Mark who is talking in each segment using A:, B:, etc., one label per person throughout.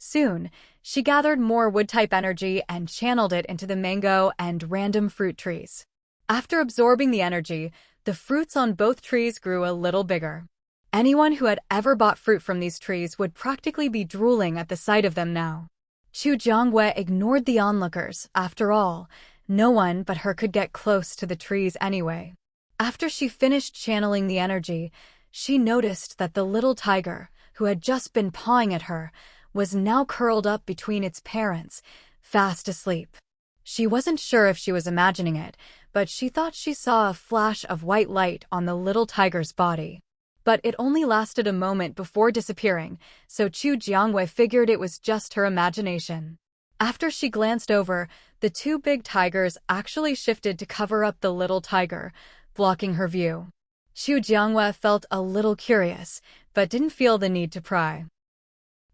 A: Soon, she gathered more wood-type energy and channeled it into the mango and random fruit trees. After absorbing the energy, the fruits on both trees grew a little bigger. Anyone who had ever bought fruit from these trees would practically be drooling at the sight of them now. Chu Jiangwei ignored the onlookers. After all, no one but her could get close to the trees anyway. After she finished channeling the energy, she noticed that the little tiger, who had just been pawing at her, was now curled up between its parents, fast asleep. She wasn't sure if she was imagining it, but she thought she saw a flash of white light on the little tiger's body. But it only lasted a moment before disappearing, so Chu Jiangwei figured it was just her imagination. After she glanced over, the two big tigers actually shifted to cover up the little tiger, blocking her view. Chu Jiangwei felt a little curious, but didn't feel the need to pry.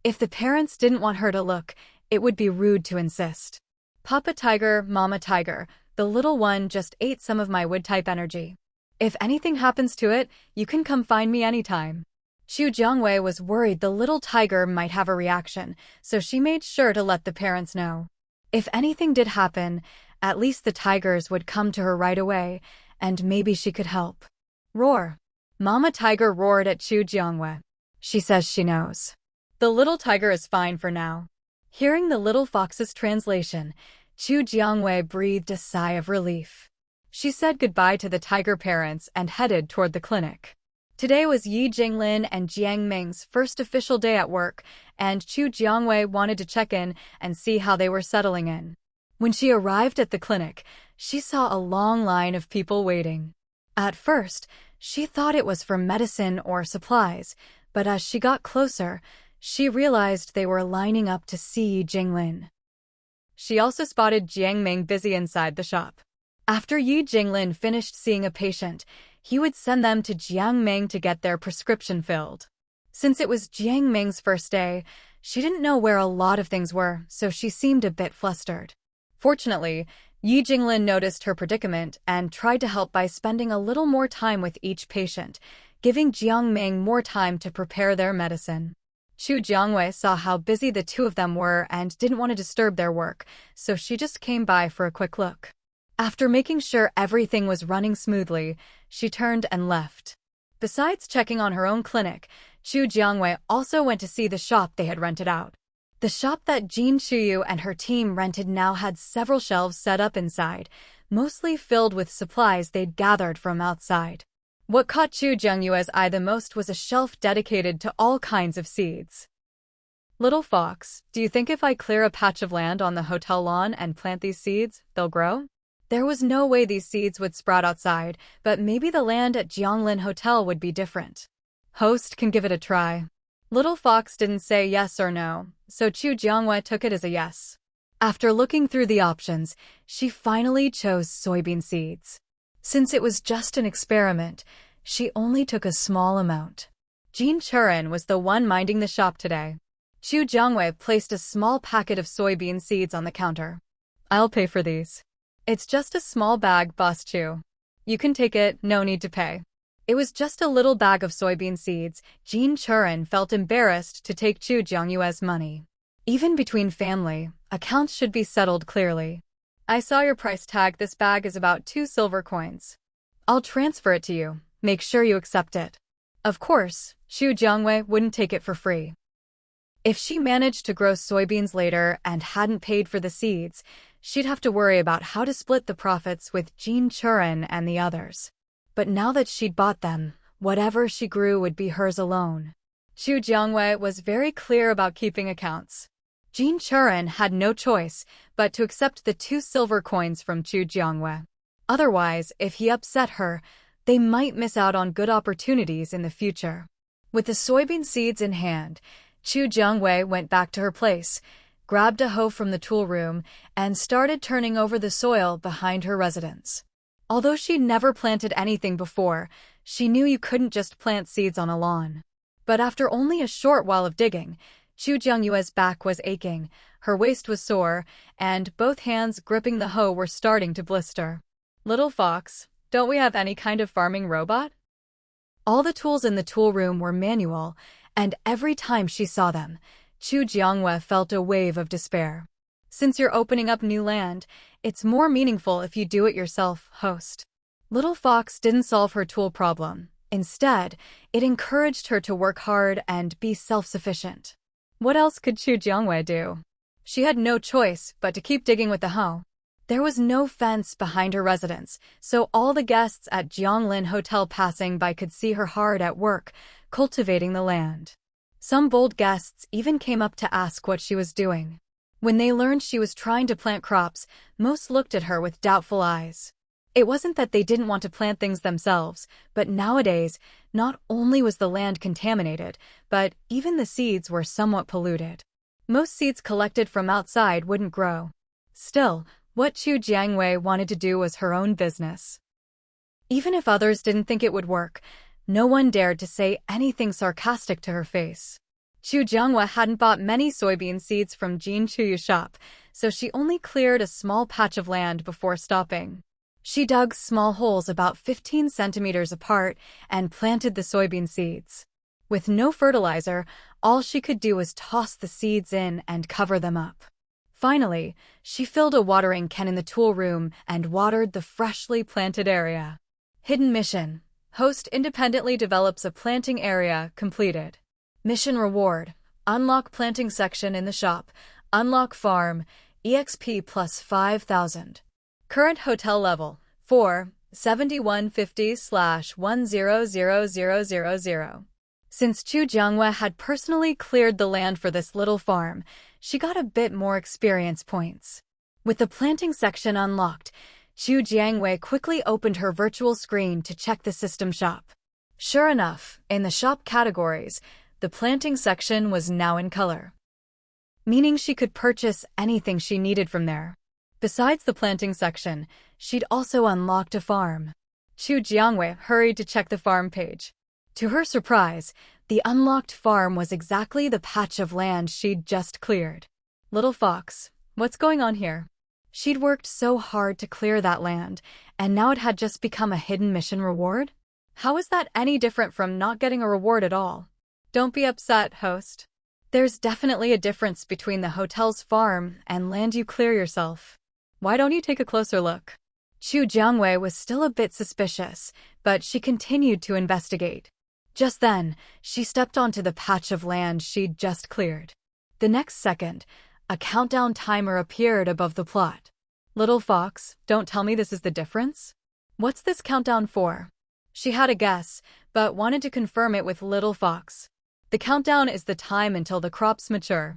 A: If the parents didn't want her to look, it would be rude to insist. Papa Tiger, Mama Tiger, the little one just ate some of my wood-type energy. If anything happens to it, you can come find me anytime. Chu Jiangwei was worried the little tiger might have a reaction, so she made sure to let the parents know. If anything did happen, at least the tigers would come to her right away, and maybe she could help. Roar. Mama Tiger roared at Chu Jiangwei. She says she knows. The little tiger is fine for now. Hearing the little fox's translation, Chu Jiangwei breathed a sigh of relief. She said goodbye to the tiger parents and headed toward the clinic. Today was Yi Jinglin and Jiang Ming's first official day at work, and Chu Jiangwei wanted to check in and see how they were settling in. When she arrived at the clinic, she saw a long line of people waiting. At first, she thought it was for medicine or supplies, but as she got closer, she realized they were lining up to see Yi Jinglin. She also spotted Jiang Ming busy inside the shop. After Yi Jinglin finished seeing a patient, he would send them to Jiang Ming to get their prescription filled. Since it was Jiang Ming's first day, she didn't know where a lot of things were, so she seemed a bit flustered. Fortunately, Yi Jinglin noticed her predicament and tried to help by spending a little more time with each patient, giving Jiang Ming more time to prepare their medicine. Chu Jiangwei saw how busy the two of them were and didn't want to disturb their work, so she just came by for a quick look. After making sure everything was running smoothly, she turned and left. Besides checking on her own clinic, Chu Jiangwei also went to see the shop they had rented out. The shop that Jin Chuyu and her team rented now had several shelves set up inside, mostly filled with supplies they'd gathered from outside. What caught Chu Jiangyue's eye the most was a shelf dedicated to all kinds of seeds. Little fox, do you think if I clear a patch of land on the hotel lawn and plant these seeds, they'll grow? There was no way these seeds would sprout outside, but maybe the land at Jianglin Hotel would be different. Host can give it a try. Little fox didn't say yes or no, so Chu Jiangwei took it as a yes. After looking through the options, she finally chose soybean seeds. Since it was just an experiment, she only took a small amount. Jin Churen was the one minding the shop today. Chu Jiangwei placed a small packet of soybean seeds on the counter. I'll pay for these. It's just a small bag, Boss Chu. You can take it, no need to pay. It was just a little bag of soybean seeds. Jin Churen felt embarrassed to take Chu Jiangyue's money. Even between family, accounts should be settled clearly. I saw your price tag. This bag is about 2 silver coins. I'll transfer it to you. Make sure you accept it. Of course, Chu Jiangwei wouldn't take it for free. If she managed to grow soybeans later and hadn't paid for the seeds, she'd have to worry about how to split the profits with Jin Churen and the others. But now that she'd bought them, whatever she grew would be hers alone. Chu Jiangwei was very clear about keeping accounts. Jin Churen had no choice but to accept the 2 silver coins from Chu Jiangwei. Otherwise, if he upset her, they might miss out on good opportunities in the future. With the soybean seeds in hand, Chu Jiangwei went back to her place, grabbed a hoe from the tool room, and started turning over the soil behind her residence. Although she'd never planted anything before, she knew you couldn't just plant seeds on a lawn. But after only a short while of digging, Chu Jiangyue's back was aching, her waist was sore, and both hands gripping the hoe were starting to blister. Little fox, don't we have any kind of farming robot? All the tools in the tool room were manual, and every time she saw them, Chu Jiangwei felt a wave of despair. Since you're opening up new land, it's more meaningful if you do it yourself, host. Little Fox didn't solve her tool problem. Instead, it encouraged her to work hard and be self-sufficient. What else could Chu Jiangwei do? She had no choice but to keep digging with the hoe. There was no fence behind her residence, so all the guests at Jianglin Hotel passing by could see her hard at work, cultivating the land. Some bold guests even came up to ask what she was doing. When they learned she was trying to plant crops, most looked at her with doubtful eyes. It wasn't that they didn't want to plant things themselves, but nowadays, not only was the land contaminated, but even the seeds were somewhat polluted. Most seeds collected from outside wouldn't grow. Still, what Chu Jiangwei wanted to do was her own business. Even if others didn't think it would work, no one dared to say anything sarcastic to her face. Chu Jiangwei hadn't bought many soybean seeds from Jin Chuyu's shop, so she only cleared a small patch of land before stopping. She dug small holes about 15 centimeters apart and planted the soybean seeds. With no fertilizer, all she could do was toss the seeds in and cover them up. Finally, she filled a watering can in the tool room and watered the freshly planted area. Hidden mission. Host independently develops a planting area completed. Mission reward. Unlock planting section in the shop. Unlock farm. EXP plus 5,000. Current hotel level. 4, 7150/100000. Since Chu Jiangwei had personally cleared the land for this little farm, she got a bit more experience points. With the planting section unlocked, Chu Jiangwei quickly opened her virtual screen to check the system shop. Sure enough, in the shop categories, the planting section was now in color, meaning she could purchase anything she needed from there. Besides the planting section, she'd also unlocked a farm. Chu Jiangwei hurried to check the farm page. To her surprise, the unlocked farm was exactly the patch of land she'd just cleared. Little Fox, what's going on here? She'd worked so hard to clear that land, and now it had just become a hidden mission reward? How is that any different from not getting a reward at all? Don't be upset, host. There's definitely a difference between the hotel's farm and land you clear yourself. Why don't you take a closer look? Chu Jiangwei was still a bit suspicious, but she continued to investigate. Just then, she stepped onto the patch of land she'd just cleared. The next second, a countdown timer appeared above the plot. Little Fox, don't tell me this is the difference? What's this countdown for? She had a guess, but wanted to confirm it with Little Fox. The countdown is the time until the crops mature.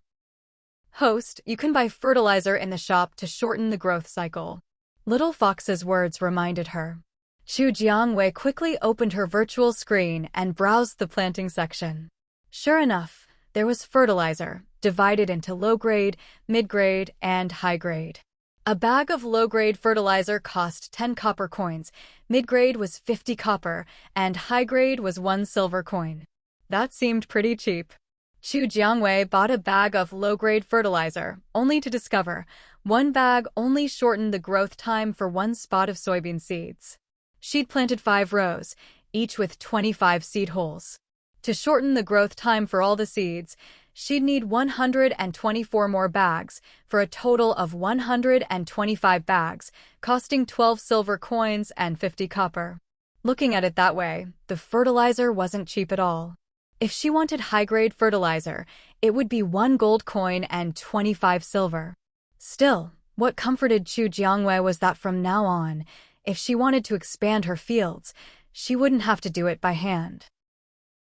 A: Host, you can buy fertilizer in the shop to shorten the growth cycle. Little Fox's words reminded her. Chu Jiangwei quickly opened her virtual screen and browsed the planting section. Sure enough, there was fertilizer, divided into low-grade, mid-grade, and high-grade. A bag of low-grade fertilizer cost 10 copper coins, mid-grade was 50 copper, and high-grade was 1 silver coin. That seemed pretty cheap. Chu Jiangwei bought a bag of low-grade fertilizer, only to discover one bag only shortened the growth time for one spot of soybean seeds. She'd planted 5 rows, each with 25 seed holes. To shorten the growth time for all the seeds, she'd need 124 more bags, for a total of 125 bags, costing 12 silver coins and 50 copper. Looking at it that way, the fertilizer wasn't cheap at all. If she wanted high-grade fertilizer, it would be 1 gold coin and 25 silver. Still, what comforted Chu Jiangwei was that from now on, if she wanted to expand her fields, she wouldn't have to do it by hand.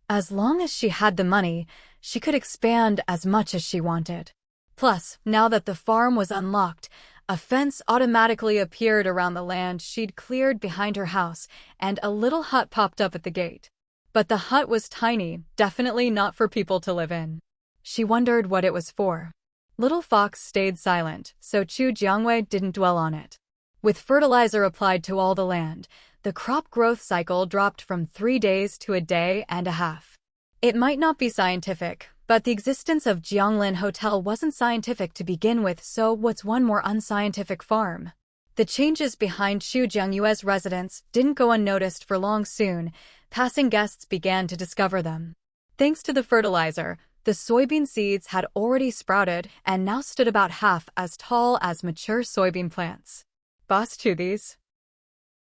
A: As long as she had the money, she could expand as much as she wanted. Plus, now that the farm was unlocked, a fence automatically appeared around the land she'd cleared behind her house, and a little hut popped up at the gate. But the hut was tiny, definitely not for people to live in. She wondered what it was for. Little Fox stayed silent, so Chu Jiangwei didn't dwell on it. With fertilizer applied to all the land, the crop growth cycle dropped from 3 days to a day and a half. It might not be scientific, but the existence of Jianglin Hotel wasn't scientific to begin with, so what's one more unscientific farm? The changes behind Chu Jiangwei's residence didn't go unnoticed for long. Soon, passing guests began to discover them. Thanks to the fertilizer, The soybean seeds had already sprouted and now stood about half as tall as mature soybean plants. Boss, chew these.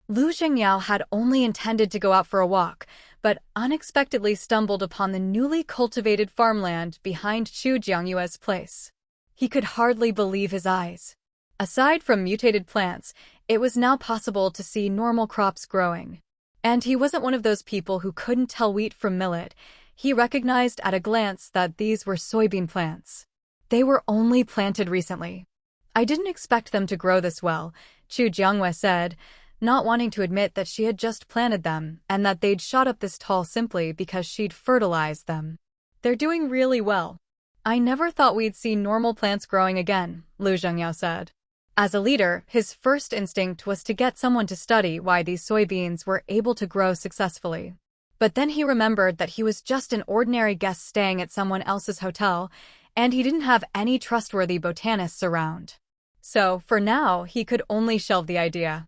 A: Lu Zhengyao had only intended to go out for a walk, but unexpectedly stumbled upon the newly cultivated farmland behind Chu Jiangyue's place. He could hardly believe his eyes. Aside from mutated plants, it was now possible to see normal crops growing. And he wasn't one of those people who couldn't tell wheat from millet. He recognized at a glance that these were soybean plants. They were only planted recently. I didn't expect them to grow this well, Chu Jiangyue said, not wanting to admit that she had just planted them and that they'd shot up this tall simply because she'd fertilized them. They're doing really well. I never thought we'd see normal plants growing again, Lu Zhengyao said. As a leader, his first instinct was to get someone to study why these soybeans were able to grow successfully. But then he remembered that he was just an ordinary guest staying at someone else's hotel, and he didn't have any trustworthy botanists around. So, for now, he could only shelve the idea.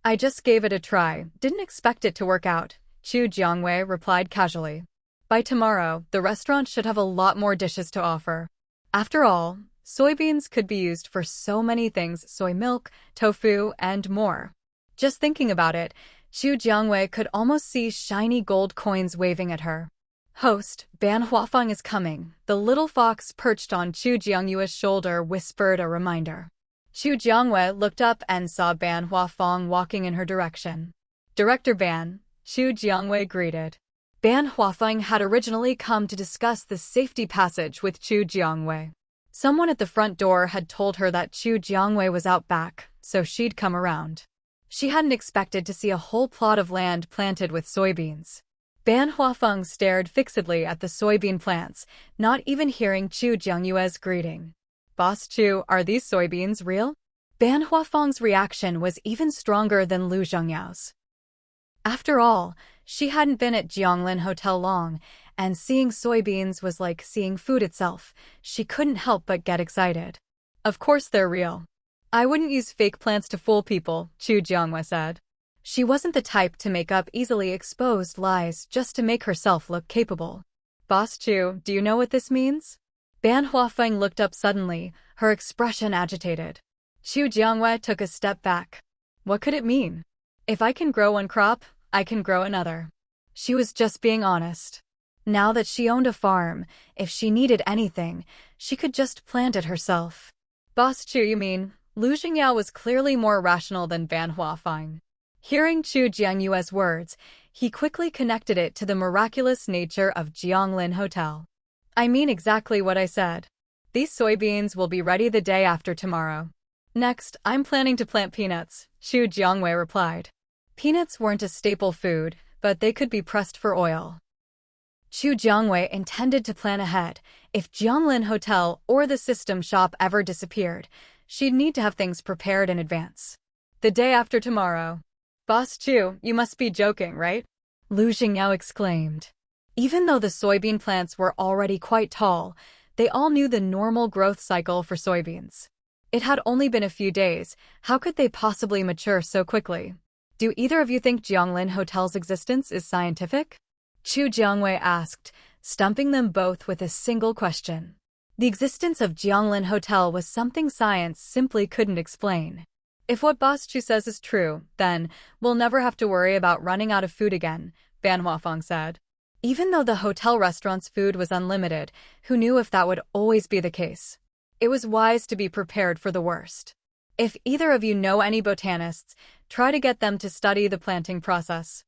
A: I just gave it a try, didn't expect it to work out, Chu Jiangyue replied casually. By tomorrow, the restaurant should have a lot more dishes to offer. After all, soybeans could be used for so many things: soy milk, tofu, and more. Just thinking about it, Chu Jiangyue could almost see shiny gold coins waving at her. Host, Ban Huafeng is coming, the little fox perched on Chu Jiangyue's shoulder whispered a reminder. Chu Jiangyue looked up and saw Ban Huafeng walking in her direction. Director Ban, Chu Jiangyue greeted. Ban Huafeng had originally come to discuss the safety passage with Chu Jiangyue. Someone at the front door had told her that Chu Jiangyue was out back, so she'd come around. She hadn't expected to see a whole plot of land planted with soybeans. Ban Huafeng stared fixedly at the soybean plants, not even hearing Chu Jiangyue's greeting. Boss Chu, are these soybeans real? Ban Huafeng's reaction was even stronger than Lu Zhengyao's. After all, she hadn't been at Jianglin Hotel long, and seeing soybeans was like seeing food itself. She couldn't help but get excited. Of course they're real. I wouldn't use fake plants to fool people, Chu Jiangyue said. She wasn't the type to make up easily exposed lies just to make herself look capable. Boss Chu, do you know what this means? Ban Huafeng looked up suddenly, her expression agitated. Chu Jiangyue took a step back. What could it mean? If I can grow one crop, I can grow another. She was just being honest. Now that she owned a farm, if she needed anything, she could just plant it herself. Boss Chu, you mean? Lu Zhengyao was clearly more rational than Ban Huafeng. Hearing Chu Jiangyue's words, he quickly connected it to the miraculous nature of Jianglin Hotel. I mean exactly what I said. These soybeans will be ready the day after tomorrow. Next, I'm planning to plant peanuts, Chu Jiangyue replied. Peanuts weren't a staple food, but they could be pressed for oil. Chu Jiangyue intended to plan ahead. If Jianglin Hotel or the system shop ever disappeared, she'd need to have things prepared in advance. The day after tomorrow. Boss Chu, you must be joking, right? Lu Zhengyao exclaimed. Even though the soybean plants were already quite tall, they all knew the normal growth cycle for soybeans. It had only been a few days. How could they possibly mature so quickly? Do either of you think Jianglin Hotel's existence is scientific? Chu Jiangyue asked, stumping them both with a single question. The existence of Jianglin Hotel was something science simply couldn't explain. If what Boss Chu says is true, then we'll never have to worry about running out of food again, Ban Huafeng said. Even though the hotel restaurant's food was unlimited, who knew if that would always be the case? It was wise to be prepared for the worst. If either of you know any botanists, try to get them to study the planting process.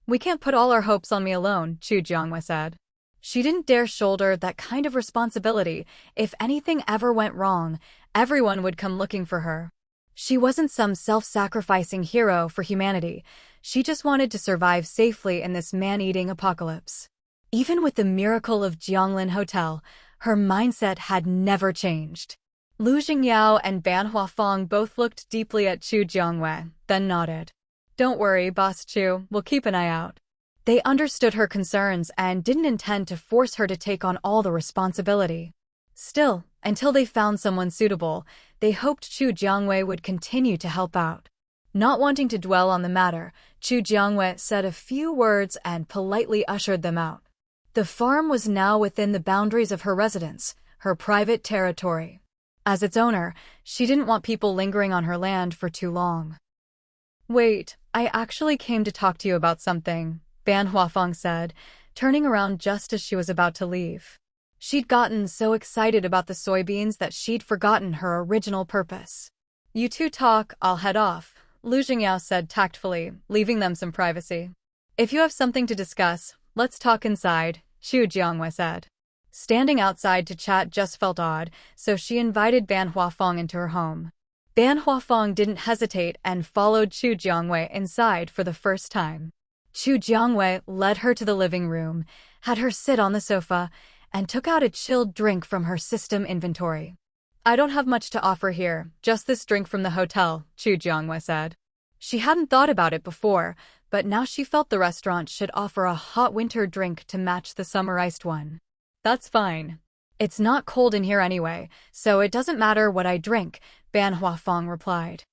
A: We can't put all our hopes on me alone, Chu Jiangyue said. She didn't dare shoulder that kind of responsibility. If anything ever went wrong, everyone would come looking for her. She wasn't some self-sacrificing hero for humanity. She just wanted to survive safely in this man-eating apocalypse. Even with the miracle of Jianglin Hotel, her mindset had never changed. Lu Zhengyao and Ban Huafeng both looked deeply at Chu Jiangyue, then nodded. Don't worry, Boss Chu, we'll keep an eye out. They understood her concerns and didn't intend to force her to take on all the responsibility. Still, until they found someone suitable, they hoped Chu Jiangyue would continue to help out. Not wanting to dwell on the matter, Chu Jiangyue said a few words and politely ushered them out. The farm was now within the boundaries of her residence, her private territory. As its owner, she didn't want people lingering on her land for too long. "Wait, I actually came to talk to you about something," Ban Huafeng said, turning around just as she was about to leave. She'd gotten so excited about the soybeans that she'd forgotten her original purpose. "You two talk, I'll head off," Lu Jingyao said tactfully, leaving them some privacy. "If you have something to discuss, let's talk inside," Xu Jiangwei said. Standing outside to chat just felt odd, so she invited Ban Huafeng into her home. Ban Huafeng didn't hesitate and followed Xu Jiangwei inside for the first time. Xu Jiangwei led her to the living room, had her sit on the sofa, and took out a chilled drink from her system inventory. "I don't have much to offer here, just this drink from the hotel," Xu Jiangwei said. She hadn't thought about it before, but now she felt the restaurant should offer a hot winter drink to match the summer iced one. "That's fine. It's not cold in here anyway, so it doesn't matter what I drink," Ban Huafeng replied.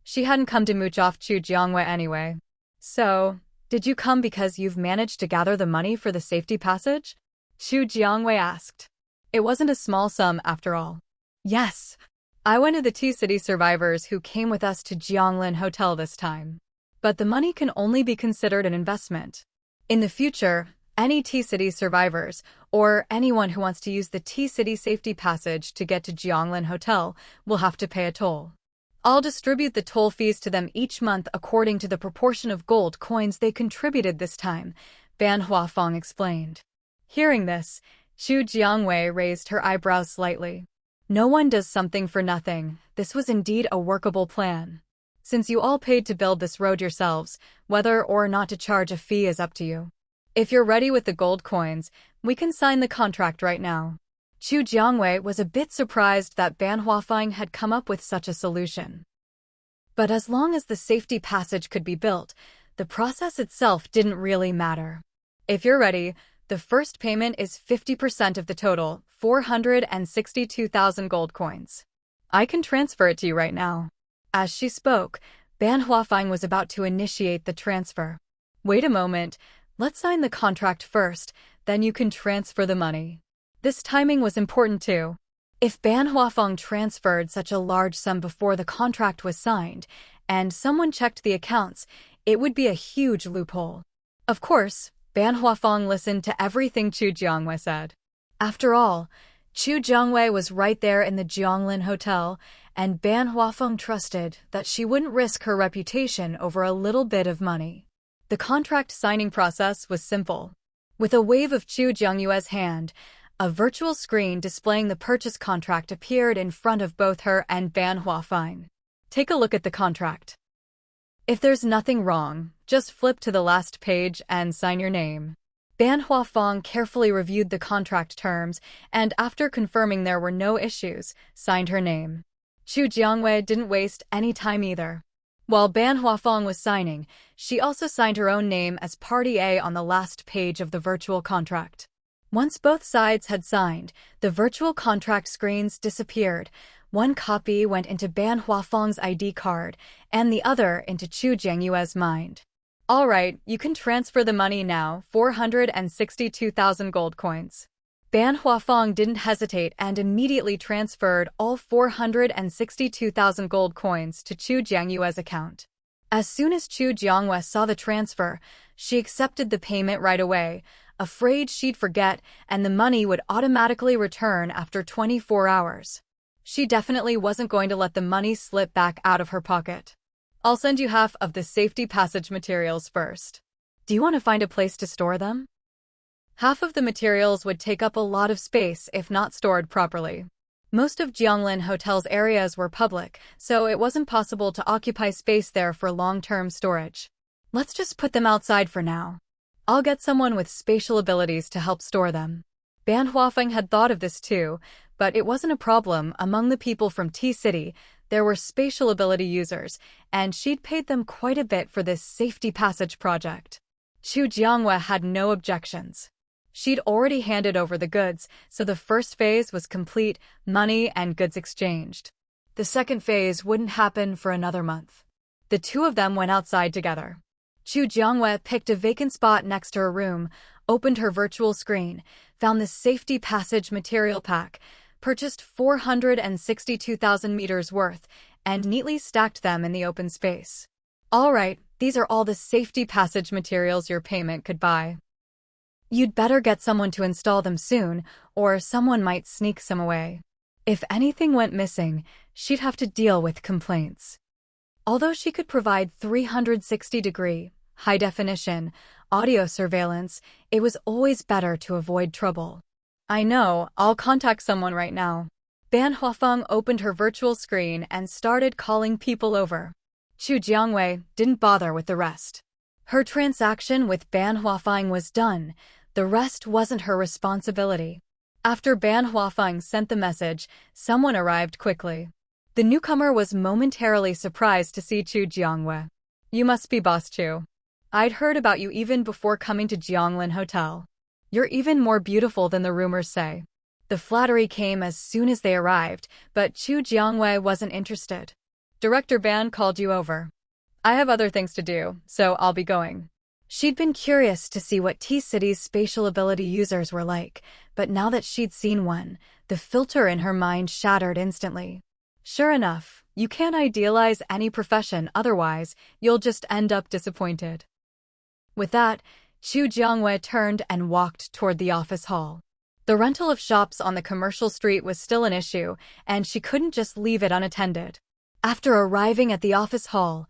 A: She hadn't come to mooch off Xu Jiangwei anyway. "So, did you come because you've managed to gather the money for the safety passage?" Xu Jiangwei asked. It wasn't a small sum after all. "Yes. I went to the T-City survivors who came with us to Jianglin Hotel this time. But the money can only be considered an investment. In the future, any T-City survivors, or anyone who wants to use the T-City safety passage to get to Jianglin Hotel, will have to pay a toll. I'll distribute the toll fees to them each month according to the proportion of gold coins they contributed this time," Ban Huafeng explained. Hearing this, Xu Jiangwei raised her eyebrows slightly. No one does something for nothing. This was indeed a workable plan. Since you all paid to build this road yourselves, whether or not to charge a fee is up to you. If you're ready with the gold coins, we can sign the contract right now. Xu Jiangwei was a bit surprised that Ban Huafeng had come up with such a solution. But as long as the safety passage could be built, the process itself didn't really matter. "If you're ready, the first payment is 50% of the total, 462,000 gold coins. I can transfer it to you right now." As she spoke, Ban Huafeng was about to initiate the transfer. "Wait a moment. Let's sign the contract first, then you can transfer the money." This timing was important too. If Ban Huafeng transferred such a large sum before the contract was signed, and someone checked the accounts, it would be a huge loophole. Of course, Ban Huafeng listened to everything Xu Jiangwei said. After all, Xu Jiangwei was right there in the Jianglin Hotel, and Ban Huafeng trusted that she wouldn't risk her reputation over a little bit of money. The contract signing process was simple. With a wave of Xu Jiangwei's hand, a virtual screen displaying the purchase contract appeared in front of both her and Ban Huafeng. "Take a look at the contract. If there's nothing wrong, just flip to the last page and sign your name." Ban Huafeng carefully reviewed the contract terms and, after confirming there were no issues, signed her name. Xu Jiangwei didn't waste any time either. While Ban Huafeng was signing, she also signed her own name as Party A on the last page of the virtual contract. Once both sides had signed, the virtual contract screens disappeared. One copy went into Ban Huafeng's ID card, and the other into Xu Jiangwei's mind. "All right, you can transfer the money now, 462,000 gold coins." Ban Huafeng didn't hesitate and immediately transferred all 462,000 gold coins to Xu Jiangwei's account. As soon as Xu Jiangwei saw the transfer, she accepted the payment right away, afraid she'd forget and the money would automatically return after 24 hours. She definitely wasn't going to let the money slip back out of her pocket. "I'll send you half of the safety passage materials first. Do you want to find a place to store them?" Half of the materials would take up a lot of space if not stored properly. Most of Jianglin Hotel's areas were public, so it wasn't possible to occupy space there for long-term storage. "Let's just put them outside for now. I'll get someone with spatial abilities to help store them." Ban Huafeng had thought of this too, but it wasn't a problem. Among the people from T-City, there were spatial ability users, and she'd paid them quite a bit for this safety passage project. Xu Jiangwei had no objections. She'd already handed over the goods, so the first phase was complete, money and goods exchanged. The second phase wouldn't happen for another month. The two of them went outside together. Chu Jiangwei picked a vacant spot next to her room, opened her virtual screen, found the safety passage material pack, purchased 462,000 meters worth, and neatly stacked them in the open space. All right, these are all the safety passage materials your payment could buy. You'd better get someone to install them soon, or someone might sneak some away. If anything went missing, she'd have to deal with complaints. Although she could provide 360-degree, high-definition, audio surveillance, it was always better to avoid trouble. I know, I'll contact someone right now. Ban Huafeng opened her virtual screen and started calling people over. Chu Jiangwei didn't bother with the rest. Her transaction with Ban Huafeng was done. The rest wasn't her responsibility. After Ban Huafeng sent the message, someone arrived quickly. The newcomer was momentarily surprised to see Chu Jiangwei. You must be Boss Chu. I'd heard about you even before coming to Jianglin Hotel. You're even more beautiful than the rumors say. The flattery came as soon as they arrived, but Chu Jiangwei wasn't interested. Director Ban called you over. I have other things to do, so I'll be going. She'd been curious to see what T-City's spatial ability users were like, but now that she'd seen one, the filter in her mind shattered instantly. Sure enough, you can't idealize any profession, otherwise you'll just end up disappointed. With that, Chu Jiangwei turned and walked toward the office hall. The rental of shops on the commercial street was still an issue, and she couldn't just leave it unattended. After arriving at the office hall,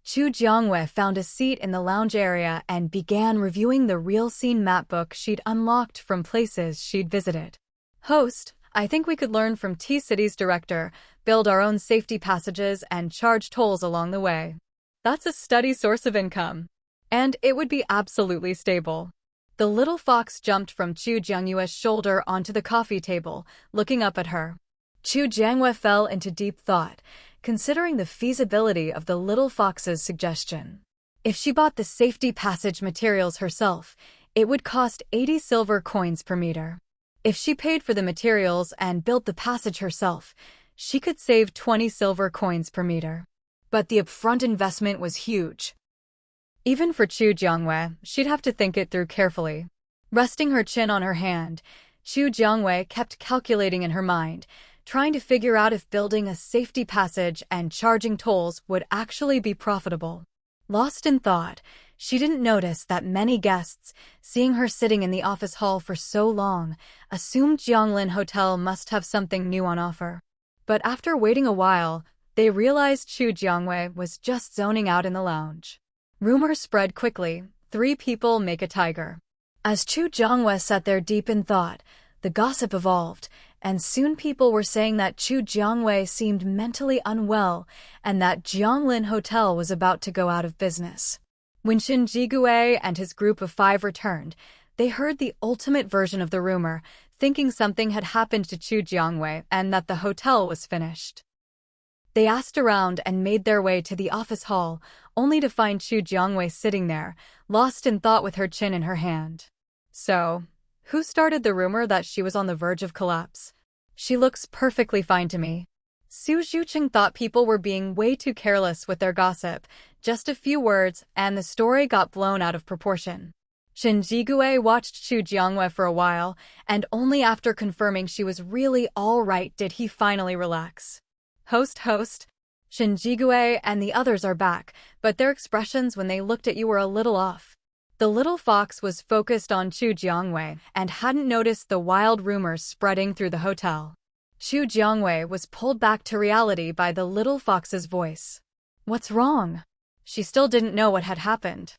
A: Chu Jiangwei found a seat in the lounge area and began reviewing the real scene mapbook she'd unlocked from places she'd visited. Host, I think we could learn from T-City's director, build our own safety passages and charge tolls along the way. That's a steady source of income. And it would be absolutely stable. The little fox jumped from Chu Jiangwei's shoulder onto the coffee table, looking up at her. Chu Jiangwei fell into deep thought, considering the feasibility of the little fox's suggestion. If she bought the safety passage materials herself, it would cost 80 silver coins per meter. If she paid for the materials and built the passage herself, she could save 20 silver coins per meter. But the upfront investment was huge. Even for Chu Jiangwei, she'd have to think it through carefully. Resting her chin on her hand, Chu Jiangwei kept calculating in her mind, trying to figure out if building a safety passage and charging tolls would actually be profitable. Lost in thought, she didn't notice that many guests, seeing her sitting in the office hall for so long, assumed Jianglin Hotel must have something new on offer. But after waiting a while, they realized Chu Jiangwei was just zoning out in the lounge. Rumors spread quickly, 3 people make a tiger. As Chu Jiangwei sat there deep in thought, the gossip evolved, and soon people were saying that Chu Jiangwei seemed mentally unwell and that Jianglin Hotel was about to go out of business. When Shen Jigui and his group of 5 returned, they heard the ultimate version of the rumor, thinking something had happened to Chu Jiangwei and that the hotel was finished. They asked around and made their way to the office hall, only to find Chu Jiangwei sitting there, lost in thought with her chin in her hand. So, who started the rumor that she was on the verge of collapse? She looks perfectly fine to me. Su Zhucheng thought people were being way too careless with their gossip. Just a few words, and the story got blown out of proportion. Shen Jigui watched Chu Jiangwei for a while, and only after confirming she was really all right did he finally relax. Host, Shen Jigui and the others are back, but their expressions when they looked at you were a little off. The little fox was focused on Chu Jiangwei and hadn't noticed the wild rumors spreading through the hotel. Chu Jiangwei was pulled back to reality by the little fox's voice. What's wrong? She still didn't know what had happened.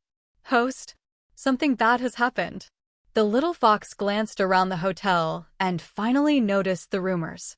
A: Host, something bad has happened. The little fox glanced around the hotel and finally noticed the rumors.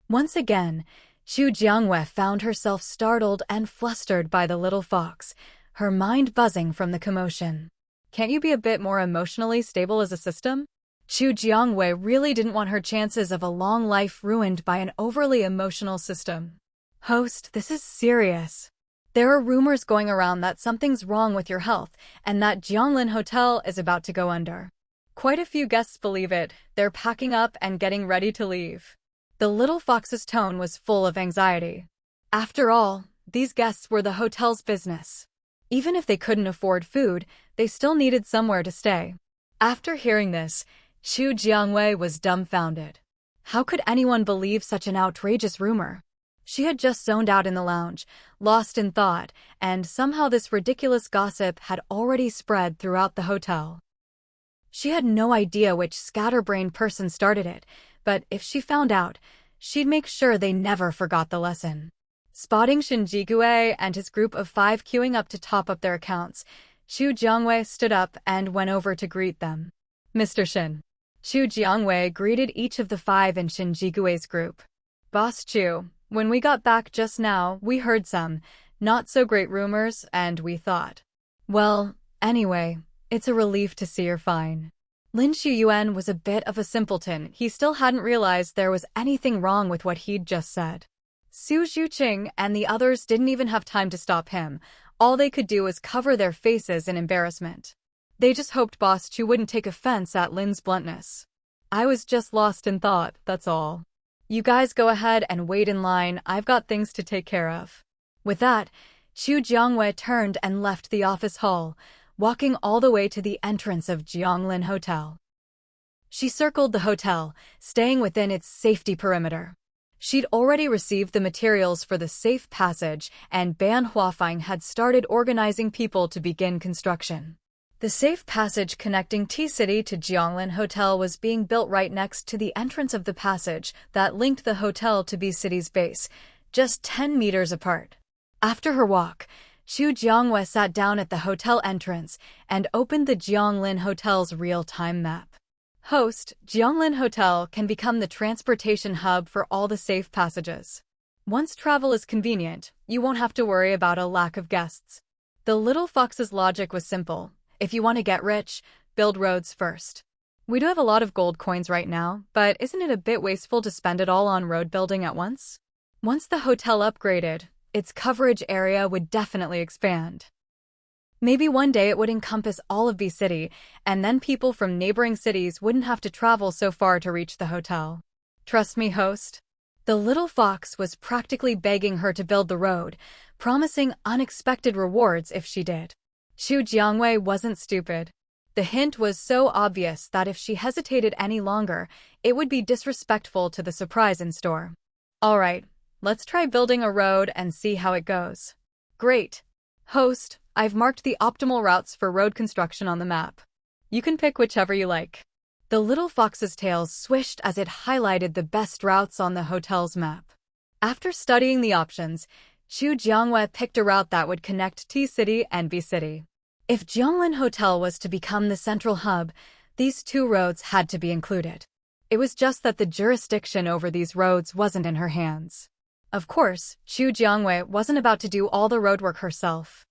A: Once again, Chu Jiangwei found herself startled and flustered by the little fox, her mind buzzing from the commotion. Can't you be a bit more emotionally stable as a system? Chu Jiangwei really didn't want her chances of a long life ruined by an overly emotional system. Host, this is serious. There are rumors going around that something's wrong with your health and that Jianglin Hotel is about to go under. Quite a few guests believe it. They're packing up and getting ready to leave. The little fox's tone was full of anxiety. After all, these guests were the hotel's business. Even if they couldn't afford food, they still needed somewhere to stay. After hearing this, Xu Jiangwei was dumbfounded. How could anyone believe such an outrageous rumor? She had just zoned out in the lounge, lost in thought, and somehow this ridiculous gossip had already spread throughout the hotel. She had no idea which scatterbrained person started it, but if she found out, she'd make sure they never forgot the lesson. Spotting Shinjikue and his group of 5 queuing up to top up their accounts, Xu Jiangwei stood up and went over to greet them. Mr. Shin. Xu Jiangwei greeted each of the 5 in Shinjikue's group. Boss Xu, when we got back just now, we heard some not-so-great rumors, and we thought. Well, anyway, it's a relief to see you're fine. Lin Shuyuan was a bit of a simpleton. He still hadn't realized there was anything wrong with what he'd just said. Su Zhuqing and the others didn't even have time to stop him. All they could do was cover their faces in embarrassment. They just hoped Boss Chu wouldn't take offense at Lin's bluntness. I was just lost in thought, that's all. You guys go ahead and wait in line, I've got things to take care of. With that, Xu Jiangwei turned and left the office hall, walking all the way to the entrance of Jianglin Hotel. She circled the hotel, staying within its safety perimeter. She'd already received the materials for the safe passage, and Ban Huafeng had started organizing people to begin construction. The safe passage connecting T-City to Jianglin Hotel was being built right next to the entrance of the passage that linked the hotel to B-City's base, just 10 meters apart. After her walk, Xu Jiangwei sat down at the hotel entrance and opened the Jianglin Hotel's real-time map. Host, Jianglin Hotel can become the transportation hub for all the safe passages. Once travel is convenient, you won't have to worry about a lack of guests. The little fox's logic was simple. If you want to get rich, build roads first. We do have a lot of gold coins right now, but isn't it a bit wasteful to spend it all on road building at once? Once the hotel upgraded, its coverage area would definitely expand. Maybe one day it would encompass all of B-City, and then people from neighboring cities wouldn't have to travel so far to reach the hotel. Trust me, host. The little fox was practically begging her to build the road, promising unexpected rewards if she did. Xu Jiangwei wasn't stupid. The hint was so obvious that if she hesitated any longer, it would be disrespectful to the surprise in store. All right, let's try building a road and see how it goes. Great. Host, I've marked the optimal routes for road construction on the map. You can pick whichever you like. The little fox's tail swished as it highlighted the best routes on the hotel's map. After studying the options, Xu Jiangwei picked a route that would connect T-City and B-City. If Jianglin Hotel was to become the central hub, these 2 roads had to be included. It was just that the jurisdiction over these roads wasn't in her hands. Of course, Xu Jiangwei wasn't about to do all the roadwork herself.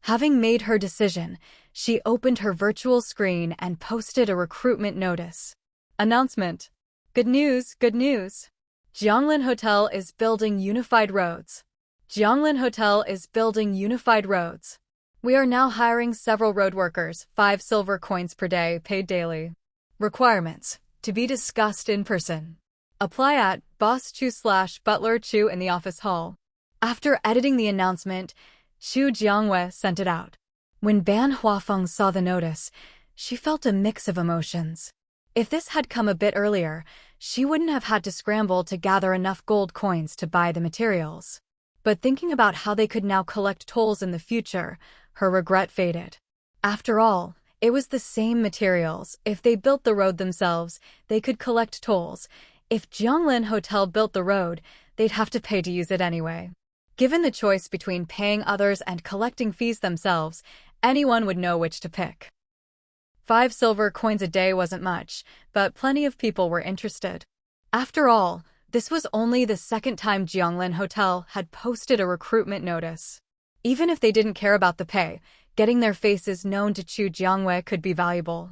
A: Having made her decision, she opened her virtual screen and posted a recruitment notice. Announcement. Good news, good news. Jianglin Hotel is building unified roads. Jianglin Hotel is building unified roads. We are now hiring several road workers, 5 silver coins per day, paid daily. Requirements. To be discussed in person. Apply at Boss Chu/Butler Chu in the office hall. After editing the announcement, Xu Jiangwei sent it out. When Ban Huafeng saw the notice, she felt a mix of emotions. If this had come a bit earlier, she wouldn't have had to scramble to gather enough gold coins to buy the materials. But thinking about how they could now collect tolls in the future, her regret faded. After all, it was the same materials. If they built the road themselves, they could collect tolls. If Jianglin Hotel built the road, they'd have to pay to use it anyway. Given the choice between paying others and collecting fees themselves, anyone would know which to pick. 5 silver coins a day wasn't much, but plenty of people were interested. After all, this was only the second time Jianglin Hotel had posted a recruitment notice. Even if they didn't care about the pay, getting their faces known to Xu Jiangwei could be valuable.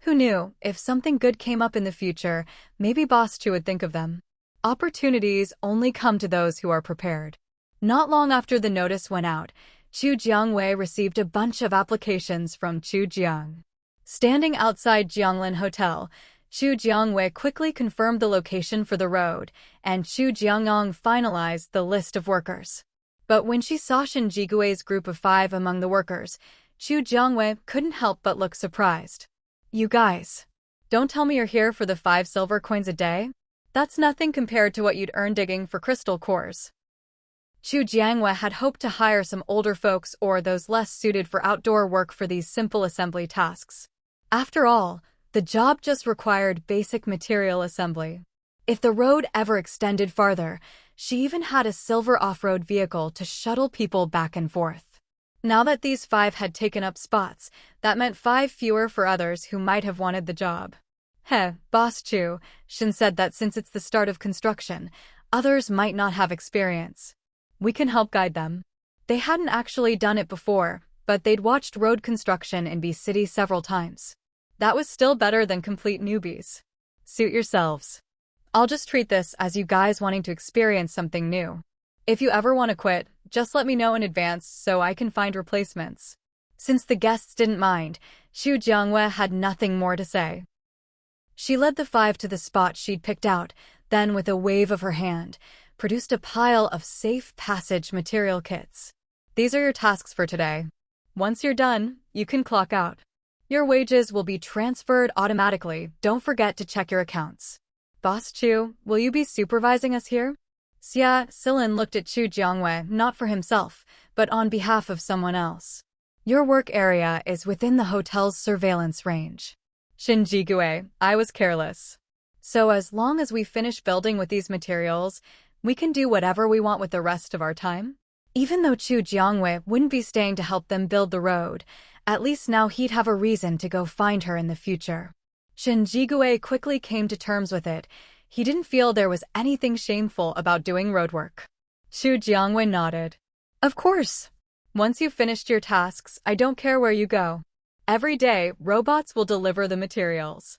A: Who knew, if something good came up in the future, maybe Boss Chu would think of them. Opportunities only come to those who are prepared. Not long after the notice went out, Xu Jiangwei received a bunch of applications from Chu Jiang. Standing outside Jianglin Hotel, Xu Jiangwei quickly confirmed the location for the road, and Xu Jiangong finalized the list of workers. But when she saw Shinjigue's group of 5 among the workers, Chu Jiangwei couldn't help but look surprised. You guys, don't tell me you're here for the 5 silver coins a day? That's nothing compared to what you'd earn digging for crystal cores. Chu Jiangwei had hoped to hire some older folks or those less suited for outdoor work for these simple assembly tasks. After all, the job just required basic material assembly. If the road ever extended farther, she even had a silver off-road vehicle to shuttle people back and forth. Now that these 5 had taken up spots, that meant 5 fewer for others who might have wanted the job. Heh, Boss Chu, Shin said that since it's the start of construction, others might not have experience. We can help guide them. They hadn't actually done it before, but they'd watched road construction in B City several times. That was still better than complete newbies. Suit yourselves. I'll just treat this as you guys wanting to experience something new. If you ever want to quit, just let me know in advance so I can find replacements. Since the guests didn't mind, Chu Jiangwei had nothing more to say. She led the 5 to the spot she'd picked out, then with a wave of her hand, produced a pile of safe passage material kits. These are your tasks for today. Once you're done, you can clock out. Your wages will be transferred automatically. Don't forget to check your accounts. Boss Chu, will you be supervising us here? Xia Silin looked at Chu Jiangwei, not for himself, but on behalf of someone else. Your work area is within the hotel's surveillance range. Shinjigue, I was careless. So as long as we finish building with these materials, we can do whatever we want with the rest of our time? Even though Chu Jiangwei wouldn't be staying to help them build the road, at least now he'd have a reason to go find her in the future. Shinjigue quickly came to terms with it. He didn't feel there was anything shameful about doing road work. Chu Jiangwei nodded. Of course. Once you've finished your tasks, I don't care where you go. Every day, robots will deliver the materials.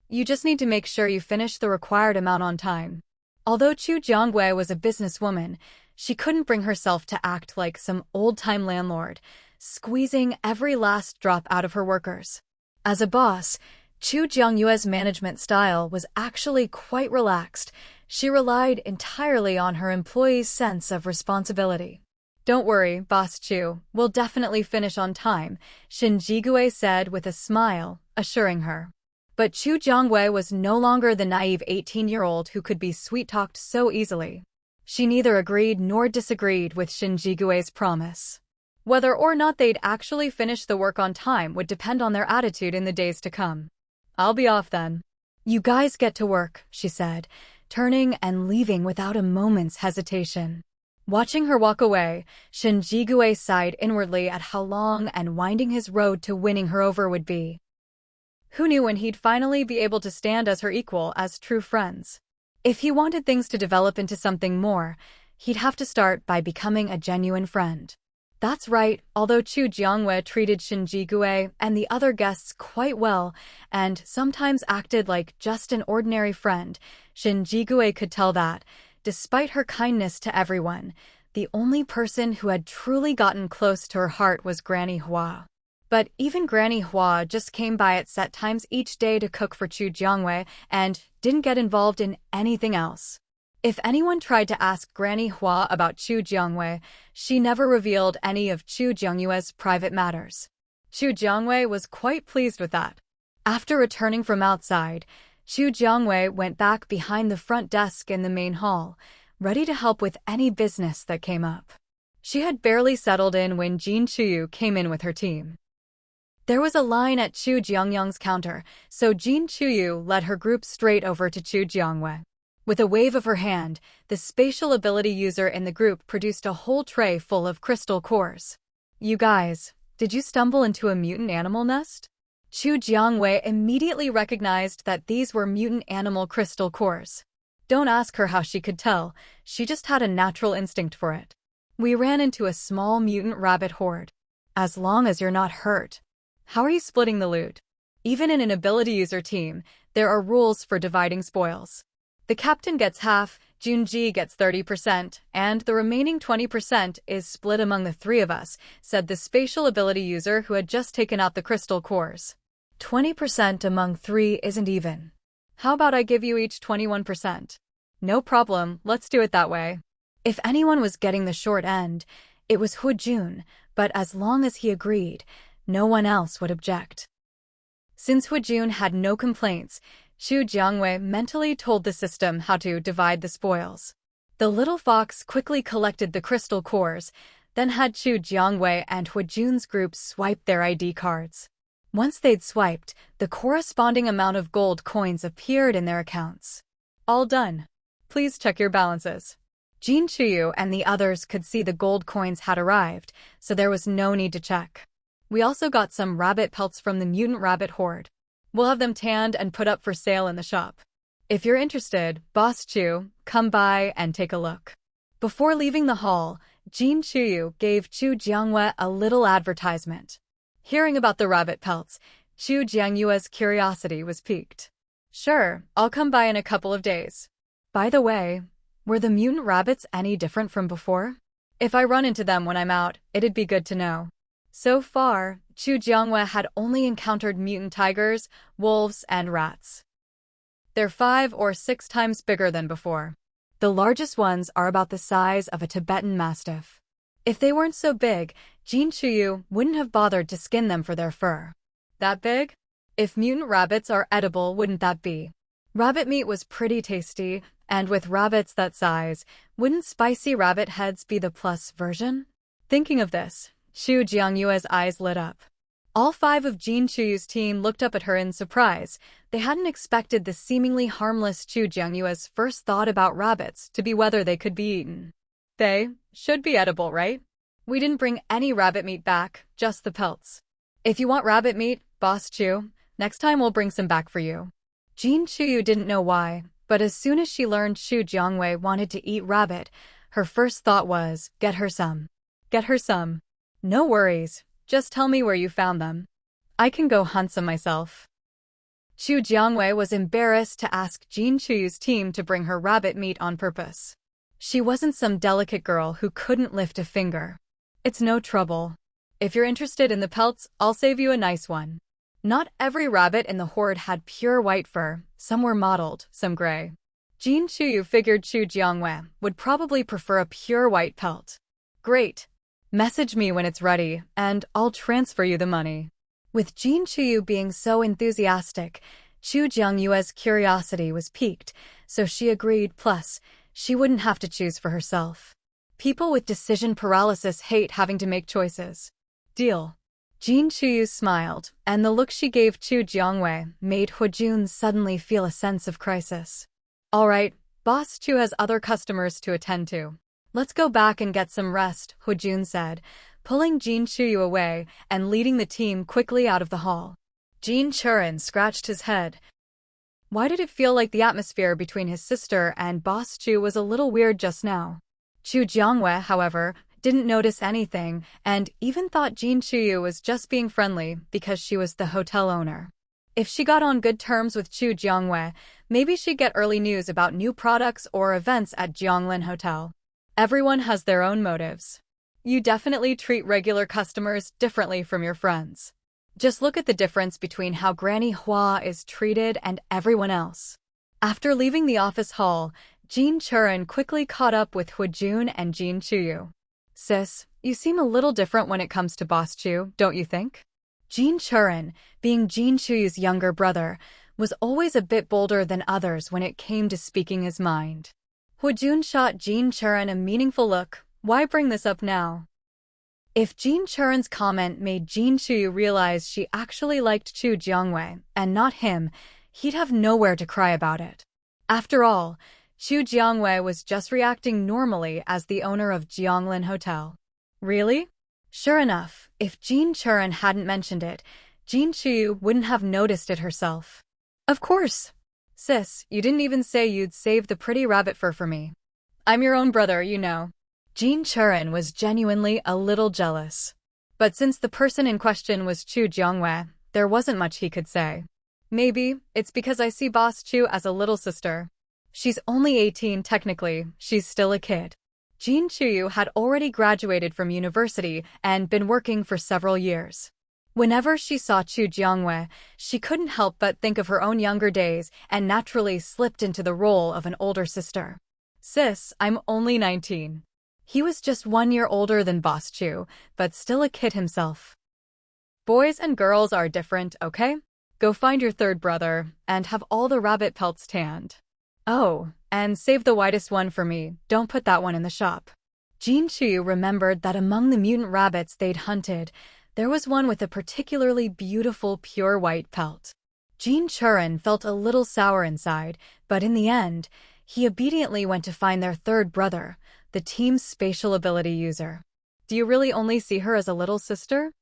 A: You just need to make sure you finish the required amount on time. Although Chu Jiangwei was a businesswoman, she couldn't bring herself to act like some old-time landlord, squeezing every last drop out of her workers. As a boss, Chu Jiangyue's management style was actually quite relaxed. She relied entirely on her employees' sense of responsibility. Don't worry, Boss Chu, we'll definitely finish on time, Shinjigue said with a smile, assuring her. But Chu Jiangwei was no longer the naive 18-year-old who could be sweet-talked so easily. She neither agreed nor disagreed with Shinjigue's promise. Whether or not they'd actually finish the work on time would depend on their attitude in the days to come. I'll be off then. You guys get to work, she said, turning and leaving without a moment's hesitation. Watching her walk away, Shinjigue sighed inwardly at how long and winding his road to winning her over would be. Who knew when he'd finally be able to stand as her equal as true friends? If he wanted things to develop into something more, he'd have to start by becoming a genuine friend. That's right, although Chu Jiangwei treated Shinjigue and the other guests quite well and sometimes acted like just an ordinary friend, Shinjigue could tell that, despite her kindness to everyone, the only person who had truly gotten close to her heart was Granny Hua. But even Granny Hua just came by at set times each day to cook for Chu Jiangwei and didn't get involved in anything else. If anyone tried to ask Granny Hua about Chu Jiangwei, she never revealed any of Chu Jiangyue's private matters. Chu Jiangwei was quite pleased with that. After returning from outside, Chu Jiangwei went back behind the front desk in the main hall, ready to help with any business that came up. She had barely settled in when Jin Chuyu came in with her team. There was a line at Chu Jiangyang's counter, so Jin Chuyu led her group straight over to Chu Jiangwei. With a wave of her hand, the spatial ability user in the group produced a whole tray full of crystal cores. You guys, did you stumble into a mutant animal nest? Chu Jiangwei immediately recognized that these were mutant animal crystal cores. Don't ask her how she could tell, she just had a natural instinct for it. We ran into a small mutant rabbit horde. As long as you're not hurt. How are you splitting the loot? Even in an ability user team, there are rules for dividing spoils. The captain gets half, Junji gets 30%, and the remaining 20% is split among the 3 of us, said the spatial ability user who had just taken out the crystal cores. 20% among 3 isn't even. How about I give you each 21%? No problem, let's do it that way. If anyone was getting the short end, it was Hujun, but as long as he agreed, no one else would object. Since Hujun had no complaints, Xu Jiangwei mentally told the system how to divide the spoils. The little fox quickly collected the crystal cores, then had Xu Jiangwei and Hujun's group swipe their ID cards. Once they'd swiped, the corresponding amount of gold coins appeared in their accounts. All done. Please check your balances. Jin Chuyu and the others could see the gold coins had arrived, so there was no need to check. We also got some rabbit pelts from the mutant rabbit horde. We'll have them tanned and put up for sale in the shop. If you're interested, Boss Chu, come by and take a look. Before leaving the hall, Jin Chuyu gave Xu Jiangwei a little advertisement. Hearing about the rabbit pelts, Xu Jiangyue's curiosity was piqued. Sure, I'll come by in a couple of days. By the way, were the mutant rabbits any different from before? If I run into them when I'm out, it'd be good to know. So far, Xu Jiangwei had only encountered mutant tigers, wolves, and rats. They're 5 or 6 times bigger than before. The largest ones are about the size of a Tibetan mastiff. If they weren't so big, Jin Chuyu wouldn't have bothered to skin them for their fur. That big? If mutant rabbits are edible, wouldn't that be? Rabbit meat was pretty tasty, and with rabbits that size, wouldn't spicy rabbit heads be the plus version? Thinking of this, Xu Jiangyue's eyes lit up. All 5 of Jin Chuyu's team looked up at her in surprise. They hadn't expected the seemingly harmless Xu Jiangyue's first thought about rabbits to be whether they could be eaten. They should be edible, right? We didn't bring any rabbit meat back, just the pelts. If you want rabbit meat, Boss Chu, next time we'll bring some back for you. Jin Chuyu didn't know why, but as soon as she learned Xu Jiangwei wanted to eat rabbit, her first thought was, get her some. Get her some. No worries, just tell me where you found them. I can go hunt some myself. Xu Jiangwei was embarrassed to ask Jin Chuyu's team to bring her rabbit meat on purpose. She wasn't some delicate girl who couldn't lift a finger. It's no trouble. If you're interested in the pelts, I'll save you a nice one. Not every rabbit in the horde had pure white fur, some were mottled, some gray. Jin Chuyu figured Xu Jiangwei would probably prefer a pure white pelt. Great. Message me when it's ready, and I'll transfer you the money. With Jin Chuyu being so enthusiastic, Xu Jiangyue's curiosity was piqued, so she agreed, plus, she wouldn't have to choose for herself. People with decision paralysis hate having to make choices. Deal. Jin Chuyu smiled, and the look she gave Xu Jiangwei made Hujun suddenly feel a sense of crisis. All right, Boss Chu has other customers to attend to. Let's go back and get some rest, Hujun said, pulling Jin Chuyu away and leading the team quickly out of the hall. Jin Churin scratched his head. Why did it feel like the atmosphere between his sister and Boss Chu was a little weird just now? Xu Jiangwei, however, didn't notice anything and even thought Jin Chuyu was just being friendly because she was the hotel owner. If she got on good terms with Xu Jiangwei, maybe she'd get early news about new products or events at Jianglin Hotel. Everyone has their own motives. You definitely treat regular customers differently from your friends. Just look at the difference between how Granny Hua is treated and everyone else. After leaving the office hall, Jin Churin quickly caught up with Hujun and Jin Chuyu. Sis, you seem a little different when it comes to Boss Chu, don't you think? Jin Churin, being Jin Chuyu's younger brother, was always a bit bolder than others when it came to speaking his mind. Hujun shot Jin Churin a meaningful look. Why bring this up now? If Jin Churin's comment made Jin Chuyu realize she actually liked Xu Jiangwei and not him, he'd have nowhere to cry about it. After all, Xu Jiangwei was just reacting normally as the owner of Jianglin Hotel. Really? Sure enough, if Jin Churin hadn't mentioned it, Jin Chuyu wouldn't have noticed it herself. Of course. Sis, you didn't even say you'd save the pretty rabbit fur for me. I'm your own brother, you know. Jin Churin was genuinely a little jealous. But since the person in question was Xu Jiangwei, there wasn't much he could say. Maybe it's because I see Boss Chu as a little sister. She's only 18 technically, she's still a kid. Jin Chuyu had already graduated from university and been working for several years. Whenever she saw Xu Jiangwei, she couldn't help but think of her own younger days and naturally slipped into the role of an older sister. Sis, I'm only 19. He was just 1 year older than Boss Chu, but still a kid himself. Boys and girls are different, okay? Go find your third brother, and have all the rabbit pelts tanned. Oh, and save the whitest one for me, don't put that one in the shop. Jin Chu remembered that among the mutant rabbits they'd hunted, there was one with a particularly beautiful pure white pelt. Jin Churin felt a little sour inside, but in the end, he obediently went to find their third brother, the team's spatial ability user. Do you really only see her as a little sister?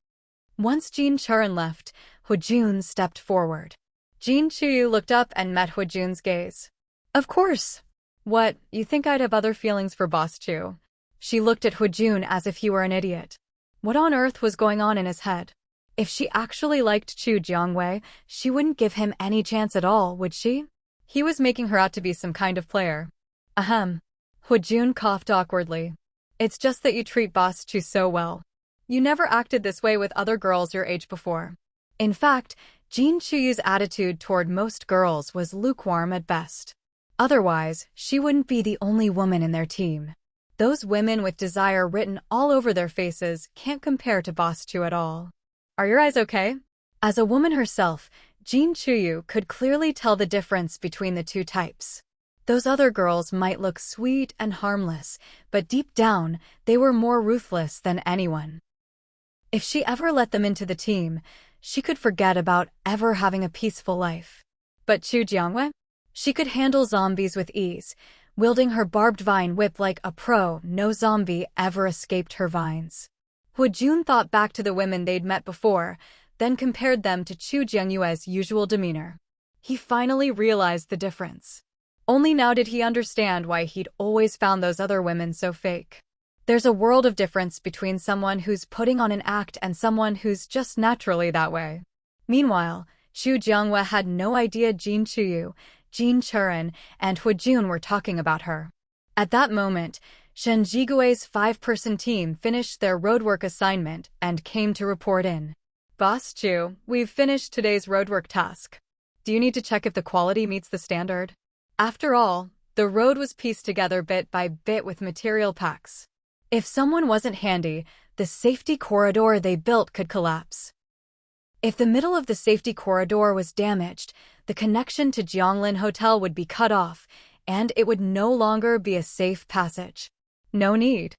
A: Once Jin Churin left, Hujun stepped forward. Jin Chu looked up and met Hujun's gaze. Of course. What, you think I'd have other feelings for Boss Chu? She looked at Hujun as if he were an idiot. What on earth was going on in his head? If she actually liked Chu Jiangwei, she wouldn't give him any chance at all, would she? He was making her out to be some kind of player. Ahem. Hujun coughed awkwardly. It's just that you treat Boss Chu so well. You never acted this way with other girls your age before. In fact, Jin Chu's attitude toward most girls was lukewarm at best. Otherwise, she wouldn't be the only woman in their team. Those women with desire written all over their faces can't compare to Boss Chu at all. Are your eyes okay? As a woman herself, Jin Chu could clearly tell the difference between the two types. Those other girls might look sweet and harmless, but deep down, they were more ruthless than anyone. If she ever let them into the team, she could forget about ever having a peaceful life. But Chu Jiangwei? She could handle zombies with ease, wielding her barbed vine whip like a pro. No zombie ever escaped her vines. Hujun thought back to the women they'd met before, then compared them to Chu Jiangyue's usual demeanor. He finally realized the difference. Only now did he understand why he'd always found those other women so fake. There's a world of difference between someone who's putting on an act and someone who's just naturally that way. Meanwhile, Chu Jiangwei had no idea Jin Chu, Jin Churin, and Hujun were talking about her. At that moment, Shen Jigui's 5-person team finished their roadwork assignment and came to report in. Boss Chu, we've finished today's roadwork task. Do you need to check if the quality meets the standard? After all, the road was pieced together bit by bit with material packs. If someone wasn't handy, the safety corridor they built could collapse. If the middle of the safety corridor was damaged, the connection to Jianglin Hotel would be cut off, and it would no longer be a safe passage. No need.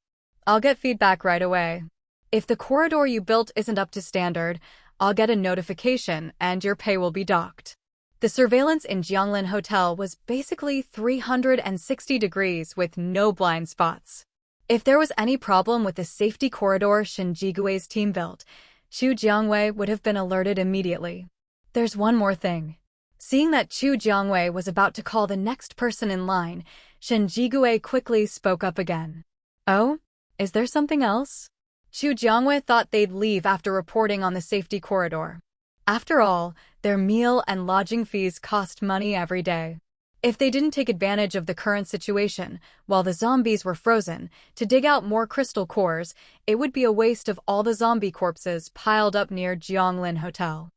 A: I'll get feedback right away. If the corridor you built isn't up to standard, I'll get a notification and your pay will be docked. The surveillance in Jianglin Hotel was basically 360 degrees with no blind spots. If there was any problem with the safety corridor Shen Jigui's team built, Chu Jiangwei would have been alerted immediately. There's one more thing. Seeing that Chu Jiangwei was about to call the next person in line, Shen Jigui quickly spoke up again. Oh? Is there something else? Chu Jiangwei thought they'd leave after reporting on the safety corridor. After all, their meal and lodging fees cost money every day. If they didn't take advantage of the current situation, while the zombies were frozen, to dig out more crystal cores, it would be a waste of all the zombie corpses piled up near Jianglin Hotel.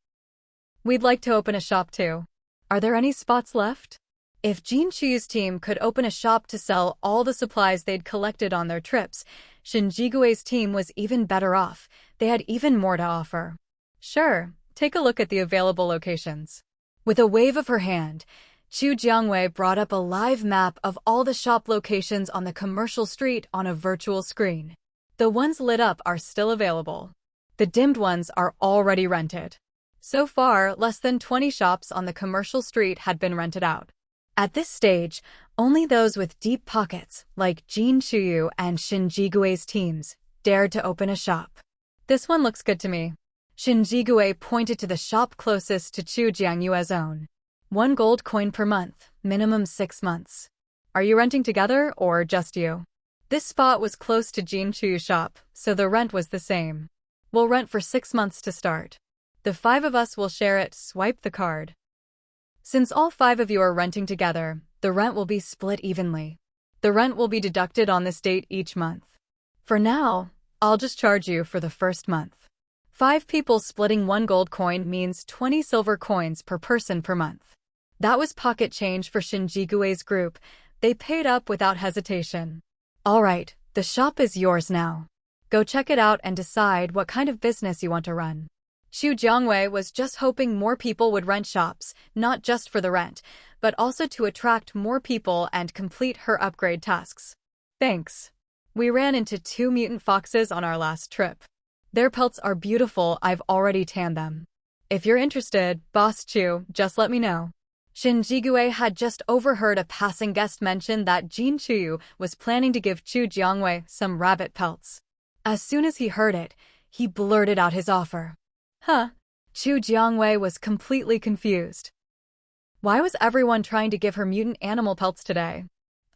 A: We'd like to open a shop too. Are there any spots left? If Jin Chu's team could open a shop to sell all the supplies they'd collected on their trips, Shen Jigui's team was even better off. They had even more to offer. Sure, take a look at the available locations. With a wave of her hand, Chu Jiangwei brought up a live map of all the shop locations on the commercial street on a virtual screen. The ones lit up are still available. The dimmed ones are already rented. So far, less than 20 shops on the commercial street had been rented out. At this stage, only those with deep pockets, like Jin Chu and Shen Jigui's teams, dared to open a shop. This one looks good to me. Shen Jigui pointed to the shop closest to Chu Jiangyue's own. 1 gold coin per month, minimum 6 months. Are you renting together or just you? This spot was close to Jin Chu's shop, so the rent was the same. We'll rent for 6 months to start. The 5 of us will share it. Swipe the card. Since all 5 of you are renting together, the rent will be split evenly. The rent will be deducted on this date each month. For now, I'll just charge you for the first month. 5 people splitting 1 gold coin means 20 silver coins per person per month. That was pocket change for Shen Jigui's group, They paid up without hesitation. All right, the shop is yours now. Go check it out and decide what kind of business you want to run. Chu Jiangwei was just hoping more people would rent shops, not just for the rent, but also to attract more people and complete her upgrade tasks. Thanks. We ran into 2 mutant foxes on our last trip. Their pelts are beautiful, I've already tanned them. If you're interested, Boss Chu, just let me know. Shin Jigue had just overheard a passing guest mention that Jin Chuyu was planning to give Chu Jiangwei some rabbit pelts. As soon as he heard it, he blurted out his offer. Huh? Chu Jiangwei was completely confused. Why was everyone trying to give her mutant animal pelts today?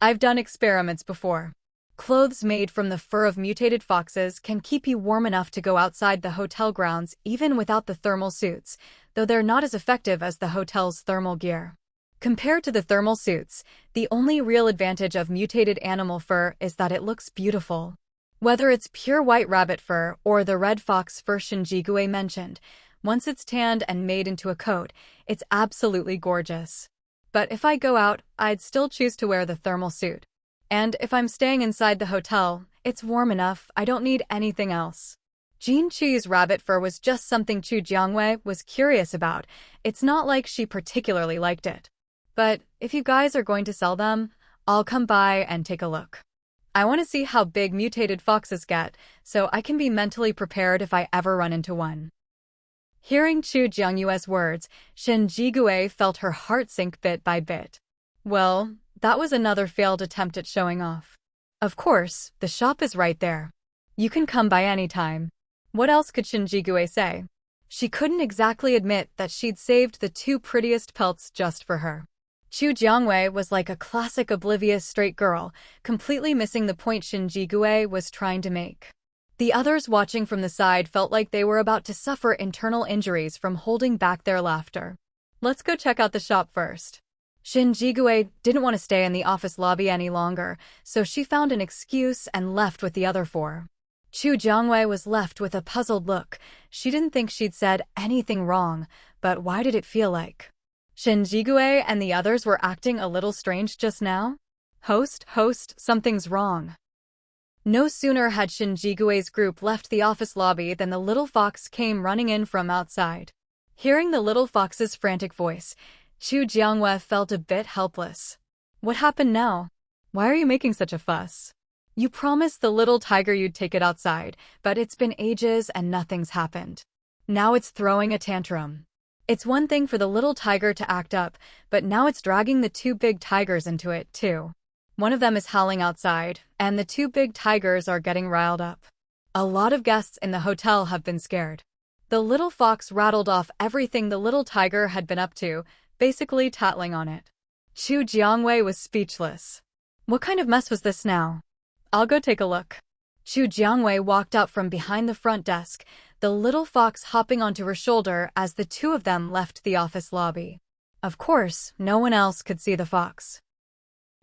A: I've done experiments before. Clothes made from the fur of mutated foxes can keep you warm enough to go outside the hotel grounds even without the thermal suits, though they're not as effective as the hotel's thermal gear. Compared to the thermal suits, the only real advantage of mutated animal fur is that it looks beautiful. Whether it's pure white rabbit fur or the red fox fur Shinjigue mentioned, once it's tanned and made into a coat, it's absolutely gorgeous. But if I go out, I'd still choose to wear the thermal suit. And if I'm staying inside the hotel, it's warm enough, I don't need anything else. Jin Chu's rabbit fur was just something Chu Jiangwei was curious about. It's not like she particularly liked it. But if you guys are going to sell them, I'll come by and take a look. I want to see how big mutated foxes get, so I can be mentally prepared if I ever run into one. Hearing Chu Jiangyue's words, Shin Jigue felt her heart sink bit by bit. Well, that was another failed attempt at showing off. Of course, the shop is right there. You can come by any time. What else could Shin Jigue say? She couldn't exactly admit that she'd saved the 2 prettiest pelts just for her. Chu Jiangwei was like a classic oblivious straight girl, completely missing the point Shin Jigue was trying to make. The others watching from the side felt like they were about to suffer internal injuries from holding back their laughter. Let's go check out the shop first. Shin Jigue didn't want to stay in the office lobby any longer, so she found an excuse and left with the other 4. Chu Jiangwei was left with a puzzled look. She didn't think she'd said anything wrong, but why did it feel like Shin Jigue and the others were acting a little strange just now? Host, something's wrong. No sooner had Shin Jigue's group left the office lobby than the little fox came running in from outside. Hearing the little fox's frantic voice, Chu Jiangwei felt a bit helpless. What happened now? Why are you making such a fuss? You promised the little tiger you'd take it outside, but it's been ages and nothing's happened. Now it's throwing a tantrum. It's one thing for the little tiger to act up, but now it's dragging the 2 big tigers into it, too. One of them is howling outside, and the 2 big tigers are getting riled up. A lot of guests in the hotel have been scared. The little fox rattled off everything the little tiger had been up to, basically tattling on it. Chu Jiangwei was speechless. What kind of mess was this now? I'll go take a look. Chu Jiangwei walked out from behind the front desk, the little fox hopping onto her shoulder as the 2 of them left the office lobby. Of course, no one else could see the fox.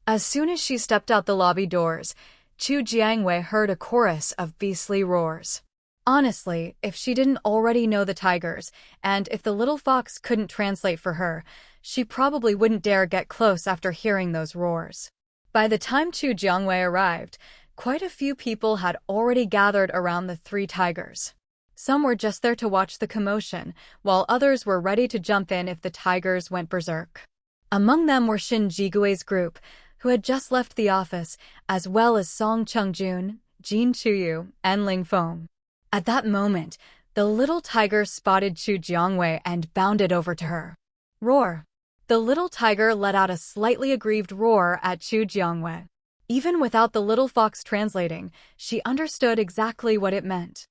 A: As soon as she stepped out the lobby doors, Chu Jiangwei heard a chorus of beastly roars. Honestly, if she didn't already know the tigers, and if the little fox couldn't translate for her, she probably wouldn't dare get close after hearing those roars. By the time Chu Jiangwei arrived, quite a few people had already gathered around the 3 tigers. Some were just there to watch the commotion, while others were ready to jump in if the tigers went berserk. Among them were Shin Jigue's group, who had just left the office, as well as Song Chungjun, Jin Chuyu, and Ling Feng. At that moment, the little tiger spotted Chu Jiangwei and bounded over to her. Roar! The little tiger let out a slightly aggrieved roar at Chu Jiangwei. Even without the little fox translating, she understood exactly what it meant.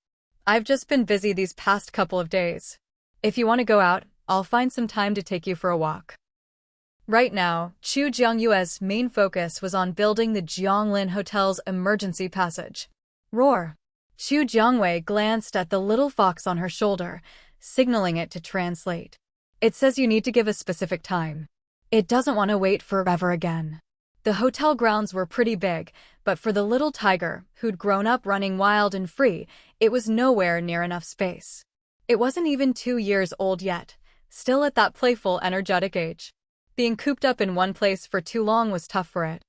A: I've just been busy these past couple of days. If you want to go out, I'll find some time to take you for a walk. Right now, Chu Jiangyue's main focus was on building the Jianglin Hotel's emergency passage. Roar! Chu Jiangwei glanced at the little fox on her shoulder, signaling it to translate. It says you need to give a specific time. It doesn't want to wait forever again. The hotel grounds were pretty big, but for the little tiger, who'd grown up running wild and free, it was nowhere near enough space. It wasn't even 2 years old yet, still at that playful, energetic age. Being cooped up in one place for too long was tough for it.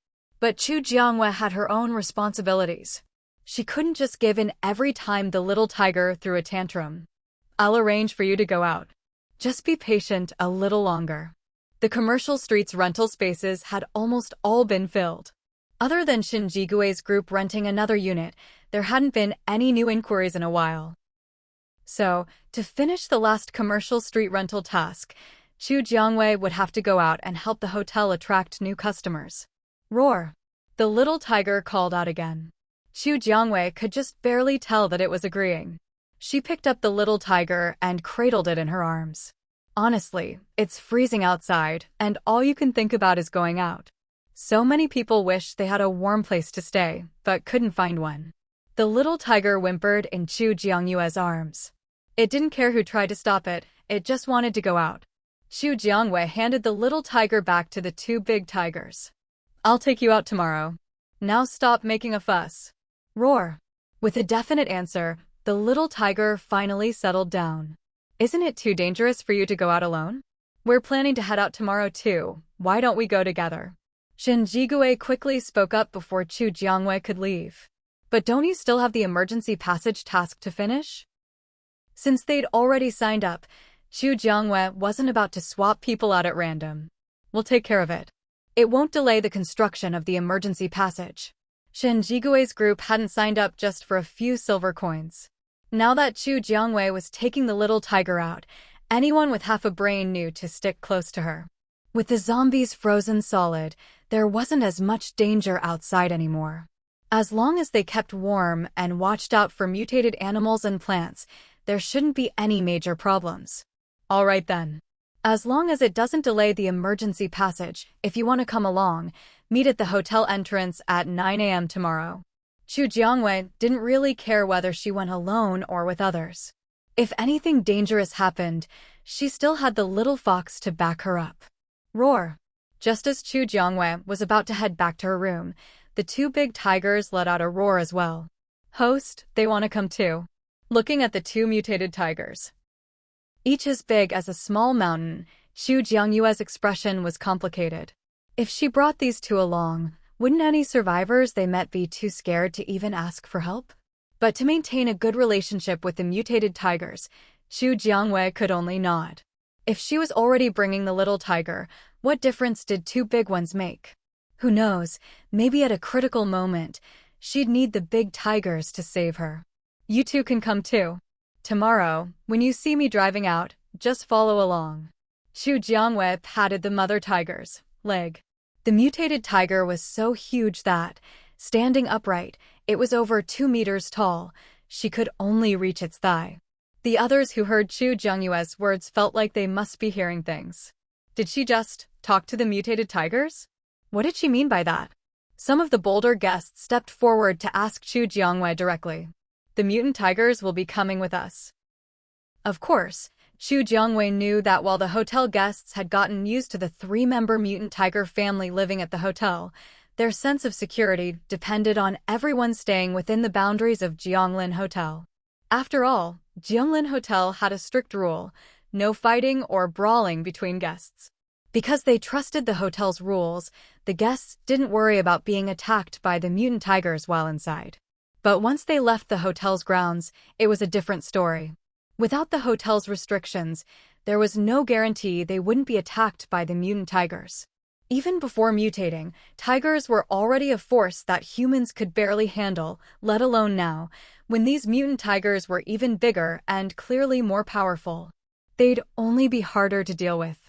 A: But Chu Jiangwei had her own responsibilities. She couldn't just give in every time the little tiger threw a tantrum. I'll arrange for you to go out. Just be patient a little longer. The commercial streets rental spaces had almost all been filled. Other than Shin Jigui's group renting another unit, there hadn't been any new inquiries in a while. So, to finish the last commercial street rental task, Chu Jiangwei would have to go out and help the hotel attract new customers. Roar! The little tiger called out again. Chu Jiangwei could just barely tell that it was agreeing. She picked up the little tiger and cradled it in her arms. Honestly, it's freezing outside, and all you can think about is going out. So many people wish they had a warm place to stay, but couldn't find one. The little tiger whimpered in Chu Jiangyue's arms. It didn't care who tried to stop it, it just wanted to go out. Chu Jiangwei handed the little tiger back to the two big tigers. I'll take you out tomorrow. Now stop making a fuss. Roar! With a definite answer, the little tiger finally settled down. Isn't it too dangerous for you to go out alone? We're planning to head out tomorrow too. Why don't we go together? Shin Jigui quickly spoke up before Chu Jiangwei could leave. But don't you still have the emergency passage task to finish? Since they'd already signed up, Chu Jiangwei wasn't about to swap people out at random. We'll take care of it. It won't delay the construction of the emergency passage. Shin Jigui's group hadn't signed up just for a few silver coins. Now that Chu Jiangwei was taking the little tiger out, anyone with half a brain knew to stick close to her. With the zombies frozen solid, there wasn't as much danger outside anymore. As long as they kept warm and watched out for mutated animals and plants, there shouldn't be any major problems. All right then. As long as it doesn't delay the emergency passage, if you want to come along, meet at the hotel entrance at 9 a.m. tomorrow. Chu Jiangwei didn't really care whether she went alone or with others. If anything dangerous happened, she still had the little fox to back her up. Roar! Just as Chu Jiangwei was about to head back to her room, the two big tigers let out a roar as well. Host, they want to come too. Looking at the two mutated tigers, each as big as a small mountain, Chu Jiangyue's expression was complicated. If she brought these two along, wouldn't any survivors they met be too scared to even ask for help? But to maintain a good relationship with the mutated tigers, Chu Jiangwei could only nod. If she was already bringing the little tiger, what difference did two big ones make? Who knows, maybe at a critical moment, she'd need the big tigers to save her. You two can come too. Tomorrow, when you see me driving out, just follow along. Chu Jiangwei patted the mother tiger's leg. The mutated tiger was so huge that, standing upright, it was over 2 meters tall. She could only reach its thigh. The others who heard Chu Jiangyue's words felt like they must be hearing things. Did she just talk to the mutated tigers? What did she mean by that? Some of the bolder guests stepped forward to ask Chu Jiangwei directly. The mutant tigers will be coming with us. Of course, Chu Jiangwei knew that while the hotel guests had gotten used to the 3-member mutant tiger family living at the hotel, their sense of security depended on everyone staying within the boundaries of Jianglin Hotel. After all, Jianglin Hotel had a strict rule: no fighting or brawling between guests. Because they trusted the hotel's rules, the guests didn't worry about being attacked by the mutant tigers while inside. But once they left the hotel's grounds, it was a different story. Without the hotel's restrictions, there was no guarantee they wouldn't be attacked by the mutant tigers. Even before mutating, tigers were already a force that humans could barely handle, let alone now, when these mutant tigers were even bigger and clearly more powerful. They'd only be harder to deal with.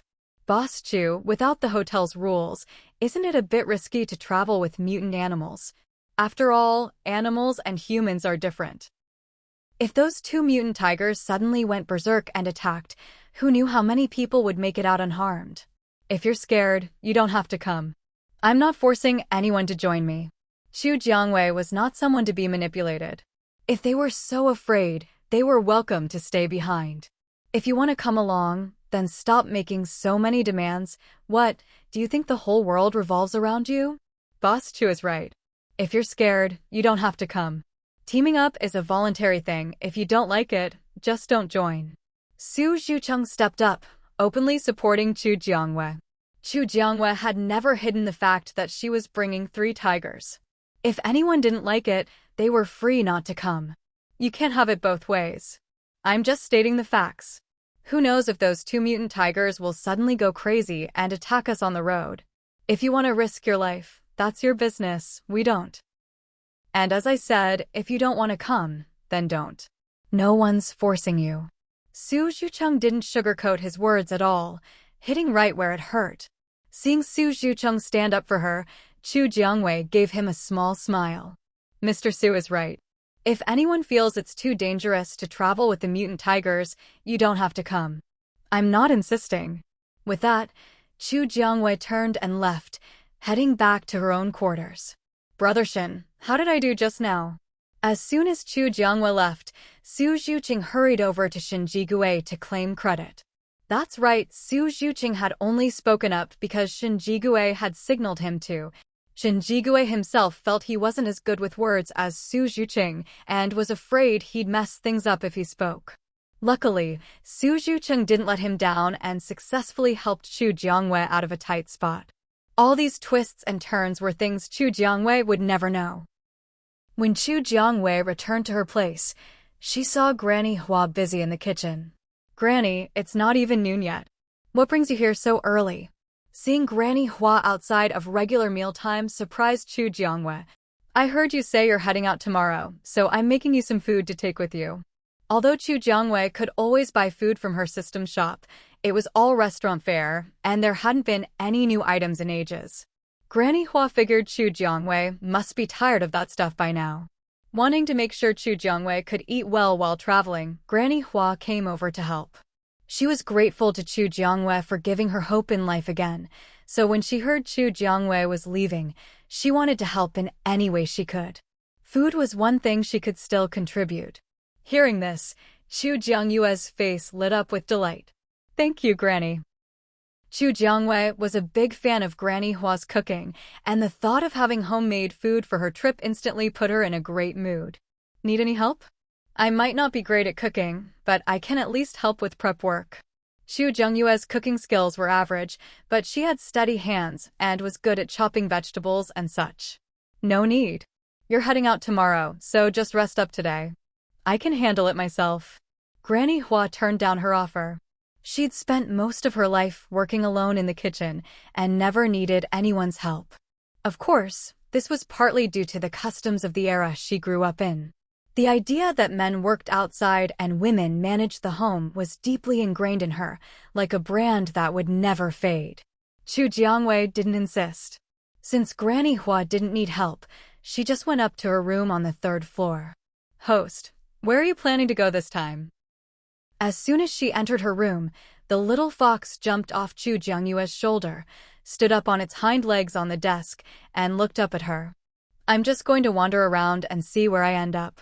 A: Boss Chu, without the hotel's rules, isn't it a bit risky to travel with mutant animals? After all, animals and humans are different. If those two mutant tigers suddenly went berserk and attacked, who knew how many people would make it out unharmed? If you're scared, you don't have to come. I'm not forcing anyone to join me. Chu Jiangwei was not someone to be manipulated. If they were so afraid, they were welcome to stay behind. If you want to come along, then stop making so many demands. What, do you think the whole world revolves around you? Boss Chu is right. If you're scared, you don't have to come. Teaming up is a voluntary thing. If you don't like it, just don't join. Su Zhucheng stepped up, openly supporting Chu Jiangwei. Chu Jiangwei had never hidden the fact that she was bringing 3 tigers. If anyone didn't like it, they were free not to come. You can't have it both ways. I'm just stating the facts. Who knows if those 2 mutant tigers will suddenly go crazy and attack us on the road. If you want to risk your life, that's your business, we don't. And as I said, if you don't want to come, then don't. No one's forcing you. Su Zhucheng didn't sugarcoat his words at all, hitting right where it hurt. Seeing Su Zhucheng stand up for her, Chu Jiangwei gave him a small smile. Mr. Su is right. If anyone feels it's too dangerous to travel with the mutant tigers, you don't have to come. I'm not insisting. With that, Chu Jiangwei turned and left, heading back to her own quarters. Brother Shin, how did I do just now? As soon as Chu Jiangwei left, Su Zhucheng hurried over to Shin Jigui to claim credit. That's right, Su Zhucheng had only spoken up because Shin Jigui had signaled him to. Shin Jigui himself felt he wasn't as good with words as Su Zhucheng and was afraid he'd mess things up if he spoke. Luckily, Su Zhucheng didn't let him down and successfully helped Chu Jiangwei out of a tight spot. All these twists and turns were things Chu Jiangwei would never know. When Chu Jiangwei returned to her place, she saw Granny Hua busy in the kitchen. Granny, it's not even noon yet. What brings you here so early? Seeing Granny Hua outside of regular mealtime surprised Chu Jiangwei. I heard you say you're heading out tomorrow, so I'm making you some food to take with you. Although Chu Jiangwei could always buy food from her system shop, it was all restaurant fare, and there hadn't been any new items in ages. Granny Hua figured Chu Jiangwei must be tired of that stuff by now. Wanting to make sure Chu Jiangwei could eat well while traveling, Granny Hua came over to help. She was grateful to Chu Jiangwei for giving her hope in life again, so when she heard Chu Jiangwei was leaving, she wanted to help in any way she could. Food was one thing she could still contribute. Hearing this, Chu Jiangwei's face lit up with delight. Thank you, Granny. Chu Jiangwei was a big fan of Granny Hua's cooking, and the thought of having homemade food for her trip instantly put her in a great mood. Need any help? I might not be great at cooking, but I can at least help with prep work. Chu Jiangwei's cooking skills were average, but she had steady hands and was good at chopping vegetables and such. No need. You're heading out tomorrow, so just rest up today. I can handle it myself. Granny Hua turned down her offer. She'd spent most of her life working alone in the kitchen and never needed anyone's help. Of course, this was partly due to the customs of the era she grew up in. The idea that men worked outside and women managed the home was deeply ingrained in her, like a brand that would never fade. Chu Jiangwei didn't insist. Since Granny Hua didn't need help, she just went up to her room on the 3rd floor. Host, where are you planning to go this time? As soon as she entered her room, the little fox jumped off Chu Jiangwei's shoulder, stood up on its hind legs on the desk, and looked up at her. I'm just going to wander around and see where I end up.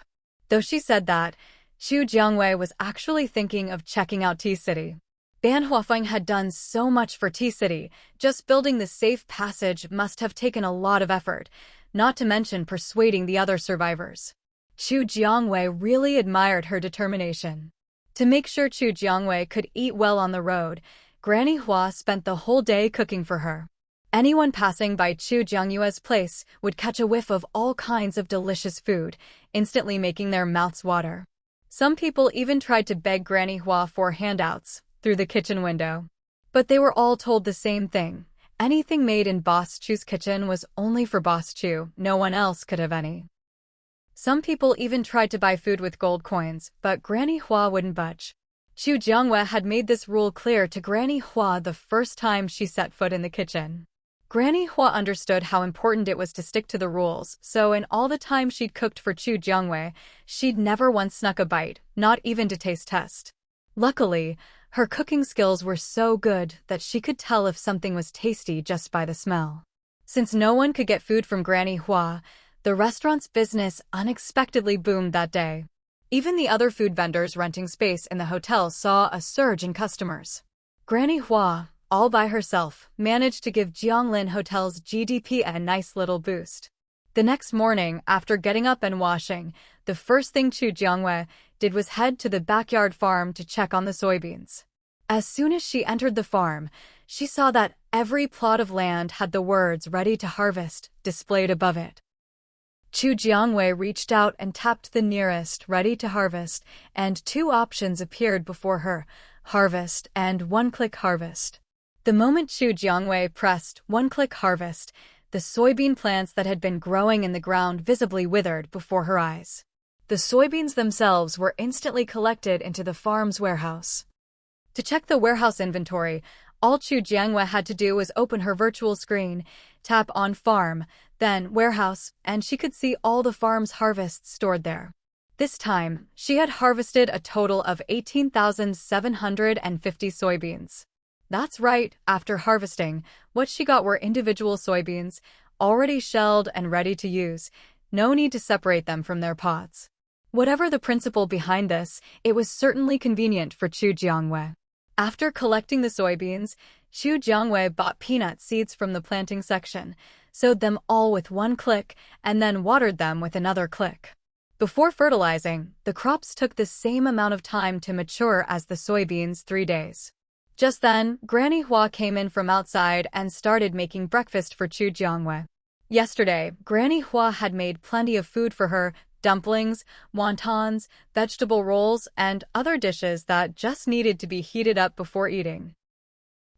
A: Though she said that, Chu Jiangwei was actually thinking of checking out T-City. Ban Huafeng had done so much for T-City, just building the safe passage must have taken a lot of effort, not to mention persuading the other survivors. Chu Jiangwei really admired her determination. To make sure Chu Jiangwei could eat well on the road, Granny Hua spent the whole day cooking for her. Anyone passing by Chu Jiangwei's place would catch a whiff of all kinds of delicious food, instantly making their mouths water. Some people even tried to beg Granny Hua for handouts through the kitchen window. But they were all told the same thing. Anything made in Boss Chu's kitchen was only for Boss Chu, no one else could have any. Some people even tried to buy food with gold coins, but Granny Hua wouldn't budge. Chu Jiangwei had made this rule clear to Granny Hua the first time she set foot in the kitchen. Granny Hua understood how important it was to stick to the rules, so in all the time she'd cooked for Chu Jiangwei, she'd never once snuck a bite, not even to taste test. Luckily, her cooking skills were so good that she could tell if something was tasty just by the smell. Since no one could get food from Granny Hua, the restaurant's business unexpectedly boomed that day. Even the other food vendors renting space in the hotel saw a surge in customers. Granny Hua, all by herself, managed to give Jianglin Hotel's GDP a nice little boost. The next morning, after getting up and washing, the first thing Chu Jiangwei did was head to the backyard farm to check on the soybeans. As soon as she entered the farm, she saw that every plot of land had the words "Ready to Harvest" displayed above it. Chu Jiangwei reached out and tapped the nearest "Ready to Harvest," and two options appeared before her: Harvest and One-Click Harvest. The moment Chu Jiangwei pressed One-Click Harvest, the soybean plants that had been growing in the ground visibly withered before her eyes. The soybeans themselves were instantly collected into the farm's warehouse. To check the warehouse inventory, all Chu Jiangwei had to do was open her virtual screen, tap on Farm, then Warehouse, and she could see all the farm's harvests stored there. This time, she had harvested a total of 18,750 soybeans. That's right, after harvesting, what she got were individual soybeans, already shelled and ready to use. No need to separate them from their pods. Whatever the principle behind this, it was certainly convenient for Chu Jiangwei. After collecting the soybeans, Chu Jiangwei bought peanut seeds from the planting section, sowed them all with one click, and then watered them with another click. Before fertilizing, the crops took the same amount of time to mature as the soybeans, 3 days. Just then, Granny Hua came in from outside and started making breakfast for Chu Jiangwei. Yesterday, Granny Hua had made plenty of food for her: dumplings, wontons, vegetable rolls, and other dishes that just needed to be heated up before eating.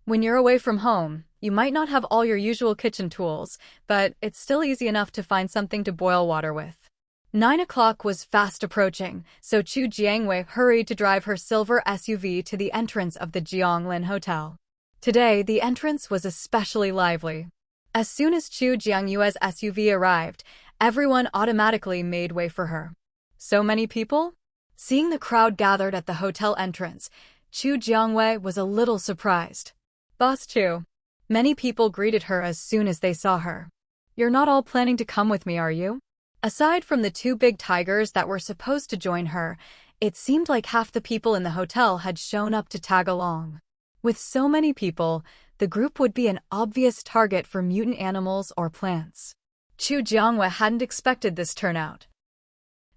A: When you're away from home, you might not have all your usual kitchen tools, but it's still easy enough to find something to boil water with. 9 o'clock was fast approaching, so Chu Jiangwei hurried to drive her silver SUV to the entrance of the Jianglin Hotel. Today, the entrance was especially lively. As soon as Chu Jiangwei's SUV arrived, everyone automatically made way for her. So many people? Seeing the crowd gathered at the hotel entrance, Chu Jiangwei was a little surprised. "Boss Chu." Many people greeted her as soon as they saw her. "You're not all planning to come with me, are you?" Aside from the 2 big tigers that were supposed to join her, it seemed like half the people in the hotel had shown up to tag along. With so many people, the group would be an obvious target for mutant animals or plants. Chu Jiangwei hadn't expected this turnout.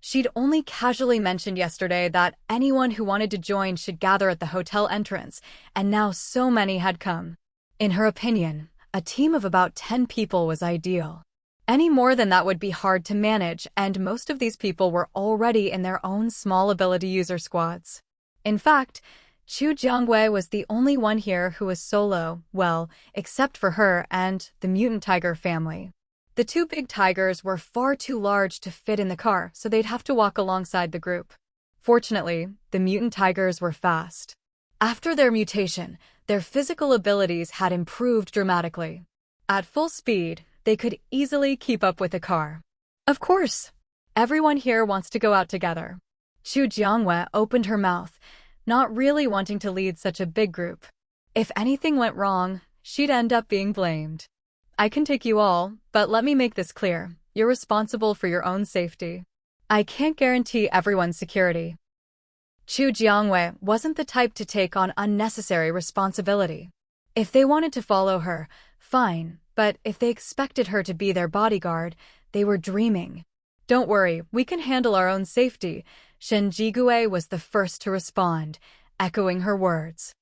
A: She'd only casually mentioned yesterday that anyone who wanted to join should gather at the hotel entrance, and now so many had come. In her opinion, a team of about 10 people was ideal. Any more than that would be hard to manage, and most of these people were already in their own small ability user squads. In fact, Chu Jiangwei was the only one here who was solo, well, except for her and the mutant tiger family. The 2 big tigers were far too large to fit in the car, so they'd have to walk alongside the group. Fortunately, the mutant tigers were fast. After their mutation, their physical abilities had improved dramatically. At full speed, they could easily keep up with the car. Of course, everyone here wants to go out together. Chu Jiangwei opened her mouth, not really wanting to lead such a big group. If anything went wrong, she'd end up being blamed. "I can take you all, but let me make this clear. You're responsible for your own safety. I can't guarantee everyone's security." Chu Jiangwei wasn't the type to take on unnecessary responsibility. If they wanted to follow her, fine, but if they expected her to be their bodyguard, they were dreaming. "Don't worry, we can handle our own safety." Shen Jigui was the first to respond, echoing her words.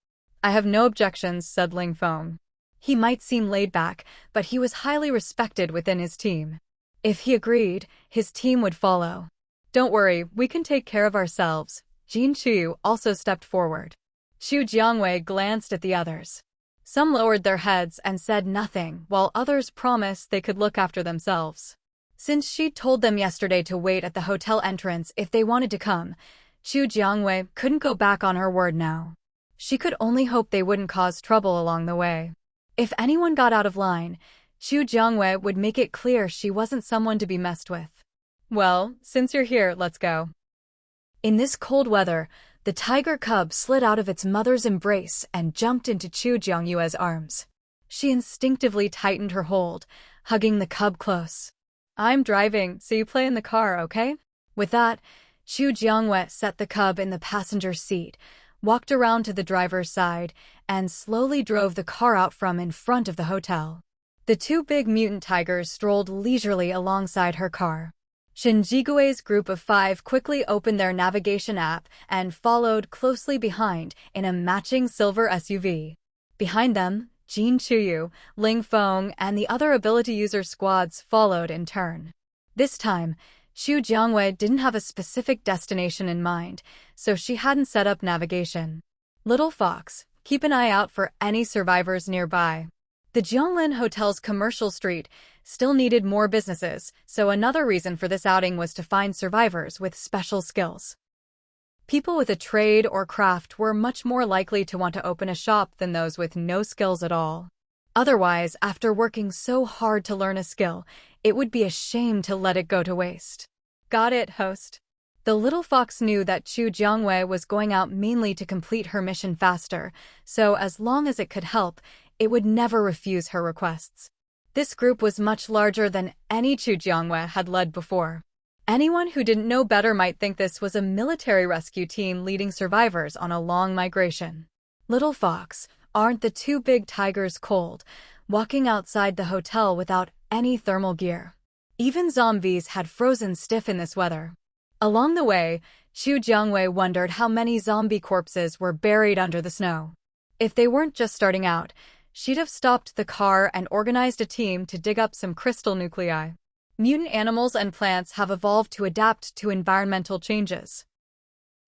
A: "I have no objections," said Ling Feng. He might seem laid back, but he was highly respected within his team. If he agreed, his team would follow. "Don't worry, we can take care of ourselves." Jin Chu also stepped forward. Chu Jiangwei glanced at the others. Some lowered their heads and said nothing, while others promised they could look after themselves. Since she'd told them yesterday to wait at the hotel entrance if they wanted to come, Chu Jiangwei couldn't go back on her word now. She could only hope they wouldn't cause trouble along the way. If anyone got out of line, Chu Jiangwei would make it clear she wasn't someone to be messed with. "Well, since you're here, let's go." In this cold weather, the tiger cub slid out of its mother's embrace and jumped into Chu Jiangwei's arms. She instinctively tightened her hold, hugging the cub close. "I'm driving, so you play in the car, okay?" With that, Chu Jiangwei set the cub in the passenger seat, walked around to the driver's side, and slowly drove the car out from in front of the hotel. The 2 big mutant tigers strolled leisurely alongside her car. Shinjigui's group of 5 quickly opened their navigation app and followed closely behind in a matching silver SUV. Behind them, Jin Chuyu, Ling Feng, and the other ability user squads followed in turn. This time, Xu Jiangwei didn't have a specific destination in mind, so she hadn't set up navigation. Little Fox, keep an eye out for any survivors nearby. The Jianglin Hotel's commercial street still needed more businesses, so another reason for this outing was to find survivors with special skills. People with a trade or craft were much more likely to want to open a shop than those with no skills at all. Otherwise, after working so hard to learn a skill, it would be a shame to let it go to waste. Got it, host. The little fox knew that Xu Jiangwei was going out mainly to complete her mission faster, so as long as it could help, it would never refuse her requests. This group was much larger than any Xu Jiangwei had led before. Anyone who didn't know better might think this was a military rescue team leading survivors on a long migration. Little Fox, aren't the 2 big tigers cold, walking outside the hotel without any thermal gear? Even zombies had frozen stiff in this weather. Along the way, Xu Jiangwei wondered how many zombie corpses were buried under the snow. If they weren't just starting out, she'd have stopped the car and organized a team to dig up some crystal nuclei. Mutant animals and plants have evolved to adapt to environmental changes.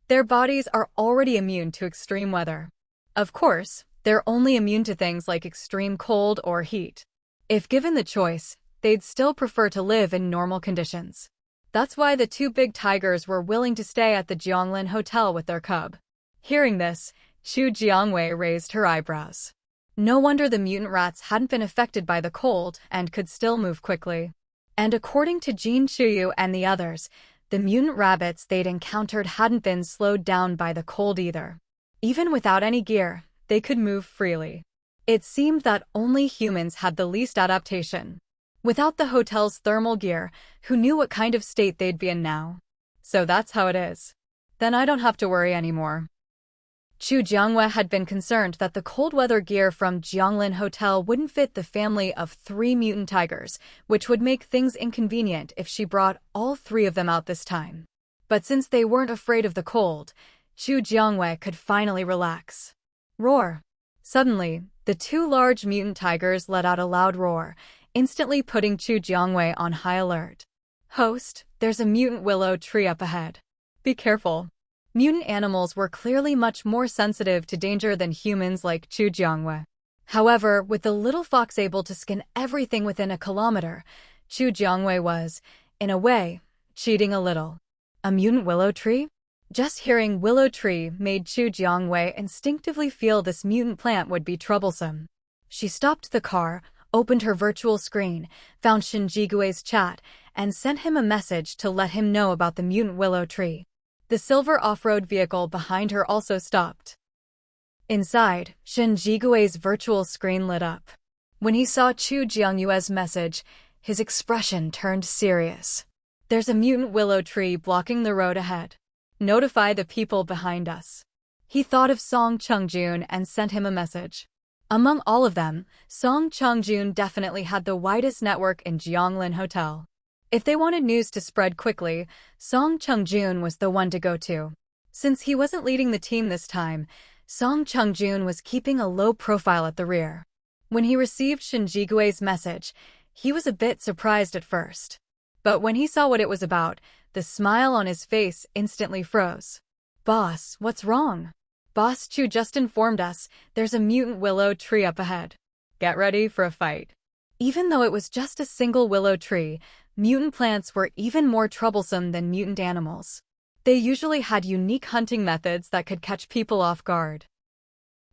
A: Their bodies are already immune to extreme weather. Of course, they're only immune to things like extreme cold or heat. If given the choice, they'd still prefer to live in normal conditions. That's why the 2 big tigers were willing to stay at the Jianglin Hotel with their cub. Hearing this, Xu Jiangwei raised her eyebrows. No wonder the mutant rats hadn't been affected by the cold and could still move quickly. And according to Jin Chuyu and the others, the mutant rabbits they'd encountered hadn't been slowed down by the cold either. Even without any gear, they could move freely. It seemed that only humans had the least adaptation. Without the hotel's thermal gear, who knew what kind of state they'd be in now? So that's how it is. Then I don't have to worry anymore. Xu Jiangwei had been concerned that the cold weather gear from Jianglin Hotel wouldn't fit the family of 3 mutant tigers, which would make things inconvenient if she brought all 3 of them out this time. But since they weren't afraid of the cold, Xu Jiangwei could finally relax. Roar! Suddenly, the 2 large mutant tigers let out a loud roar, instantly putting Xu Jiangwei on high alert. Host, there's a mutant willow tree up ahead. Be careful. Mutant animals were clearly much more sensitive to danger than humans like Xu Jiangwei. However, with the little fox able to skin everything within a kilometer, Xu Jiangwei was, in a way, cheating a little. A mutant willow tree? Just hearing willow tree made Xu Jiangwei instinctively feel this mutant plant would be troublesome. She stopped the car, opened her virtual screen, found Shinjigui's chat, and sent him a message to let him know about the mutant willow tree. The silver off-road vehicle behind her also stopped. Inside, Shinjigui's virtual screen lit up. When he saw Xu Jiangyue's message, his expression turned serious. There's a mutant willow tree blocking the road ahead. Notify the people behind us. He thought of Song Chungjun and sent him a message. Among all of them, Song Chungjun definitely had the widest network in Jianglin Hotel. If they wanted news to spread quickly, Song Chungjun was the one to go to. Since he wasn't leading the team this time, Song Chungjun was keeping a low profile at the rear. When he received Shinjigui's message, he was a bit surprised at first. But when he saw what it was about, the smile on his face instantly froze. Boss, what's wrong? Boss Chu just informed us there's a mutant willow tree up ahead. Get ready for a fight. Even though it was just a single willow tree, mutant plants were even more troublesome than mutant animals. They usually had unique hunting methods that could catch people off guard.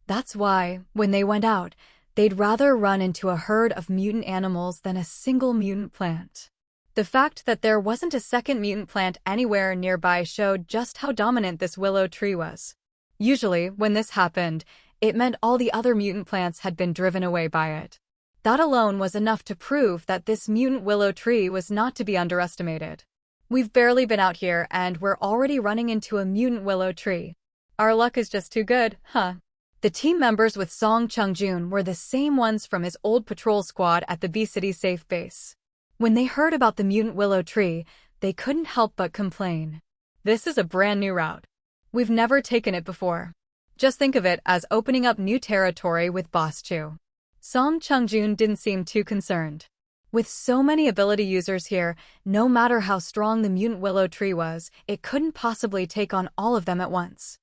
A: That's why, when they went out, they'd rather run into a herd of mutant animals than a single mutant plant. The fact that there wasn't a second mutant plant anywhere nearby showed just how dominant this willow tree was. Usually, when this happened, it meant all the other mutant plants had been driven away by it. That alone was enough to prove that this mutant willow tree was not to be underestimated. We've barely been out here and we're already running into a mutant willow tree. Our luck is just too good, huh? The team members with Song Chungjun were the same ones from his old patrol squad at the B-City safe base. When they heard about the mutant willow tree, they couldn't help but complain. This is a brand new route. We've never taken it before. Just think of it as opening up new territory with Boss Chu. Song Chungjun didn't seem too concerned. With so many ability users here, no matter how strong the mutant willow tree was, it couldn't possibly take on all of them at once.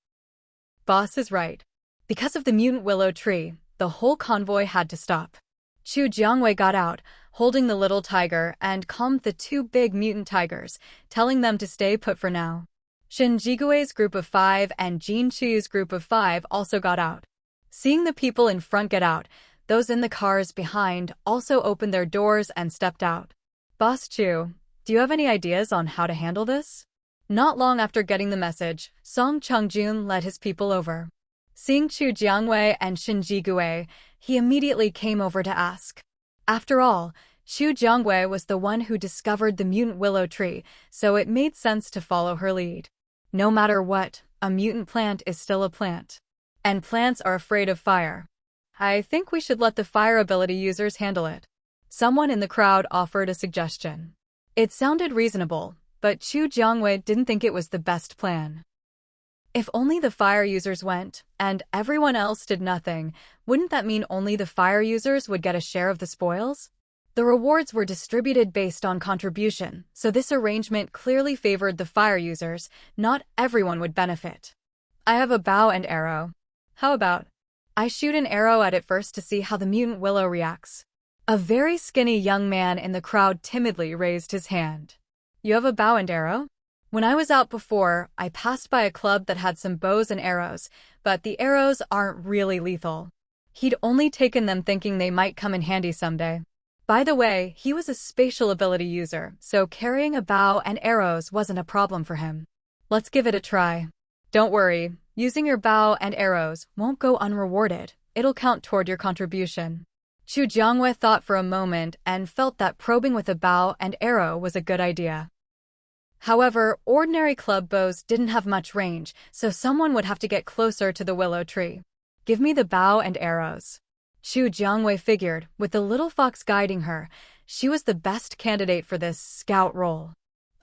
A: Boss is right. Because of the mutant willow tree, the whole convoy had to stop. Chu Jiangwei got out, holding the little tiger, and calmed the two big mutant tigers, telling them to stay put for now. Shin Jigui's group of 5 and Jin Chu's group of 5 also got out. Seeing the people in front get out, those in the cars behind also opened their doors and stepped out. Boss Chu, do you have any ideas on how to handle this? Not long after getting the message, Song Chungjun led his people over. Seeing Chu Jiangwei and Shin Jigui, he immediately came over to ask. After all, Chu Jiangwei was the one who discovered the mutant willow tree, so it made sense to follow her lead. No matter what, a mutant plant is still a plant. And plants are afraid of fire. I think we should let the fire ability users handle it. Someone in the crowd offered a suggestion. It sounded reasonable, but Chu Jiangwei didn't think it was the best plan. If only the fire users went, and everyone else did nothing, wouldn't that mean only the fire users would get a share of the spoils? The rewards were distributed based on contribution, so this arrangement clearly favored the fire users. Not everyone would benefit. I have a bow and arrow. How about I shoot an arrow at it first to see how the mutant willow reacts? A very skinny young man in the crowd timidly raised his hand. You have a bow and arrow? When I was out before, I passed by a club that had some bows and arrows, but the arrows aren't really lethal. He'd only taken them thinking they might come in handy someday. By the way, he was a spatial ability user, so carrying a bow and arrows wasn't a problem for him. Let's give it a try. Don't worry, using your bow and arrows won't go unrewarded. It'll count toward your contribution. Chu Jiangwei thought for a moment and felt that probing with a bow and arrow was a good idea. However, ordinary club bows didn't have much range, so someone would have to get closer to the willow tree. Give me the bow and arrows. Chu Jiangwei figured, with the little fox guiding her, she was the best candidate for this scout role.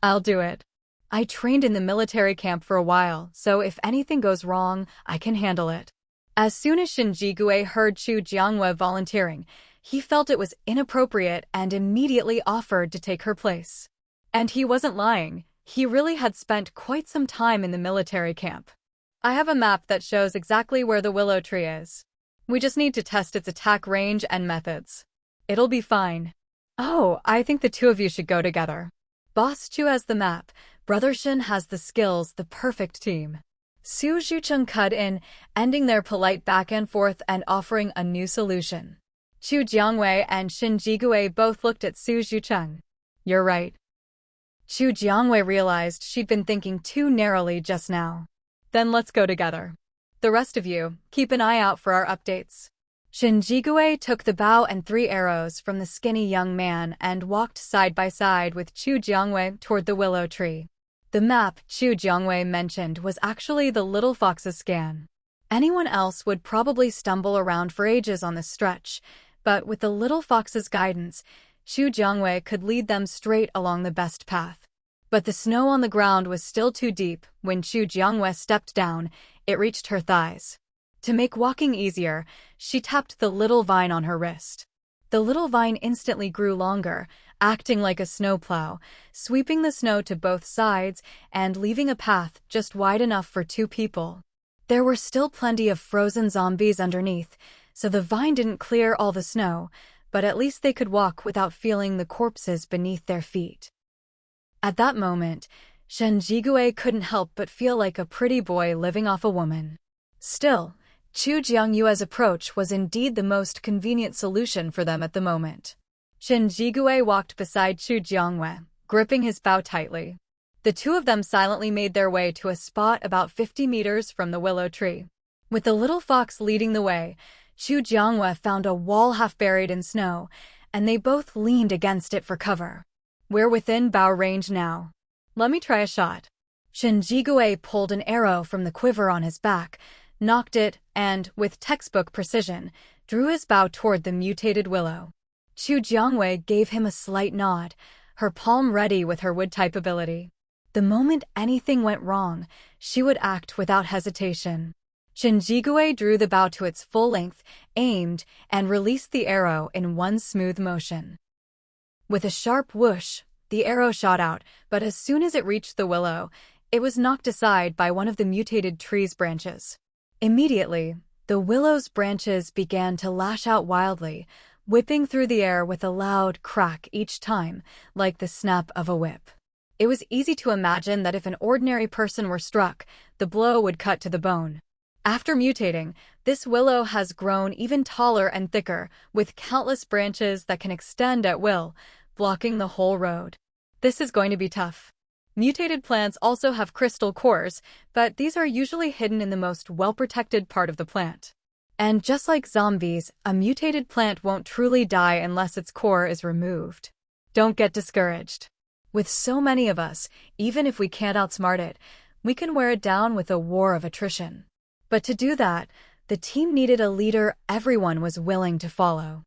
A: I'll do it. I trained in the military camp for a while, so if anything goes wrong, I can handle it. As soon as Shin Jigui heard Chu Jiangwei volunteering, he felt it was inappropriate and immediately offered to take her place. And he wasn't lying. He really had spent quite some time in the military camp. I have a map that shows exactly where the willow tree is. We just need to test its attack range and methods. It'll be fine. Oh, I think the two of you should go together. Boss Chu has the map, Brother Shin has the skills, the perfect team. Su Zhucheng cut in, ending their polite back and forth and offering a new solution. Chu Jiangwei and Shin Jigui both looked at Su Zhucheng. You're right. Chu Jiangwei realized she'd been thinking too narrowly just now. Then let's go together. The rest of you, keep an eye out for our updates. Shin Jigui took the bow and 3 arrows from the skinny young man and walked side by side with Chu Jiangwei toward the willow tree. The map Chu Jiangwei mentioned was actually the little fox's scan. Anyone else would probably stumble around for ages on this stretch, but with the little fox's guidance, Chu Jiangwei could lead them straight along the best path. But the snow on the ground was still too deep. When Chu Jiangwei stepped down, it reached her thighs. To make walking easier, she tapped the little vine on her wrist. The little vine instantly grew longer, acting like a snowplow, sweeping the snow to both sides and leaving a path just wide enough for 2 people. There were still plenty of frozen zombies underneath, so the vine didn't clear all the snow, but at least they could walk without feeling the corpses beneath their feet. At that moment, Shen Jigui couldn't help but feel like a pretty boy living off a woman. Still, Chu Jiangyue's approach was indeed the most convenient solution for them at the moment. Shen Jigui walked beside Chu Jiangwei, gripping his bow tightly. The two of them silently made their way to a spot about 50 meters from the willow tree. With the little fox leading the way, Chu Jiangwei found a wall half buried in snow, and they both leaned against it for cover. We're within bow range now. Let me try a shot. Shen Jigui pulled an arrow from the quiver on his back, knocked it, and, with textbook precision, drew his bow toward the mutated willow. Chu Jiangwei gave him a slight nod. her palm ready with her wood-type ability. The moment anything went wrong, she would act without hesitation. Shinjigue drew the bow to its full length, aimed, and released the arrow in one smooth motion. With a sharp whoosh, the arrow shot out, but as soon as it reached the willow, it was knocked aside by one of the mutated tree's branches. Immediately, the willow's branches began to lash out wildly, whipping through the air with a loud crack each time, like the snap of a whip. It was easy to imagine that if an ordinary person were struck, the blow would cut to the bone. After mutating, this willow has grown even taller and thicker, with countless branches that can extend at will, blocking the whole road. This is going to be tough. Mutated plants also have crystal cores, but these are usually hidden in the most well-protected part of the plant. And just like zombies, a mutated plant won't truly die unless its core is removed. Don't get discouraged. With so many of us, even if we can't outsmart it, we can wear it down with a war of attrition. But to do that, the team needed a leader everyone was willing to follow.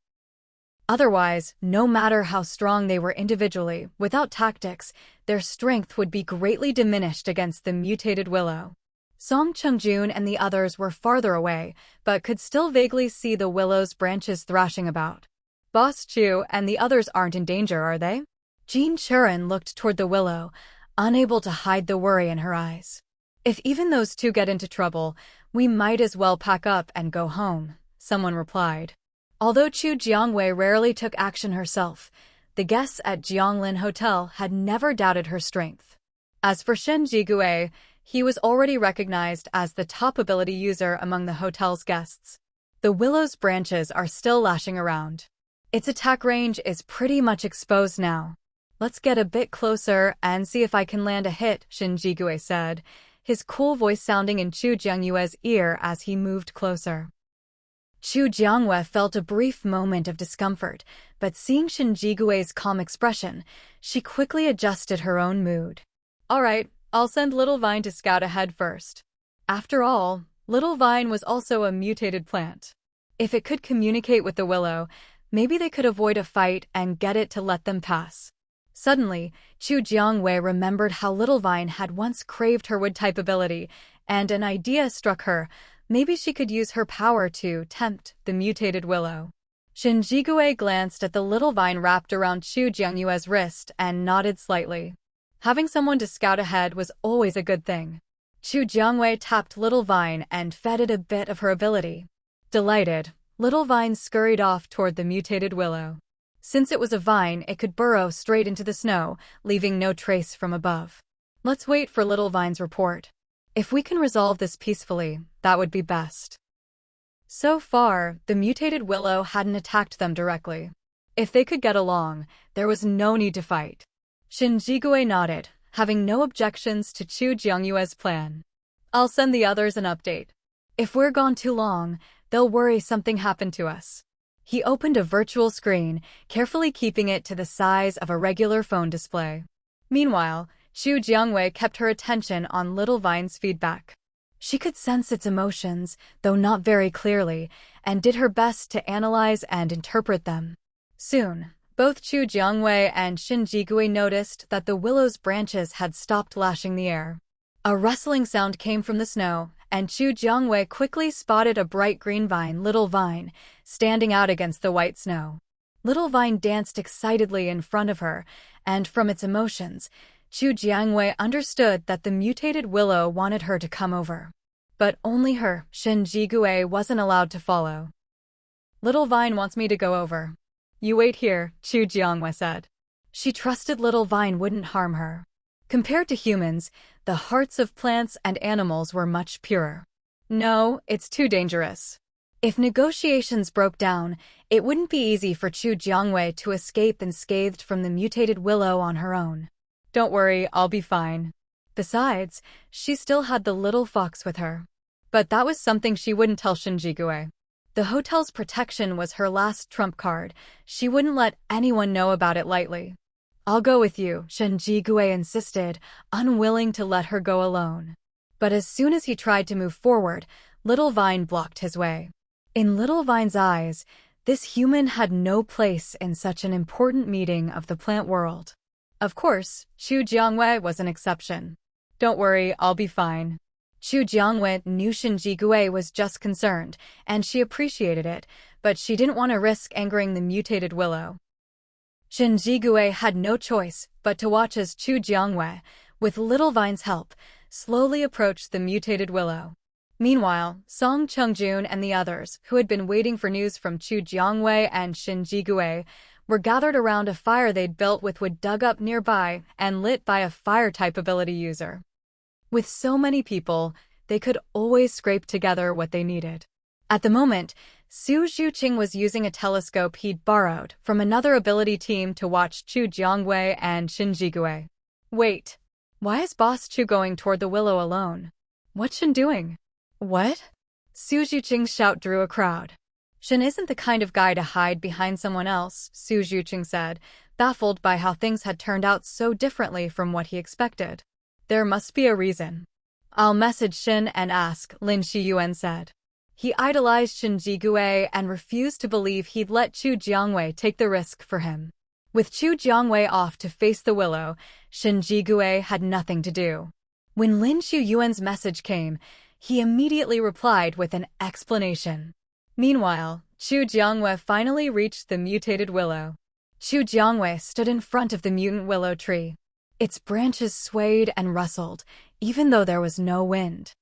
A: Otherwise, no matter how strong they were individually, without tactics, their strength would be greatly diminished against the mutated willow. Song Chungjun and the others were farther away, but could still vaguely see the willow's branches thrashing about. Boss Chu and the others aren't in danger, are they? Jean Churin looked toward the willow, unable to hide the worry in her eyes. If even those two get into trouble, we might as well pack up and go home, someone replied. Although Chu Jiangwei rarely took action herself, the guests at Jianglin Hotel had never doubted her strength. As for Shen Jigue, he was already recognized as the top ability user among the hotel's guests. The willow's branches are still lashing around. Its attack range is pretty much exposed now. Let's get a bit closer and see if I can land a hit, Shen Jigue said, his cool voice sounding in Chu Jiangyue's ear as he moved closer. Chu Jiangyue felt a brief moment of discomfort, but seeing Shen Jigue's calm expression, she quickly adjusted her own mood. All right, I'll send Little Vine to scout ahead first. After all, Little Vine was also a mutated plant. If it could communicate with the willow, maybe they could avoid a fight and get it to let them pass. Suddenly, Chu Jiangwei remembered how Little Vine had once craved her wood-type ability, and an idea struck her. Maybe she could use her power to tempt the mutated willow. Shen Jigue glanced at the little vine wrapped around Chu Jiangyue's wrist and nodded slightly. Having someone to scout ahead was always a good thing. Chu Jiangwei tapped Little Vine and fed it a bit of her ability. Delighted, Little Vine scurried off toward the mutated willow. Since it was a vine, it could burrow straight into the snow, leaving no trace from above. Let's wait for Little Vine's report. If we can resolve this peacefully, that would be best. So far, the mutated willow hadn't attacked them directly. If they could get along, there was no need to fight. Shen Jigue nodded, having no objections to Chu Jiangyue's plan. I'll send the others an update. If we're gone too long, they'll worry something happened to us. He opened a virtual screen, carefully keeping it to the size of a regular phone display. Meanwhile, Chu Jiangwei kept her attention on Little Vine's feedback. She could sense its emotions, though not very clearly, and did her best to analyze and interpret them. Soon, both Chu Jiangwei and Shen Jigui noticed that the willow's branches had stopped lashing the air. A rustling sound came from the snow, and Chu Jiangwei quickly spotted a bright green vine, Little Vine, standing out against the white snow. Little Vine danced excitedly in front of her, and from its emotions, Chu Jiangwei understood that the mutated willow wanted her to come over. But only her, Shen Jigui, wasn't allowed to follow. Little Vine wants me to go over. You wait here, Chu Jiangwei said. She trusted Little Vine wouldn't harm her. Compared to humans, the hearts of plants and animals were much purer. No, it's too dangerous. If negotiations broke down, it wouldn't be easy for Chu Jiangwei to escape unscathed from the mutated willow on her own. Don't worry, I'll be fine. Besides, she still had the little fox with her. But that was something she wouldn't tell Shen Jigui. The hotel's protection was her last trump card. She wouldn't let anyone know about it lightly. I'll go with you, Shen Jigui insisted, unwilling to let her go alone. But as soon as he tried to move forward, Little Vine blocked his way. In Little Vine's eyes, this human had no place in such an important meeting of the plant world. Of course, Chu Jiangwei was an exception. "Don't worry, I'll be fine." Chu Jiangwei knew Shinjigui was just concerned, and she appreciated it, but she didn't want to risk angering the mutated willow. Shinjigui had no choice but to watch as Chu Jiangwei, with Little Vine's help, slowly approached the mutated willow. Meanwhile, Song Chungjun and the others, who had been waiting for news from Chu Jiangwei and Shinjigui, were gathered around a fire they'd built with wood dug up nearby and lit by a fire-type ability user. With so many people, they could always scrape together what they needed. At the moment, Su Zhuqing was using a telescope he'd borrowed from another ability team to watch Chu Jiangwei and Shinjigui. Wait, why is Boss Chu going toward the willow alone? What's Shin doing? What? Su Zhuqing's shout drew a crowd. Shin isn't the kind of guy to hide behind someone else, Su Zhuqing said, baffled by how things had turned out so differently from what he expected. There must be a reason. I'll message Shin and ask, Lin Shiyuan said. He idolized Shinjigui and refused to believe he'd let Chu Jiangwei take the risk for him. With Chu Jiangwei off to face the willow, Shinjigui had nothing to do. When Lin Shiyuan's message came, he immediately replied with an explanation. Meanwhile, Chu Jiangwei finally reached the mutated willow. Chu Jiangwei stood in front of the mutant willow tree. Its branches swayed and rustled, even though there was no wind.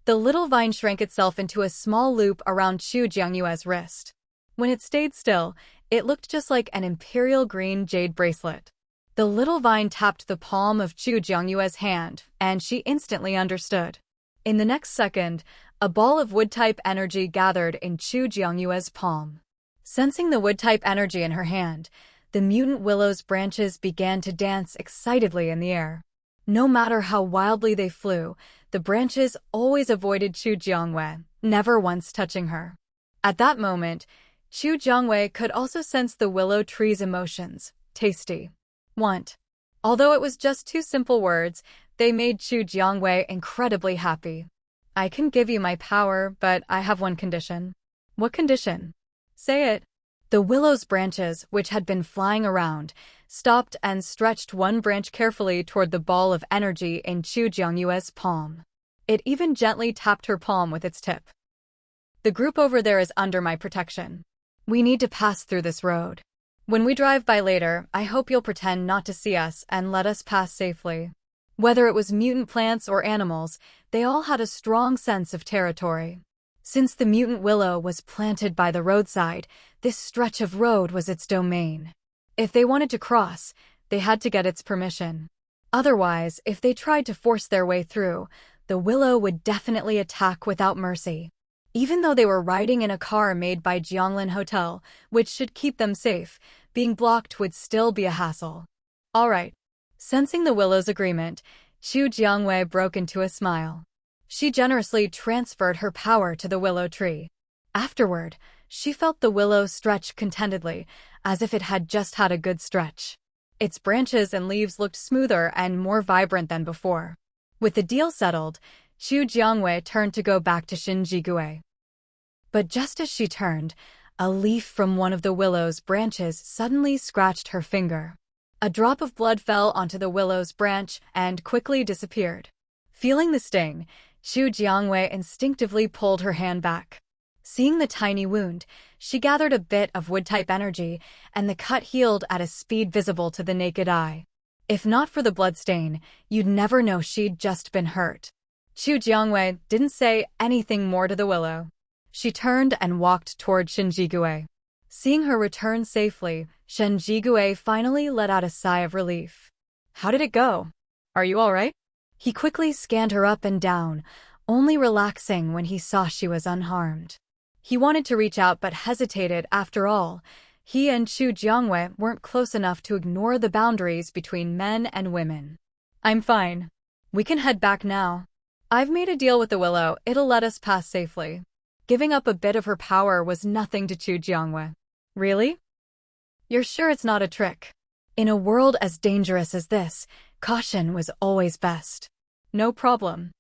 A: The little vine shrank itself into a small loop around Chu Jiangwei's wrist. When it stayed still, it looked just like an imperial green jade bracelet. The little vine tapped the palm of Chu Jiangwei's hand, and she instantly understood. In the next second, a ball of wood-type energy gathered in Chu Jiangwei's palm. Sensing the wood-type energy in her hand, the mutant willow's branches began to dance excitedly in the air. No matter how wildly they flew, the branches always avoided Chu Jiangwei, never once touching her. At that moment, Chu Jiangwei could also sense the willow tree's emotions: tasty, want. Although it was just two simple words, they made Chu Jiangwei incredibly happy. I can give you my power, but I have one condition. What condition? Say it. The willow's branches, which had been flying around, stopped and stretched one branch carefully toward the ball of energy in Chu Jiangwei's palm. It even gently tapped her palm with its tip. The group over there is under my protection. We need to pass through this road. When we drive by later, I hope you'll pretend not to see us and let us pass safely. Whether it was mutant plants or animals, they all had a strong sense of territory. Since the mutant willow was planted by the roadside, this stretch of road was its domain. If they wanted to cross, they had to get its permission. Otherwise, if they tried to force their way through, the willow would definitely attack without mercy. Even though they were riding in a car made by Jianglin Hotel, which should keep them safe, being blocked would still be a hassle. All right. Sensing the willow's agreement, Chu Jiangwei broke into a smile. She generously transferred her power to the willow tree. Afterward, she felt the willow stretch contentedly, as if it had just had a good stretch. Its branches and leaves looked smoother and more vibrant than before. With the deal settled, Chu Jiangwei turned to go back to Shinjigui. But just as she turned, a leaf from one of the willow's branches suddenly scratched her finger. A drop of blood fell onto the willow's branch and quickly disappeared. Feeling the sting, Chu Jiangwei instinctively pulled her hand back. Seeing the tiny wound, she gathered a bit of wood-type energy, and the cut healed at a speed visible to the naked eye. If not for the bloodstain, you'd never know she'd just been hurt. Chu Jiangwei didn't say anything more to the willow. She turned and walked toward Shinjigui. Seeing her return safely, Shinjigui finally let out a sigh of relief. How did it go? Are you all right? He quickly scanned her up and down, only relaxing when he saw she was unharmed. He wanted to reach out but hesitated. After all, he and Chu Jiangwei weren't close enough to ignore the boundaries between men and women. I'm fine. We can head back now. I've made a deal with the willow, it'll let us pass safely. Giving up a bit of her power was nothing to Chu Jiangwei. Really? You're sure it's not a trick? In a world as dangerous as this, caution was always best. No problem.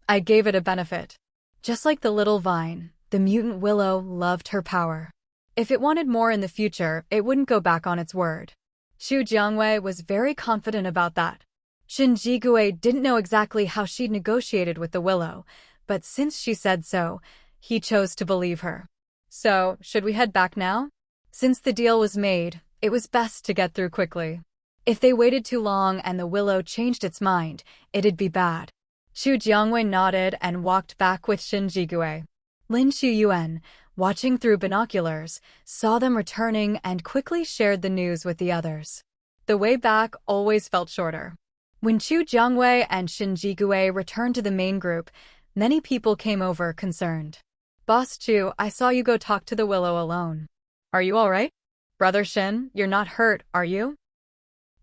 A: I gave it a benefit. Just like the little vine, the mutant willow loved her power. If it wanted more in the future, it wouldn't go back on its word. Xu Jiangwei was very confident about that. Shin Jigui didn't know exactly how she'd negotiated with the willow, but since she said so, he chose to believe her. So, should we head back now? Since the deal was made, it was best to get through quickly. If they waited too long and the willow changed its mind, it'd be bad. Xu Jiangwei nodded and walked back with Shin Jigui. Lin Shuyuan, watching through binoculars, saw them returning and quickly shared the news with the others. The way back always felt shorter. When Xu Jiangwei and Shin Jigui returned to the main group, many people came over concerned. Boss Chu, I saw you go talk to the willow alone. Are you all right? Brother Shin, you're not hurt, are you?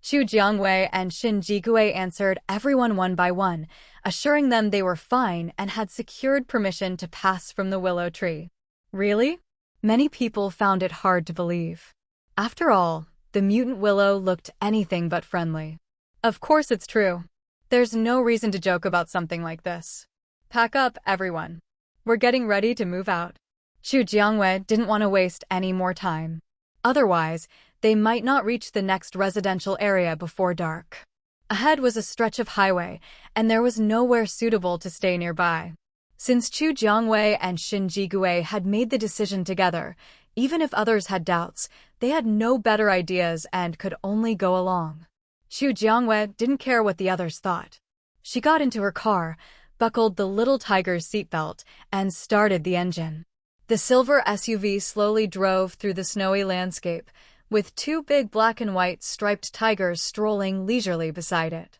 A: Xu Jiangwei and Shin Jigui answered everyone one by one, assuring them they were fine and had secured permission to pass from the willow tree. Really? Many people found it hard to believe. After all, the mutant willow looked anything but friendly. Of course it's true. There's no reason to joke about something like this. Pack up, everyone. We're getting ready to move out. Xu Jiangwei didn't want to waste any more time. Otherwise, they might not reach the next residential area before dark. Ahead was a stretch of highway, and there was nowhere suitable to stay nearby. Since Xu Jiangwei and Shin Jigui had made the decision together, even if others had doubts, they had no better ideas and could only go along. Xu Jiangwei didn't care what the others thought. She got into her car, buckled the little tiger's seatbelt, and started the engine. The silver SUV slowly drove through the snowy landscape, with two big black and white striped tigers strolling leisurely beside it.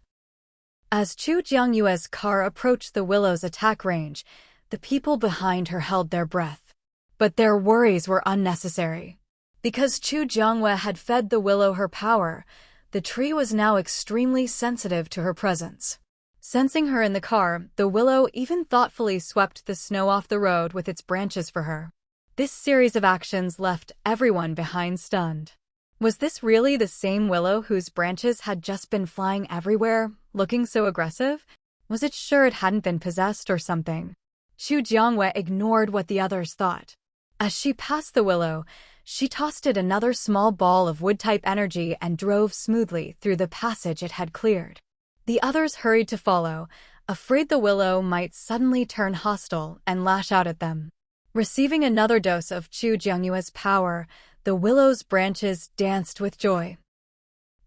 A: As Xu Jiangyue's car approached the willow's attack range, the people behind her held their breath. But their worries were unnecessary. Because Xu Jiangwei had fed the willow her power, the tree was now extremely sensitive to her presence. Sensing her in the car, the willow even thoughtfully swept the snow off the road with its branches for her. This series of actions left everyone behind stunned. Was this really the same willow whose branches had just been flying everywhere, looking so aggressive? Was it sure it hadn't been possessed or something? Xu Jiangwei ignored what the others thought. As she passed the willow, she tossed it another small ball of wood-type energy and drove smoothly through the passage it had cleared. The others hurried to follow, afraid the willow might suddenly turn hostile and lash out at them. Receiving another dose of Xu Jiangyue's power, the willow's branches danced with joy.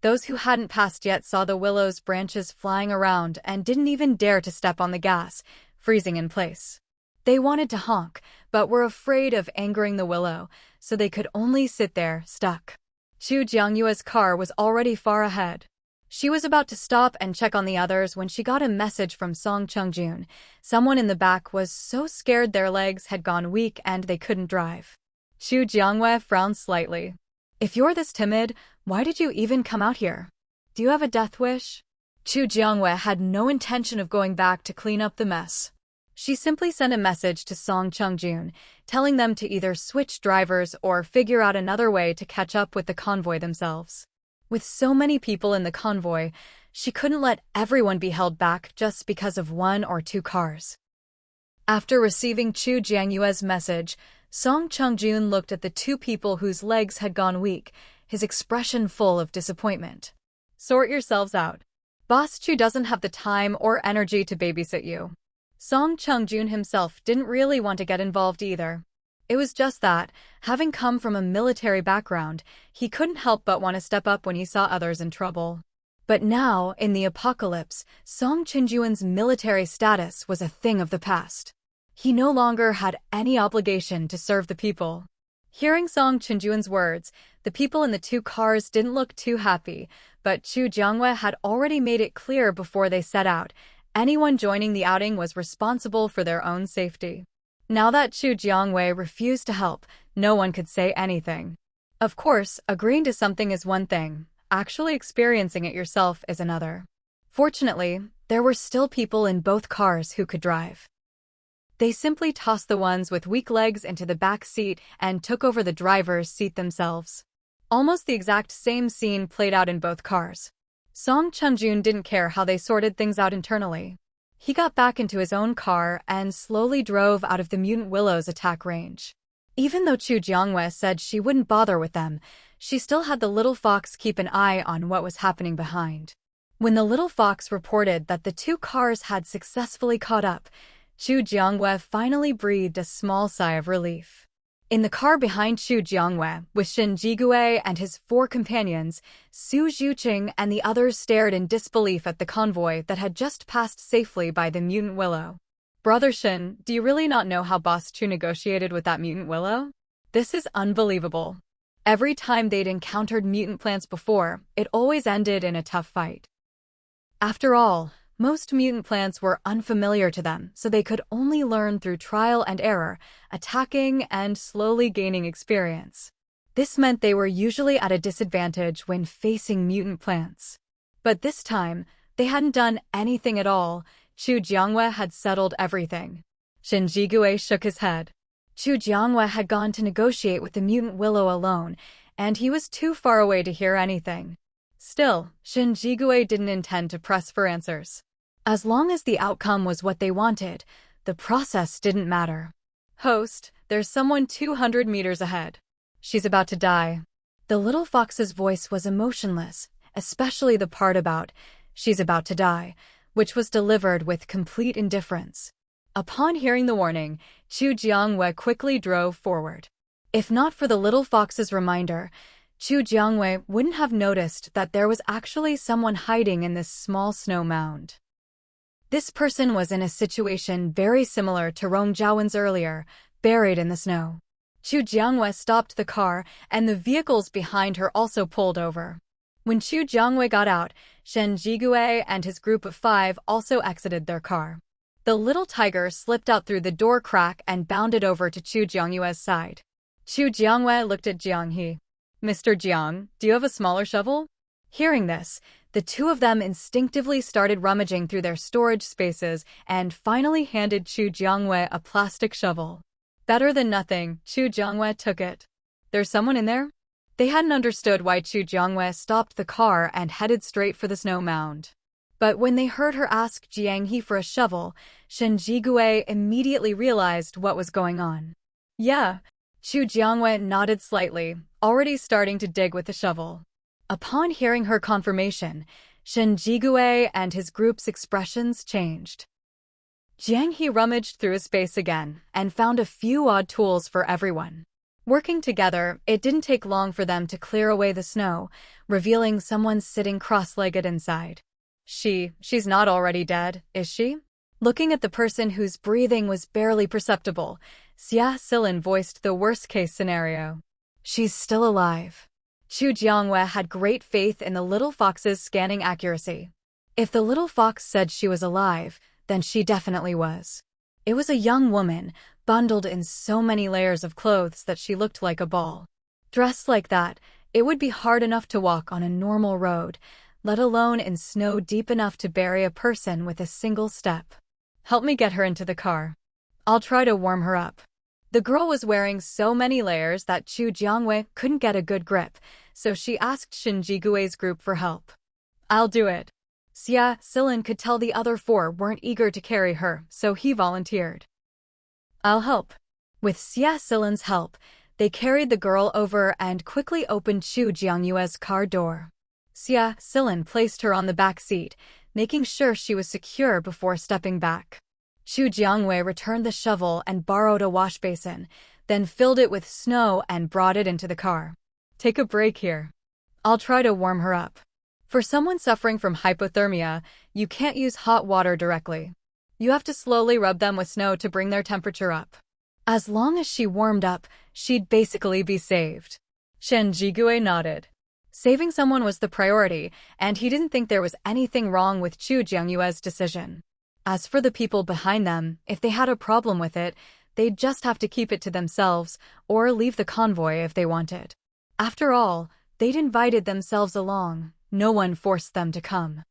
A: Those who hadn't passed yet saw the willow's branches flying around and didn't even dare to step on the gas, freezing in place. They wanted to honk, but were afraid of angering the willow, so they could only sit there, stuck. Xu Jiangyue's car was already far ahead. She was about to stop and check on the others when she got a message from Song Chungjun. Someone in the back was so scared their legs had gone weak and they couldn't drive. Xu Jiangwei frowned slightly. If you're this timid, why did you even come out here? Do you have a death wish? Xu Jiangwei had no intention of going back to clean up the mess. She simply sent a message to Song Chungjun, telling them to either switch drivers or figure out another way to catch up with the convoy themselves. With so many people in the convoy, she couldn't let everyone be held back just because of one or two cars. After receiving Xu Jiangyue's message, Song Chungjun looked at the two people whose legs had gone weak, his expression full of disappointment. Sort yourselves out. Boss Chu doesn't have the time or energy to babysit you. Song Chungjun himself didn't really want to get involved either. It was just that, having come from a military background, he couldn't help but want to step up when he saw others in trouble. But now, in the apocalypse, Song Chungjun's military status was a thing of the past. He no longer had any obligation to serve the people. Hearing Song Chungjun's words, the people in the two cars didn't look too happy, but Xu Jiangwei had already made it clear before they set out, anyone joining the outing was responsible for their own safety. Now that Xu Jiangwei refused to help, no one could say anything. Of course, agreeing to something is one thing, actually experiencing it yourself is another. Fortunately, there were still people in both cars who could drive. They simply tossed the ones with weak legs into the back seat and took over the driver's seat themselves. Almost the exact same scene played out in both cars. Song Chungjun didn't care how they sorted things out internally. He got back into his own car and slowly drove out of the mutant willow's attack range. Even though Xu Jiangwei said she wouldn't bother with them, she still had the little fox keep an eye on what was happening behind. When the little fox reported that the two cars had successfully caught up, Chu Jiangwei finally breathed a small sigh of relief. In the car behind Chu Jiangwei, with Shen Jigui and his 4 companions, Su Zhuqing and the others stared in disbelief at the convoy that had just passed safely by the mutant willow. Brother Shen, do you really not know how Boss Chu negotiated with that mutant willow? This is unbelievable. Every time they'd encountered mutant plants before, it always ended in a tough fight. After all, most mutant plants were unfamiliar to them, so they could only learn through trial and error, attacking and slowly gaining experience. This meant they were usually at a disadvantage when facing mutant plants. But this time, they hadn't done anything at all. Chu Jiangwei had settled everything. Shen Jigui shook his head. Chu Jiangwei had gone to negotiate with the mutant willow alone, and he was too far away to hear anything. Still, Shen Jigui didn't intend to press for answers. As long as the outcome was what they wanted, the process didn't matter. Host, there's someone 200 meters ahead. She's about to die. The little fox's voice was emotionless, especially the part about, she's about to die, which was delivered with complete indifference. Upon hearing the warning, Chu Jiangwei quickly drove forward. If not for the little fox's reminder, Chu Jiangwei wouldn't have noticed that there was actually someone hiding in this small snow mound. This person was in a situation very similar to Rong Zhaowen's earlier, buried in the snow. Chu Jiangwei stopped the car, and the vehicles behind her also pulled over. When Chu Jiangwei got out, Shen Jigui and his group of 5 also exited their car. The little tiger slipped out through the door crack and bounded over to Chu Jiangwei's side. Chu Jiangwei looked at Jiang He. Mr. Jiang, do you have a smaller shovel? Hearing this, the two of them instinctively started rummaging through their storage spaces and finally handed Chu Jiangwei a plastic shovel. Better than nothing, Chu Jiangwei took it. There's someone in there? They hadn't understood why Chu Jiangwei stopped the car and headed straight for the snow mound. But when they heard her ask Jiang He for a shovel, Shen Jigui immediately realized what was going on. Yeah. Chu Jiangwei nodded slightly, already starting to dig with the shovel. Upon hearing her confirmation, Shen Jigui and his group's expressions changed. Jiang He rummaged through his space again and found a few odd tools for everyone. Working together, it didn't take long for them to clear away the snow, revealing someone sitting cross-legged inside. She's not already dead, is she? Looking at the person whose breathing was barely perceptible, Xia Silin voiced the worst-case scenario. She's still alive. Chu Jiangwei had great faith in the little fox's scanning accuracy. If the little fox said she was alive, then she definitely was. It was a young woman, bundled in so many layers of clothes that she looked like a ball. Dressed like that, it would be hard enough to walk on a normal road, let alone in snow deep enough to bury a person with a single step. Help me get her into the car. I'll try to warm her up. The girl was wearing so many layers that Chu Jiangwei couldn't get a good grip, so she asked Shen Jigui's group for help. I'll do it. Xia Silin could tell the other 4 weren't eager to carry her, so he volunteered. I'll help. With Xia Silin's help, they carried the girl over and quickly opened Chu Jiangyue's car door. Xia Silin placed her on the back seat, making sure she was secure before stepping back. Chu Jiangwei returned the shovel and borrowed a wash basin, then filled it with snow and brought it into the car. Take a break here. I'll try to warm her up. For someone suffering from hypothermia, you can't use hot water directly. You have to slowly rub them with snow to bring their temperature up. As long as she warmed up, she'd basically be saved. Shen Jigui nodded. Saving someone was the priority, and he didn't think there was anything wrong with Chu Jiangyue's decision. As for the people behind them, if they had a problem with it, they'd just have to keep it to themselves or leave the convoy if they wanted. After all, they'd invited themselves along. No one forced them to come.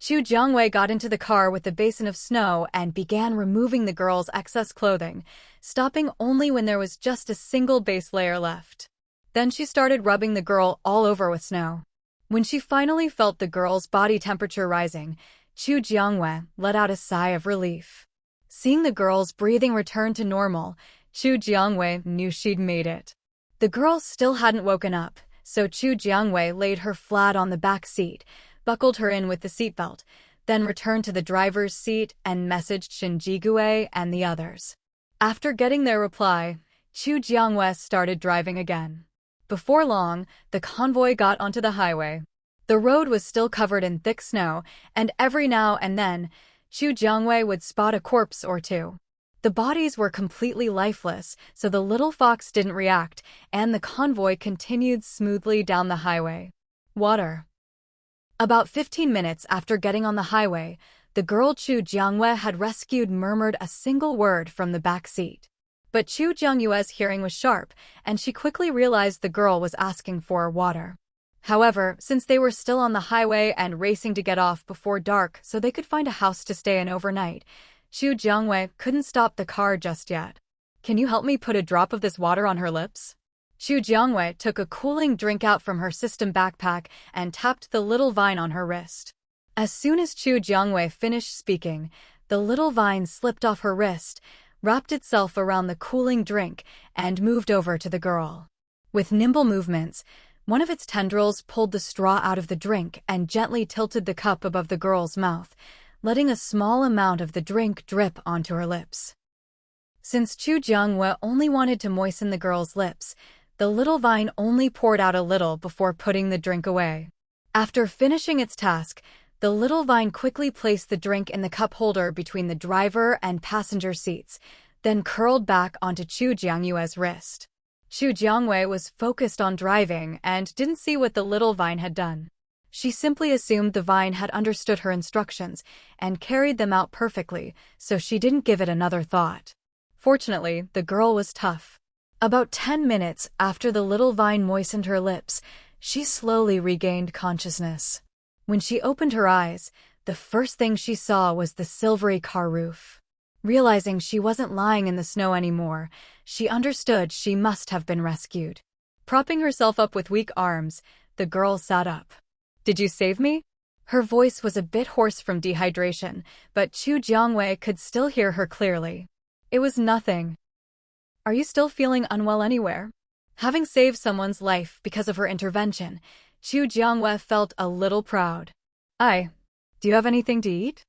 A: Chu Jiangwei got into the car with the basin of snow and began removing the girl's excess clothing, stopping only when there was just a single base layer left. Then she started rubbing the girl all over with snow. When she finally felt the girl's body temperature rising, Chu Jiangwei let out a sigh of relief. Seeing the girl's breathing return to normal, Chu Jiangwei knew she'd made it. The girl still hadn't woken up, so Chu Jiangwei laid her flat on the back seat, buckled her in with the seatbelt, then returned to the driver's seat and messaged Shin Jigui and the others. After getting their reply, Chu Jiangwei started driving again. Before long, the convoy got onto the highway. The road was still covered in thick snow, and every now and then, Chu Jiangwei would spot a corpse or two. The bodies were completely lifeless, so the little fox didn't react, and the convoy continued smoothly down the highway. Water. About 15 minutes after getting on the highway, the girl Chu Jiangwei had rescued murmured a single word from the back seat. But Chu Jiangyue's hearing was sharp, and she quickly realized the girl was asking for water. However, since they were still on the highway and racing to get off before dark so they could find a house to stay in overnight, Chu Jiangwei couldn't stop the car just yet. "Can you help me put a drop of this water on her lips?" Chu Jiangwei took a cooling drink out from her system backpack and tapped the little vine on her wrist. As soon as Chu Jiangwei finished speaking, the little vine slipped off her wrist, wrapped itself around the cooling drink, and moved over to the girl. With nimble movements, one of its tendrils pulled the straw out of the drink and gently tilted the cup above the girl's mouth, letting a small amount of the drink drip onto her lips. Since Chu Jiangwei only wanted to moisten the girl's lips, the little vine only poured out a little before putting the drink away. After finishing its task, the little vine quickly placed the drink in the cup holder between the driver and passenger seats, then curled back onto Chu Jiangyue's wrist. Chu Jiangwei was focused on driving and didn't see what the little vine had done. She simply assumed the vine had understood her instructions and carried them out perfectly, so she didn't give it another thought. Fortunately, the girl was tough. About 10 minutes after the little vine moistened her lips, she slowly regained consciousness. When she opened her eyes, the first thing she saw was the silvery car roof. Realizing she wasn't lying in the snow anymore, she understood she must have been rescued. Propping herself up with weak arms, the girl sat up. "Did you save me?" Her voice was a bit hoarse from dehydration, but Chu Jiangwei could still hear her clearly. "It was nothing." "Are you still feeling unwell anywhere?" Having saved someone's life because of her intervention, Chu Jiangwei felt a little proud. Do you have anything to eat?"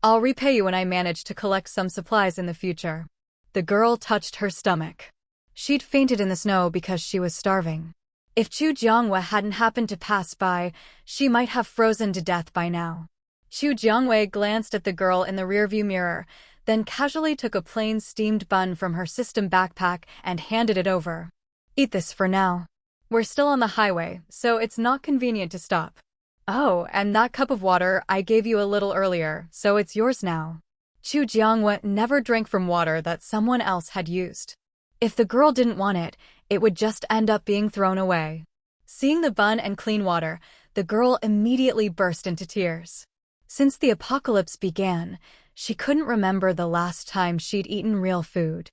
A: I'll repay you when I manage to collect some supplies in the future." The girl touched her stomach. She'd fainted in the snow because she was starving. If Chu Jiangwei hadn't happened to pass by, she might have frozen to death by now. Chu Jiangwei glanced at the girl in the rearview mirror, then casually took a plain steamed bun from her system backpack and handed it over. "Eat this for now. We're still on the highway, so it's not convenient to stop. Oh, and that cup of water I gave you a little earlier, so it's yours now." Chu Jiangwei never drank from water that someone else had used. If the girl didn't want it, it would just end up being thrown away. Seeing the bun and clean water, the girl immediately burst into tears. Since the apocalypse began, she couldn't remember the last time she'd eaten real food.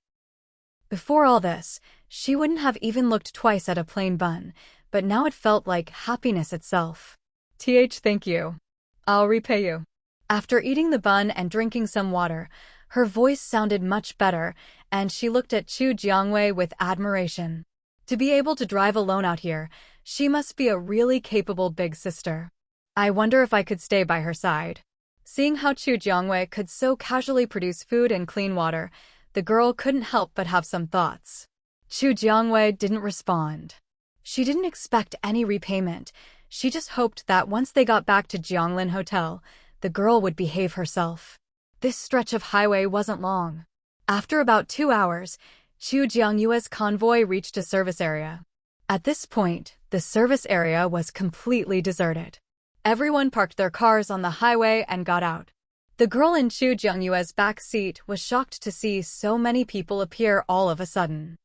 A: Before all this, she wouldn't have even looked twice at a plain bun, but now it felt like happiness itself. Thank you. I'll repay you." After eating the bun and drinking some water, her voice sounded much better, and she looked at Chu Jiangwei with admiration. To be able to drive alone out here, she must be a really capable big sister. I wonder if I could stay by her side. Seeing how Chu Jiangwei could so casually produce food and clean water, the girl couldn't help but have some thoughts. Chu Jiangwei didn't respond. She didn't expect any repayment. She just hoped that once they got back to Jianglin Hotel, the girl would behave herself. This stretch of highway wasn't long. After about 2 hours, Chu Jiangyue's convoy reached a service area. At this point, the service area was completely deserted. Everyone parked their cars on the highway and got out. The girl in Chu Jiangyue's back seat was shocked to see so many people appear all of a sudden.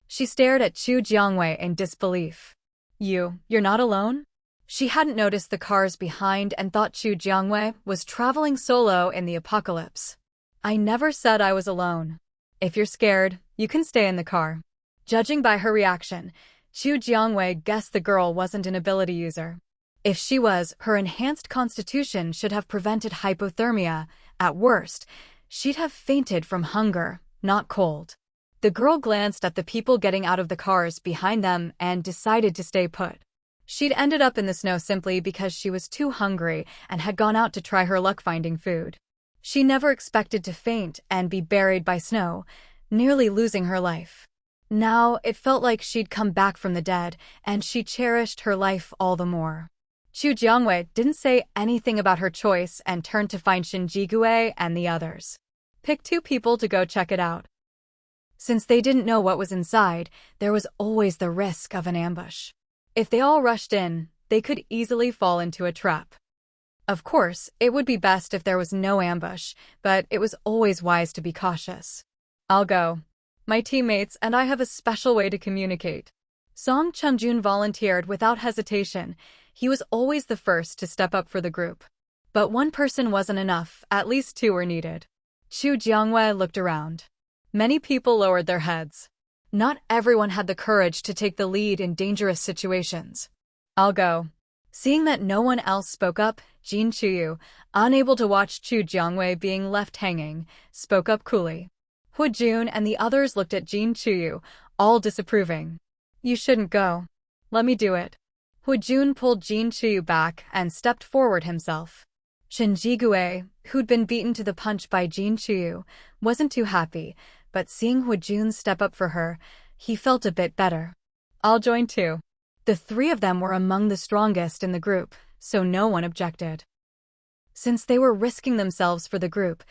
A: She stared at Chu Jiangwei in disbelief. You're not alone?" She hadn't noticed the cars behind and thought Chu Jiangwei was traveling solo in the apocalypse. "I never said I was alone. If you're scared, you can stay in the car." Judging by her reaction, Chu Jiangwei guessed the girl wasn't an ability user. If she was, her enhanced constitution should have prevented hypothermia. At worst, she'd have fainted from hunger, not cold. The girl glanced at the people getting out of the cars behind them and decided to stay put. She'd ended up in the snow simply because she was too hungry and had gone out to try her luck finding food. She never expected to faint and be buried by snow, nearly losing her life. Now it felt like she'd come back from the dead, and she cherished her life all the more. Chu Jiangwei didn't say anything about her choice and turned to find Shinjigue and the others. Pick 2 people to go check it out. Since they didn't know what was inside, there was always the risk of an ambush. If they all rushed in, they could easily fall into a trap. Of course, it would be best if there was no ambush, but it was always wise to be cautious. I'll go. My teammates and I have a special way to communicate. Song Chungjun volunteered without hesitation. He was always the first to step up for the group. But one person wasn't enough, at least 2 were needed. Chu Jiangwei looked around. Many people lowered their heads. Not everyone had the courage to take the lead in dangerous situations. I'll go. Seeing that no one else spoke up, Jin Chuyu, unable to watch Chu Jiangwei being left hanging, spoke up coolly. Hu Jun and the others looked at Jin Chuyu, all disapproving. You shouldn't go. Let me do it. Hu Jun pulled Jin Chuyu back and stepped forward himself. Shin Jigue, who'd been beaten to the punch by Jin Chuyu, wasn't too happy, but seeing Hu Jun step up for her, he felt a bit better. I'll join too. The 3 of them were among the strongest in the group, so no one objected. Since they were risking themselves for the group,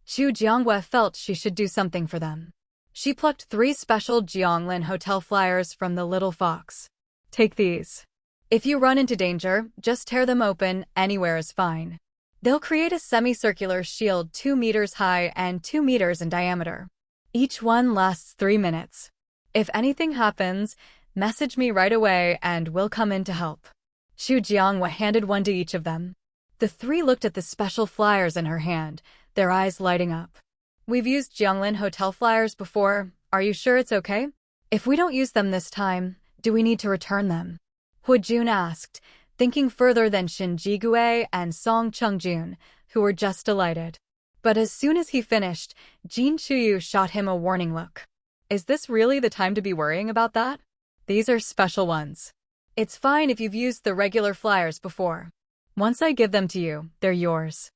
A: Chu Jiangwei felt she should do something for them. She plucked 3 special Jianglin hotel flyers from the little fox. Take these. If you run into danger, just tear them open, anywhere is fine. They'll create a semicircular shield 2 meters high and 2 meters in diameter. Each one lasts 3 minutes. If anything happens, message me right away and we'll come in to help. Chu Jiangwei handed one to each of them. The 3 looked at the special flyers in her hand, their eyes lighting up. We've used Jianglin hotel flyers before. Are you sure it's okay? If we don't use them this time, do we need to return them? Hu Jun asked, thinking further than Shin Jigue and Song Chungjun, who were just delighted. But as soon as he finished, Jin Chuyu shot him a warning look. Is this really the time to be worrying about that? These are special ones. It's fine if you've used the regular flyers before. Once I give them to you, they're yours.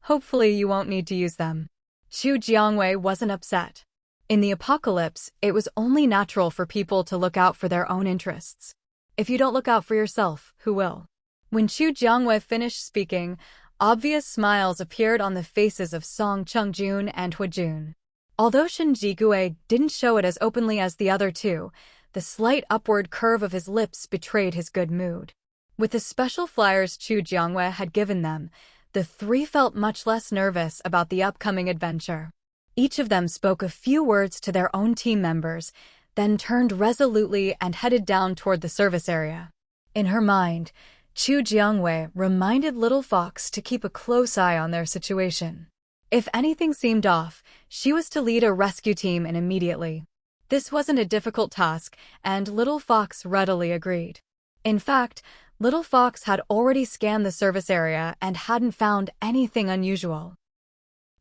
A: Hopefully you won't need to use them. Chu Jiangwei wasn't upset. In the apocalypse, it was only natural for people to look out for their own interests. If you don't look out for yourself, who will? When Chu Jiangwei finished speaking, obvious smiles appeared on the faces of Song Chungjun and Hu Jun. Although Shin Jigue didn't show it as openly as the other 2, the slight upward curve of his lips betrayed his good mood. With the special flyers Chu Jiangwei had given them, the 3 felt much less nervous about the upcoming adventure. Each of them spoke a few words to their own team members, then turned resolutely and headed down toward the service area. In her mind, Chu Jiangwei reminded Little Fox to keep a close eye on their situation. If anything seemed off, she was to lead a rescue team in immediately. This wasn't a difficult task, and Little Fox readily agreed. In fact, Little Fox had already scanned the service area and hadn't found anything unusual.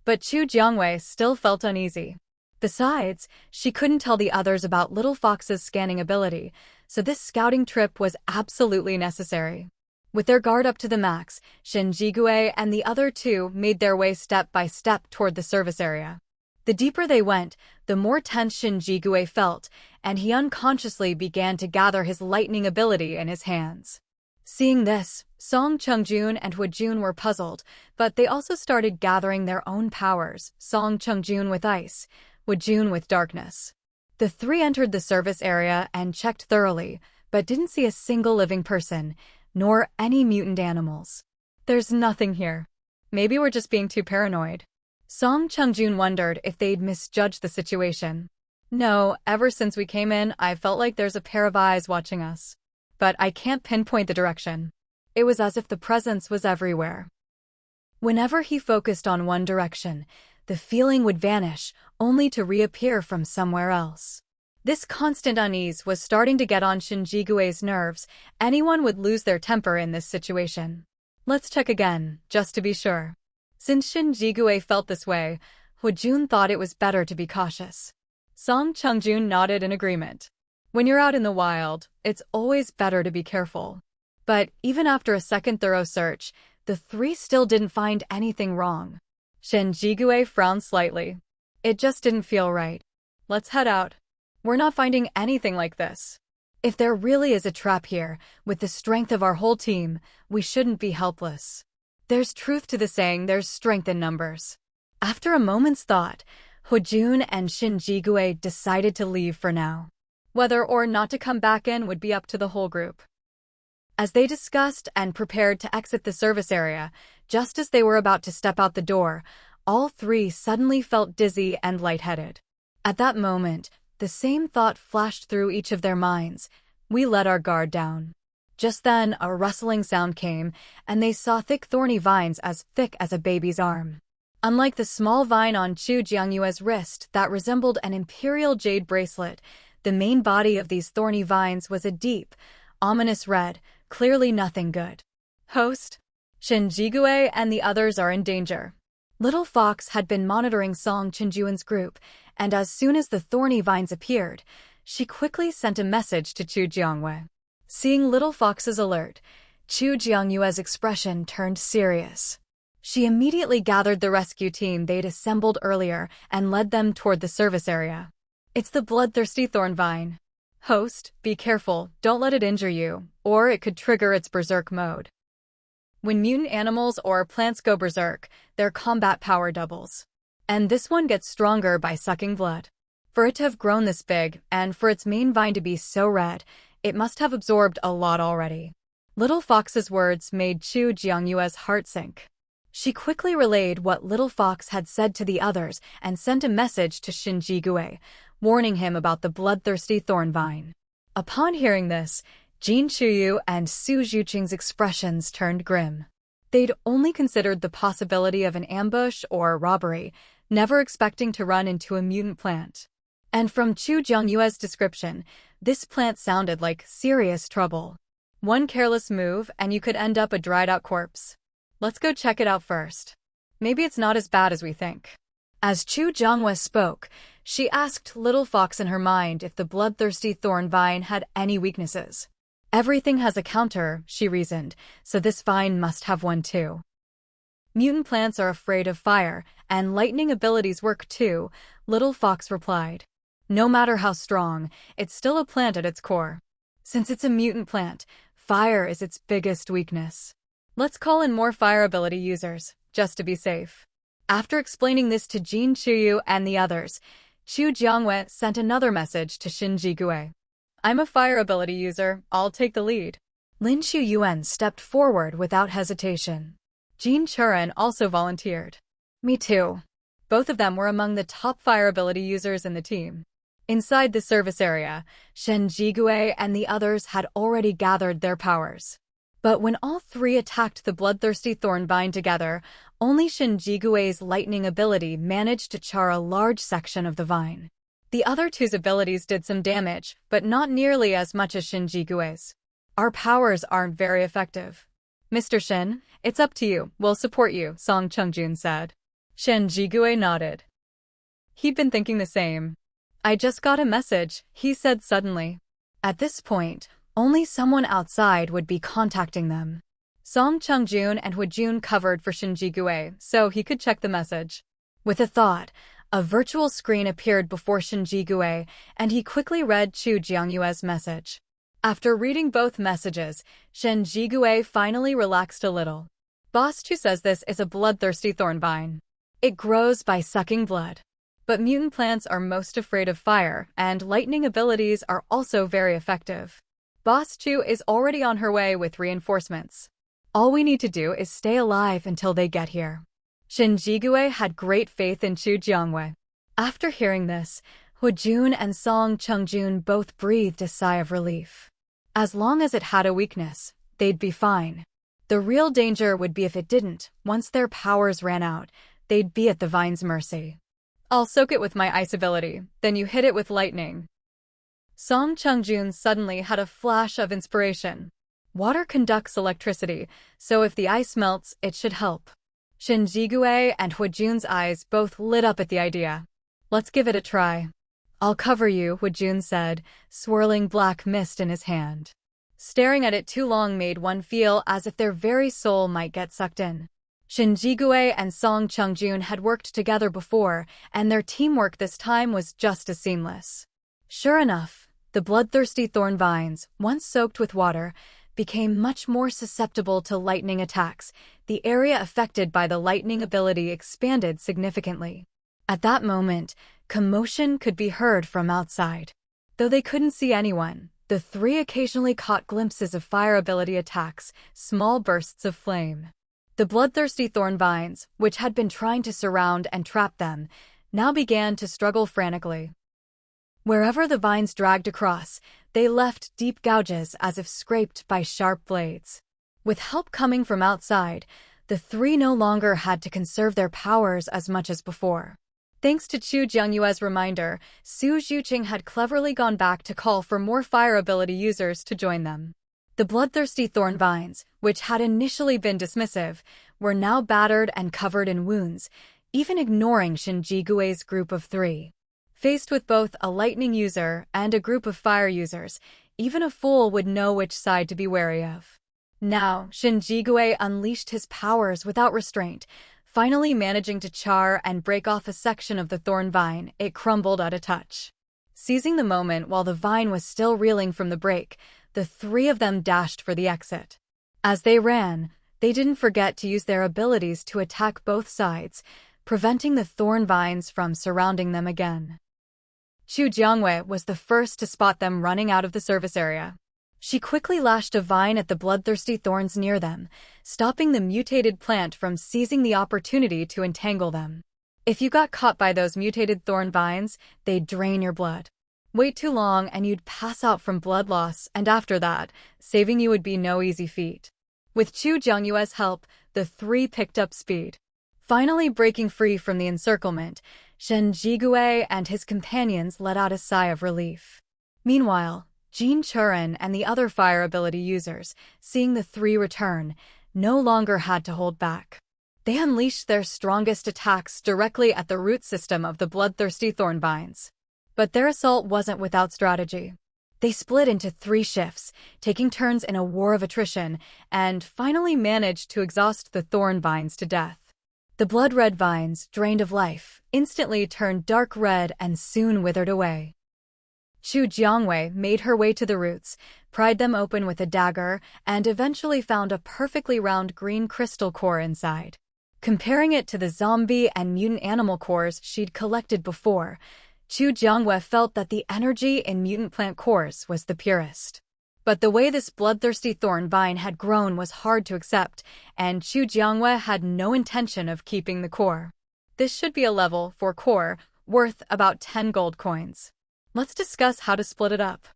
A: But Chu Jiangwei still felt uneasy. Besides, she couldn't tell the others about Little Fox's scanning ability, so this scouting trip was absolutely necessary. With their guard up to the max, Shin Jigue and the other 2 made their way step by step toward the service area. The deeper they went, the more tense Shin Jigue felt, and he unconsciously began to gather his lightning ability in his hands. Seeing this, Song Chungjun and Hu Jun were puzzled, but they also started gathering their own powers, Song Chungjun with ice, Hu Jun with darkness. The 3 entered the service area and checked thoroughly, but didn't see a single living person, nor any mutant animals. There's nothing here. Maybe we're just being too paranoid. Song Chungjun wondered if they'd misjudged the situation. No, ever since we came in, I felt like there's a pair of eyes watching us. But I can't pinpoint the direction. It was as if the presence was everywhere. Whenever he focused on one direction, the feeling would vanish, only to reappear from somewhere else. This constant unease was starting to get on Shin Jigue's nerves. Anyone would lose their temper in this situation. Let's check again, just to be sure. Since Shin Jigue felt this way, Hu Jun thought it was better to be cautious. Song Chungjun nodded in agreement. When you're out in the wild, it's always better to be careful. But even after a second thorough search, the three still didn't find anything wrong. Shen Jigue frowned slightly. It just didn't feel right. Let's head out. We're not finding anything like this. If there really is a trap here, with the strength of our whole team, we shouldn't be helpless. There's truth to the saying there's strength in numbers. After a moment's thought, Hojun and Shin Jigue decided to leave for now. Whether or not to come back in would be up to the whole group. As they discussed and prepared to exit the service area, just as they were about to step out the door, all three suddenly felt dizzy and lightheaded. At that moment, the same thought flashed through each of their minds. We let our guard down. Just then, a rustling sound came, and they saw thick thorny vines as thick as a baby's arm. Unlike the small vine on Chu Jiangyue's wrist that resembled an imperial jade bracelet, the main body of these thorny vines was a deep, ominous red, clearly nothing good. Host, Shin Jigue and the others are in danger. Little Fox had been monitoring Song Chunjuan's group, and as soon as the thorny vines appeared, she quickly sent a message to Chu Jiangyue. Seeing Little Fox's alert, Chu Jiangyue's expression turned serious. She immediately gathered the rescue team they'd assembled earlier and led them toward the service area. It's the Bloodthirsty thorn vine. Host, be careful, don't let it injure you, or it could trigger its berserk mode. When mutant animals or plants go berserk, their combat power doubles. And this one gets stronger by sucking blood. For it to have grown this big, and for its main vine to be so red, it must have absorbed a lot already. Little Fox's words made Chu Jiangyue's heart sink. She quickly relayed what Little Fox had said to the others and sent a message to Shin Jigue, warning him about the bloodthirsty thorn vine. Upon hearing this, Jin Chuyu and Su Zhuqing's expressions turned grim. They'd only considered the possibility of an ambush or robbery, never expecting to run into a mutant plant. And from Chu Jiangyue's description, this plant sounded like serious trouble. One careless move and you could end up a dried-out corpse. Let's go check it out first. Maybe it's not as bad as we think. As Chu Jiangyue spoke, she asked Little Fox in her mind if the bloodthirsty thorn vine had any weaknesses. Everything has a counter, she reasoned, so this vine must have one too. Mutant plants are afraid of fire, and lightning abilities work too, Little Fox replied. No matter how strong, it's still a plant at its core. Since it's a mutant plant, fire is its biggest weakness. Let's call in more fire ability users, just to be safe. After explaining this to Jin Chuyu and the others, Chu Jiangyue sent another message to Shin Jigue. I'm a fire ability user, I'll take the lead. Lin Chuyuan stepped forward without hesitation. Jin Churan also volunteered. Me too. Both of them were among the top fire ability users in the team. Inside the service area, Shen Jigue and the others had already gathered their powers. But when all three attacked the bloodthirsty thorn vine together, only Shin Jigue's lightning ability managed to char a large section of the vine. The other two's abilities did some damage, but not nearly as much as Shin Jigue's. Our powers aren't very effective. Mr. Shin, it's up to you, we'll support you, Song Chungjun said. Shin Jigue nodded. He'd been thinking the same. I just got a message, he said suddenly. At this point, only someone outside would be contacting them. Song Chungjun and Huijun covered for Shin Jigue, so he could check the message. With a thought, a virtual screen appeared before Shin Jigue, and he quickly read Chu Jiangyue's message. After reading both messages, Shin Jigue finally relaxed a little. Boss Chu says this is a bloodthirsty thorn vine. It grows by sucking blood. But mutant plants are most afraid of fire, and lightning abilities are also very effective. Boss Chu is already on her way with reinforcements. All we need to do is stay alive until they get here. Shin Jigue had great faith in Chu Jiangyue. After hearing this, Huijun and Song Chungjun both breathed a sigh of relief. As long as it had a weakness, they'd be fine. The real danger would be if it didn't. Once their powers ran out, they'd be at the vine's mercy. I'll soak it with my ice ability, then you hit it with lightning. Song Chungjun suddenly had a flash of inspiration. Water conducts electricity, so if the ice melts, it should help. Shin Jigue and Huijun's eyes both lit up at the idea. Let's give it a try. "I'll cover you," Wajun said, swirling black mist in his hand. Staring at it too long made one feel as if their very soul might get sucked in. Shin Jigui and Song Chungjun had worked together before, and their teamwork this time was just as seamless. Sure enough, the bloodthirsty thorn vines, once soaked with water, became much more susceptible to lightning attacks. The area affected by the lightning ability expanded significantly. At that moment, commotion could be heard from outside. Though they couldn't see anyone, the three occasionally caught glimpses of fire ability attacks, small bursts of flame. The bloodthirsty thorn vines, which had been trying to surround and trap them, now began to struggle frantically. Wherever the vines dragged across, they left deep gouges as if scraped by sharp blades. With help coming from outside, the three no longer had to conserve their powers as much as before. Thanks to Chu Jiangyue's reminder, Su Zhuqing had cleverly gone back to call for more fire ability users to join them. The bloodthirsty thorn vines, which had initially been dismissive, were now battered and covered in wounds, even ignoring Shin Jigui's group of three. Faced with both a lightning user and a group of fire users, even a fool would know which side to be wary of. Now, Shin Jigui unleashed his powers without restraint, finally managing to char and break off a section of the thorn vine. It crumbled at a touch. Seizing the moment while the vine was still reeling from the break, the three of them dashed for the exit. As they ran, they didn't forget to use their abilities to attack both sides, preventing the thorn vines from surrounding them again. Chu Jiangwei was the first to spot them running out of the service area. She quickly lashed a vine at the bloodthirsty thorns near them, stopping the mutated plant from seizing the opportunity to entangle them. If you got caught by those mutated thorn vines, they'd drain your blood. Wait too long and you'd pass out from blood loss, and after that, saving you would be no easy feat. With Chu Jiangyue's help, the three picked up speed. Finally breaking free from the encirclement, Shen Jigui and his companions let out a sigh of relief. Meanwhile, Jin Churen and the other fire ability users, seeing the three return, no longer had to hold back. They unleashed their strongest attacks directly at the root system of the bloodthirsty thorn vines. But their assault wasn't without strategy. They split into 3 shifts, taking turns in a war of attrition, and finally managed to exhaust the thorn vines to death. The blood-red vines, drained of life, instantly turned dark red and soon withered away. Chu Jiangwei made her way to the roots, pried them open with a dagger, and eventually found a perfectly round green crystal core inside. Comparing it to the zombie and mutant animal cores she'd collected before, Chu Jiangwei felt that the energy in mutant plant cores was the purest. But the way this bloodthirsty thorn vine had grown was hard to accept, and Chu Jiangwei had no intention of keeping the core. This should be a level 4 core, worth about 10 gold coins. Let's discuss how to split it up.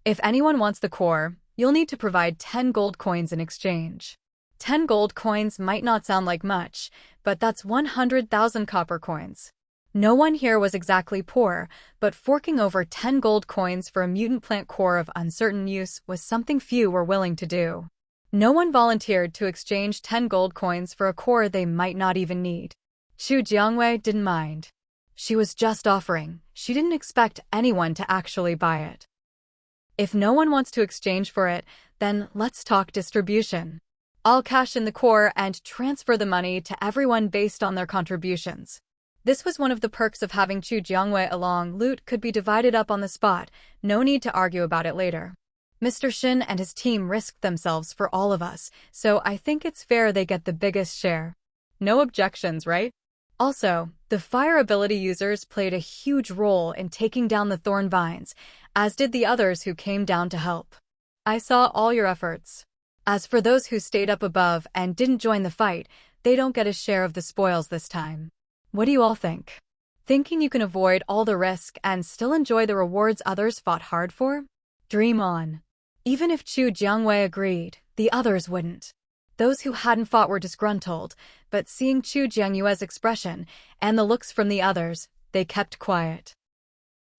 A: If anyone wants the core, you'll need to provide 10 gold coins in exchange. 10 gold coins might not sound like much, but that's 100,000 copper coins. No one here was exactly poor, but forking over 10 gold coins for a mutant plant core of uncertain use was something few were willing to do. No one volunteered to exchange 10 gold coins for a core they might not even need. Chu Jiangwei didn't mind. She was just offering. She didn't expect anyone to actually buy it. If no one wants to exchange for it, then let's talk distribution. I'll cash in the core and transfer the money to everyone based on their contributions. This was one of the perks of having Chu Jiangwei along. Loot could be divided up on the spot, no need to argue about it later. Mr. Shin and his team risked themselves for all of us, so I think it's fair they get the biggest share. No objections, right? Also, the fire ability users played a huge role in taking down the thorn vines, as did the others who came down to help. I saw all your efforts. As for those who stayed up above and didn't join the fight, they don't get a share of the spoils this time. What do you all think? Thinking you can avoid all the risk and still enjoy the rewards others fought hard for? Dream on. Even if Chu Jiangwei agreed, the others wouldn't. Those who hadn't fought were disgruntled, but seeing Chu Jiangyue's expression and the looks from the others, they kept quiet.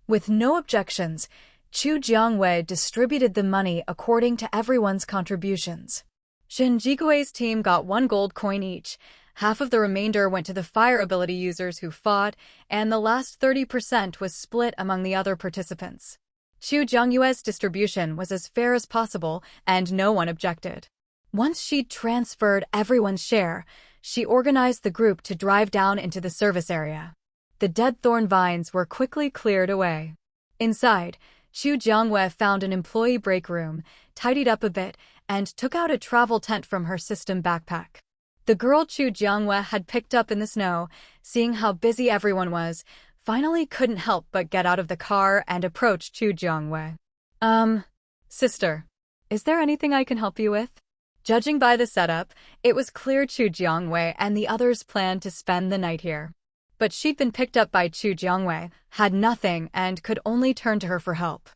A: With no objections, Chu Jiangwei distributed the money according to everyone's contributions. Shin Jigui's team got 1 gold coin each. Half of the remainder went to the fire ability users who fought, and the last 30% was split among the other participants. Chu Jiangyue's distribution was as fair as possible, and no one objected. Once she'd transferred everyone's share, she organized the group to drive down into the service area. The dead thorn vines were quickly cleared away. Inside, Chu Jiangyue found an employee break room, tidied up a bit, and took out a travel tent from her system backpack. The girl Chu Jiangyue had picked up in the snow, seeing how busy everyone was, finally couldn't help but get out of the car and approach Chu Jiangyue. Sister, is there anything I can help you with? Judging by the setup, it was clear Chu Jiangyue and the others planned to spend the night here. But she'd been picked up by Chu Jiangyue, had nothing, and could only turn to her for help.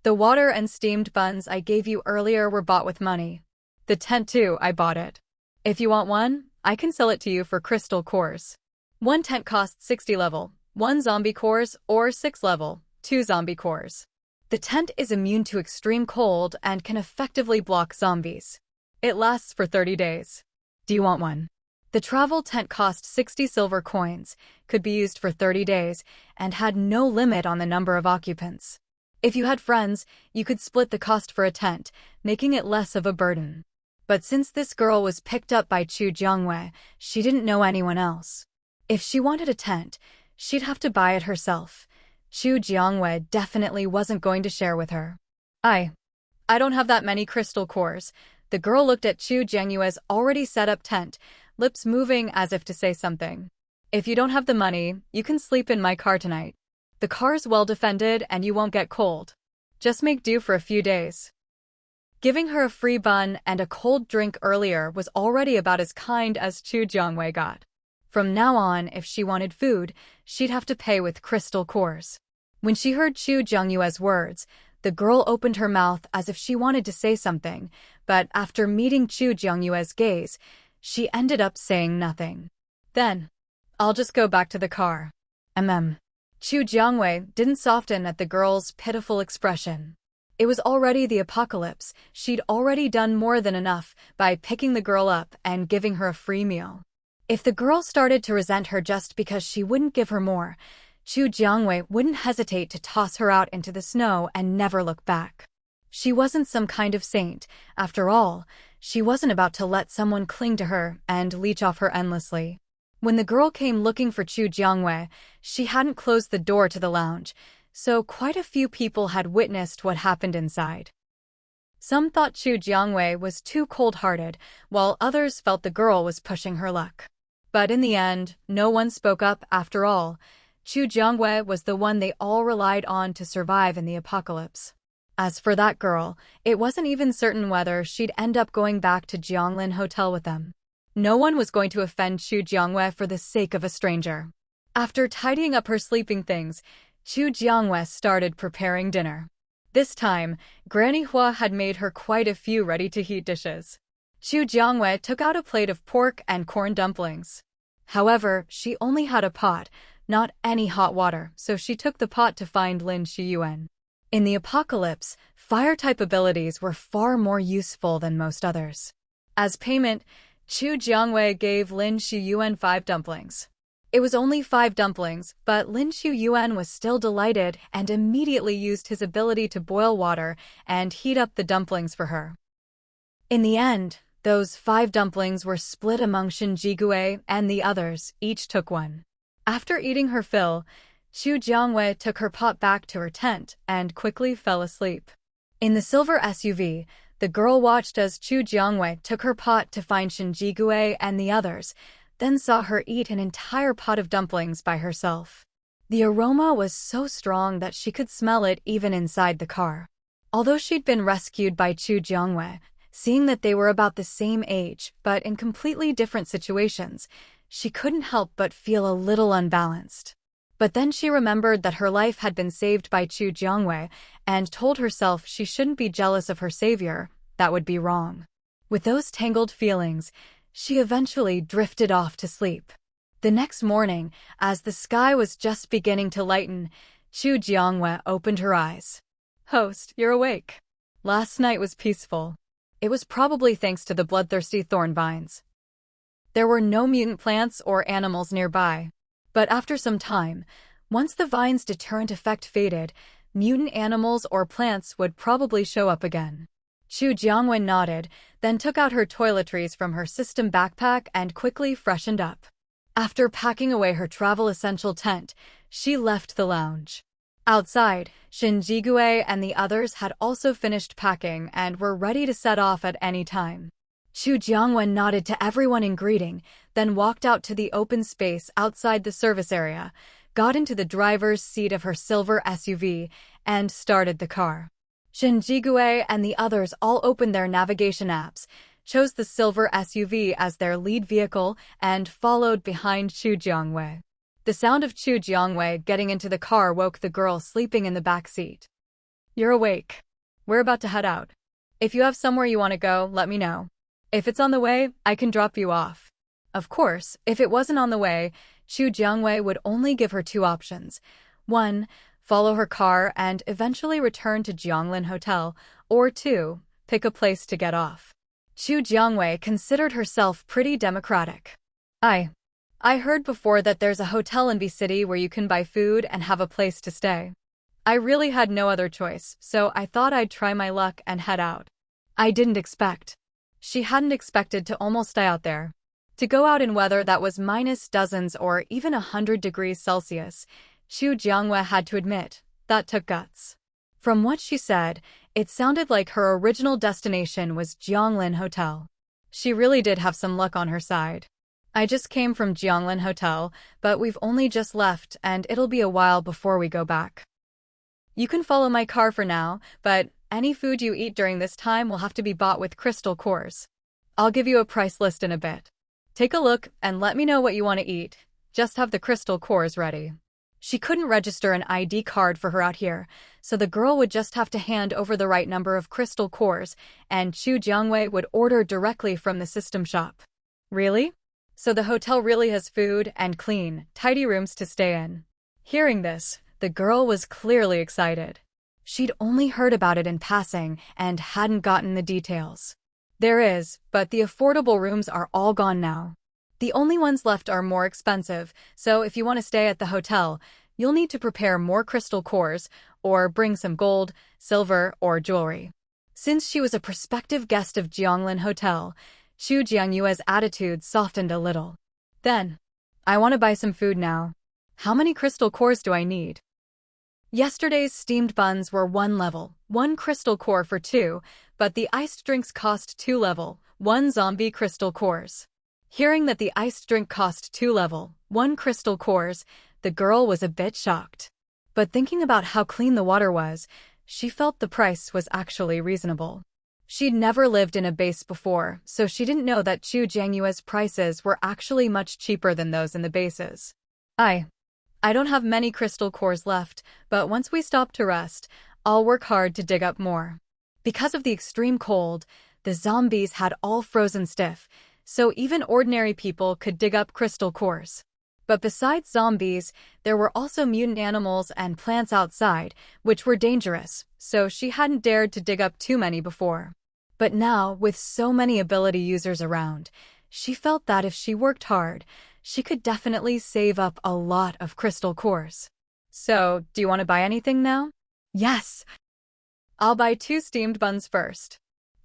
A: The water and steamed buns I gave you earlier were bought with money. The tent too, I bought it. If you want one, I can sell it to you for crystal cores. One tent costs 60 level, 1 zombie cores, or 6 level, 2 zombie cores. The tent is immune to extreme cold and can effectively block zombies. It lasts for 30 days. Do you want one? The travel tent cost 60 silver coins, could be used for 30 days, and had no limit on the number of occupants. If you had friends, you could split the cost for a tent, making it less of a burden. But since this girl was picked up by Chu Jiangyue, she didn't know anyone else. If she wanted a tent, she'd have to buy it herself. Chu Jiangyue definitely wasn't going to share with her. I don't have that many crystal cores. The girl looked at Chu Jiangyue's already set up tent, lips moving as if to say something. If you don't have the money, you can sleep in my car tonight. The car's well defended and you won't get cold. Just make do for a few days. Giving her a free bun and a cold drink earlier was already about as kind as Chu Jiangyue got. From now on, if she wanted food, she'd have to pay with crystal cores. When she heard Chu Jiangyue's words, the girl opened her mouth as if she wanted to say something, but after meeting Chu Jiangyue's gaze, she ended up saying nothing. Then, I'll just go back to the car. Chu Jiangyue didn't soften at the girl's pitiful expression. It was already the apocalypse. She'd already done more than enough by picking the girl up and giving her a free meal. If the girl started to resent her just because she wouldn't give her more, Chu Jiangyue wouldn't hesitate to toss her out into the snow and never look back. She wasn't some kind of saint. After all, she wasn't about to let someone cling to her and leech off her endlessly. When the girl came looking for Chu Jiangyue, she hadn't closed the door to the lounge, so quite a few people had witnessed what happened inside. Some thought Chu Jiangyue was too cold-hearted, while others felt the girl was pushing her luck. But in the end, no one spoke up after all. Chu Jiangyue was the one they all relied on to survive in the apocalypse. As for that girl, it wasn't even certain whether she'd end up going back to Jianglin Hotel with them. No one was going to offend Chu Jiangyue for the sake of a stranger. After tidying up her sleeping things, Chu Jiangyue started preparing dinner. This time, Granny Hua had made her quite a few ready-to-heat dishes. Chu Jiangyue took out a plate of pork and corn dumplings. However, she only had a pot, not any hot water, so she took the pot to find Lin Shiyuan. In the apocalypse, fire-type abilities were far more useful than most others. As payment, Chu Jiangyue gave Lin Shiyuan 5 dumplings. It was only 5 dumplings, but Lin Shiyuan was still delighted and immediately used his ability to boil water and heat up the dumplings for her. In the end, those 5 dumplings were split among Shinjigue and the others, each took one. After eating her fill, Chu Jiangyue took her pot back to her tent and quickly fell asleep. In the silver SUV, the girl watched as Chu Jiangyue took her pot to find Shinjigue and the others, then saw her eat an entire pot of dumplings by herself. The aroma was so strong that she could smell it even inside the car. Although she'd been rescued by Chu Jiangyue, seeing that they were about the same age but in completely different situations, she couldn't help but feel a little unbalanced. But then she remembered that her life had been saved by Chu Jiangyue and told herself she shouldn't be jealous of her savior. That would be wrong. With those tangled feelings, she eventually drifted off to sleep. The next morning, as the sky was just beginning to lighten, Chu Jiangyue opened her eyes. "Host, you're awake. Last night was peaceful. It was probably thanks to the bloodthirsty thorn vines." There were no mutant plants or animals nearby. But after some time, once the vine's deterrent effect faded, mutant animals or plants would probably show up again. Chu Jiangwen nodded, then took out her toiletries from her system backpack and quickly freshened up. After packing away her travel essential tent, she left the lounge. Outside, Shin Jigue and the others had also finished packing and were ready to set off at any time. Chu Jiangwen nodded to everyone in greeting, then walked out to the open space outside the service area, got into the driver's seat of her silver SUV, and started the car. Shin Jigue and the others all opened their navigation apps, chose the silver SUV as their lead vehicle, and followed behind Chu Jiangwei. The sound of Chu Jiangwei getting into the car woke the girl sleeping in the back seat. "You're awake. We're about to head out. If you have somewhere you want to go, let me know. If it's on the way, I can drop you off." Of course, if it wasn't on the way, Chu Jiangwei would only give her two options. 1. Follow her car and eventually return to Jianglin Hotel, or 2. Pick a place to get off. Chu Jiangwei considered herself pretty democratic. I heard before that there's a hotel in B City where you can buy food and have a place to stay. I really had no other choice, so I thought I'd try my luck and head out. She hadn't expected to almost die out there. To go out in weather that was minus dozens or even 100 degrees Celsius, Chu Jiangwei had to admit, that took guts. From what she said, it sounded like her original destination was Jianglin Hotel. She really did have some luck on her side. "I just came from Jianglin Hotel, but we've only just left and it'll be a while before we go back. You can follow my car for now, but any food you eat during this time will have to be bought with crystal cores. I'll give you a price list in a bit. Take a look and let me know what you want to eat. Just have the crystal cores ready." She couldn't register an ID card for her out here, so the girl would just have to hand over the right number of crystal cores, and Chu Jiangwei would order directly from the system shop. Really? So the hotel really has food and clean, tidy rooms to stay in. Hearing this, the girl was clearly excited. She'd only heard about it in passing and hadn't gotten the details. There is, but the affordable rooms are all gone now. The only ones left are more expensive, so if you want to stay at the hotel, you'll need to prepare more crystal cores, or bring some gold, silver, or jewelry. Since she was a prospective guest of Jianglin Hotel, Chu Jiangyue's attitude softened a little. "Then, I want to buy some food now. How many crystal cores do I need?" Yesterday's steamed buns were 1 level, 1 crystal core for 2, but the iced drinks cost 2 level, 1 zombie crystal cores. Hearing that the iced drink cost 2 level, 1 crystal cores, the girl was a bit shocked. But thinking about how clean the water was, she felt the price was actually reasonable. She'd never lived in a base before, so she didn't know that Chu Jiangyue's prices were actually much cheaper than those in the bases. I don't have many crystal cores left, but once we stop to rest, I'll work hard to dig up more." Because of the extreme cold, the zombies had all frozen stiff, so even ordinary people could dig up crystal cores. But besides zombies, there were also mutant animals and plants outside, which were dangerous, so she hadn't dared to dig up too many before. But now, with so many ability users around, she felt that if she worked hard, she could definitely save up a lot of crystal cores. "So, do you want to buy anything now?" "Yes. I'll buy 2 steamed buns first.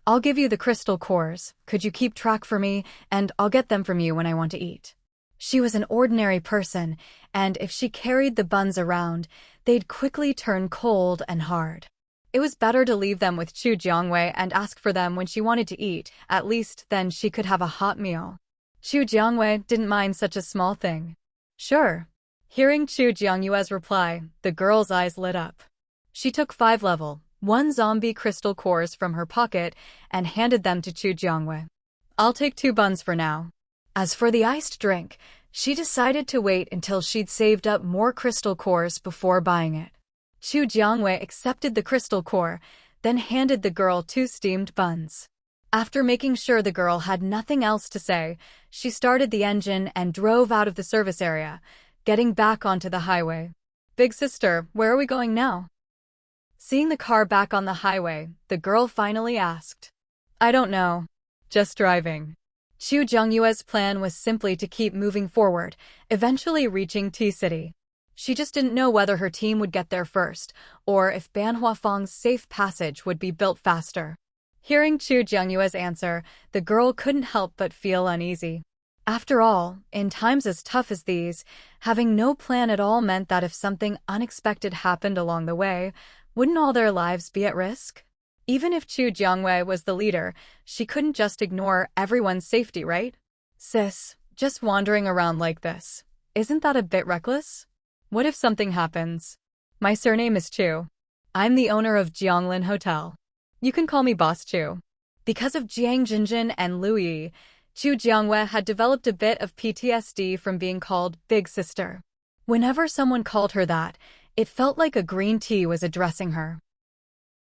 A: I'll give you the crystal cores. Could you keep track for me, and I'll get them from you when I want to eat." She was an ordinary person, and if she carried the buns around, they'd quickly turn cold and hard. It was better to leave them with Chu Jiangwei and ask for them when she wanted to eat, at least then she could have a hot meal. Chu Jiangwei didn't mind such a small thing. "Sure." Hearing Chu Jiangyue's reply, the girl's eyes lit up. She took 5 level, 1 zombie crystal cores from her pocket and handed them to Chu Jiangwei. "I'll take 2 buns for now." As for the iced drink, she decided to wait until she'd saved up more crystal cores before buying it. Chu Jiangwei accepted the crystal core, then handed the girl 2 steamed buns. After making sure the girl had nothing else to say, she started the engine and drove out of the service area, getting back onto the highway. "Big sister, where are we going now?" Seeing the car back on the highway, the girl finally asked. "I don't know. Just driving." Chu Jiangyue's plan was simply to keep moving forward, eventually reaching T-City. She just didn't know whether her team would get there first, or if Ban Huafeng's safe passage would be built faster. Hearing Chu Jiangyue's answer, the girl couldn't help but feel uneasy. After all, in times as tough as these, having no plan at all meant that if something unexpected happened along the way, wouldn't all their lives be at risk? Even if Chu Jiangyue was the leader, she couldn't just ignore everyone's safety, right? Sis, just wandering around like this, isn't that a bit reckless? What if something happens? My surname is Chu. I'm the owner of Jianglin Hotel. You can call me Boss Chu. Because of Jiang Jinjin and Liu Yi, Chu Jiangyue had developed a bit of PTSD from being called Big Sister. Whenever someone called her that, it felt like a green tea was addressing her.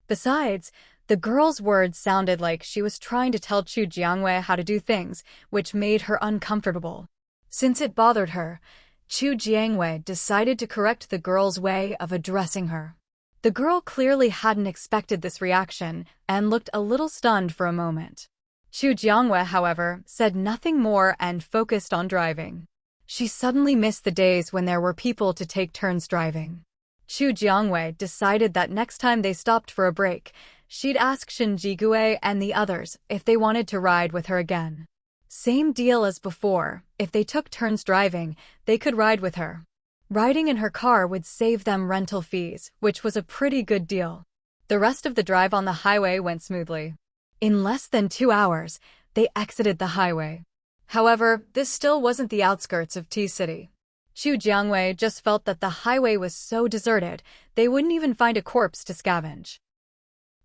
A: Besides, the girl's words sounded like she was trying to tell Chu Jiangyue how to do things, which made her uncomfortable. Since it bothered her, Chu Jiangyue decided to correct the girl's way of addressing her. The girl clearly hadn't expected this reaction and looked a little stunned for a moment. Chu Jiangyue, however, said nothing more and focused on driving. She suddenly missed the days when there were people to take turns driving. Chu Jiangyue decided that next time they stopped for a break, she'd ask Shen Jigui and the others if they wanted to ride with her again. Same deal as before, if they took turns driving, they could ride with her. Riding in her car would save them rental fees, which was a pretty good deal. The rest of the drive on the highway went smoothly. In less than 2 hours, they exited the highway. However, this still wasn't the outskirts of T-City. Chu Jiangyue just felt that the highway was so deserted, they wouldn't even find a corpse to scavenge.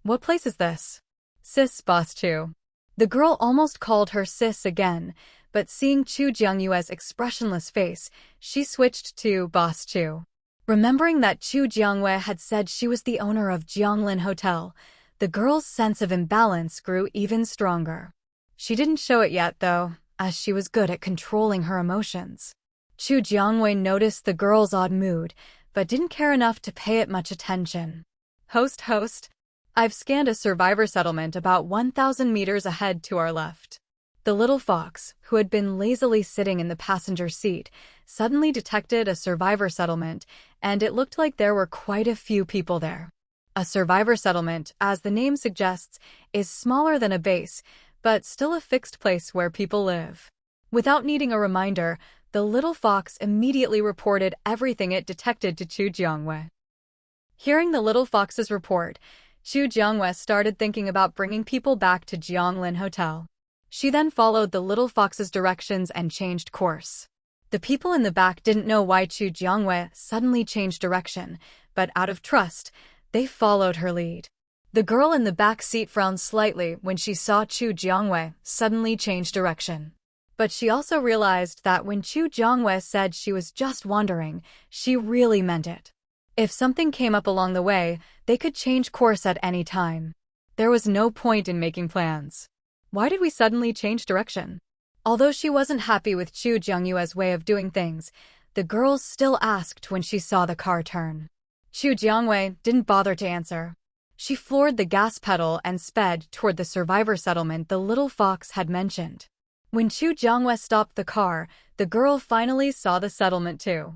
A: What place is this? Sis, Boss Chu. The girl almost called her sis again, but seeing Chu Jiangyue's expressionless face, she switched to Boss Chu. Remembering that Chu Jiangyue had said she was the owner of Jianglin Hotel, the girl's sense of imbalance grew even stronger. She didn't show it yet, though, as she was good at controlling her emotions. Chu Jiangyue noticed the girl's odd mood, but didn't care enough to pay it much attention. Host, I've scanned a survivor settlement about 1,000 meters ahead to our left. The little fox, who had been lazily sitting in the passenger seat, suddenly detected a survivor settlement, and it looked like there were quite a few people there. A survivor settlement, as the name suggests, is smaller than a base, but still a fixed place where people live. Without needing a reminder, the little fox immediately reported everything it detected to Chu Jiangyue. Hearing the little fox's report, Chu Jiangyue started thinking about bringing people back to Jianglin Hotel. She then followed the little fox's directions and changed course. The people in the back didn't know why Chu Jiangyue suddenly changed direction, but out of trust, they followed her lead. The girl in the back seat frowned slightly when she saw Chu Jiangyue suddenly change direction. But she also realized that when Chu Jiangyue said she was just wandering, she really meant it. If something came up along the way, they could change course at any time. There was no point in making plans. Why did we suddenly change direction? Although she wasn't happy with Chu Jiangyue's way of doing things, the girl still asked when she saw the car turn. Chu Jiangyue didn't bother to answer. She floored the gas pedal and sped toward the survivor settlement the little fox had mentioned. When Chu Jiangyue stopped the car, the girl finally saw the settlement too.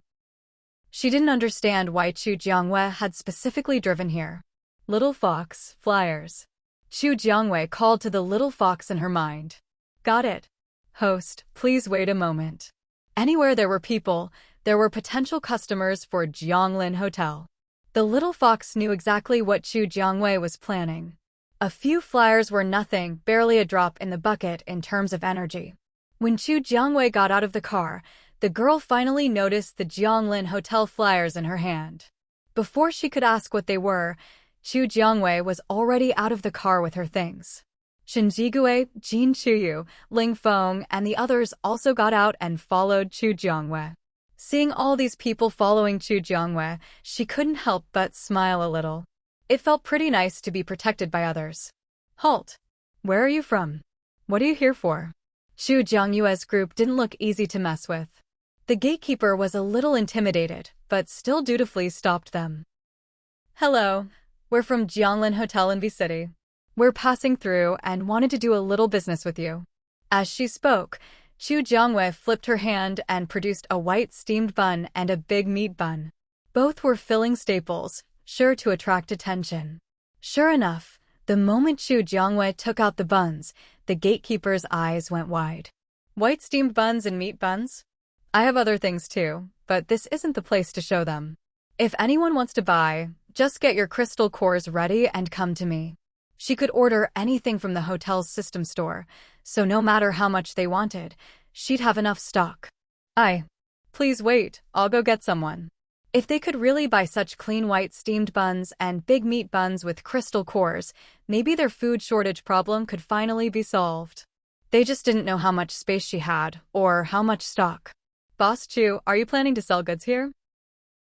A: She didn't understand why Chu Jiangyue had specifically driven here. Little fox, flyers. Chu Jiangyue called to the little fox in her mind. Got it. Host, please wait a moment. Anywhere there were people, there were potential customers for Jianglin Hotel. The little fox knew exactly what Chu Jiangyue was planning. A few flyers were nothing, barely a drop in the bucket in terms of energy. When Chu Jiangyue got out of the car, the girl finally noticed the Jianglin Hotel flyers in her hand. Before she could ask what they were, Chu Jiangyue was already out of the car with her things. Shen Jigui, Jin Chuyu, Ling Feng, and the others also got out and followed Chu Jiangyue. Seeing all these people following Chu Jiangyue, she couldn't help but smile a little. It felt pretty nice to be protected by others. Halt! Where are you from? What are you here for? Chu Jiangyue's group didn't look easy to mess with. The gatekeeper was a little intimidated, but still dutifully stopped them. Hello, we're from Jianglin Hotel in V-City. We're passing through and wanted to do a little business with you. As she spoke, Chu Jiangwei flipped her hand and produced a white steamed bun and a big meat bun. Both were filling staples, sure to attract attention. Sure enough, the moment Chu Jiangwei took out the buns, the gatekeeper's eyes went wide. White steamed buns and meat buns? I have other things too, but this isn't the place to show them. If anyone wants to buy, just get your crystal cores ready and come to me. She could order anything from the hotel's system store, so no matter how much they wanted, she'd have enough stock. Please wait, I'll go get someone. If they could really buy such clean white steamed buns and big meat buns with crystal cores, maybe their food shortage problem could finally be solved. They just didn't know how much space she had, or how much stock. Boss Chu, are you planning to sell goods here?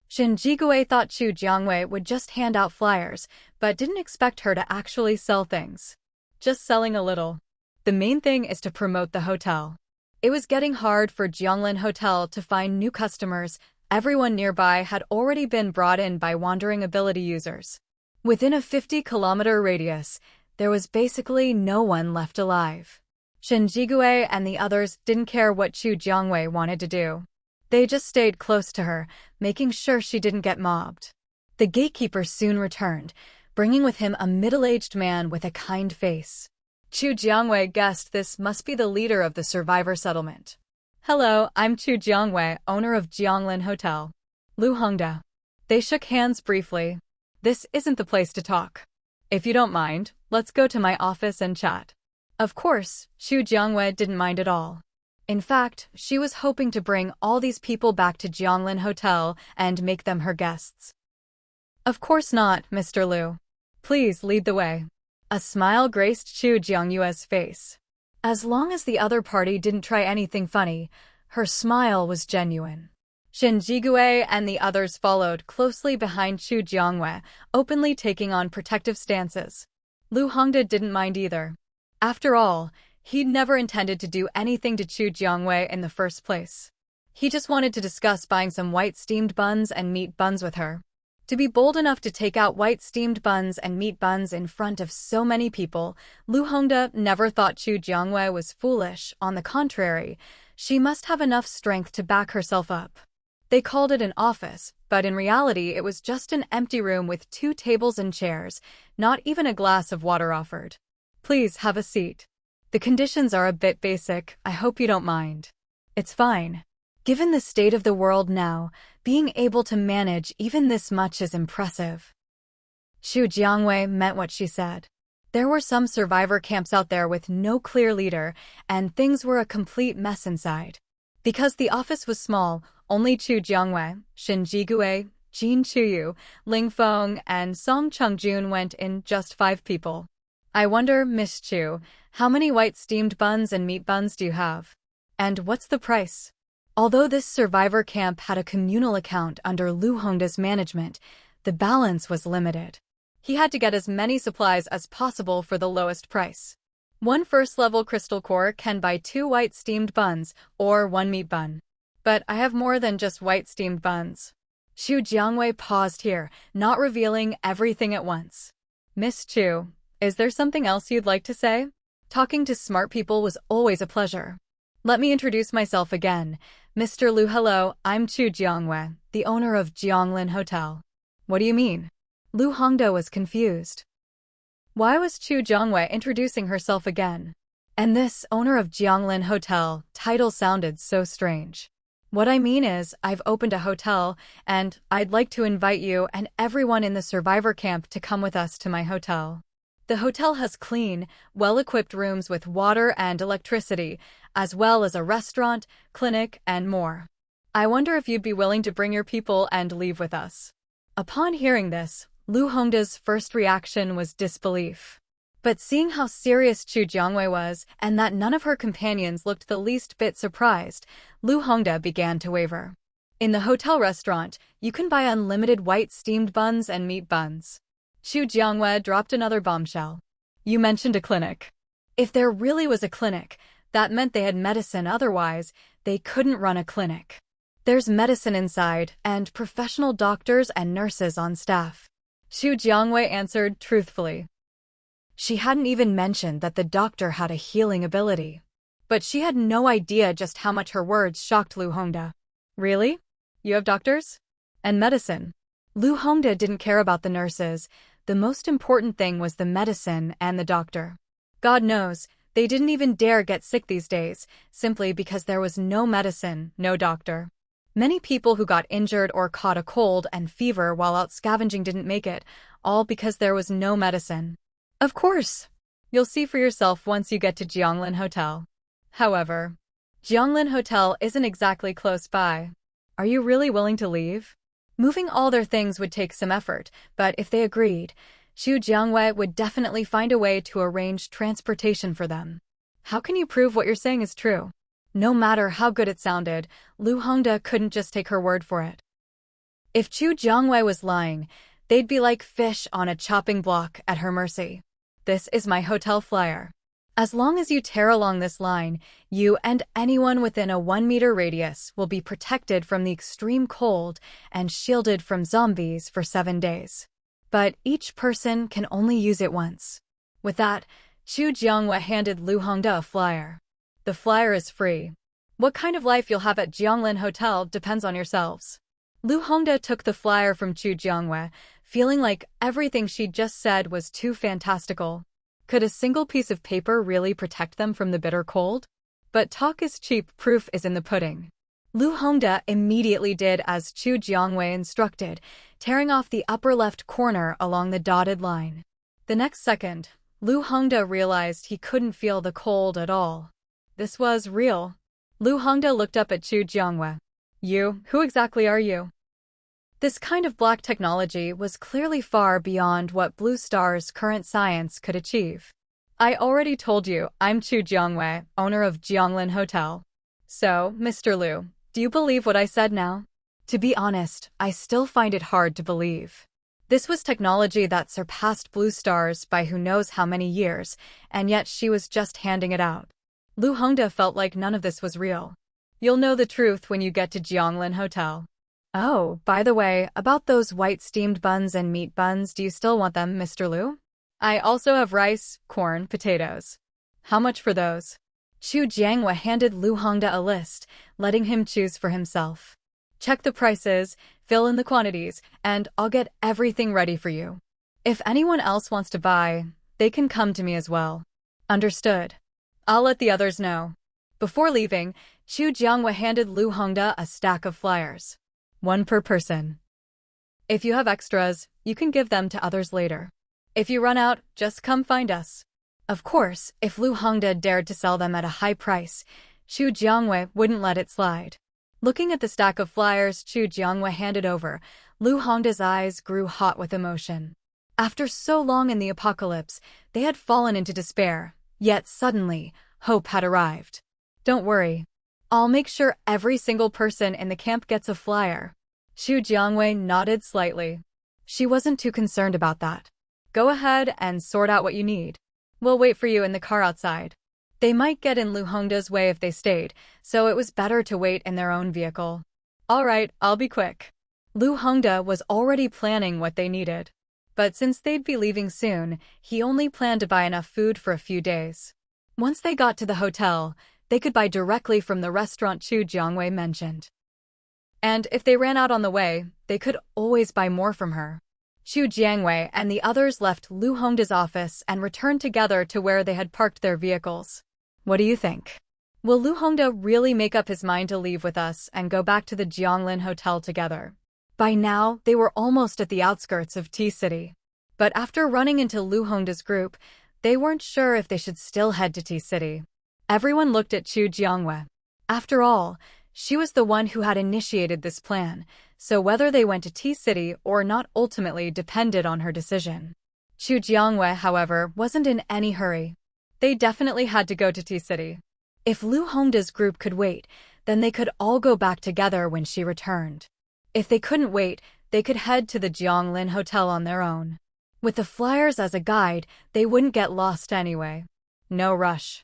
A: Shen Jigui thought Chu Jiangwei would just hand out flyers, but didn't expect her to actually sell things. Just selling a little. The main thing is to promote the hotel. It was getting hard for Jianglin Hotel to find new customers. Everyone nearby had already been brought in by wandering ability users. Within a 50-kilometer radius, there was basically no one left alive. Shen Jigui and the others didn't care what Chu Jiangwei wanted to do. They just stayed close to her, making sure she didn't get mobbed. The gatekeeper soon returned, bringing with him a middle-aged man with a kind face. Chu Jiangwei guessed this must be the leader of the survivor settlement. Hello, I'm Chu Jiangwei, owner of Jianglin Hotel. Lu Hongda. They shook hands briefly. This isn't the place to talk. If you don't mind, let's go to my office and chat. Of course, Chu Jiangwei didn't mind at all. In fact, she was hoping to bring all these people back to Jianglin Hotel and make them her guests. Of course not, Mr. Liu. Please lead the way. A smile graced Chu Jiangyue's face. As long as the other party didn't try anything funny, her smile was genuine. Shen Jigui and the others followed closely behind Chu Jiangwei, openly taking on protective stances. Lu Hongda didn't mind either. After all, he'd never intended to do anything to Chu Jiangwei in the first place. He just wanted to discuss buying some white steamed buns and meat buns with her. To be bold enough to take out white steamed buns and meat buns in front of so many people, Lu Hongda never thought Chu Jiangwei was foolish. On the contrary, she must have enough strength to back herself up. They called it an office, but in reality it was just an empty room with 2 tables and chairs, not even a glass of water offered. Please have a seat. The conditions are a bit basic, I hope you don't mind. It's fine. Given the state of the world now, being able to manage even this much is impressive. Chu Jiangwei meant what she said. There were some survivor camps out there with no clear leader, and things were a complete mess inside. Because the office was small, only Chu Jiangwei, Shen Jigui, Jin Chuyu, Ling Feng, and Song Chungjun went in, just 5 people. I wonder, Miss Chu, how many white steamed buns and meat buns do you have? And what's the price? Although this survivor camp had a communal account under Lu Hongda's management, the balance was limited. He had to get as many supplies as possible for the lowest price. 1 first-level crystal core can buy 2 white steamed buns or 1 meat bun. But I have more than just white steamed buns. Chu Jiangwei paused here, not revealing everything at once. Miss Chu, is there something else you'd like to say? Talking to smart people was always a pleasure. Let me introduce myself again. Mr. Lu, hello, I'm Chu Jiangwei, the owner of Jianglin Hotel. What do you mean? Lu Hongda was confused. Why was Chu Jiangwei introducing herself again? And this owner of Jianglin Hotel title sounded so strange. What I mean is, I've opened a hotel, and I'd like to invite you and everyone in the survivor camp to come with us to my hotel. The hotel has clean, well-equipped rooms with water and electricity, as well as a restaurant, clinic, and more. I wonder if you'd be willing to bring your people and leave with us. Upon hearing this, Lu Hongda's first reaction was disbelief. But seeing how serious Chu Jiangwei was, and that none of her companions looked the least bit surprised, Lu Hongda began to waver. In the hotel restaurant, you can buy unlimited white steamed buns and meat buns. Chu Jiangwei dropped another bombshell. You mentioned a clinic. If there really was a clinic, that meant they had medicine, otherwise, they couldn't run a clinic. There's medicine inside, and professional doctors and nurses on staff. Chu Jiangwei answered truthfully. She hadn't even mentioned that the doctor had a healing ability. But she had no idea just how much her words shocked Lu Hongda. Really? You have doctors? And medicine? Lu Hongda didn't care about the nurses. The most important thing was the medicine and the doctor. God knows, they didn't even dare get sick these days, simply because there was no medicine, no doctor. Many people who got injured or caught a cold and fever while out scavenging didn't make it, all because there was no medicine. Of course, you'll see for yourself once you get to Jianglin Hotel. However, Jianglin Hotel isn't exactly close by. Are you really willing to leave? Moving all their things would take some effort, but if they agreed, Xu Jiangwei would definitely find a way to arrange transportation for them. How can you prove what you're saying is true? No matter how good it sounded, Lu Hongda couldn't just take her word for it. If Xu Jiangwei was lying, they'd be like fish on a chopping block at her mercy. This is my hotel flyer. As long as you tear along this line, you and anyone within a 1-meter radius will be protected from the extreme cold and shielded from zombies for 7 days. But each person can only use it once. With that, Xu Jiangwei handed Lu Hongda a flyer. The flyer is free. What kind of life you'll have at Jianglin Hotel depends on yourselves. Lu Hongda took the flyer from Xu Jiangwei, feeling like everything she'd just said was too fantastical. Could a single piece of paper really protect them from the bitter cold? But talk is cheap, proof is in the pudding. Lu Hongda immediately did as Xu Jiangwei instructed, tearing off the upper left corner along the dotted line. The next second, Lu Hongda realized he couldn't feel the cold at all. This was real. Lu Hongda looked up at Xu Jiangwei. Who exactly are you? This kind of black technology was clearly far beyond what Blue Star's current science could achieve. I already told you, I'm Xu Jiangwei, owner of Jianglin Hotel. So, Mr. Lu, do you believe what I said now? To be honest, I still find it hard to believe. This was technology that surpassed Blue Star's by who knows how many years, and yet she was just handing it out. Lu Hongda felt like none of this was real. You'll know the truth when you get to Jianglin Hotel. Oh, by the way, about those white steamed buns and meat buns, do you still want them, Mr. Lu? I also have rice, corn, potatoes. How much for those? Xu Jiangwei handed Lu Hongda a list, letting him choose for himself. Check the prices, fill in the quantities, and I'll get everything ready for you. If anyone else wants to buy, they can come to me as well. Understood. I'll let the others know. Before leaving, Xu Jiangwei handed Lu Hongda a stack of flyers. 1 per person. If you have extras, you can give them to others later. If you run out, just come find us. Of course, if Lu Hongda dared to sell them at a high price, Xu Jiangwei wouldn't let it slide. Looking at the stack of flyers Xu Jiangwei handed over, Lu Hongda's eyes grew hot with emotion. After so long in the apocalypse, they had fallen into despair. Yet suddenly, hope had arrived. Don't worry. I'll make sure every single person in the camp gets a flyer. Xu Jiangwei nodded slightly. She wasn't too concerned about that. Go ahead and sort out what you need. We'll wait for you in the car outside. They might get in Lu Hongda's way if they stayed, so it was better to wait in their own vehicle. All right, I'll be quick. Lu Hongda was already planning what they needed. But since they'd be leaving soon, he only planned to buy enough food for a few days. Once they got to the hotel, they could buy directly from the restaurant Xu Jiangwei mentioned. And if they ran out on the way, they could always buy more from her. Xu Jiangwei and the others left Lu Hongda's office and returned together to where they had parked their vehicles. What do you think? Will Lu Hongda really make up his mind to leave with us and go back to the Jianglin Hotel together? By now, they were almost at the outskirts of T-City. But after running into Lu Hongda's group, they weren't sure if they should still head to T-City. Everyone looked at Xu Jiangwei. After all, she was the one who had initiated this plan, so whether they went to T-City or not ultimately depended on her decision. Xu Jiangwei, however, wasn't in any hurry. They definitely had to go to T-City. If Lu Hongda's group could wait, then they could all go back together when she returned. If they couldn't wait, they could head to the Jianglin Hotel on their own. With the flyers as a guide, they wouldn't get lost anyway. No rush.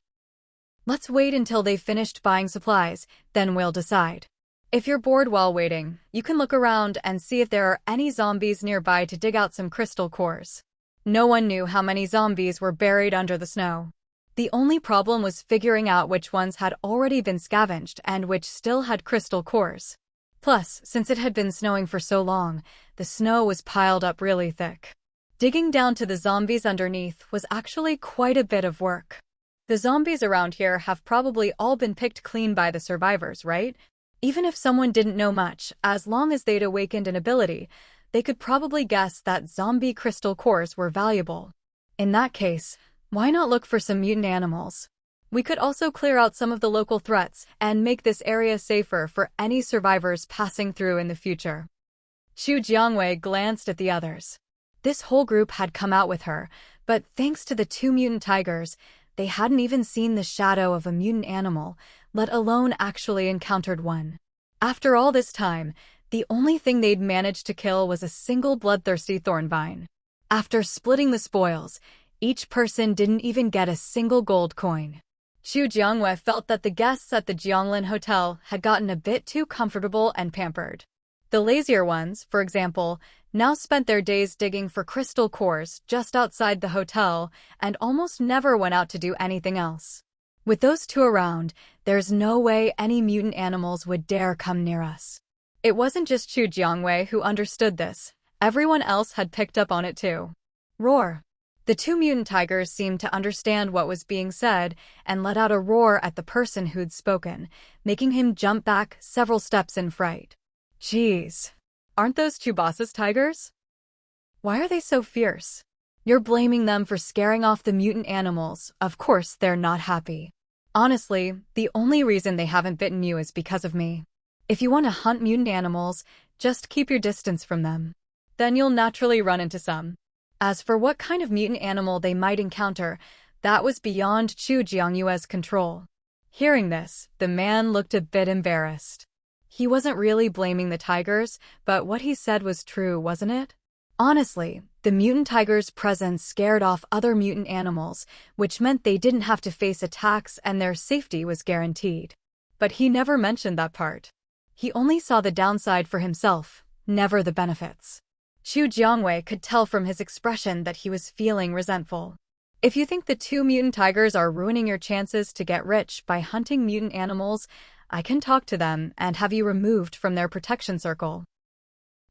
A: Let's wait until they've finished buying supplies, then we'll decide. If you're bored while waiting, you can look around and see if there are any zombies nearby to dig out some crystal cores. No one knew how many zombies were buried under the snow. The only problem was figuring out which ones had already been scavenged and which still had crystal cores. Plus, since it had been snowing for so long, the snow was piled up really thick. Digging down to the zombies underneath was actually quite a bit of work. The zombies around here have probably all been picked clean by the survivors, right? Even if someone didn't know much, as long as they'd awakened an ability, they could probably guess that zombie crystal cores were valuable. In that case, why not look for some mutant animals? We could also clear out some of the local threats and make this area safer for any survivors passing through in the future. Xu Jiangwei glanced at the others. This whole group had come out with her, but thanks to the 2 mutant tigers, they hadn't even seen the shadow of a mutant animal, let alone actually encountered one. After all this time, the only thing they'd managed to kill was a single bloodthirsty thornvine. After splitting the spoils, each person didn't even get a single gold coin. Xu Jiangwei felt that the guests at the Jianglin Hotel had gotten a bit too comfortable and pampered. The lazier ones, for example, now spent their days digging for crystal cores just outside the hotel and almost never went out to do anything else. With those 2 around, there's no way any mutant animals would dare come near us. It wasn't just Xu Jiangwei who understood this. Everyone else had picked up on it too. Roar. The 2 mutant tigers seemed to understand what was being said and let out a roar at the person who'd spoken, making him jump back several steps in fright. Jeez. Aren't those Chubasa's tigers? Why are they so fierce? You're blaming them for scaring off the mutant animals. Of course they're not happy. Honestly, the only reason they haven't bitten you is because of me. If you want to hunt mutant animals, just keep your distance from them. Then you'll naturally run into some. As for what kind of mutant animal they might encounter, that was beyond Xu Jiangyue's control. Hearing this, the man looked a bit embarrassed. He wasn't really blaming the tigers, but what he said was true, wasn't it? Honestly, the mutant tigers' presence scared off other mutant animals, which meant they didn't have to face attacks and their safety was guaranteed. But he never mentioned that part. He only saw the downside for himself, never the benefits. Xu Jiangwei could tell from his expression that he was feeling resentful. If you think the 2 mutant tigers are ruining your chances to get rich by hunting mutant animals, I can talk to them and have you removed from their protection circle.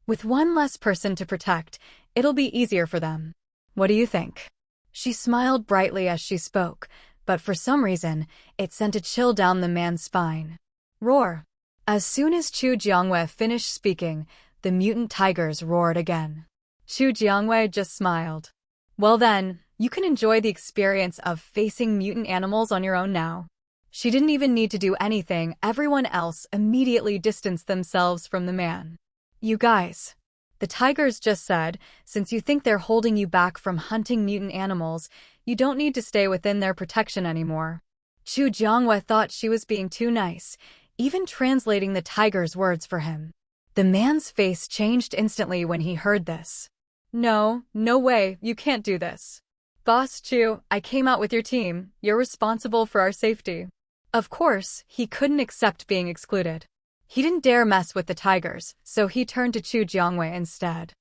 A: With 1 less person to protect, it'll be easier for them. What do you think? She smiled brightly as she spoke, but for some reason, it sent a chill down the man's spine. Roar. As soon as Xu Jiangwei finished speaking, the mutant tigers roared again. Xu Jiangwei just smiled. Well then, you can enjoy the experience of facing mutant animals on your own now. She didn't even need to do anything. Everyone else immediately distanced themselves from the man. You guys. The tigers just said, since you think they're holding you back from hunting mutant animals, you don't need to stay within their protection anymore. Xu Jiangwei thought she was being too nice, even translating the tiger's words for him. The man's face changed instantly when he heard this. No way, you can't do this. Boss Xu, I came out with your team. You're responsible for our safety. Of course, he couldn't accept being excluded. He didn't dare mess with the tigers, so he turned to Xu Jiangwei instead.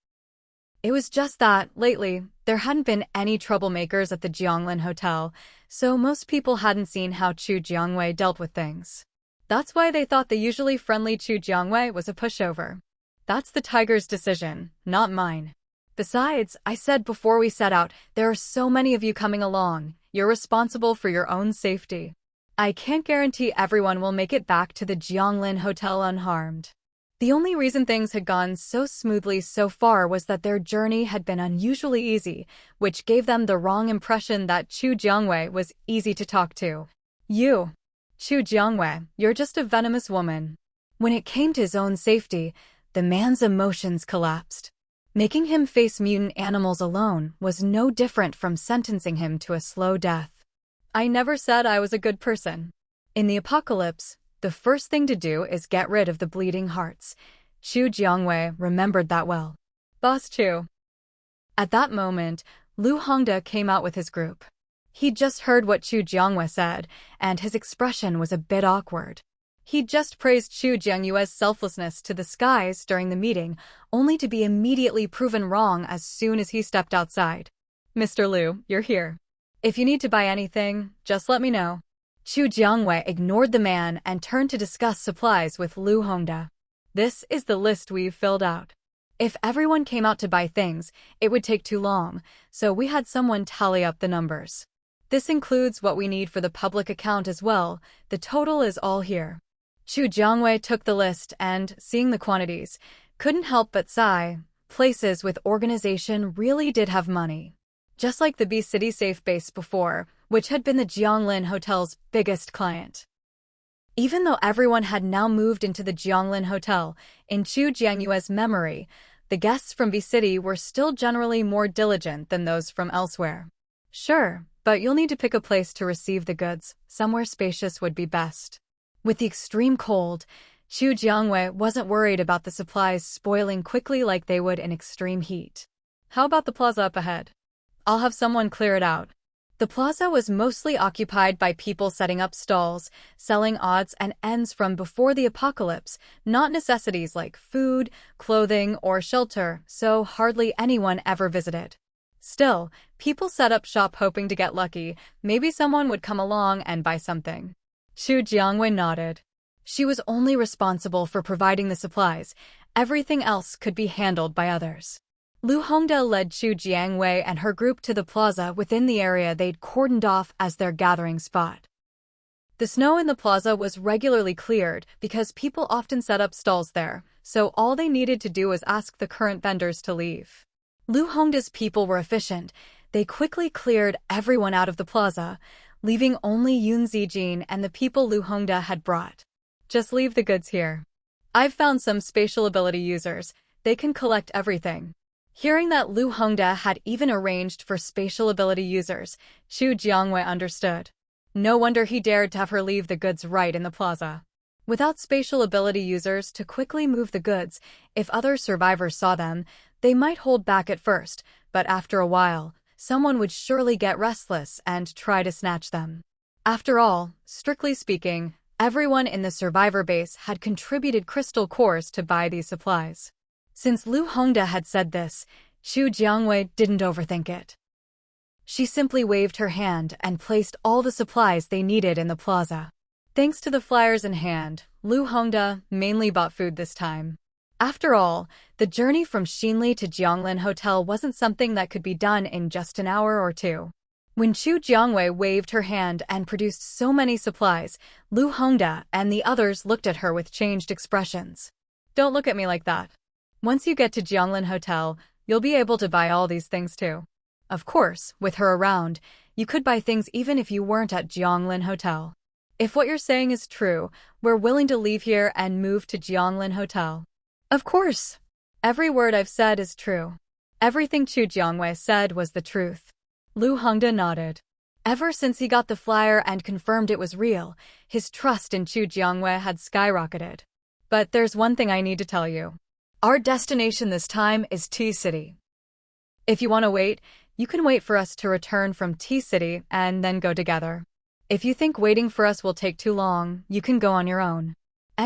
A: It was just that, lately, there hadn't been any troublemakers at the Jianglin Hotel, so most people hadn't seen how Xu Jiangwei dealt with things. That's why they thought the usually friendly Xu Jiangwei was a pushover. That's the tiger's decision, not mine. Besides, I said before we set out, there are so many of you coming along, you're responsible for your own safety. I can't guarantee everyone will make it back to the Jianglin Hotel unharmed. The only reason things had gone so smoothly so far was that their journey had been unusually easy, which gave them the wrong impression that Xu Jiangwei was easy to talk to. You, Xu Jiangwei, you're just a venomous woman. When it came to his own safety, the man's emotions collapsed. Making him face mutant animals alone was no different from sentencing him to a slow death. I never said I was a good person. In the apocalypse, the first thing to do is get rid of the bleeding hearts. Xu Jiangwei remembered that well. Boss Xu. At that moment, Lu Hongda came out with his group. He'd just heard what Xu Jiangwei said, and his expression was a bit awkward. He'd just praised Xu Jiangyue's selflessness to the skies during the meeting, only to be immediately proven wrong as soon as he stepped outside. Mr. Liu, you're here. If you need to buy anything, just let me know. Chu Jiangwei ignored the man and turned to discuss supplies with Lu Hongda. This is the list we've filled out. If everyone came out to buy things, it would take too long, so we had someone tally up the numbers. This includes what we need for the public account as well. The total is all here. Chu Jiangwei took the list and, seeing the quantities, couldn't help but sigh. Places with organization really did have money. Just like the B City Safe Base before, which had been the Jianglin Hotel's biggest client. Even though everyone had now moved into the Jianglin Hotel, in Chu Jiangyue's memory, the guests from B City were still generally more diligent than those from elsewhere. Sure, but you'll need to pick a place to receive the goods. Somewhere spacious would be best. With the extreme cold, Chu Jiangwei wasn't worried about the supplies spoiling quickly like they would in extreme heat. How about the plaza up ahead? I'll have someone clear it out. The plaza was mostly occupied by people setting up stalls, selling odds and ends from before the apocalypse, not necessities like food, clothing, or shelter, so hardly anyone ever visited. Still, people set up shop hoping to get lucky. Maybe someone would come along and buy something. Chu Jiangwei nodded. She was only responsible for providing the supplies. Everything else could be handled by others. Lu Hongda led Chu Jiangwei and her group to the plaza within the area they'd cordoned off as their gathering spot. The snow in the plaza was regularly cleared because people often set up stalls there, so all they needed to do was ask the current vendors to leave. Lu Hongda's people were efficient. They quickly cleared everyone out of the plaza, leaving only Yun Zijin and the people Lu Hongda had brought. Just leave the goods here. I've found some spatial ability users. They can collect everything. Hearing that Lu Hongda had even arranged for spatial ability users, Chu Jiangwei understood. No wonder he dared to have her leave the goods right in the plaza. Without spatial ability users to quickly move the goods, if other survivors saw them, they might hold back at first, but after a while, someone would surely get restless and try to snatch them. After all, strictly speaking, everyone in the survivor base had contributed crystal cores to buy these supplies. Since Lu Hongda had said this, Chu Jiangwei didn't overthink it. She simply waved her hand and placed all the supplies they needed in the plaza. Thanks to the flyers in hand, Lu Hongda mainly bought food this time. After all, the journey from Xinli to Jianglin Hotel wasn't something that could be done in just an hour or two. When Chu Jiangwei waved her hand and produced so many supplies, Lu Hongda and the others looked at her with changed expressions. Don't look at me like that. Once you get to Jianglin Hotel, you'll be able to buy all these things too. Of course, with her around, you could buy things even if you weren't at Jianglin Hotel. If what you're saying is true, we're willing to leave here and move to Jianglin Hotel. Of course. Every word I've said is true. Everything Chu Jiangwei said was the truth. Lu Hongda nodded. Ever since he got the flyer and confirmed it was real, his trust in Chu Jiangwei had skyrocketed. But there's one thing I need to tell you. Our destination this time is T City. If you want to wait, you can wait for us to return from T City and then go together. If you think waiting for us will take too long, you can go on your own.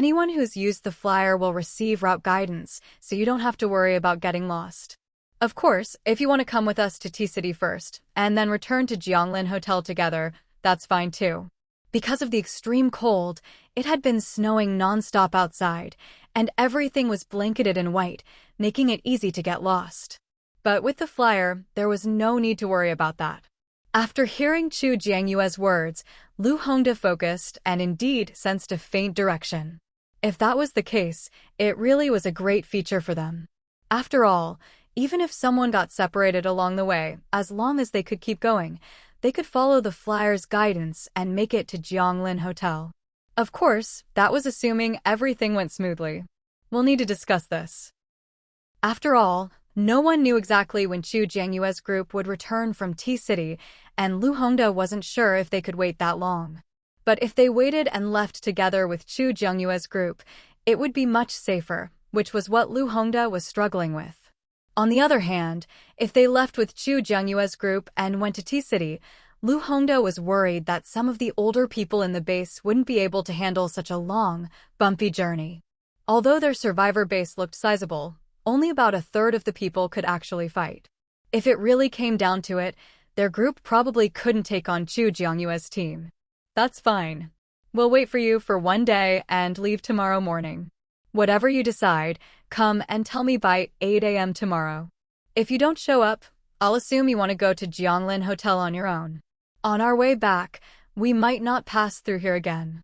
A: Anyone who's used the flyer will receive route guidance, so you don't have to worry about getting lost. Of course, if you want to come with us to T City first, and then return to Jianglin Hotel together, that's fine too. Because of the extreme cold, it had been snowing non-stop outside, and everything was blanketed in white, making it easy to get lost. But with the flyer, there was no need to worry about that. After hearing Chu Jiangyue's words, Lu Hongda focused and indeed sensed a faint direction. If that was the case, it really was a great feature for them. After all, even if someone got separated along the way, as long as they could keep going, they could follow the flyer's guidance and make it to Jianglin Hotel. Of course, that was assuming everything went smoothly. We'll need to discuss this. After all, no one knew exactly when Chu Jiangyue's group would return from T City, and Lu Hongda wasn't sure if they could wait that long. But if they waited and left together with Chu Jiangyue's group, it would be much safer, which was what Lu Hongda was struggling with. On the other hand, if they left with Chu Jiangyue's group and went to T City, Lu Hongda was worried that some of the older people in the base wouldn't be able to handle such a long, bumpy journey. Although their survivor base looked sizable, only about a third of the people could actually fight. If it really came down to it, Their group probably couldn't take on Chu Jiangyue's team. That's fine. We'll wait for you for 1 day and leave tomorrow morning. Whatever you decide, come and tell me by 8 a.m. tomorrow. If you don't show up, I'll assume you want to go to Jianglin Hotel on your own. On our way back, we might not pass through here again.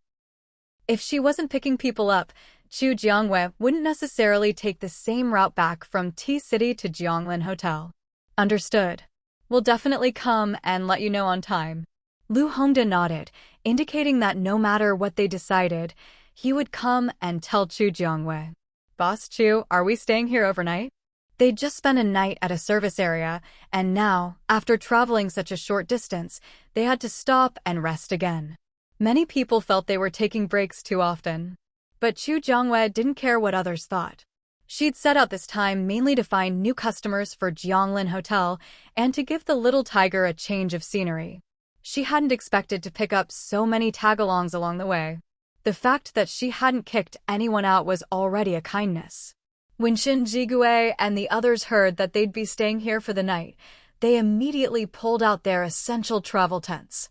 A: If she wasn't picking people up, Chu Jiangwei wouldn't necessarily take the same route back from T-City to Jianglin Hotel. Understood. We'll definitely come and let you know on time. Lu Hongda nodded, indicating that no matter what they decided, he would come and tell Chu Jiangwei. Boss Chu, are we staying here overnight? They'd just spent a night at a service area, and now, after traveling such a short distance, they had to stop and rest again. Many people felt they were taking breaks too often. But Chu Jiangwei didn't care what others thought. She'd set out this time mainly to find new customers for Jianglin Hotel and to give the little tiger a change of scenery. She hadn't expected to pick up so many tagalongs along the way. The fact that she hadn't kicked anyone out was already a kindness. When Shin Jigue and the others heard that they'd be staying here for the night, they immediately pulled out their essential travel tents.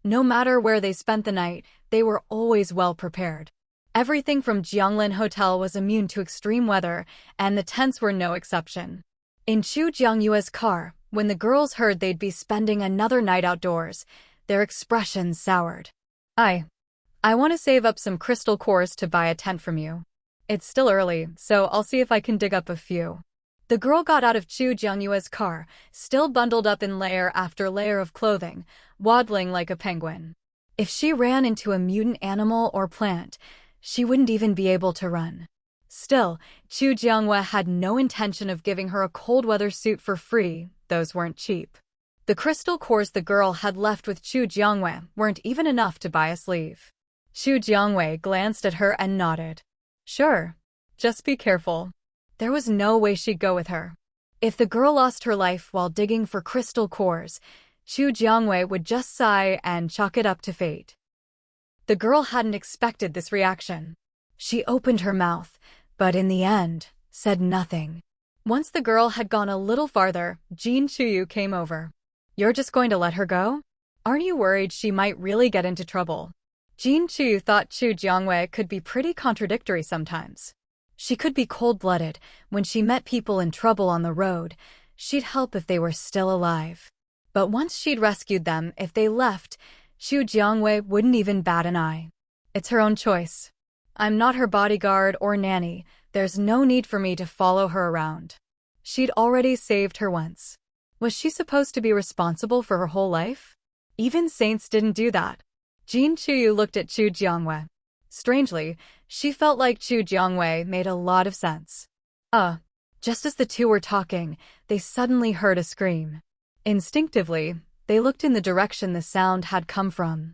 A: No matter where they spent the night, they were always well prepared. Everything from Jianglin Hotel was immune to extreme weather, and the tents were no exception. In Chu Jiangyue's car, when the girls heard they'd be spending another night outdoors, their expressions soured. I want to save up some crystal cores to buy a tent from you. It's still early, so I'll see if I can dig up a few. The girl got out of Chu Jiangyue's car, still bundled up in layer after layer of clothing, waddling like a penguin. If she ran into a mutant animal or plant, she wouldn't even be able to run. Still, Chu Jiangwei had no intention of giving her a cold-weather suit for free. Those weren't cheap. The crystal cores the girl had left with Chu Jiangwei weren't even enough to buy a sleeve. Chu Jiangwei glanced at her and nodded. Sure. Just be careful. There was no way she'd go with her. If the girl lost her life while digging for crystal cores, Chu Jiangwei would just sigh and chalk it up to fate. The girl hadn't expected this reaction. She opened her mouth, but in the end, said nothing. Once the girl had gone a little farther, Jin Chuyu came over. You're just going to let her go? Aren't you worried she might really get into trouble? Jin Chuyu thought Chu Jiangwei could be pretty contradictory sometimes. She could be cold-blooded. When she met people in trouble on the road, she'd help if they were still alive. But once she'd rescued them, if they left, Chu Jiangwei wouldn't even bat an eye. It's her own choice. I'm not her bodyguard or nanny. There's no need for me to follow her around. She'd already saved her once. Was she supposed to be responsible for her whole life? Even saints didn't do that. Jin Chuyu looked at Chu Jiangwei. Strangely, she felt like Chu Jiangwei made a lot of sense. Just as the two were talking, they suddenly heard a scream. Instinctively, they looked in the direction the sound had come from.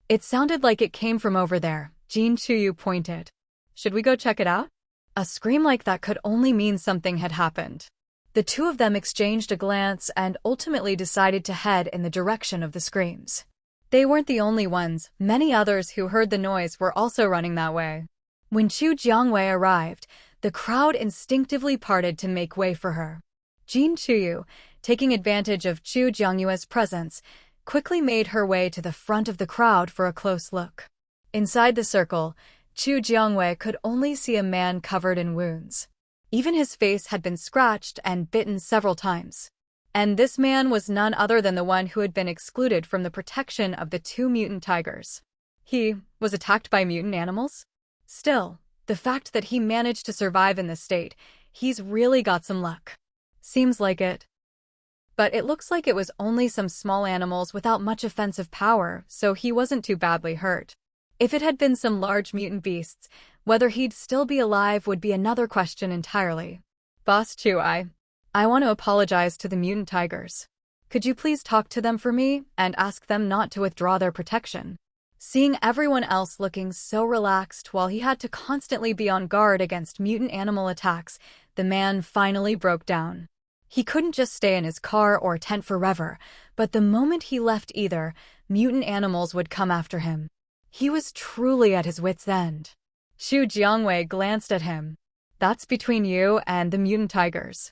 A: It sounded like it came from over there. Jin Chuyu pointed. Should we go check it out? A scream like that could only mean something had happened. The two of them exchanged a glance and ultimately decided to head in the direction of the screams. They weren't the only ones. Many others who heard the noise were also running that way. When Chu Jiangwei arrived, the crowd instinctively parted to make way for her. Jin Chuyu, taking advantage of Chu Jiangyue's presence, quickly made her way to the front of the crowd for a close look. Inside the circle, Chu Jiangwei could only see a man covered in wounds. Even his face had been scratched and bitten several times. And this man was none other than the one who had been excluded from the protection of the two mutant tigers. He was attacked by mutant animals? Still, the fact that he managed to survive in this state, he's really got some luck. Seems like it. But it looks like it was only some small animals without much offensive power, so he wasn't too badly hurt. If it had been some large mutant beasts, whether he'd still be alive would be another question entirely. Boss Chu, I want to apologize to the mutant tigers. Could you please talk to them for me and ask them not to withdraw their protection? Seeing everyone else looking so relaxed while he had to constantly be on guard against mutant animal attacks, the man finally broke down. He couldn't just stay in his car or tent forever, but the moment he left either, mutant animals would come after him. He was truly at his wit's end. Chu Jiangwei glanced at him. That's between you and the mutant tigers.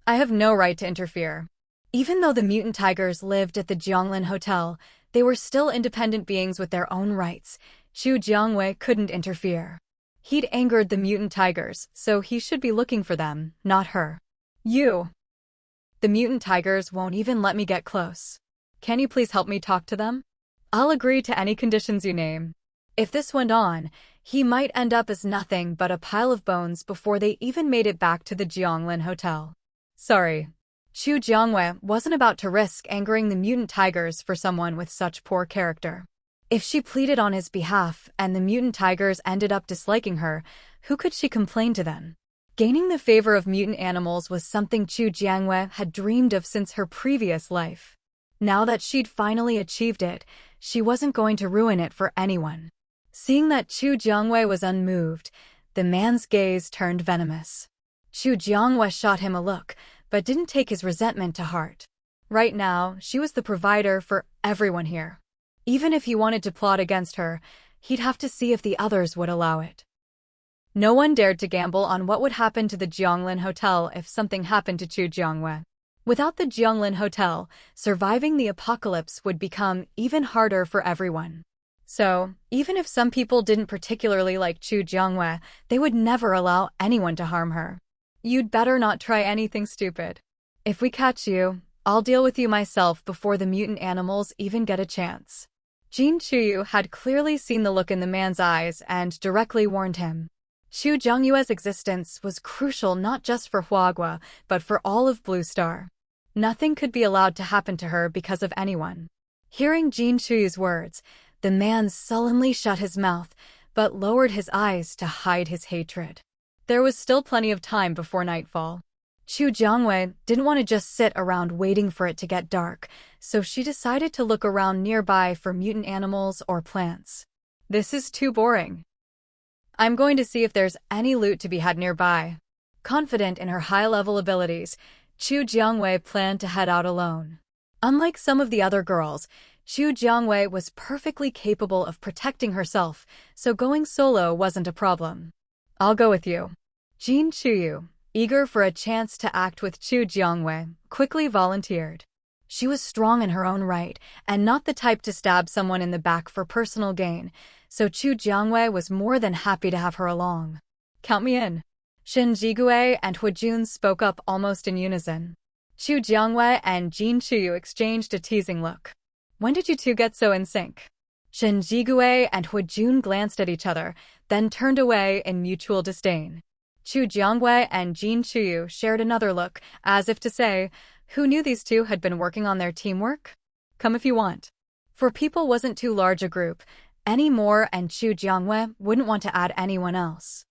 A: I have no right to interfere. Even though the mutant tigers lived at the Jianglin Hotel, they were still independent beings with their own rights. Xu Jiangwei couldn't interfere. He'd angered the mutant tigers, so he should be looking for them, not her. You. The mutant tigers won't even let me get close. Can you please help me talk to them? I'll agree to any conditions you name. If this went on, he might end up as nothing but a pile of bones before they even made it back to the Jianglin Hotel. Sorry. Xu Jiangwei wasn't about to risk angering the mutant tigers for someone with such poor character. If she pleaded on his behalf and the mutant tigers ended up disliking her, who could she complain to then? Gaining the favor of mutant animals was something Xu Jiangwei had dreamed of since her previous life. Now that she'd finally achieved it, she wasn't going to ruin it for anyone. Seeing that Xu Jiangwei was unmoved, the man's gaze turned venomous. Xu Jiangwei shot him a look, but didn't take his resentment to heart. Right now, she was the provider for everyone here. Even if he wanted to plot against her, he'd have to see if the others would allow it. No one dared to gamble on what would happen to the Jianglin Hotel if something happened to Xu Jiangwei. Without the Jianglin Hotel, surviving the apocalypse would become even harder for everyone. So, even if some people didn't particularly like Xu Jiangwei, they would never allow anyone to harm her. You'd better not try anything stupid. If we catch you, I'll deal with you myself before the mutant animals even get a chance. Jin Chuyu had clearly seen the look in the man's eyes and directly warned him. Xu Jiangyue's existence was crucial not just for Huagua, but for all of Blue Star. Nothing could be allowed to happen to her because of anyone. Hearing Jin Chuyu's words, the man sullenly shut his mouth, but lowered his eyes to hide his hatred. There was still plenty of time before nightfall. Xu Jiangwei didn't want to just sit around waiting for it to get dark, so she decided to look around nearby for mutant animals or plants. This is too boring. I'm going to see if there's any loot to be had nearby. Confident in her high-level abilities, Xu Jiangwei planned to head out alone. Unlike some of the other girls, Xu Jiangwei was perfectly capable of protecting herself, so going solo wasn't a problem. I'll go with you. Jin Chuyu, eager for a chance to act with Xu Jiangwei, quickly volunteered. She was strong in her own right, and not the type to stab someone in the back for personal gain, so Xu Jiangwei was more than happy to have her along. Count me in. Shen Jigui and Huijun spoke up almost in unison. Xu Jiangwei and Jin Chuyu exchanged a teasing look. When did you two get so in sync? Shen Jigui and Huijun glanced at each other, then turned away in mutual disdain. Xu Jiangwei and Jin Chuyu shared another look, as if to say, who knew these two had been working on their teamwork? Come if you want. For people wasn't too large a group anymore, and Xu Jiangwei wouldn't want to add anyone else.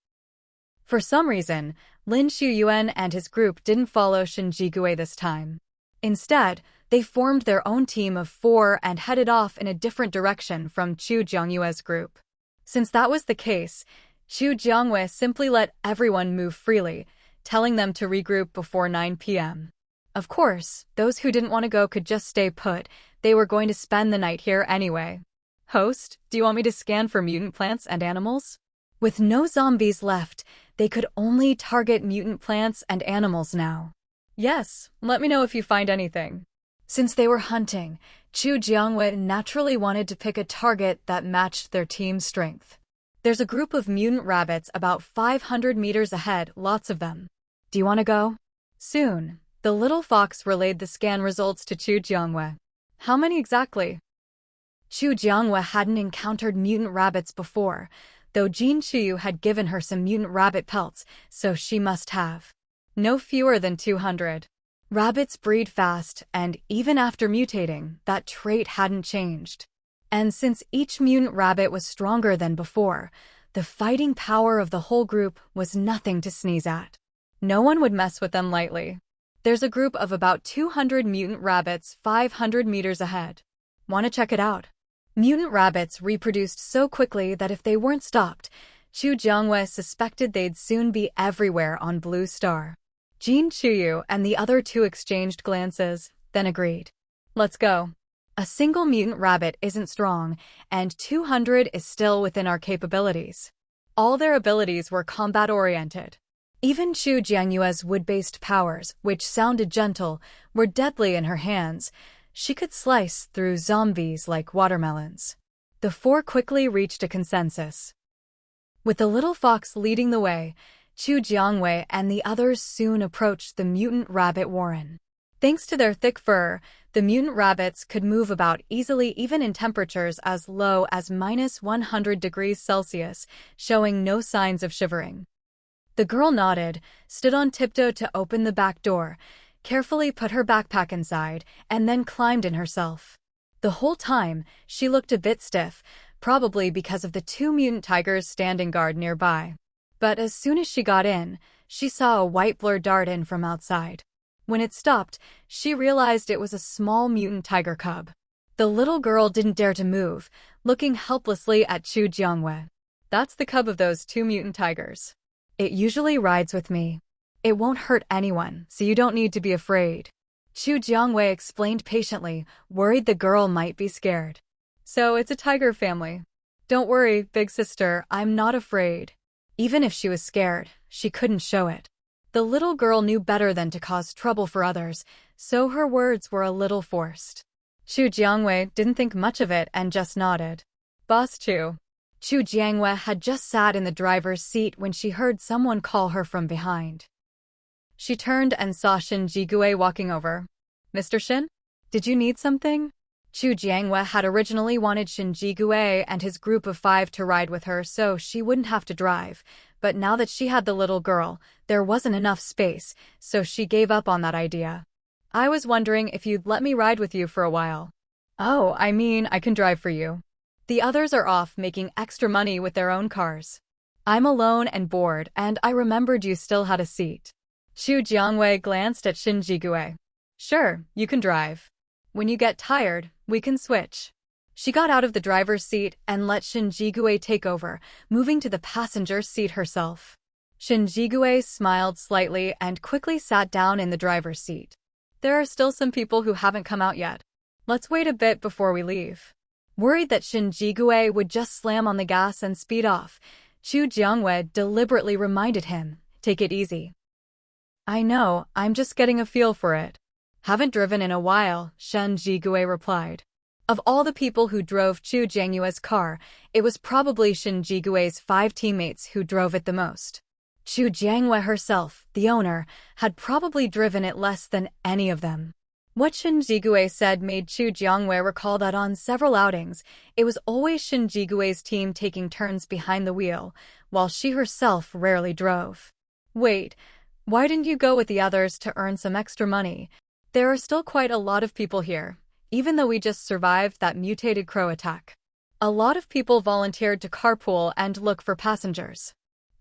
A: For some reason, Lin Shuyuan and his group didn't follow Shen Jigui this time. Instead, they formed their own team of 4 and headed off in a different direction from Xu Jiangyue's group. Since that was the case, Xu Jiangwei simply let everyone move freely, telling them to regroup before 9 p.m. Of course, those who didn't want to go could just stay put. They were going to spend the night here anyway. Host, do you want me to scan for mutant plants and animals? With no zombies left, they could only target mutant plants and animals now. Yes, let me know if you find anything. Since they were hunting, Xu Jiangwei naturally wanted to pick a target that matched their team's strength. There's a group of mutant rabbits about 500 meters ahead, lots of them. Do you want to go? Soon, the little fox relayed the scan results to Xu Jiangwei. How many exactly? Xu Jiangwei hadn't encountered mutant rabbits before, though Jin Chuyu had given her some mutant rabbit pelts, so she must have. No fewer than 200. Rabbits breed fast, and even after mutating, that trait hadn't changed. And since each mutant rabbit was stronger than before, the fighting power of the whole group was nothing to sneeze at. No one would mess with them lightly. There's a group of about 200 mutant rabbits 500 meters ahead. Want to check it out? Mutant rabbits reproduced so quickly that if they weren't stopped, Xu Jiangwei suspected they'd soon be everywhere on Blue Star. Jin Chuyu and the other two exchanged glances, then agreed. Let's go. A single mutant rabbit isn't strong, and 200 is still within our capabilities. All their abilities were combat-oriented. Even Chu Jianyue's wood-based powers, which sounded gentle, were deadly in her hands. She could slice through zombies like watermelons. The four quickly reached a consensus. With the little fox leading the way, Chu Jiangwei and the others soon approached the mutant rabbit warren. Thanks to their thick fur, the mutant rabbits could move about easily even in temperatures as low as -100 degrees Celsius, showing no signs of shivering. The girl nodded, stood on tiptoe to open the back door, carefully put her backpack inside, and then climbed in herself. The whole time, she looked a bit stiff, probably because of the two mutant tigers standing guard nearby. But as soon as she got in, she saw a white blur dart in from outside. When it stopped, she realized it was a small mutant tiger cub. The little girl didn't dare to move, looking helplessly at Chu Jiangwei. "That's the cub of those two mutant tigers. It usually rides with me. It won't hurt anyone, so you don't need to be afraid," Chu Jiangwei explained patiently, worried the girl might be scared. "So it's a tiger family. Don't worry, big sister, I'm not afraid." Even if she was scared, she couldn't show it. The little girl knew better than to cause trouble for others, so her words were a little forced. Chu Jiangwei didn't think much of it and just nodded. "Boss Chu." Chu Jiangwei had just sat in the driver's seat when she heard someone call her from behind. She turned and saw Shin Jigue walking over. "Mr. Shin? Did you need something?" Chu Jiangwei had originally wanted Shin Jigue and his group of 5 to ride with her so she wouldn't have to drive, but now that she had the little girl, there wasn't enough space, so she gave up on that idea. "I was wondering if you'd let me ride with you for a while." "Oh, I mean, I can drive for you. The others are off making extra money with their own cars. I'm alone and bored, and I remembered you still had a seat." Chu Jiangwei glanced at Shin Jigue. "Sure, you can drive. When you get tired, we can switch." She got out of the driver's seat and let Shin Jigue take over, moving to the passenger seat herself. Shin Jigue smiled slightly and quickly sat down in the driver's seat. "There are still some people who haven't come out yet. Let's wait a bit before we leave." Worried that Shin Jigue would just slam on the gas and speed off, Chu Jiangwei deliberately reminded him, "Take it easy." "I know, I'm just getting a feel for it." "Haven't driven in a while," Shin Jigue replied. Of all the people who drove Chu Jiangwei's car, it was probably Shin Jigue's 5 teammates who drove it the most. Chu Jiangwei herself, the owner, had probably driven it less than any of them. What Shin Jigue said made Chu Jiangwei recall that on several outings, it was always Shin Jigue's team taking turns behind the wheel, while she herself rarely drove. "Wait, why didn't you go with the others to earn some extra money? There are still quite a lot of people here, even though we just survived that mutated crow attack. A lot of people volunteered to carpool and look for passengers.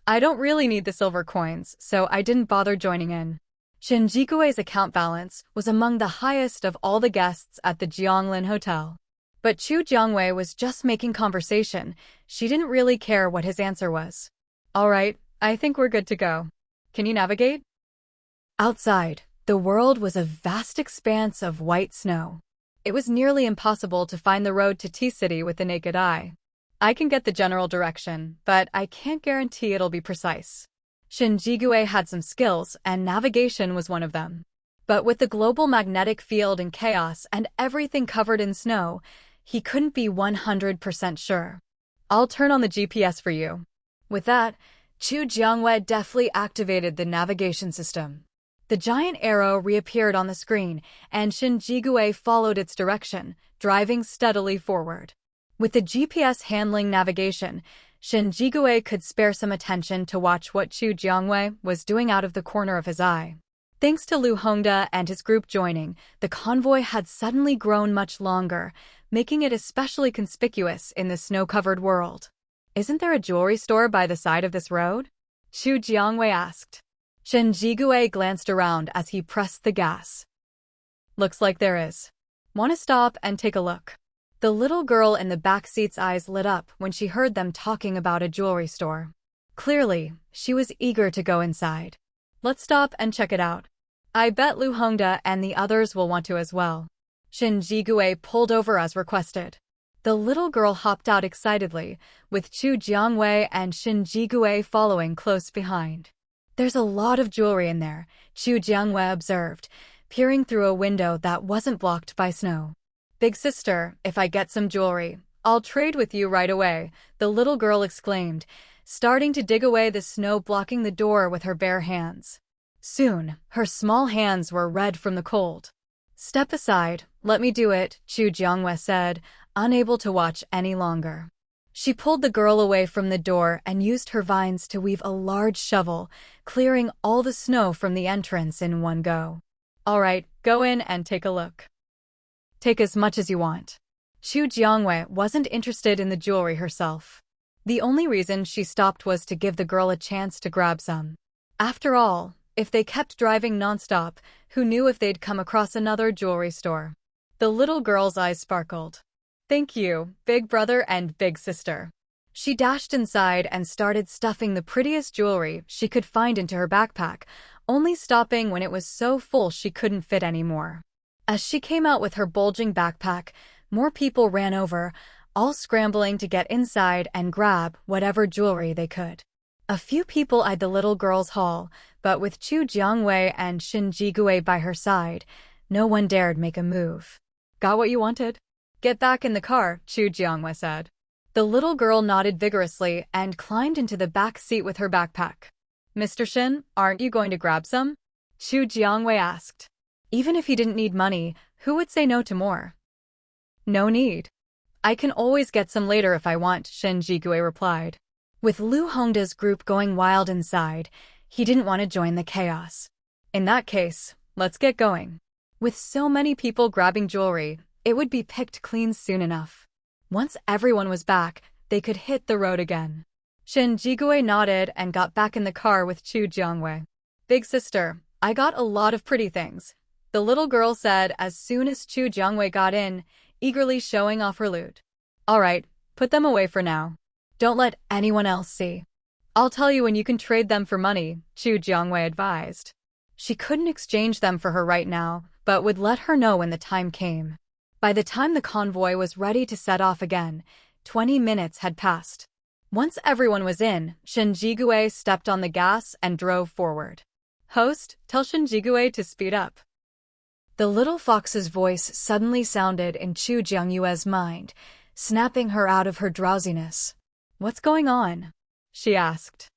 A: I don't really need the silver coins, so I didn't bother joining in." Shin Jigue's account balance was among the highest of all the guests at the Jianglin Hotel. But Chu Jiangwei was just making conversation. She didn't really care what his answer was. "All right, I think we're good to go. Can you navigate?" Outside, the world was a vast expanse of white snow. It was nearly impossible to find the road to T-City with the naked eye. "I can get the general direction, but I can't guarantee it'll be precise." Shin Jigue had some skills, and navigation was one of them. But with the global magnetic field in chaos and everything covered in snow, he couldn't be 100% sure. "I'll turn on the GPS for you." With that, Chu Jiangwei deftly activated the navigation system. The giant arrow reappeared on the screen, and Shin Jigue followed its direction, driving steadily forward. With the GPS handling navigation, Shin Jigue could spare some attention to watch what Chu Jiangwei was doing out of the corner of his eye. Thanks to Lu Hongda and his group joining, the convoy had suddenly grown much longer, making it especially conspicuous in the snow-covered world. "Isn't there a jewelry store by the side of this road?" Chu Jiangwei asked. Shin Jigue glanced around as he pressed the gas. "Looks like there is. Want to stop and take a look?" The little girl in the back seat's eyes lit up when she heard them talking about a jewelry store. Clearly, she was eager to go inside. "Let's stop and check it out. I bet Lu Hongda and the others will want to as well." Shin Jigue pulled over as requested. The little girl hopped out excitedly, with Chu Jiangwei and Shin Jigue following close behind. There's a lot of jewelry in there, Chu Jiangwei observed, peering through a window that wasn't blocked by snow. Big sister, if I get some jewelry, I'll trade with you right away, the little girl exclaimed, starting to dig away the snow blocking the door with her bare hands. Soon, her small hands were red from the cold. Step aside, let me do it, Chu Jiangwei said, unable to watch any longer. She pulled the girl away from the door and used her vines to weave a large shovel, clearing all the snow from the entrance in one go. All right, go in and take a look. Take as much as you want. Chu Jiangwei wasn't interested in the jewelry herself. The only reason she stopped was to give the girl a chance to grab some. After all, if they kept driving nonstop, who knew if they'd come across another jewelry store? The little girl's eyes sparkled. Thank you, big brother and big sister. She dashed inside and started stuffing the prettiest jewelry she could find into her backpack, only stopping when it was so full she couldn't fit anymore. As she came out with her bulging backpack, more people ran over, all scrambling to get inside and grab whatever jewelry they could. A few people eyed the little girl's haul, but with Chu Jiangwei and Shen Jigui by her side, no one dared make a move. Got what you wanted? Get back in the car, Chu Jiangwei said. The little girl nodded vigorously and climbed into the back seat with her backpack. Mr. Shen, aren't you going to grab some? Chu Jiangwei asked. Even if he didn't need money, who would say no to more? No need. I can always get some later if I want, Shen Jigui replied. With Lu Hongda's group going wild inside, he didn't want to join the chaos. In that case, let's get going. With so many people grabbing jewelry, it would be picked clean soon enough. Once everyone was back, they could hit the road again. Shen Jigui nodded and got back in the car with Chu Jiangwei. Big sister, I got a lot of pretty things, the little girl said as soon as Chu Jiangwei got in, eagerly showing off her loot. All right, put them away for now. Don't let anyone else see. I'll tell you when you can trade them for money, Chu Jiangwei advised. She couldn't exchange them for her right now, but would let her know when the time came. By the time the convoy was ready to set off again, 20 minutes had passed. Once everyone was in, Shen Jigui stepped on the gas and drove forward. Host, tell Shen Jigui to speed up. The little fox's voice suddenly sounded in Chu Jiangyue's mind, snapping her out of her drowsiness. What's going on? She asked.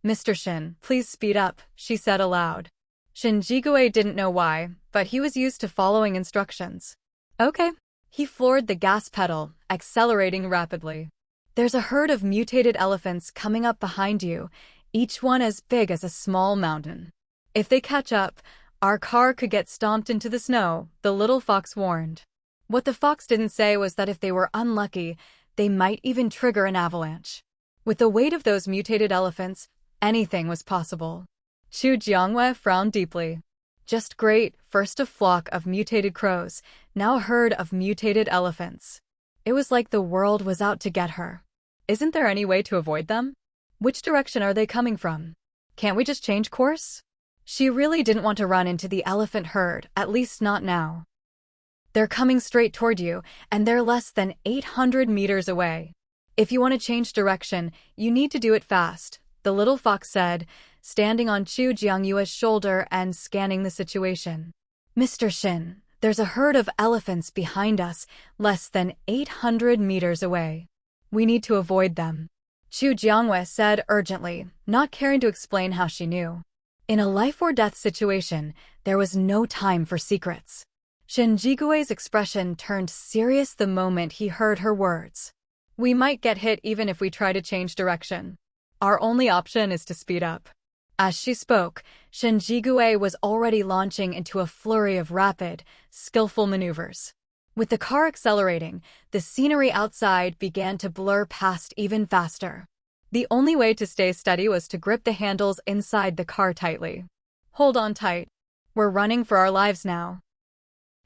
A: Mr. Shen, please speed up, she said aloud. Shen Jigui didn't know why, but he was used to following instructions. Okay. He floored the gas pedal, accelerating rapidly. There's a herd of mutated elephants coming up behind you, each one as big as a small mountain. If they catch up, our car could get stomped into the snow, the little fox warned. What the fox didn't say was that if they were unlucky, they might even trigger an avalanche. With the weight of those mutated elephants, anything was possible. Chu Jiangwei frowned deeply. Just great, first a flock of mutated crows, now a herd of mutated elephants. It was like the world was out to get her. Isn't there any way to avoid them? Which direction are they coming from? Can't we just change course? She really didn't want to run into the elephant herd, at least not now. They're coming straight toward you, and they're less than 800 meters away. If you want to change direction, you need to do it fast, the little fox said, standing on Chu Jiangyue's shoulder and scanning the situation. Mr. Shen, there's a herd of elephants behind us, less than 800 meters away. We need to avoid them. Chu Jiangwei said urgently, not caring to explain how she knew. In a life-or-death situation, there was no time for secrets. Shen Jigui's expression turned serious the moment he heard her words. We might get hit even if we try to change direction. Our only option is to speed up. As she spoke, Shen Jigui was already launching into a flurry of rapid, skillful maneuvers. With the car accelerating, the scenery outside began to blur past even faster. The only way to stay steady was to grip the handles inside the car tightly. Hold on tight. We're running for our lives now.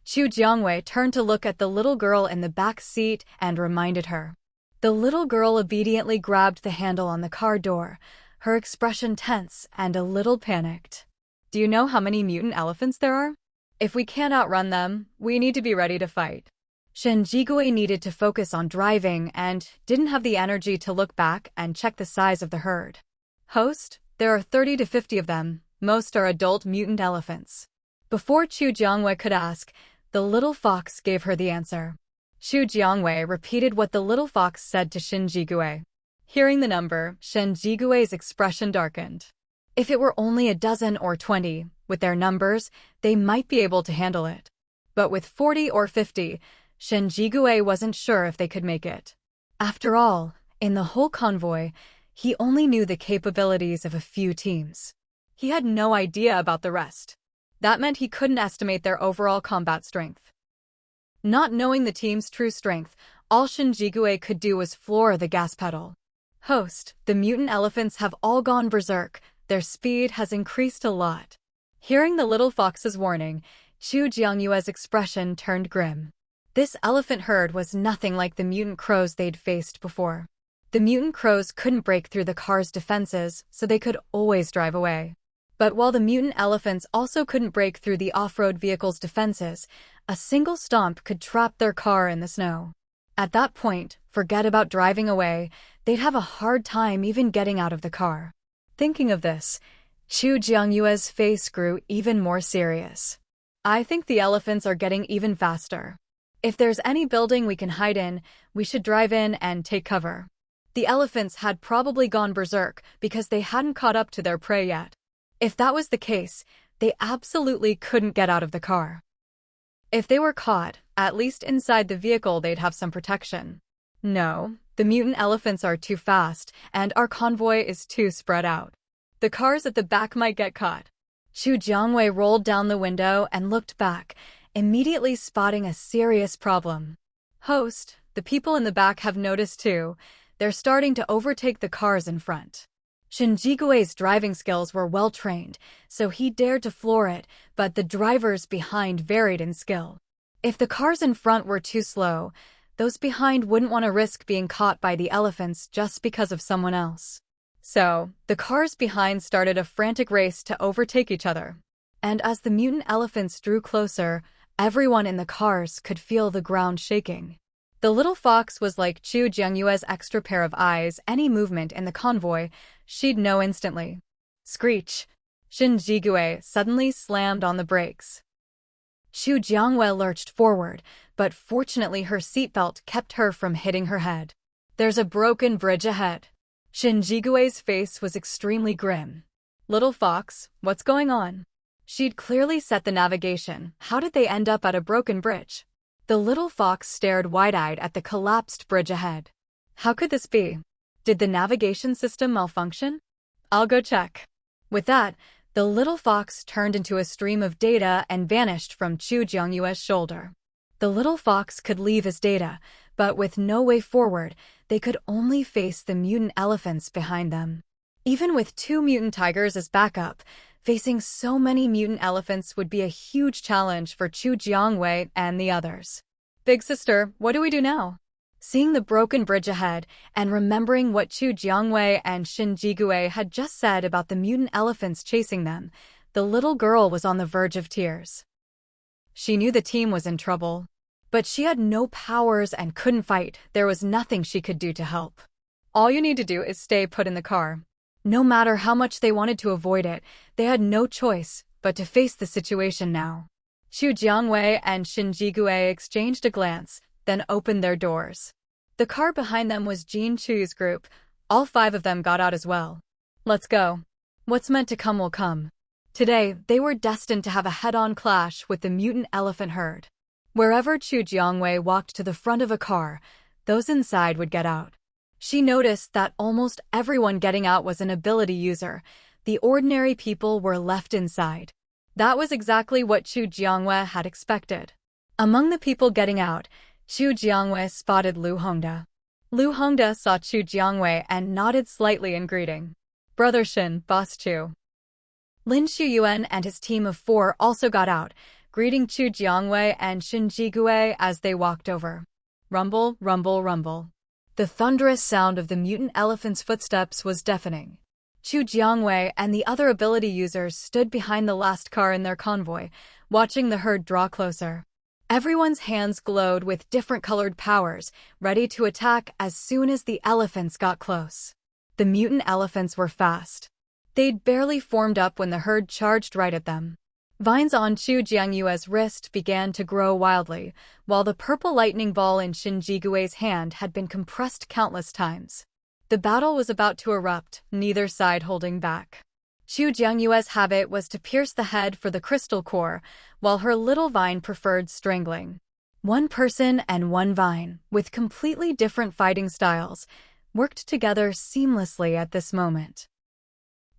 A: Chu Jiangwei turned to look at the little girl in the back seat and reminded her. The little girl obediently grabbed the handle on the car door, her expression tense and a little panicked. Do you know how many mutant elephants there are? If we can't outrun them, we need to be ready to fight. Shen Jigui needed to focus on driving and didn't have the energy to look back and check the size of the herd. Host, There are 30 to 50 of them. Most are adult mutant elephants. Before Chu Jiangwei could ask, the little fox gave her the answer. Chu Jiangwei repeated what the little fox said to Shen Jigui. Hearing the number, Shen Jigui's expression darkened. If it were only a dozen or 20, with their numbers, they might be able to handle it. But with 40 or 50, Shen Jigui wasn't sure if they could make it. After all, in the whole convoy, he only knew the capabilities of a few teams. He had no idea about the rest. That meant he couldn't estimate their overall combat strength. Not knowing the team's true strength, all Shen Jigui could do was floor the gas pedal. Host, the mutant elephants have all gone berserk. Their speed has increased a lot. Hearing the little fox's warning, Chu Jiangyue's expression turned grim. This elephant herd was nothing like the mutant crows they'd faced before. The mutant crows couldn't break through the car's defenses, so they could always drive away. But while the mutant elephants also couldn't break through the off-road vehicle's defenses, a single stomp could trap their car in the snow. At that point, forget about driving away, they'd have a hard time even getting out of the car. Thinking of this, Chu Jiangyue's face grew even more serious. I think the elephants are getting even faster. If there's any building we can hide in, we should drive in and take cover. The elephants had probably gone berserk because they hadn't caught up to their prey yet. If that was the case, they absolutely couldn't get out of the car. If they were caught, at least inside the vehicle they'd have some protection. No, the mutant elephants are too fast, and our convoy is too spread out. The cars at the back might get caught. Chu Jiangwei rolled down the window and looked back, immediately spotting a serious problem. Host, the people in the back have noticed too. They're starting to overtake the cars in front. Shen Jigui's driving skills were well-trained, so he dared to floor it, but the drivers behind varied in skill. If the cars in front were too slow, those behind wouldn't want to risk being caught by the elephants just because of someone else. So, the cars behind started a frantic race to overtake each other. And as the mutant elephants drew closer, everyone in the cars could feel the ground shaking. The little fox was like Chu Jiangyue's extra pair of eyes. Any movement in the convoy, she'd know instantly. Screech! Shen Jigui suddenly slammed on the brakes. Chu Jiangwei lurched forward, but fortunately her seatbelt kept her from hitting her head. There's a broken bridge ahead. Shen Jigui's face was extremely grim. Little fox, what's going on? She'd clearly set the navigation. How did they end up at a broken bridge? The little fox stared wide-eyed at the collapsed bridge ahead. How could this be? Did the navigation system malfunction? I'll go check. With that, the little fox turned into a stream of data and vanished from Chu Jiangyue's shoulder. The little fox could leave his data, but with no way forward, they could only face the mutant elephants behind them. Even with 2 mutant tigers as backup, facing so many mutant elephants would be a huge challenge for Chu Jiangwei and the others. Big sister, what do we do now? Seeing the broken bridge ahead and remembering what Chu Jiangwei and Shen Jigui had just said about the mutant elephants chasing them, the little girl was on the verge of tears. She knew the team was in trouble, but she had no powers and couldn't fight. There was nothing she could do to help. All you need to do is stay put in the car. No matter how much they wanted to avoid it, they had no choice but to face the situation now. Chu Jiangwei and Shen Jigui exchanged a glance, then opened their doors. The car behind them was Jean Chu's group. All 5 of them got out as well. Let's go. What's meant to come will come. Today, they were destined to have a head-on clash with the mutant elephant herd. Wherever Chu Jiangwei walked to the front of a car, those inside would get out. She noticed that almost everyone getting out was an ability user. The ordinary people were left inside. That was exactly what Chu Jiangwei had expected. Among the people getting out, Chu Jiangwei spotted Lu Hongda. Lu Hongda saw Chu Jiangwei and nodded slightly in greeting. Brother Shen, Boss Chu. Lin Shuyuan and his team of 4 also got out, greeting Chu Jiangwei and Shen Jigui as they walked over. Rumble, rumble, rumble. The thunderous sound of the mutant elephant's footsteps was deafening. Chu Jiangwei and the other ability users stood behind the last car in their convoy, watching the herd draw closer. Everyone's hands glowed with different colored powers, ready to attack as soon as the elephants got close. The mutant elephants were fast. They'd barely formed up when the herd charged right at them. Vines on Chu Jiangyue's wrist began to grow wildly, while the purple lightning ball in Shen Jigui's hand had been compressed countless times. The battle was about to erupt, neither side holding back. Chu Jiangyue's habit was to pierce the head for the crystal core, while her little vine preferred strangling. One person and one vine, with completely different fighting styles, worked together seamlessly at this moment.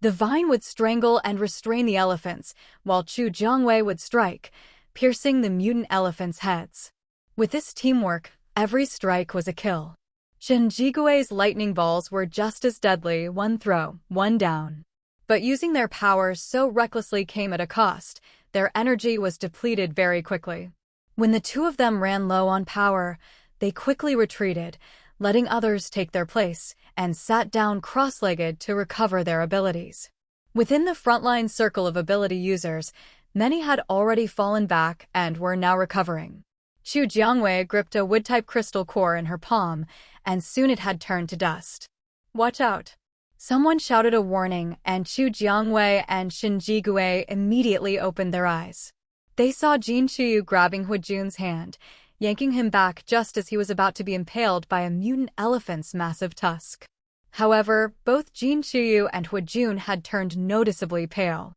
A: The vine would strangle and restrain the elephants, while Chu Jiangwei would strike, piercing the mutant elephants' heads. With this teamwork, every strike was a kill. Shen Jigui's lightning balls were just as deadly, one throw, one down. But using their powers so recklessly came at a cost. Their energy was depleted very quickly. When the two of them ran low on power, they quickly retreated, letting others take their place, and sat down cross-legged to recover their abilities. Within the frontline circle of ability users, many had already fallen back and were now recovering. Chu Jiangwei gripped a wood-type crystal core in her palm, and soon it had turned to dust. "Watch out!" Someone shouted a warning, and Chu Jiangwei and Shen Jigui immediately opened their eyes. They saw Jin Chuyu grabbing Huijun's hand, yanking him back just as he was about to be impaled by a mutant elephant's massive tusk. However, both Jin Chuyu and Huijun had turned noticeably pale.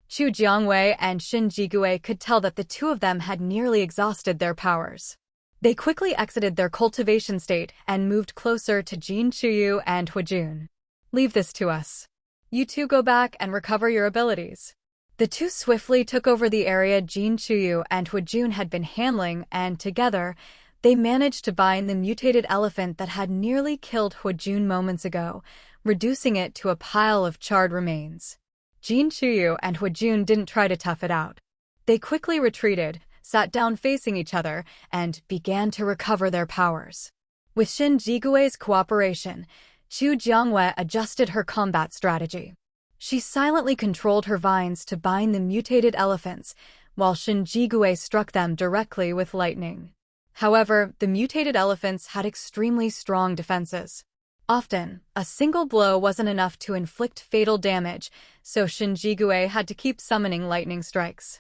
A: Chu Jiangwei and Shen Jigui could tell that the two of them had nearly exhausted their powers. They quickly exited their cultivation state and moved closer to Jin Chuyu and Huijun. "Leave this to us. You two go back and recover your abilities." The two swiftly took over the area Jin Chuyu and Huijun had been handling, and together, they managed to bind the mutated elephant that had nearly killed Huijun moments ago, reducing it to a pile of charred remains. Jin Chuyu and Huijun didn't try to tough it out. They quickly retreated, sat down facing each other, and began to recover their powers. With Shen Jigui's cooperation, Chu Jiangwei adjusted her combat strategy. She silently controlled her vines to bind the mutated elephants, while Shen Jigui struck them directly with lightning. However, the mutated elephants had extremely strong defenses. Often, a single blow wasn't enough to inflict fatal damage, so Shen Jigui had to keep summoning lightning strikes.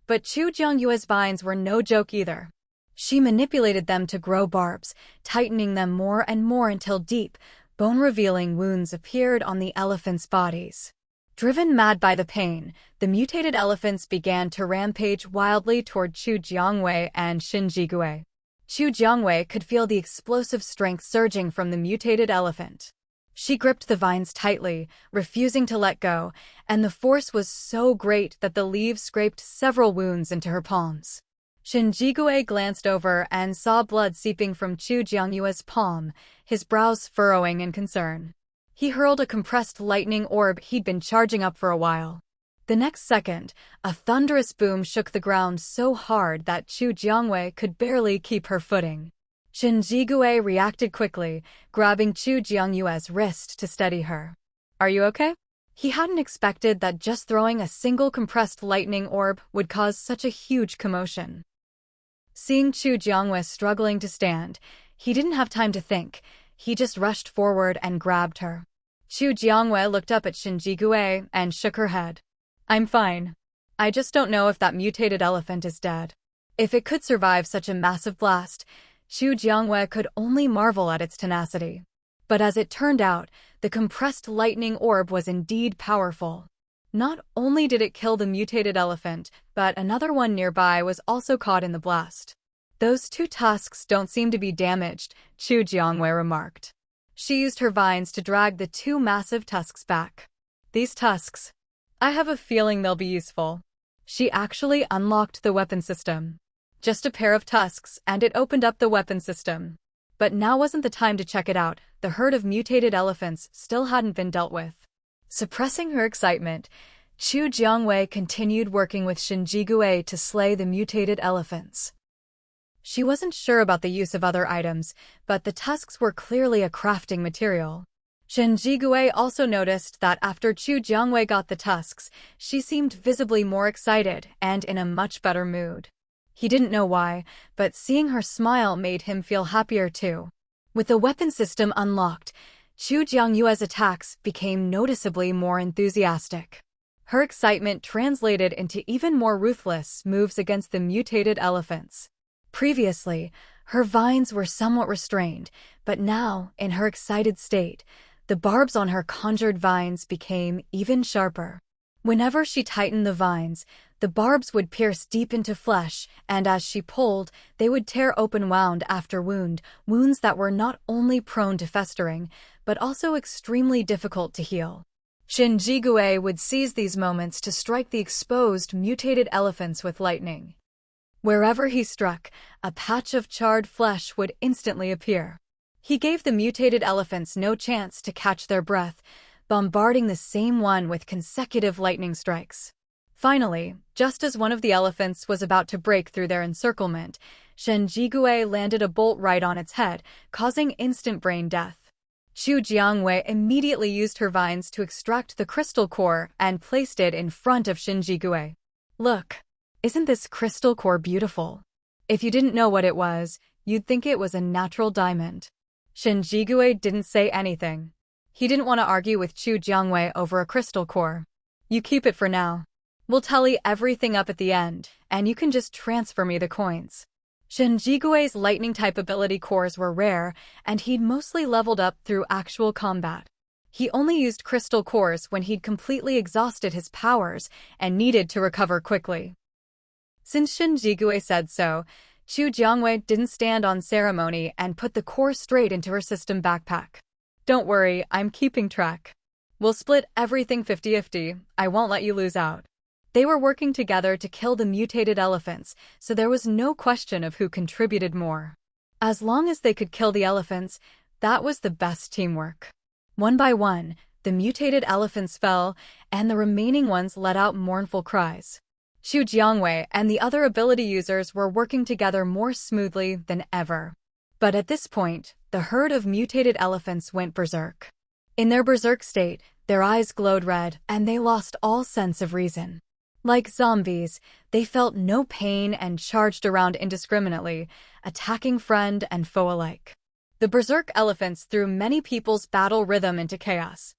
A: But Chu Jiangyue's vines were no joke either. She manipulated them to grow barbs, tightening them more and more until deep, bone-revealing wounds appeared on the elephants' bodies. Driven mad by the pain, the mutated elephants began to rampage wildly toward Chu Jiangwei and Shen Jigui. Chu Jiangwei could feel the explosive strength surging from the mutated elephant. She gripped the vines tightly, refusing to let go, and the force was so great that the leaves scraped several wounds into her palms. Shen Jigui glanced over and saw blood seeping from Chu Jiangyue's palm, his brows furrowing in concern. He hurled a compressed lightning orb he'd been charging up for a while. The next second, a thunderous boom shook the ground so hard that Chu Jiangwei could barely keep her footing. Shen Jigui reacted quickly, grabbing Chu Jiangyue's wrist to steady her. "Are you okay?" He hadn't expected that just throwing a single compressed lightning orb would cause such a huge commotion. Seeing Chu Jiangwei struggling to stand, he didn't have time to think. He just rushed forward and grabbed her. Chu Jiangwei looked up at Shen Jigui and shook her head. "I'm fine. I just don't know if that mutated elephant is dead." If it could survive such a massive blast, Chu Jiangwei could only marvel at its tenacity. But as it turned out, the compressed lightning orb was indeed powerful. Not only did it kill the mutated elephant, but another one nearby was also caught in the blast. "Those two tusks don't seem to be damaged," Chu Jiangwei remarked. She used her vines to drag the two massive tusks back. "These tusks, I have a feeling they'll be useful." She actually unlocked the weapon system. Just a pair of tusks, and it opened up the weapon system. But now wasn't the time to check it out. The herd of mutated elephants still hadn't been dealt with. Suppressing her excitement, Chu Jiangwei continued working with Shen Jigui to slay the mutated elephants. She wasn't sure about the use of other items, but the tusks were clearly a crafting material. Shen Jigui also noticed that after Chu Jiangwei got the tusks, she seemed visibly more excited and in a much better mood. He didn't know why, but seeing her smile made him feel happier too. With the weapon system unlocked, Chu Jiangyue's attacks became noticeably more enthusiastic. Her excitement translated into even more ruthless moves against the mutated elephants. Previously, her vines were somewhat restrained, but now, in her excited state, the barbs on her conjured vines became even sharper. Whenever she tightened the vines, the barbs would pierce deep into flesh, and as she pulled, they would tear open wound after wound, wounds that were not only prone to festering, but also extremely difficult to heal. Shin Jigue would seize these moments to strike the exposed, mutated elephants with lightning. Wherever he struck, a patch of charred flesh would instantly appear. He gave the mutated elephants no chance to catch their breath, bombarding the same one with consecutive lightning strikes. Finally, just as one of the elephants was about to break through their encirclement, Shen Jigue landed a bolt right on its head, causing instant brain death. Chu Jiangwei immediately used her vines to extract the crystal core and placed it in front of Shin Jigue. Look, isn't this crystal core beautiful? If you didn't know what it was, you'd think it was a natural diamond. Shin Jigue didn't say anything. He didn't want to argue with Chu Jiangwei over a crystal core. You keep it for now. We'll tally everything up at the end, and you can just transfer me the coins. Shin Jigue's lightning-type ability cores were rare, and he'd mostly leveled up through actual combat. He only used crystal cores when he'd completely exhausted his powers and needed to recover quickly. Since Shin Jigue said so, Chu Jiangwei didn't stand on ceremony and put the core straight into her system backpack. Don't worry, I'm keeping track. We'll split everything 50-50, I won't let you lose out. They were working together to kill the mutated elephants, so there was no question of who contributed more. As long as they could kill the elephants, that was the best teamwork. One by one, the mutated elephants fell, and the remaining ones let out mournful cries. Chu Jiangwei and the other ability users were working together more smoothly than ever. But at this point, the herd of mutated elephants went berserk. In their berserk state, their eyes glowed red, and they lost all sense of reason. Like zombies, they felt no pain and charged around indiscriminately, attacking friend and foe alike. The berserk elephants threw many people's battle rhythm into chaos.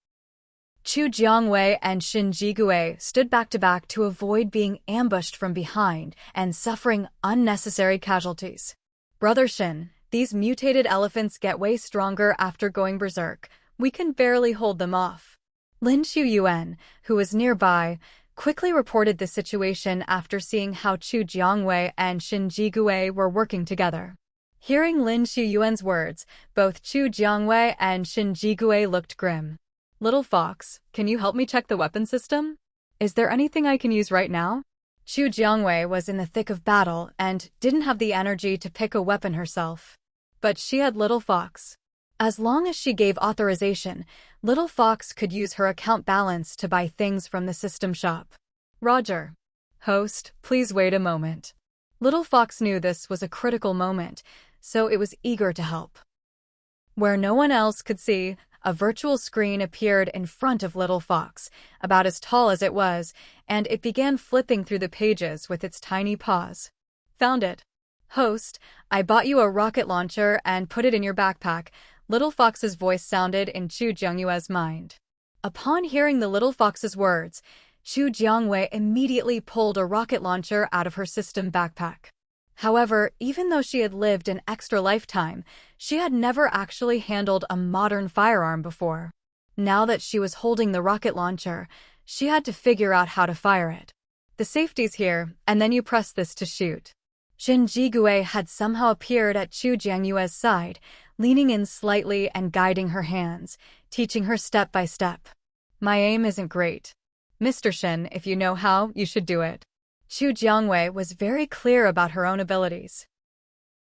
A: Chu Jiangwei and Shin Jigue stood back to back to avoid being ambushed from behind and suffering unnecessary casualties. Brother Shin, these mutated elephants get way stronger after going berserk. We can barely hold them off. Lin Qian, who was nearby, quickly reported the situation after seeing how Chu Jiangwei and Shin Jigue were working together. Hearing Lin Qian's words, both Chu Jiangwei and Shin Jigue looked grim. Little Fox, can you help me check the weapon system? Is there anything I can use right now? Chu Jiangwei was in the thick of battle and didn't have the energy to pick a weapon herself. But she had Little Fox. As long as she gave authorization, Little Fox could use her account balance to buy things from the system shop. Roger. Host, please wait a moment. Little Fox knew this was a critical moment, so it was eager to help. Where no one else could see, a virtual screen appeared in front of Little Fox, about as tall as it was, and it began flipping through the pages with its tiny paws. Found it. Host, I bought you a rocket launcher and put it in your backpack. Little Fox's voice sounded in Chu Jiangwei's mind. Upon hearing the Little Fox's words, Chu Jiangwei immediately pulled a rocket launcher out of her system backpack. However, even though she had lived an extra lifetime, she had never actually handled a modern firearm before. Now that she was holding the rocket launcher, she had to figure out how to fire it. The safety's here, and then you press this to shoot. Shin Jigue had somehow appeared at Chu Jiangwei's side, leaning in slightly and guiding her hands, teaching her step by step. My aim isn't great. Mr. Shin, if you know how, you should do it. Chu Jiangwei was very clear about her own abilities.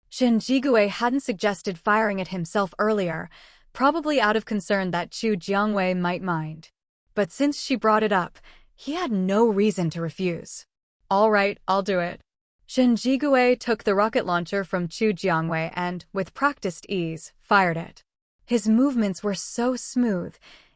A: Shin Jigue hadn't suggested firing it himself earlier, probably out of concern that Chu Jiangwei might mind. But since she brought it up, he had no reason to refuse. All right, I'll do it. Shin Jigue took the rocket launcher from Chu Jiangwei and, with practiced ease, fired it. His movements were so smooth,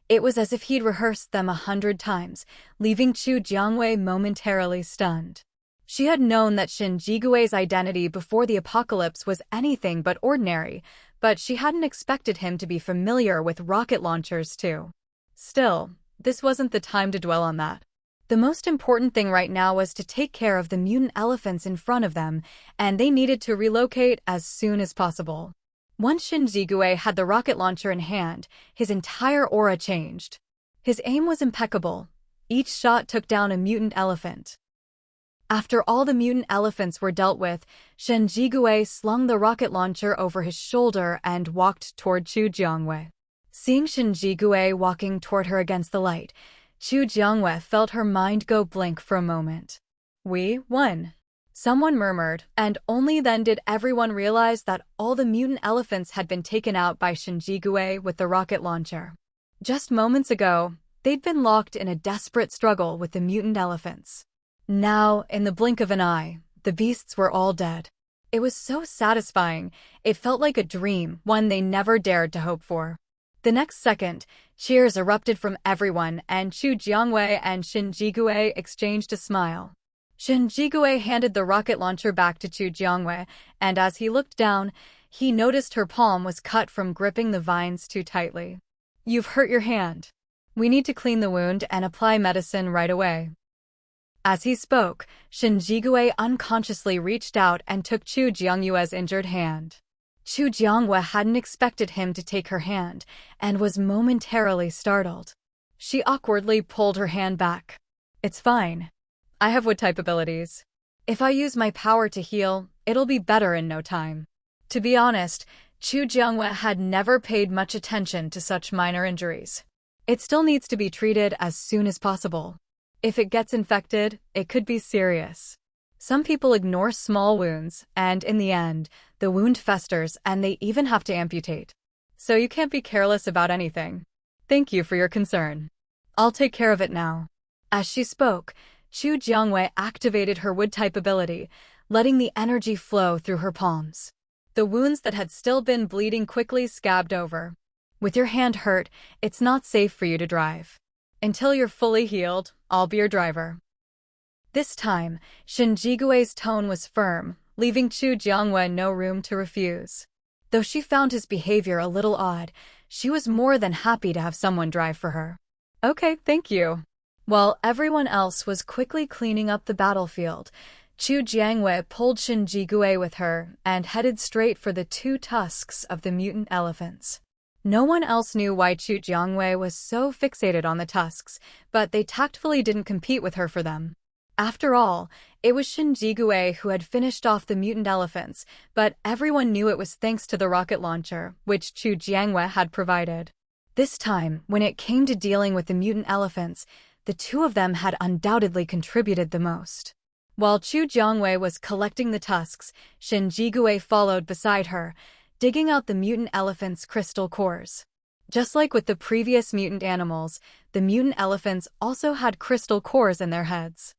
A: it was as if he'd rehearsed them 100 times, leaving Chu Jiangwei momentarily stunned. She had known that Shin Jigue's identity before the apocalypse was anything but ordinary, but she hadn't expected him to be familiar with rocket launchers too. Still, this wasn't the time to dwell on that. The most important thing right now was to take care of the mutant elephants in front of them, and they needed to relocate as soon as possible. Once Shinjigure had the rocket launcher in hand, his entire aura changed. His aim was impeccable. Each shot took down a mutant elephant. After all the mutant elephants were dealt with, Shinjigure slung the rocket launcher over his shoulder and walked toward Chu Jiangwei. Seeing Shinjigure walking toward her against the light, Chu Jiangwei felt her mind go blank for a moment. "We won," someone murmured, and only then did everyone realize that all the mutant elephants had been taken out by Shinjigure with the rocket launcher. Just moments ago, they'd been locked in a desperate struggle with the mutant elephants. Now, in the blink of an eye, the beasts were all dead. It was so satisfying, it felt like a dream, one they never dared to hope for. The next second, cheers erupted from everyone, and Chu Jiangwei and Shinjigure exchanged a smile. Shinjigure handed the rocket launcher back to Chu Jiangwei, and as he looked down, he noticed her palm was cut from gripping the vines too tightly. "You've hurt your hand. We need to clean the wound and apply medicine right away." As he spoke, Shinjigure unconsciously reached out and took Chu Jiangwei's injured hand. Chu Jiangwei hadn't expected him to take her hand, and was momentarily startled. She awkwardly pulled her hand back. "It's fine. I have wood-type abilities. If I use my power to heal, it'll be better in no time." To be honest, Chu Jiangwei had never paid much attention to such minor injuries. It still needs to be treated as soon as possible. If it gets infected, it could be serious. Some people ignore small wounds, and in the end, the wound festers and they even have to amputate. So you can't be careless about anything. Thank you for your concern. I'll take care of it now. As she spoke, Chu Jiangwei activated her wood-type ability, letting the energy flow through her palms. The wounds that had still been bleeding quickly scabbed over. "With your hand hurt, it's not safe for you to drive. Until you're fully healed, I'll be your driver." This time, Shinjigue's tone was firm, leaving Chu Jiangwei no room to refuse. Though she found his behavior a little odd, she was more than happy to have someone drive for her. "Okay, thank you." While everyone else was quickly cleaning up the battlefield, Chu Jiangwei pulled Shinjigue with her and headed straight for the two tusks of the mutant elephants. No one else knew why Chu Jiangwei was so fixated on the tusks, but they tactfully didn't compete with her for them. After all, it was Shinjigure who had finished off the mutant elephants, but everyone knew it was thanks to the rocket launcher, which Chu Jiangwei had provided. This time, when it came to dealing with the mutant elephants, the two of them had undoubtedly contributed the most. While Chu Jiangwei was collecting the tusks, Shinjigure followed beside her, digging out the mutant elephants' crystal cores. Just like with the previous mutant animals, the mutant elephants also had crystal cores in their heads.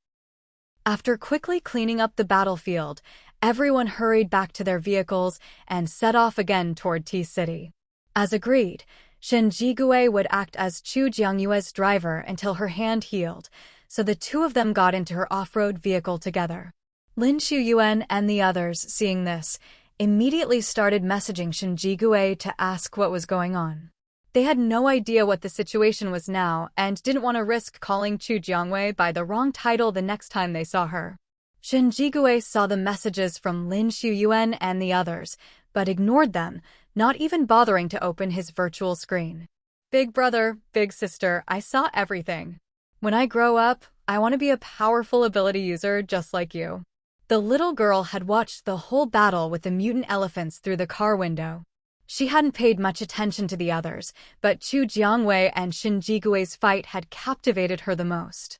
A: After quickly cleaning up the battlefield, everyone hurried back to their vehicles and set off again toward T-City. As agreed, Shinjigure would act as Chu Jiangwei's driver until her hand healed, so the two of them got into her off-road vehicle together. Lin Shuyuan and the others, seeing this, immediately started messaging Shinjigure to ask what was going on. They had no idea what the situation was now and didn't want to risk calling Chu Jiangwei by the wrong title the next time they saw her. Shinjigure saw the messages from Lin Shuyuan and the others, but ignored them, not even bothering to open his virtual screen. "Big brother, big sister, I saw everything. When I grow up, I want to be a powerful ability user just like you." The little girl had watched the whole battle with the mutant elephants through the car window. She hadn't paid much attention to the others, but Chu Jiangwei and Shinjigue's fight had captivated her the most.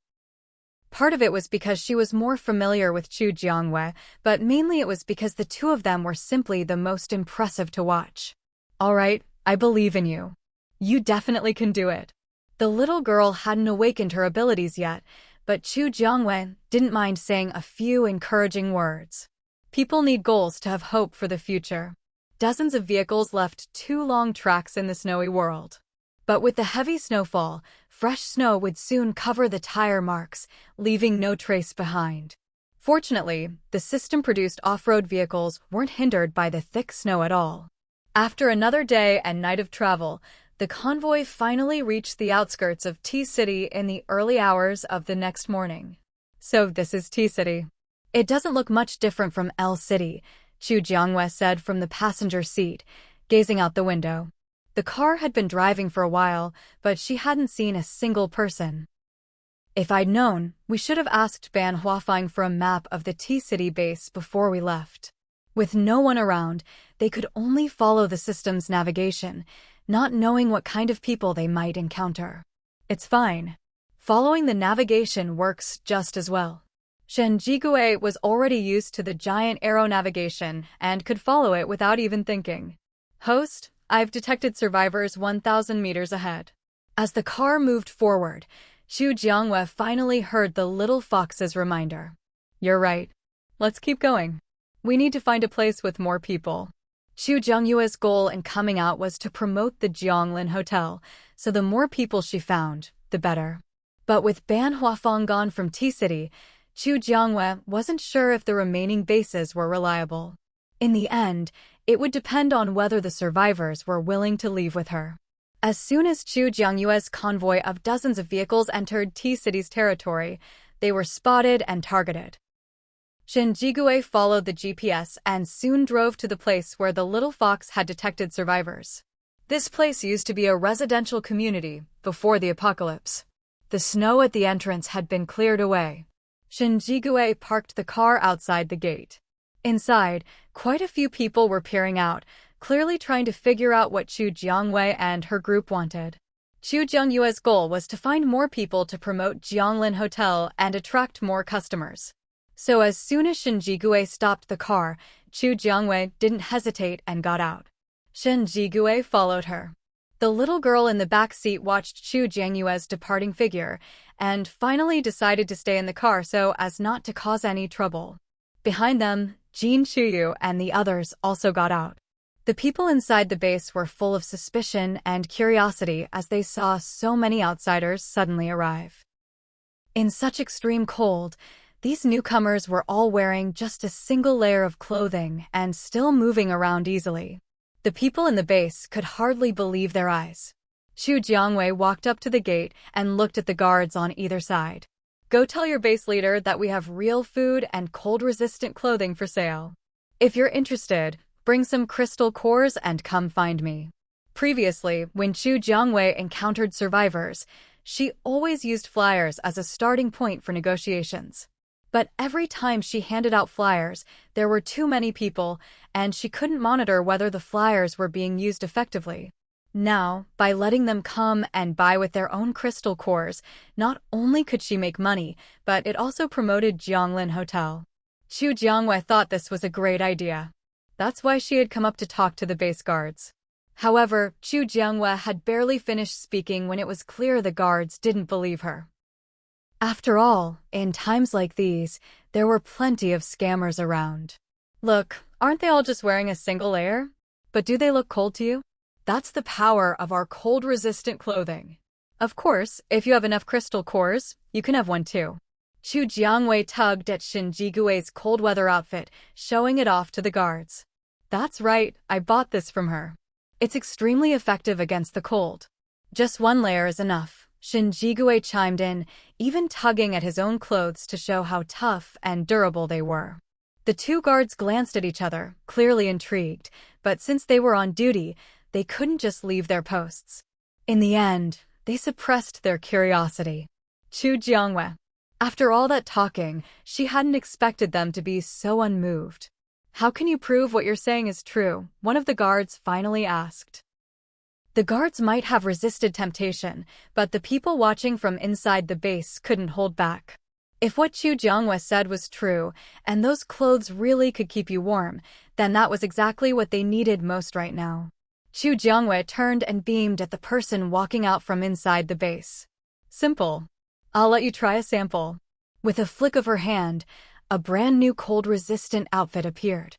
A: Part of it was because she was more familiar with Chu Jiangwei, but mainly it was because the two of them were simply the most impressive to watch. "All right, I believe in you. You definitely can do it." The little girl hadn't awakened her abilities yet, but Chu Jiangwei didn't mind saying a few encouraging words. People need goals to have hope for the future. Dozens of vehicles left 2 long tracks in the snowy world. But with the heavy snowfall, fresh snow would soon cover the tire marks, leaving no trace behind. Fortunately, the system-produced off-road vehicles weren't hindered by the thick snow at all. After another day and night of travel, the convoy finally reached the outskirts of T-City in the early hours of the next morning. So this is T-City. It doesn't look much different from L-City, Chu Jiangwei said from the passenger seat, gazing out the window. The car had been driving for a while, but she hadn't seen a single person. If I'd known, we should have asked Ban Huafeng for a map of the T-City base before we left. With no one around, they could only follow the system's navigation, not knowing what kind of people they might encounter. It's fine. Following the navigation works just as well. Shen Jigui was already used to the giant arrow navigation and could follow it without even thinking. Host, I've detected survivors 1,000 meters ahead. As the car moved forward, Chu Jiangwei finally heard the little fox's reminder. You're right. Let's keep going. We need to find a place with more people. Chu Jiangyue's goal in coming out was to promote the Jianglin Hotel, so the more people she found, the better. But with Ban Huafeng gone from T-City, Chu Jiangwei wasn't sure if the remaining bases were reliable. In the end, it would depend on whether the survivors were willing to leave with her. As soon as Chu Jiangyue's convoy of dozens of vehicles entered T-City's territory, they were spotted and targeted. Shen Jigui followed the GPS and soon drove to the place where the little fox had detected survivors. This place used to be a residential community before the apocalypse. The snow at the entrance had been cleared away. Shen Jigui parked the car outside the gate. Inside, quite a few people were peering out, clearly trying to figure out what Chu Jiangwei and her group wanted. Chu Jiangyue's goal was to find more people to promote Jianglin Hotel and attract more customers. So as soon as Shen Jigui stopped the car, Chu Jiangwei didn't hesitate and got out. Shen Jigui followed her. The little girl in the back seat watched Chu Jiangyue's departing figure and finally decided to stay in the car so as not to cause any trouble. Behind them, Jin Chuyu and the others also got out. The people inside the base were full of suspicion and curiosity as they saw so many outsiders suddenly arrive. In such extreme cold, these newcomers were all wearing just a single layer of clothing and still moving around easily. The people in the base could hardly believe their eyes. Chu Jiangwei walked up to the gate and looked at the guards on either side. Go tell your base leader that we have real food and cold-resistant clothing for sale. If you're interested, bring some crystal cores and come find me. Previously, when Chu Jiangwei encountered survivors, she always used flyers as a starting point for negotiations. But every time she handed out flyers, there were too many people, and she couldn't monitor whether the flyers were being used effectively. Now, by letting them come and buy with their own crystal cores, not only could she make money, but it also promoted Jianglin Hotel. Chu Jiangwei thought this was a great idea. That's why she had come up to talk to the base guards. However, Chu Jiangwei had barely finished speaking when it was clear the guards didn't believe her. After all, in times like these, there were plenty of scammers around. Look, aren't they all just wearing a single layer? But do they look cold to you? That's the power of our cold-resistant clothing. Of course, if you have enough crystal cores, you can have one too. Chu Jiangwei tugged at Shen Jigui's cold-weather outfit, showing it off to the guards. That's right, I bought this from her. It's extremely effective against the cold. Just one layer is enough, Shen Jigui chimed in, even tugging at his own clothes to show how tough and durable they were. The two guards glanced at each other, clearly intrigued, but since they were on duty, they couldn't just leave their posts. In the end, they suppressed their curiosity. Chu Jiangwei. After all that talking, she hadn't expected them to be so unmoved. How can you prove what you're saying is true? One of the guards finally asked. The guards might have resisted temptation, but the people watching from inside the base couldn't hold back. If what Chu Jiangwei said was true, and those clothes really could keep you warm, then that was exactly what they needed most right now. Chu Jiangwei turned and beamed at the person walking out from inside the base. Simple. I'll let you try a sample. With a flick of her hand, a brand new cold-resistant outfit appeared.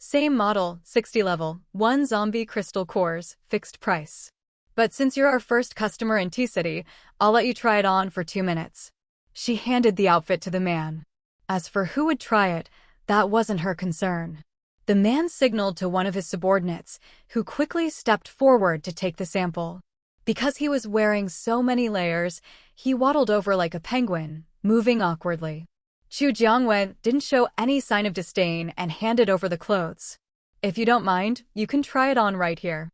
A: Same model, 60 level, 1 zombie crystal cores, fixed price. But since you're our first customer in T-City, I'll let you try it on for 2 minutes. She handed the outfit to the man. As for who would try it, that wasn't her concern. The man signaled to one of his subordinates, who quickly stepped forward to take the sample. Because he was wearing so many layers, he waddled over like a penguin, moving awkwardly. Chu Jiangwei didn't show any sign of disdain and handed over the clothes. If you don't mind, you can try it on right here.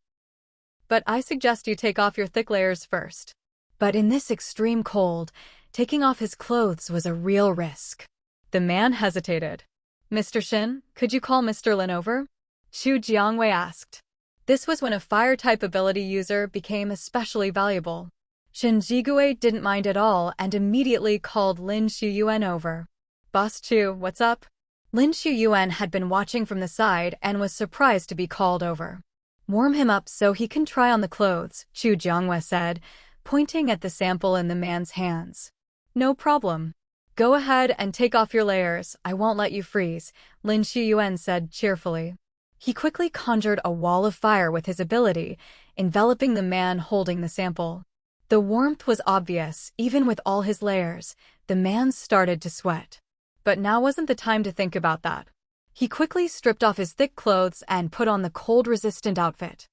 A: But I suggest you take off your thick layers first. But in this extreme cold, taking off his clothes was a real risk. The man hesitated. Mr. Shin, could you call Mr. Lin over? Chu Jiangwei asked. This was when a fire-type ability user became especially valuable. Shin Jigui didn't mind at all and immediately called Lin Shuyuan over. Boss Chu, what's up? Lin Shuyuan had been watching from the side and was surprised to be called over. Warm him up so he can try on the clothes, Chu Jiangwei said, pointing at the sample in the man's hands. No problem. Go ahead and take off your layers, I won't let you freeze, Lin Shuyuan said cheerfully. He quickly conjured a wall of fire with his ability, enveloping the man holding the sample. The warmth was obvious, even with all his layers. The man started to sweat. But now wasn't the time to think about that. He quickly stripped off his thick clothes and put on the cold-resistant outfit.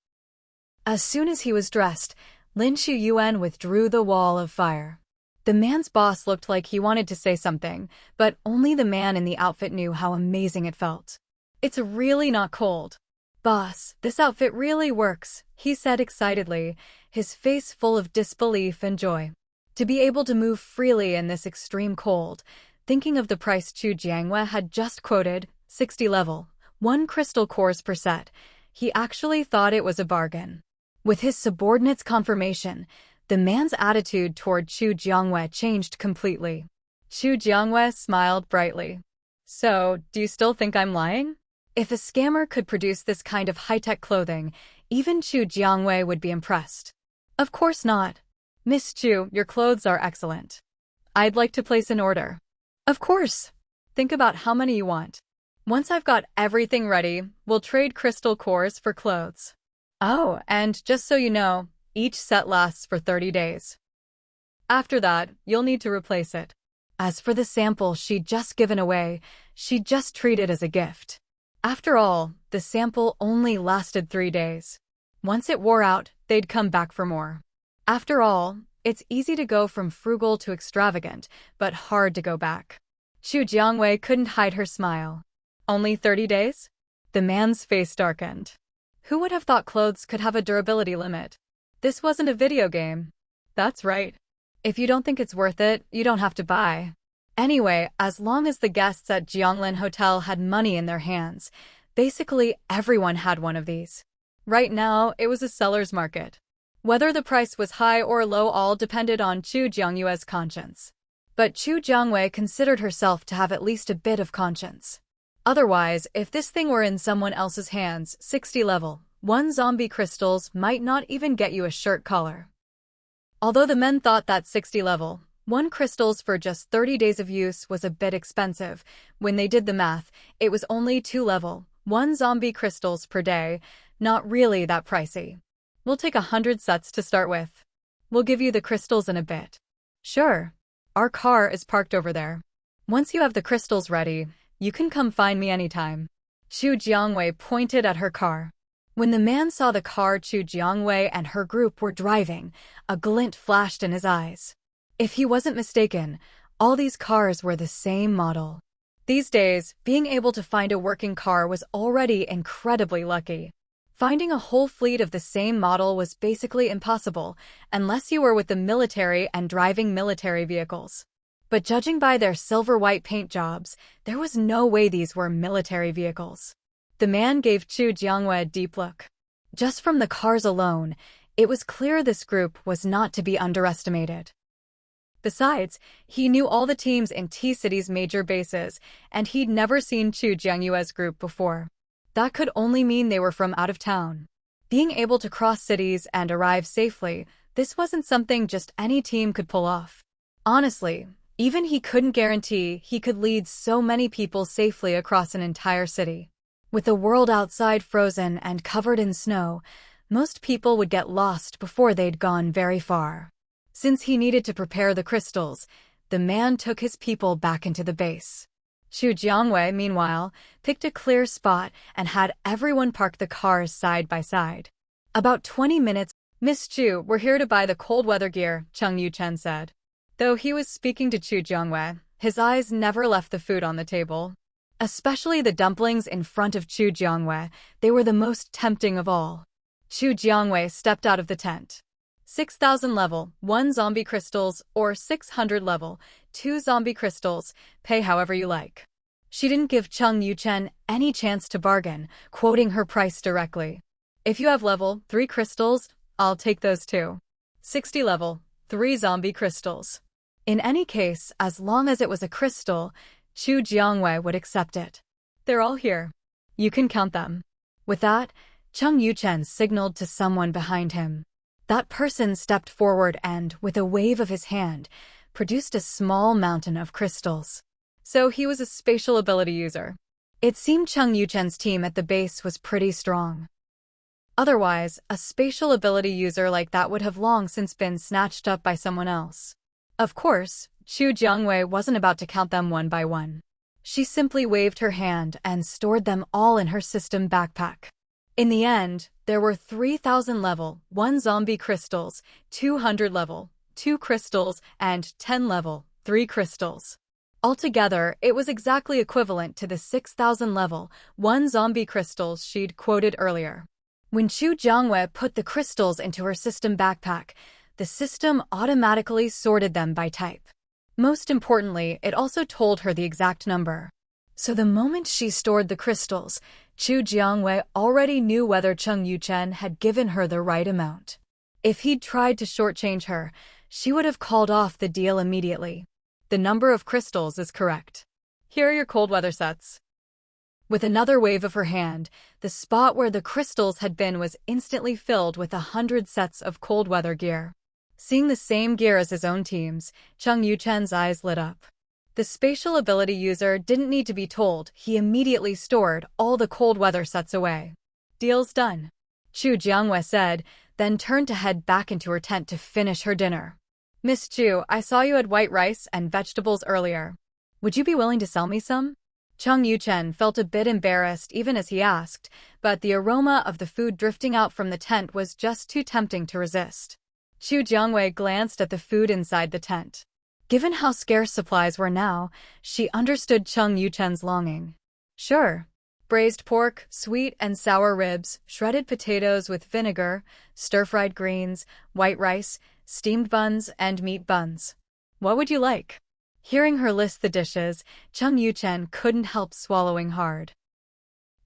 A: As soon as he was dressed, Lin Shuyuan withdrew the wall of fire. The man's boss looked like he wanted to say something, but only the man in the outfit knew how amazing it felt. It's really not cold. Boss, this outfit really works, he said excitedly, his face full of disbelief and joy. To be able to move freely in this extreme cold, thinking of the price Chu Jiangwei had just quoted, 60 level, 1 crystal cores per set, he actually thought it was a bargain. With his subordinate's confirmation, the man's attitude toward Chu Jiangwei changed completely. Chu Jiangwei smiled brightly. So, do you still think I'm lying? If a scammer could produce this kind of high-tech clothing, even Chu Jiangwei would be impressed. Of course not. Miss Chu, your clothes are excellent. I'd like to place an order. Of course. Think about how many you want. Once I've got everything ready, we'll trade crystal cores for clothes. Oh, and just so you know, each set lasts for 30 days. After that, you'll need to replace it. As for the sample she'd just given away, she'd just treat it as a gift. After all, the sample only lasted 3 days. Once it wore out, they'd come back for more. After all, it's easy to go from frugal to extravagant, but hard to go back. Chu Jiangwei couldn't hide her smile. Only 30 days? The man's face darkened. Who would have thought clothes could have a durability limit? This wasn't a video game. That's right. If you don't think it's worth it, you don't have to buy. Anyway, as long as the guests at Jianglin Hotel had money in their hands, basically everyone had one of these. Right now, it was a seller's market. Whether the price was high or low all depended on Chu Jiangyue's conscience. But Chu Jiangwei considered herself to have at least a bit of conscience. Otherwise, if this thing were in someone else's hands, 60 level, 1 zombie crystals might not even get you a shirt collar. Although the men thought that 60 level, 1 crystals for just 30 days of use was a bit expensive, when they did the math, it was only 2 level, 1 zombie crystals per day, not really that pricey. We'll take 100 sets to start with. We'll give you the crystals in a bit. Sure. Our car is parked over there. Once you have the crystals ready, you can come find me anytime. Chu Jiangwei pointed at her car. When the man saw the car Chu Jiangwei and her group were driving, a glint flashed in his eyes. If he wasn't mistaken, all these cars were the same model. These days, being able to find a working car was already incredibly lucky. Finding a whole fleet of the same model was basically impossible, unless you were with the military and driving military vehicles. But judging by their silver-white paint jobs, there was no way these were military vehicles. The man gave Chu Jiangwei a deep look. Just from the cars alone, it was clear this group was not to be underestimated. Besides, he knew all the teams in T-City's major bases, and he'd never seen Chu Jiangyue's group before. That could only mean they were from out of town. Being able to cross cities and arrive safely, this wasn't something just any team could pull off. Honestly, even he couldn't guarantee he could lead so many people safely across an entire city. With the world outside frozen and covered in snow, most people would get lost before they'd gone very far. Since he needed to prepare the crystals, the man took his people back into the base. Chu Jiangwei, meanwhile, picked a clear spot and had everyone park the cars side by side. About 20 minutes, Miss Chu, we're here to buy the cold weather gear, Cheng Yuchen said. Though he was speaking to Chu Jiangwei, his eyes never left the food on the table. Especially the dumplings in front of Chu Jiangwei, they were the most tempting of all. Chu Jiangwei stepped out of the tent. 6,000 level, 1 zombie crystals, or 600 level, 2 zombie crystals, pay however you like. She didn't give Cheng Yuchen any chance to bargain, quoting her price directly. If you have level 3 crystals, I'll take those too. 60 level, 3 zombie crystals. In any case, as long as it was a crystal, Chu Jiangwei would accept it. They're all here. You can count them. With that, Cheng Yuchen signaled to someone behind him. That person stepped forward and, with a wave of his hand, produced a small mountain of crystals. So he was a spatial ability user. It seemed Cheng Yuchen's team at the base was pretty strong. Otherwise, a spatial ability user like that would have long since been snatched up by someone else. Of course, Chu Jiangwei wasn't about to count them one by one. She simply waved her hand and stored them all in her system backpack. In the end, there were 3,000 level, 1 zombie crystals, 200 level, 2 crystals, and 10 level, 3 crystals. Altogether, it was exactly equivalent to the 6,000 level, 1 zombie crystals she'd quoted earlier. When Chu Jiangwei put the crystals into her system backpack, the system automatically sorted them by type. Most importantly, it also told her the exact number. So the moment she stored the crystals, Chu Jiangwei already knew whether Cheng Yuchen had given her the right amount. If he'd tried to shortchange her, she would have called off the deal immediately. The number of crystals is correct. Here are your cold weather sets. With another wave of her hand, the spot where the crystals had been was instantly filled with 100 sets of cold weather gear. Seeing the same gear as his own teams, Cheng Yuchen's eyes lit up. The spatial ability user didn't need to be told, he immediately stored all the cold weather sets away. Deal's done, Chu Jiangwei said, then turned to head back into her tent to finish her dinner. Miss Chu, I saw you had white rice and vegetables earlier. Would you be willing to sell me some? Cheng Yuchen felt a bit embarrassed even as he asked, but the aroma of the food drifting out from the tent was just too tempting to resist. Chu Jiangwei glanced at the food inside the tent. Given how scarce supplies were now, she understood Cheng Yuchen's longing. Sure. Braised pork, sweet and sour ribs, shredded potatoes with vinegar, stir-fried greens, white rice, steamed buns, and meat buns. What would you like? Hearing her list the dishes, Cheng Yuchen couldn't help swallowing hard.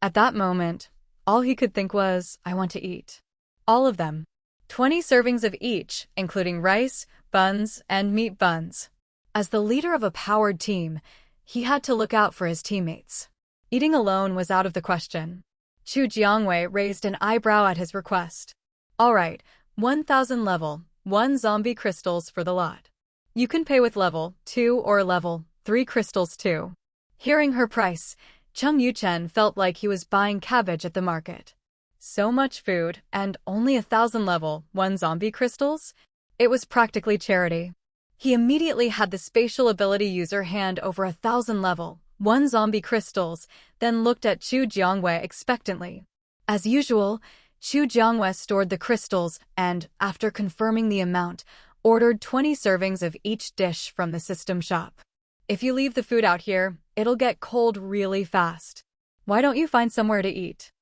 A: At that moment, all he could think was, I want to eat. All of them. 20 servings of each, including rice, buns, and meat buns. As the leader of a powered team, he had to look out for his teammates. Eating alone was out of the question. Chu Jiangwei raised an eyebrow at his request. All right, 1,000 level, 1 zombie crystals for the lot. You can pay with level 2 or level 3 crystals too. Hearing her price, Cheng Yuchen felt like he was buying cabbage at the market. So much food, and only 1,000 level 1 zombie crystals? It was practically charity. He immediately had the spatial ability user hand over 1,000 level 1 zombie crystals, then looked at Chu Jiangwei expectantly. As usual, Chu Jiangwei stored the crystals and, after confirming the amount, ordered 20 servings of each dish from the system shop. If you leave the food out here, it'll get cold really fast. Why don't you find somewhere to eat?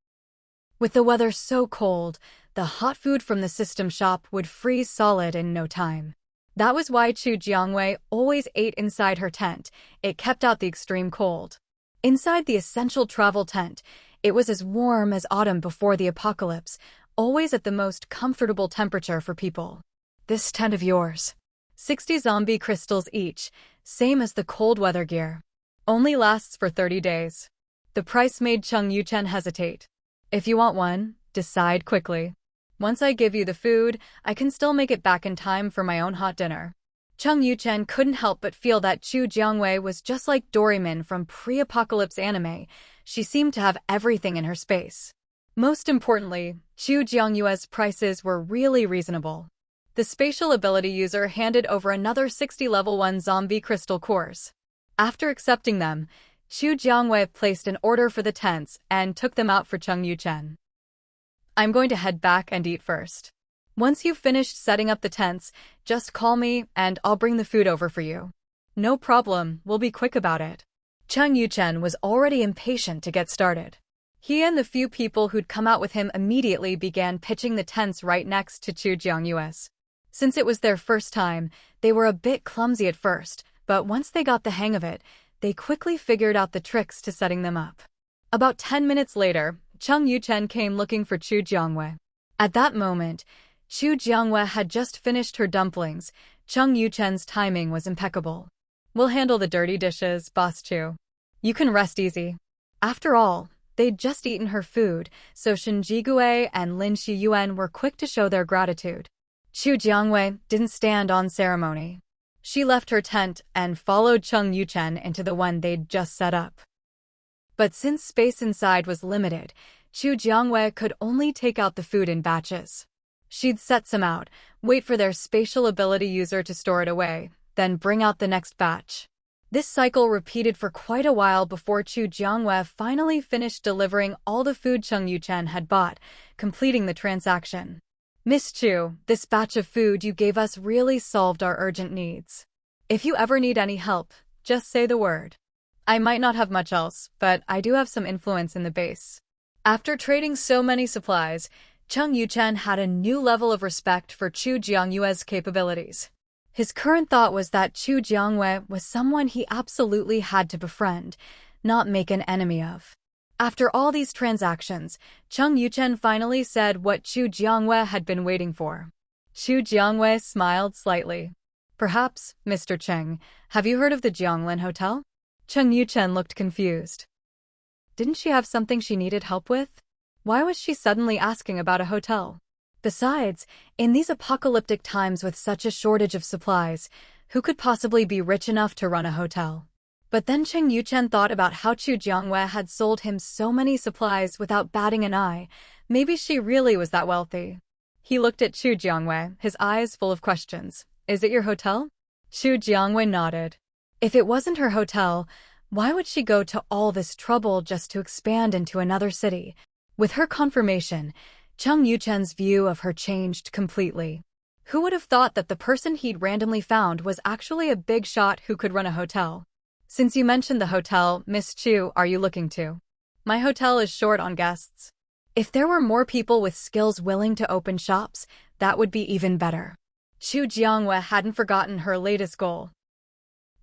A: With the weather so cold, the hot food from the system shop would freeze solid in no time. That was why Chu Jiangwei always ate inside her tent. It kept out the extreme cold. Inside the essential travel tent, it was as warm as autumn before the apocalypse, always at the most comfortable temperature for people. This tent of yours. 60 zombie crystals each, same as the cold weather gear. Only lasts for 30 days. The price made Cheng Yuchen hesitate. If you want one, decide quickly. Once I give you the food, I can still make it back in time for my own hot dinner. Cheng Yuchen couldn't help but feel that Chu Jiangwei was just like Doraemon from pre-apocalypse anime. She seemed to have everything in her space. Most importantly, Chu Jiangwei's prices were really reasonable. The spatial ability user handed over another 60 level 1 zombie crystal cores. After accepting them, Xu Jiangwei placed an order for the tents and took them out for Cheng Yuchen. I'm going to head back and eat first. Once you've finished setting up the tents, just call me and I'll bring the food over for you. No problem, we'll be quick about it. Cheng Yuchen was already impatient to get started. He and the few people who'd come out with him immediately began pitching the tents right next to Chu Jiangyue's. Since it was their first time, they were a bit clumsy at first, but once they got the hang of it, they quickly figured out the tricks to setting them up. About 10 minutes later, Cheng Yuchen came looking for Chu Jiangwei. At that moment, Chu Jiangwei had just finished her dumplings. Cheng Yuchen's timing was impeccable. We'll handle the dirty dishes, Boss Chu. You can rest easy. After all, they'd just eaten her food, so Shen Jigui and Lin Shiyuan were quick to show their gratitude. Chu Jiangwei didn't stand on ceremony. She left her tent and followed Cheng Yuchen into the one they'd just set up. But since space inside was limited, Chu Jiangwei could only take out the food in batches. She'd set some out, wait for their spatial ability user to store it away, then bring out the next batch. This cycle repeated for quite a while before Chu Jiangwei finally finished delivering all the food Cheng Yuchen had bought, completing the transaction. Miss Chu, this batch of food you gave us really solved our urgent needs. If you ever need any help, just say the word. I might not have much else, but I do have some influence in the base. After trading so many supplies, Cheng Yuchen had a new level of respect for Chu Jiangyue's capabilities. His current thought was that Chu Jiangwei was someone he absolutely had to befriend, not make an enemy of. After all these transactions, Cheng Yuchen finally said what Chu Jiangwei had been waiting for. Chu Jiangwei smiled slightly. Perhaps, Mr. Cheng, have you heard of the Jianglin Hotel? Cheng Yuchen looked confused. Didn't she have something she needed help with? Why was she suddenly asking about a hotel? Besides, in these apocalyptic times with such a shortage of supplies, who could possibly be rich enough to run a hotel? But then Cheng Yuchen thought about how Chu Jiangwei had sold him so many supplies without batting an eye. Maybe she really was that wealthy. He looked at Chu Jiangwei, his eyes full of questions. Is it your hotel? Chu Jiangwei nodded. If it wasn't her hotel, why would she go to all this trouble just to expand into another city? With her confirmation, Cheng Yuchen's view of her changed completely. Who would have thought that the person he'd randomly found was actually a big shot who could run a hotel? Since you mentioned the hotel, Miss Chu, are you looking to? My hotel is short on guests. If there were more people with skills willing to open shops, that would be even better. Chu Jiangwei hadn't forgotten her latest goal.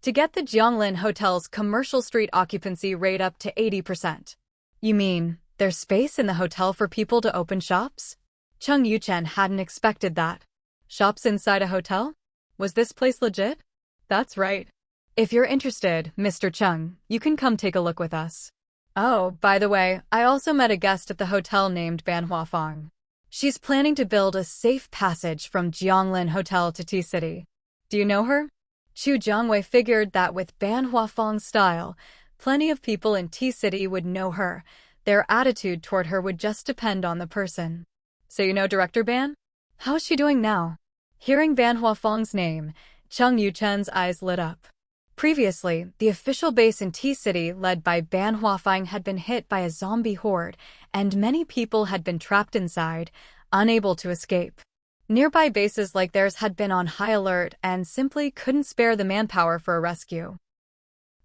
A: To get the Jianglin Hotel's commercial street occupancy rate up to 80%. You mean, there's space in the hotel for people to open shops? Cheng Yuchen hadn't expected that. Shops inside a hotel? Was this place legit? That's right. If you're interested, Mr. Cheng, you can come take a look with us. Oh, by the way, I also met a guest at the hotel named Ban Huafang. She's planning to build a safe passage from Jianglin Hotel to T-City. Do you know her? Chu Jiangwei figured that with Ban Huafang's style, plenty of people in T-City would know her. Their attitude toward her would just depend on the person. So you know Director Ban? How's she doing now? Hearing Ban Huafang's name, Cheng Yuchen's eyes lit up. Previously, the official base in T-City led by Ban Huafang had been hit by a zombie horde, and many people had been trapped inside, unable to escape. Nearby bases like theirs had been on high alert and simply couldn't spare the manpower for a rescue.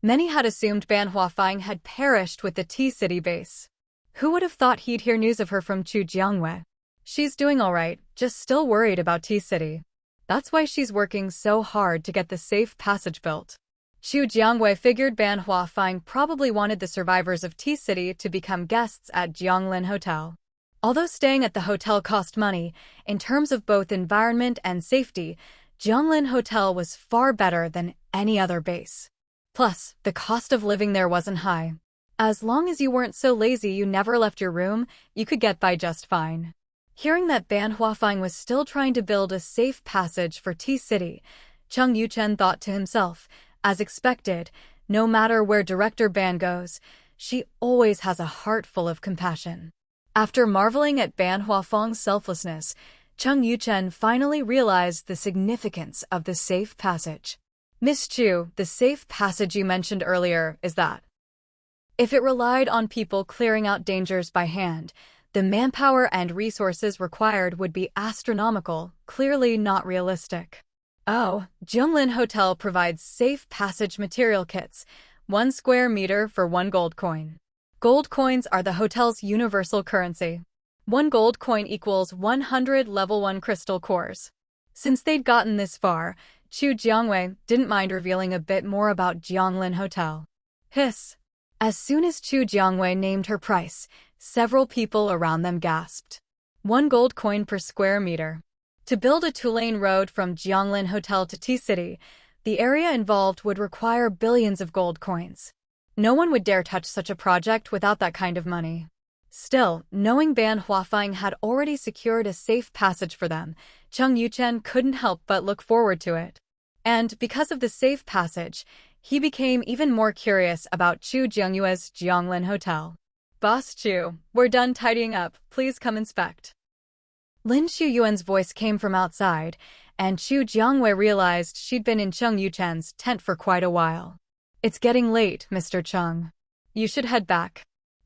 A: Many had assumed Ban Huafang had perished with the T-City base. Who would have thought he'd hear news of her from Chu Jiangwei? She's doing all right, just still worried about T-City. That's why she's working so hard to get the safe passage built. Chu Jiangwei figured Ban Huafang probably wanted the survivors of T-City to become guests at Jianglin Hotel. Although staying at the hotel cost money, in terms of both environment and safety, Jianglin Hotel was far better than any other base. Plus, the cost of living there wasn't high. As long as you weren't so lazy you never left your room, you could get by just fine. Hearing that Ban Huafang was still trying to build a safe passage for T-City, Cheng Yuchen thought to himself, as expected, no matter where Director Ban goes, she always has a heart full of compassion. After marveling at Ban Huafang's selflessness, Cheng Yuchen finally realized the significance of the safe passage. Miss Chu, the safe passage you mentioned earlier, is that? If it relied on people clearing out dangers by hand, the manpower and resources required would be astronomical, clearly not realistic. Oh, Zhonglin Hotel provides safe passage material kits, 1 square meter for 1 gold coin. Gold coins are the hotel's universal currency. 1 gold coin equals 100 level 1 crystal cores. Since they'd gotten this far, Chu Jiangwei didn't mind revealing a bit more about Zhonglin Hotel. Hiss. As soon as Chu Jiangwei named her price, several people around them gasped. 1 gold coin per square meter. To build a two-lane road from Zhonglin Hotel to T-City, the area involved would require billions of gold coins. No one would dare touch such a project without that kind of money. Still, knowing Ban Huafeng had already secured a safe passage for them, Cheng Yuchen couldn't help but look forward to it. And because of the safe passage, he became even more curious about Chu Jiangyue's Zhonglin Hotel. Boss Chu, we're done tidying up, please come inspect. Lin Shuyuan's voice came from outside, and Chu Jiangwei realized she'd been in Cheng Yuchen's tent for quite a while. It's getting late, Mr. Cheng. You should head back.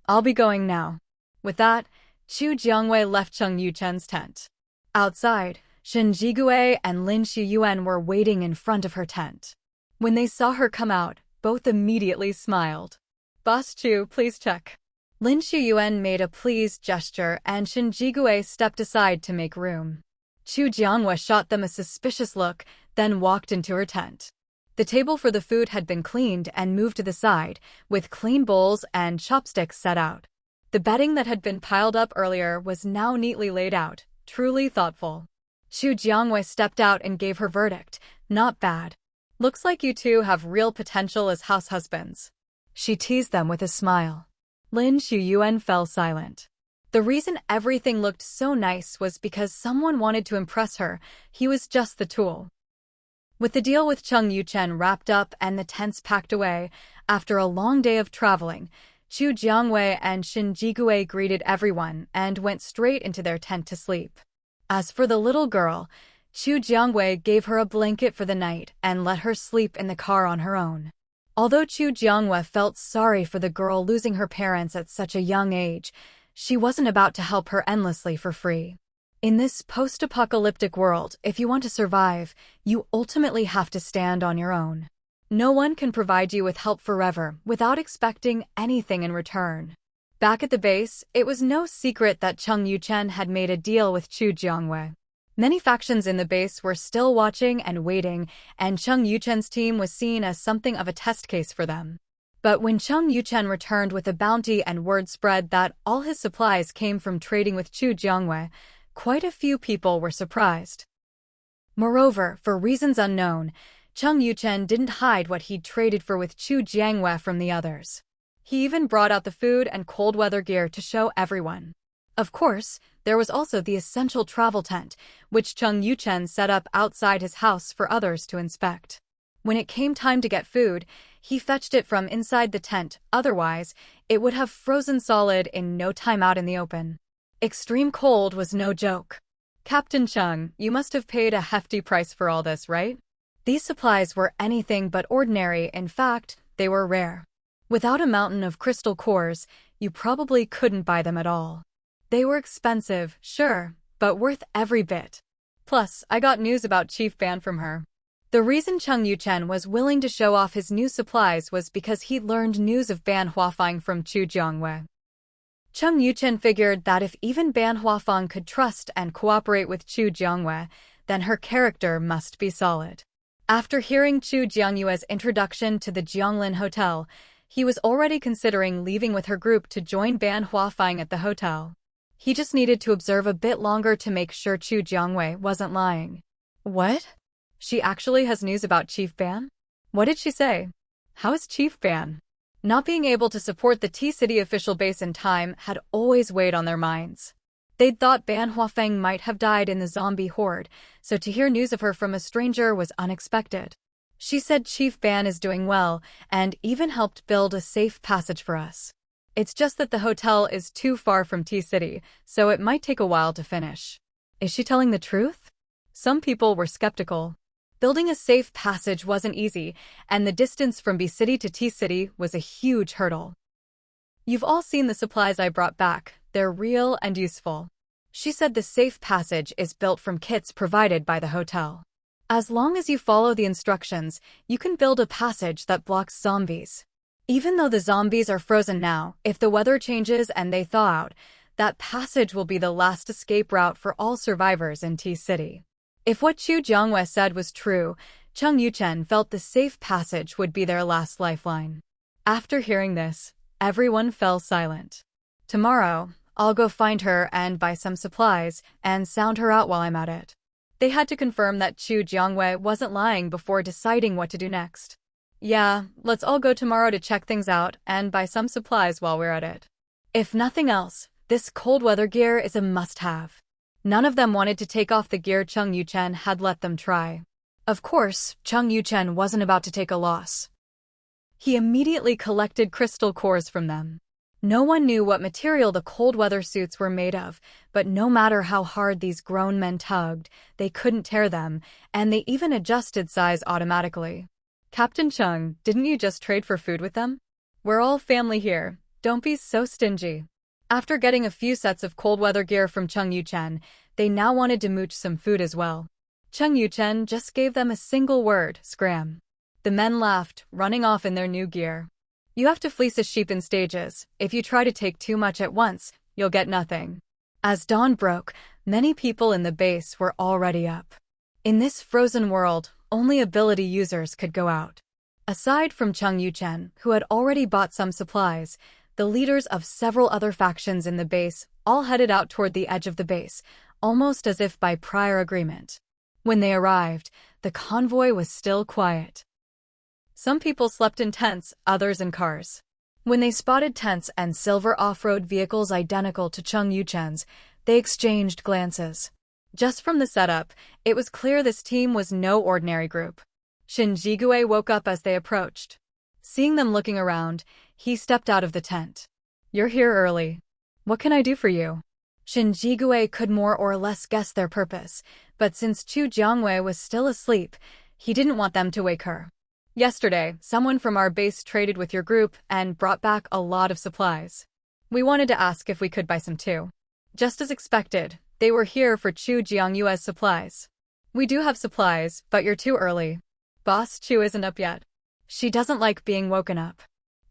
A: I'll be going now. With that, Chu Jiangwei left Cheng Yuchen's tent. Outside, Shen Jigue and Lin Shuyuan were waiting in front of her tent. When they saw her come out, both immediately smiled. Boss Chu, please check. Lin Shuyuan made a pleased gesture and Shen Jigue stepped aside to make room. Chu Jiangwei shot them a suspicious look, then walked into her tent. The table for the food had been cleaned and moved to the side, with clean bowls and chopsticks set out. The bedding that had been piled up earlier was now neatly laid out, truly thoughtful. Chu Jiangwei stepped out and gave her verdict. Not bad. Looks like you two have real potential as house husbands. She teased them with a smile. Lin Shuyuan fell silent. The reason everything looked so nice was because someone wanted to impress her. He was just the tool. With the deal with Cheng Yuchen wrapped up and the tents packed away, after a long day of traveling, Chu Jiangwei and Shen Jigue greeted everyone and went straight into their tent to sleep. As for the little girl, Chu Jiangwei gave her a blanket for the night and let her sleep in the car on her own. Although Chu Jiangwei felt sorry for the girl losing her parents at such a young age, she wasn't about to help her endlessly for free. In this post-apocalyptic world, if you want to survive, you ultimately have to stand on your own. No one can provide you with help forever without expecting anything in return. Back at the base, it was no secret that Cheng Yuchen had made a deal with Chu Jiangwei. Many factions in the base were still watching and waiting, and Cheng Yuchen's team was seen as something of a test case for them. But when Cheng Yuchen returned with a bounty and word spread that all his supplies came from trading with Chu Jiangwei, quite a few people were surprised. Moreover, for reasons unknown, Cheng Yuchen didn't hide what he'd traded for with Chu Jiangwei from the others. He even brought out the food and cold weather gear to show everyone. Of course, there was also the essential travel tent, which Cheng Yuchen set up outside his house for others to inspect. When it came time to get food, he fetched it from inside the tent, otherwise, it would have frozen solid in no time out in the open. Extreme cold was no joke. Captain Cheng, you must have paid a hefty price for all this, right? These supplies were anything but ordinary, in fact, they were rare. Without a mountain of crystal cores, you probably couldn't buy them at all. They were expensive, sure, but worth every bit. Plus, I got news about Chief Ban from her. The reason Cheng Yuchen was willing to show off his new supplies was because he'd learned news of Ban Huafeng from Chu Jiangwei. Cheng Yuchen figured that if even Ban Huafeng could trust and cooperate with Chu Jiangwei, then her character must be solid. After hearing Chu Jiangyue's introduction to the Zhonglin Hotel, he was already considering leaving with her group to join Ban Huafeng at the hotel. He just needed to observe a bit longer to make sure Chu Jiangwei wasn't lying. What? She actually has news about Chief Ban? What did she say? How is Chief Ban? Not being able to support the T-City official base in time had always weighed on their minds. They'd thought Ban Huafeng might have died in the zombie horde, so to hear news of her from a stranger was unexpected. She said Chief Ban is doing well, and even helped build a safe passage for us. It's just that the hotel is too far from T-City, so it might take a while to finish. Is she telling the truth? Some people were skeptical. Building a safe passage wasn't easy, and the distance from B-City to T-City was a huge hurdle. You've all seen the supplies I brought back. They're real and useful. She said the safe passage is built from kits provided by the hotel. As long as you follow the instructions, you can build a passage that blocks zombies. Even though the zombies are frozen now, if the weather changes and they thaw out, that passage will be the last escape route for all survivors in T-City. If what Chu Jiangwei said was true, Cheng Yuchen felt the safe passage would be their last lifeline. After hearing this, everyone fell silent. Tomorrow, I'll go find her and buy some supplies and sound her out while I'm at it. They had to confirm that Chu Jiangwei wasn't lying before deciding what to do next. Yeah, let's all go tomorrow to check things out and buy some supplies while we're at it. If nothing else, this cold weather gear is a must-have. None of them wanted to take off the gear Cheng Yuchen had let them try. Of course, Cheng Yuchen wasn't about to take a loss. He immediately collected crystal cores from them. No one knew what material the cold weather suits were made of, but no matter how hard these grown men tugged, they couldn't tear them, and they even adjusted size automatically. Captain Chung, didn't you just trade for food with them? We're all family here. Don't be so stingy. After getting a few sets of cold weather gear from Cheng Yuchen, they now wanted to mooch some food as well. Cheng Yuchen just gave them a single word, scram. The men laughed, running off in their new gear. You have to fleece a sheep in stages. If you try to take too much at once, you'll get nothing. As dawn broke, many people in the base were already up. In this frozen world, only ability users could go out. Aside from Cheng Yuchen, who had already bought some supplies, the leaders of several other factions in the base all headed out toward the edge of the base, almost as if by prior agreement. When they arrived, the convoy was still quiet. Some people slept in tents, others in cars. When they spotted tents and silver off-road vehicles identical to Cheng Yuchen's, they exchanged glances. Just from the setup, it was clear this team was no ordinary group. Shin Jigue woke up as they approached. Seeing them looking around, he stepped out of the tent. You're here early. What can I do for you? Shin Jigue could more or less guess their purpose, but since Chu Jiangwei was still asleep, he didn't want them to wake her. Yesterday, someone from our base traded with your group and brought back a lot of supplies. We wanted to ask if we could buy some too. Just as expected, they were here for Chu Jiangyue's supplies. We do have supplies, but you're too early. Boss Chu isn't up yet. She doesn't like being woken up.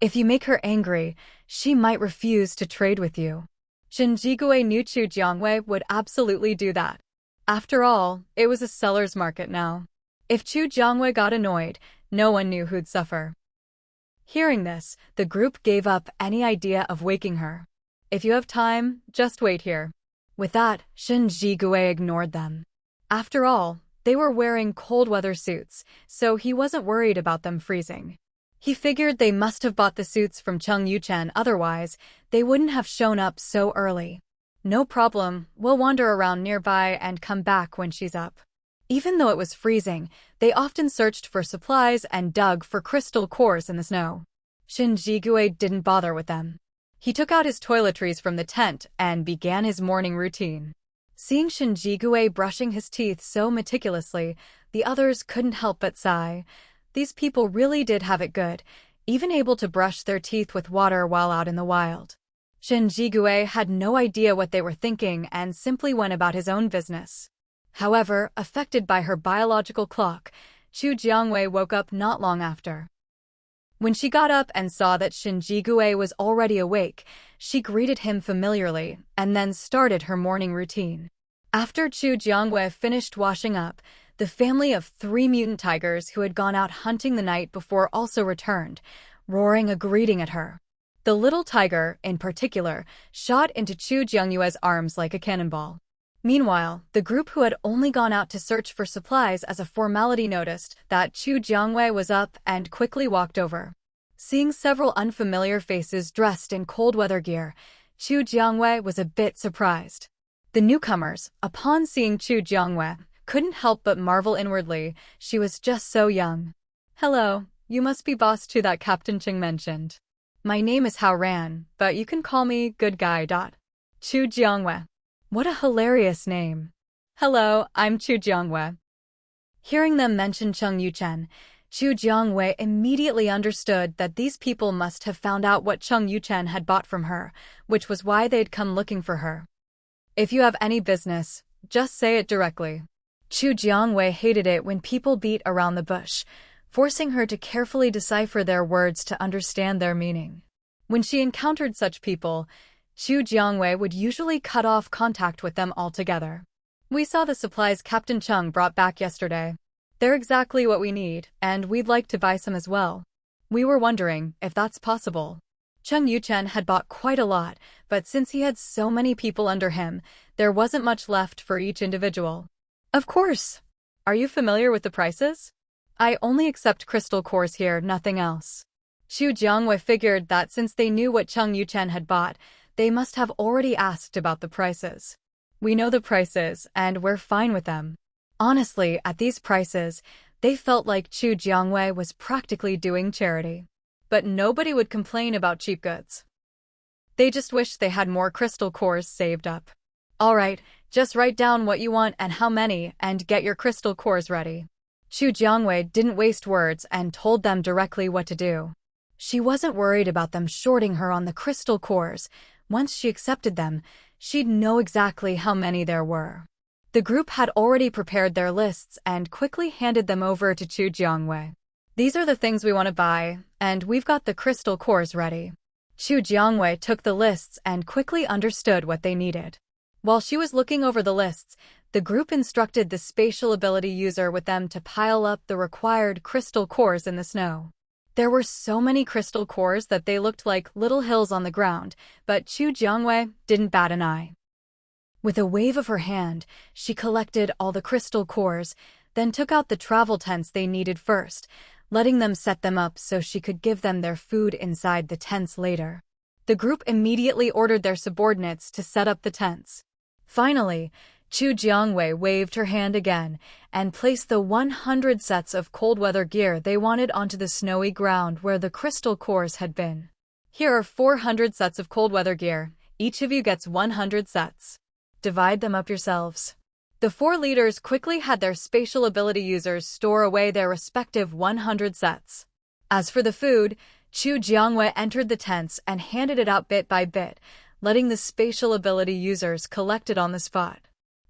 A: If you make her angry, she might refuse to trade with you. Shin Jigue knew Chu Jiangwei would absolutely do that. After all, it was a seller's market now. If Chu Jiangwei got annoyed, no one knew who'd suffer. Hearing this, the group gave up any idea of waking her. If you have time, just wait here. With that, Shin Jigue ignored them. After all, they were wearing cold weather suits, so he wasn't worried about them freezing. He figured they must have bought the suits from Cheng Yuchen, otherwise, they wouldn't have shown up so early. No problem, we'll wander around nearby and come back when she's up. Even though it was freezing, they often searched for supplies and dug for crystal cores in the snow. Shin Jigue didn't bother with them. He took out his toiletries from the tent and began his morning routine. Seeing Shin Jigue brushing his teeth so meticulously, the others couldn't help but sigh. These people really did have it good, even able to brush their teeth with water while out in the wild. Shin Jigue had no idea what they were thinking and simply went about his own business. However, affected by her biological clock, Chu Jiangwei woke up not long after. When she got up and saw that Shin Jigue was already awake, she greeted him familiarly and then started her morning routine. After Chu Jiangwei finished washing up, the family of 3 mutant tigers who had gone out hunting the night before also returned, roaring a greeting at her. The little tiger, in particular, shot into Chu Jiangyue's arms like a cannonball. Meanwhile, the group who had only gone out to search for supplies as a formality noticed that Chu Jiangwei was up and quickly walked over. Seeing several unfamiliar faces dressed in cold weather gear, Chu Jiangwei was a bit surprised. The newcomers, upon seeing Chu Jiangwei, couldn't help but marvel inwardly. She was just so young. Hello, you must be boss Chu that Captain Ching mentioned. My name is Hao Ran, but you can call me Good Guy. Chu Jiangwei. What a hilarious name. Hello, I'm Chu Jiangwei. Hearing them mention Cheng Yuchen, Chu Jiangwei immediately understood that these people must have found out what Cheng Yuchen had bought from her, which was why they'd come looking for her. If you have any business, just say it directly. Chu Jiangwei hated it when people beat around the bush, forcing her to carefully decipher their words to understand their meaning. When she encountered such people, Chu Jiangwei would usually cut off contact with them altogether. We saw the supplies Captain Cheng brought back yesterday. They're exactly what we need, and we'd like to buy some as well. We were wondering if that's possible. Cheng Yuchen had bought quite a lot, but since he had so many people under him, there wasn't much left for each individual. Of course. Are you familiar with the prices? I only accept crystal cores here, nothing else. Chu Jiangwei figured that since they knew what Cheng Yuchen had bought, they must have already asked about the prices. We know the prices, and we're fine with them. Honestly, at these prices, they felt like Chu Jiangwei was practically doing charity. But nobody would complain about cheap goods. They just wished they had more crystal cores saved up. All right, just write down what you want and how many, and get your crystal cores ready. Chu Jiangwei didn't waste words and told them directly what to do. She wasn't worried about them shorting her on the crystal cores. Once she accepted them, she'd know exactly how many there were. The group had already prepared their lists and quickly handed them over to Chu Jiangwei. These are the things we want to buy, and we've got the crystal cores ready. Chu Jiangwei took the lists and quickly understood what they needed. While she was looking over the lists, the group instructed the spatial ability user with them to pile up the required crystal cores in the snow. There were so many crystal cores that they looked like little hills on the ground, but Chu Jiangwei didn't bat an eye. With a wave of her hand, she collected all the crystal cores, then took out the travel tents they needed first, letting them set them up so she could give them their food inside the tents later. The group immediately ordered their subordinates to set up the tents. Finally, Chu Jiangwei waved her hand again and placed the 100 sets of cold weather gear they wanted onto the snowy ground where the crystal cores had been. Here are 400 sets of cold weather gear. Each of you gets 100 sets. Divide them up yourselves. The 4 leaders quickly had their spatial ability users store away their respective 100 sets. As for the food, Chu Jiangwei entered the tents and handed it out bit by bit, letting the spatial ability users collect it on the spot.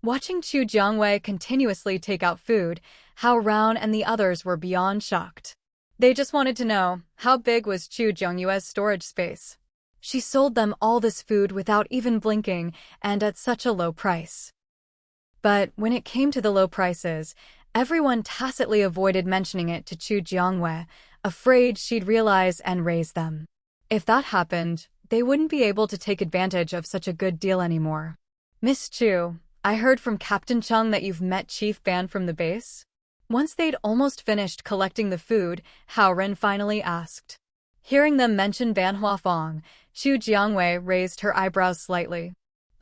A: Watching Chu Jiangwei continuously take out food, Hao Raun and the others were beyond shocked. They just wanted to know, how big was Chu Jiangyue's storage space? She sold them all this food without even blinking, and at such a low price. But when it came to the low prices, everyone tacitly avoided mentioning it to Chu Jiangwei, afraid she'd realize and raise them. If that happened, they wouldn't be able to take advantage of such a good deal anymore. Miss Chu, I heard from Captain Cheng that you've met Chief Ban from the base? Once they'd almost finished collecting the food, Hao Ren finally asked. Hearing them mention Ban Huafang, Chu Jiangwei raised her eyebrows slightly.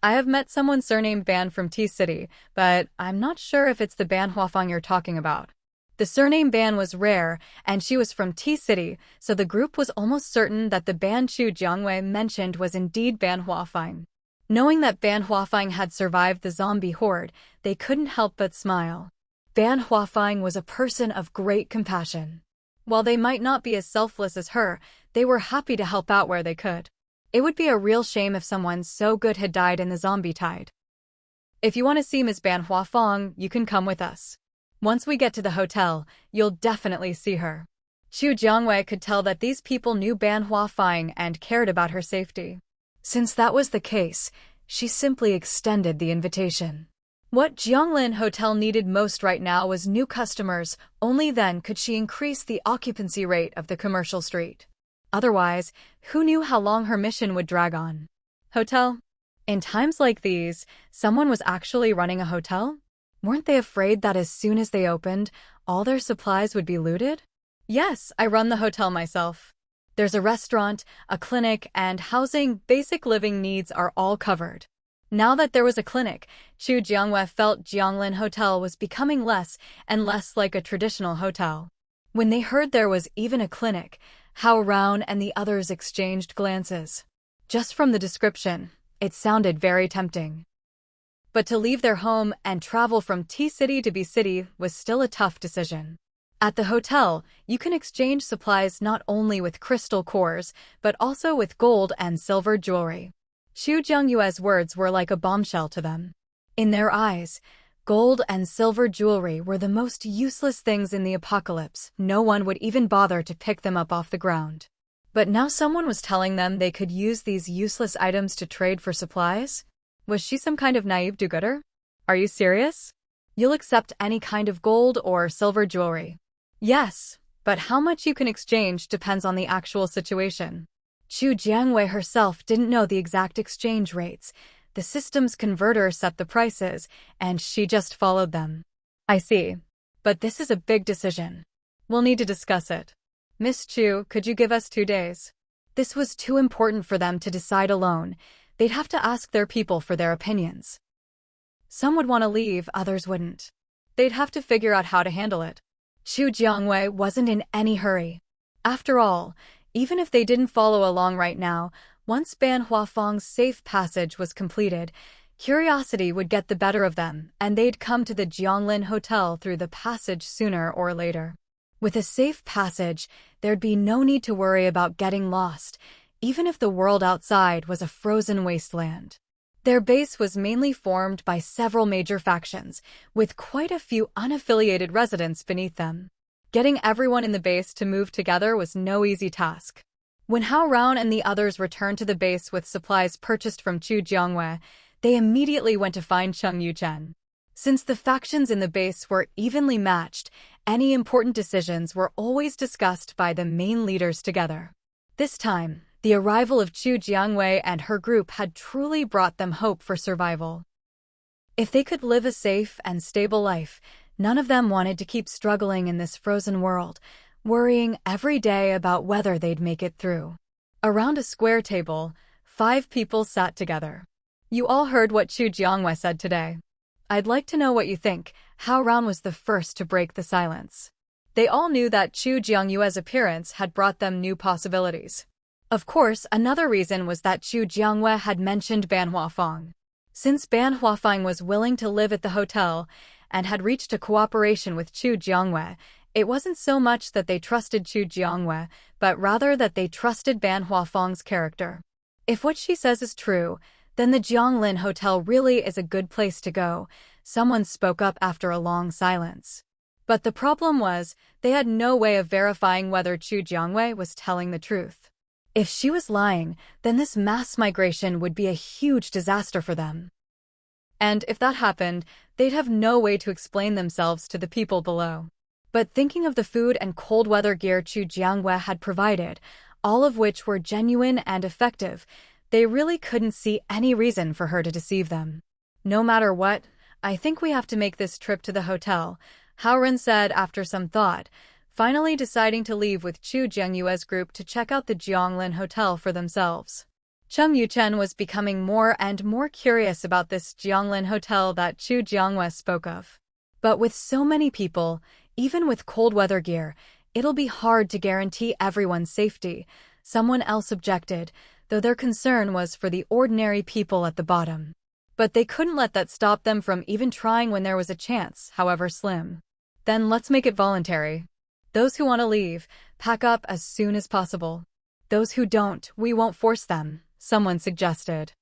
A: I have met someone surnamed Ban from T-City, but I'm not sure if it's the Ban Huafang you're talking about. The surname Ban was rare, and she was from T-City, so the group was almost certain that the Ban Chu Jiangwei mentioned was indeed Ban Huafang. Knowing that Ban Huafang had survived the zombie horde, they couldn't help but smile. Ban Huafang was a person of great compassion. While they might not be as selfless as her, they were happy to help out where they could. It would be a real shame if someone so good had died in the zombie tide. If you want to see Ms. Ban Huafang, you can come with us. Once we get to the hotel, you'll definitely see her. Chu Jiangwei could tell that these people knew Ban Huafang and cared about her safety. Since that was the case, she simply extended the invitation. What Jianglin Hotel needed most right now was new customers. Only then could she increase the occupancy rate of the commercial street. Otherwise, who knew how long her mission would drag on? Hotel? In times like these, someone was actually running a hotel? Weren't they afraid that as soon as they opened, all their supplies would be looted? Yes, I run the hotel myself. There's a restaurant, a clinic, and housing. Basic living needs are all covered. Now that there was a clinic, Chu Jiangwei felt Jianglin Hotel was becoming less and less like a traditional hotel. When they heard there was even a clinic, Hao Raun and the others exchanged glances. Just from the description, it sounded very tempting. But to leave their home and travel from T-City to B-City was still a tough decision. At the hotel, you can exchange supplies not only with crystal cores, but also with gold and silver jewelry. Xu Jiangyue's words were like a bombshell to them. In their eyes, gold and silver jewelry were the most useless things in the apocalypse. No one would even bother to pick them up off the ground. But now someone was telling them they could use these useless items to trade for supplies? Was she some kind of naive do-gooder? Are you serious? You'll accept any kind of gold or silver jewelry. Yes, but how much you can exchange depends on the actual situation. Xu Jiangwei herself didn't know the exact exchange rates. The system's converter set the prices, and she just followed them. I see. But this is a big decision. We'll need to discuss it. Miss Chu, could you give us 2 days? This was too important for them to decide alone. They'd have to ask their people for their opinions. Some would want to leave, others wouldn't. They'd have to figure out how to handle it. Xu Jiangwei wasn't in any hurry. After all, even if they didn't follow along right now, once Ban Huafeng's safe passage was completed, curiosity would get the better of them, and they'd come to the Jianglin Hotel through the passage sooner or later. With a safe passage, there'd be no need to worry about getting lost, even if the world outside was a frozen wasteland. Their base was mainly formed by several major factions, with quite a few unaffiliated residents beneath them. Getting everyone in the base to move together was no easy task. When Hao Raun and the others returned to the base with supplies purchased from Xu Jiangwei, they immediately went to find Cheng Yuchen. Since the factions in the base were evenly matched, any important decisions were always discussed by the main leaders together. This time, the arrival of Xu Jiangwei and her group had truly brought them hope for survival. If they could live a safe and stable life, none of them wanted to keep struggling in this frozen world, worrying every day about whether they'd make it through. Around a square table, 5 people sat together. You all heard what Xu Jiangwei said today. I'd like to know what you think. Hao Raun was the first to break the silence. They all knew that Xu Jiangyue's appearance had brought them new possibilities. Of course, another reason was that Xu Jiangwei had mentioned Ban Huafeng. Since Ban Huafeng was willing to live at the hotel and had reached a cooperation with Xu Jiangwei, it wasn't so much that they trusted Xu Jiangwei, but rather that they trusted Ban Huafeng's character. If what she says is true, then the Jianglin Hotel really is a good place to go, someone spoke up after a long silence. But the problem was, they had no way of verifying whether Xu Jiangwei was telling the truth. If she was lying, then this mass migration would be a huge disaster for them. And if that happened, they'd have no way to explain themselves to the people below. But thinking of the food and cold weather gear Xu Jiangwei had provided, all of which were genuine and effective, they really couldn't see any reason for her to deceive them. No matter what, I think we have to make this trip to the hotel, Hao Raun said after some thought, finally deciding to leave with Xu Jiangyue's group to check out the Jianglin Hotel for themselves. Cheng Yuchen was becoming more and more curious about this Jianglin Hotel that Xu Jiangwei spoke of. But with so many people, even with cold weather gear, it'll be hard to guarantee everyone's safety, someone else objected, though their concern was for the ordinary people at the bottom. But they couldn't let that stop them from even trying when there was a chance, however slim. Then let's make it voluntary. Those who want to leave, pack up as soon as possible. Those who don't, we won't force them, someone suggested.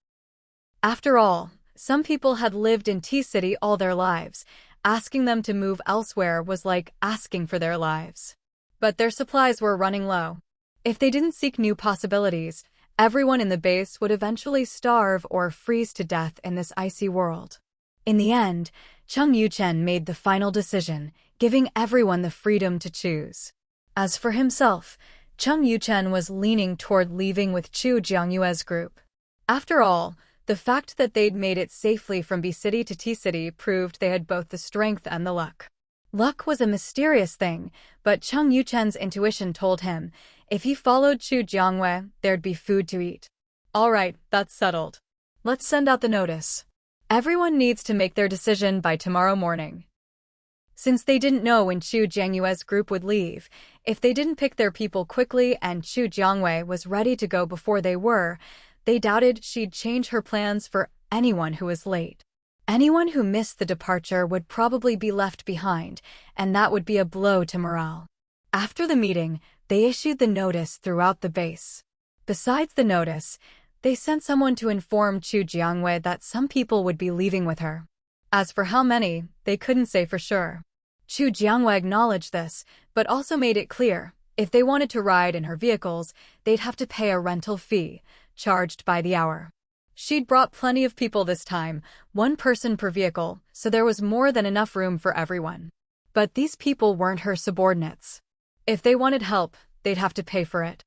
A: After all, some people had lived in T-City all their lives. Asking them to move elsewhere was like asking for their lives. But their supplies were running low. If they didn't seek new possibilities, everyone in the base would eventually starve or freeze to death in this icy world. In the end, Cheng Yuchen made the final decision, giving everyone the freedom to choose. As for himself, Cheng Yuchen was leaning toward leaving with Xu Jiangyue's group. After all, the fact that they'd made it safely from B-City to T-City proved they had both the strength and the luck. Luck was a mysterious thing, but Cheng Yuchen's intuition told him, if he followed Xu Jiangwei, there'd be food to eat. All right, that's settled. Let's send out the notice. Everyone needs to make their decision by tomorrow morning. Since they didn't know when Xu Jiangyue's group would leave, if they didn't pick their people quickly and Xu Jiangwei was ready to go before they were, they doubted she'd change her plans for anyone who was late. Anyone who missed the departure would probably be left behind, and that would be a blow to morale. After the meeting, they issued the notice throughout the base. Besides the notice, they sent someone to inform Chu Jiangwei that some people would be leaving with her. As for how many, they couldn't say for sure. Chu Jiangwei acknowledged this, but also made it clear, if they wanted to ride in her vehicles, they'd have to pay a rental fee, charged by the hour. She'd brought plenty of people this time, one person per vehicle, so there was more than enough room for everyone. But these people weren't her subordinates. If they wanted help, they'd have to pay for it.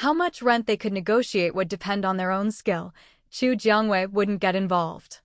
A: How much rent they could negotiate would depend on their own skill. Chu Jiangwei wouldn't get involved.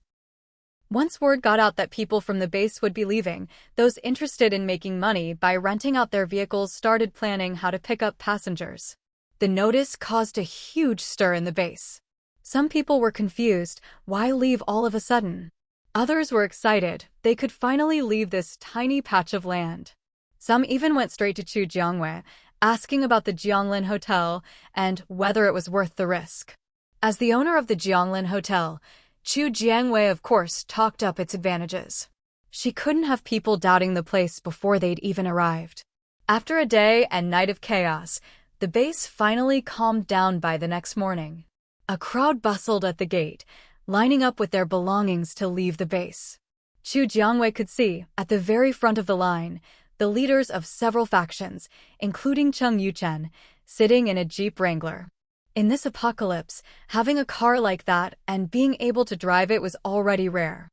A: Once word got out that people from the base would be leaving, those interested in making money by renting out their vehicles started planning how to pick up passengers. The notice caused a huge stir in the base. Some people were confused, why leave all of a sudden? Others were excited, they could finally leave this tiny patch of land. Some even went straight to Chu Jiangwei, asking about the Jianglin Hotel and whether it was worth the risk. As the owner of the Jianglin Hotel, Chu Jiangwei of course talked up its advantages. She couldn't have people doubting the place before they'd even arrived. After a day and night of chaos, the base finally calmed down by the next morning. A crowd bustled at the gate, lining up with their belongings to leave the base. Chu Jiangwei could see, at the very front of the line, the leaders of several factions, including Cheng Yuchen, sitting in a Jeep Wrangler. In this apocalypse, having a car like that and being able to drive it was already rare.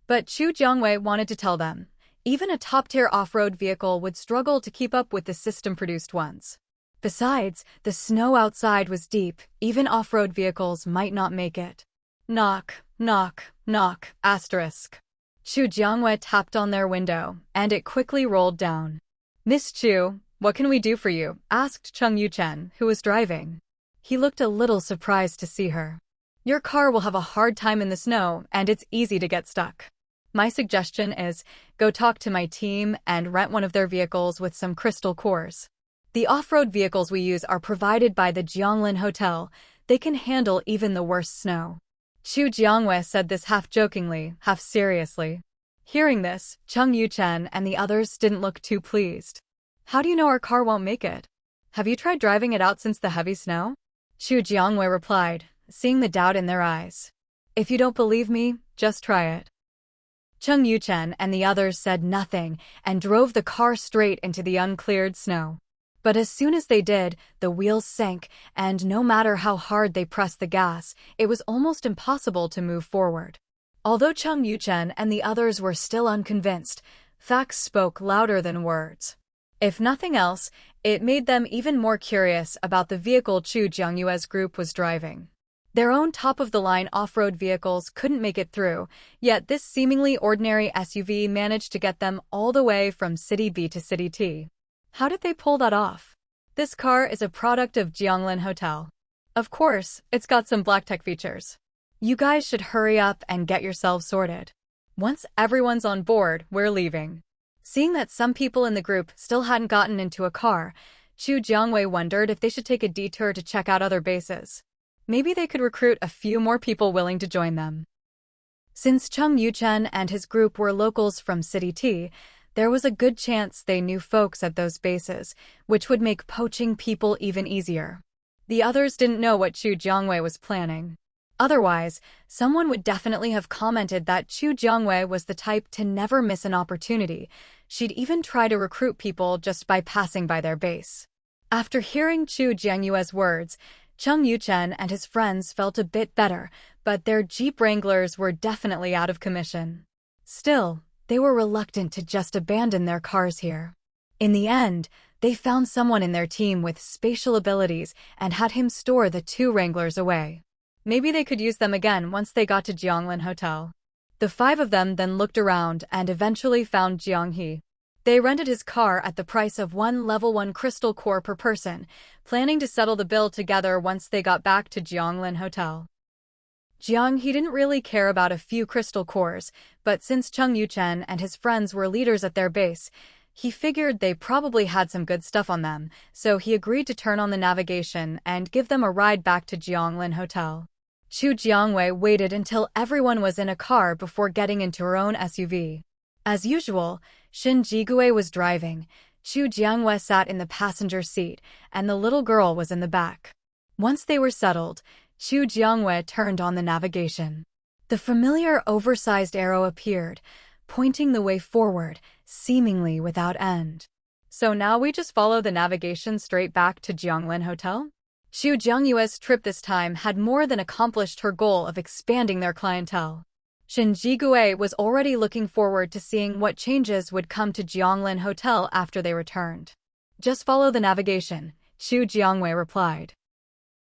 A: But Chu Jiangwei wanted to tell them, even a top-tier off-road vehicle would struggle to keep up with the system-produced ones. Besides, the snow outside was deep, even off-road vehicles might not make it. Knock, knock, knock, asterisk. Chu Jiangwei tapped on their window, and it quickly rolled down. "Miss Chu, what can we do for you?" asked Cheng Yuchen, who was driving. He looked a little surprised to see her. "Your car will have a hard time in the snow, and it's easy to get stuck. My suggestion is, go talk to my team and rent one of their vehicles with some crystal cores. The off-road vehicles we use are provided by the Jianglin Hotel. They can handle even the worst snow." Chu Jiangwei said this half jokingly, half seriously. Hearing this, Cheng Yuchen and the others didn't look too pleased. "How do you know our car won't make it? Have you tried driving it out since the heavy snow?" Chu Jiangwei replied, seeing the doubt in their eyes. "If you don't believe me, just try it." Cheng Yuchen and the others said nothing and drove the car straight into the uncleared snow. But as soon as they did, the wheels sank, and no matter how hard they pressed the gas, it was almost impossible to move forward. Although Cheng Yuchen and the others were still unconvinced, facts spoke louder than words. If nothing else, it made them even more curious about the vehicle Chu Jiangwei's group was driving. Their own top-of-the-line off-road vehicles couldn't make it through, yet this seemingly ordinary SUV managed to get them all the way from City B to City T. How did they pull that off? This car is a product of Jianglin Hotel. Of course, it's got some black tech features. You guys should hurry up and get yourselves sorted. Once everyone's on board, we're leaving. Seeing that some people in the group still hadn't gotten into a car, Chu Jiangwei wondered if they should take a detour to check out other bases. Maybe they could recruit a few more people willing to join them. Since Cheng Yuchen and his group were locals from City T, there was a good chance they knew folks at those bases, which would make poaching people even easier. The others didn't know what Chu Jiangwei was planning. Otherwise, someone would definitely have commented that Chu Jiangwei was the type to never miss an opportunity. She'd even try to recruit people just by passing by their base. After hearing Chu Jiangwei's words, Cheng Yuchen and his friends felt a bit better, but their Jeep Wranglers were definitely out of commission. Still, they were reluctant to just abandon their cars here. In the end, they found someone in their team with spatial abilities and had him store the two Wranglers away. Maybe they could use them again once they got to Jianglin Hotel. The five of them then looked around and eventually found Jiang He. They rented his car at the price of one level 1 crystal core per person, planning to settle the bill together once they got back to Jianglin Hotel. Jiang He didn't really care about a few crystal cores, but since Cheng Yuchen and his friends were leaders at their base, he figured they probably had some good stuff on them, so he agreed to turn on the navigation and give them a ride back to Jianglin Hotel. Chu Jiangwei waited until everyone was in a car before getting into her own SUV. As usual, Shin Jigue was driving, Chu Jiangwei sat in the passenger seat, and the little girl was in the back. Once they were settled, Chu Jiangwei turned on the navigation. The familiar oversized arrow appeared, pointing the way forward, seemingly without end. So now we just follow the navigation straight back to Jianglin Hotel? Chu Jiangyue's trip this time had more than accomplished her goal of expanding their clientele. Shin Jigue was already looking forward to seeing what changes would come to Jianglin Hotel after they returned. Just follow the navigation, Chu Jiangwei replied.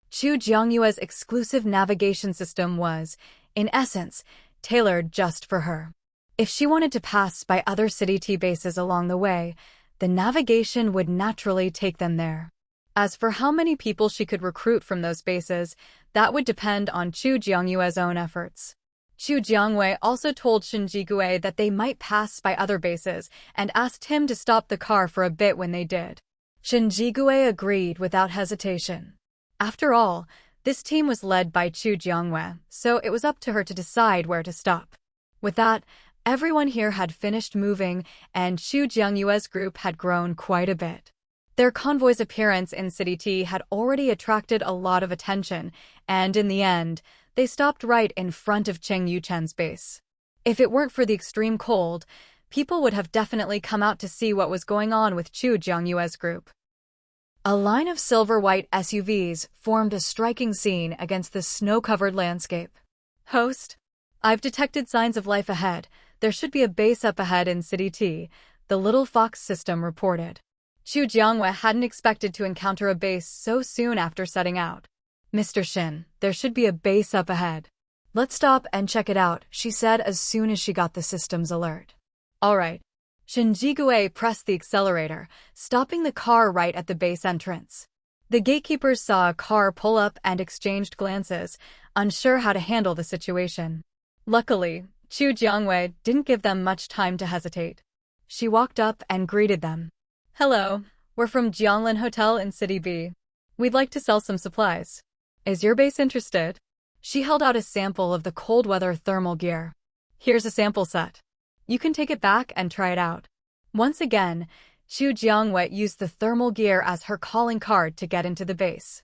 A: Chu Jiangyue's exclusive navigation system was, in essence, tailored just for her. If she wanted to pass by other City T bases along the way, the navigation would naturally take them there. As for how many people she could recruit from those bases, that would depend on Chu Jiangyue's own efforts. Chu Jiangwei also told Shin Jigue that they might pass by other bases and asked him to stop the car for a bit when they did. Shin Jigue agreed without hesitation. After all, this team was led by Chu Jiangwei, so it was up to her to decide where to stop. With that, everyone here had finished moving, and Chu Jiangyue's group had grown quite a bit. Their convoy's appearance in City T had already attracted a lot of attention, and in the end, they stopped right in front of Cheng Yuchen's base. If it weren't for the extreme cold, people would have definitely come out to see what was going on with Chu Jiangyue's group. A line of silver-white SUVs formed a striking scene against the snow-covered landscape. Host, I've detected signs of life ahead. There should be a base up ahead in City T, the Little Fox system reported. Chu Jiangwei hadn't expected to encounter a base so soon after setting out. Mr. Shin, there should be a base up ahead. Let's stop and check it out, she said as soon as she got the system's alert. All right. Shin Jigue pressed the accelerator, stopping the car right at the base entrance. The gatekeepers saw a car pull up and exchanged glances, unsure how to handle the situation. Luckily, Chu Jiangwei didn't give them much time to hesitate. She walked up and greeted them. Hello, we're from Jianglin Hotel in City B. We'd like to sell some supplies. Is your base interested? She held out a sample of the cold weather thermal gear. Here's a sample set. You can take it back and try it out. Once again, Chu Jiangwei used the thermal gear as her calling card to get into the base.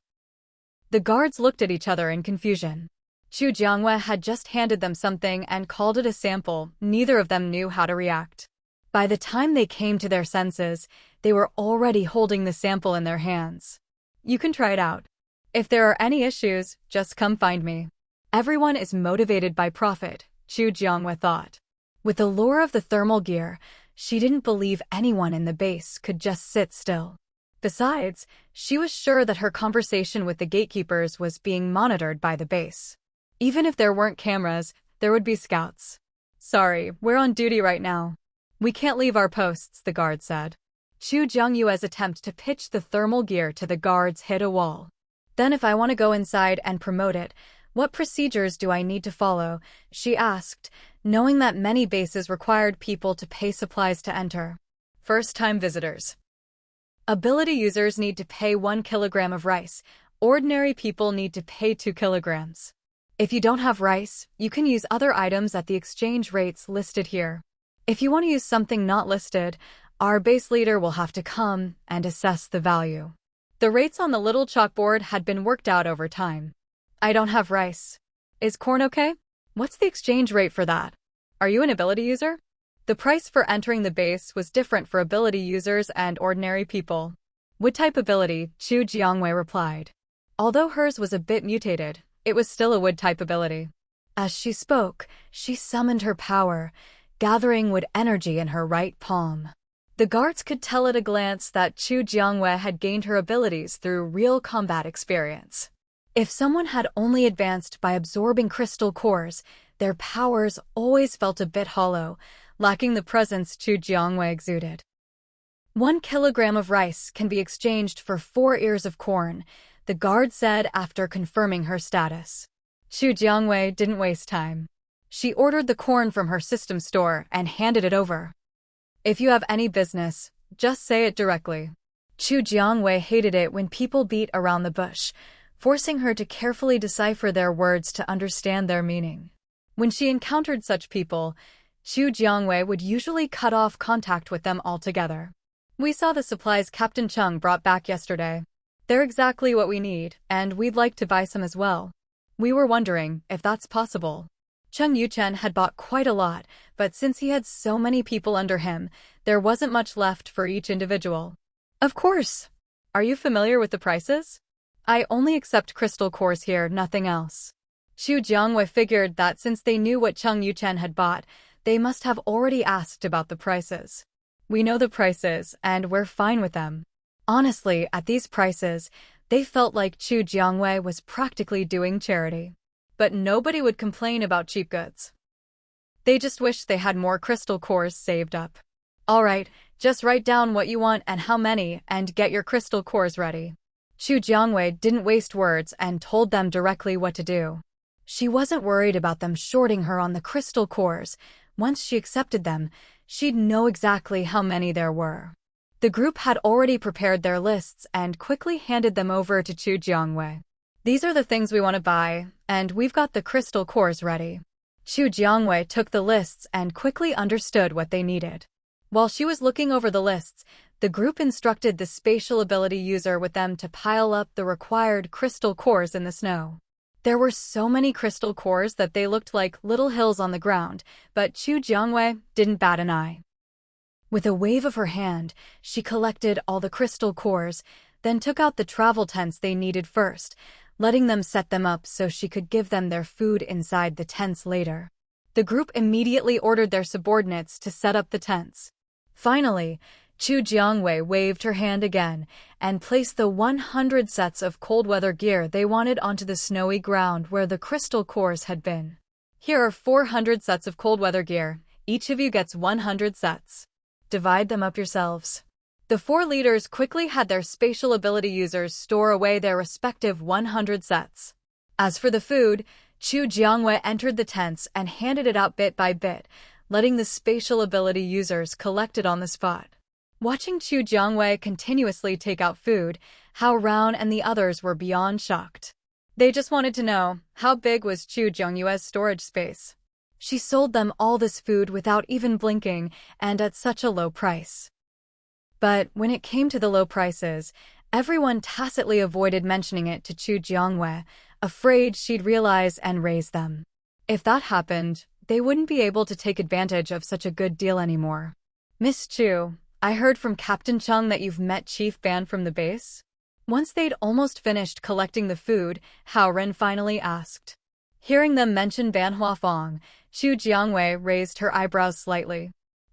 A: The guards looked at each other in confusion. Chu Jiangwei had just handed them something and called it a sample. Neither of them knew how to react. By the time they came to their senses, they were already holding the sample in their hands. You can try it out. If there are any issues, just come find me. Everyone is motivated by profit, Chu Jiangwei thought. With the lure of the thermal gear, she didn't believe anyone in the base could just sit still. Besides, she was sure that her conversation with the gatekeepers was being monitored by the base. Even if there weren't cameras, there would be scouts. Sorry, we're on duty right now. We can't leave our posts, the guard said. Chu Jiangyue's attempt to pitch the thermal gear to the guards hit a wall. Then if I want to go inside and promote it, what procedures do I need to follow? She asked, knowing that many bases required people to pay supplies to enter. First-time visitors. Ability users need to pay 1 kilogram of rice. Ordinary people need to pay 2 kilograms. If you don't have rice, you can use other items at the exchange rates listed here. If you want to use something not listed, our base leader will have to come and assess the value. The rates on the little chalkboard had been worked out over time. I don't have rice. Is corn okay? What's the exchange rate for that? Are you an ability user? The price for entering the base was different for ability users and ordinary people. Wood-type ability, Chu Jiangwei replied. Although hers was a bit mutated, it was still a wood-type ability. As she spoke, she summoned her power, gathering wood energy in her right palm. The guards could tell at a glance that Chu Jiangwei had gained her abilities through real combat experience. If someone had only advanced by absorbing crystal cores, their powers always felt a bit hollow, lacking the presence Chu Jiangwei exuded. 1 kilogram of rice can be exchanged for 4 ears of corn, the guard said after confirming her status. Chu Jiangwei didn't waste time. She ordered the corn from her system store and handed it over. If you have any business, just say it directly. Chu Jiangwei hated it when people beat around the bush. forcing her to carefully decipher their words to understand their meaning. When she encountered such people, Xu Jiangwei would usually cut off contact with them altogether. "We saw the supplies Captain Chung brought back yesterday. They're exactly what we need, and we'd like to buy some as well. We were wondering if that's possible." Chung Yuchen had bought quite a lot, but since he had so many people under him, there wasn't much left for each individual. "Of course. Are you familiar with the prices? I only accept crystal cores here, nothing else." Xu Jiangwei figured that since they knew what Chung Yuchen had bought, they must have already asked about the prices. "We know the prices, and we're fine with them." Honestly, at these prices, they felt like Xu Jiangwei was practically doing charity. But nobody would complain about cheap goods. They just wished they had more crystal cores saved up. "All right, just write down what you want and how many, and get your crystal cores ready." Xu Jiangwei didn't waste words and told them directly what to do. She wasn't worried about them shorting her on the crystal cores. Once she accepted them, she'd know exactly how many there were. The group had already prepared their lists and quickly handed them over to Xu Jiangwei. "These are the things we want to buy, and we've got the crystal cores ready." Xu Jiangwei took the lists and quickly understood what they needed. While she was looking over the lists, the group instructed the spatial ability user with them to pile up the required crystal cores in the snow. There were so many crystal cores that they looked like little hills on the ground, but Xu Jiangwei didn't bat an eye. With a wave of her hand, she collected all the crystal cores, then took out the travel tents they needed first, letting them set them up so she could give them their food inside the tents later. The group immediately ordered their subordinates to set up the tents. Finally, Xu Jiangwei waved her hand again and placed the 100 sets of cold-weather gear they wanted onto the snowy ground where the crystal cores had been. "Here are 400 sets of cold-weather gear. Each of you gets 100 sets. Divide them up yourselves." The 4 leaders quickly had their spatial ability users store away their respective 100 sets. As for the food, Xu Jiangwei entered the tents and handed it out bit by bit, letting the spatial ability users collect it on the spot. Watching Xu Jiangwei continuously take out food, Hao Raun and the others were beyond shocked. They just wanted to know, how big was Xu Jiangyue's storage space? She sold them all this food without even blinking, and at such a low price. But when it came to the low prices, everyone tacitly avoided mentioning it to Xu Jiangwei, afraid she'd realize and raise them. If that happened, they wouldn't be able to take advantage of such a good deal anymore. "Miss Xu, I heard from Captain Chung that you've met Chief Ban from the base?" Once they'd almost finished collecting the food, Hao Ren finally asked. Hearing them mention Ban Huafang, Xu Jiangwei raised her eyebrows slightly.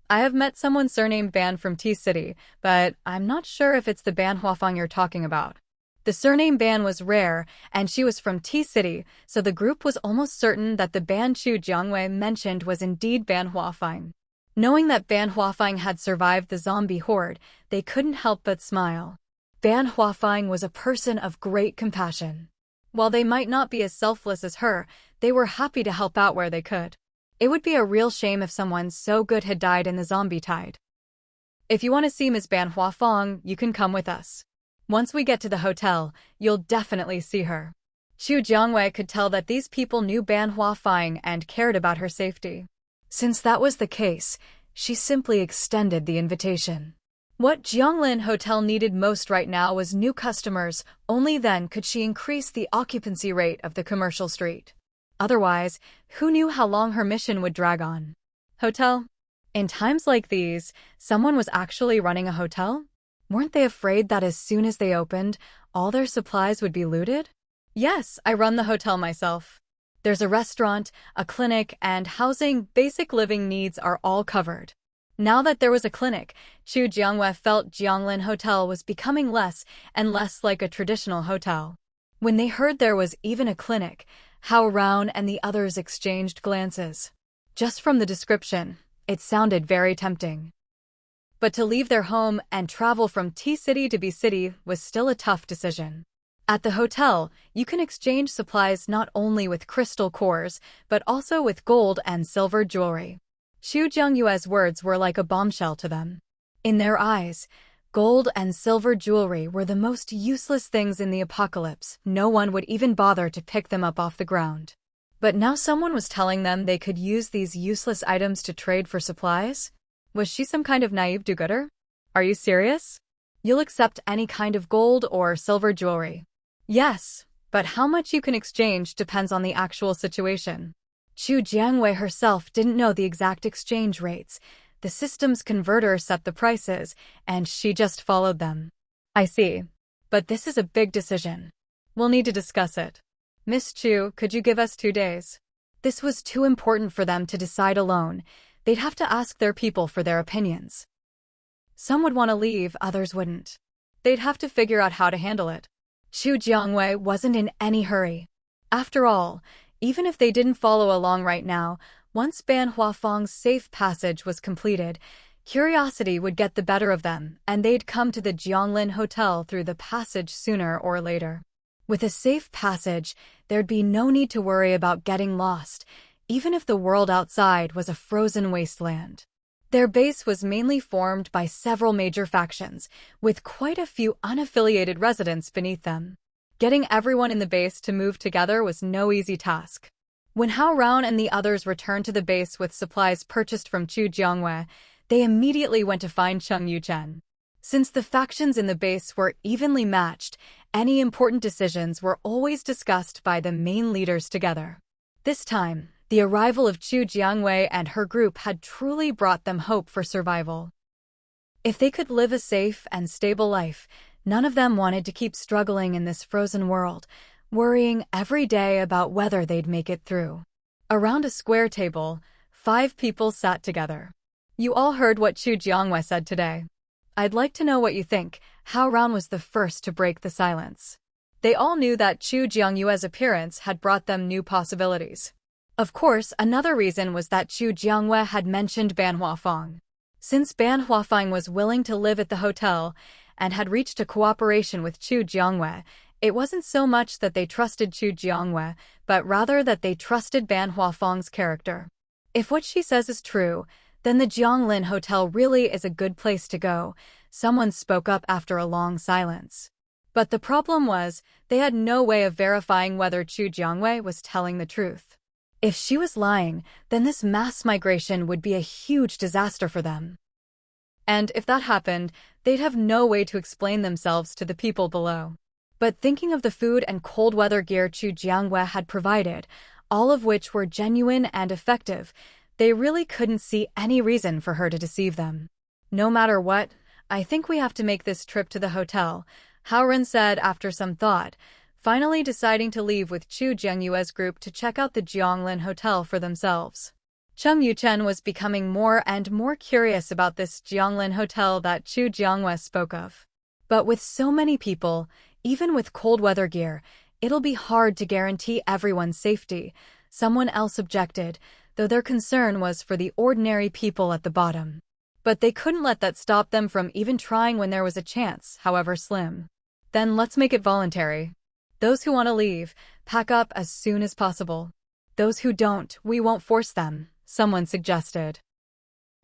A: "I have met someone surnamed Ban from T-City, but I'm not sure if it's the Ban Huafang you're talking about." The surname Ban was rare, and she was from T-City, so the group was almost certain that the Ban Xu Jiangwei mentioned was indeed Ban Huafang. Knowing that Ban Huafang had survived the zombie horde, they couldn't help but smile. Ban Huafang was a person of great compassion. While they might not be as selfless as her, they were happy to help out where they could. It would be a real shame if someone so good had died in the zombie tide. "If you want to see Miss Ban Huafang, you can come with us. Once we get to the hotel, you'll definitely see her." Xu Jiangwei could tell that these people knew Ban Huafang and cared about her safety. Since that was the case, she simply extended the invitation. What Jianglin Hotel needed most right now was new customers. Only then could she increase the occupancy rate of the commercial street. Otherwise, who knew how long her mission would drag on? Hotel? In times like these, someone was actually running a hotel? Weren't they afraid that as soon as they opened, all their supplies would be looted? "Yes, I run the hotel myself. There's a restaurant, a clinic, and housing. Basic living needs are all covered." Now that there was a clinic, Xu Jiangwei felt Jianglin Hotel was becoming less and less like a traditional hotel. When they heard there was even a clinic, Hao Raun and the others exchanged glances. Just from the description, it sounded very tempting. But to leave their home and travel from T-City to B-City was still a tough decision. At the hotel, you can exchange supplies not only with crystal cores, but also with gold and silver jewelry. Xu Jiangyue's words were like a bombshell to them. In their eyes, Gold and silver jewelry were the most useless things in the apocalypse. No one would even bother to pick them up off the ground. But now someone was telling them they could use these useless items to trade for supplies? Was she some kind of naive do-gooder? Are you serious? You'll accept any kind of gold or silver jewelry. Yes, but how much you can exchange depends on the actual situation. Chu Jiangwei herself didn't know the exact exchange rates. The system's converter set the prices, and she just followed them. I see. But this is a big decision. We'll need to discuss it. Miss Chu, could you give us 2 days? This was too important for them to decide alone. They'd have to ask their people for their opinions. Some would want to leave, others wouldn't. They'd have to figure out how to handle it. Chu Jiangwei wasn't in any hurry. After all, even if they didn't follow along right now, once Ban Huafeng's safe passage was completed, curiosity would get the better of them, and they'd come to the Jianglin Hotel through the passage sooner or later. With a safe passage, there'd be no need to worry about getting lost, even if the world outside was a frozen wasteland. Their base was mainly formed by several major factions, with quite a few unaffiliated residents beneath them. Getting everyone in the base to move together was no easy task. When Hao Raun and the others returned to the base with supplies purchased from Chu Jiangwei, they immediately went to find Cheng Yuchen. Since the factions in the base were evenly matched, any important decisions were always discussed by the main leaders together. This time, the arrival of Chu Jiangwei and her group had truly brought them hope for survival. If they could live a safe and stable life, none of them wanted to keep struggling in this frozen world, worrying every day about whether they'd make it through. Around a square table, 5 people sat together. You all heard what Chu Jiangwei said today. I'd like to know what you think. Hao Raun was the first to break the silence. They all knew that Chu Jiangyue's appearance had brought them new possibilities. Of course, another reason was that Chu Jiangwei had mentioned Ban Huafeng. Since Ban Huafeng was willing to live at the hotel and had reached a cooperation with Chu Jiangwei, it wasn't so much that they trusted Chu Jiangwei, but rather that they trusted Ban Huafeng's character. If what she says is true, then the Jianglin Hotel really is a good place to go, someone spoke up after a long silence. But the problem was, they had no way of verifying whether Chu Jiangwei was telling the truth. If she was lying, then this mass migration would be a huge disaster for them. And if that happened, they'd have no way to explain themselves to the people below. But thinking of the food and cold weather gear Chu Jiangwei had provided, all of which were genuine and effective, they really couldn't see any reason for her to deceive them. No matter what, I think we have to make this trip to the hotel, Hao Raun said after some thought, finally deciding to leave with Chu Jiangyue's group to check out the Jianglin Hotel for themselves. Cheng Yuchen was becoming more and more curious about this Jianglin Hotel that Chu Jiangwei spoke of. But with so many people, even with cold weather gear, it'll be hard to guarantee everyone's safety, someone else objected, though their concern was for the ordinary people at the bottom. But they couldn't let that stop them from even trying when there was a chance, however slim. Then let's make it voluntary. Those who want to leave, pack up as soon as possible. Those who don't, we won't force them, someone suggested.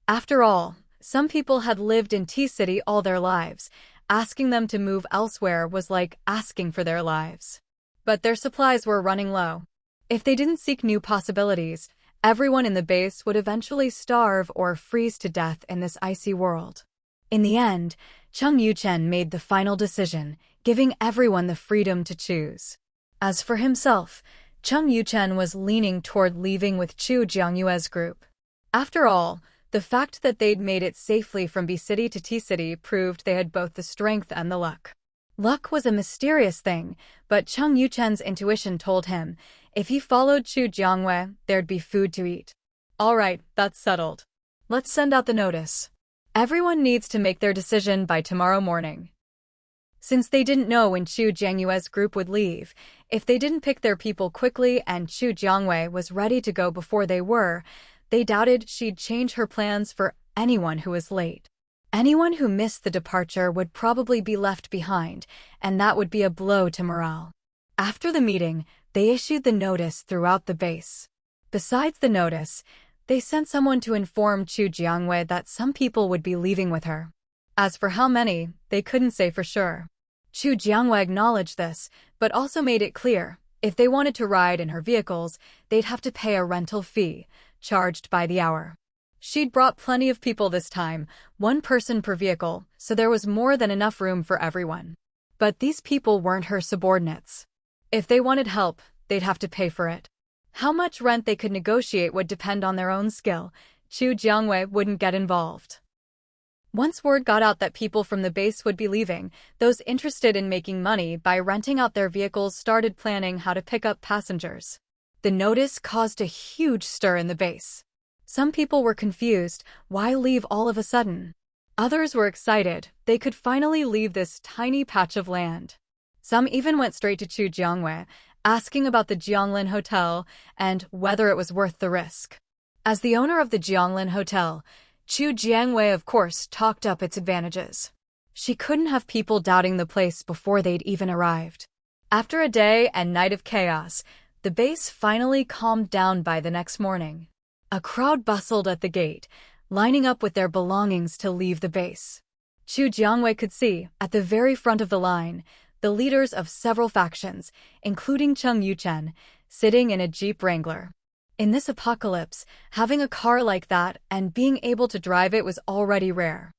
A: After all, some people had lived in T-City all their lives. Asking them to move elsewhere was like asking for their lives. But their supplies were running low. If they didn't seek new possibilities, everyone in the base would eventually starve or freeze to death in this icy world. In the end, Cheng Yuchen made the final decision, giving everyone the freedom to choose. As for himself, Cheng Yuchen was leaning toward leaving with Chu Jiangyue's group. After all, the fact that they'd made it safely from B-City to T-City proved they had both the strength and the luck. Luck was a mysterious thing, but Cheng Yuchen's intuition told him, if he followed Chu Jiangwei, there'd be food to eat. All right, that's settled. Let's send out the notice. Everyone needs to make their decision by tomorrow morning. Since they didn't know when Chu Jiangyue's group would leave, if they didn't pick their people quickly and Chu Jiangwei was ready to go before they were, they doubted she'd change her plans for anyone who was late. Anyone who missed the departure would probably be left behind, and that would be a blow to morale. After the meeting, they issued the notice throughout the base. Besides the notice, they sent someone to inform Chu Jiangwei that some people would be leaving with her. As for how many, they couldn't say for sure. Chu Jiangwei acknowledged this, but also made it clear, if they wanted to ride in her vehicles, they'd have to pay a rental fee, charged by the hour. She'd brought plenty of people this time, one person per vehicle, so there was more than enough room for everyone. But these people weren't her subordinates. If they wanted help, they'd have to pay for it. How much rent they could negotiate would depend on their own skill. Chu Jiangwei wouldn't get involved. Once word got out that people from the base would be leaving, those interested in making money by renting out their vehicles started planning how to pick up passengers. The notice caused a huge stir in the base. Some people were confused, why leave all of a sudden? Others were excited, they could finally leave this tiny patch of land. Some even went straight to Chu Jiangwei, asking about the Jianglin Hotel and whether it was worth the risk. As the owner of the Jianglin Hotel, Chu Jiangwei of course talked up its advantages. She couldn't have people doubting the place before they'd even arrived. After a day and night of chaos, the base finally calmed down by the next morning. A crowd bustled at the gate, lining up with their belongings to leave the base. Chu Jiangwei could see, at the very front of the line, the leaders of several factions, including Cheng Yuchen, sitting in a Jeep Wrangler. In this apocalypse, having a car like that and being able to drive it was already rare.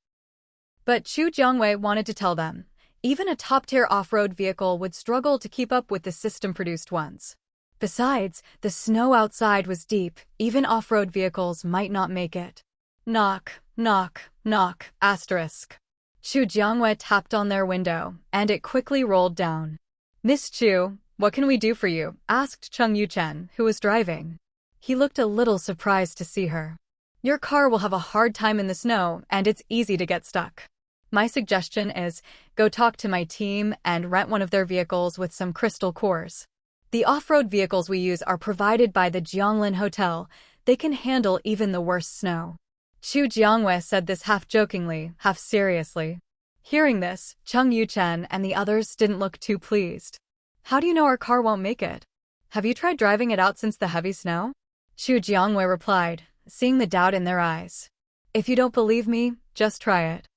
A: But Chu Jiangwei wanted to tell them, even a top-tier off-road vehicle would struggle to keep up with the system-produced ones. Besides, the snow outside was deep, even off-road vehicles might not make it. Knock, knock, knock, asterisk. Chu Jiangwei tapped on their window, and it quickly rolled down. "Miss Chu, what can we do for you?" asked Cheng Yuchen, who was driving. He looked a little surprised to see her. "Your car will have a hard time in the snow, and it's easy to get stuck. My suggestion is, go talk to my team and rent one of their vehicles with some crystal cores. The off-road vehicles we use are provided by the Jianglin Hotel. They can handle even the worst snow." Chu Jiangwei said this half-jokingly, half-seriously. Hearing this, Cheng Yuchen and the others didn't look too pleased. "How do you know our car won't make it? Have you tried driving it out since the heavy snow?" Chu Jiangwei replied, seeing the doubt in their eyes. "If you don't believe me, just try it."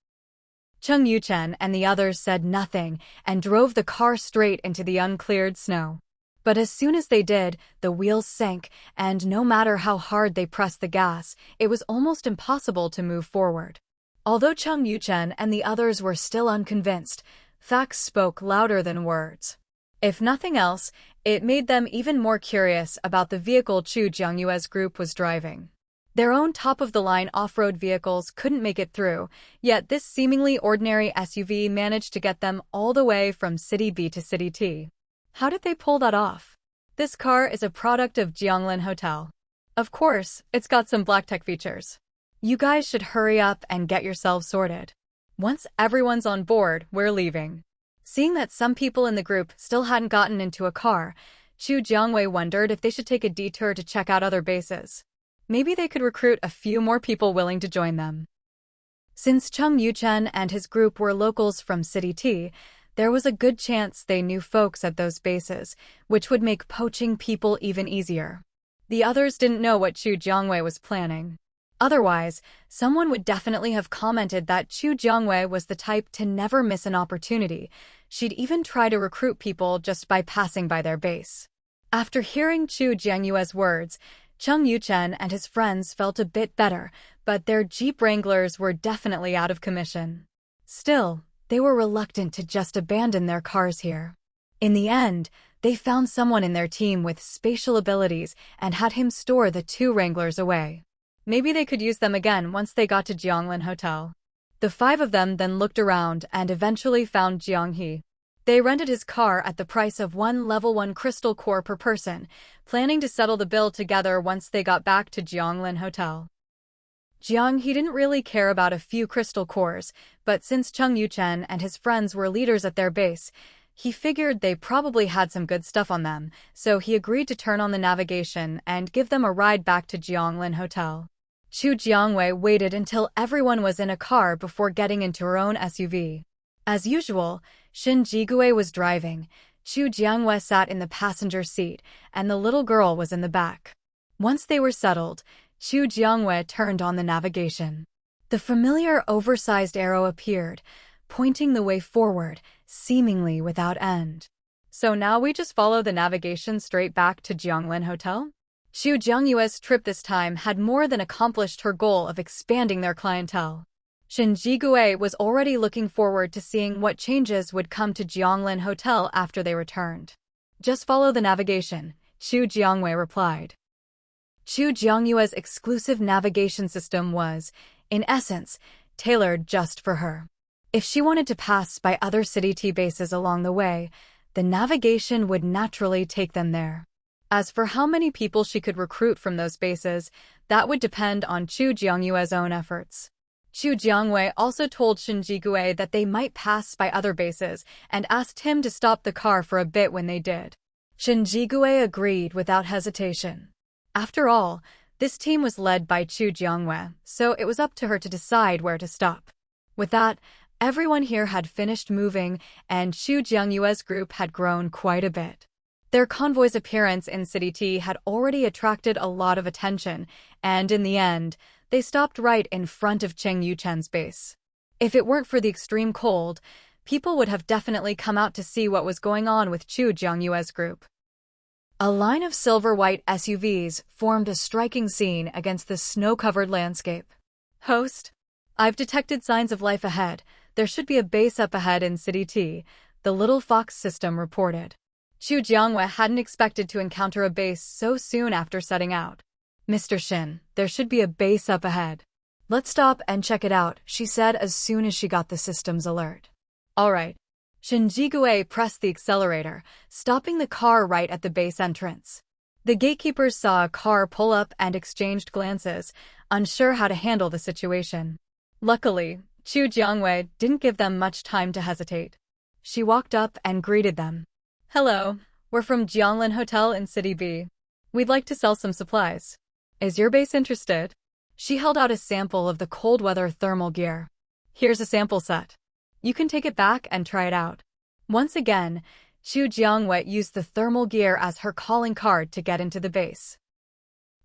A: Cheng Yuchen and the others said nothing and drove the car straight into the uncleared snow. But as soon as they did, the wheels sank, and no matter how hard they pressed the gas, it was almost impossible to move forward. Although Cheng Yuchen and the others were still unconvinced, facts spoke louder than words. If nothing else, it made them even more curious about the vehicle Chu Jiangwei's group was driving. Their own top-of-the-line off-road vehicles couldn't make it through, yet this seemingly ordinary SUV managed to get them all the way from City B to City T. How did they pull that off? This car is a product of Jianglin Hotel. Of course, it's got some black tech features. You guys should hurry up and get yourselves sorted. Once everyone's on board, we're leaving. Seeing that some people in the group still hadn't gotten into a car, Chu Jiangwei wondered if they should take a detour to check out other bases. Maybe they could recruit a few more people willing to join them. Since Cheng Yuchen and his group were locals from City T, there was a good chance they knew folks at those bases, which would make poaching people even easier. The others didn't know what Chu Jiangwei was planning. Otherwise, someone would definitely have commented that Chu Jiangwei was the type to never miss an opportunity. She'd even try to recruit people just by passing by their base. After hearing Chu Jiangwei's words, Cheng Yuchen and his friends felt a bit better, but their Jeep Wranglers were definitely out of commission. Still, they were reluctant to just abandon their cars here. In the end, they found someone in their team with spatial abilities and had him store the two Wranglers away. Maybe they could use them again once they got to Jianglin Hotel. The five of them then looked around and eventually found Jiang He. They rented his car at the price of one level 1 crystal core per person, planning to settle the bill together once they got back to Jianglin Hotel. Jiang He didn't really care about a few crystal cores, but since Cheng Yuchen and his friends were leaders at their base, he figured they probably had some good stuff on them, so he agreed to turn on the navigation and give them a ride back to Jianglin Hotel. Chu Jiangwei waited until everyone was in a car before getting into her own SUV. As usual, Xin Jigui was driving, Chu Jiangwei sat in the passenger seat, and the little girl was in the back. Once they were settled, Chu Jiangwei turned on the navigation. The familiar oversized arrow appeared, pointing the way forward, seemingly without end. So now we just follow the navigation straight back to Jianglin Hotel? Xu Jiangyue's trip this time had more than accomplished her goal of expanding their clientele. Shen Jigui was already looking forward to seeing what changes would come to Jianglin Hotel after they returned. Just follow the navigation, Xu Jiangyue replied. Xu Jiangyue's exclusive navigation system was, in essence, tailored just for her. If she wanted to pass by other City T bases along the way, the navigation would naturally take them there. As for how many people she could recruit from those bases, that would depend on Xu Jiangyue's own efforts. Xu Jiangyue also told Shen Jigui that they might pass by other bases and asked him to stop the car for a bit when they did. Shen Jigui agreed without hesitation. After all, this team was led by Xu Jiangyue, so it was up to her to decide where to stop. With that, everyone here had finished moving, and Xu Jiangyue's group had grown quite a bit. Their convoy's appearance in City T had already attracted a lot of attention, and in the end, they stopped right in front of Cheng Yuchen's base. If it weren't for the extreme cold, people would have definitely come out to see what was going on with Xu Jiangyue's group. A line of silver-white SUVs formed a striking scene against the snow-covered landscape. Host, I've detected signs of life ahead. There should be a base up ahead in City T, the Little Fox system reported. Xu Jiangyue hadn't expected to encounter a base so soon after setting out. Mr. Shin, there should be a base up ahead. Let's stop and check it out, she said as soon as she got the system's alert. All right. Shen Jigui pressed the accelerator, stopping the car right at the base entrance. The gatekeepers saw a car pull up and exchanged glances, unsure how to handle the situation. Luckily, Xu Jiangyue didn't give them much time to hesitate. She walked up and greeted them. Hello, we're from Jianglin Hotel in City B. We'd like to sell some supplies. Is your base interested? She held out a sample of the cold weather thermal gear. Here's a sample set. You can take it back and try it out. Once again, Xu Jiangyue used the thermal gear as her calling card to get into the base.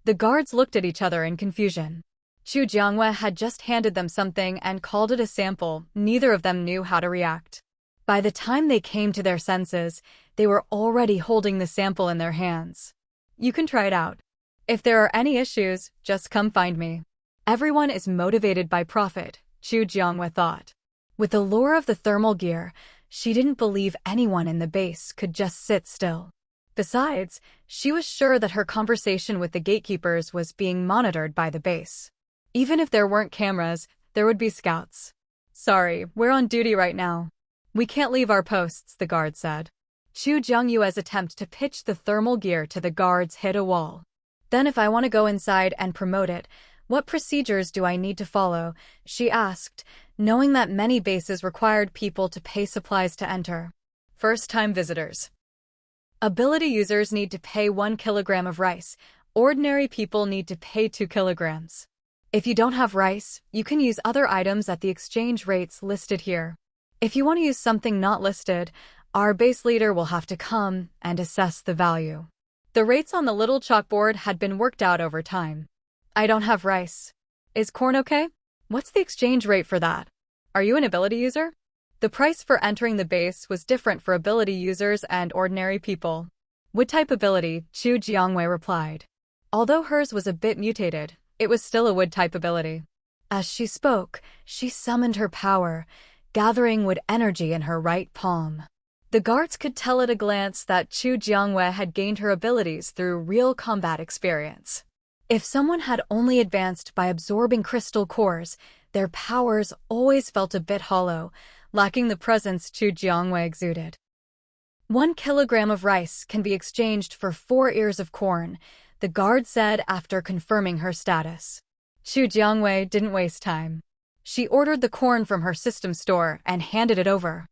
A: The guards looked at each other in confusion. Xu Jiangyue had just handed them something and called it a sample. Neither of them knew how to react. By the time they came to their senses, they were already holding the sample in their hands. You can try it out. If there are any issues, just come find me. Everyone is motivated by profit, Xu Jiangyue thought. With the lure of the thermal gear, she didn't believe anyone in the base could just sit still. Besides, she was sure that her conversation with the gatekeepers was being monitored by the base. Even if there weren't cameras, there would be scouts. Sorry, we're on duty right now. We can't leave our posts, the guard said. Xu Jiangyue's attempt to pitch the thermal gear to the guards hit a wall. Then if I want to go inside and promote it, what procedures do I need to follow? She asked, knowing that many bases required people to pay supplies to enter. First-time visitors. Ability users need to pay 1 kilogram of rice. Ordinary people need to pay 2 kilograms. If you don't have rice, you can use other items at the exchange rates listed here. If you want to use something not listed, our base leader will have to come and assess the value. The rates on the little chalkboard had been worked out over time. I don't have rice. Is corn okay? What's the exchange rate for that? Are you an ability user? The price for entering the base was different for ability users and ordinary people. Wood-type ability, Xu Jiangyue replied. Although hers was a bit mutated, it was still a wood-type ability. As she spoke, she summoned her power, gathering wood energy in her right palm. The guards could tell at a glance that Xu Jiangyue had gained her abilities through real combat experience. If someone had only advanced by absorbing crystal cores, their powers always felt a bit hollow, lacking the presence Xu Jiangyue exuded. 1 kilogram of rice can be exchanged for 4 ears of corn, the guard said after confirming her status. Xu Jiangyue didn't waste time. She ordered the corn from her system store and handed it over.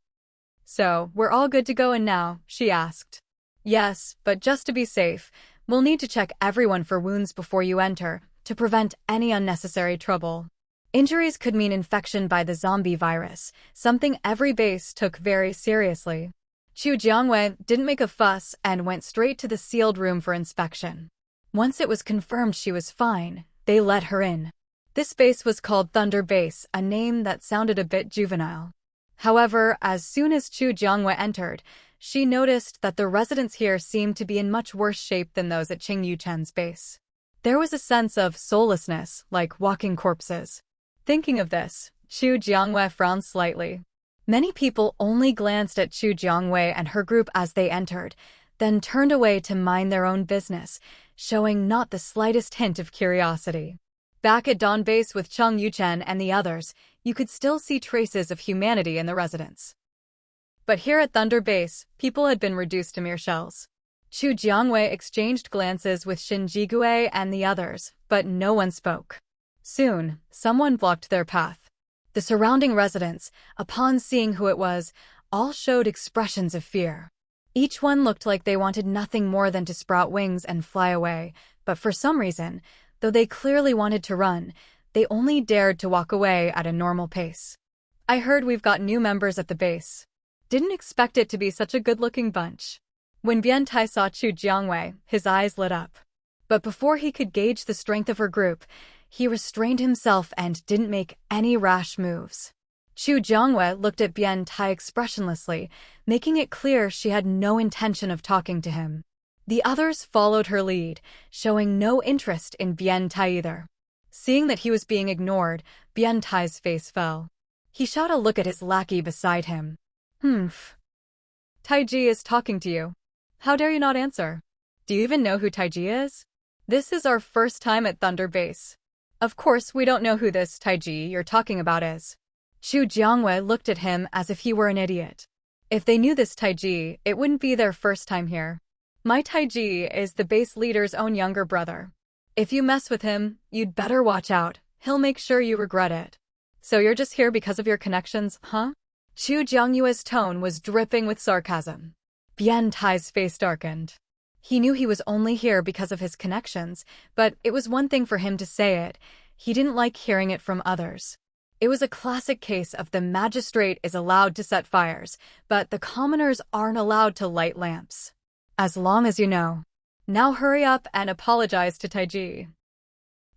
A: So, we're all good to go in now, she asked. Yes, but just to be safe, we'll need to check everyone for wounds before you enter, to prevent any unnecessary trouble. Injuries could mean infection by the zombie virus, something every base took very seriously. Xu Jiangyue didn't make a fuss and went straight to the sealed room for inspection. Once it was confirmed she was fine, they let her in. This base was called Thunder Base, a name that sounded a bit juvenile. However, as soon as Chu Jiangwei entered, she noticed that the residents here seemed to be in much worse shape than those at Qing Yuchen's base. There was a sense of soullessness, like walking corpses. Thinking of this, Chu Jiangwei frowned slightly. Many people only glanced at Chu Jiangwei and her group as they entered, then turned away to mind their own business, showing not the slightest hint of curiosity. Back at Dawn Base with Cheng Yuchen and the others, you could still see traces of humanity in the residents. But here at Thunder Base, people had been reduced to mere shells. Chu Jiangwei exchanged glances with Shin Jigui and the others, but no one spoke. Soon, someone blocked their path. The surrounding residents, upon seeing who it was, all showed expressions of fear. Each one looked like they wanted nothing more than to sprout wings and fly away, but for some reason, though they clearly wanted to run, they only dared to walk away at a normal pace. I heard we've got new members at the base. Didn't expect it to be such a good-looking bunch. When Bian Tai saw Chu Jiangwei, his eyes lit up. But before he could gauge the strength of her group, he restrained himself and didn't make any rash moves. Chu Jiangwei looked at Bian Tai expressionlessly, making it clear she had no intention of talking to him. The others followed her lead, showing no interest in Bian Tai either. Seeing that he was being ignored, Bian Tai's face fell. He shot a look at his lackey beside him. Taiji is talking to you. How dare you not answer? Do you even know who Taiji is? This is our first time at Thunder Base. Of course, we don't know who this Taiji you're talking about is. Chu Jiangwei looked at him as if he were an idiot. If they knew this Taiji, it wouldn't be their first time here. My Taiji is the base leader's own younger brother. If you mess with him, you'd better watch out. He'll make sure you regret it. So you're just here because of your connections, huh? Chu Jiangyue's tone was dripping with sarcasm. Bian Tai's face darkened. He knew he was only here because of his connections, but it was one thing for him to say it. He didn't like hearing it from others. It was a classic case of the magistrate is allowed to set fires, but the commoners aren't allowed to light lamps. As long as you know. Now hurry up and apologize to Taiji.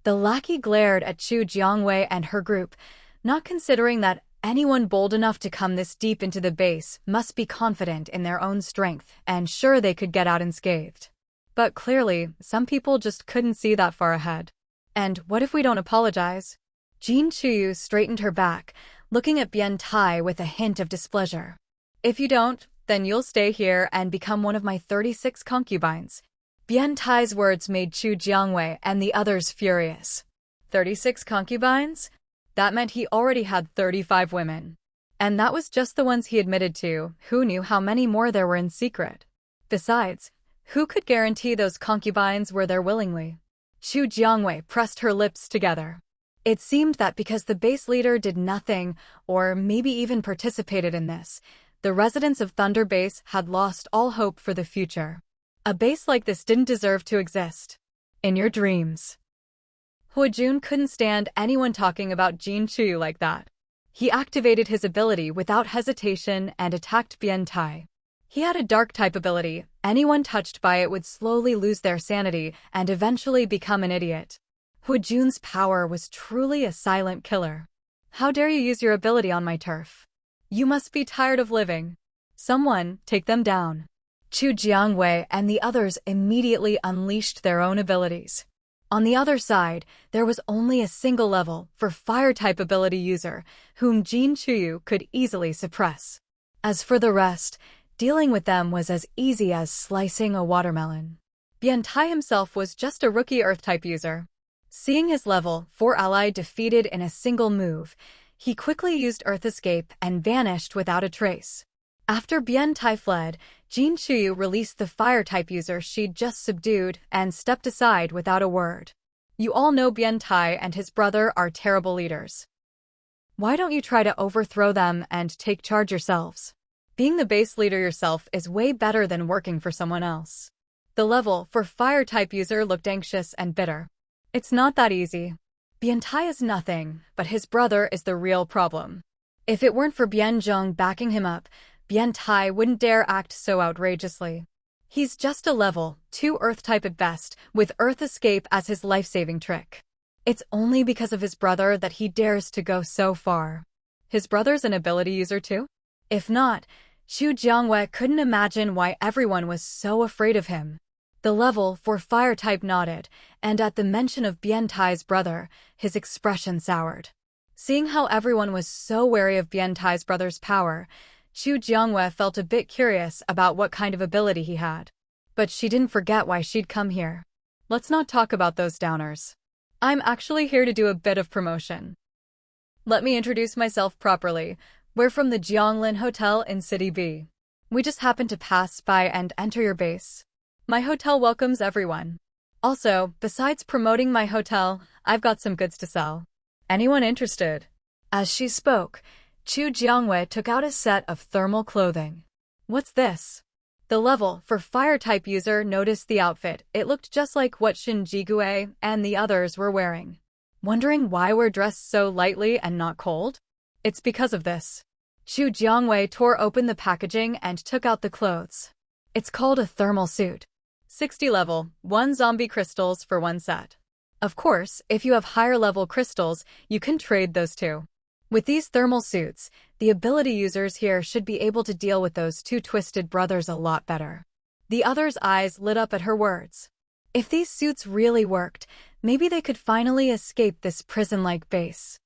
A: The lackey glared at Chu Jiangwei and her group, not considering that anyone bold enough to come this deep into the base must be confident in their own strength and sure they could get out unscathed. But clearly, some people just couldn't see that far ahead. And what if we don't apologize? Jin Chuyu straightened her back, looking at Bian Tai with a hint of displeasure. If you don't, then you'll stay here and become one of my 36 concubines. Bian Tai's words made Chu Jiangwei and the others furious. 36 concubines? That meant he already had 35 women. And that was just the ones he admitted to. Who knew how many more there were in secret? Besides, who could guarantee those concubines were there willingly? Chu Jiangwei pressed her lips together. It seemed that because the base leader did nothing, or maybe even participated in this, the residents of Thunder Base had lost all hope for the future. A base like this didn't deserve to exist. In your dreams. Huajun couldn't stand anyone talking about Jin Chu like that. He activated his ability without hesitation and attacked Bian Tai. He had a dark type ability. Anyone touched by it would slowly lose their sanity and eventually become an idiot. Huajun's power was truly a silent killer. How dare you use your ability on my turf? You must be tired of living. Someone, take them down. Chu Jiangwei and the others immediately unleashed their own abilities. On the other side, there was only a single level for fire-type ability user, whom Jin Chuyu could easily suppress. As for the rest, dealing with them was as easy as slicing a watermelon. Bian Tai himself was just a rookie Earth-type user. Seeing his level 4 ally defeated in a single move, he quickly used Earth Escape and vanished without a trace. After Bian Tai fled, Jin Chuyu released the fire-type user she'd just subdued and stepped aside without a word. You all know Bian Tai and his brother are terrible leaders. Why don't you try to overthrow them and take charge yourselves? Being the base leader yourself is way better than working for someone else. The level for fire-type user looked anxious and bitter. It's not that easy. Bian Tai is nothing, but his brother is the real problem. If it weren't for Bian Zheng backing him up, Bian Tai wouldn't dare act so outrageously. He's just a level 2 Earth type at best, with Earth Escape as his life-saving trick. It's only because of his brother that he dares to go so far. His brother's an ability user too? If not, Xu Jiangwei couldn't imagine why everyone was so afraid of him. The level 4 fire type nodded, and at the mention of Bian Tai's brother, his expression soured. Seeing how everyone was so wary of Bian Tai's brother's power, Xu Jiangwei felt a bit curious about what kind of ability he had. But she didn't forget why she'd come here. Let's not talk about those downers. I'm actually here to do a bit of promotion. Let me introduce myself properly. We're from the Jianglin Hotel in City B. We just happened to pass by and enter your base. My hotel welcomes everyone. Also, besides promoting my hotel, I've got some goods to sell. Anyone interested? As she spoke, Xu Jiangwei took out a set of thermal clothing. What's this? The level 4 fire-type user noticed the outfit. It looked just like what Shin Jigue and the others were wearing. Wondering why we're dressed so lightly and not cold? It's because of this. Xu Jiangwei tore open the packaging and took out the clothes. It's called a thermal suit. 60 level, 1 zombie crystals for 1 set. Of course, if you have higher level crystals, you can trade those too. With these thermal suits, the ability users here should be able to deal with those two twisted brothers a lot better. The other's eyes lit up at her words. If these suits really worked, maybe they could finally escape this prison-like base.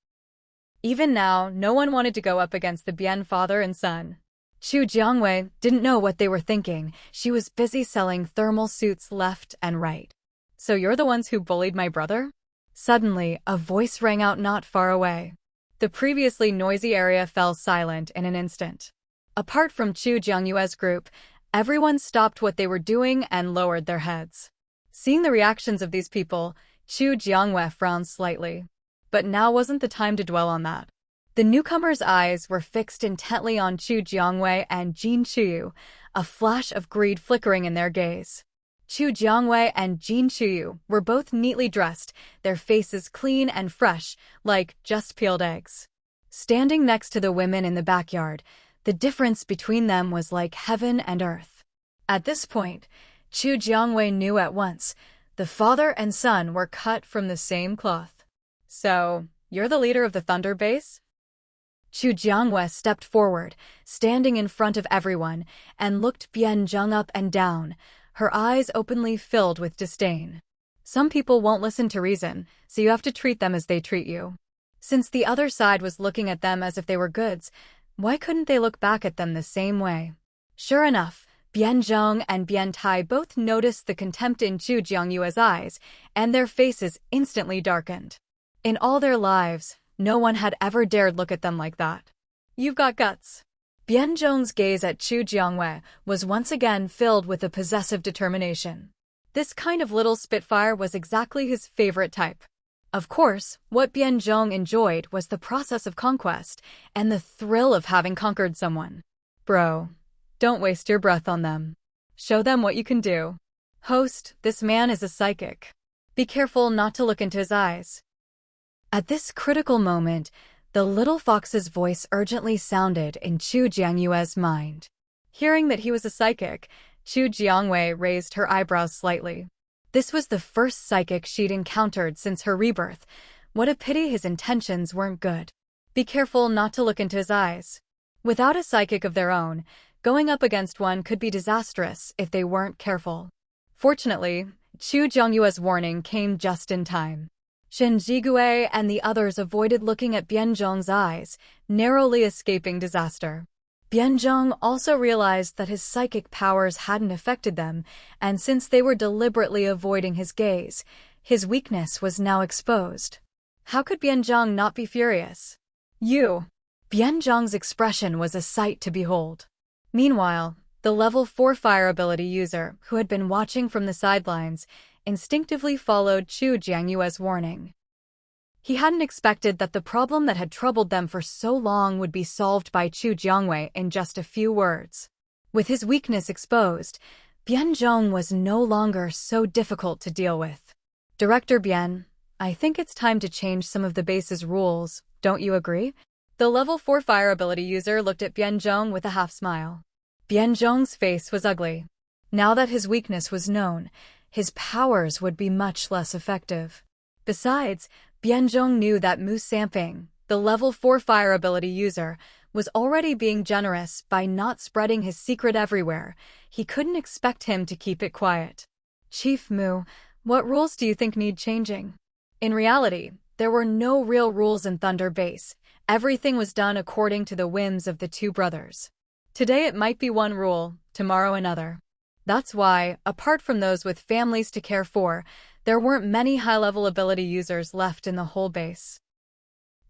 A: Even now, no one wanted to go up against the Bian father and son. Xu Jiangwei didn't know what they were thinking. She was busy selling thermal suits left and right. So you're the ones who bullied my brother? Suddenly, a voice rang out not far away. The previously noisy area fell silent in an instant. Apart from Xu Jiangyue's group, everyone stopped what they were doing and lowered their heads. Seeing the reactions of these people, Xu Jiangwei frowned slightly. But now wasn't the time to dwell on that. The newcomers' eyes were fixed intently on Xu Jiangwei and Jin Chuyu, a flash of greed flickering in their gaze. Xu Jiangwei and Jin Chuyu were both neatly dressed, their faces clean and fresh, like just peeled eggs. Standing next to the women in the backyard, the difference between them was like heaven and earth. At this point, Xu Jiangwei knew at once, the father and son were cut from the same cloth. So, you're the leader of the Thunder Base? Xu Jiangwei stepped forward, standing in front of everyone, and looked Bian Zheng up and down, her eyes openly filled with disdain. Some people won't listen to reason, so you have to treat them as they treat you. Since the other side was looking at them as if they were goods, why couldn't they look back at them the same way? Sure enough, Bian Zheng and Bian Tai both noticed the contempt in Xu Jiangyue's eyes, and their faces instantly darkened. In all their lives, no one had ever dared look at them like that. You've got guts. Bian Zheng's gaze at Xu Jiangwei was once again filled with a possessive determination. This kind of little spitfire was exactly his favorite type. Of course, what Bian Zheng enjoyed was the process of conquest and the thrill of having conquered someone. Bro, don't waste your breath on them. Show them what you can do. Host, this man is a psychic. Be careful not to look into his eyes. At this critical moment, the little fox's voice urgently sounded in Xu Jiangyue's mind. Hearing that he was a psychic, Xu Jiangwei raised her eyebrows slightly. This was the first psychic she'd encountered since her rebirth. What a pity his intentions weren't good. Be careful not to look into his eyes. Without a psychic of their own, going up against one could be disastrous if they weren't careful. Fortunately, Xu Jiangyue's warning came just in time. Shin Jigue and the others avoided looking at Bian Zheng's eyes, narrowly escaping disaster. Bian Zheng also realized that his psychic powers hadn't affected them, and since they were deliberately avoiding his gaze, his weakness was now exposed. How could Bian Zheng not be furious? You! Bian Zheng's expression was a sight to behold. Meanwhile, the level 4 fire ability user, who had been watching from the sidelines, instinctively followed Xu Jiangyue's warning. He hadn't expected that the problem that had troubled them for so long would be solved by Xu Jiangwei in just a few words. With his weakness exposed, Bian Zheng was no longer so difficult to deal with. Director Bian, I think it's time to change some of the base's rules, don't you agree? The level 4 fire ability user looked at Bian Zheng with a half-smile. Bian Zheng's face was ugly. Now that his weakness was known, his powers would be much less effective. Besides, Bianzhong knew that Mu Samping, the level 4 fire ability user, was already being generous by not spreading his secret everywhere. He couldn't expect him to keep it quiet. Chief Mu, what rules do you think need changing? In reality, there were no real rules in Thunder Base. Everything was done according to the whims of the two brothers. Today it might be one rule, tomorrow another. That's why, apart from those with families to care for, there weren't many high-level ability users left in the whole base.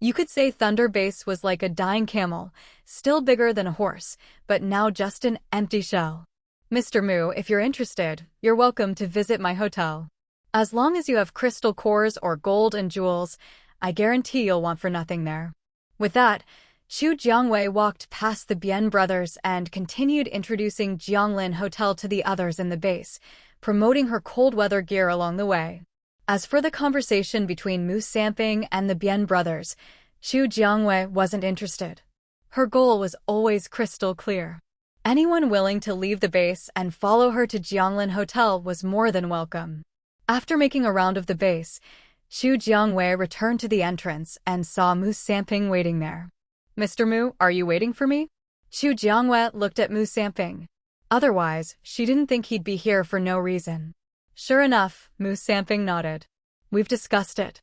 A: You could say Thunder Base was like a dying camel, still bigger than a horse, but now just an empty shell. Mr. Mu, if you're interested, you're welcome to visit my hotel. As long as you have crystal cores or gold and jewels, I guarantee you'll want for nothing there. With that, Xu Jiangwei walked past the Bian brothers and continued introducing Jianglin Hotel to the others in the base, promoting her cold weather gear along the way. As for the conversation between Mu Samping and the Bian brothers, Xu Jiangwei wasn't interested. Her goal was always crystal clear. Anyone willing to leave the base and follow her to Jianglin Hotel was more than welcome. After making a round of the base, Xu Jiangwei returned to the entrance and saw Mu Samping waiting there. Mr. Mu, are you waiting for me? Xu Jiangwei looked at Mu Samping. Otherwise, she didn't think he'd be here for no reason. Sure enough, Mu Samping nodded. We've discussed it.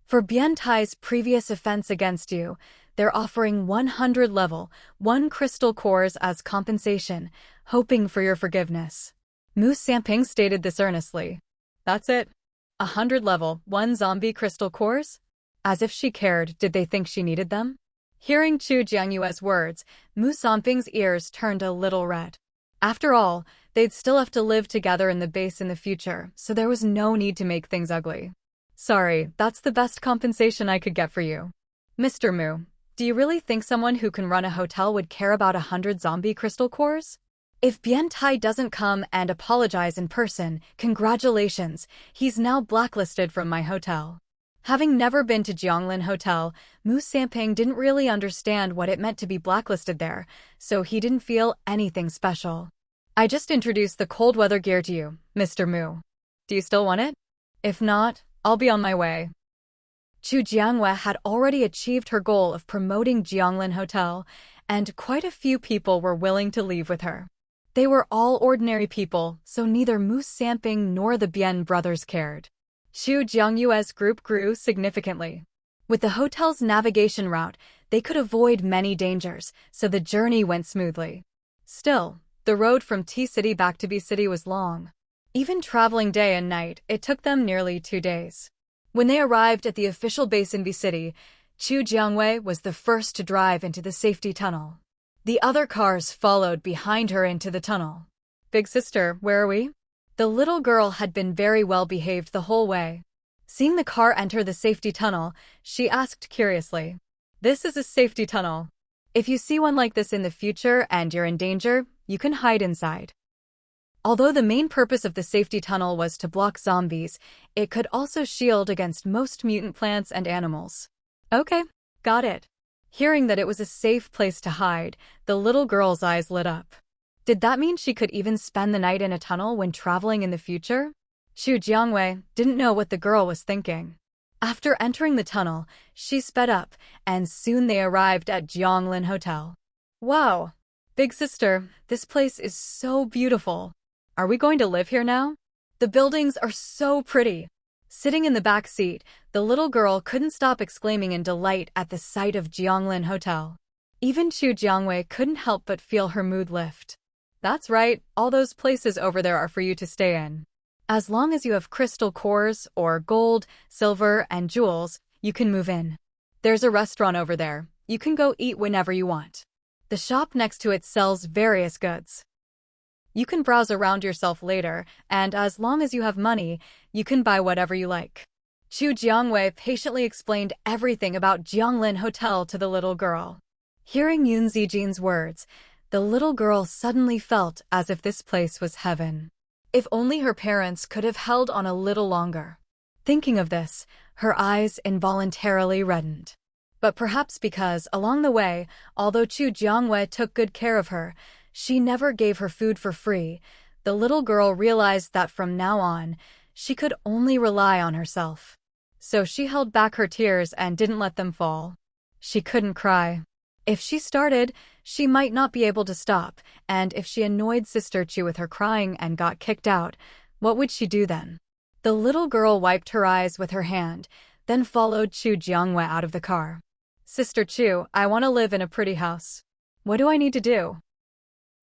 A: For Bian Tai's previous offense against you, they're offering 100 level, 1 crystal cores as compensation, hoping for your forgiveness. Mu Samping stated this earnestly. That's it? 100 level, 1 zombie crystal cores? As if she cared, did they think she needed them? Hearing Xu Jiangyue's words, Mu Samping's ears turned a little red. After all, they'd still have to live together in the base in the future, so there was no need to make things ugly. Sorry, that's the best compensation I could get for you. Mr. Mu, do you really think someone who can run a hotel would care about 100 zombie crystal cores? If Bian Tai doesn't come and apologize in person, congratulations, he's now blacklisted from my hotel. Having never been to Jianglin Hotel, Mu Samping didn't really understand what it meant to be blacklisted there, so he didn't feel anything special. I just introduced the cold weather gear to you, Mr. Mu. Do you still want it? If not, I'll be on my way. Xu Jiangwei had already achieved her goal of promoting Jianglin Hotel, and quite a few people were willing to leave with her. They were all ordinary people, so neither Mu Samping nor the Bian brothers cared. Xu Jiangyue's group grew significantly. With the hotel's navigation route, they could avoid many dangers, so the journey went smoothly. Still, the road from T-City back to B-City was long. Even traveling day and night, it took them nearly 2 days. When they arrived at the official base in B-City, Xu Jiangwei was the first to drive into the safety tunnel. The other cars followed behind her into the tunnel. Big sister, where are we? The little girl had been very well behaved the whole way. Seeing the car enter the safety tunnel, she asked curiously. This is a safety tunnel. If you see one like this in the future and you're in danger, you can hide inside. Although the main purpose of the safety tunnel was to block zombies, it could also shield against most mutant plants and animals. Okay, got it. Hearing that it was a safe place to hide, the little girl's eyes lit up. Did that mean she could even spend the night in a tunnel when traveling in the future? Xu Jiangwei didn't know what the girl was thinking. After entering the tunnel, she sped up, and soon they arrived at Jianglin Hotel. Wow! Big sister, this place is so beautiful. Are we going to live here now? The buildings are so pretty. Sitting in the back seat, the little girl couldn't stop exclaiming in delight at the sight of Jianglin Hotel. Even Xu Jiangwei couldn't help but feel her mood lift. That's right, all those places over there are for you to stay in. As long as you have crystal cores, or gold, silver, and jewels, you can move in. There's a restaurant over there. You can go eat whenever you want. The shop next to it sells various goods. You can browse around yourself later, and as long as you have money, you can buy whatever you like. Xu Jiangwei patiently explained everything about Jianglin Hotel to the little girl. Hearing Yun Zijin's words, the little girl suddenly felt as if this place was heaven. If only her parents could have held on a little longer. Thinking of this, her eyes involuntarily reddened. But perhaps because, along the way, although Xu Jiangwei took good care of her, she never gave her food for free, the little girl realized that from now on, she could only rely on herself. so she held back her tears and didn't let them fall. She couldn't cry. If she started, she might not be able to stop, and if she annoyed Sister Chu with her crying and got kicked out, what would she do then? The little girl wiped her eyes with her hand, then followed Chu Jiangwei out of the car. Sister Chu, I want to live in a pretty house. What do I need to do?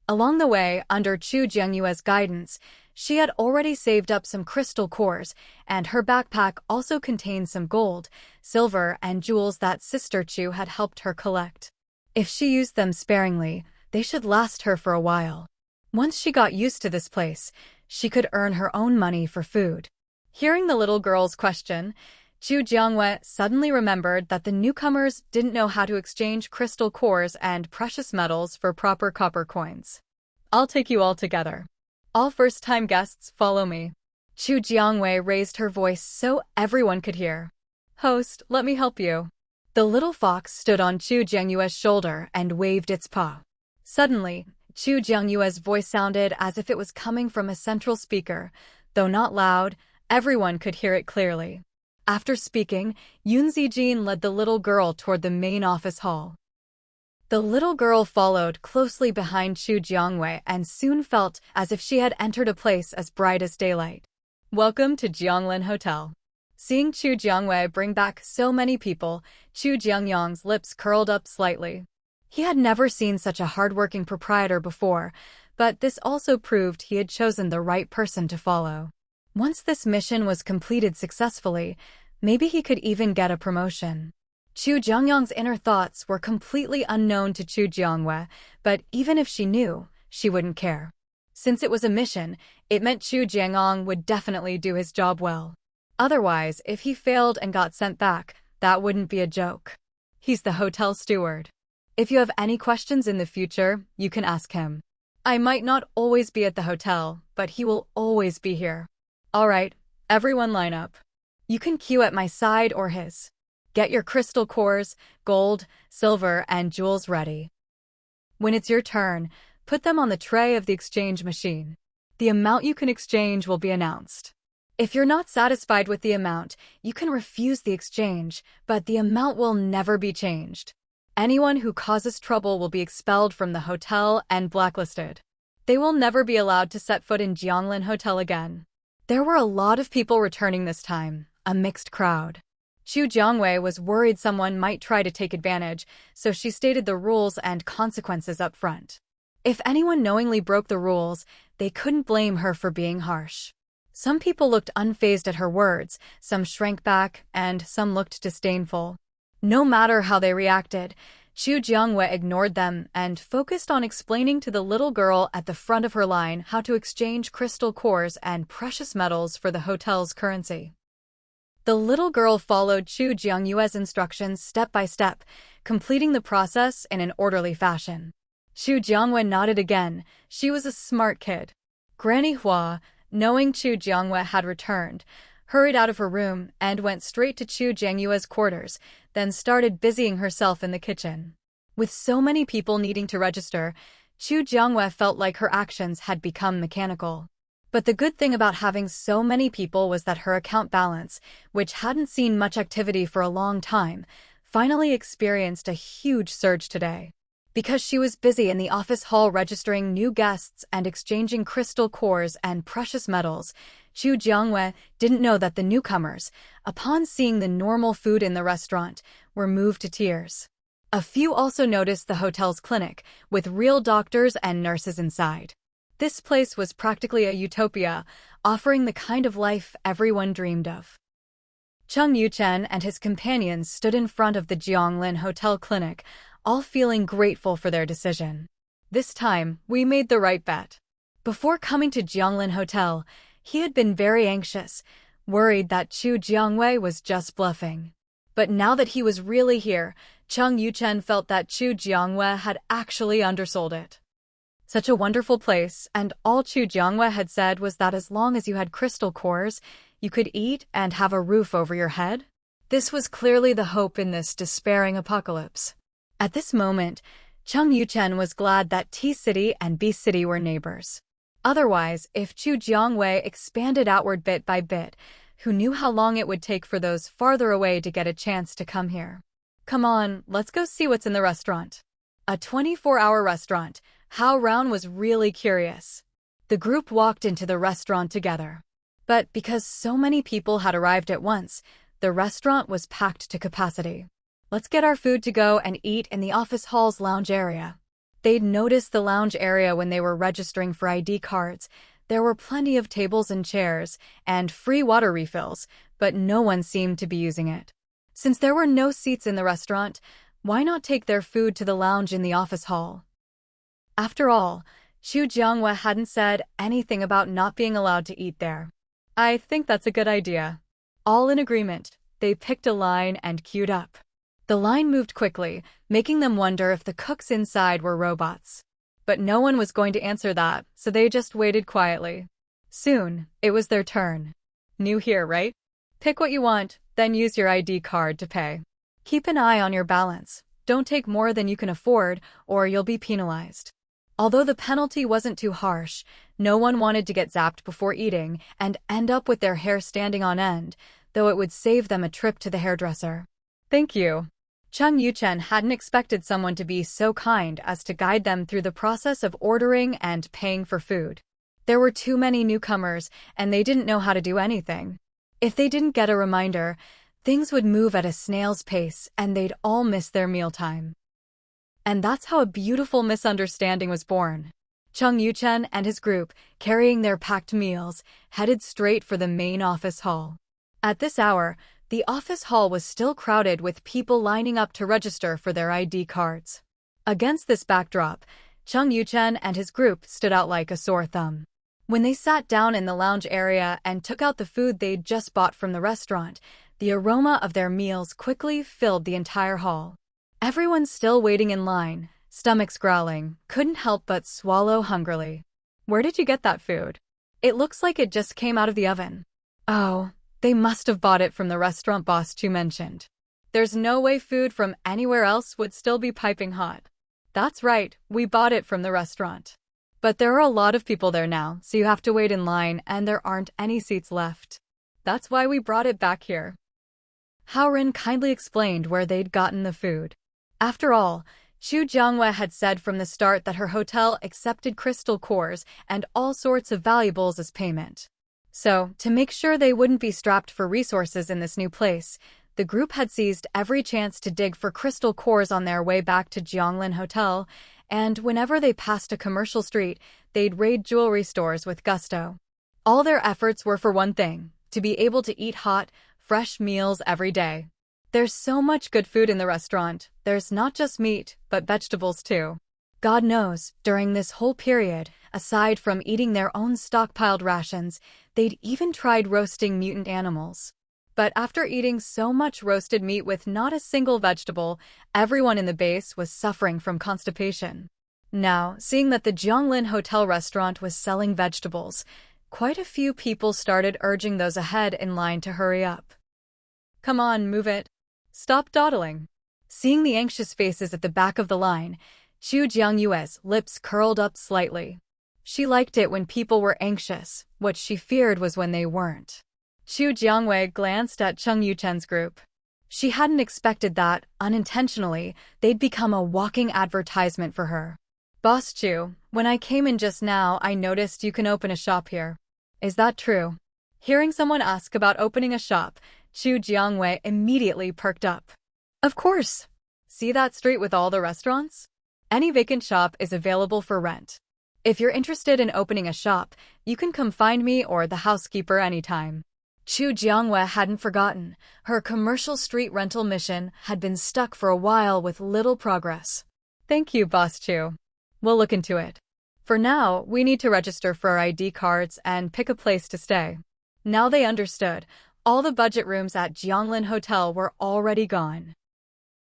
A: Along the way, under Chu Jiangyue's guidance, she had already saved up some crystal cores, and her backpack also contained some gold, silver, and jewels that Sister Chu had helped her collect. If she used them sparingly, they should last her for a while. Once she got used to this place, she could earn her own money for food. Hearing the little girl's question, Chu Jiangwei suddenly remembered that the newcomers didn't know how to exchange crystal cores and precious metals for proper copper coins. I'll take you all together. All first-time guests follow me. Chu Jiangwei raised her voice so everyone could hear. Host, let me help you. The little fox stood on Chu Jiangyue's shoulder and waved its paw. Suddenly, Chu Jiangyue's voice sounded as if it was coming from a central speaker. Though not loud, everyone could hear it clearly. After speaking, Yun Zijin led the little girl toward the main office hall. The little girl followed closely behind Chu Jiangwei and soon felt as if she had entered a place as bright as daylight. Welcome to Jianglin Hotel. Seeing Chu Jiangwei bring back so many people, Chu Jiangyang's lips curled up slightly. He had never seen such a hardworking proprietor before, but this also proved he had chosen the right person to follow. Once this mission was completed successfully, maybe he could even get a promotion. Chu Jiangyang's inner thoughts were completely unknown to Chu Jiangwei, but even if she knew, she wouldn't care. Since it was a mission, it meant Chu Jiangyang would definitely do his job well. Otherwise, if he failed and got sent back, that wouldn't be a joke. He's the hotel steward. If you have any questions in the future, you can ask him. I might not always be at the hotel, but he will always be here. All right, everyone line up. You can queue at my side or his. Get your crystal cores, gold, silver, and jewels ready. When it's your turn, put them on the tray of the exchange machine. The amount you can exchange will be announced. If you're not satisfied with the amount, you can refuse the exchange, but the amount will never be changed. Anyone who causes trouble will be expelled from the hotel and blacklisted. They will never be allowed to set foot in Jianglin Hotel again. There were a lot of people returning this time, a mixed crowd. Chu Jiangwei was worried someone might try to take advantage, so she stated the rules and consequences up front. If anyone knowingly broke the rules, they couldn't blame her for being harsh. Some people looked unfazed at her words, some shrank back, and some looked disdainful. No matter how they reacted, Chu Jiangwei ignored them and focused on explaining to the little girl at the front of her line how to exchange crystal cores and precious metals for the hotel's currency. The little girl followed Chu Jiangyue's instructions step by step, completing the process in an orderly fashion. Chu Jiangwei nodded again. She was a smart kid. Granny Hua, knowing Chu Jiangwei had returned, hurried out of her room and went straight to Chu Jiangyue's quarters, then started busying herself in the kitchen. With so many people needing to register, Chu Jiangwei felt like her actions had become mechanical. But the good thing about having so many people was that her account balance, which hadn't seen much activity for a long time, finally experienced a huge surge today. Because she was busy in the office hall registering new guests and exchanging crystal cores and precious metals, Chu Jiangwei didn't know that the newcomers, upon seeing the normal food in the restaurant, were moved to tears. A few also noticed the hotel's clinic, with real doctors and nurses inside. This place was practically a utopia, offering the kind of life everyone dreamed of. Cheng Yuchen and his companions stood in front of the Jianglin Hotel clinic, all feeling grateful for their decision. This time, we made the right bet. Before coming to Jianglin Hotel, he had been very anxious, worried that Chu Jiangwei was just bluffing. But now that he was really here, Cheng Yuchen felt that Chu Jiangwei had actually undersold it. Such a wonderful place, and all Chu Jiangwei had said was that as long as you had crystal cores, you could eat and have a roof over your head. This was clearly the hope in this despairing apocalypse. At this moment, Cheng Yuchen was glad that T-City and B-City were neighbors. Otherwise, if Chu Jiangwei expanded outward bit by bit, who knew how long it would take for those farther away to get a chance to come here. Come on, let's go see what's in the restaurant. A 24-hour restaurant. Hao Raun was really curious. The group walked into the restaurant together. But because so many people had arrived at once, the restaurant was packed to capacity. Let's get our food to go and eat in the office hall's lounge area. They'd noticed the lounge area when they were registering for ID cards. There were plenty of tables and chairs, and free water refills, but no one seemed to be using it. Since there were no seats in the restaurant, why not take their food to the lounge in the office hall? After all, Xu Jiangwei hadn't said anything about not being allowed to eat there. I think that's a good idea. All in agreement, they picked a line and queued up. The line moved quickly, making them wonder if the cooks inside were robots. But no one was going to answer that, so they just waited quietly. Soon, it was their turn. New here, right? Pick what you want, then use your ID card to pay. Keep an eye on your balance. Don't take more than you can afford, or you'll be penalized. Although the penalty wasn't too harsh, no one wanted to get zapped before eating and end up with their hair standing on end, though it would save them a trip to the hairdresser. Thank you. Cheng Yuchen hadn't expected someone to be so kind as to guide them through the process of ordering and paying for food. There were too many newcomers, and they didn't know how to do anything. If they didn't get a reminder, things would move at a snail's pace and they'd all miss their mealtime. And that's how a beautiful misunderstanding was born. Cheng Yuchen and his group, carrying their packed meals, headed straight for the main office hall. At this hour, the office hall was still crowded with people lining up to register for their ID cards. Against this backdrop, Cheng Yuchen and his group stood out like a sore thumb. When they sat down in the lounge area and took out the food they'd just bought from the restaurant, the aroma of their meals quickly filled the entire hall. Everyone still waiting in line, stomachs growling, couldn't help but swallow hungrily. Where did you get that food? It looks like it just came out of the oven. Oh, they must have bought it from the restaurant boss Chu mentioned. There's no way food from anywhere else would still be piping hot. That's right, we bought it from the restaurant. But there are a lot of people there now, so you have to wait in line and there aren't any seats left. That's why we brought it back here. Hao Rin kindly explained where they'd gotten the food. After all, Xu Jiangwei had said from the start that her hotel accepted crystal cores and all sorts of valuables as payment. So, to make sure they wouldn't be strapped for resources in this new place, the group had seized every chance to dig for crystal cores on their way back to Jianglin Hotel, and whenever they passed a commercial street, they'd raid jewelry stores with gusto. All their efforts were for one thing: to be able to eat hot, fresh meals every day. There's so much good food in the restaurant. There's not just meat, but vegetables too. God knows, during this whole period, aside from eating their own stockpiled rations, they'd even tried roasting mutant animals. But after eating so much roasted meat with not a single vegetable, everyone in the base was suffering from constipation. Now, seeing that the Jianglin Hotel restaurant was selling vegetables, quite a few people started urging those ahead in line to hurry up. Come on, move it. Stop dawdling. Seeing the anxious faces at the back of the line, Xu Jiangyue's lips curled up slightly. She liked it when people were anxious. What she feared was when they weren't. Xu Jiangwei glanced at Cheng Yuchen's group. She hadn't expected that, unintentionally, they'd become a walking advertisement for her. Boss Chu, when I came in just now, I noticed you can open a shop here. Is that true? Hearing someone ask about opening a shop, Xu Jiangwei immediately perked up. Of course. See that street with all the restaurants? Any vacant shop is available for rent. If you're interested in opening a shop, you can come find me or the housekeeper anytime. Xu Jiangwei hadn't forgotten. Her commercial street rental mission had been stuck for a while with little progress. Thank you, Boss Chu. We'll look into it. For now, we need to register for our ID cards and pick a place to stay. Now they understood. All the budget rooms at Jianglin Hotel were already gone.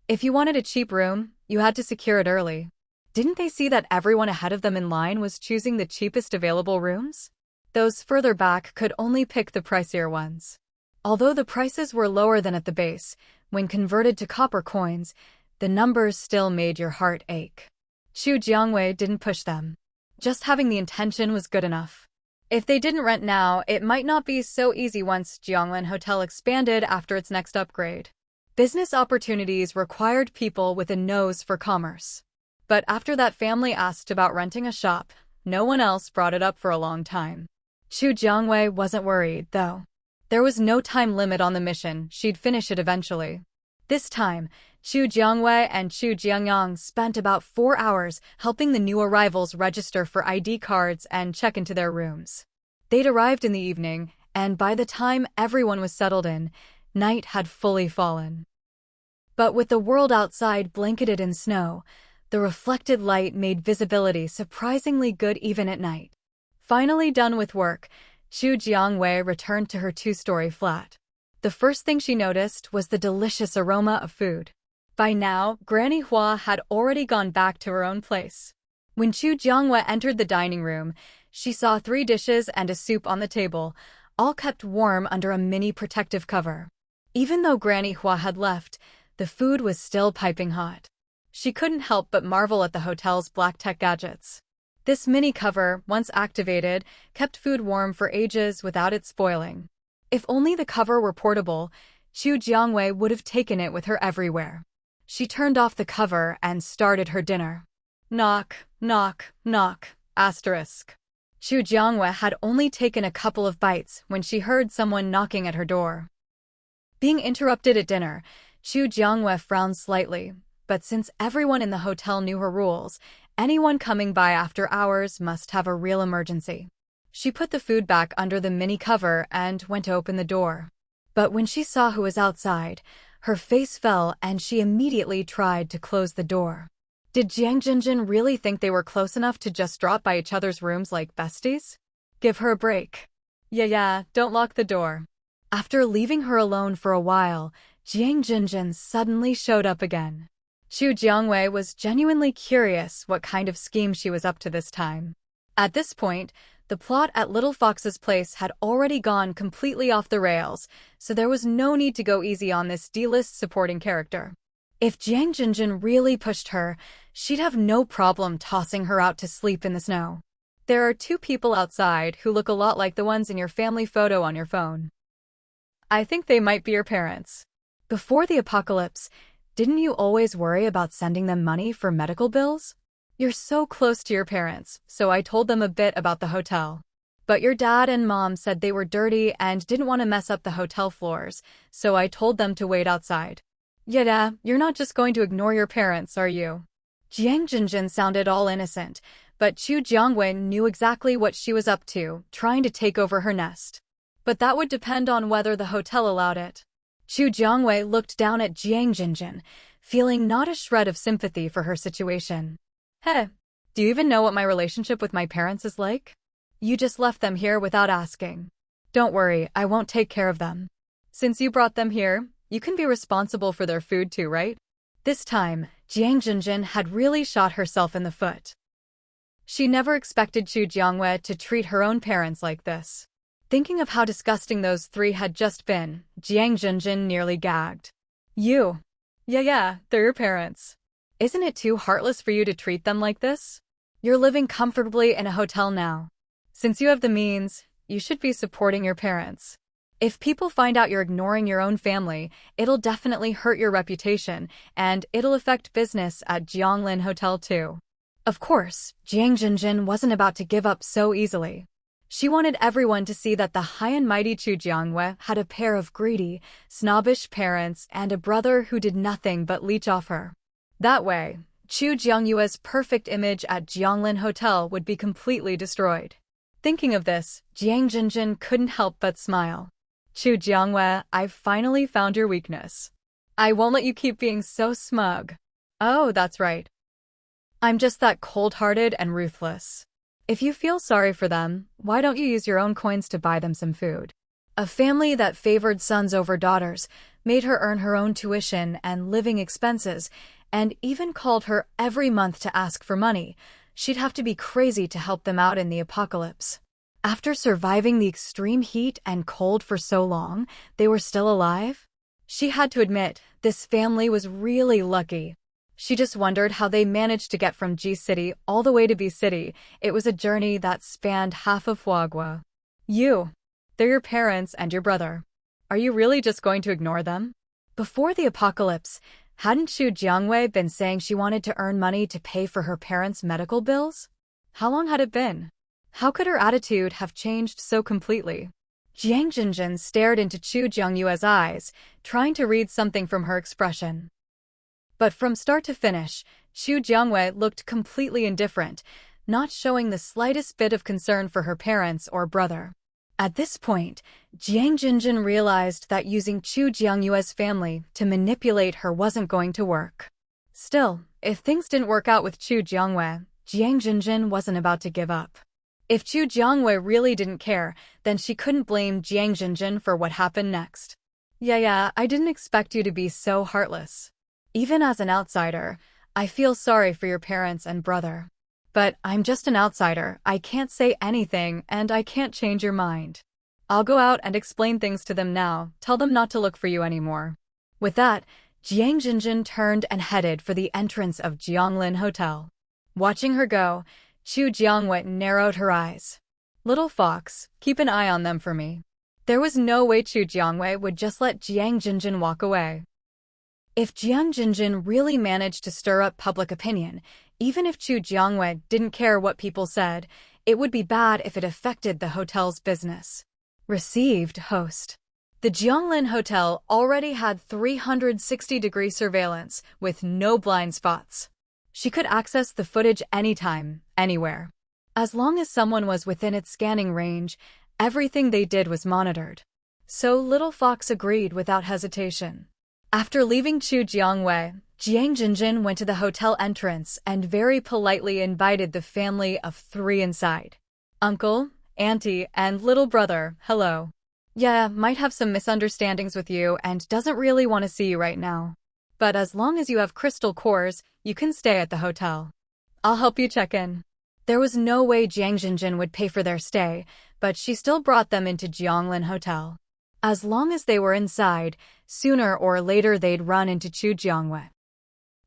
A: If you wanted a cheap room, you had to secure it early. Didn't they see that everyone ahead of them in line was choosing the cheapest available rooms? Those further back could only pick the pricier ones. Although the prices were lower than at the base, when converted to copper coins, the numbers still made your heart ache. Xu Jiangwei didn't push them. Just having the intention was good enough. If they didn't rent now, it might not be so easy once Jianglin Hotel expanded after its next upgrade. Business opportunities required people with a nose for commerce. But after that family asked about renting a shop, no one else brought it up for a long time. Chu Jiangwei wasn't worried, though. There was no time limit on the mission, she'd finish it eventually. This time, Chu Jiangwei and Chu Jiangyang spent about 4 hours helping the new arrivals register for ID cards and check into their rooms. They'd arrived in the evening, and by the time everyone was settled in, night had fully fallen. But with the world outside blanketed in snow, the reflected light made visibility surprisingly good even at night. Finally done with work, Chu Jiangwei returned to her 2-story flat. The first thing she noticed was the delicious aroma of food. By now, Granny Hua had already gone back to her own place. When Chu Jiangwei entered the dining room, she saw 3 dishes and a soup on the table, all kept warm under a mini protective cover. Even though Granny Hua had left, the food was still piping hot. She couldn't help but marvel at the hotel's black tech gadgets. This mini cover, once activated, kept food warm for ages without it spoiling. If only the cover were portable, Chu Jiangwei would have taken it with her everywhere. She turned off the cover and started her dinner. Knock, knock, knock, asterisk. Chu Jiangwei had only taken a couple of bites when she heard someone knocking at her door. Being interrupted at dinner, Chu Jiangwei frowned slightly, but since everyone in the hotel knew her rules, anyone coming by after hours must have a real emergency. She put the food back under the mini cover and went to open the door. But when she saw who was outside, her face fell and she immediately tried to close the door. Did Jiang Jinjin really think they were close enough to just drop by each other's rooms like besties? Give her a break. Yeah, don't lock the door. After leaving her alone for a while, Jiang Jinjin suddenly showed up again. Chu Jiangwei was genuinely curious what kind of scheme she was up to this time. At this point, the plot at Little Fox's place had already gone completely off the rails, so there was no need to go easy on this D-list supporting character. If Jiang Jinjin really pushed her, she'd have no problem tossing her out to sleep in the snow. There are 2 people outside who look a lot like the ones in your family photo on your phone. I think they might be your parents. Before the apocalypse, didn't you always worry about sending them money for medical bills? You're so close to your parents, so I told them a bit about the hotel. But your dad and mom said they were dirty and didn't want to mess up the hotel floors, so I told them to wait outside. Yeah, you're not just going to ignore your parents, are you? Jiang Jinjin sounded all innocent, but Chu Jiangwei knew exactly what she was up to, trying to take over her nest. But that would depend on whether the hotel allowed it. Chu Jiangwei looked down at Jiang Jinjin, feeling not a shred of sympathy for her situation. Hey, do you even know what my relationship with my parents is like? You just left them here without asking. Don't worry, I won't take care of them. Since you brought them here, you can be responsible for their food too, right? This time, Jiang Jinjin had really shot herself in the foot. She never expected Chu Jiangwei to treat her own parents like this. Thinking of how disgusting those 3 had just been, Jiang Jinjin nearly gagged. You. Yeah, they're your parents. Isn't it too heartless for you to treat them like this? You're living comfortably in a hotel now. Since you have the means, you should be supporting your parents. If people find out you're ignoring your own family, it'll definitely hurt your reputation, and it'll affect business at Jianglin Hotel too. Of course, Jiang Jinjin wasn't about to give up so easily. She wanted everyone to see that the high and mighty Chu Jiangwei had a pair of greedy, snobbish parents and a brother who did nothing but leech off her. That way, Chu Jiangyue's perfect image at Jianglin Hotel would be completely destroyed. Thinking of this, Jiang Jinjin couldn't help but smile. Chu Jiangwei, I've finally found your weakness. I won't let you keep being so smug. Oh, that's right. I'm just that cold-hearted and ruthless. If you feel sorry for them, why don't you use your own coins to buy them some food? A family that favored sons over daughters, made her earn her own tuition and living expenses, and even called her every month to ask for money. She'd have to be crazy to help them out in the apocalypse. After surviving the extreme heat and cold for so long, they were still alive? She had to admit, this family was really lucky. She just wondered how they managed to get from G City all the way to B City. It was a journey that spanned half of Huagua. They're your parents and your brother. Are you really just going to ignore them? Before the apocalypse, hadn't Xu Jiangwei been saying she wanted to earn money to pay for her parents' medical bills? How long had it been? How could her attitude have changed so completely? Jiang Jinjin stared into Xu Jiangyue's eyes, trying to read something from her expression. But from start to finish, Xu Jiangwei looked completely indifferent, not showing the slightest bit of concern for her parents or brother. At this point, Jiang Jinjin realized that using Xu Jiangyue's family to manipulate her wasn't going to work. Still, if things didn't work out with Xu Jiangwei, Jiang Jinjin wasn't about to give up. If Xu Jiangwei really didn't care, then she couldn't blame Jiang Jinjin for what happened next. Yeah, I didn't expect you to be so heartless. Even as an outsider, I feel sorry for your parents and brother. But I'm just an outsider, I can't say anything and I can't change your mind. I'll go out and explain things to them now, tell them not to look for you anymore. With that, Jiang Jinjin turned and headed for the entrance of Jianglin Hotel. Watching her go, Xu Jiangwei narrowed her eyes. Little fox, keep an eye on them for me. There was no way Xu Jiangwei would just let Jiang Jinjin walk away. If Jiang Jinjin really managed to stir up public opinion, even if Xu Jiangwei didn't care what people said, it would be bad if it affected the hotel's business. Received host. The Jianglin Hotel already had 360-degree surveillance with no blind spots. She could access the footage anytime, anywhere. As long as someone was within its scanning range, everything they did was monitored. So Little Fox agreed without hesitation. After leaving Xu Jiangwei, Jiang Jinjin went to the hotel entrance and very politely invited the family of 3 inside. Uncle, auntie, and little brother, hello. Yeah, might have some misunderstandings with you and doesn't really want to see you right now. But as long as you have crystal cores, you can stay at the hotel. I'll help you check in. There was no way Jiang Jinjin would pay for their stay, but she still brought them into Jianglin Hotel. As long as they were inside, sooner or later they'd run into Xu Jiangwei.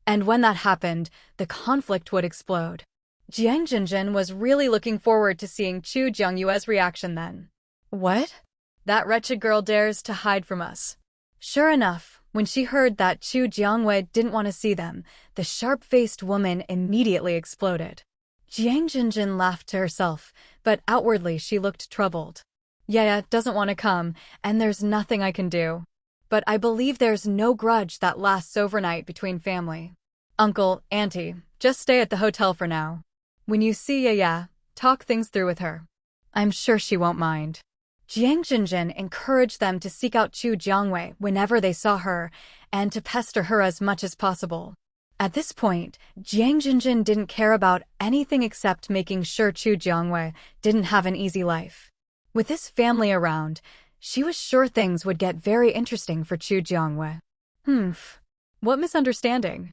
A: And when that happened, the conflict would explode. Jiang Jinjin was really looking forward to seeing Xu Jiangyue's reaction then. What? That wretched girl dares to hide from us. Sure enough, when she heard that Xu Jiangwei didn't want to see them, the sharp-faced woman immediately exploded. Jiang Jinjin laughed to herself, but outwardly she looked troubled. Yeah, doesn't want to come, and there's nothing I can do. But I believe there's no grudge that lasts overnight between family. Uncle, auntie, just stay at the hotel for now. When you see Yaya, talk things through with her. I'm sure she won't mind. Jiang Jinjin encouraged them to seek out Xu Jiangwei whenever they saw her, and to pester her as much as possible. At this point, Jiang Jinjin didn't care about anything except making sure Xu Jiangwei didn't have an easy life. With this family around, she was sure things would get very interesting for Xu Jiangwei. What misunderstanding?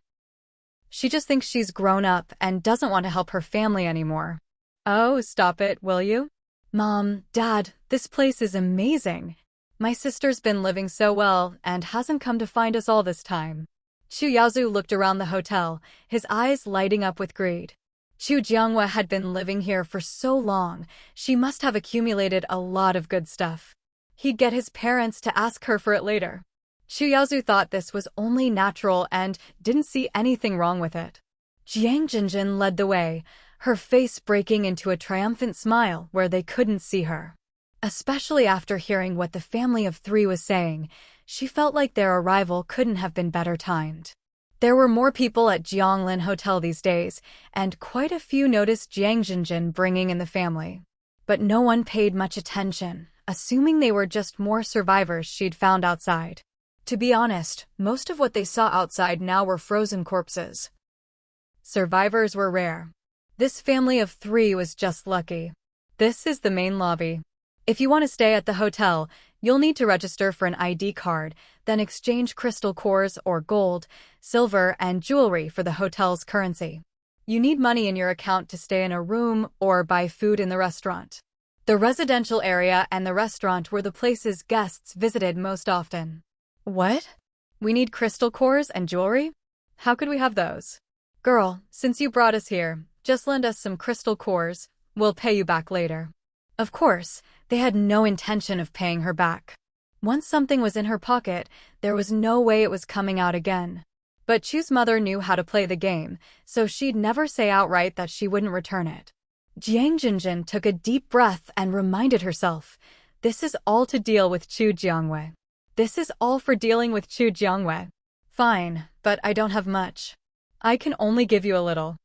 A: She just thinks she's grown up and doesn't want to help her family anymore. Oh, stop it, will you? Mom, Dad, this place is amazing. My sister's been living so well and hasn't come to find us all this time. Xu Yaozu looked around the hotel, his eyes lighting up with greed. Xu Jiangwei had been living here for so long, she must have accumulated a lot of good stuff. He'd get his parents to ask her for it later. Xu Yaozu thought this was only natural and didn't see anything wrong with it. Jiang Jinjin led the way, her face breaking into a triumphant smile where they couldn't see her. Especially after hearing what the family of 3 was saying, she felt like their arrival couldn't have been better timed. There were more people at Jianglin Hotel these days, and quite a few noticed Jiang Jinjin bringing in the family. But no one paid much attention, assuming they were just more survivors she'd found outside. To be honest, most of what they saw outside now were frozen corpses. Survivors were rare. This family of 3 was just lucky. This is the main lobby. If you want to stay at the hotel, you'll need to register for an ID card, then exchange crystal cores or gold, silver, and jewelry for the hotel's currency. You need money in your account to stay in a room or buy food in the restaurant. The residential area and the restaurant were the places guests visited most often. What? We need crystal cores and jewelry? How could we have those? Girl, since you brought us here, just lend us some crystal cores. We'll pay you back later. Of course, they had no intention of paying her back. Once something was in her pocket, there was no way it was coming out again. But Chu's mother knew how to play the game, so she'd never say outright that she wouldn't return it. Jiang Jinjin took a deep breath and reminded herself, this is all to deal with Chu Jiangwei. This is all for dealing with Chu Jiangwei. Fine, but I don't have much. I can only give you a little.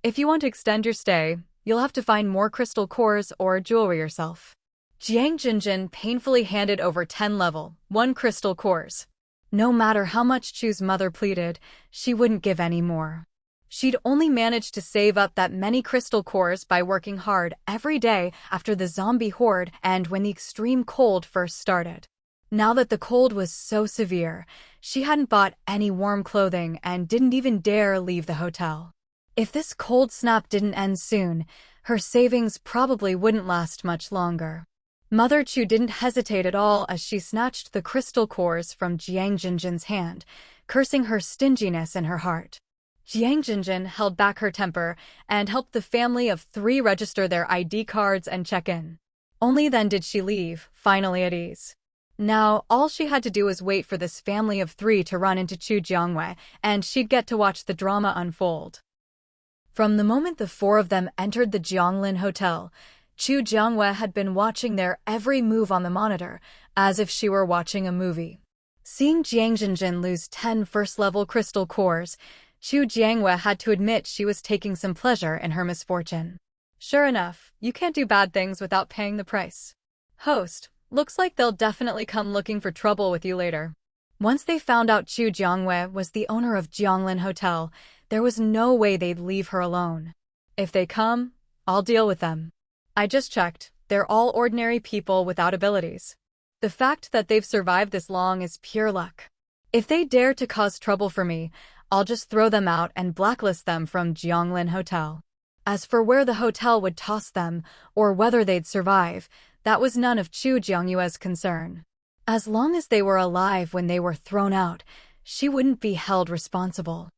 A: If you want to extend your stay, you'll have to find more crystal cores or jewelry yourself. Jiang Jinjin painfully handed over 10 level 1 crystal cores. No matter how much Chu's mother pleaded, she wouldn't give any more. She'd only managed to save up that many crystal cores by working hard every day after the zombie horde and when the extreme cold first started. Now that the cold was so severe, she hadn't bought any warm clothing and didn't even dare leave the hotel. If this cold snap didn't end soon, her savings probably wouldn't last much longer. Mother Chu didn't hesitate at all as she snatched the crystal cores from Jiang Jinjin's hand, cursing her stinginess in her heart. Jiang Jinjin held back her temper and helped the family of 3 register their ID cards and check in. Only then did she leave, finally at ease. Now, all she had to do was wait for this family of 3 to run into Chu Jiangwei, and she'd get to watch the drama unfold. From the moment the 4 of them entered the Jianglin Hotel, Chu Jiangwei had been watching their every move on the monitor, as if she were watching a movie. Seeing Jiang Jinjin lose 10 first-level crystal cores, Chu Jiangwei had to admit she was taking some pleasure in her misfortune. Sure enough, you can't do bad things without paying the price. Host, looks like they'll definitely come looking for trouble with you later. Once they found out Chu Jiangwei was the owner of Jianglin Hotel, there was no way they'd leave her alone. If they come, I'll deal with them. I just checked, they're all ordinary people without abilities. The fact that they've survived this long is pure luck. If they dare to cause trouble for me, I'll just throw them out and blacklist them from Jianglin Hotel. As for where the hotel would toss them, or whether they'd survive, that was none of Chu Jiangyue's concern. As long as they were alive when they were thrown out, she wouldn't be held responsible.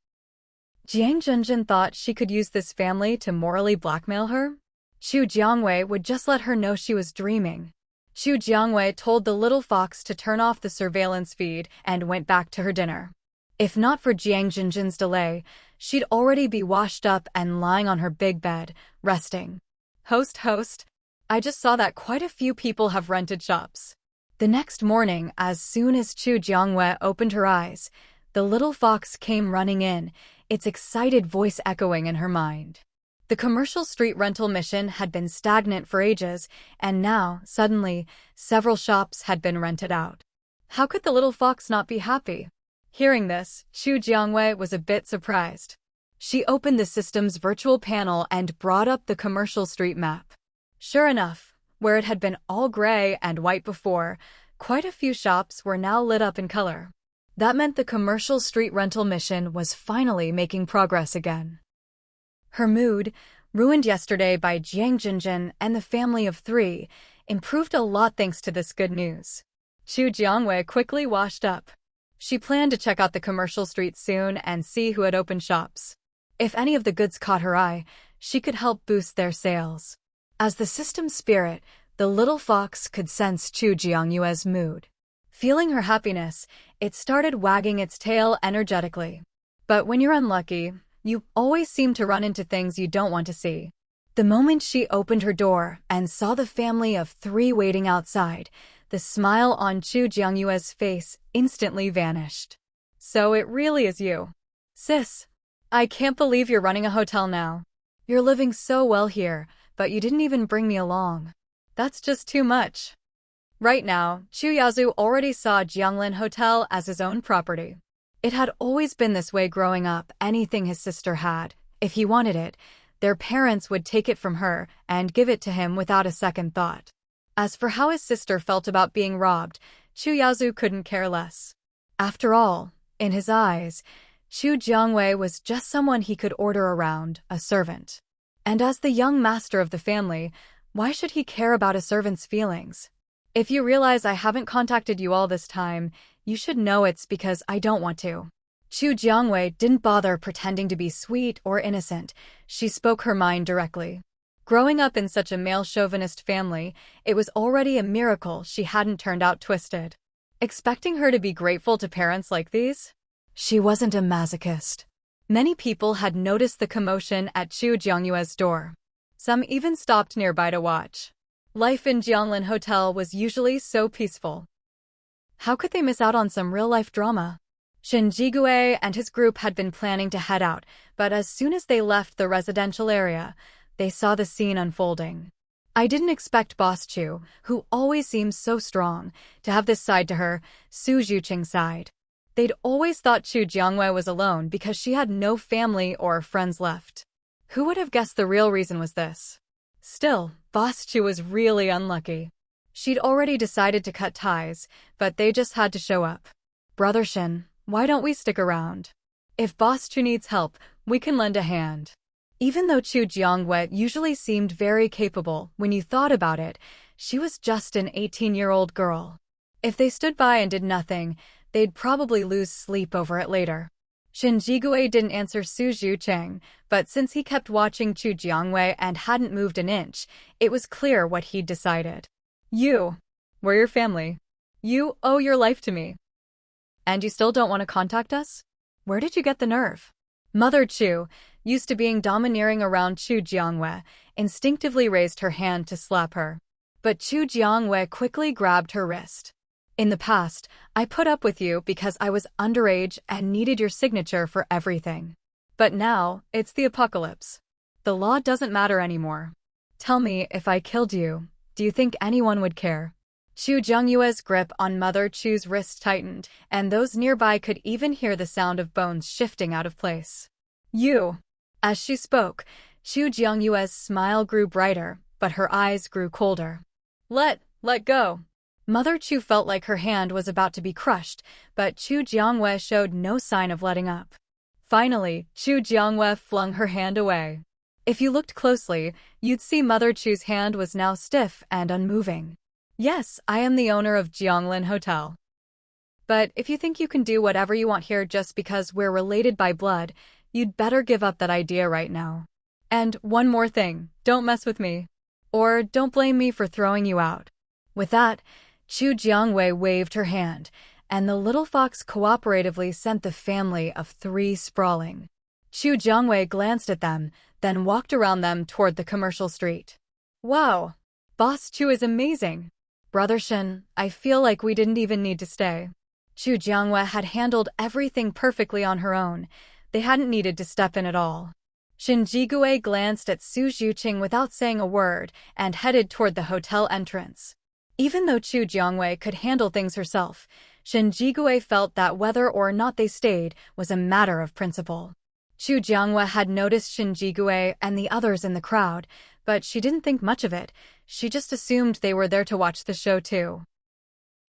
A: Jiang Jinjin thought she could use this family to morally blackmail her? Chu Jiangwei would just let her know she was dreaming. Chu Jiangwei told the little fox to turn off the surveillance feed and went back to her dinner. If not for Jiang Jinjin's delay, she'd already be washed up and lying on her big bed, resting. Host, I just saw that quite a few people have rented shops. The next morning, as soon as Chu Jiangwei opened her eyes, the little fox came running in, its excited voice echoing in her mind. The commercial street rental mission had been stagnant for ages, and now, suddenly, several shops had been rented out. How could the little fox not be happy? Hearing this, Chu Jiangwei was a bit surprised. She opened the system's virtual panel and brought up the commercial street map. Sure enough, where it had been all gray and white before, quite a few shops were now lit up in color. That meant the commercial street rental mission was finally making progress again. Her mood, ruined yesterday by Jiang Jinjin and the family of 3, improved a lot thanks to this good news. Chu Jiangwei quickly washed up. She planned to check out the commercial street soon and see who had opened shops. If any of the goods caught her eye, she could help boost their sales. As the system spirit, the little fox could sense Chu Jiangyue's mood. Feeling her happiness, it started wagging its tail energetically. But when you're unlucky, you always seem to run into things you don't want to see. The moment she opened her door and saw the family of 3 waiting outside, the smile on Chu Jiangyue's face instantly vanished. So it really is you. Sis, I can't believe you're running a hotel now. You're living so well here, but you didn't even bring me along. That's just too much. Right now, Chu Yazu already saw Jianglin Hotel as his own property. It had always been this way growing up. Anything his sister had, if he wanted it, their parents would take it from her and give it to him without a second thought. As for how his sister felt about being robbed, Chu Yazu couldn't care less. After all, in his eyes, Chu Jiangwei was just someone he could order around, a servant. And as the young master of the family, why should he care about a servant's feelings? If you realize I haven't contacted you all this time, you should know it's because I don't want to. Chu Jiangwei didn't bother pretending to be sweet or innocent. She spoke her mind directly. Growing up in such a male chauvinist family, it was already a miracle she hadn't turned out twisted. Expecting her to be grateful to parents like these? She wasn't a masochist. Many people had noticed the commotion at Chu Jiangyue's door. Some even stopped nearby to watch. Life in Jianglin Hotel was usually so peaceful. How could they miss out on some real-life drama? Shen Jigue and his group had been planning to head out, but as soon as they left the residential area, they saw the scene unfolding. I didn't expect Boss Chu, who always seems so strong, to have this side to her, Su Zhuqing sighed. They'd always thought Chu Jiangwei was alone because she had no family or friends left. Who would have guessed the real reason was this? Still, Boss Chu was really unlucky. She'd already decided to cut ties, but they just had to show up. Brother Shen, why don't we stick around? If Boss Chu needs help, we can lend a hand. Even though Chu Jiangwei usually seemed very capable, when you thought about it, she was just an 18-year-old girl. If they stood by and did nothing, they'd probably lose sleep over it later. Shen Jigue didn't answer Su Zhuqing, but since he kept watching Chu Jiangwei and hadn't moved an inch, it was clear what he'd decided. We're your family. You owe your life to me. And you still don't want to contact us? Where did you get the nerve? Mother Chu, used to being domineering around Chu Jiangwei, instinctively raised her hand to slap her. But Chu Jiangwei quickly grabbed her wrist. In the past, I put up with you because I was underage and needed your signature for everything. But now, it's the apocalypse. The law doesn't matter anymore. Tell me, if I killed you, do you think anyone would care? Chu Jiangyue's grip on Mother Chu's wrist tightened, and those nearby could even hear the sound of bones shifting out of place. As she spoke, Chu Jiangyue's smile grew brighter, but her eyes grew colder. Let go. Mother Chu felt like her hand was about to be crushed, but Chu Jiangwei showed no sign of letting up. Finally, Chu Jiangwei flung her hand away. If you looked closely, you'd see Mother Chu's hand was now stiff and unmoving. Yes, I am the owner of Jianglin Hotel. But if you think you can do whatever you want here just because we're related by blood, you'd better give up that idea right now. And one more thing, don't mess with me. Or don't blame me for throwing you out. With that, Chu Jiangwei waved her hand, and the little fox cooperatively sent the family of 3 sprawling. Chu Jiangwei glanced at them, then walked around them toward the commercial street. Wow! Boss Chu is amazing! Brother Shen, I feel like we didn't even need to stay. Chu Jiangwei had handled everything perfectly on her own. They hadn't needed to step in at all. Shen Jigue glanced at Su Zhuqing without saying a word and headed toward the hotel entrance. Even though Chu Jiangwei could handle things herself, Shen Jigue felt that whether or not they stayed was a matter of principle. Chu Jiangwei had noticed Shen Jigue and the others in the crowd, but she didn't think much of it. She just assumed they were there to watch the show too.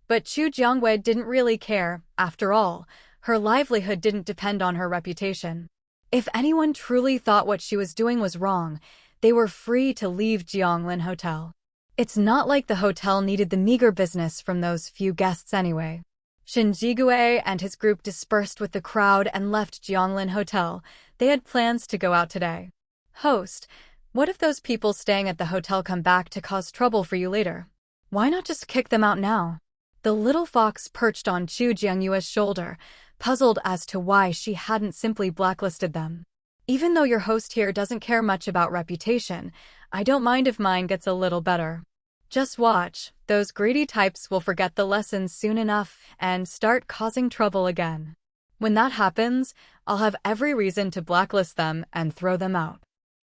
A: But Chu Jiangwei didn't really care. After all, her livelihood didn't depend on her reputation. If anyone truly thought what she was doing was wrong, they were free to leave Jianglin Hotel. It's not like the hotel needed the meager business from those few guests anyway. Shen Jigue and his group dispersed with the crowd and left Jianglin Hotel. They had plans to go out today. Host, what if those people staying at the hotel come back to cause trouble for you later? Why not just kick them out now? The little fox perched on Chu Jiangyue's shoulder, puzzled as to why she hadn't simply blacklisted them. Even though your host here doesn't care much about reputation, I don't mind if mine gets a little better. Just watch, those greedy types will forget the lessons soon enough and start causing trouble again. When that happens, I'll have every reason to blacklist them and throw them out.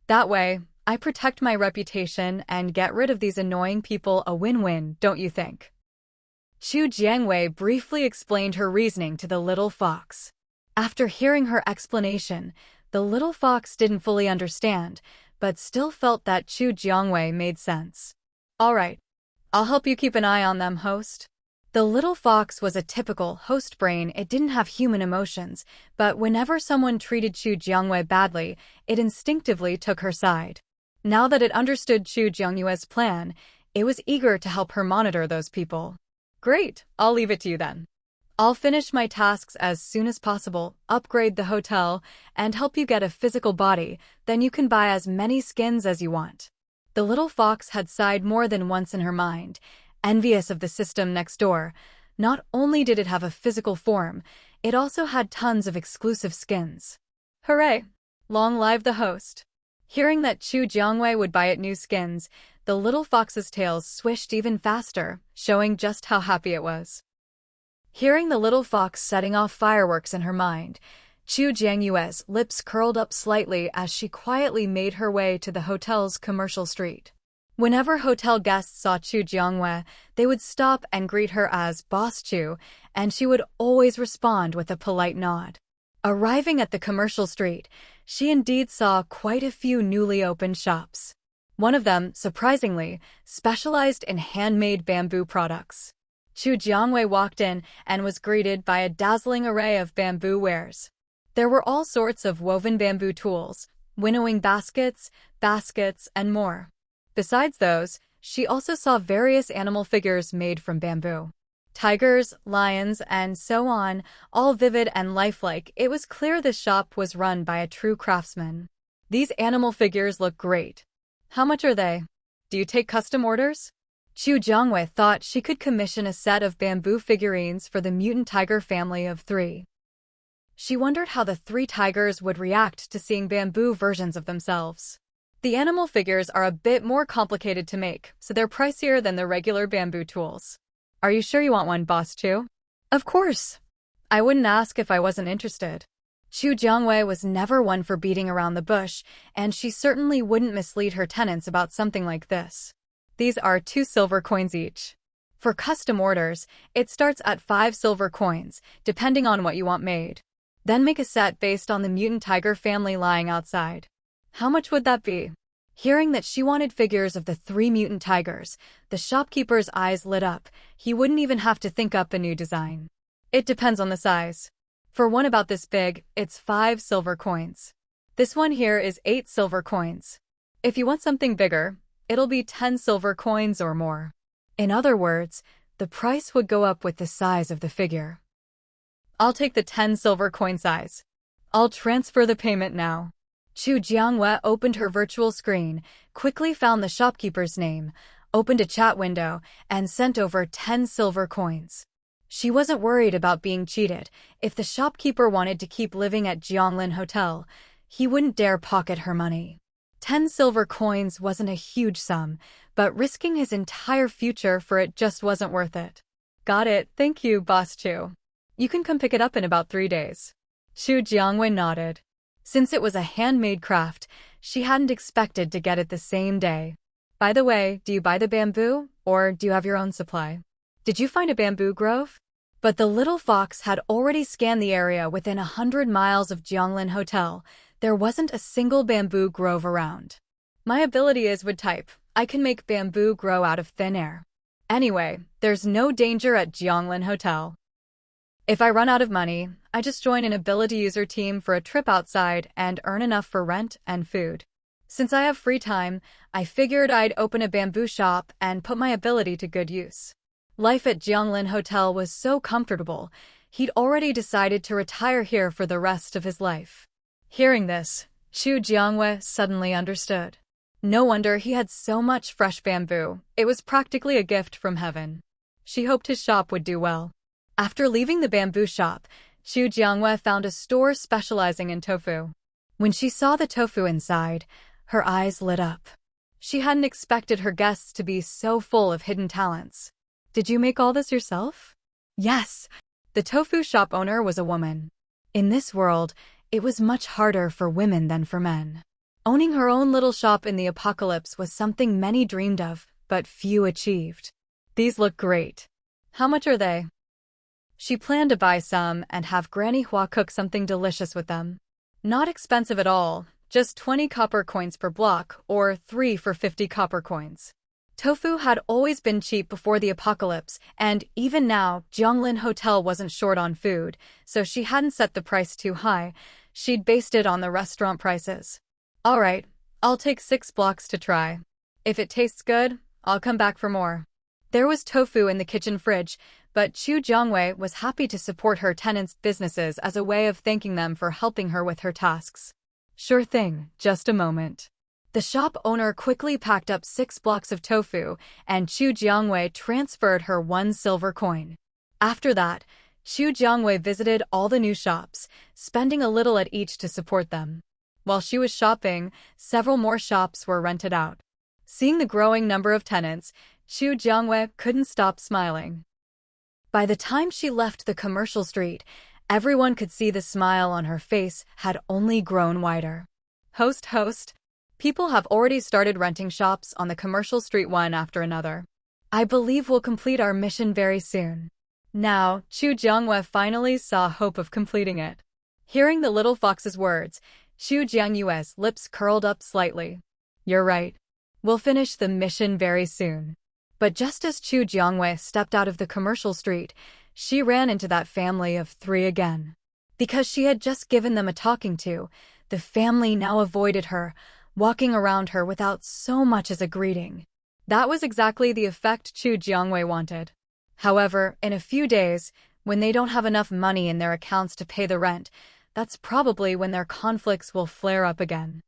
A: That way, I protect my reputation and get rid of these annoying people. A win-win, don't you think? Chu Jiangwei briefly explained her reasoning to the little fox. After hearing her explanation, the little fox didn't fully understand, but still felt that Chu Jiangwei made sense. All right, I'll help you keep an eye on them, host. The little fox was a typical host brain. It didn't have human emotions, but whenever someone treated Chu Jiangwei badly, it instinctively took her side. Now that it understood Chu Jiangyue's plan, it was eager to help her monitor those people. Great, I'll leave it to you then. I'll finish my tasks as soon as possible, upgrade the hotel, and help you get a physical body, then you can buy as many skins as you want. The little fox had sighed more than once in her mind, envious of the system next door. Not only did it have a physical form, it also had tons of exclusive skins. Hooray! Long live the host! Hearing that Chu Jiangwei would buy it new skins, the little fox's tail swished even faster, showing just how happy it was. Hearing the little fox setting off fireworks in her mind, Chu Jiangyue's lips curled up slightly as she quietly made her way to the hotel's commercial street. Whenever hotel guests saw Chu Jiangwei, they would stop and greet her as Boss Chu, and she would always respond with a polite nod. Arriving at the commercial street, she indeed saw quite a few newly opened shops. One of them, surprisingly, specialized in handmade bamboo products. Chu Jiangwei walked in and was greeted by a dazzling array of bamboo wares. There were all sorts of woven bamboo tools, winnowing baskets, and more. Besides those, she also saw various animal figures made from bamboo. Tigers, lions, and so on, all vivid and lifelike. It was clear this shop was run by a true craftsman. These animal figures look great. How much are they? Do you take custom orders? Chu Jiangwei thought she could commission a set of bamboo figurines for the mutant tiger family of 3. She wondered how the 3 tigers would react to seeing bamboo versions of themselves. The animal figures are a bit more complicated to make, so they're pricier than the regular bamboo tools. Are you sure you want one, Boss Chu? Of course. I wouldn't ask if I wasn't interested. Chu Jiangwei was never one for beating around the bush, and she certainly wouldn't mislead her tenants about something like this. These are 2 silver coins each. For custom orders, it starts at 5 silver coins, depending on what you want made. Then make a set based on the mutant tiger family lying outside. How much would that be? Hearing that she wanted figures of the 3 mutant tigers, the shopkeeper's eyes lit up. He wouldn't even have to think up a new design. It depends on the size. For one about this big, it's 5 silver coins. This one here is 8 silver coins. If you want something bigger, it'll be 10 silver coins or more. In other words, the price would go up with the size of the figure. I'll take the 10 silver coin size. I'll transfer the payment now. Chu Jiangwei opened her virtual screen, quickly found the shopkeeper's name, opened a chat window, and sent over 10 silver coins. She wasn't worried about being cheated. If the shopkeeper wanted to keep living at Jianglin Hotel, he wouldn't dare pocket her money. 10 silver coins wasn't a huge sum, but risking his entire future for it just wasn't worth it. Got it, thank you, Boss Chu. You can come pick it up in about 3 days. Chu Jiangwei nodded. Since it was a handmade craft, she hadn't expected to get it the same day. By the way, do you buy the bamboo, or do you have your own supply? Did you find a bamboo grove? But the little fox had already scanned the area within 100 miles of Jianglin Hotel. There wasn't a single bamboo grove around. My ability is wood type. I can make bamboo grow out of thin air. Anyway, there's no danger at Jianglin Hotel. If I run out of money, I just join an ability user team for a trip outside and earn enough for rent and food. Since I have free time, I figured I'd open a bamboo shop and put my ability to good use. Life at Jianglin Hotel was so comfortable, he'd already decided to retire here for the rest of his life. Hearing this, Chu Jiangwei suddenly understood. No wonder he had so much fresh bamboo. It was practically a gift from heaven. She hoped his shop would do well. After leaving the bamboo shop, Chu Jiangwei found a store specializing in tofu. When she saw the tofu inside, her eyes lit up. She hadn't expected her guests to be so full of hidden talents. Did you make all this yourself? Yes. The tofu shop owner was a woman. In this world, it was much harder for women than for men. Owning her own little shop in the apocalypse was something many dreamed of, but few achieved. These look great. How much are they? She planned to buy some and have Granny Hua cook something delicious with them. Not expensive at all, just 20 copper coins per block, or 3 for 50 copper coins. Tofu had always been cheap before the apocalypse, and even now, Jianglin Hotel wasn't short on food, so she hadn't set the price too high. She'd based it on the restaurant prices. All right, I'll take 6 blocks to try. If it tastes good, I'll come back for more. There was tofu in the kitchen fridge, But Chu Jiangwei was happy to support her tenants' businesses as a way of thanking them for helping her with her tasks. Sure thing, just a moment. The shop owner quickly packed up 6 blocks of tofu, and Chu Jiangwei transferred her 1 silver coin. After that, Chu Jiangwei visited all the new shops, spending a little at each to support them. While she was shopping, several more shops were rented out. Seeing the growing number of tenants, Chu Jiangwei couldn't stop smiling. By the time she left the commercial street, everyone could see the smile on her face had only grown wider. Host, people have already started renting shops on the commercial street one after another. I believe we'll complete our mission very soon. Now, Chu Jiangwei finally saw hope of completing it. Hearing the little fox's words, Chu Jiangwei's lips curled up slightly. You're right. We'll finish the mission very soon. But just as Chu Jiangwei stepped out of the commercial street, she ran into that family of 3 again. Because she had just given them a talking to, the family now avoided her, walking around her without so much as a greeting. That was exactly the effect Chu Jiangwei wanted. However, in a few days, when they don't have enough money in their accounts to pay the rent, that's probably when their conflicts will flare up again.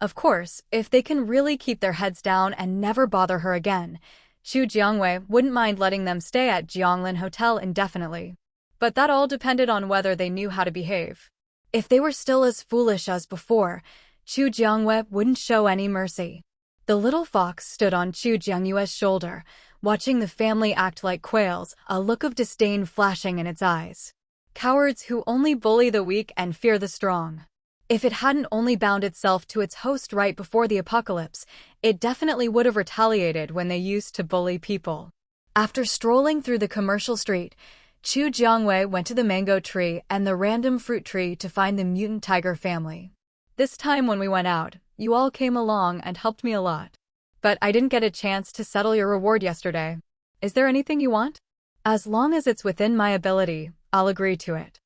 A: Of course, if they can really keep their heads down and never bother her again, Chu Jiangwei wouldn't mind letting them stay at Jianglin Hotel indefinitely. But that all depended on whether they knew how to behave. If they were still as foolish as before, Chu Jiangwei wouldn't show any mercy. The little fox stood on Chu Jiangwei's shoulder, watching the family act like quails, a look of disdain flashing in its eyes. Cowards who only bully the weak and fear the strong. If it hadn't only bound itself to its host right before the apocalypse, it definitely would have retaliated when they used to bully people. After strolling through the commercial street, Chu Jiangwei went to the mango tree and the random fruit tree to find the mutant tiger family. This time when we went out, you all came along and helped me a lot. But I didn't get a chance to settle your reward yesterday. Is there anything you want? As long as it's within my ability, I'll agree to it.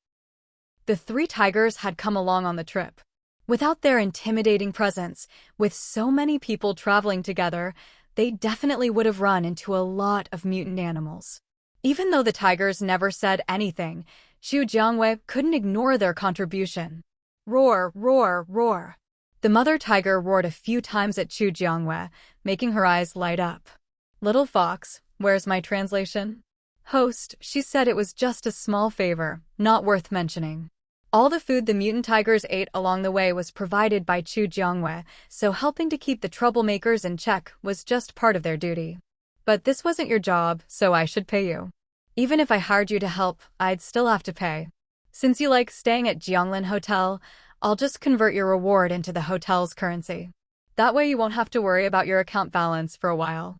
A: The 3 tigers had come along on the trip. Without their intimidating presence, with so many people traveling together, they definitely would have run into a lot of mutant animals. Even though the tigers never said anything, Chu Jiangwei couldn't ignore their contribution. Roar, roar, roar. The mother tiger roared a few times at Chu Jiangwei, making her eyes light up. Little fox, where's my translation? Host, she said it was just a small favor, not worth mentioning. All the food the mutant tigers ate along the way was provided by Chu Jiangwei, so helping to keep the troublemakers in check was just part of their duty. But this wasn't your job, so I should pay you. Even if I hired you to help, I'd still have to pay. Since you like staying at Jianglin Hotel, I'll just convert your reward into the hotel's currency. That way you won't have to worry about your account balance for a while.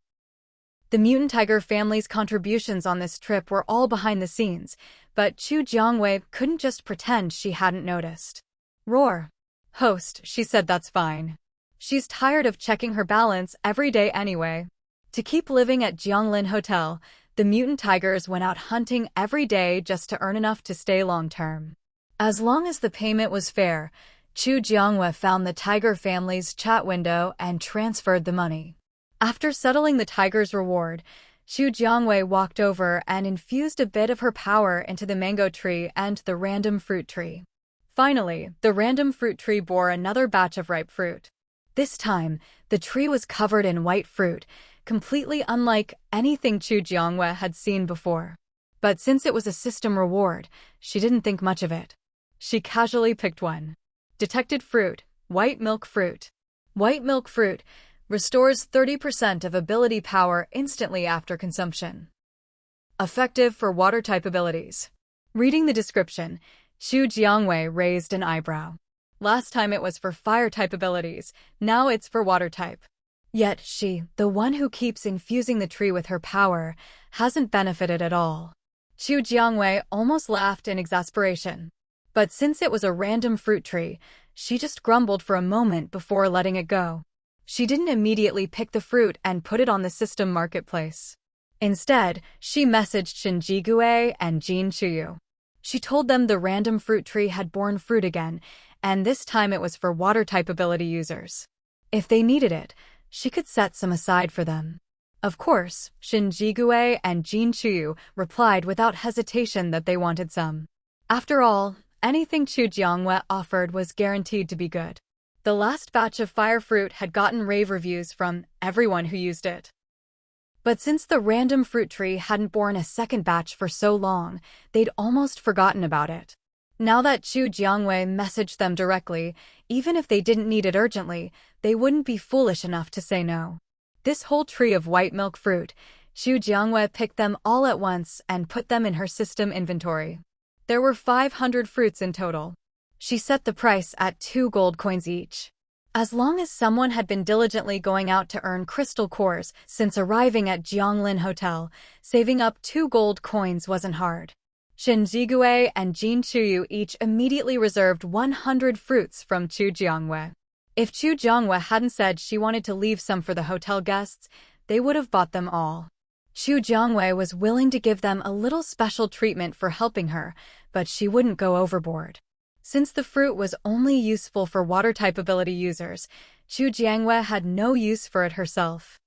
A: The mutant tiger family's contributions on this trip were all behind the scenes, but Chu Jiangwei couldn't just pretend she hadn't noticed. Roar. Host, she said that's fine. She's tired of checking her balance every day anyway. To keep living at Jianglin Hotel, the mutant tigers went out hunting every day just to earn enough to stay long-term. As long as the payment was fair, Chu Jiangwei found the tiger family's chat window and transferred the money. After settling the tiger's reward, Chu Jiangwei walked over and infused a bit of her power into the mango tree and the random fruit tree. Finally, the random fruit tree bore another batch of ripe fruit. This time, the tree was covered in white fruit, completely unlike anything Chu Jiangwei had seen before. But since it was a system reward, she didn't think much of it. She casually picked one. Detected fruit, white milk fruit. White milk fruit restores 30% of ability power instantly after consumption. Effective for water-type abilities. Reading the description, Chu Jiangwei raised an eyebrow. Last time it was for fire-type abilities, now it's for water-type. Yet she, the one who keeps infusing the tree with her power, hasn't benefited at all. Chu Jiangwei almost laughed in exasperation. But since it was a random fruit tree, she just grumbled for a moment before letting it go. She didn't immediately pick the fruit and put it on the system marketplace. Instead, she messaged Shin Jigue and Jin Chuyu. She told them the random fruit tree had borne fruit again, and this time it was for water-type ability users. If they needed it, she could set some aside for them. Of course, Shin Jigue and Jin Chuyu replied without hesitation that they wanted some. After all, anything Chu Jiangwei offered was guaranteed to be good. The last batch of fire fruit had gotten rave reviews from everyone who used it. But since the random fruit tree hadn't borne a second batch for so long, they'd almost forgotten about it. Now that Chu Jiangwei messaged them directly, even if they didn't need it urgently, they wouldn't be foolish enough to say no. This whole tree of white milk fruit, Chu Jiangwei picked them all at once and put them in her system inventory. There were 500 fruits in total. She set the price at 2 gold coins each. As long as someone had been diligently going out to earn crystal cores since arriving at Jianglin Hotel, saving up 2 gold coins wasn't hard. Shin Jigue and Jin Chuyu each immediately reserved 100 fruits from Chu Jiangwei. If Chu Jiangwei hadn't said she wanted to leave some for the hotel guests, they would have bought them all. Chu Jiangwei was willing to give them a little special treatment for helping her, but she wouldn't go overboard. Since the fruit was only useful for water-type ability users, Chu Jiangwei had no use for it herself.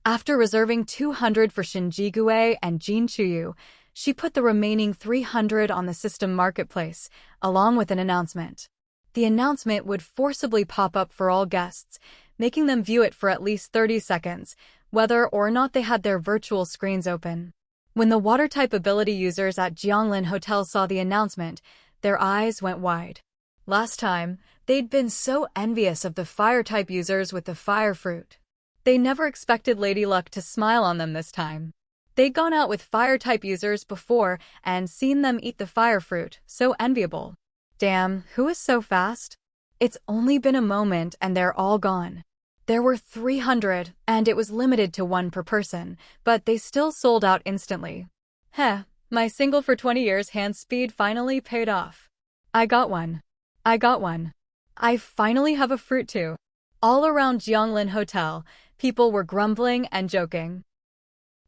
A: After reserving 200 for Shin Jigue and Jin Chuyu, she put the remaining 300 on the system marketplace, along with an announcement. The announcement would forcibly pop up for all guests, making them view it for at least 30 seconds, whether or not they had their virtual screens open. When the water-type ability users at Jianglin Hotel saw the announcement, their eyes went wide. Last time, they'd been so envious of the fire-type users with the fire fruit. They never expected Lady Luck to smile on them this time. They'd gone out with fire-type users before and seen them eat the fire fruit, so enviable. Damn, who is so fast? It's only been a moment and they're all gone. There were 300, and it was limited to 1 per person, but they still sold out instantly. Heh, my single for 20 years hand speed finally paid off. I got one. I finally have a fruit too. All around Jianglin Hotel, people were grumbling and joking.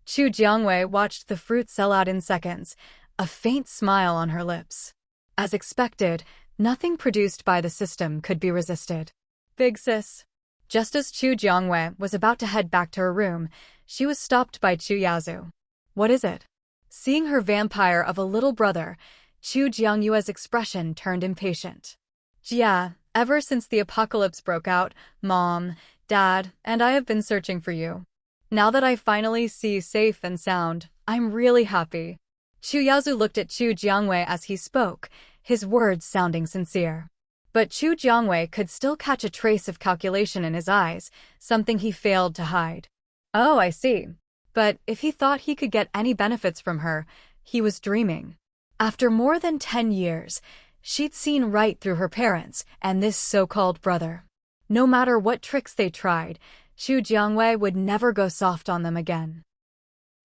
A: Chu Jiangwei watched the fruit sell out in seconds, a faint smile on her lips. As expected, nothing produced by the system could be resisted. Big sis. Just as Chu Jiangwei was about to head back to her room, she was stopped by Chu Yaozu. What is it? Seeing her vampire of a little brother, Chu Jiangyue's expression turned impatient. Jia, ever since the apocalypse broke out, Mom, Dad, and I have been searching for you. Now that I finally see you safe and sound, I'm really happy. Chu Yaozu looked at Chu Jiangwei as he spoke, his words sounding sincere. But Chu Jiangwei could still catch a trace of calculation in his eyes, something he failed to hide. Oh, I see. But if he thought he could get any benefits from her, he was dreaming. After more than 10 years, she'd seen right through her parents and this so-called brother. No matter what tricks they tried, Chu Jiangwei would never go soft on them again.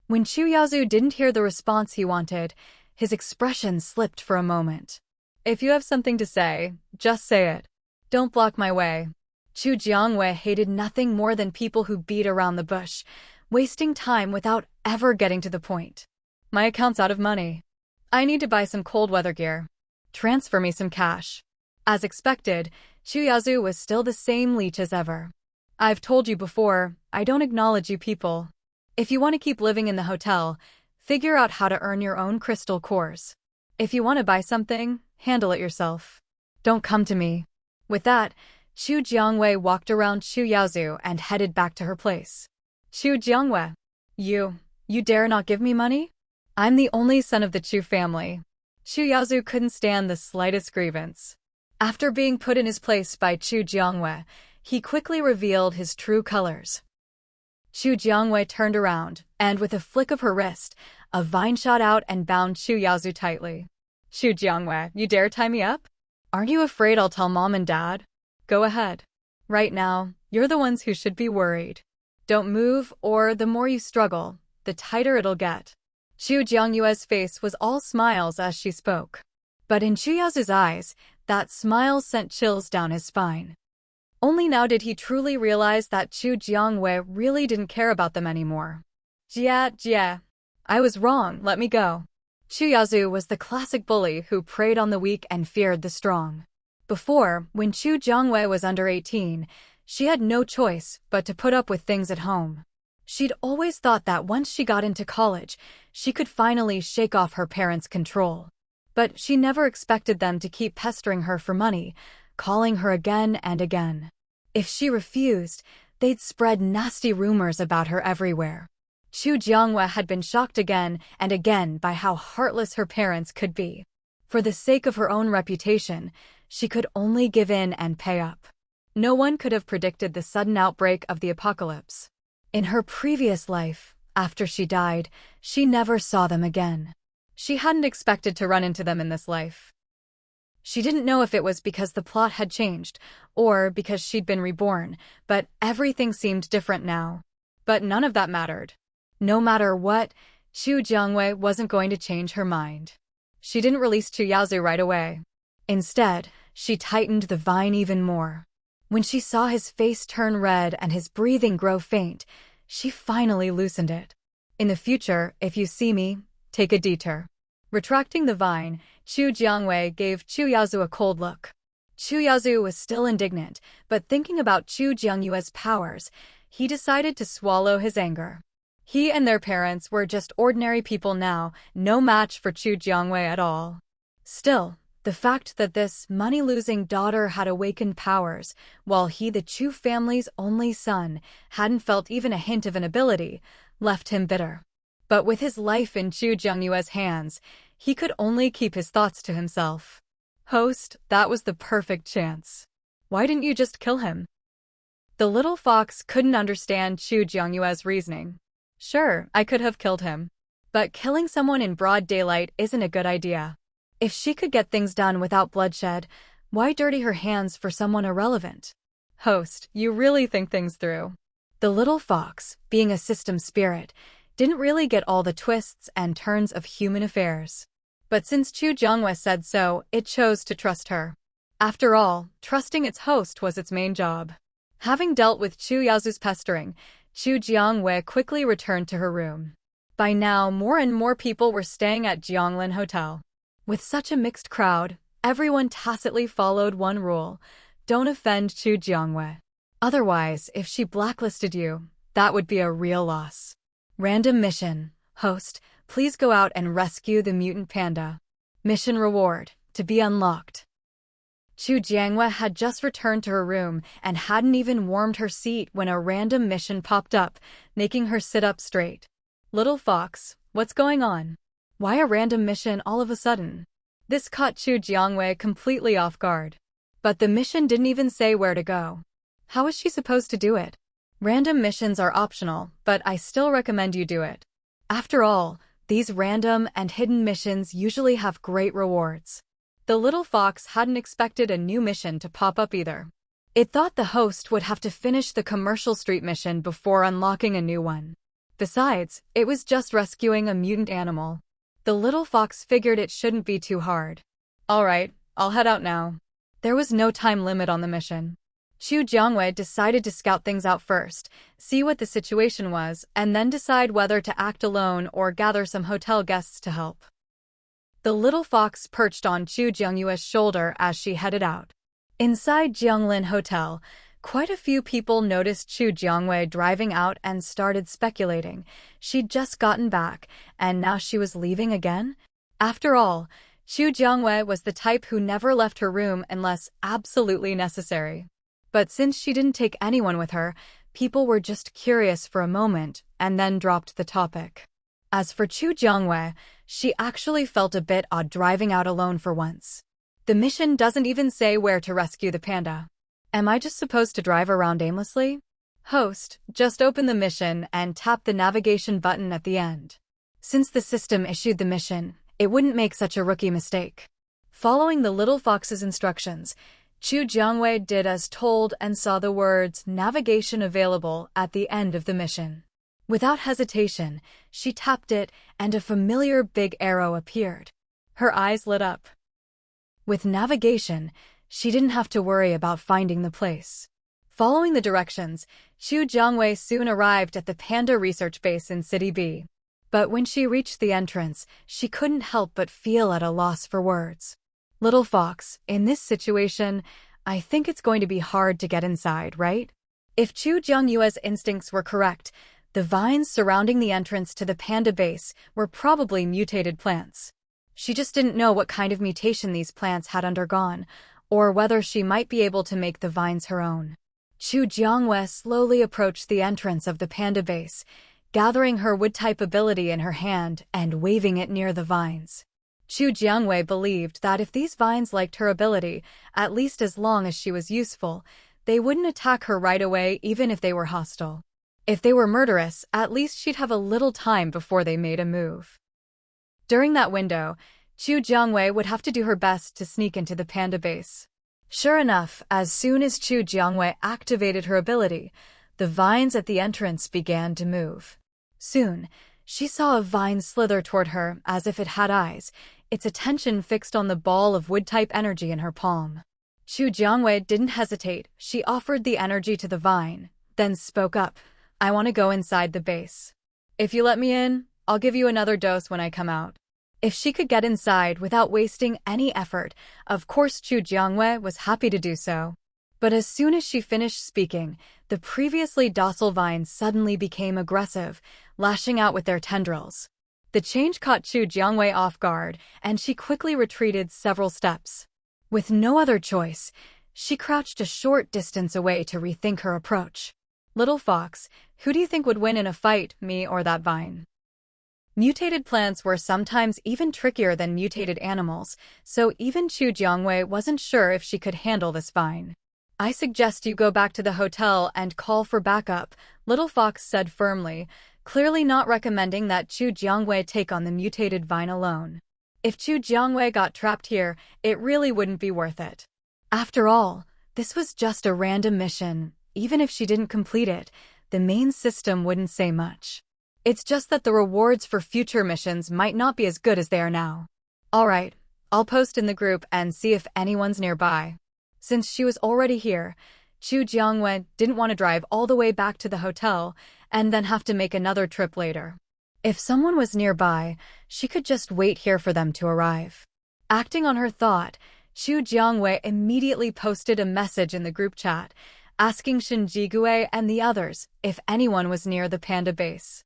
A: When Chu Yaozu didn't hear the response he wanted, his expression slipped for a moment. If you have something to say, just say it. Don't block my way. Chu Jiangwei hated nothing more than people who beat around the bush, wasting time without ever getting to the point. My account's out of money. I need to buy some cold weather gear. Transfer me some cash. As expected, Chu Yaozu was still the same leech as ever. I've told you before, I don't acknowledge you people. If you want to keep living in the hotel, figure out how to earn your own crystal cores. If you want to buy something, handle it yourself. Don't come to me. With that, Chu Jiangwei walked around Chu Yaozu and headed back to her place. Chu Jiangwei, you dare not give me money? I'm the only son of the Chu family. Chu Yaozu couldn't stand the slightest grievance. After being put in his place by Chu Jiangwei, he quickly revealed his true colors. Chu Jiangwei turned around, and with a flick of her wrist, a vine shot out and bound Chu Yaozu tightly. Chu Jiangwei, you dare tie me up? Aren't you afraid I'll tell Mom and Dad? Go ahead. Right now, you're the ones who should be worried. Don't move, or the more you struggle, the tighter it'll get. Chu Jiangyue's face was all smiles as she spoke. But in Chu Yaozu's eyes, that smile sent chills down his spine. Only now did he truly realize that Chu Jiangwei really didn't care about them anymore. Jia. I was wrong, let me go. Chu Yaozu was the classic bully who preyed on the weak and feared the strong. Before, when Chu Jiangwei was under 18, she had no choice but to put up with things at home. She'd always thought that once she got into college, she could finally shake off her parents' control. But she never expected them to keep pestering her for money, calling her again and again. If she refused, they'd spread nasty rumors about her everywhere. Chu Jiangwei had been shocked again and again by how heartless her parents could be. For the sake of her own reputation, she could only give in and pay up. No one could have predicted the sudden outbreak of the apocalypse. In her previous life, after she died, she never saw them again. She hadn't expected to run into them in this life. She didn't know if it was because the plot had changed, or because she'd been reborn, but everything seemed different now. But none of that mattered. No matter what, Chu Jiangwei wasn't going to change her mind. She didn't release Chu Yaozu right away. Instead, she tightened the vine even more. When she saw his face turn red and his breathing grow faint, she finally loosened it. In the future, if you see me, take a detour. Retracting the vine, Chu Jiangwei gave Chu Yaozu a cold look. Chu Yaozu was still indignant, but thinking about Chu Jiangyue's powers, he decided to swallow his anger. He and their parents were just ordinary people now, no match for Chu Jiangwei at all. Still, the fact that this money-losing daughter had awakened powers, while he, the Chu family's only son, hadn't felt even a hint of an ability, left him bitter. But with his life in Chu Jiangyue's hands, he could only keep his thoughts to himself. Host, that was the perfect chance. Why didn't you just kill him? The little fox couldn't understand Chu Jiangyue's reasoning. Sure, I could have killed him. But killing someone in broad daylight isn't a good idea. If she could get things done without bloodshed, why dirty her hands for someone irrelevant? Host, you really think things through. The little fox, being a system spirit, didn't really get all the twists and turns of human affairs. But since Chu Jiangwei said so, it chose to trust her. After all, trusting its host was its main job. Having dealt with Chu Yaozu's pestering, Chu Jiangwei quickly returned to her room. By now, more and more people were staying at Jianglin Hotel. With such a mixed crowd, everyone tacitly followed one rule: don't offend Chu Jiangwei. Otherwise, if she blacklisted you, that would be a real loss. Random mission. Host, please go out and rescue the mutant panda. Mission reward, to be unlocked. Chu Jiangwei had just returned to her room and hadn't even warmed her seat when a random mission popped up, making her sit up straight. Little fox, what's going on? Why a random mission all of a sudden? This caught Chu Jiangwei completely off guard. But the mission didn't even say where to go. How is she supposed to do it? Random missions are optional, but I still recommend you do it. After all, these random and hidden missions usually have great rewards. The little fox hadn't expected a new mission to pop up either. It thought the host would have to finish the commercial street mission before unlocking a new one. Besides, it was just rescuing a mutant animal. The little fox figured it shouldn't be too hard. Alright, I'll head out now. There was no time limit on the mission. Chu Jiangwei decided to scout things out first, see what the situation was, and then decide whether to act alone or gather some hotel guests to help. The little fox perched on Chu Jiangyue's shoulder as she headed out. Inside Jianglin Hotel, quite a few people noticed Chu Jiangwei driving out and started speculating. She'd just gotten back, and now she was leaving again? After all, Chu Jiangwei was the type who never left her room unless absolutely necessary. But since she didn't take anyone with her, people were just curious for a moment and then dropped the topic. As for Chu Jiangwei, she actually felt a bit odd driving out alone for once. The mission doesn't even say where to rescue the panda. Am I just supposed to drive around aimlessly? Host, just open the mission and tap the navigation button at the end. Since the system issued the mission, it wouldn't make such a rookie mistake. Following the little fox's instructions, Chu Jiangwei did as told and saw the words "Navigation available" at the end of the mission. Without hesitation, she tapped it and a familiar big arrow appeared. Her eyes lit up. With navigation, she didn't have to worry about finding the place. Following the directions, Chu Jiangwei soon arrived at the Panda research base in City B. But when she reached the entrance, she couldn't help but feel at a loss for words. Little fox, in this situation, I think it's going to be hard to get inside, right? If Chu Jiangyue's instincts were correct, The vines surrounding the entrance to the panda base were probably mutated plants. She just didn't know what kind of mutation these plants had undergone, or whether she might be able to make the vines her own. Chu Jiangwei slowly approached the entrance of the panda base, gathering her wood-type ability in her hand and waving it near the vines. Chu Jiangwei believed that if these vines liked her ability, at least as long as she was useful, they wouldn't attack her right away even if they were hostile. If they were murderous, at least she'd have a little time before they made a move. During that window, Chu Jiangwei would have to do her best to sneak into the panda base. Sure enough, as soon as Chu Jiangwei activated her ability, the vines at the entrance began to move. Soon, she saw a vine slither toward her as if it had eyes, its attention fixed on the ball of wood-type energy in her palm. Chu Jiangwei didn't hesitate. She offered the energy to the vine, then spoke up. "I want to go inside the base. If you let me in, I'll give you another dose when I come out." If she could get inside without wasting any effort, of course Chu Jiangwei was happy to do so. But as soon as she finished speaking, the previously docile vines suddenly became aggressive, lashing out with their tendrils. The change caught Chu Jiangwei off guard, and she quickly retreated several steps. With no other choice, she crouched a short distance away to rethink her approach. "Little fox, who do you think would win in a fight, me or that vine?" Mutated plants were sometimes even trickier than mutated animals, so even Chu Jiangwei wasn't sure if she could handle this vine. "I suggest you go back to the hotel and call for backup," Little Fox said firmly, clearly not recommending that Chu Jiangwei take on the mutated vine alone. If Chu Jiangwei got trapped here, it really wouldn't be worth it. After all, this was just a random mission. Even if she didn't complete it, the main system wouldn't say much. It's just that the rewards for future missions might not be as good as they are now. "All right, I'll post in the group and see if anyone's nearby." Since she was already here, Chu Jiangwei didn't want to drive all the way back to the hotel and then have to make another trip later. If someone was nearby, she could just wait here for them to arrive. Acting on her thought, Chu Jiangwei immediately posted a message in the group chat, asking Shinjigue and the others if anyone was near the panda base.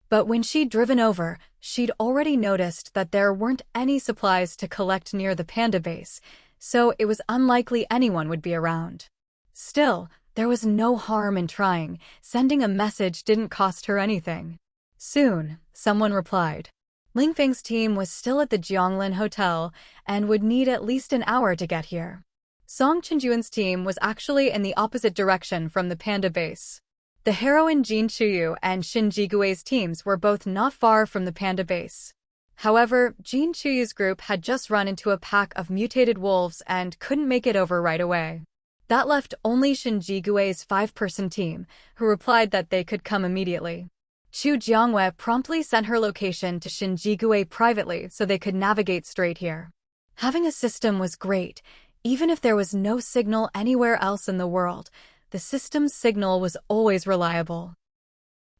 A: But when she'd driven over, she'd already noticed that there weren't any supplies to collect near the panda base, so it was unlikely anyone would be around. Still, there was no harm in trying. Sending a message didn't cost her anything. Soon, someone replied. Lingfeng's team was still at the Jianglin Hotel and would need at least an hour to get here. Song Qinjuan's team was actually in the opposite direction from the panda base. The heroine Jin Chuyu and Shin Jigui's teams were both not far from the panda base. However, Jin Chuyu's group had just run into a pack of mutated wolves and couldn't make it over right away. That left only Shin Jigui's 5-person team, who replied that they could come immediately. Chu Jiangwei promptly sent her location to Shin Jigui privately so they could navigate straight here. Having a system was great, even if there was no signal anywhere else in the world. The system's signal was always reliable.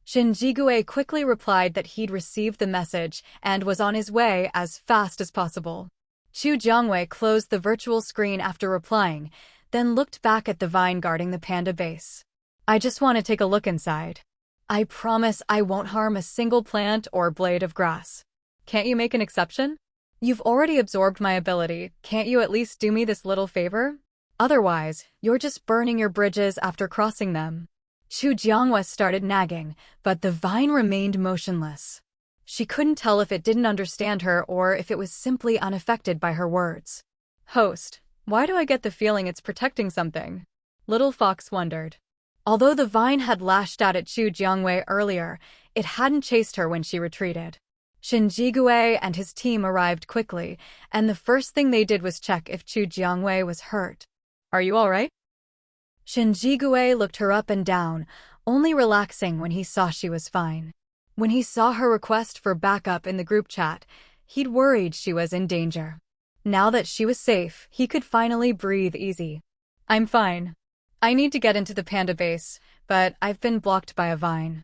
A: Shin Jigui quickly replied that he'd received the message and was on his way as fast as possible. Chu Jiangwei closed the virtual screen after replying, then looked back at the vine guarding the panda base. "I just want to take a look inside. I promise I won't harm a single plant or blade of grass. Can't you make an exception? You've already absorbed my ability, can't you at least do me this little favor? Otherwise, you're just burning your bridges after crossing them." Chu Jiangwei started nagging, but the vine remained motionless. She couldn't tell if it didn't understand her or if it was simply unaffected by her words. "Host, why do I get the feeling it's protecting something?" Little Fox wondered. Although the vine had lashed out at Chu Jiangwei earlier, it hadn't chased her when she retreated. Shin Jigui and his team arrived quickly, and the first thing they did was check if Chu Jiangwei was hurt. "Are you all right?" Shin Jigui looked her up and down, only relaxing when he saw she was fine. When he saw her request for backup in the group chat, he'd worried she was in danger. Now that she was safe, he could finally breathe easy. "I'm fine. I need to get into the panda base, but I've been blocked by a vine.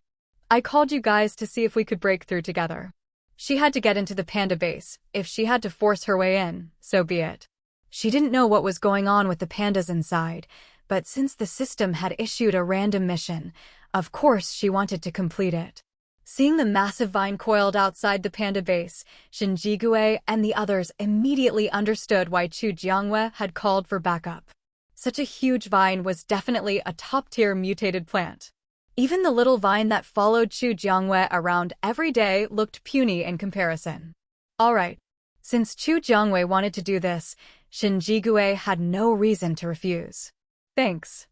A: I called you guys to see if we could break through together." She had to get into the panda base. If she had to force her way in, so be it. She didn't know what was going on with the pandas inside, but since the system had issued a random mission, Of course, she wanted to complete it. Seeing the massive vine coiled outside the panda base, Shinjigue and the others immediately understood why Chu Jiangwei had called for backup. Such a huge vine was definitely a top-tier mutated plant. Even the little vine that followed Chu Jiangwei around every day looked puny in comparison. Alright, since Chu Jiangwei wanted to do this, Shinjigue had no reason to refuse. Thanks.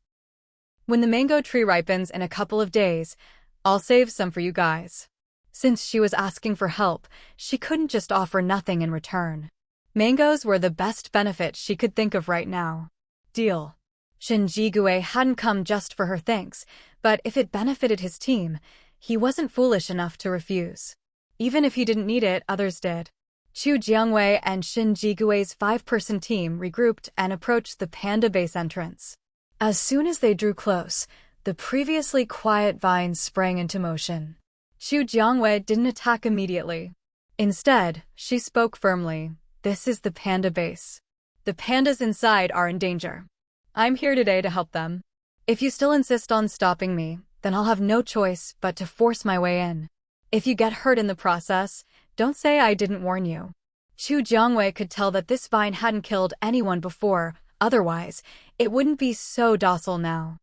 A: When the mango tree ripens in a couple of days, I'll save some for you guys. Since she was asking for help, she couldn't just offer nothing in return. Mangoes were the best benefit she could think of right now. Deal. Shinjigue hadn't come just for her thanks, but if it benefited his team, he wasn't foolish enough to refuse. Even if he didn't need it, others did. Chu Jiangwei and Shinjigue's 5-person team regrouped and approached the panda base entrance. As soon as they drew close, the previously quiet vines sprang into motion. Chu Jiangwei didn't attack immediately. Instead, she spoke firmly. This is the panda base. The pandas inside are in danger. I'm here today to help them. If you still insist on stopping me, then I'll have no choice but to force my way in. If you get hurt in the process, don't say I didn't warn you. Chu Jiangwei could tell that this vine hadn't killed anyone before, otherwise, it wouldn't be so docile now.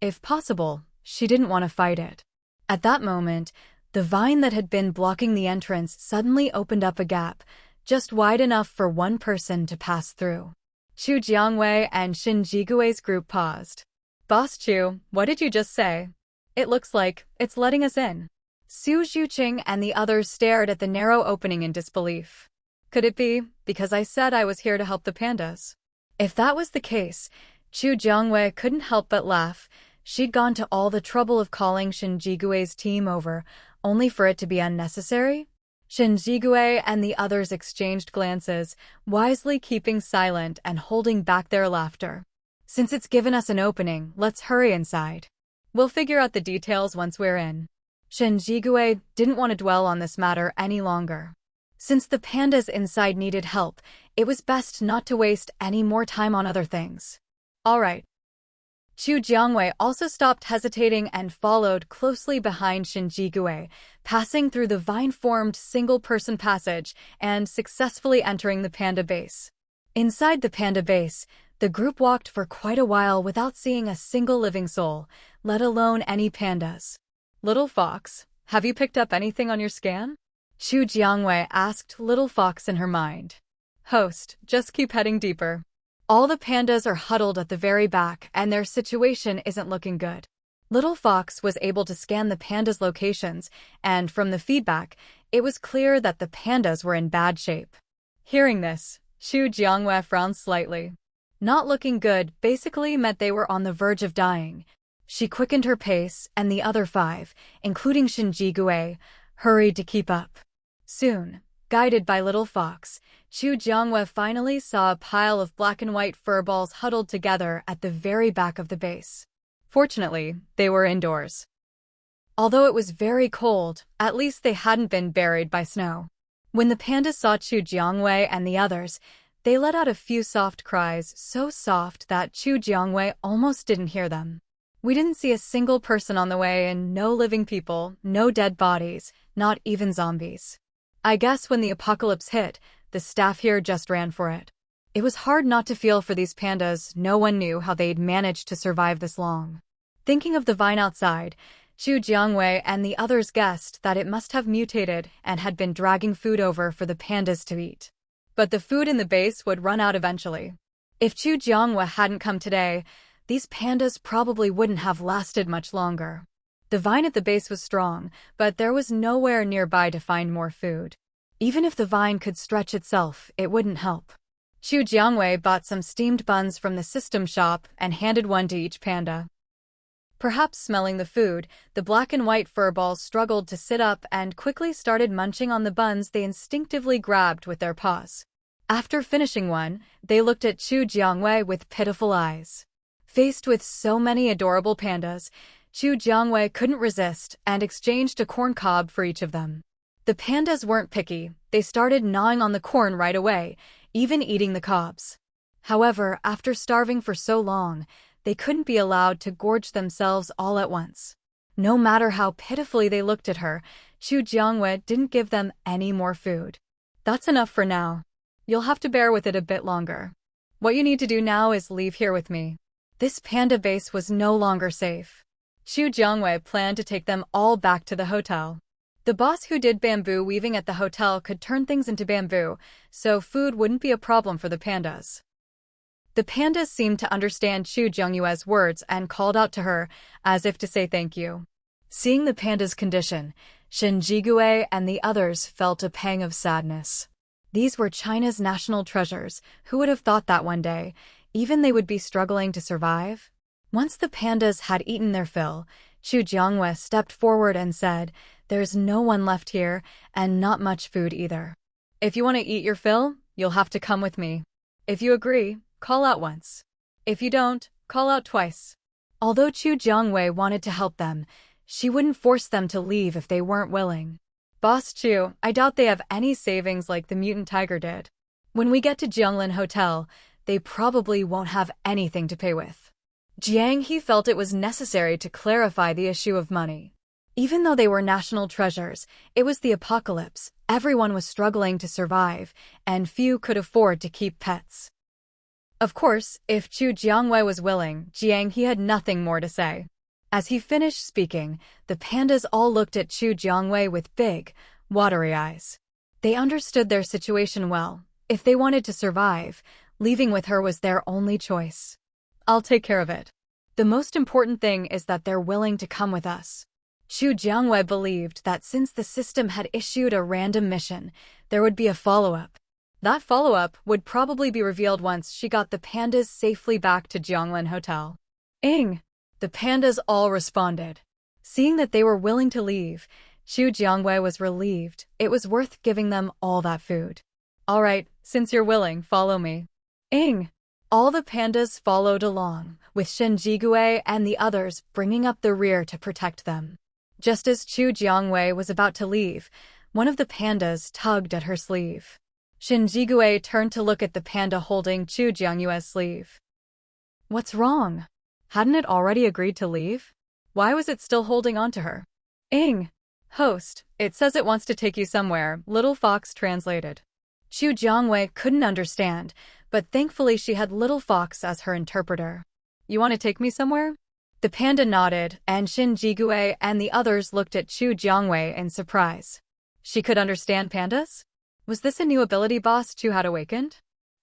A: If possible, she didn't want to fight it. At that moment, the vine that had been blocking the entrance suddenly opened up a gap, just wide enough for one person to pass through. Chu Jiangwei and Shinjigue's group paused. Boss Chu, what did you just say? It looks like it's letting us in. Su Zhuqing and the others stared at the narrow opening in disbelief. Could it be because I said I was here to help the pandas? If that was the case, Chu Jiangwei couldn't help but laugh. She'd gone to all the trouble of calling Shinjigue's team over, only for it to be unnecessary? Shinjigue and the others exchanged glances, wisely keeping silent and holding back their laughter. Since it's given us an opening, let's hurry inside. We'll figure out the details once we're in. Shinjigue didn't want to dwell on this matter any longer. Since the pandas inside needed help, it was best not to waste any more time on other things. Alright. Chu Jiangwei also stopped hesitating and followed closely behind Shinjigue, passing through the vine-formed single-person passage and successfully entering the panda base. Inside the panda base, the group walked for quite a while without seeing a single living soul, let alone any pandas. Little Fox, have you picked up anything on your scan? Chu Jiangwei asked Little Fox in her mind. Host, just keep heading deeper. All the pandas are huddled at the very back and their situation isn't looking good. Little Fox was able to scan the pandas' locations, and from the feedback, it was clear that the pandas were in bad shape. Hearing this, Chu Jiangwei frowned slightly. Not looking good basically meant they were on the verge of dying. She quickened her pace, and the other 5, including Shinjigue, hurried to keep up. Soon, guided by Little Fox, Chu Jiangwei finally saw a pile of black and white furballs huddled together at the very back of the base. Fortunately, they were indoors. Although it was very cold, at least they hadn't been buried by snow. When the pandas saw Chu Jiangwei and the others, they let out a few soft cries, so soft that Chu Jiangwei almost didn't hear them. We didn't see a single person on the way and no living people, no dead bodies, not even zombies. I guess when the apocalypse hit, the staff here just ran for it. It was hard not to feel for these pandas. No one knew how they'd managed to survive this long. Thinking of the vine outside, Chu Jiangwei and the others guessed that it must have mutated and had been dragging food over for the pandas to eat. But the food in the base would run out eventually. If Chu Jiangwei hadn't come today, these pandas probably wouldn't have lasted much longer. The vine at the base was strong, but there was nowhere nearby to find more food. Even if the vine could stretch itself, it wouldn't help. Chu Jiangwei bought some steamed buns from the system shop and handed one to each panda. Perhaps smelling the food, the black and white furballs struggled to sit up and quickly started munching on the buns they instinctively grabbed with their paws. After finishing one, they looked at Chu Jiangwei with pitiful eyes. Faced with so many adorable pandas, Chu Jiangwei couldn't resist and exchanged a corn cob for each of them. The pandas weren't picky, they started gnawing on the corn right away, even eating the cobs. However, after starving for so long, they couldn't be allowed to gorge themselves all at once. No matter how pitifully they looked at her, Xu Jiangwei didn't give them any more food. That's enough for now. You'll have to bear with it a bit longer. What you need to do now is leave here with me. This panda base was no longer safe. Xu Jiangwei planned to take them all back to the hotel. The boss who did bamboo weaving at the hotel could turn things into bamboo, so food wouldn't be a problem for the pandas. The pandas seemed to understand Xu Jiangwei's words and called out to her, as if to say thank you. Seeing the panda's condition, Shen Jigui and the others felt a pang of sadness. These were China's national treasures. Who would have thought that one day, even they would be struggling to survive? Once the pandas had eaten their fill, Xu Jiangwei stepped forward and said, "There's no one left here, and not much food either. If you want to eat your fill, you'll have to come with me. If you agree, call out once. If you don't, call out twice." Although Xu Jiangwei wanted to help them, she wouldn't force them to leave if they weren't willing. "Boss Xu, I doubt they have any savings like the mutant tiger did. When we get to Jianglin Hotel, they probably won't have anything to pay with." Jiang He felt it was necessary to clarify the issue of money. Even though they were national treasures, it was the apocalypse, everyone was struggling to survive, and few could afford to keep pets. Of course, if Xu Jiangwei was willing, Jiang He had nothing more to say. As he finished speaking, the pandas all looked at Xu Jiangwei with big, watery eyes. They understood their situation well. If they wanted to survive, leaving with her was their only choice. "I'll take care of it. The most important thing is that they're willing to come with us." Xu Jiangwei believed that since the system had issued a random mission, there would be a follow-up. That follow-up would probably be revealed once she got the pandas safely back to Jianglin Hotel. "Ing!" The pandas all responded. Seeing that they were willing to leave, Xu Jiangwei was relieved. It was worth giving them all that food. "All right, since you're willing, follow me." "Ing!" All the pandas followed along, with Shen Jigui and the others bringing up the rear to protect them. Just as Xu Jiangwei was about to leave, one of the pandas tugged at her sleeve. Shen Jigui turned to look at the panda holding Xu Jiangwei's sleeve. "What's wrong? Hadn't it already agreed to leave? Why was it still holding on to her?" "Ing! Host, it says it wants to take you somewhere," Little Fox translated. Xu Jiangwei couldn't understand, but thankfully she had Little Fox as her interpreter. "You want to take me somewhere?" The panda nodded, and Shen Jigui and the others looked at Xu Jiangwei in surprise. She could understand pandas? Was this a new ability boss Xu had awakened?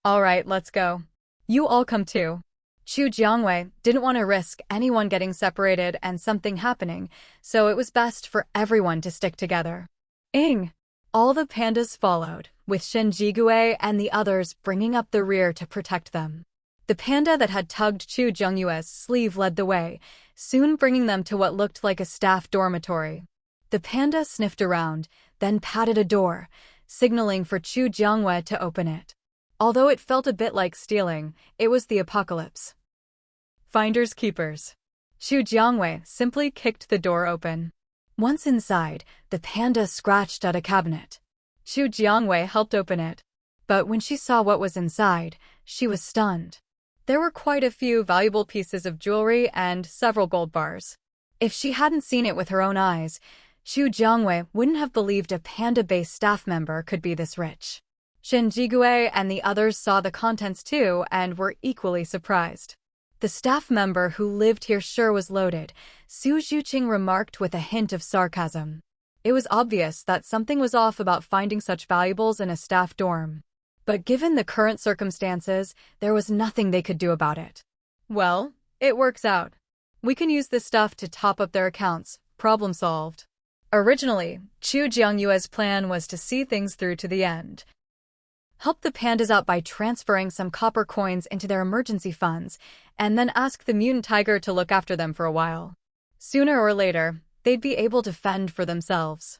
A: "All right, let's go. You all come too." Xu Jiangwei didn't want to risk anyone getting separated and something happening, so it was best for everyone to stick together. "Ing!" All the pandas followed, with Shen Jigui and the others bringing up the rear to protect them. The panda that had tugged Xu Jiangwei's sleeve led the way, soon bringing them to what looked like a staff dormitory. The panda sniffed around, then patted a door, signaling for Xu Jiangwei to open it. Although it felt a bit like stealing, it was the apocalypse. Finders keepers. Xu Jiangwei simply kicked the door open. Once inside, the panda scratched at a cabinet. Xu Jiangwei helped open it. But when she saw what was inside, she was stunned. There were quite a few valuable pieces of jewelry and several gold bars. If she hadn't seen it with her own eyes, Xu Jiangwei wouldn't have believed a panda-based staff member could be this rich. Shen Jigui and the others saw the contents too and were equally surprised. The staff member who lived here sure was loaded, Su Zhuqing remarked with a hint of sarcasm. It was obvious that something was off about finding such valuables in a staff dorm. But given the current circumstances, there was nothing they could do about it. "Well, it works out. We can use this stuff to top up their accounts. Problem solved." Originally, Xu Jiangwei's plan was to see things through to the end. Help the pandas out by transferring some copper coins into their emergency funds, and then ask the mutant tiger to look after them for a while. Sooner or later, they'd be able to fend for themselves.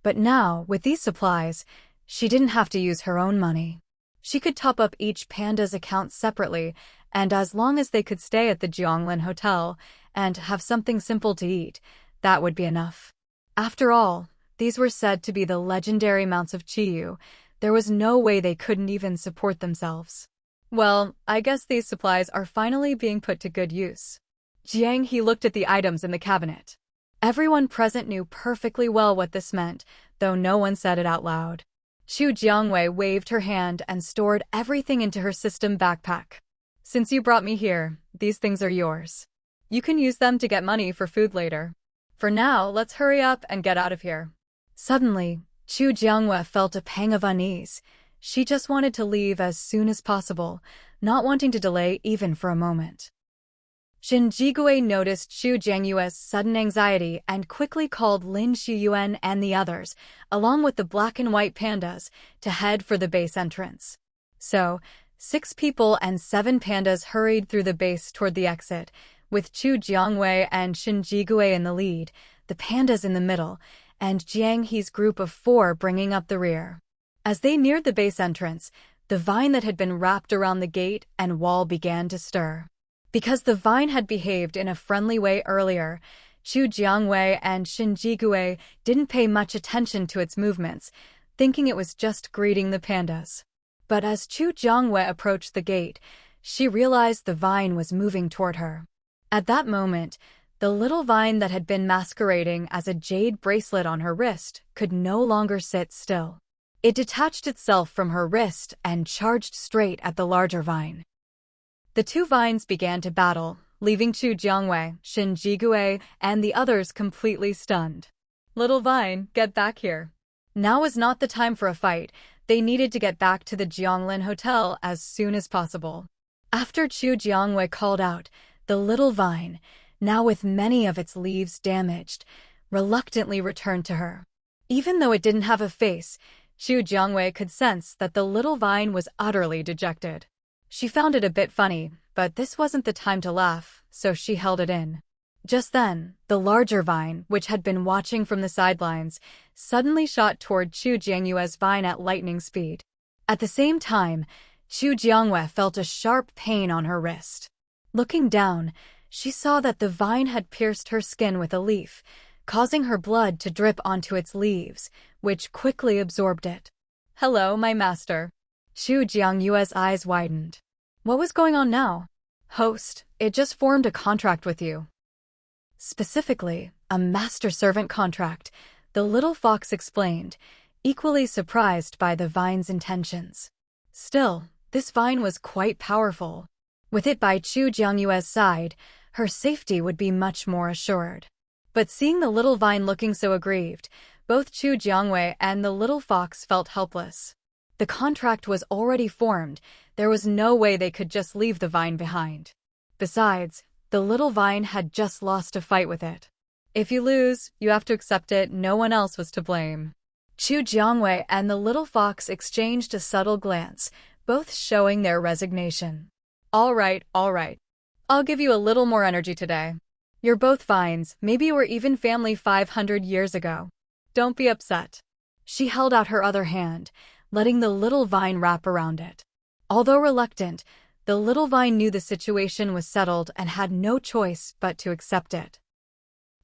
A: But now, with these supplies, she didn't have to use her own money. She could top up each panda's account separately, and as long as they could stay at the Jianglin Hotel and have something simple to eat, that would be enough. After all, these were said to be the legendary mounts of Qian. There was no way they couldn't even support themselves. Well, I guess these supplies are finally being put to good use. Jiang He looked at the items in the cabinet. Everyone present knew perfectly well what this meant, though no one said it out loud. Chu Jiangwei waved her hand and stored everything into her system backpack. Since you brought me here, these things are yours. You can use them to get money for food later. For now, let's hurry up and get out of here. Suddenly, Chu Jiangwei felt a pang of unease. She just wanted to leave as soon as possible, not wanting to delay even for a moment. Shen Jigui noticed Chu Jiangyue's sudden anxiety and quickly called Lin Shiyuan and the others, along with the black and white pandas, to head for the base entrance. So, 6 people and 7 pandas hurried through the base toward the exit, with Chu Jiangwei and Shen Jigui in the lead, the pandas in the middle, and Jiang He's group of 4 bringing up the rear. As they neared the base entrance, the vine that had been wrapped around the gate and wall began to stir. Because the vine had behaved in a friendly way earlier, Chu Jiangwei and Shen Jigui didn't pay much attention to its movements, thinking it was just greeting the pandas. But as Chu Jiangwei approached the gate, she realized the vine was moving toward her. At that moment, the little vine that had been masquerading as a jade bracelet on her wrist could no longer sit still. It detached itself from her wrist and charged straight at the larger vine. The 2 vines began to battle, leaving Chu Jiangwei, Shen Jigui, and the others completely stunned. Little vine, get back here. Now was not the time for a fight. They needed to get back to the Jianglin Hotel as soon as possible. After Chu Jiangwei called out, the little vine, now with many of its leaves damaged, reluctantly returned to her. Even though it didn't have a face, Chu Jiangwei could sense that the little vine was utterly dejected. She found it a bit funny, but this wasn't the time to laugh, so she held it in. Just then, the larger vine, which had been watching from the sidelines, suddenly shot toward Chu Jiangyue's vine at lightning speed. At the same time, Chu Jiangwei felt a sharp pain on her wrist. Looking down, she saw that the vine had pierced her skin with a leaf, causing her blood to drip onto its leaves, which quickly absorbed it. "Hello, my master." Chu Jiangyue's eyes widened. What was going on now? "Host, it just formed a contract with you." Specifically, a master-servant contract, the little fox explained, equally surprised by the vine's intentions. Still, this vine was quite powerful. With it by Chu Jiangyue's side, her safety would be much more assured. But seeing the little vine looking so aggrieved, both Chu Jiangwei and the little fox felt helpless. The contract was already formed. There was no way they could just leave the vine behind. Besides, the little vine had just lost a fight with it. If you lose, you have to accept it. No one else was to blame. Chu Jiangwei and the little fox exchanged a subtle glance, both showing their resignation. All right. I'll give you a little more energy today. You're both vines, maybe you were even family 500 years ago. Don't be upset. She held out her other hand, letting the little vine wrap around it. Although reluctant, the little vine knew the situation was settled and had no choice but to accept it.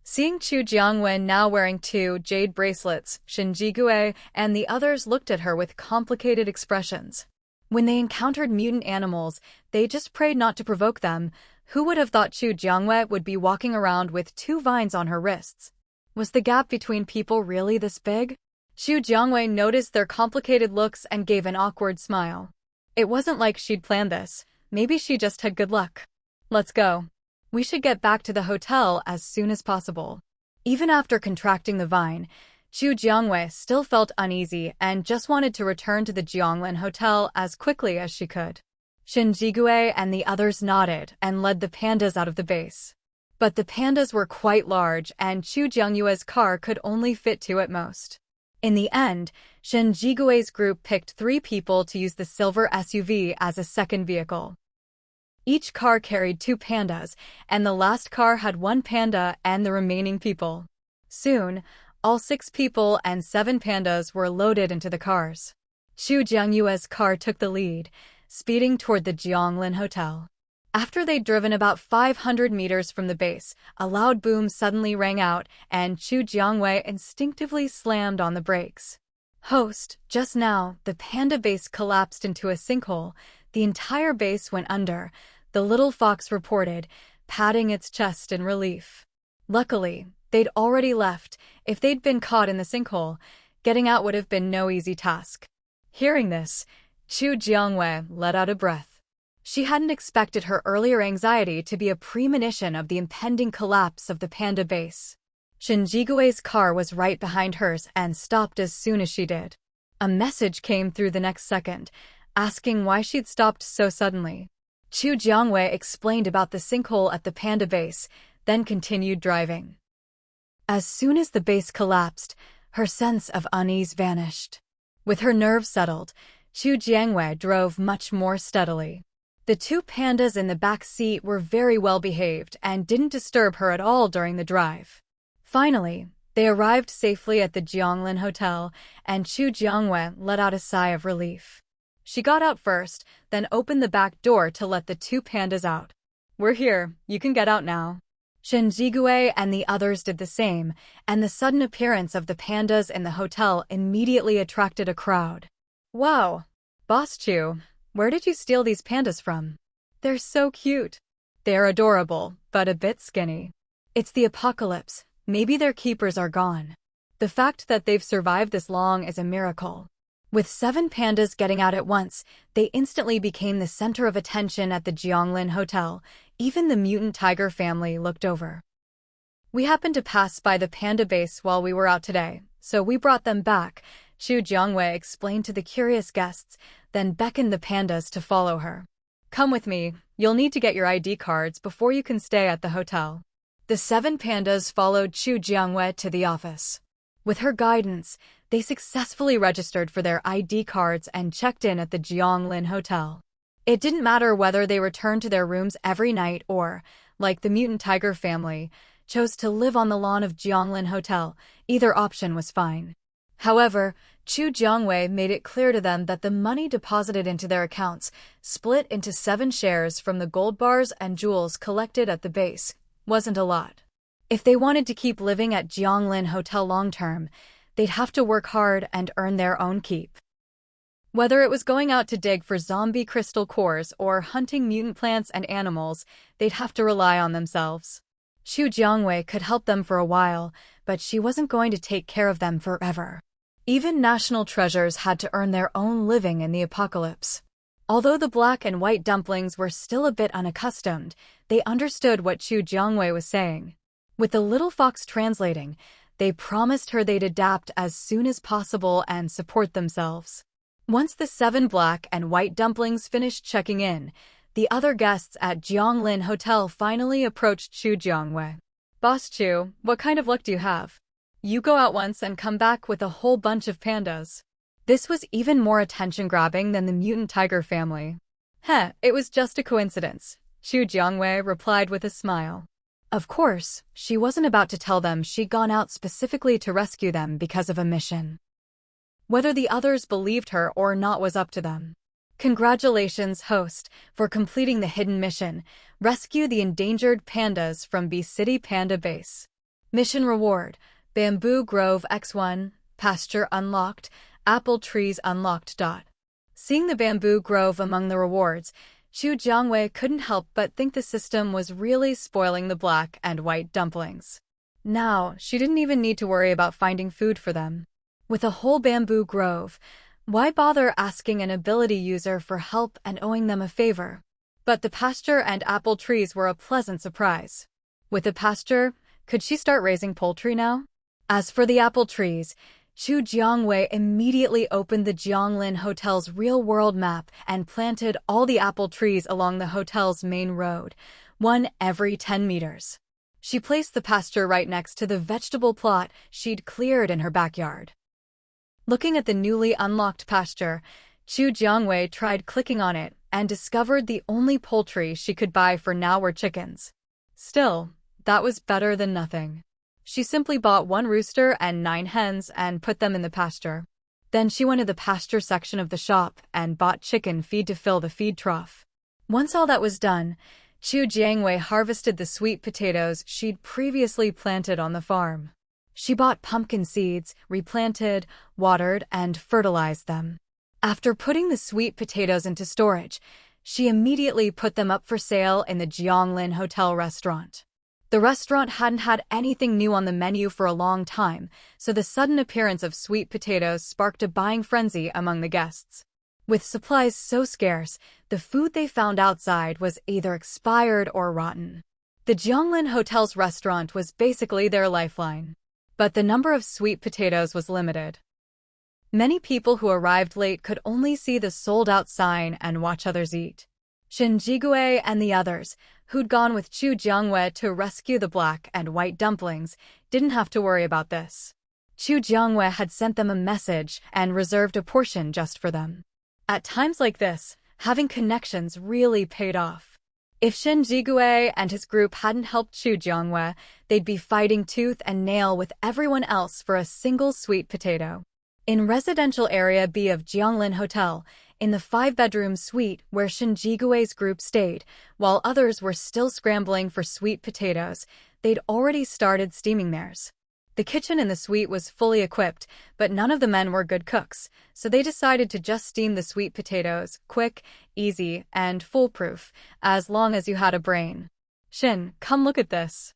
A: Seeing Chu Jiangwen now wearing 2 jade bracelets, Shen Jigui and the others looked at her with complicated expressions. When they encountered mutant animals, they just prayed not to provoke them. Who would have thought Chu Jiangwei would be walking around with 2 vines on her wrists? Was the gap between people really this big? Chu Jiangwei noticed their complicated looks and gave an awkward smile. It wasn't like she'd planned this. Maybe she just had good luck. Let's go. We should get back to the hotel as soon as possible. Even after contracting the vine, Chu Jiangwei still felt uneasy and just wanted to return to the Jianglin Hotel as quickly as she could. Shen Jigui and the others nodded and led the pandas out of the base. But the pandas were quite large and Chu Jiangyue's car could only fit 2 at most. In the end, Shen Jigui's group picked 3 people to use the silver SUV as a second vehicle. Each car carried 2 pandas, and the last car had 1 panda and the remaining people. Soon, all 6 people and 7 pandas were loaded into the cars. Chu Jiangyue's car took the lead, speeding toward the Jianglin Hotel. After they'd driven about 500 meters from the base, a loud boom suddenly rang out, and Chu Jiangwei instinctively slammed on the brakes. Host, just now, the panda base collapsed into a sinkhole. The entire base went under, the little fox reported, patting its chest in relief. Luckily, They'd already left. If they'd been caught in the sinkhole, getting out would have been no easy task. Hearing this, Chu Jiangwei let out a breath. She hadn't expected her earlier anxiety to be a premonition of the impending collapse of the Panda base. Shen Jigui's car was right behind hers and stopped as soon as she did. A message came through the next second, asking why she'd stopped so suddenly. Chu Jiangwei explained about the sinkhole at the Panda base, then continued driving. As soon as the base collapsed, her sense of unease vanished. With her nerves settled, Chu Jiangwei drove much more steadily. The two pandas in the back seat were very well behaved and didn't disturb her at all during the drive. Finally, they arrived safely at the Jianglin Hotel, and Chu Jiangwei let out a sigh of relief. She got out first, then opened the back door to let the two pandas out. "We're here, you can get out now." Shen Jigui and the others did the same, and the sudden appearance of the pandas in the hotel immediately attracted a crowd. "Wow, Boss Chu, where did you steal these pandas from? They're so cute." "They're adorable, but a bit skinny. It's the apocalypse. Maybe their keepers are gone. The fact that they've survived this long is a miracle." With 7 pandas getting out at once, they instantly became the center of attention at the Jianglin Hotel. Even the mutant tiger family looked over. "We happened to pass by the panda base while we were out today, so we brought them back," Chu Jiangwei explained to the curious guests, then beckoned the pandas to follow her. "Come with me, you'll need to get your ID cards before you can stay at the hotel." The 7 pandas followed Chu Jiangwei to the office. With her guidance, they successfully registered for their ID cards and checked in at the Jianglin Hotel. It didn't matter whether they returned to their rooms every night or, like the mutant tiger family, chose to live on the lawn of Jianglin Hotel. Either option was fine. However, Chu Jiangwei made it clear to them that the money deposited into their accounts, split into 7 shares from the gold bars and jewels collected at the base, wasn't a lot. If they wanted to keep living at Jianglin Hotel long-term, they'd have to work hard and earn their own keep. Whether it was going out to dig for zombie crystal cores or hunting mutant plants and animals, they'd have to rely on themselves. Chu Jiangwei could help them for a while, but she wasn't going to take care of them forever. Even national treasures had to earn their own living in the apocalypse. Although the black and white dumplings were still a bit unaccustomed, they understood what Chu Jiangwei was saying. With the little fox translating, they promised her they'd adapt as soon as possible and support themselves. Once the 7 black and white dumplings finished checking in, the other guests at Jianglin Hotel finally approached Chu Jiangwei. "Boss Chu, what kind of luck do you have? You go out once and come back with a whole bunch of pandas." This was even more attention-grabbing than the mutant tiger family. It was just a coincidence," Chu Jiangwei replied with a smile. Of course, she wasn't about to tell them she'd gone out specifically to rescue them because of a mission. Whether the others believed her or not was up to them. "Congratulations, host, for completing the hidden mission. Rescue the endangered pandas from B City Panda Base. Mission reward: Bamboo Grove X1, pasture unlocked, apple trees unlocked. Seeing the bamboo grove among the rewards, Chu Jiangwei couldn't help but think the system was really spoiling the black and white dumplings. Now, she didn't even need to worry about finding food for them. With a whole bamboo grove, why bother asking an ability user for help and owing them a favor? But the pasture and apple trees were a pleasant surprise. With the pasture, could she start raising poultry now? As for the apple trees, Chu Jiangwei immediately opened the Jianglin Hotel's real-world map and planted all the apple trees along the hotel's main road, one every 10 meters. She placed the pasture right next to the vegetable plot she'd cleared in her backyard. Looking at the newly unlocked pasture, Chu Jiangwei tried clicking on it and discovered the only poultry she could buy for now were chickens. Still, that was better than nothing. She simply bought 1 rooster and 9 hens and put them in the pasture. Then she went to the pasture section of the shop and bought chicken feed to fill the feed trough. Once all that was done, Chu Jiangwei harvested the sweet potatoes she'd previously planted on the farm. She bought pumpkin seeds, replanted, watered, and fertilized them. After putting the sweet potatoes into storage, she immediately put them up for sale in the Jianglin Hotel restaurant. The restaurant hadn't had anything new on the menu for a long time, so the sudden appearance of sweet potatoes sparked a buying frenzy among the guests. With supplies so scarce, the food they found outside was either expired or rotten. The Jianglin Hotel's restaurant was basically their lifeline. But the number of sweet potatoes was limited. Many people who arrived late could only see the sold-out sign and watch others eat. Shen Jigui and the others, who'd gone with Chu Jiangwei to rescue the black and white dumplings, didn't have to worry about this. Chu Jiangwei had sent them a message and reserved a portion just for them. At times like this, having connections really paid off. If Shen Jigui and his group hadn't helped Chu Jiangwei, they'd be fighting tooth and nail with everyone else for a single sweet potato. In residential area B of Jianglin Hotel, in the 5-bedroom suite where Shen Jigui's group stayed, while others were still scrambling for sweet potatoes, they'd already started steaming theirs. The kitchen in the suite was fully equipped, but none of the men were good cooks, so they decided to just steam the sweet potatoes, quick, easy, and foolproof, as long as you had a brain. Shin, come look at this.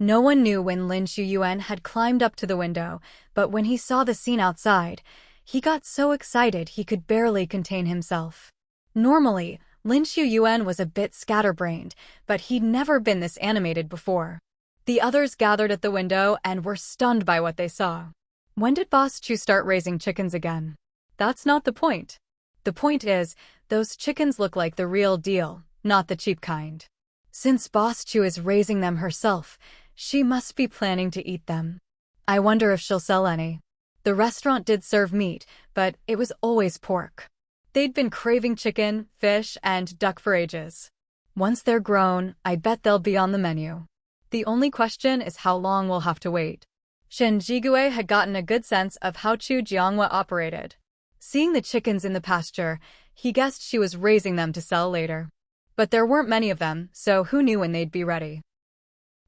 A: No one knew when Lin Shuyuan had climbed up to the window, but when he saw the scene outside, he got so excited he could barely contain himself. Normally, Lin Shuyuan was a bit scatterbrained, but he'd never been this animated before. The others gathered at the window and were stunned by what they saw. When did Boss Chu start raising chickens again? That's not the point. The point is, those chickens look like the real deal, not the cheap kind. Since Boss Chu is raising them herself, she must be planning to eat them. I wonder if she'll sell any. The restaurant did serve meat, but it was always pork. They'd been craving chicken, fish, and duck for ages. Once they're grown, I bet they'll be on the menu. The only question is how long we'll have to wait. Shen Jigui had gotten a good sense of how Chu Jiangwei operated. Seeing the chickens in the pasture, he guessed she was raising them to sell later. But there weren't many of them, so who knew when they'd be ready.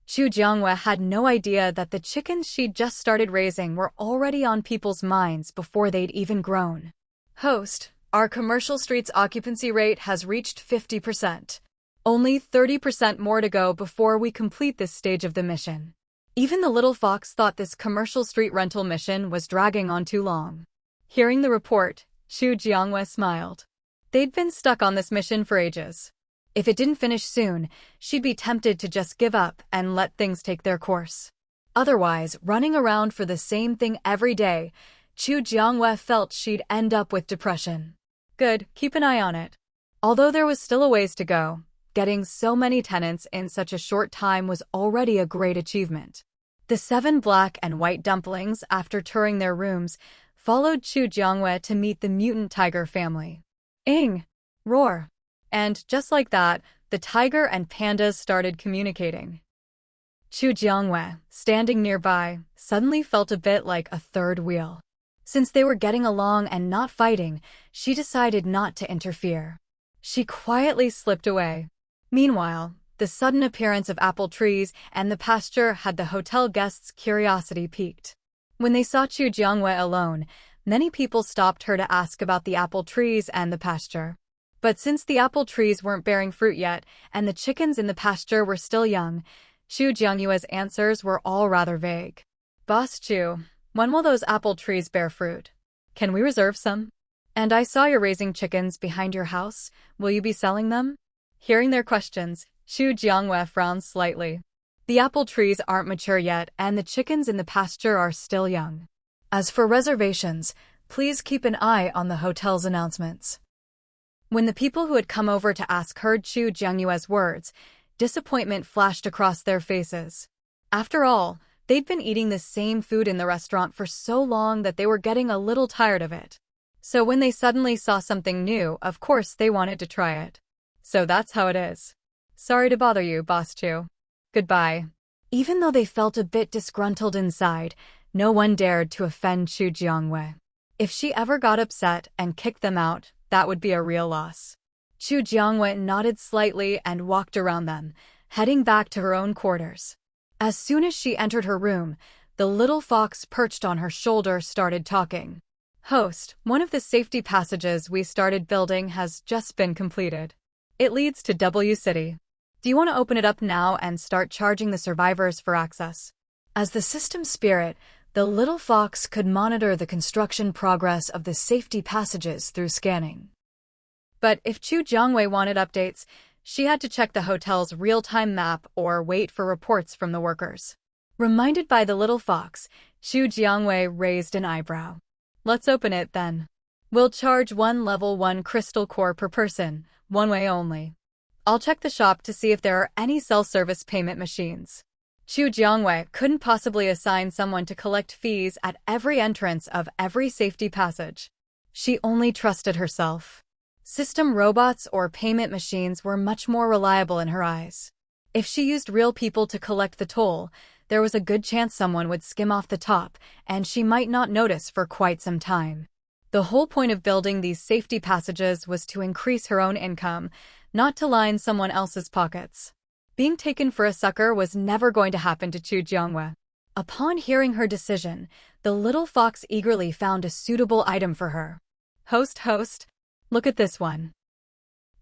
A: Chu Jiangwei had no idea that the chickens she'd just started raising were already on people's minds before they'd even grown. Host, our commercial street's occupancy rate has reached 50%. Only 30% more to go before we complete this stage of the mission. Even the little fox thought this commercial street rental mission was dragging on too long. Hearing the report, Chu Jiangwei smiled. They'd been stuck on this mission for ages. If it didn't finish soon, she'd be tempted to just give up and let things take their course. Otherwise, running around for the same thing every day, Chu Jiangwei felt she'd end up with depression. Good, keep an eye on it. Although there was still a ways to go, getting so many tenants in such a short time was already a great achievement. The 7 black and white dumplings, after touring their rooms, followed Chu Jiangwei to meet the mutant tiger family. Ing! Roar! And just like that, the tiger and pandas started communicating. Chu Jiangwei, standing nearby, suddenly felt a bit like a third wheel. Since they were getting along and not fighting, she decided not to interfere. She quietly slipped away. Meanwhile, the sudden appearance of apple trees and the pasture had the hotel guests' curiosity piqued. When they saw Chu Jiangwei alone, many people stopped her to ask about the apple trees and the pasture. But since the apple trees weren't bearing fruit yet and the chickens in the pasture were still young, Chu Jiangwei's answers were all rather vague. Boss Chu, when will those apple trees bear fruit? Can we reserve some? And I saw you're raising chickens behind your house. Will you be selling them? Hearing their questions, Chu Jiangwei frowned slightly. The apple trees aren't mature yet, and the chickens in the pasture are still young. As for reservations, please keep an eye on the hotel's announcements. When the people who had come over to ask heard Chu Jiangwei's words, disappointment flashed across their faces. After all, they'd been eating the same food in the restaurant for so long that they were getting a little tired of it. So when they suddenly saw something new, of course they wanted to try it. So that's how it is. Sorry to bother you, Boss Chu. Goodbye. Even though they felt a bit disgruntled inside, no one dared to offend Chu Jiangwei. If she ever got upset and kicked them out, that would be a real loss. Chu Jiangwei nodded slightly and walked around them, heading back to her own quarters. As soon as she entered her room, the little fox perched on her shoulder started talking. Host, one of the safety passages we started building has just been completed. It leads to W City. Do you want to open it up now and start charging the survivors for access? As the system spirit, the little fox could monitor the construction progress of the safety passages through scanning. But if Chu Jiangwei wanted updates, she had to check the hotel's real-time map or wait for reports from the workers. Reminded by the little fox, Chu Jiangwei raised an eyebrow. Let's open it then. We'll charge 1 level 1 crystal core per person, one way only. I'll check the shop to see if there are any self-service payment machines. Chu Jiangwei couldn't possibly assign someone to collect fees at every entrance of every safety passage. She only trusted herself. System robots or payment machines were much more reliable in her eyes. If she used real people to collect the toll, there was a good chance someone would skim off the top, and she might not notice for quite some time. The whole point of building these safety passages was to increase her own income, not to line someone else's pockets. Being taken for a sucker was never going to happen to Chu Jiangwei. Upon hearing her decision, the little fox eagerly found a suitable item for her. Host, look at this one.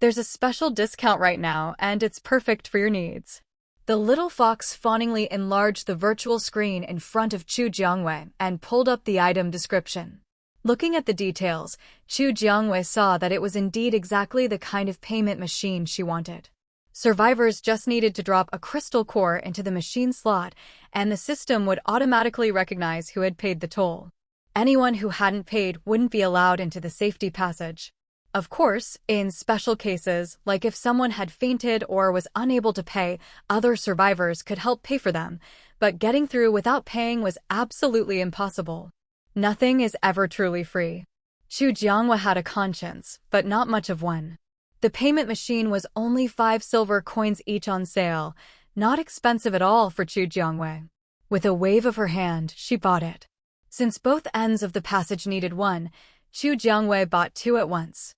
A: There's a special discount right now, and it's perfect for your needs. The little fox fawningly enlarged the virtual screen in front of Chu Jiangwei and pulled up the item description. Looking at the details, Chu Jiangwei saw that it was indeed exactly the kind of payment machine she wanted. Survivors just needed to drop a crystal core into the machine slot, and the system would automatically recognize who had paid the toll. Anyone who hadn't paid wouldn't be allowed into the safety passage. Of course, in special cases, like if someone had fainted or was unable to pay, other survivors could help pay for them, but getting through without paying was absolutely impossible. Nothing is ever truly free. Chu Jiangwei had a conscience, but not much of one. The payment machine was only 5 silver coins each on sale, not expensive at all for Chu Jiangwei. With a wave of her hand, she bought it. Since both ends of the passage needed one, Chu Jiangwei bought 2 at once.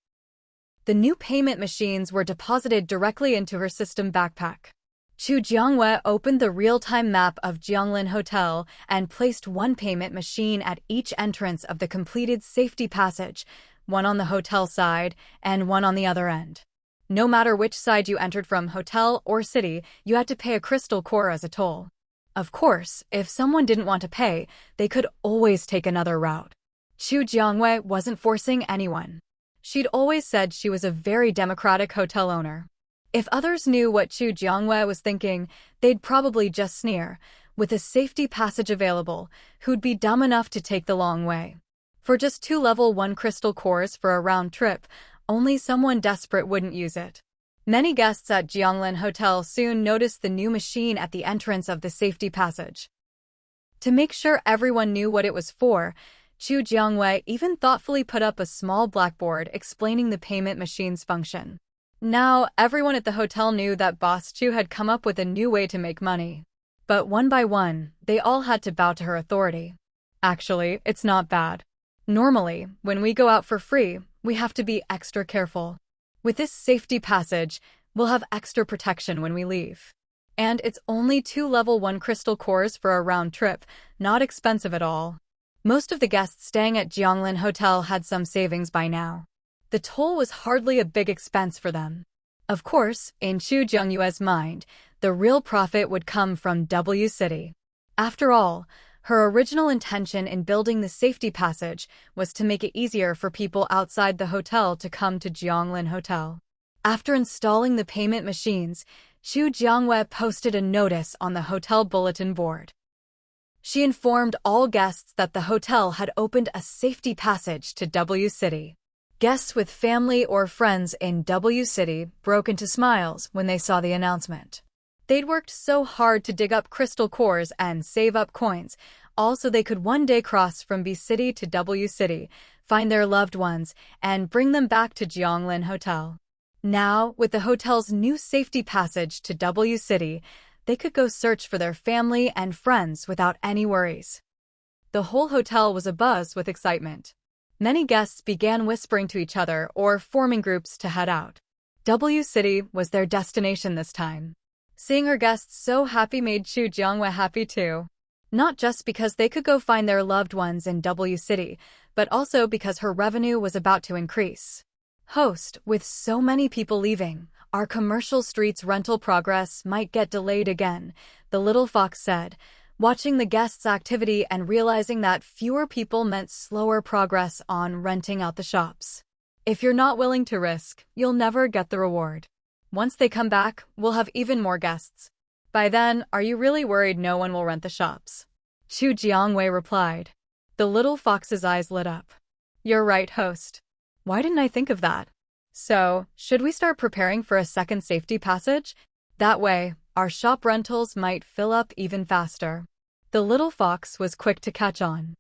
A: The new payment machines were deposited directly into her system backpack. Chu Jiangwei opened the real-time map of Jianglin Hotel and placed 1 payment machine at each entrance of the completed safety passage, 1 on the hotel side and 1 on the other end. No matter which side you entered from, hotel or city, you had to pay a crystal core as a toll. Of course, if someone didn't want to pay, they could always take another route. Chu Jiangwei wasn't forcing anyone. She'd always said she was a very democratic hotel owner. If others knew what Chu Jiangwei was thinking, they'd probably just sneer. With a safety passage available, who'd be dumb enough to take the long way? For just 2 level 1 crystal cores for a round trip, only someone desperate wouldn't use it. Many guests at Jianglin Hotel soon noticed the new machine at the entrance of the safety passage. To make sure everyone knew what it was for, Chu Jiangwei even thoughtfully put up a small blackboard explaining the payment machine's function. Now, everyone at the hotel knew that Boss Chu had come up with a new way to make money. But one by one, they all had to bow to her authority. Actually, it's not bad. Normally, when we go out for free, we have to be extra careful. With this safety passage, we'll have extra protection when we leave. And it's only 2 level 1 crystal cores for a round trip, not expensive at all. Most of the guests staying at Jianglin Hotel had some savings by now. The toll was hardly a big expense for them. Of course, in Chu Jiangwei's mind, the real profit would come from W City. After all, her original intention in building the safety passage was to make it easier for people outside the hotel to come to Jianglin Hotel. After installing the payment machines, Chu Jiangwei posted a notice on the hotel bulletin board. She informed all guests that the hotel had opened a safety passage to W City. Guests with family or friends in W City broke into smiles when they saw the announcement. They'd worked so hard to dig up crystal cores and save up coins, all so they could one day cross from B City to W City, find their loved ones, and bring them back to Jianglin Hotel. Now, with the hotel's new safety passage to W City, they could go search for their family and friends without any worries. The whole hotel was abuzz with excitement. Many guests began whispering to each other or forming groups to head out. W City was their destination this time. Seeing her guests so happy made Chu Jiangwei happy too. Not just because they could go find their loved ones in W City, but also because her revenue was about to increase. Host, with so many people leaving, Our commercial streets rental progress might get delayed again, the little fox said, watching the guests' activity and realizing that fewer people meant slower progress on renting out the shops. If you're not willing to risk, you'll never get the reward. Once they come back, we'll have even more guests. By then, are you really worried no one will rent the shops? Chu Jiangwei replied. The little fox's eyes lit up. You're right, host. Why didn't I think of that? So, should we start preparing for a second safety passage? That way, our shop rentals might fill up even faster. The little fox was quick to catch on.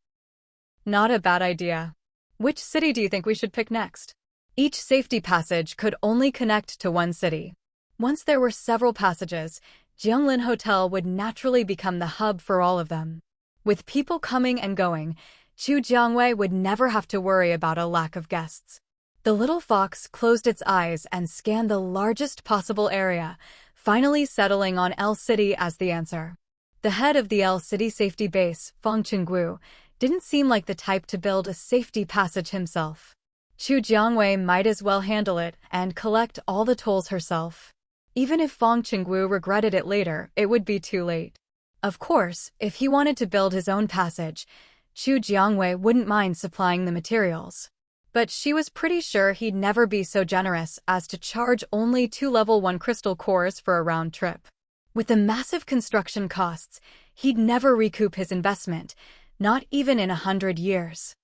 A: Not a bad idea. Which city do you think we should pick next? Each safety passage could only connect to one city. Once there were several passages, Jianglin Hotel would naturally become the hub for all of them. With people coming and going, Chu Jiangwei would never have to worry about a lack of guests. The little fox closed its eyes and scanned the largest possible area, finally settling on L City as the answer. The head of the L City safety base, Feng Qinggu, didn't seem like the type to build a safety passage himself. Chu Jiangwei might as well handle it and collect all the tolls herself. Even if Feng Qinggu regretted it later, it would be too late. Of course, if he wanted to build his own passage, Chu Jiangwei wouldn't mind supplying the materials. But she was pretty sure he'd never be so generous as to charge only 2 level 1 crystal cores for a round trip. With the massive construction costs, he'd never recoup his investment, not even in 100 years.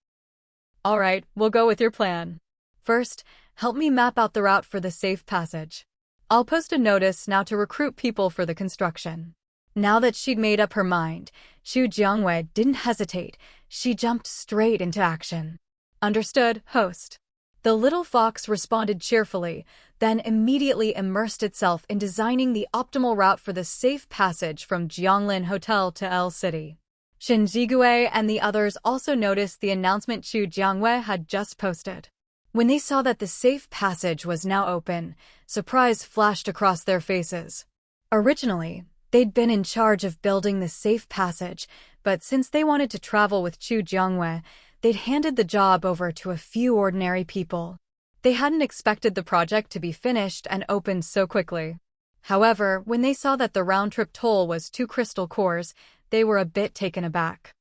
A: All right, we'll go with your plan. First, help me map out the route for the safe passage. I'll post a notice now to recruit people for the construction. Now that she'd made up her mind, Chu Jiangwei didn't hesitate. She jumped straight into action. Understood, host. The little fox responded cheerfully, then immediately immersed itself in designing the optimal route for the safe passage from Jianglin Hotel to L City. Shen Jigui and the others also noticed the announcement Chu Jiangwei had just posted. When they saw that the safe passage was now open, surprise flashed across their faces. Originally, they'd been in charge of building the safe passage, but since they wanted to travel with Chu Jiangwei, they'd handed the job over to a few ordinary people. They hadn't expected the project to be finished and opened so quickly. However, when they saw that the round-trip toll was 2 crystal cores, they were a bit taken aback.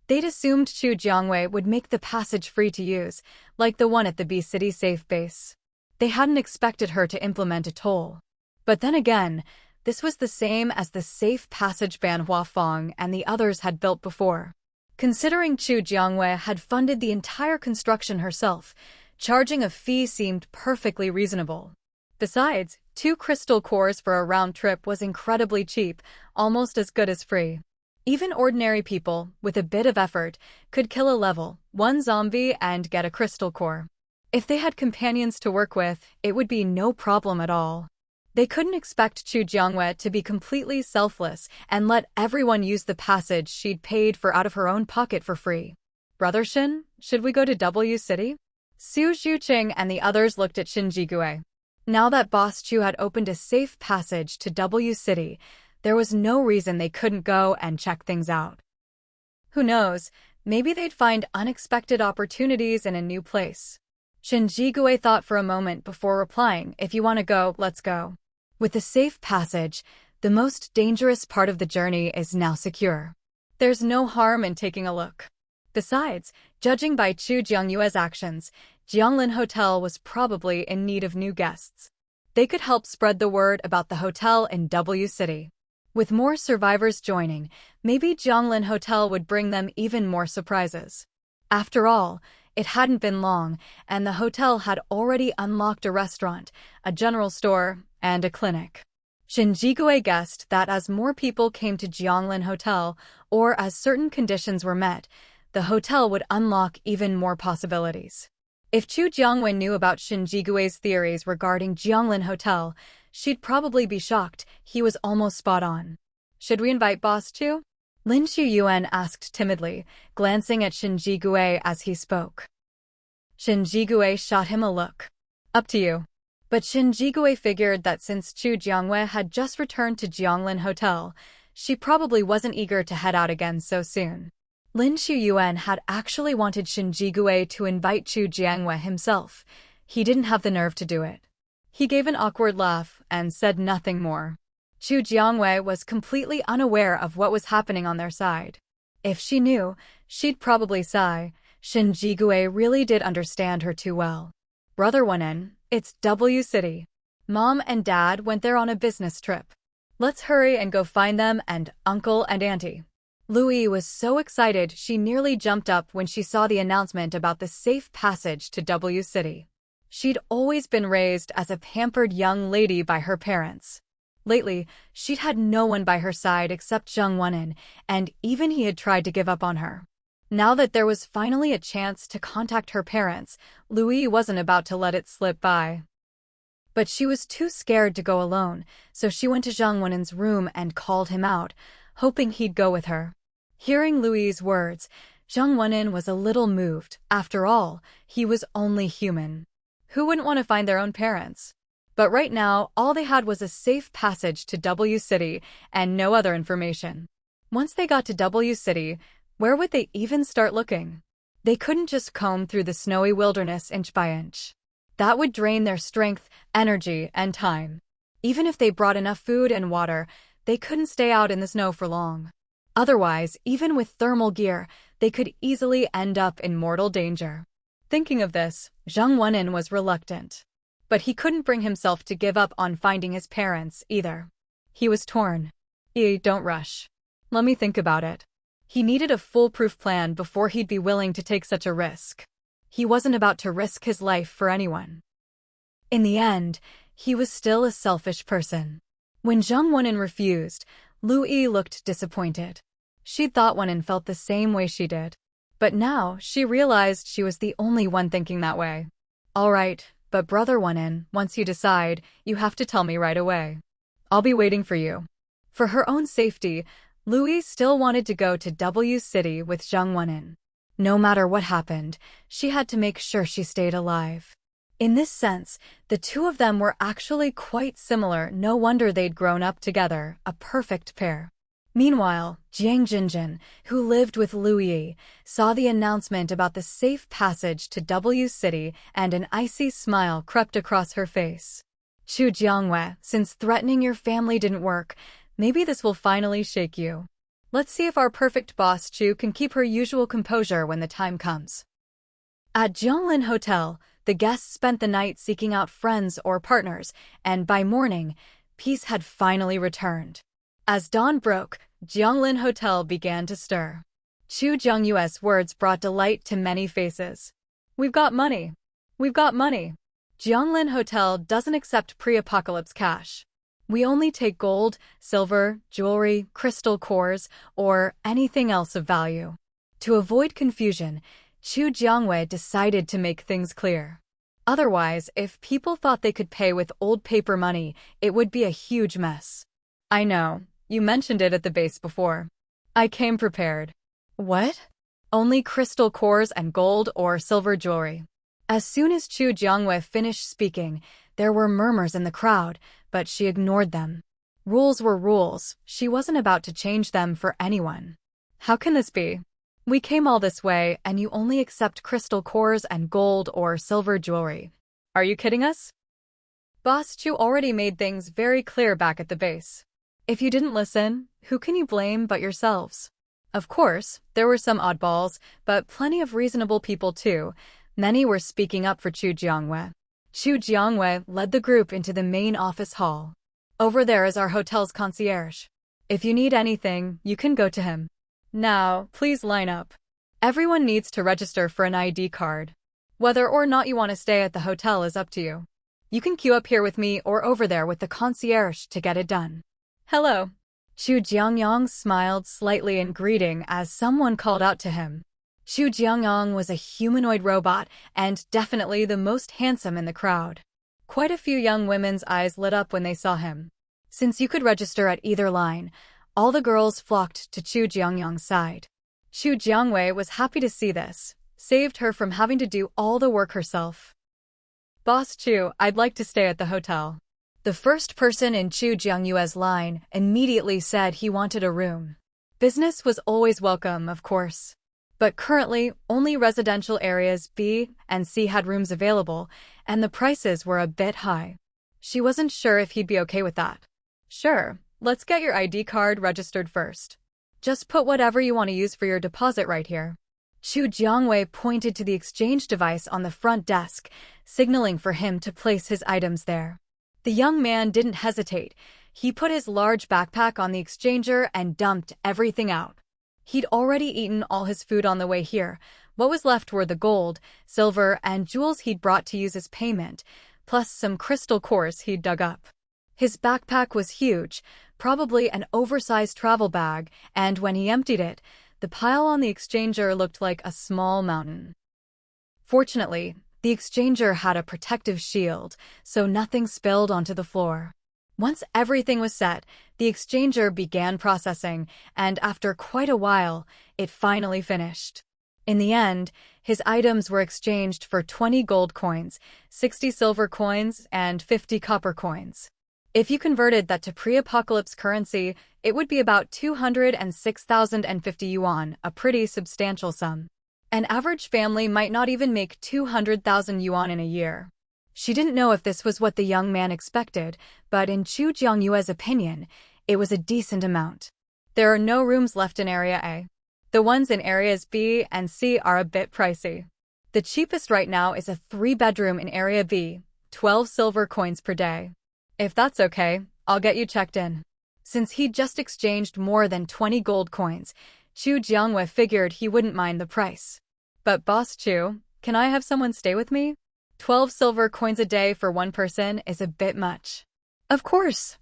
A: They'd assumed Chu Jiangwei would make the passage free to use, like the one at the B-City safe base. They hadn't expected her to implement a toll. But then again, this was the same as the safe passage Ban Huafeng and the others had built before. Considering Chu Jiangwei had funded the entire construction herself, charging a fee seemed perfectly reasonable. Besides, 2 crystal cores for a round trip was incredibly cheap, almost as good as free. Even ordinary people, with a bit of effort, could kill a level 1 zombie and get a crystal core. If they had companions to work with, it would be no problem at all. They couldn't expect Chu Jiangwei to be completely selfless and let everyone use the passage she'd paid for out of her own pocket for free. Brother Shin, should we go to W City? Su Zhuqing and the others looked at Shin Jigui. Now that Boss Chu had opened a safe passage to W City, there was no reason they couldn't go and check things out. Who knows, maybe they'd find unexpected opportunities in a new place. Shin Jigui thought for a moment before replying, if you want to go, let's go. With the safe passage, the most dangerous part of the journey is now secure. There's no harm in taking a look. Besides, judging by Chu Jiangyue's actions, Jianglin Hotel was probably in need of new guests. They could help spread the word about the hotel in W City. With more survivors joining, maybe Jianglin Hotel would bring them even more surprises. After all, it hadn't been long, and the hotel had already unlocked a restaurant, a general store, and a clinic. Shin Jigui guessed that as more people came to Jianglin Hotel, or as certain conditions were met, the hotel would unlock even more possibilities. If Chu Jiangwei knew about Shin Jigui's theories regarding Jianglin Hotel, she'd probably be shocked. He was almost spot on. Should we invite Boss Chu? Lin Chuyuan asked timidly, glancing at Shin Jigui as he spoke. Shin Jigui shot him a look. Up to you. But Shin Jigui figured that since Chu Jiangwei had just returned to Jianglin Hotel, she probably wasn't eager to head out again so soon. Lin Chuyuan had actually wanted Shin Jigui to invite Chu Jiangwei himself. He didn't have the nerve to do it. He gave an awkward laugh and said nothing more. Chu Jiangwei was completely unaware of what was happening on their side. If she knew, she'd probably sigh. Shin Jigue really did understand her too well. Brother Wanen, it's W City. Mom and Dad went there on a business trip. Let's hurry and go find them and Uncle and Auntie. Louis was so excited she nearly jumped up when she saw the announcement about the safe passage to W City. She'd always been raised as a pampered young lady by her parents. Lately, she'd had no one by her side except Zheng Wenin, and even he had tried to give up on her. Now that there was finally a chance to contact her parents, Louis wasn't about to let it slip by. But she was too scared to go alone, so she went to Zheng Wenin's room and called him out, hoping he'd go with her. Hearing Louis's words, Zheng Wenin was a little moved. After all, he was only human. Who wouldn't want to find their own parents? But right now, all they had was a safe passage to W City and no other information. Once they got to W City, where would they even start looking? They couldn't just comb through the snowy wilderness inch by inch. That would drain their strength, energy, and time. Even if they brought enough food and water, they couldn't stay out in the snow for long. Otherwise, even with thermal gear, they could easily end up in mortal danger. Thinking of this, Zheng Wenin was reluctant. But he couldn't bring himself to give up on finding his parents, either. He was torn. Don't rush. Let me think about it. He needed a foolproof plan before he'd be willing to take such a risk. He wasn't about to risk his life for anyone. In the end, he was still a selfish person. When Zheng Wenin refused, Louis looked disappointed. She'd thought Wenin felt the same way she did. But now, she realized she was the only one thinking that way. All right, but Brother Wenin, once you decide, you have to tell me right away. I'll be waiting for you. For her own safety, Louis still wanted to go to W City with Zheng Wenin. No matter what happened, she had to make sure she stayed alive. In this sense, the two of them were actually quite similar. No wonder they'd grown up together, a perfect pair. Meanwhile, Jiang Jinjin, who lived with Louis, saw the announcement about the safe passage to W City and an icy smile crept across her face. Chu Jiangwei, since threatening your family didn't work, maybe this will finally shake you. Let's see if our perfect boss Chu can keep her usual composure when the time comes. At Zhonglin Hotel, the guests spent the night seeking out friends or partners, and by morning, peace had finally returned. As dawn broke, Zhonglin Hotel began to stir. Chu Jiangyue's words brought delight to many faces. We've got money. We've got money. Zhonglin Hotel doesn't accept pre-apocalypse cash. We only take gold, silver, jewelry, crystal cores, or anything else of value. To avoid confusion, Chu Jiangwei decided to make things clear. Otherwise, if people thought they could pay with old paper money, it would be a huge mess. I know. You mentioned it at the base before. I came prepared. What? Only crystal cores and gold or silver jewelry. As soon as Chu Jiangwei finished speaking, there were murmurs in the crowd, but she ignored them. Rules were rules. She wasn't about to change them for anyone. How can this be? We came all this way, and you only accept crystal cores and gold or silver jewelry. Are you kidding us? Boss Chu already made things very clear back at the base. If you didn't listen, who can you blame but yourselves? Of course, there were some oddballs, but plenty of reasonable people too. Many were speaking up for Chu Jiangwei. Chu Jiangwei led the group into the main office hall. Over there is our hotel's concierge. If you need anything, you can go to him. Now, please line up. Everyone needs to register for an ID card. Whether or not you want to stay at the hotel is up to you. You can queue up here with me or over there with the concierge to get it done. Hello. Chu Jiangyang smiled slightly in greeting as someone called out to him. Chu Jiangyang was a humanoid robot and definitely the most handsome in the crowd. Quite a few young women's eyes lit up when they saw him. Since you could register at either line, all the girls flocked to Chu Jiangyang's side. Chu Jiangwei was happy to see this, saved her from having to do all the work herself. Boss Chu, I'd like to stay at the hotel. The first person in Chu Jiangyue's line immediately said he wanted a room. Business was always welcome, of course. But currently, only residential areas B and C had rooms available, and the prices were a bit high. She wasn't sure if he'd be okay with that. Sure, let's get your ID card registered first. Just put whatever you want to use for your deposit right here. Chu Jiangwei pointed to the exchange device on the front desk, signaling for him to place his items there. The young man didn't hesitate. He put his large backpack on the exchanger and dumped everything out. He'd already eaten all his food on the way here. What was left were the gold, silver, and jewels he'd brought to use as payment, plus some crystal cores he'd dug up. His backpack was huge, probably an oversized travel bag, and when he emptied it, the pile on the exchanger looked like a small mountain. Fortunately, the exchanger had a protective shield, so nothing spilled onto the floor. Once everything was set, the exchanger began processing, and after quite a while, it finally finished. In the end, his items were exchanged for 20 gold coins, 60 silver coins, and 50 copper coins. If you converted that to pre-apocalypse currency, it would be about 206,050 yuan, a pretty substantial sum. An average family might not even make 200,000 yuan in a year. She didn't know if this was what the young man expected, but in Chu Jiangyue's opinion, it was a decent amount. There are no rooms left in Area A. The ones in Areas B and C are a bit pricey. The cheapest right now is a 3-bedroom in Area B, 12 silver coins per day. If that's okay, I'll get you checked in. Since he'd just exchanged more than 20 gold coins, Chu Jiangwei figured he wouldn't mind the price. But Boss Chu, can I have someone stay with me? 12 silver coins a day for one person is a bit much. Of course.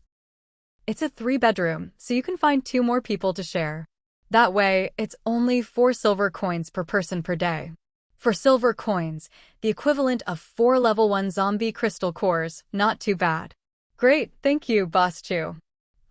A: It's a 3-bedroom, so you can find 2 more people to share. That way, it's only 4 silver coins per person per day. For silver coins, the equivalent of 4 level 1 zombie crystal cores, not too bad. Great, thank you, Boss Chu.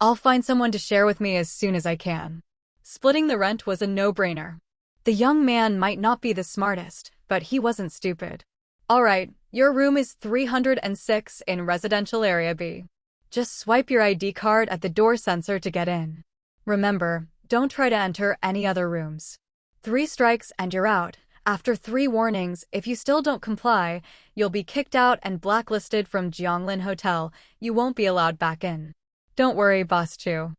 A: I'll find someone to share with me as soon as I can. Splitting the rent was a no-brainer. The young man might not be the smartest, but he wasn't stupid. All right, your room is 306 in Residential Area B. Just swipe your ID card at the door sensor to get in. Remember, don't try to enter any other rooms. 3 strikes and you're out. After 3 warnings, if you still don't comply, you'll be kicked out and blacklisted from Jianglin Hotel. You won't be allowed back in. Don't worry, Boss Chu.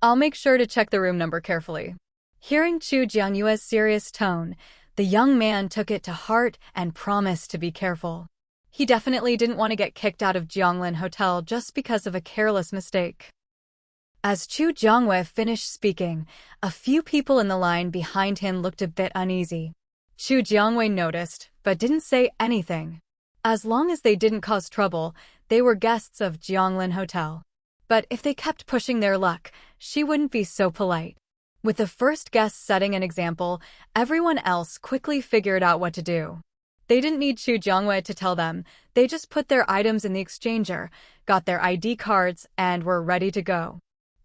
A: I'll make sure to check the room number carefully. Hearing Chu Jiangyue's serious tone, the young man took it to heart and promised to be careful. He definitely didn't want to get kicked out of Jianglin Hotel just because of a careless mistake. As Chu Jiangwei finished speaking, a few people in the line behind him looked a bit uneasy. Chu Jiangwei noticed, but didn't say anything. As long as they didn't cause trouble, they were guests of Jianglin Hotel. But if they kept pushing their luck, she wouldn't be so polite. With the first guest setting an example, everyone else quickly figured out what to do. They didn't need Chu Jiangwei to tell them, they just put their items in the exchanger, got their ID cards, and were ready to go.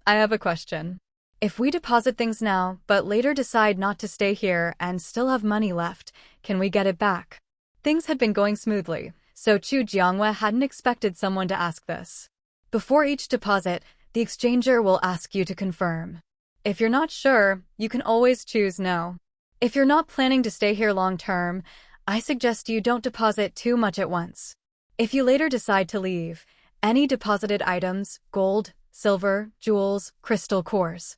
A: I have a question. If we deposit things now, but later decide not to stay here and still have money left, can we get it back? Things had been going smoothly, so Chu Jiangwei hadn't expected someone to ask this. Before each deposit, the exchanger will ask you to confirm. If you're not sure, you can always choose no. If you're not planning to stay here long term, I suggest you don't deposit too much at once. If you later decide to leave, any deposited items, gold, silver, jewels, crystal cores,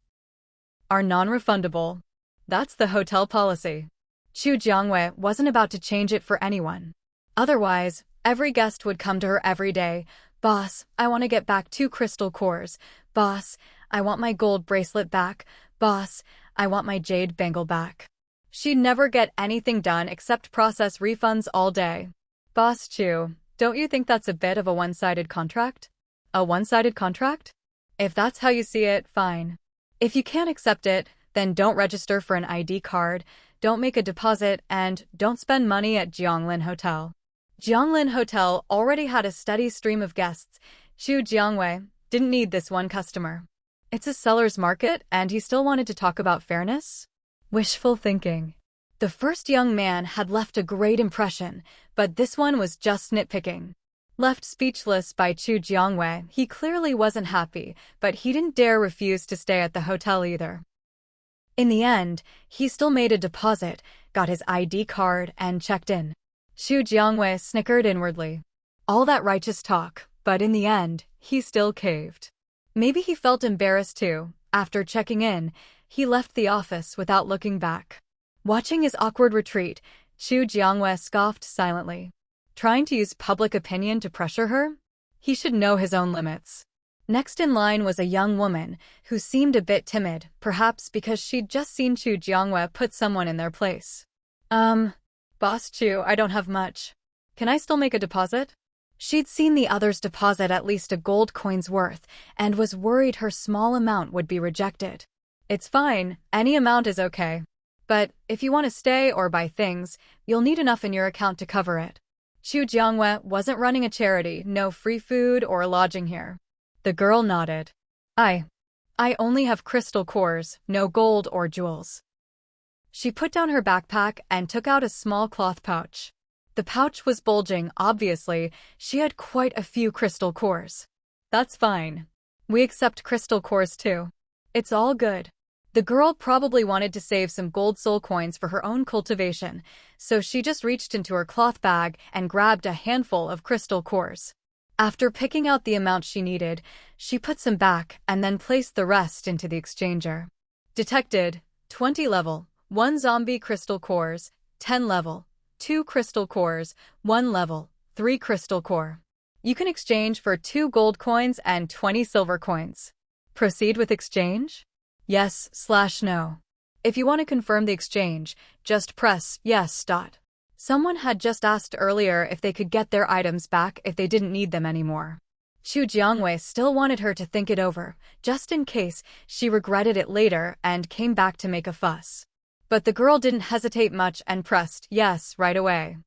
A: are non-refundable. That's the hotel policy. Chu Jiangwei wasn't about to change it for anyone. Otherwise, every guest would come to her every day. Boss, I want to get back 2 crystal cores. Boss, I want my gold bracelet back. Boss, I want my jade bangle back. She'd never get anything done except process refunds all day. Boss Chu, don't you think that's a bit of a one-sided contract? A one-sided contract? If that's how you see it, fine. If you can't accept it, then don't register for an ID card, don't make a deposit, and don't spend money at Jianglin Hotel. Jianglin Hotel already had a steady stream of guests. Chu Jiangwei didn't need this one customer. It's a seller's market, and he still wanted to talk about fairness? Wishful thinking. The first young man had left a great impression, but this one was just nitpicking. Left speechless by Chu Jiangwei, he clearly wasn't happy, but he didn't dare refuse to stay at the hotel either. In the end, he still made a deposit, got his ID card, and checked in. Chu Jiangwei snickered inwardly. All that righteous talk, but in the end, he still caved. Maybe he felt embarrassed too. After checking in, he left the office without looking back. Watching his awkward retreat, Chu Jiangwei scoffed silently. Trying to use public opinion to pressure her? He should know his own limits. Next in line was a young woman who seemed a bit timid, perhaps because she'd just seen Chu Jiangwei put someone in their place. Boss Chu, I don't have much. Can I still make a deposit? She'd seen the others deposit at least a gold coin's worth and was worried her small amount would be rejected. It's fine, any amount is okay. But if you want to stay or buy things, you'll need enough in your account to cover it. Chu Jiangwei wasn't running a charity, no free food or lodging here. The girl nodded. I only have crystal cores, no gold or jewels. She put down her backpack and took out a small cloth pouch. The pouch was bulging, obviously. She had quite a few crystal cores. That's fine. We accept crystal cores too. It's all good. The girl probably wanted to save some gold soul coins for her own cultivation, so she just reached into her cloth bag and grabbed a handful of crystal cores. After picking out the amount she needed, she put some back and then placed the rest into the exchanger. Detected, 20 level, 1 zombie crystal cores, 10 level, 2 crystal cores, 1 level, 3 crystal core. You can exchange for 2 gold coins and 20 silver coins. Proceed with exchange? Yes/no. If you want to confirm the exchange, just press yes. Someone had just asked earlier if they could get their items back if they didn't need them anymore. Chu Jiangwei still wanted her to think it over, just in case she regretted it later and came back to make a fuss. But the girl didn't hesitate much and pressed yes right away.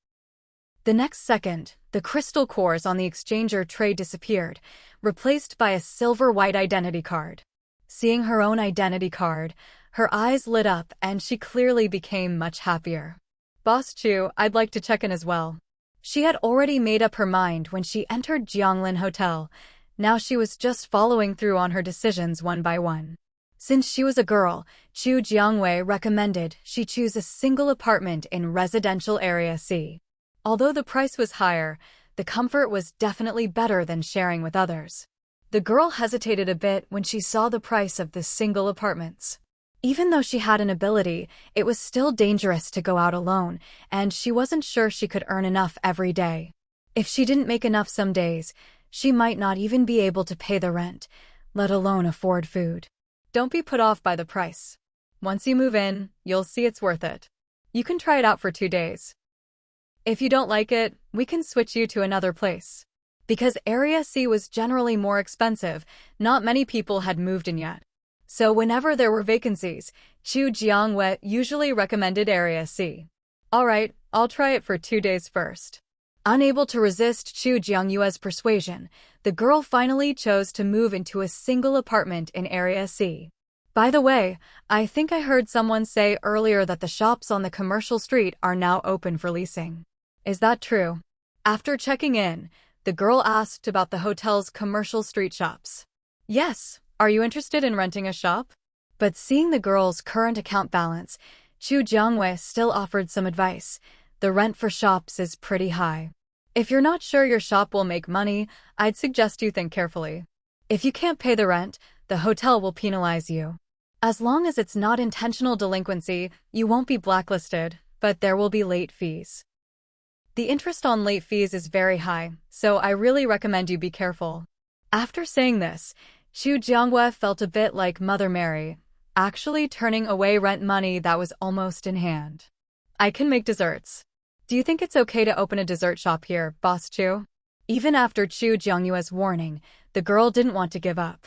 A: The next second, the crystal cores on the exchanger tray disappeared, replaced by a silver-white identity card. Seeing her own identity card, her eyes lit up and she clearly became much happier. Boss Chu, I'd like to check in as well. She had already made up her mind when she entered Jianglin Hotel. Now she was just following through on her decisions one by one. Since she was a girl, Chu Jiangwei recommended she choose a single apartment in residential area C. Although the price was higher, the comfort was definitely better than sharing with others. The girl hesitated a bit when she saw the price of the single apartments. Even though she had an ability, it was still dangerous to go out alone, and she wasn't sure she could earn enough every day. If she didn't make enough some days, she might not even be able to pay the rent, let alone afford food. Don't be put off by the price. Once you move in, you'll see it's worth it. You can try it out for 2 days. If you don't like it, we can switch you to another place. Because Area C was generally more expensive, not many people had moved in yet. So whenever there were vacancies, Chu Jiangwei usually recommended Area C. Alright, I'll try it for 2 days first. Unable to resist Chu Jiangyue's persuasion, the girl finally chose to move into a single apartment in Area C. By the way, I think I heard someone say earlier that the shops on the commercial street are now open for leasing. Is that true? After checking in, the girl asked about the hotel's commercial street shops. Yes, are you interested in renting a shop? But seeing the girl's current account balance, Chu Jiangwei still offered some advice. The rent for shops is pretty high. If you're not sure your shop will make money, I'd suggest you think carefully. If you can't pay the rent, the hotel will penalize you. As long as it's not intentional delinquency, you won't be blacklisted, but there will be late fees. The interest on late fees is very high, so I really recommend you be careful. After saying this, Chu Jiangwei felt a bit like Mother Mary, actually turning away rent money that was almost in hand. I can make desserts. Do you think it's okay to open a dessert shop here, Boss Chu? Even after Chu Jiangyue's warning, the girl didn't want to give up.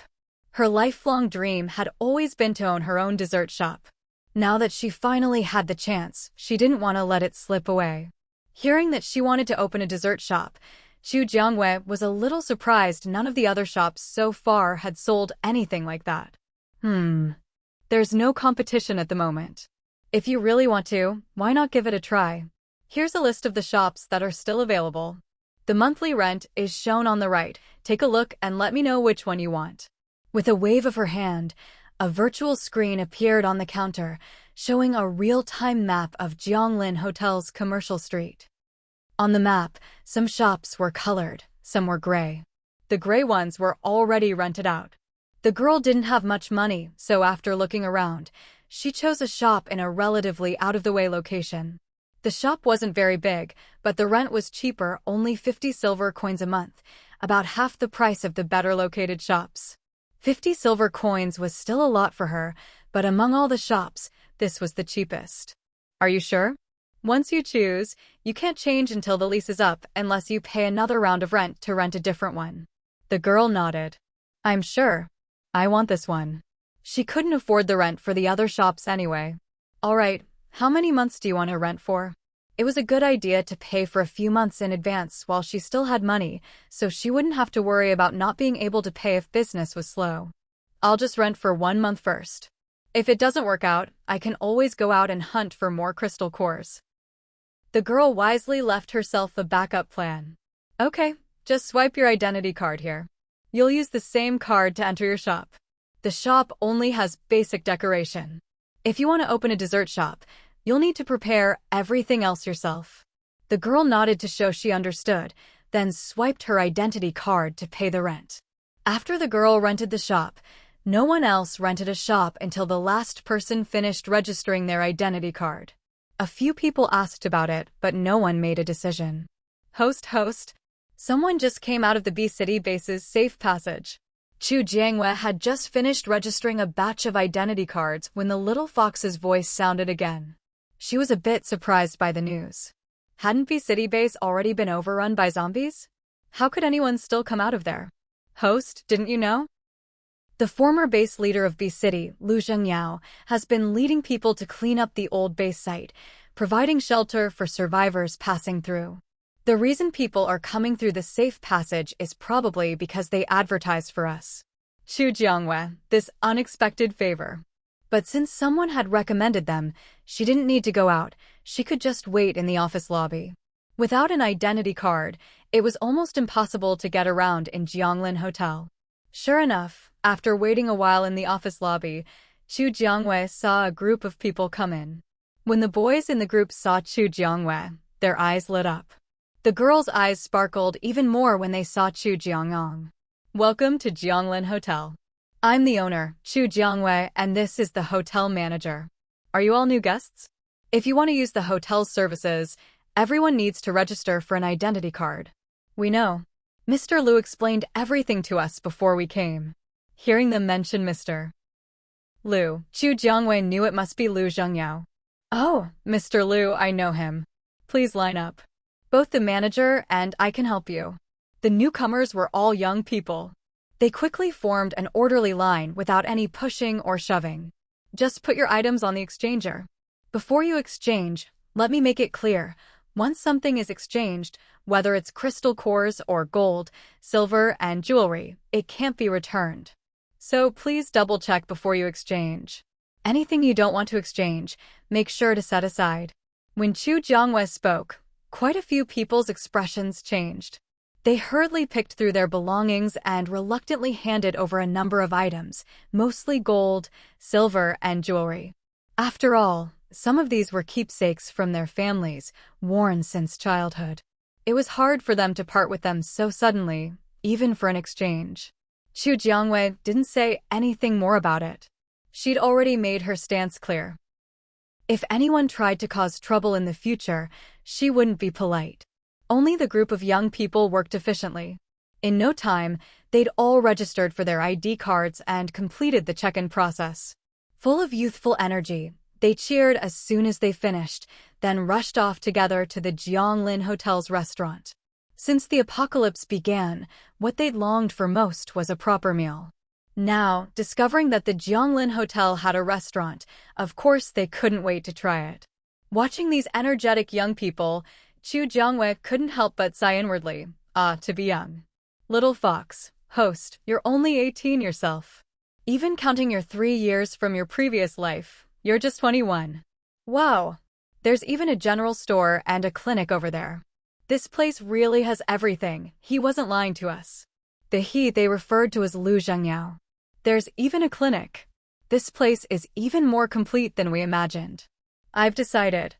A: Her lifelong dream had always been to own her own dessert shop. Now that she finally had the chance, she didn't want to let it slip away. Hearing that she wanted to open a dessert shop, Chu Jiangwei was a little surprised none of the other shops so far had sold anything like that. There's no competition at the moment. If you really want to, why not give it a try? Here's a list of the shops that are still available. The monthly rent is shown on the right. Take a look and let me know which one you want. With a wave of her hand, a virtual screen appeared on the counter, showing a real-time map of Jianglin Hotel's commercial street. On the map, some shops were colored, some were gray. The gray ones were already rented out. The girl didn't have much money, so after looking around, she chose a shop in a relatively out-of-the-way location. The shop wasn't very big, but the rent was cheaper, only 50 silver coins a month, about half the price of the better-located shops. 50 silver coins was still a lot for her, but among all the shops, this was the cheapest. Are you sure? Once you choose, you can't change until the lease is up unless you pay another round of rent to rent a different one. The girl nodded. I'm sure. I want this one. She couldn't afford the rent for the other shops anyway. All right, how many months do you want to rent for? It was a good idea to pay for a few months in advance while she still had money, so she wouldn't have to worry about not being able to pay if business was slow. I'll just rent for 1 month first. If it doesn't work out, I can always go out and hunt for more crystal cores. The girl wisely left herself a backup plan. Okay, just swipe your identity card here. You'll use the same card to enter your shop. The shop only has basic decoration. If you want to open a dessert shop, you'll need to prepare everything else yourself. The girl nodded to show she understood, then swiped her identity card to pay the rent. After the girl rented the shop, no one else rented a shop until the last person finished registering their identity card. A few people asked about it, but no one made a decision. Host, someone just came out of the B-City base's safe passage. Chu Jiangwei had just finished registering a batch of identity cards when the little fox's voice sounded again. She was a bit surprised by the news. Hadn't B-City base already been overrun by zombies? How could anyone still come out of there? Host, didn't you know? The former base leader of B-City, Lu Zhengyao, has been leading people to clean up the old base site, providing shelter for survivors passing through. The reason people are coming through the safe passage is probably because they advertised for us. Chu Jiangwei, this unexpected favor. But since someone had recommended them, she didn't need to go out, she could just wait in the office lobby. Without an identity card, it was almost impossible to get around in Jianglin Hotel. Sure enough, after waiting a while in the office lobby, Chu Jiangwei saw a group of people come in. When the boys in the group saw Chu Jiangwei, their eyes lit up. The girls' eyes sparkled even more when they saw Chu Jiangong. Welcome to Jianglin Hotel. I'm the owner, Chu Jiangwei, and this is the hotel manager. Are you all new guests? If you want to use the hotel's services, everyone needs to register for an identity card. We know. Mr. Liu explained everything to us before we came. Hearing them mention Mr. Liu, Chu Jiangwei knew it must be Lu Zhengyao. Oh, Mr. Liu, I know him. Please line up. Both the manager and I can help you. The newcomers were all young people. They quickly formed an orderly line without any pushing or shoving. Just put your items on the exchanger. Before you exchange, let me make it clear. Once something is exchanged, whether it's crystal cores or gold, silver, and jewelry, it can't be returned. So please double-check before you exchange. Anything you don't want to exchange, make sure to set aside. When Chu Jiangwei spoke, quite a few people's expressions changed. They hurriedly picked through their belongings and reluctantly handed over a number of items, mostly gold, silver, and jewelry. After all, some of these were keepsakes from their families, worn since childhood. It was hard for them to part with them so suddenly, even for an exchange. Chu Jiangwei didn't say anything more about it. She'd already made her stance clear. If anyone tried to cause trouble in the future, she wouldn't be polite. Only the group of young people worked efficiently. In no time, they'd all registered for their ID cards and completed the check-in process. Full of youthful energy, they cheered as soon as they finished, then rushed off together to the Jianglin Hotel's restaurant. Since the apocalypse began, what they'd longed for most was a proper meal. Now, discovering that the Jianglin Hotel had a restaurant, of course they couldn't wait to try it. Watching these energetic young people, Chu Jiangwei couldn't help but sigh inwardly, to be young. Little fox, host, you're only 18 yourself. Even counting your 3 years from your previous life, you're just 21. Wow. There's even a general store and a clinic over there. This place really has everything, he wasn't lying to us. The he they referred to as Lu Zhengyao. There's even a clinic. This place is even more complete than we imagined. I've decided.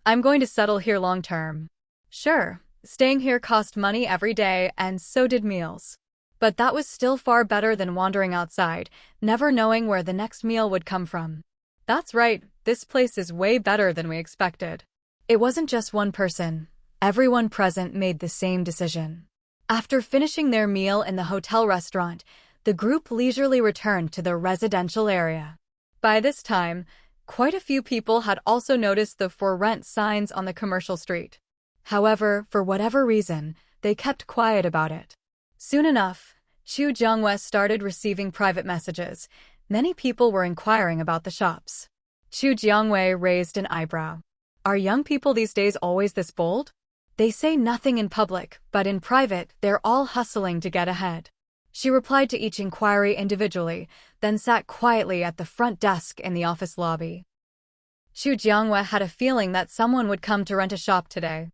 A: I'm going to settle here long term. Sure, Staying here cost money every day, and so did meals. But that was still far better than wandering outside, never knowing where the next meal would come from. That's right, this place is way better than we expected. It wasn't just one person. Everyone present made the same decision. After finishing their meal in the hotel restaurant, the group leisurely returned to the residential area. By this time, quite a few people had also noticed the for rent signs on the commercial street. However, for whatever reason, they kept quiet about it. Soon enough, Chu Jiangwei started receiving private messages. Many people were inquiring about the shops. Chu Jiangwei raised an eyebrow. Are young people these days always this bold? They say nothing in public, but in private, they're all hustling to get ahead. She replied to each inquiry individually, then sat quietly at the front desk in the office lobby. Chu Jiangwei had a feeling that someone would come to rent a shop today.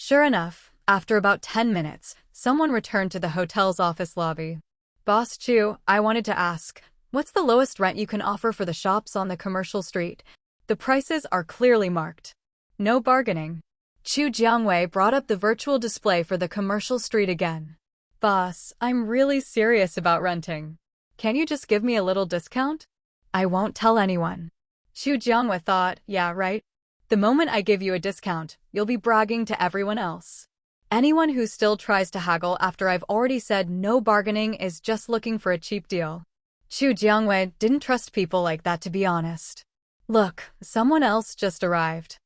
A: Sure enough, after about 10 minutes, someone returned to the hotel's office lobby. Boss Chu, I wanted to ask, what's the lowest rent you can offer for the shops on the commercial street? The prices are clearly marked. No bargaining. Chu Jiangwei brought up the virtual display for the commercial street again. Boss, I'm really serious about renting. Can you just give me a little discount? I won't tell anyone. Chu Jiangwei thought, yeah, right. The moment I give you a discount, you'll be bragging to everyone else. Anyone who still tries to haggle after I've already said no bargaining is just looking for a cheap deal. Chu Jiangwei didn't trust people like that, to be honest. Look, someone else just arrived.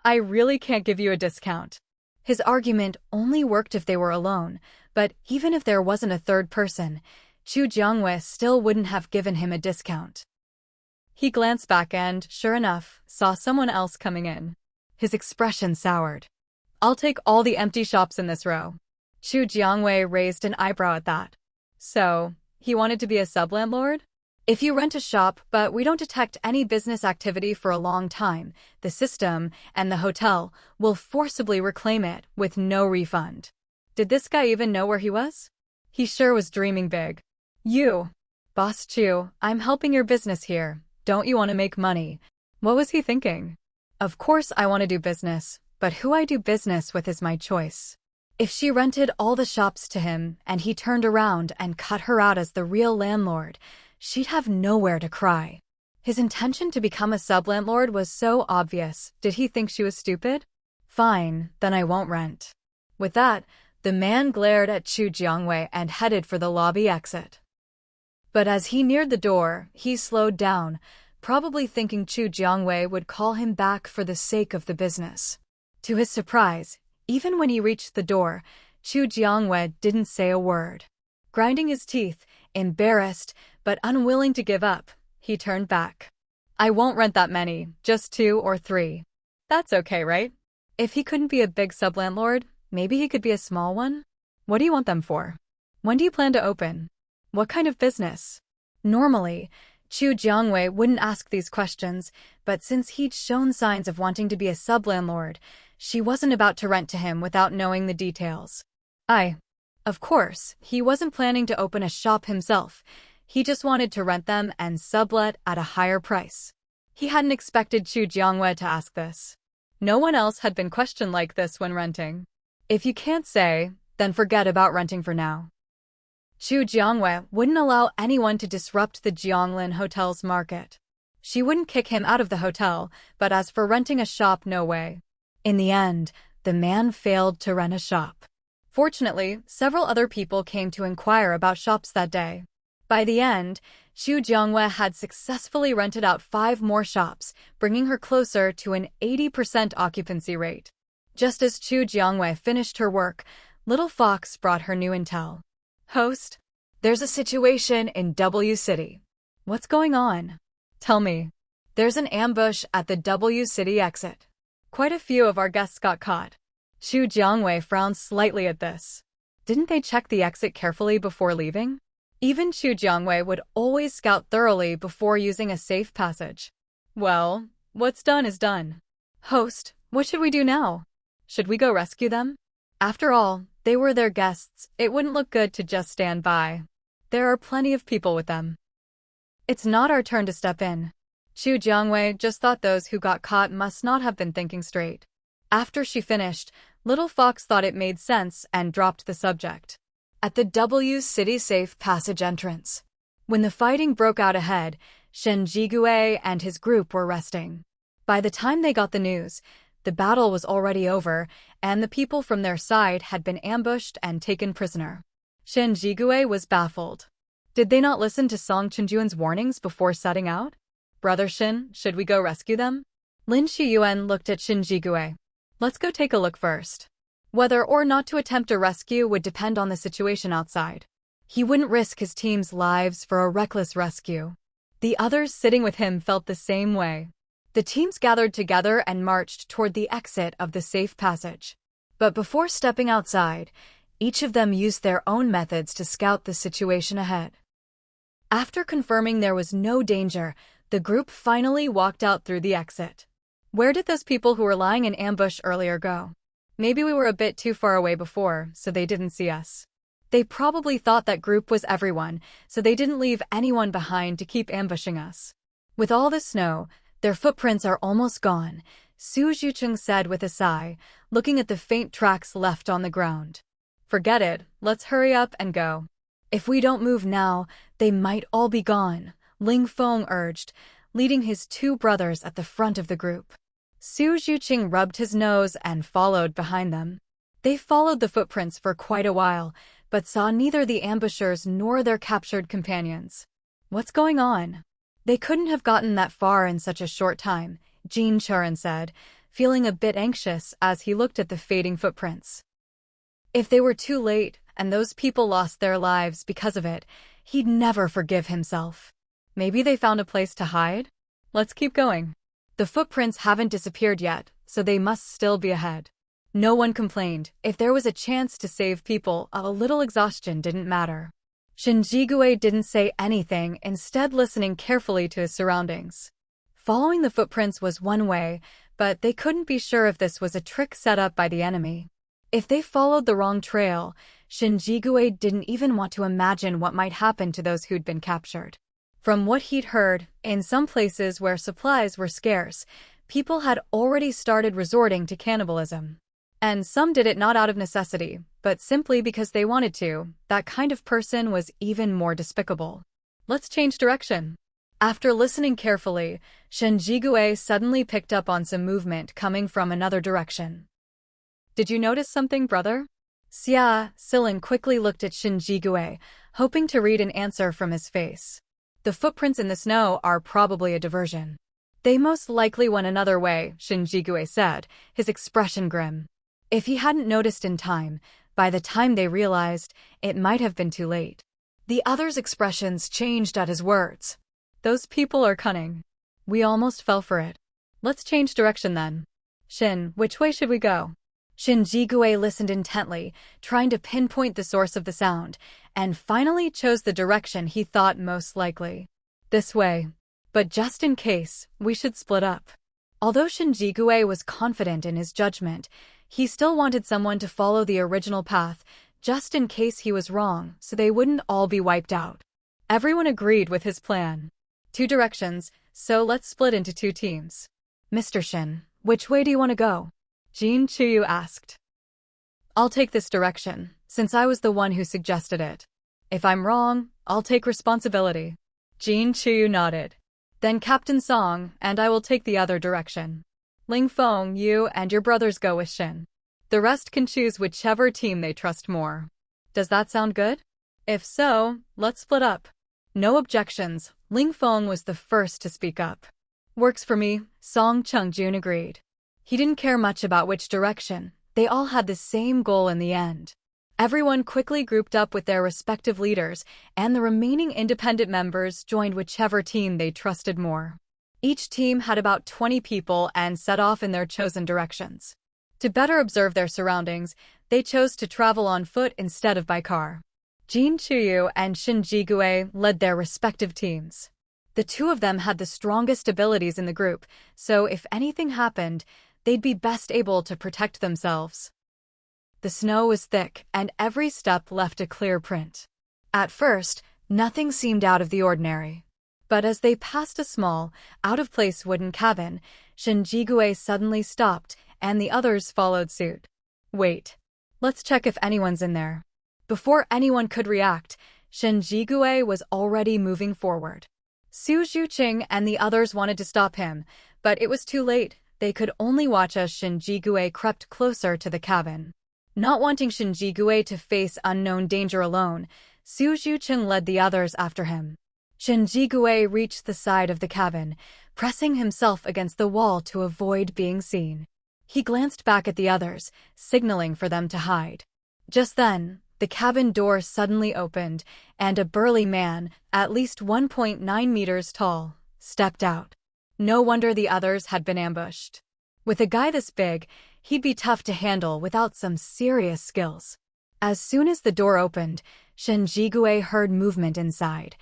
A: I really can't give you a discount. His argument only worked if they were alone, but even if there wasn't a third person, Chu Jiangwei still wouldn't have given him a discount. He glanced back and, sure enough, saw someone else coming in. His expression soured. I'll take all the empty shops in this row. Chu Jiangwei raised an eyebrow at that. So, he wanted to be a sublandlord? If you rent a shop but we don't detect any business activity for a long time, the system and the hotel will forcibly reclaim it with no refund. Did this guy even know where he was? He sure was dreaming big. You, Boss Chu, I'm helping your business here. Don't you want to make money? What was he thinking? Of course I want to do business, but who I do business with is my choice. If she rented all the shops to him and he turned around and cut her out as the real landlord, she'd have nowhere to cry. His intention to become a sublandlord was so obvious. Did he think she was stupid? Fine, then I won't rent. With that, the man glared at Chu Jiangwei and headed for the lobby exit. But as he neared the door, he slowed down, probably thinking Chu Jiangwei would call him back for the sake of the business. To his surprise, even when he reached the door, Chu Jiangwei didn't say a word. Grinding his teeth, embarrassed but unwilling to give up, he turned back. I won't rent that many, just 2 or 3. That's okay, right? If he couldn't be a big sublandlord, maybe he could be a small one? What do you want them for? When do you plan to open? What kind of business? Normally, Chu Jiangwei wouldn't ask these questions, but since he'd shown signs of wanting to be a sublandlord, she wasn't about to rent to him without knowing the details. Of course, he wasn't planning to open a shop himself. He just wanted to rent them and sublet at a higher price. He hadn't expected Chu Jiangwei to ask this. No one else had been questioned like this when renting. If you can't say, then forget about renting for now. Chu Jiangwei wouldn't allow anyone to disrupt the Jianglin Hotel's market. She wouldn't kick him out of the hotel, but as for renting a shop, no way. In the end, the man failed to rent a shop. Fortunately, several other people came to inquire about shops that day. By the end, Chu Jiangwei had successfully rented out 5 more shops, bringing her closer to an 80% occupancy rate. Just as Chu Jiangwei finished her work, Little Fox brought her new intel. Host, there's a situation in W City. What's going on? Tell me. There's an ambush at the W City exit. Quite a few of our guests got caught. Chu Jiangwei frowned slightly at this. Didn't they check the exit carefully before leaving? Even Chu Jiangwei would always scout thoroughly before using a safe passage. Well, what's done is done. Host, what should we do now? Should we go rescue them? After all, they were their guests. It wouldn't look good to just stand by. There are plenty of people with them. It's not our turn to step in. Chu Jiangwei just thought those who got caught must not have been thinking straight. After she finished, Little Fox thought it made sense and dropped the subject. At the W City Safe Passage entrance, when the fighting broke out ahead, Shen Jigue and his group were resting. By the time they got the news, the battle was already over, and the people from their side had been ambushed and taken prisoner. Shen Jigue was baffled. Did they not listen to Song Chunjuan's warnings before setting out? Brother Shin, should we go rescue them? Lin Shiyuan looked at Shen Jigue. Let's go take a look first. Whether or not to attempt a rescue would depend on the situation outside. He wouldn't risk his team's lives for a reckless rescue. The others sitting with him felt the same way. The teams gathered together and marched toward the exit of the safe passage. But before stepping outside, each of them used their own methods to scout the situation ahead. After confirming there was no danger, the group finally walked out through the exit. Where did those people who were lying in ambush earlier go? Maybe we were a bit too far away before, so they didn't see us. They probably thought that group was everyone, so they didn't leave anyone behind to keep ambushing us. With all the snow, their footprints are almost gone, Su Zhucheng said with a sigh, looking at the faint tracks left on the ground. Forget it, let's hurry up and go. If we don't move now, they might all be gone, Ling Feng urged, leading his two brothers at the front of the group. Su Zhucheng rubbed his nose and followed behind them. They followed the footprints for quite a while, but saw neither the ambushers nor their captured companions. What's going on? They couldn't have gotten that far in such a short time, Jin Churan said, feeling a bit anxious as he looked at the fading footprints. If they were too late, and those people lost their lives because of it, he'd never forgive himself. Maybe they found a place to hide? Let's keep going. The footprints haven't disappeared yet, so they must still be ahead. No one complained. If there was a chance to save people, a little exhaustion didn't matter. Shen Jigue didn't say anything, instead listening carefully to his surroundings. Following the footprints was one way, but they couldn't be sure if this was a trick set up by the enemy. If they followed the wrong trail, Shen Jigue didn't even want to imagine what might happen to those who'd been captured. From what he'd heard, in some places where supplies were scarce, people had already started resorting to cannibalism. And some did it not out of necessity, but simply because they wanted to. That kind of person was even more despicable. Let's change direction. After listening carefully, Shen Jigue suddenly picked up on some movement coming from another direction. Did you notice something, brother? Xia Silin quickly looked at Shen Jigue, hoping to read an answer from his face. The footprints in the snow are probably a diversion. They most likely went another way, Shen Jigue said, his expression grim. If he hadn't noticed in time, by the time they realized, it might have been too late. The others' expressions changed at his words. Those people are cunning. We almost fell for it. Let's change direction then. Shin, which way should we go? Shen Jigue listened intently, trying to pinpoint the source of the sound, and finally chose the direction he thought most likely. This way. But just in case, we should split up. Although Shen Jigue was confident in his judgment, he still wanted someone to follow the original path, just in case he was wrong, so they wouldn't all be wiped out. Everyone agreed with his plan. 2 directions, so let's split into 2 teams. Mr. Shin, which way do you want to go? Jin Chuyu asked. I'll take this direction, since I was the one who suggested it. If I'm wrong, I'll take responsibility. Jin Chuyu nodded. Then Captain Song and I will take the other direction. Ling Feng, you and your brothers go with Shin. The rest can choose whichever team they trust more. Does that sound good? If so, let's split up. No objections, Ling Feng was the first to speak up. Works for me, Song Chungjun agreed. He didn't care much about which direction, they all had the same goal in the end. Everyone quickly grouped up with their respective leaders, and the remaining independent members joined whichever team they trusted more. Each team had about 20 people and set off in their chosen directions. To better observe their surroundings, they chose to travel on foot instead of by car. Jin Chuyu and Shen Jigue led their respective teams. The 2 of them had the strongest abilities in the group, so if anything happened, they'd be best able to protect themselves. The snow was thick, and every step left a clear print. At first, nothing seemed out of the ordinary. But as they passed a small, out-of-place wooden cabin, Shen Jigue suddenly stopped, and the others followed suit. Wait. Let's check if anyone's in there. Before anyone could react, Shen Jigui was already moving forward. Su Zhuqing and the others wanted to stop him, but it was too late. They could only watch as Shen Jigui crept closer to the cabin. Not wanting Shen Jigui to face unknown danger alone, Su Zhuqing led the others after him. Shen Jigui reached the side of the cabin, pressing himself against the wall to avoid being seen. He glanced back at the others, signaling for them to hide. Just then, the cabin door suddenly opened, and a burly man, at least 1.9 meters tall, stepped out. No wonder the others had been ambushed. With a guy this big, he'd be tough to handle without some serious skills. As soon as the door opened, Shen Jigui heard movement inside.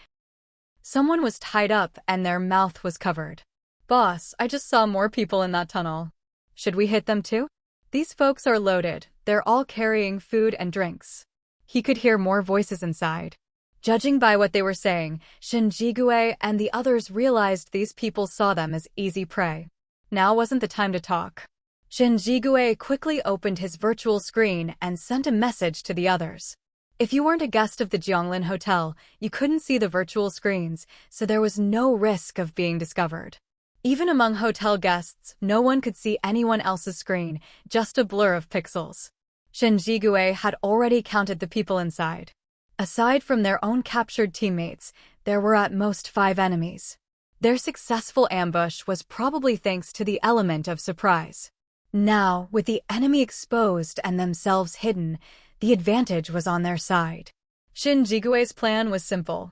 A: Someone was tied up and their mouth was covered. Boss, I just saw more people in that tunnel. Should we hit them too? These folks are loaded. They're all carrying food and drinks. He could hear more voices inside. Judging by what they were saying, Shen Jigui and the others realized these people saw them as easy prey. Now wasn't the time to talk. Shen Jigui quickly opened his virtual screen and sent a message to the others. If you weren't a guest of the Jianglin Hotel, you couldn't see the virtual screens, so there was no risk of being discovered. Even among hotel guests, no one could see anyone else's screen, just a blur of pixels. Shen Jigui had already counted the people inside. Aside from their own captured teammates, there were at most 5 enemies. Their successful ambush was probably thanks to the element of surprise. Now, with the enemy exposed and themselves hidden, the advantage was on their side. Shen Jigui's plan was simple.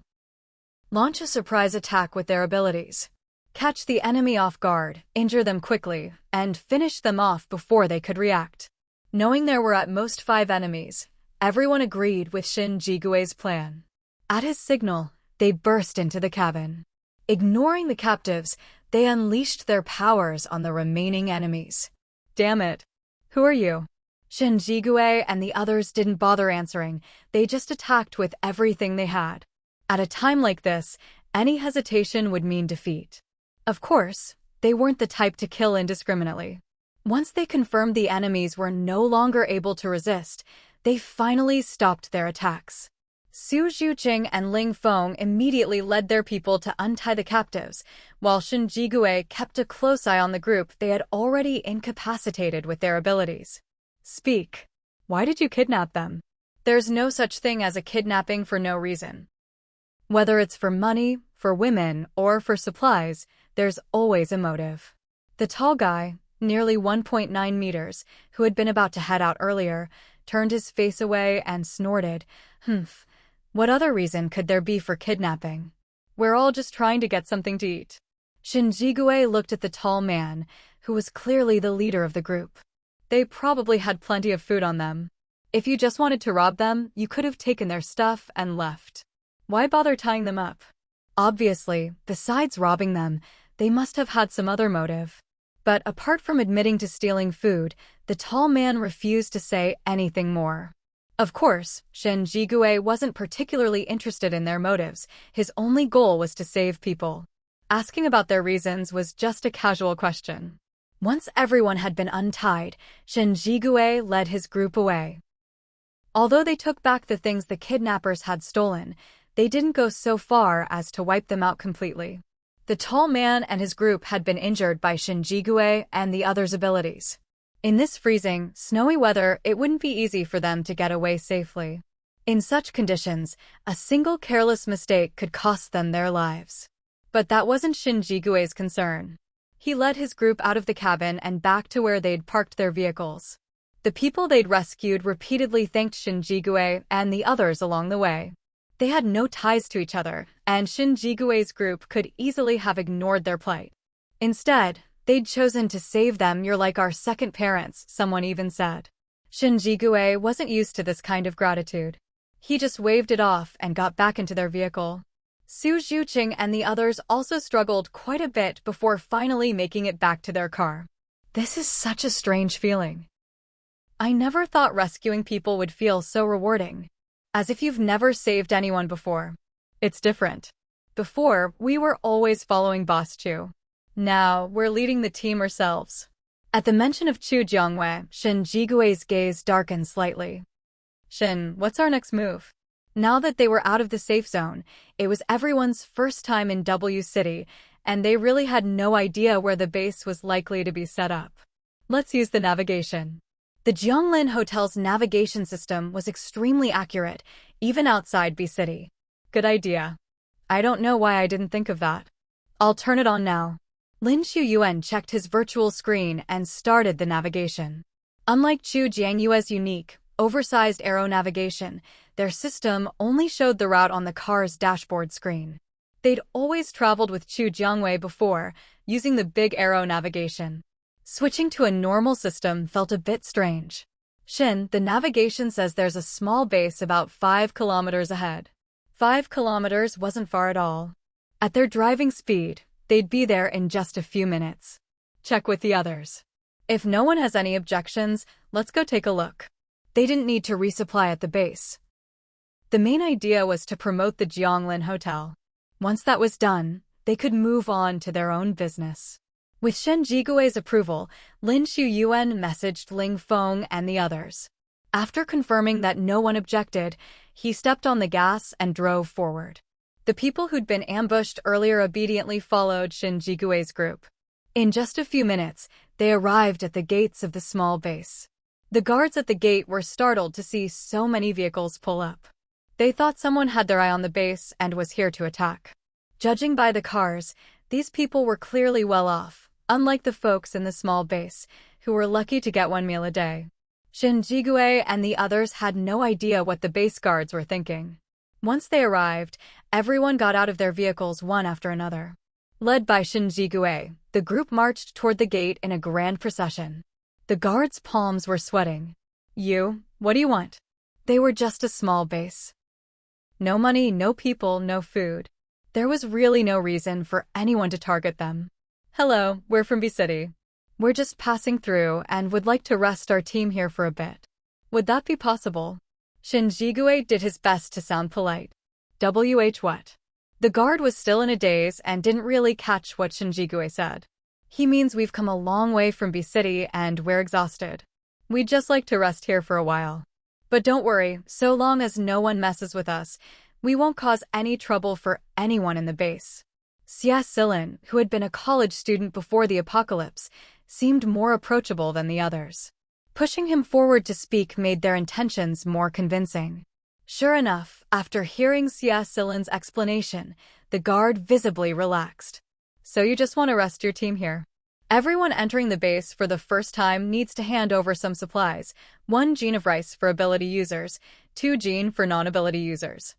A: Launch a surprise attack with their abilities. Catch the enemy off guard, injure them quickly, and finish them off before they could react. Knowing there were at most 5 enemies, everyone agreed with Shen Jigui's plan. At his signal, they burst into the cabin. Ignoring the captives, they unleashed their powers on the remaining enemies. Damn it. Who are you? Shen Jigui and the others didn't bother answering, they just attacked with everything they had. At a time like this, any hesitation would mean defeat. Of course, they weren't the type to kill indiscriminately. Once they confirmed the enemies were no longer able to resist, they finally stopped their attacks. Su Zhuqing and Ling Feng immediately led their people to untie the captives, while Shen Jigui kept a close eye on the group they had already incapacitated with their abilities. Speak. Why did you kidnap them? There's no such thing as a kidnapping for no reason. Whether it's for money, for women, or for supplies, there's always a motive. The tall guy, nearly 1.9 meters, who had been about to head out earlier, turned his face away and snorted. Humph. What other reason could there be for kidnapping? We're all just trying to get something to eat. Shen Jigui looked at the tall man, who was clearly the leader of the group. They probably had plenty of food on them. If you just wanted to rob them, you could have taken their stuff and left. Why bother tying them up? Obviously, besides robbing them, they must have had some other motive. But apart from admitting to stealing food, the tall man refused to say anything more. Of course, Shen Jigui wasn't particularly interested in their motives. His only goal was to save people. Asking about their reasons was just a casual question. Once everyone had been untied, Shen Jigui led his group away. Although they took back the things the kidnappers had stolen, they didn't go so far as to wipe them out completely. The tall man and his group had been injured by Shen Jigui and the others' abilities. In this freezing, snowy weather, it wouldn't be easy for them to get away safely. In such conditions, a single careless mistake could cost them their lives. But that wasn't Shen Jigui's concern. He led his group out of the cabin and back to where they'd parked their vehicles. The people they'd rescued repeatedly thanked Shen Jigui and the others along the way. They had no ties to each other, and Shen Jigui's group could easily have ignored their plight. Instead, they'd chosen to save them. You're like our second parents, someone even said. Shen Jigui wasn't used to this kind of gratitude. He just waved it off and got back into their vehicle. Su Zhuqing and the others also struggled quite a bit before finally making it back to their car. This is such a strange feeling. I never thought rescuing people would feel so rewarding. As if you've never saved anyone before. It's different. Before, we were always following Boss Chu. Now, we're leading the team ourselves. At the mention of Chu Jiangwei, Shen Jigui's gaze darkened slightly. Shen, what's our next move? Now that they were out of the safe zone, it was everyone's first time in W City, and they really had no idea where the base was likely to be set up. Let's use the navigation. The Jianglin Hotel's navigation system was extremely accurate, even outside B City. Good idea. I don't know why I didn't think of that. I'll turn it on now. Lin Qiuyuan checked his virtual screen and started the navigation. Unlike Chu Jiangyue's unique, oversized arrow navigation, their system only showed the route on the car's dashboard screen. They'd always traveled with Chu Jiangwei before, using the big arrow navigation. Switching to a normal system felt a bit strange. Shin, the navigation says there's a small base about 5 kilometers ahead. 5 kilometers wasn't far at all. At their driving speed, they'd be there in just a few minutes. Check with the others. If no one has any objections, let's go take a look. They didn't need to resupply at the base. The main idea was to promote the Jianglin Hotel. Once that was done, they could move on to their own business. With Shen Jigui's approval, Lin Qiuyuan messaged Ling Feng and the others. After confirming that no one objected, he stepped on the gas and drove forward. The people who'd been ambushed earlier obediently followed Shen Jigui's group. In just a few minutes, they arrived at the gates of the small base. The guards at the gate were startled to see so many vehicles pull up. They thought someone had their eye on the base and was here to attack. Judging by the cars, these people were clearly well off, unlike the folks in the small base, who were lucky to get one meal a day. Shen Jigui and the others had no idea what the base guards were thinking. Once they arrived, everyone got out of their vehicles one after another. Led by Shen Jigui, the group marched toward the gate in a grand procession. The guards' palms were sweating. What do you want? They were just a small base. No money, no people, no food. There was really no reason for anyone to target them. Hello, we're from B City. We're just passing through and would like to rest our team here for a bit. Would that be possible? Shen Jigui did his best to sound polite. What? The guard was still in a daze and didn't really catch what Shen Jigui said. He means we've come a long way from B City and we're exhausted. We'd just like to rest here for a while. But don't worry, so long as no one messes with us, we won't cause any trouble for anyone in the base. Xia Silin, who had been a college student before the apocalypse, seemed more approachable than the others. Pushing him forward to speak made their intentions more convincing. Sure enough, after hearing Xia Silin's explanation, the guard visibly relaxed. So you just want to rest your team here? Everyone entering the base for the first time needs to hand over some supplies, 1 gene of rice for ability users, 2 gene for non-ability users.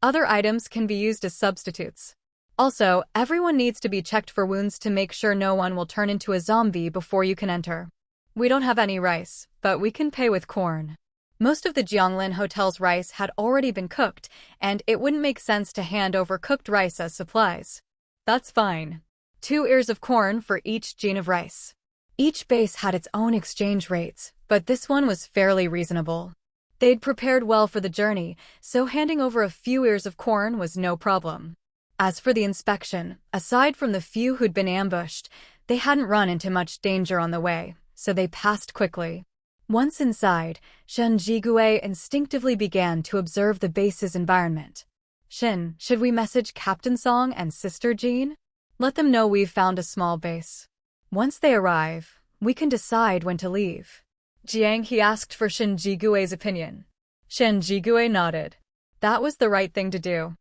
A: Other items can be used as substitutes. Also, everyone needs to be checked for wounds to make sure no one will turn into a zombie before you can enter. We don't have any rice, but we can pay with corn. Most of the Jianglin Hotel's rice had already been cooked, and it wouldn't make sense to hand over cooked rice as supplies. That's fine. 2 ears of corn for each gene of rice. Each base had its own exchange rates, but this one was fairly reasonable. They'd prepared well for the journey, so handing over a few ears of corn was no problem. As for the inspection, aside from the few who'd been ambushed, they hadn't run into much danger on the way, so they passed quickly. Once inside, Shen Jigui instinctively began to observe the base's environment. Shin, should we message Captain Song and Sister Jean? Let them know we've found a small base. Once they arrive, we can decide when to leave. Jiang, he asked for Shen Jigui's opinion. Shen Jigui nodded. That was the right thing to do.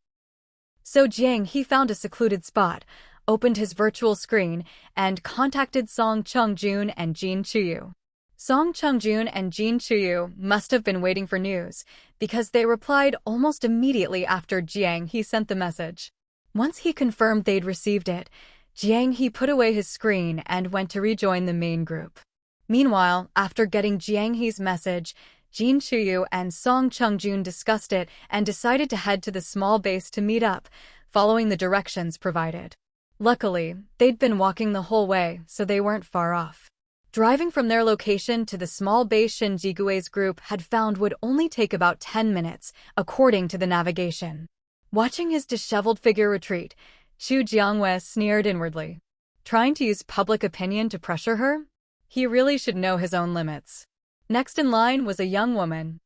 A: So Jiang, he found a secluded spot, opened his virtual screen, and contacted Song Chungjun and Jin Chuyu. Song Chungjun and Jin Chuyu must have been waiting for news, because they replied almost immediately after Jiang he sent the message. Once he confirmed they'd received it, Jiang he put away his screen and went to rejoin the main group. Meanwhile, after getting Jiang he's message, Jin Chuyu and Song Chungjun discussed it and decided to head to the small base to meet up, following the directions provided. Luckily, they'd been walking the whole way, so they weren't far off. Driving from their location to the small base Shen Jigui's group had found would only take about 10 minutes, according to the navigation. Watching his disheveled figure retreat, Chu Jiangwei sneered inwardly. Trying to use public opinion to pressure her? He really should know his own limits. Next in line was a young woman.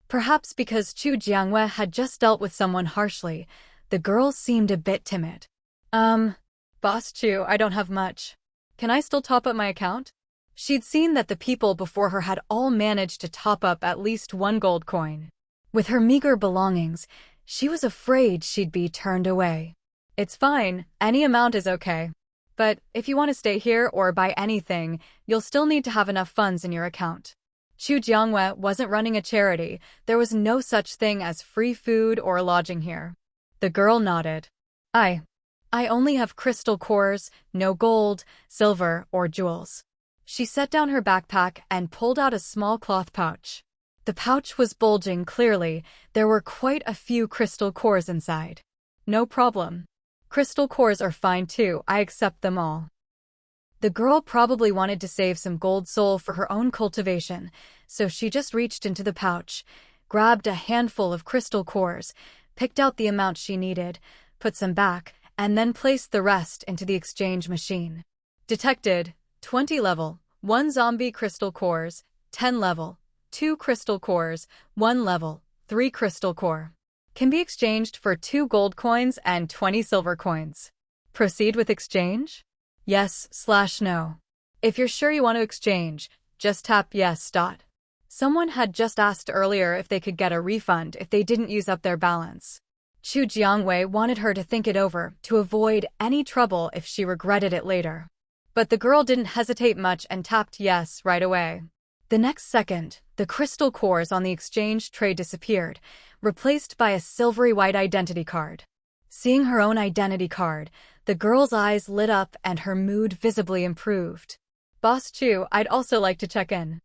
A: Perhaps because Chu Jiangwei had just dealt with someone harshly, the girl seemed a bit timid. Boss Chu, I don't have much. Can I still top up my account? She'd seen that the people before her had all managed to top up at least one gold coin. With her meager belongings, she was afraid she'd be turned away. It's fine, any amount is okay. But if you want to stay here or buy anything, you'll still need to have enough funds in your account. Chu Jiangwei wasn't running a charity. There was no such thing as free food or lodging here. The girl nodded. I only have crystal cores, no gold, silver, or jewels. She set down her backpack and pulled out a small cloth pouch. The pouch was bulging clearly. There were quite a few crystal cores inside. No problem. Crystal cores are fine too, I accept them all. The girl probably wanted to save some gold soul for her own cultivation, so she just reached into the pouch, grabbed a handful of crystal cores, picked out the amount she needed, put some back, and then placed the rest into the exchange machine. Detected, 20 level, 1 zombie crystal cores, 10 level, 2 crystal cores, 1 level, 3 crystal core. Can be exchanged for 2 gold coins and 20 silver coins. Proceed with exchange? Yes/no. If you're sure you want to exchange, just tap yes. Someone had just asked earlier if they could get a refund if they didn't use up their balance. Chu Jiangwei wanted her to think it over to avoid any trouble if she regretted it later. But the girl didn't hesitate much and tapped yes right away. The next second, the crystal cores on the exchange tray disappeared, replaced by a silvery white identity card. Seeing her own identity card, the girl's eyes lit up and her mood visibly improved. Boss Chu, I'd also like to check in.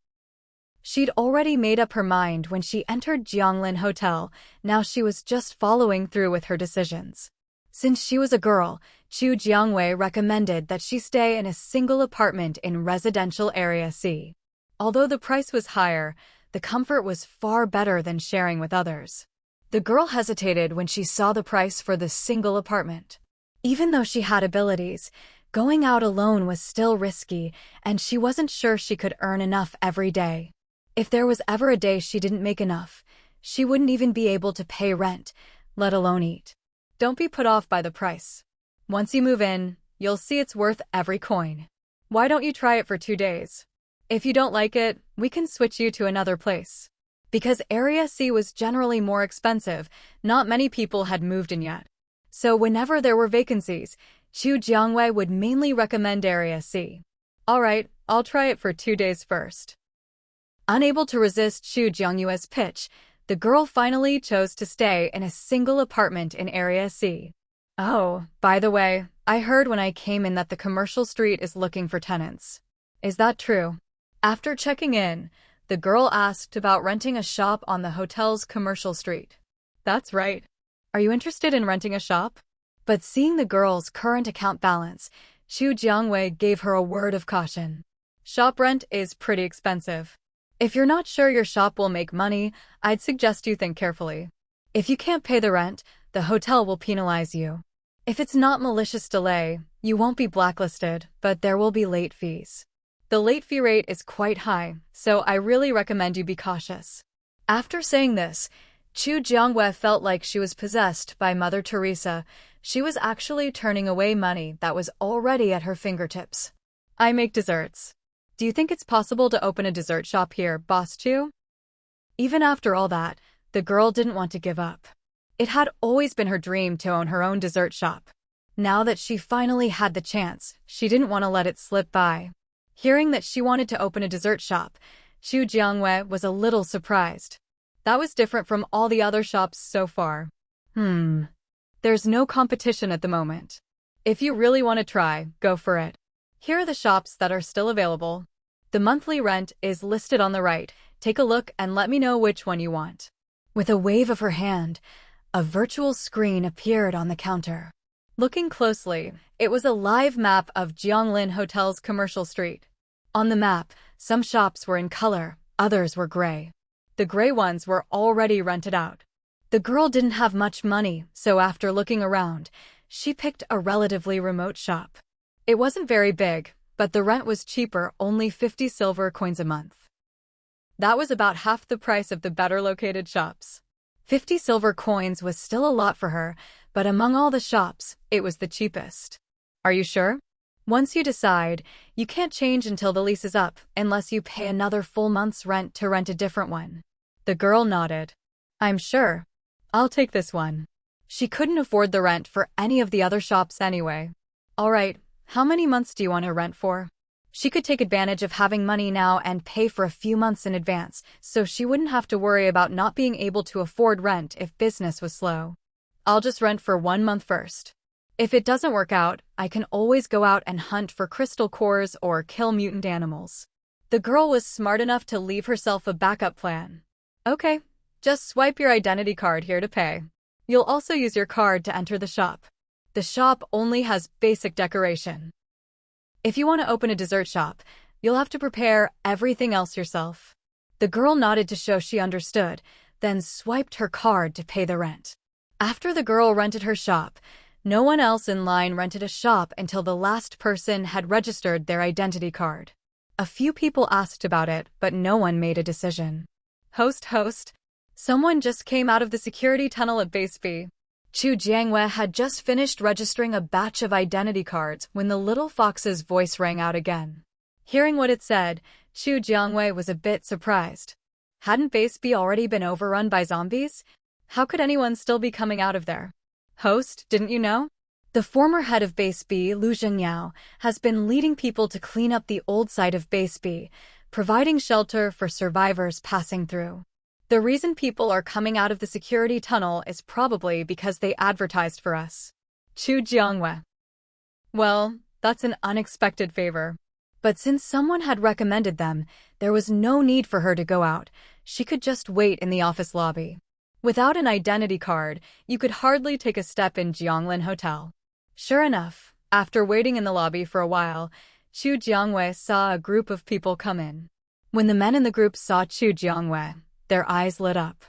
A: She'd already made up her mind when she entered Jianglin Hotel. Now she was just following through with her decisions. Since she was a girl, Chu Jiangwei recommended that she stay in a single apartment in residential area C. Although the price was higher, the comfort was far better than sharing with others. The girl hesitated when she saw the price for the single apartment. Even though she had abilities, going out alone was still risky, and she wasn't sure she could earn enough every day. If there was ever a day she didn't make enough, she wouldn't even be able to pay rent, let alone eat. Don't be put off by the price. Once you move in, you'll see it's worth every coin. Why don't you try it for 2 days? If you don't like it, we can switch you to another place. Because Area C was generally more expensive, not many people had moved in yet. So whenever there were vacancies, Chu Jiangwei would mainly recommend Area C. Alright, I'll try it for 2 days first. Unable to resist Chu Jiangwei's pitch, the girl finally chose to stay in a single apartment in Area C. Oh, by the way, I heard when I came in that the commercial street is looking for tenants. Is that true? After checking in, the girl asked about renting a shop on the hotel's commercial street. That's right. Are you interested in renting a shop? But seeing the girl's current account balance, Chu Jiangwei gave her a word of caution. Shop rent is pretty expensive. If you're not sure your shop will make money, I'd suggest you think carefully. If you can't pay the rent, the hotel will penalize you. If it's not malicious delay, you won't be blacklisted, but there will be late fees. The late fee rate is quite high, so I really recommend you be cautious. After saying this, Chu Jiangwei felt like she was possessed by Mother Teresa. She was actually turning away money that was already at her fingertips. I make desserts. Do you think it's possible to open a dessert shop here, Boss Chu? Even after all that, the girl didn't want to give up. It had always been her dream to own her own dessert shop. Now that she finally had the chance, she didn't want to let it slip by. Hearing that she wanted to open a dessert shop, Chu Jiangwei was a little surprised. That was different from all the other shops so far. There's no competition at the moment. If you really want to try, go for it. Here are the shops that are still available. The monthly rent is listed on the right. Take a look and let me know which one you want. With a wave of her hand, a virtual screen appeared on the counter. Looking closely, it was a live map of Jianglin Hotel's commercial street. On the map, some shops were in color, others were gray. The gray ones were already rented out. The girl didn't have much money, so after looking around, she picked a relatively remote shop. It wasn't very big, but the rent was cheaper, only 50 silver coins a month. That was about half the price of the better-located shops. 50 silver coins was still a lot for her, but among all the shops, it was the cheapest. Are you sure? Once you decide, you can't change until the lease is up, unless you pay another full month's rent to rent a different one. The girl nodded. I'm sure. I'll take this one. She couldn't afford the rent for any of the other shops anyway. All right, how many months do you want to rent for? She could take advantage of having money now and pay for a few months in advance, so she wouldn't have to worry about not being able to afford rent if business was slow. I'll just rent for 1 month first. If it doesn't work out, I can always go out and hunt for crystal cores or kill mutant animals. The girl was smart enough to leave herself a backup plan. Okay, just swipe your identity card here to pay. You'll also use your card to enter the shop. The shop only has basic decoration. If you want to open a dessert shop, you'll have to prepare everything else yourself. The girl nodded to show she understood, then swiped her card to pay the rent. After the girl rented her shop, no one else in line rented a shop until the last person had registered their identity card. A few people asked about it, but no one made a decision. Host. Someone just came out of the security tunnel at Base B. Chu Jiangwei had just finished registering a batch of identity cards when the little fox's voice rang out again. Hearing what it said, Chu Jiangwei was a bit surprised. Hadn't Base B already been overrun by zombies? How could anyone still be coming out of there? Host, didn't you know? The former head of Base B, Lu Zhengyao, has been leading people to clean up the old site of Base B, providing shelter for survivors passing through. The reason people are coming out of the security tunnel is probably because they advertised for us. Chu Jiangwei. Well, that's an unexpected favor. But since someone had recommended them, there was no need for her to go out. She could just wait in the office lobby. Without an identity card, you could hardly take a step in Jianglin Hotel. Sure enough, after waiting in the lobby for a while, Chu Jiangwei saw a group of people come in. When the men in the group saw Chu Jiangwei, their eyes lit up.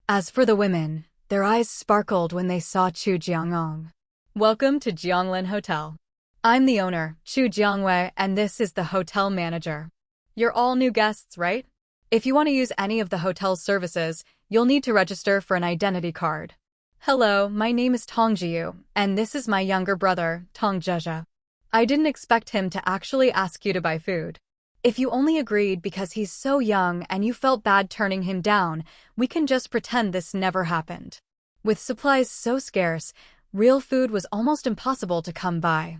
A: As for the women, their eyes sparkled when they saw Chu Jiangong. Welcome to Jianglin Hotel. I'm the owner, Chu Jiangwei, and this is the hotel manager. You're all new guests, right? If you want to use any of the hotel's services, you'll need to register for an identity card. Hello, my name is Tong Jiu, and this is my younger brother, Tong Zhezhe. I didn't expect him to actually ask you to buy food. If you only agreed because he's so young and you felt bad turning him down, we can just pretend this never happened. With supplies so scarce, real food was almost impossible to come by.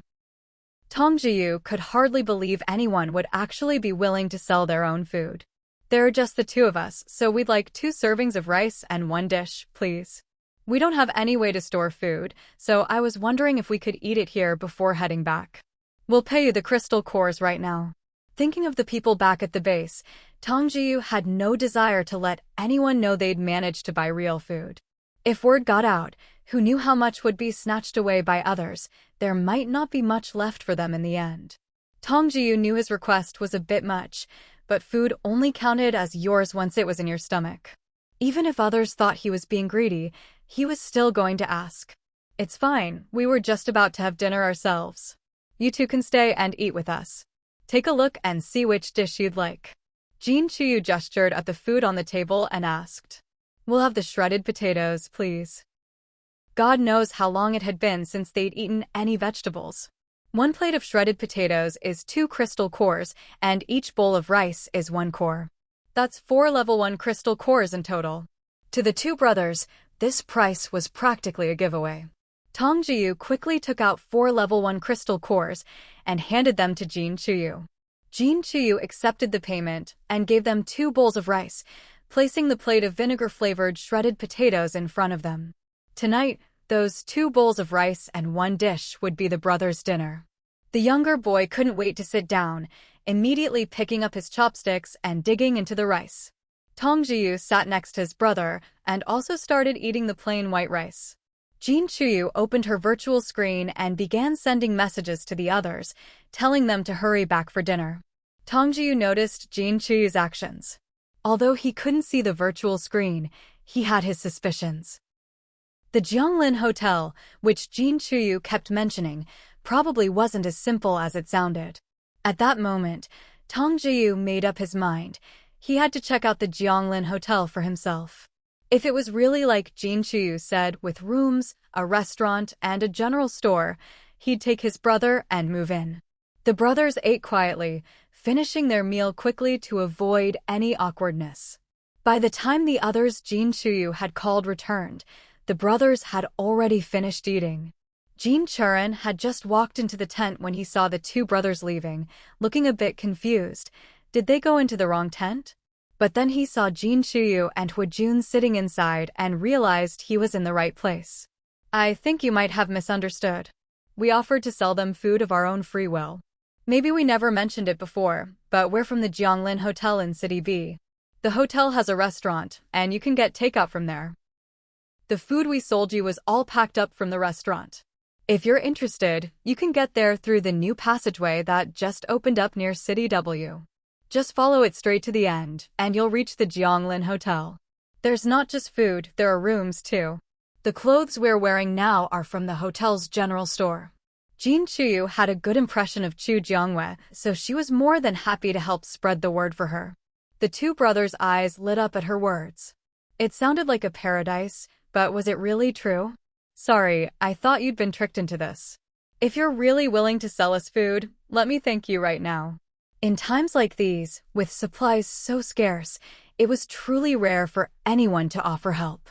A: Tong Jiu could hardly believe anyone would actually be willing to sell their own food. There are just the two of us, so we'd like 2 servings of rice and 1 dish, please. We don't have any way to store food, so I was wondering if we could eat it here before heading back. We'll pay you the crystal cores right now. Thinking of the people back at the base, Tong Jiu had no desire to let anyone know they'd managed to buy real food. If word got out, who knew how much would be snatched away by others, there might not be much left for them in the end. Tong Jiu knew his request was a bit much, but food only counted as yours once it was in your stomach. Even if others thought he was being greedy, he was still going to ask. It's fine, we were just about to have dinner ourselves. You two can stay and eat with us. Take a look and see which dish you'd like. Jin Chuyu gestured at the food on the table and asked. We'll have the shredded potatoes, please. God knows how long it had been since they'd eaten any vegetables. 1 plate of shredded potatoes is 2 crystal cores, and each bowl of rice is 1 core. That's 4 level 1 crystal cores in total. To the 2 brothers, this price was practically a giveaway. Tong Jiu quickly took out 4 level 1 crystal cores and handed them to Jin Chuyu. Jin Chuyu accepted the payment and gave them 2 bowls of rice, placing the plate of vinegar-flavored shredded potatoes in front of them. Tonight, those 2 bowls of rice and 1 dish would be the brothers' dinner. The younger boy couldn't wait to sit down, immediately picking up his chopsticks and digging into the rice. Tong Jiu sat next to his brother and also started eating the plain white rice. Jin Chuyu opened her virtual screen and began sending messages to the others, telling them to hurry back for dinner. Tong Jiu noticed Jin Chuyu's actions. Although he couldn't see the virtual screen, he had his suspicions. The Jianglin Hotel, which Jin Chuyu kept mentioning, probably wasn't as simple as it sounded. At that moment, Tong Jiyu made up his mind. He had to check out the Jianglin Hotel for himself. If it was really like Jin Chuyu said, with rooms, a restaurant, and a general store, he'd take his brother and move in. The brothers ate quietly, finishing their meal quickly to avoid any awkwardness. By the time the others Jin Chuyu had called returned, the brothers had already finished eating. Jin Churen had just walked into the tent when he saw the two brothers leaving, looking a bit confused. Did they go into the wrong tent? But then he saw Jin Chuyu and Huijun sitting inside and realized he was in the right place. I think you might have misunderstood. We offered to sell them food of our own free will. Maybe we never mentioned it before, but we're from the Jianglin Hotel in City B. The hotel has a restaurant, and you can get takeout from there. The food we sold you was all packed up from the restaurant. If you're interested, you can get there through the new passageway that just opened up near City W. Just follow it straight to the end, and you'll reach the Jianglin Hotel. There's not just food, there are rooms too. The clothes we're wearing now are from the hotel's general store. Jin Chuyu had a good impression of Chu Jiangwei, so she was more than happy to help spread the word for her. The two brothers' eyes lit up at her words. It sounded like a paradise, but was it really true? Sorry, I thought you'd been tricked into this. If you're really willing to sell us food, let me thank you right now. In times like these, with supplies so scarce, it was truly rare for anyone to offer help.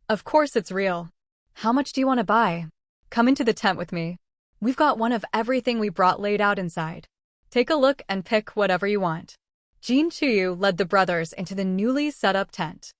A: Of course it's real. How much do you want to buy? Come into the tent with me. We've got one of everything we brought laid out inside. Take a look and pick whatever you want. Jin Chuyu led the brothers into the newly set up tent.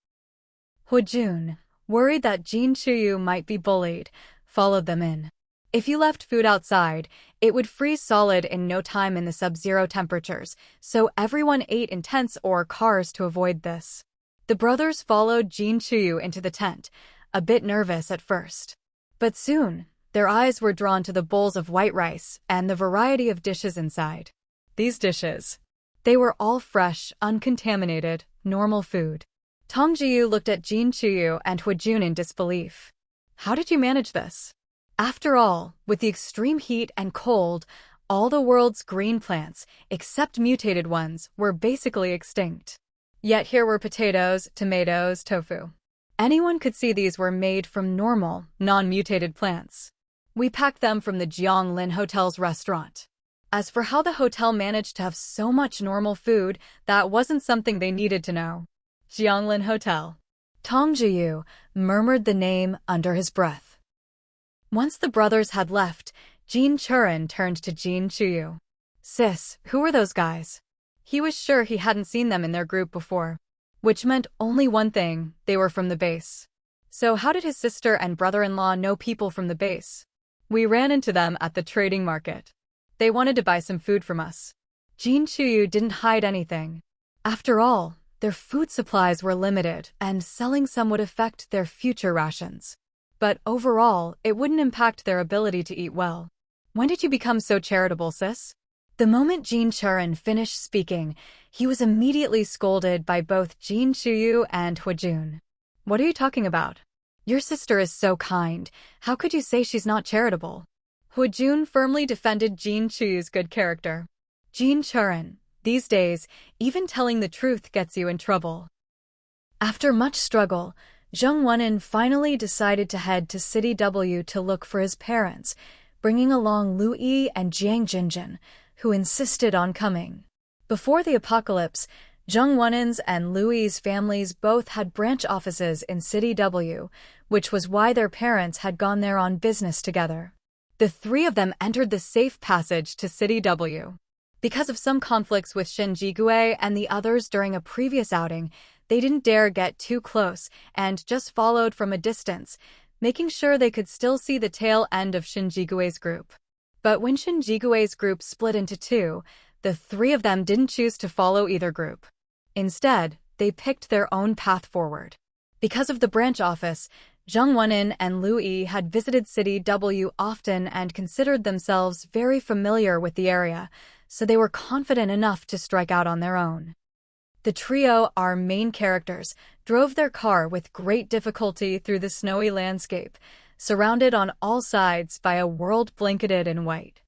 A: Huijun, worried that Jin Chuyu might be bullied, followed them in. If you left food outside, it would freeze solid in no time in the sub-zero temperatures, so everyone ate in tents or cars to avoid this. The brothers followed Jin Chuyu into the tent, a bit nervous at first. But soon, their eyes were drawn to the bowls of white rice and the variety of dishes inside. These dishes. They were all fresh, uncontaminated, normal food. Tong Jiyu looked at Jin Chuyu and Huijun in disbelief. How did you manage this? After all, with the extreme heat and cold, all the world's green plants, except mutated ones, were basically extinct. Yet here were potatoes, tomatoes, tofu. Anyone could see these were made from normal, non-mutated plants. We packed them from the Jianglin Hotel's restaurant. As for how the hotel managed to have so much normal food, that wasn't something they needed to know. Jianglin Hotel. Tong Jiyu murmured the name under his breath. Once the brothers had left, Jin Churen turned to Jin Chuyu. Sis, who were those guys? He was sure he hadn't seen them in their group before. Which meant only one thing, they were from the base. So how did his sister and brother-in-law know people from the base? We ran into them at the trading market. They wanted to buy some food from us. Jin Chuyu didn't hide anything. After all, their food supplies were limited, and selling some would affect their future rations. But overall, it wouldn't impact their ability to eat well. When did you become so charitable, sis? The moment Jin Churen finished speaking, he was immediately scolded by both Jin Chuyu and Huijun. What are you talking about? Your sister is so kind. How could you say she's not charitable? Huijun firmly defended Jin Chuyu's good character. Jin Churen, these days, even telling the truth gets you in trouble. After much struggle, Zheng Wenin finally decided to head to City W to look for his parents, bringing along Lu Yi and Jiang Jinjin, who insisted on coming. Before the apocalypse, Zheng Wenin's and Lu Yi's families both had branch offices in City W, which was why their parents had gone there on business together. The three of them entered the safe passage to City W. Because of some conflicts with Shinjigui and the others during a previous outing, they didn't dare get too close and just followed from a distance, making sure they could still see the tail end of Shinjigui's group. But when Shinjigui's group split into two, the three of them didn't choose to follow either group. Instead, they picked their own path forward. Because of the branch office, Zheng Wenin and Lu Yi had visited City W often and considered themselves very familiar with the area, so they were confident enough to strike out on their own. The trio, our main characters, drove their car with great difficulty through the snowy landscape, surrounded on all sides by a world blanketed in white.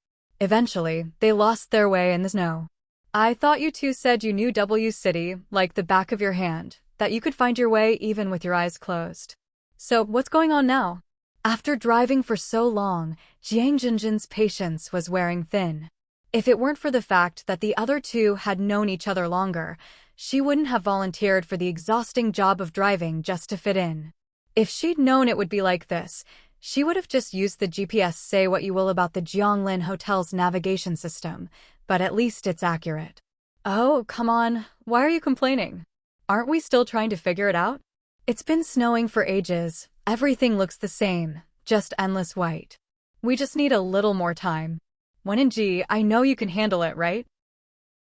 A: Eventually, they lost their way in the snow. I thought you two said you knew W City like the back of your hand, that you could find your way even with your eyes closed. So, what's going on now? After driving for so long, Jiang Jinjin's patience was wearing thin. If it weren't for the fact that the other two had known each other longer, she wouldn't have volunteered for the exhausting job of driving just to fit in. If she'd known it would be like this, she would have just used the GPS. Say what you will about the Jianglin Hotel's navigation system, but at least it's accurate. Oh, come on, why are you complaining? Aren't we still trying to figure it out? It's been snowing for ages, everything looks the same, just endless white. We just need a little more time. Wenji, I know you can handle it, right?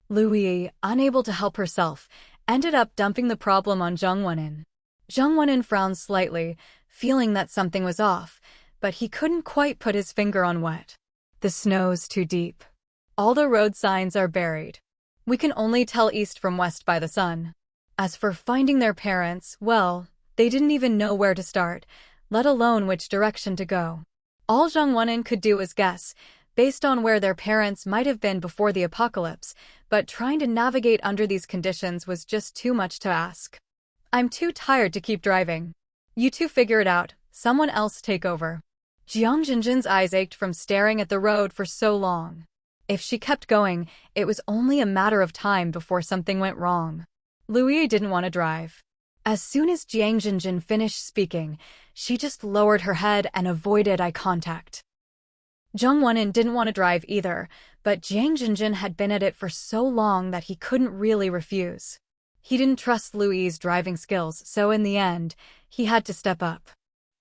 A: Lui, unable to help herself, ended up dumping the problem on Zheng Wenin. Zheng Wenin frowned slightly, feeling that something was off, but he couldn't quite put his finger on what. The snow's too deep. All the road signs are buried. We can only tell east from west by the sun. As for finding their parents, well, they didn't even know where to start, let alone which direction to go. All Zheng Wenin could do was guess, based on where their parents might have been before the apocalypse, but trying to navigate under these conditions was just too much to ask. I'm too tired to keep driving. You two figure it out, someone else take over. Jiang Jinjin's eyes ached from staring at the road for so long. If she kept going, it was only a matter of time before something went wrong. Lui didn't want to drive. As soon as Jiang Jinjin finished speaking, she just lowered her head and avoided eye contact. Zheng Wenin didn't want to drive either, but Jiang Jinjin had been at it for so long that he couldn't really refuse. He didn't trust Lui's driving skills, so in the end, he had to step up.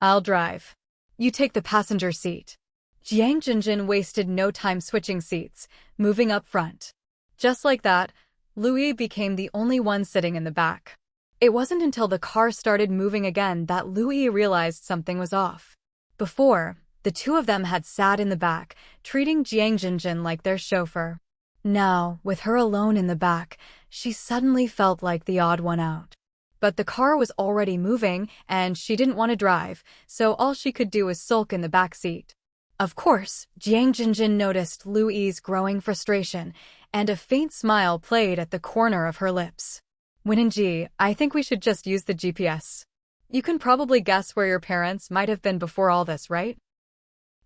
A: I'll drive. You take the passenger seat. Jiang Jinjin wasted no time switching seats, moving up front. Just like that, Lui became the only one sitting in the back. It wasn't until the car started moving again that Lui realized something was off. Before, the two of them had sat in the back, treating Jiang Jinjin like their chauffeur. Now, with her alone in the back, she suddenly felt like the odd one out. But the car was already moving, and she didn't want to drive, so all she could do was sulk in the back seat. Of course, Jiang Jinjin noticed Lui's growing frustration, and a faint smile played at the corner of her lips. Wenji, I think we should just use the GPS. You can probably guess where your parents might have been before all this, right?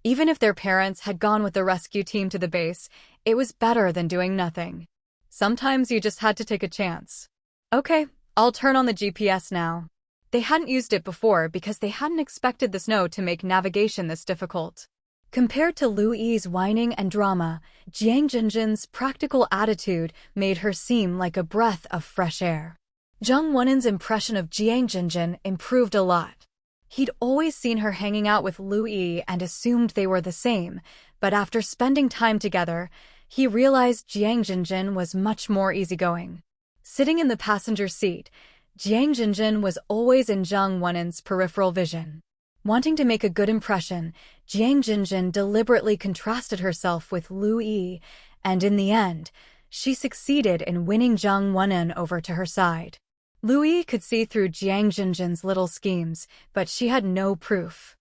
A: Even if their parents had gone with the rescue team to the base, it was better than doing nothing. Sometimes you just had to take a chance. Okay, I'll turn on the GPS now. They hadn't used it before because they hadn't expected the snow to make navigation this difficult. Compared to Lui's whining and drama, Jiang Jinjin's practical attitude made her seem like a breath of fresh air. Zheng Wenin's impression of Jiang Jinjin improved a lot. He'd always seen her hanging out with Lui and assumed they were the same, but after spending time together, he realized Jiang Jinjin was much more easygoing. Sitting in the passenger seat, Jiang Jinjin was always in Zheng Wenin's peripheral vision. Wanting to make a good impression, Jiang Jinjin deliberately contrasted herself with Lui, and in the end, she succeeded in winning Zheng Wenin over to her side. Lui could see through Jiang Jinjin's little schemes, but she had no proof.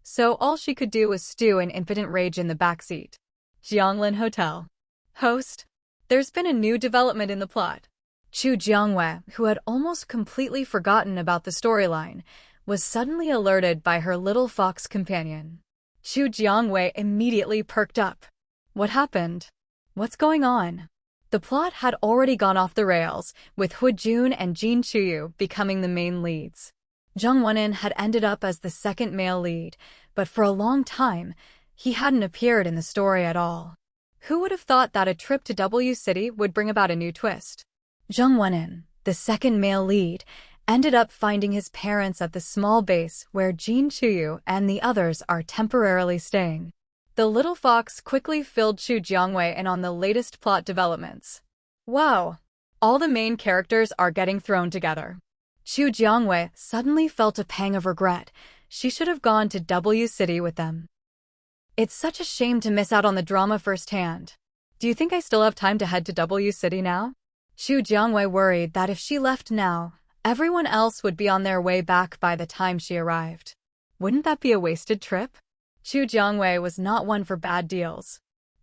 A: So all she could do was stew in impotent rage in the backseat. Jianglin Hotel. Host, there's been a new development in the plot. Chu Jiangwei, who had almost completely forgotten about the storyline, was suddenly alerted by her little fox companion. Chu Jiangwei immediately perked up. What happened? What's going on? The plot had already gone off the rails, with Hu Jun and Jin Chuyu becoming the main leads. Zheng Wenin had ended up as the second male lead, but for a long time, he hadn't appeared in the story at all. Who would have thought that a trip to W City would bring about a new twist? Zheng Wenin, the second male lead, ended up finding his parents at the small base where Jin Chuyu and the others are temporarily staying. The little fox quickly filled Chu Jiangwei in on the latest plot developments. Wow! All the main characters are getting thrown together. Chu Jiangwei suddenly felt a pang of regret. She should have gone to W City with them. It's such a shame to miss out on the drama firsthand. Do you think I still have time to head to W City now? Chu Jiangwei worried that if she left now, everyone else would be on their way back by the time she arrived. Wouldn't that be a wasted trip? Chu Jiangwei was not one for bad deals.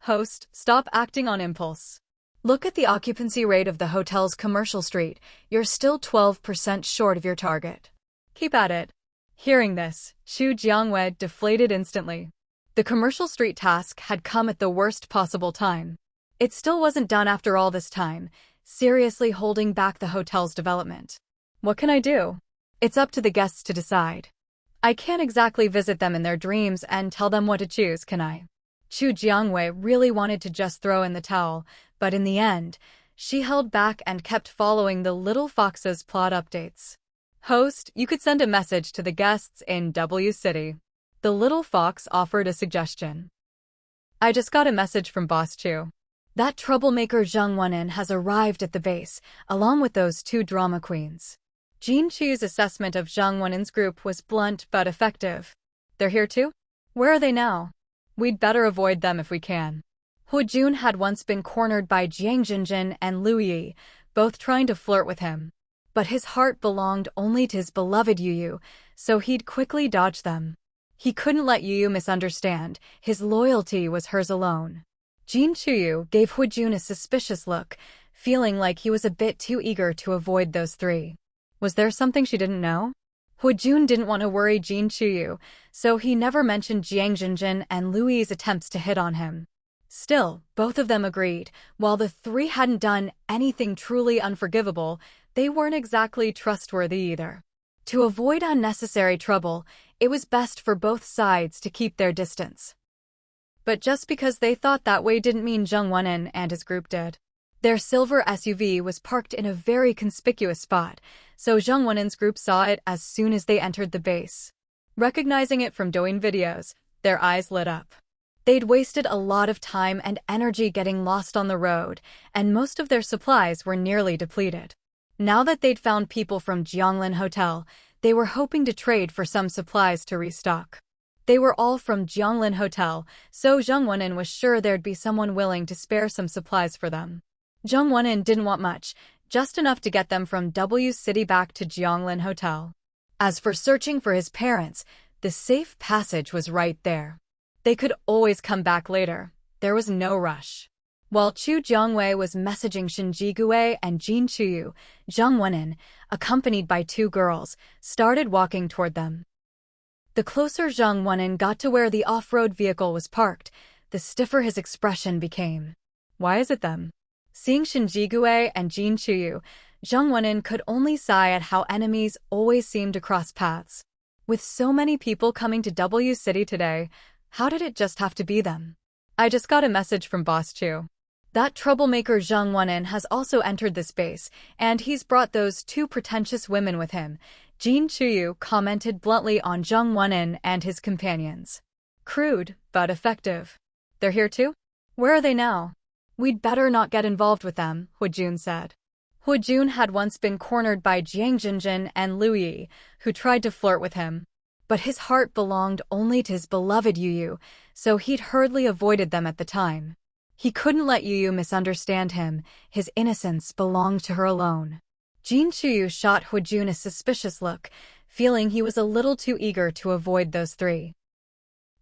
A: Host, stop acting on impulse. Look at the occupancy rate of the hotel's commercial street. You're still 12% short of your target. Keep at it. Hearing this, Xu Jiangwei deflated instantly. The commercial street task had come at the worst possible time. It still wasn't done after all this time, seriously holding back the hotel's development. What can I do? It's up to the guests to decide. I can't exactly visit them in their dreams and tell them what to choose, can I? Xu Jiangwei really wanted to just throw in the towel, but in the end, she held back and kept following the little fox's plot updates. Host, you could send a message to the guests in W City. The little fox offered a suggestion. I just got a message from Boss Chu. That troublemaker Zheng Wenin has arrived at the base, along with those two drama queens. Jin Chu's assessment of Zheng Wenin's group was blunt but effective. They're here too? Where are they now? We'd better avoid them if we can. Hu Jun had once been cornered by Jiang Jinjin and Liu Yi, both trying to flirt with him. But his heart belonged only to his beloved Yu Yu, so he'd quickly dodge them. He couldn't let Yu Yu misunderstand, his loyalty was hers alone. Jin Chuyu gave Hu Jun a suspicious look, feeling like he was a bit too eager to avoid those three. Was there something she didn't know? Hu Jun didn't want to worry Jin Chuyu, so he never mentioned Jiang Jinjin and Liu Yi's attempts to hit on him. Still, both of them agreed, while the three hadn't done anything truly unforgivable, they weren't exactly trustworthy either. To avoid unnecessary trouble, it was best for both sides to keep their distance. But just because they thought that way didn't mean Zheng Wenin and his group did. Their silver SUV was parked in a very conspicuous spot, so Zheng Wenin's group saw it as soon as they entered the base. Recognizing it from Douyin videos, their eyes lit up. They'd wasted a lot of time and energy getting lost on the road, and most of their supplies were nearly depleted. Now that they'd found people from Jianglin Hotel, they were hoping to trade for some supplies to restock. They were all from Jianglin Hotel, so Zheng Wenin was sure there'd be someone willing to spare some supplies for them. Zheng Wenin didn't want much, just enough to get them from W City back to Jianglin Hotel. As for searching for his parents, the safe passage was right there. They could always come back later. There was no rush. While Chu Jiangwei was messaging Shinji Gue and Jin Chuyu, Zheng Wenin, accompanied by two girls, started walking toward them. The closer Zheng Wenin got to where the off-road vehicle was parked, the stiffer his expression became. Why is it them? Seeing Shinji Gue and Jin Chuyu, Zheng Wenin could only sigh at how enemies always seemed to cross paths. With so many people coming to W City today, how did it just have to be them? I just got a message from Boss Chu. That troublemaker Zheng Wenin has also entered the space, and he's brought those two pretentious women with him, Jin Chuyu commented bluntly on Zheng Wenin and his companions. Crude, but effective. They're here too? Where are they now? We'd better not get involved with them, Hu Jun said. Hu Jun had once been cornered by Jiang Jinjin and Liu Yi, who tried to flirt with him. But his heart belonged only to his beloved Yu Yu, so he'd hurriedly avoided them at the time. He couldn't let Yu Yu misunderstand him, his innocence belonged to her alone. Jin Chuyu shot Hu Jun a suspicious look, feeling he was a little too eager to avoid those three.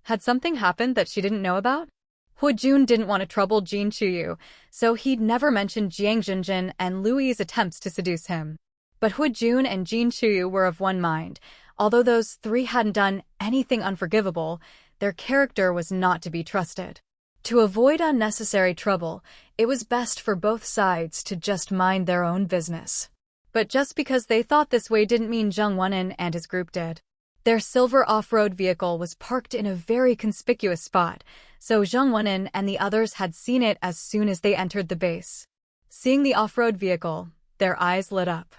A: Had something happened that she didn't know about? Hu Jun didn't want to trouble Jin Chuyu, so he'd never mentioned Jiang Jinjin and Liu Yi's attempts to seduce him. But Hu Jun and Jin Chuyu were of one mind. Although those three hadn't done anything unforgivable, their character was not to be trusted. To avoid unnecessary trouble, it was best for both sides to just mind their own business. But just because they thought this way didn't mean Zheng Wenin and his group did. Their silver off-road vehicle was parked in a very conspicuous spot, so Zheng Wenin and the others had seen it as soon as they entered the base. Seeing the off-road vehicle, their eyes lit up.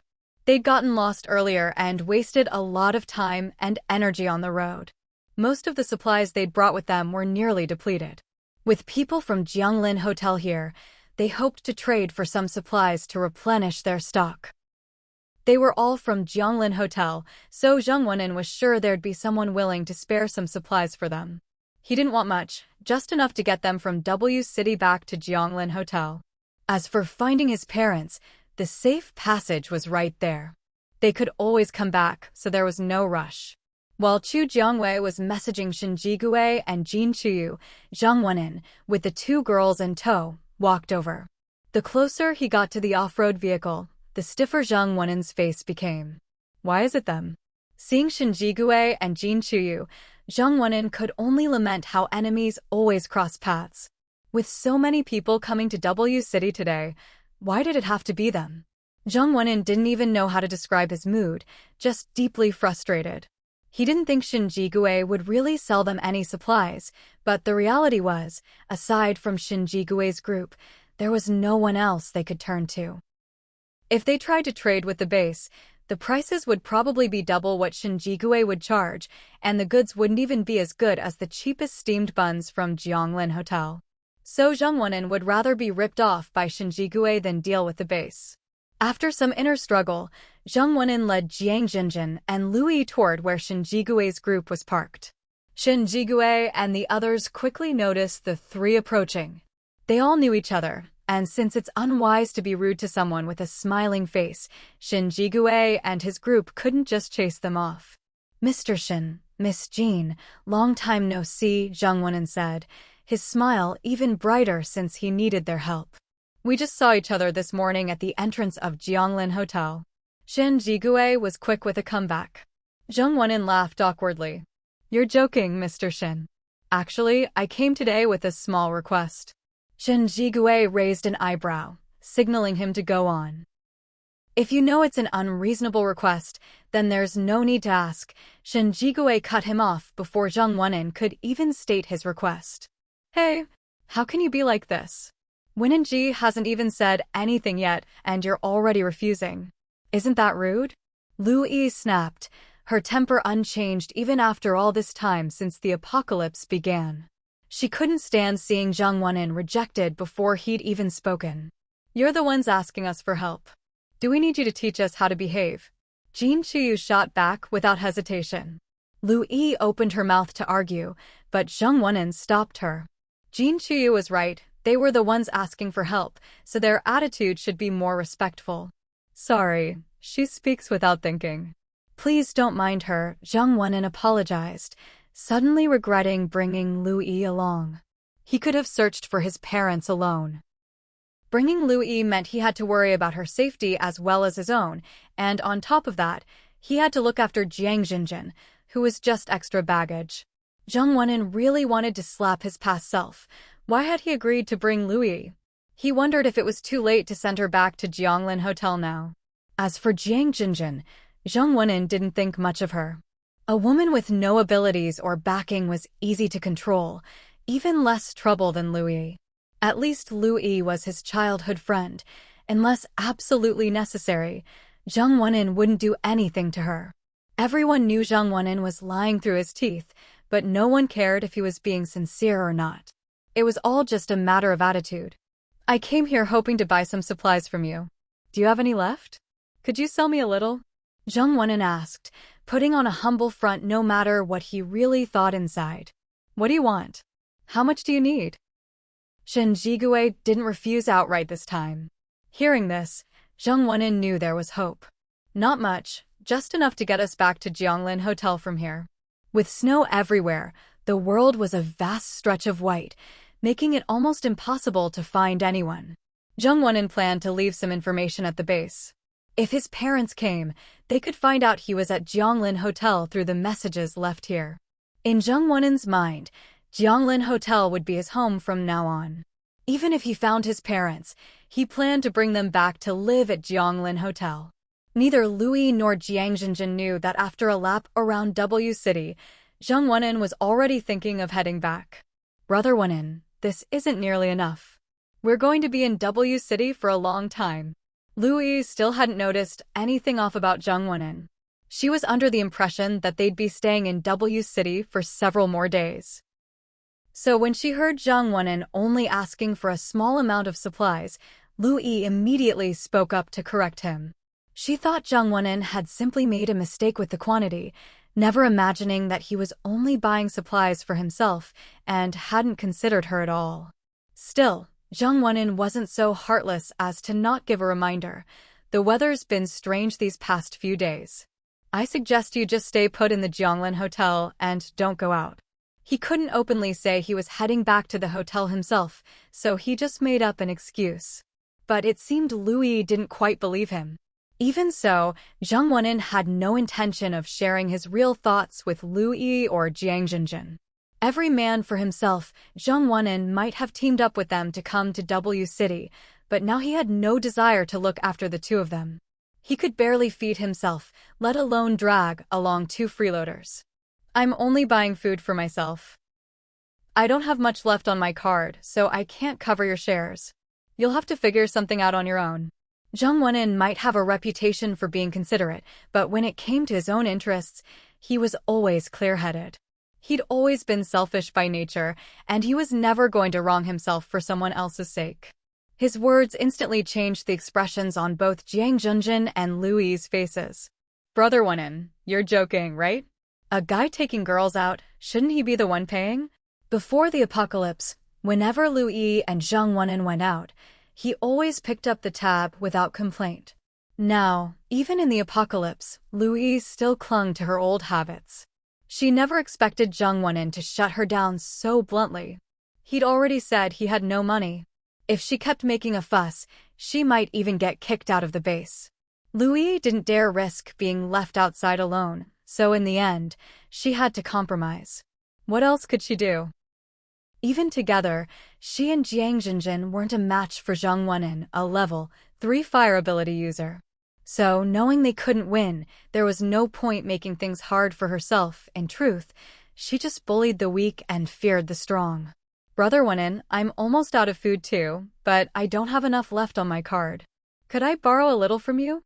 A: They'd gotten lost earlier and wasted a lot of time and energy on the road. Most of the supplies they'd brought with them were nearly depleted. With people from Jianglin Hotel here, they hoped to trade for some supplies to replenish their stock. They were all from Jianglin Hotel, so Zheng Wenin was sure there'd be someone willing to spare some supplies for them. He didn't want much, just enough to get them from W City back to Jianglin Hotel. As for finding his parents, the safe passage was right there. They could always come back, so there was no rush. While Chu Jiangwei was messaging Shin Jigui and Jin Chuyu, Zhang Wenin, with the two girls in tow, walked over. The closer he got to the off-road vehicle, the stiffer Zhang Wenin's face became. Why is it them? Seeing Shin Jigui and Jin Chuyu, Zhang Wenin could only lament how enemies always cross paths. With so many people coming to W City today, why did it have to be them? Zhang Wenin didn't even know how to describe his mood, just deeply frustrated. He didn't think Shin Jigui would really sell them any supplies, but the reality was, aside from Shin Jigui's group, there was no one else they could turn to. If they tried to trade with the base, the prices would probably be double what Shin Jigui would charge, and the goods wouldn't even be as good as the cheapest steamed buns from Jianglin Hotel. So Zhang Wenin would rather be ripped off by Shin Jigui than deal with the base. After some inner struggle, Zhang Wenin led Jiang Jinjin and Lu Yi toward where Shin Jigui's group was parked. Shin Jigui and the others quickly noticed the three approaching. They all knew each other, and since it's unwise to be rude to someone with a smiling face, Shin Jigui and his group couldn't just chase them off. "Mr. Shin, Miss Jean, long time no see," Zhang Wenin said, his smile even brighter since he needed their help. "We just saw each other this morning at the entrance of Jianglin Hotel." Shin Jigui was quick with a comeback. Zhang Wenin laughed awkwardly. "You're joking, Mr. Shin. Actually, I came today with a small request." Shin Jigui raised an eyebrow, signaling him to go on. "If you know it's an unreasonable request, then there's no need to ask." Shin Jigui cut him off before Zhang Wenin could even state his request. "Hey, how can you be like this? Wenin hasn't even said anything yet, and you're already refusing. Isn't that rude?" Lu Yi snapped, her temper unchanged even after all this time since the apocalypse began. She couldn't stand seeing Zhang Wenin rejected before he'd even spoken. "You're the ones asking us for help. Do we need you to teach us how to behave?" Jin Chuyu shot back without hesitation. Lu Yi opened her mouth to argue, but Zhang Wenin stopped her. Jin Chuyu was right. They were the ones asking for help, so their attitude should be more respectful. "Sorry, she speaks without thinking." "Please don't mind her," Zhang Wenin apologized, suddenly regretting bringing Lu Yi along. He could have searched for his parents alone. Bringing Lu Yi meant he had to worry about her safety as well as his own, and on top of that, he had to look after Jiang Jinjin, who was just extra baggage. Zhang Wenin really wanted to slap his past self. Why had he agreed to bring Lu Yi? He wondered if it was too late to send her back to Jianglin Hotel now. As for Jiang Jinjin, Zhang Wenin didn't think much of her. A woman with no abilities or backing was easy to control, even less trouble than Lu Yi. At least Lu Yi was his childhood friend. Unless absolutely necessary, Zhang Wenin wouldn't do anything to her. Everyone knew Zhang Wenin was lying through his teeth, but no one cared if he was being sincere or not. It was all just a matter of attitude. "I came here hoping to buy some supplies from you. Do you have any left? Could you sell me a little?" Zhang Wenin asked, putting on a humble front no matter what he really thought inside. "What do you want? How much do you need?" Shin Jigui didn't refuse outright this time. Hearing this, Zhang Wenin knew there was hope. "Not much, just enough to get us back to Jianglin Hotel from here." With snow everywhere, the world was a vast stretch of white, making it almost impossible to find anyone. Zhang Wenin planned to leave some information at the base. If his parents came, they could find out he was at Jianglin Hotel through the messages left here. In Zhang Wenin's mind, Jianglin Hotel would be his home from now on. Even if he found his parents, he planned to bring them back to live at Jianglin Hotel. Neither Lu Yi nor Jiang Jinjin knew that after a lap around W City, Zhang Wenin was already thinking of heading back. "Brother Wenin, this isn't nearly enough. We're going to be in W City for a long time." Lu Yi still hadn't noticed anything off about Zhang Wenin. She was under the impression that they'd be staying in W City for several more days. So when she heard Zhang Wenin only asking for a small amount of supplies, Lu Yi immediately spoke up to correct him. She thought Zhang Wenin had simply made a mistake with the quantity, never imagining that he was only buying supplies for himself and hadn't considered her at all. Still, Zhang Wenin wasn't so heartless as to not give a reminder. The weather's been strange these past few days. I suggest you just stay put in the Jianglin Hotel and don't go out. He couldn't openly say he was heading back to the hotel himself, so he just made up an excuse. But it seemed Louis didn't quite believe him. Even so, Zhang Wenin had no intention of sharing his real thoughts with Louis or Jiang Jinjin. Every man for himself, Zhang Wenin might have teamed up with them to come to W City, but now he had no desire to look after the two of them. He could barely feed himself, let alone drag along two freeloaders. I'm only buying food for myself. I don't have much left on my card, so I can't cover your shares. You'll have to figure something out on your own. Zhang Wenin might have a reputation for being considerate, but when it came to his own interests, he was always clear-headed. He'd always been selfish by nature, and he was never going to wrong himself for someone else's sake. His words instantly changed the expressions on both Jiang Junjin and Louis's faces. Brother Wenin, you're joking, right? A guy taking girls out, shouldn't he be the one paying? Before the apocalypse, whenever Louis and Zhang Wenin went out, he always picked up the tab without complaint. Now, even in the apocalypse, Louise still clung to her old habits. She never expected Zhang Wenin to shut her down so bluntly. He'd already said he had no money. If she kept making a fuss, she might even get kicked out of the base. Louise didn't dare risk being left outside alone, so in the end, she had to compromise. What else could she do? Even together, she and Jiang Jinjin weren't a match for Zhang Wenin, a level 3 fire ability user. So, knowing they couldn't win, there was no point making things hard for herself. In truth, she just bullied the weak and feared the strong. Brother Wenin, I'm almost out of food too, but I don't have enough left on my card. Could I borrow a little from you?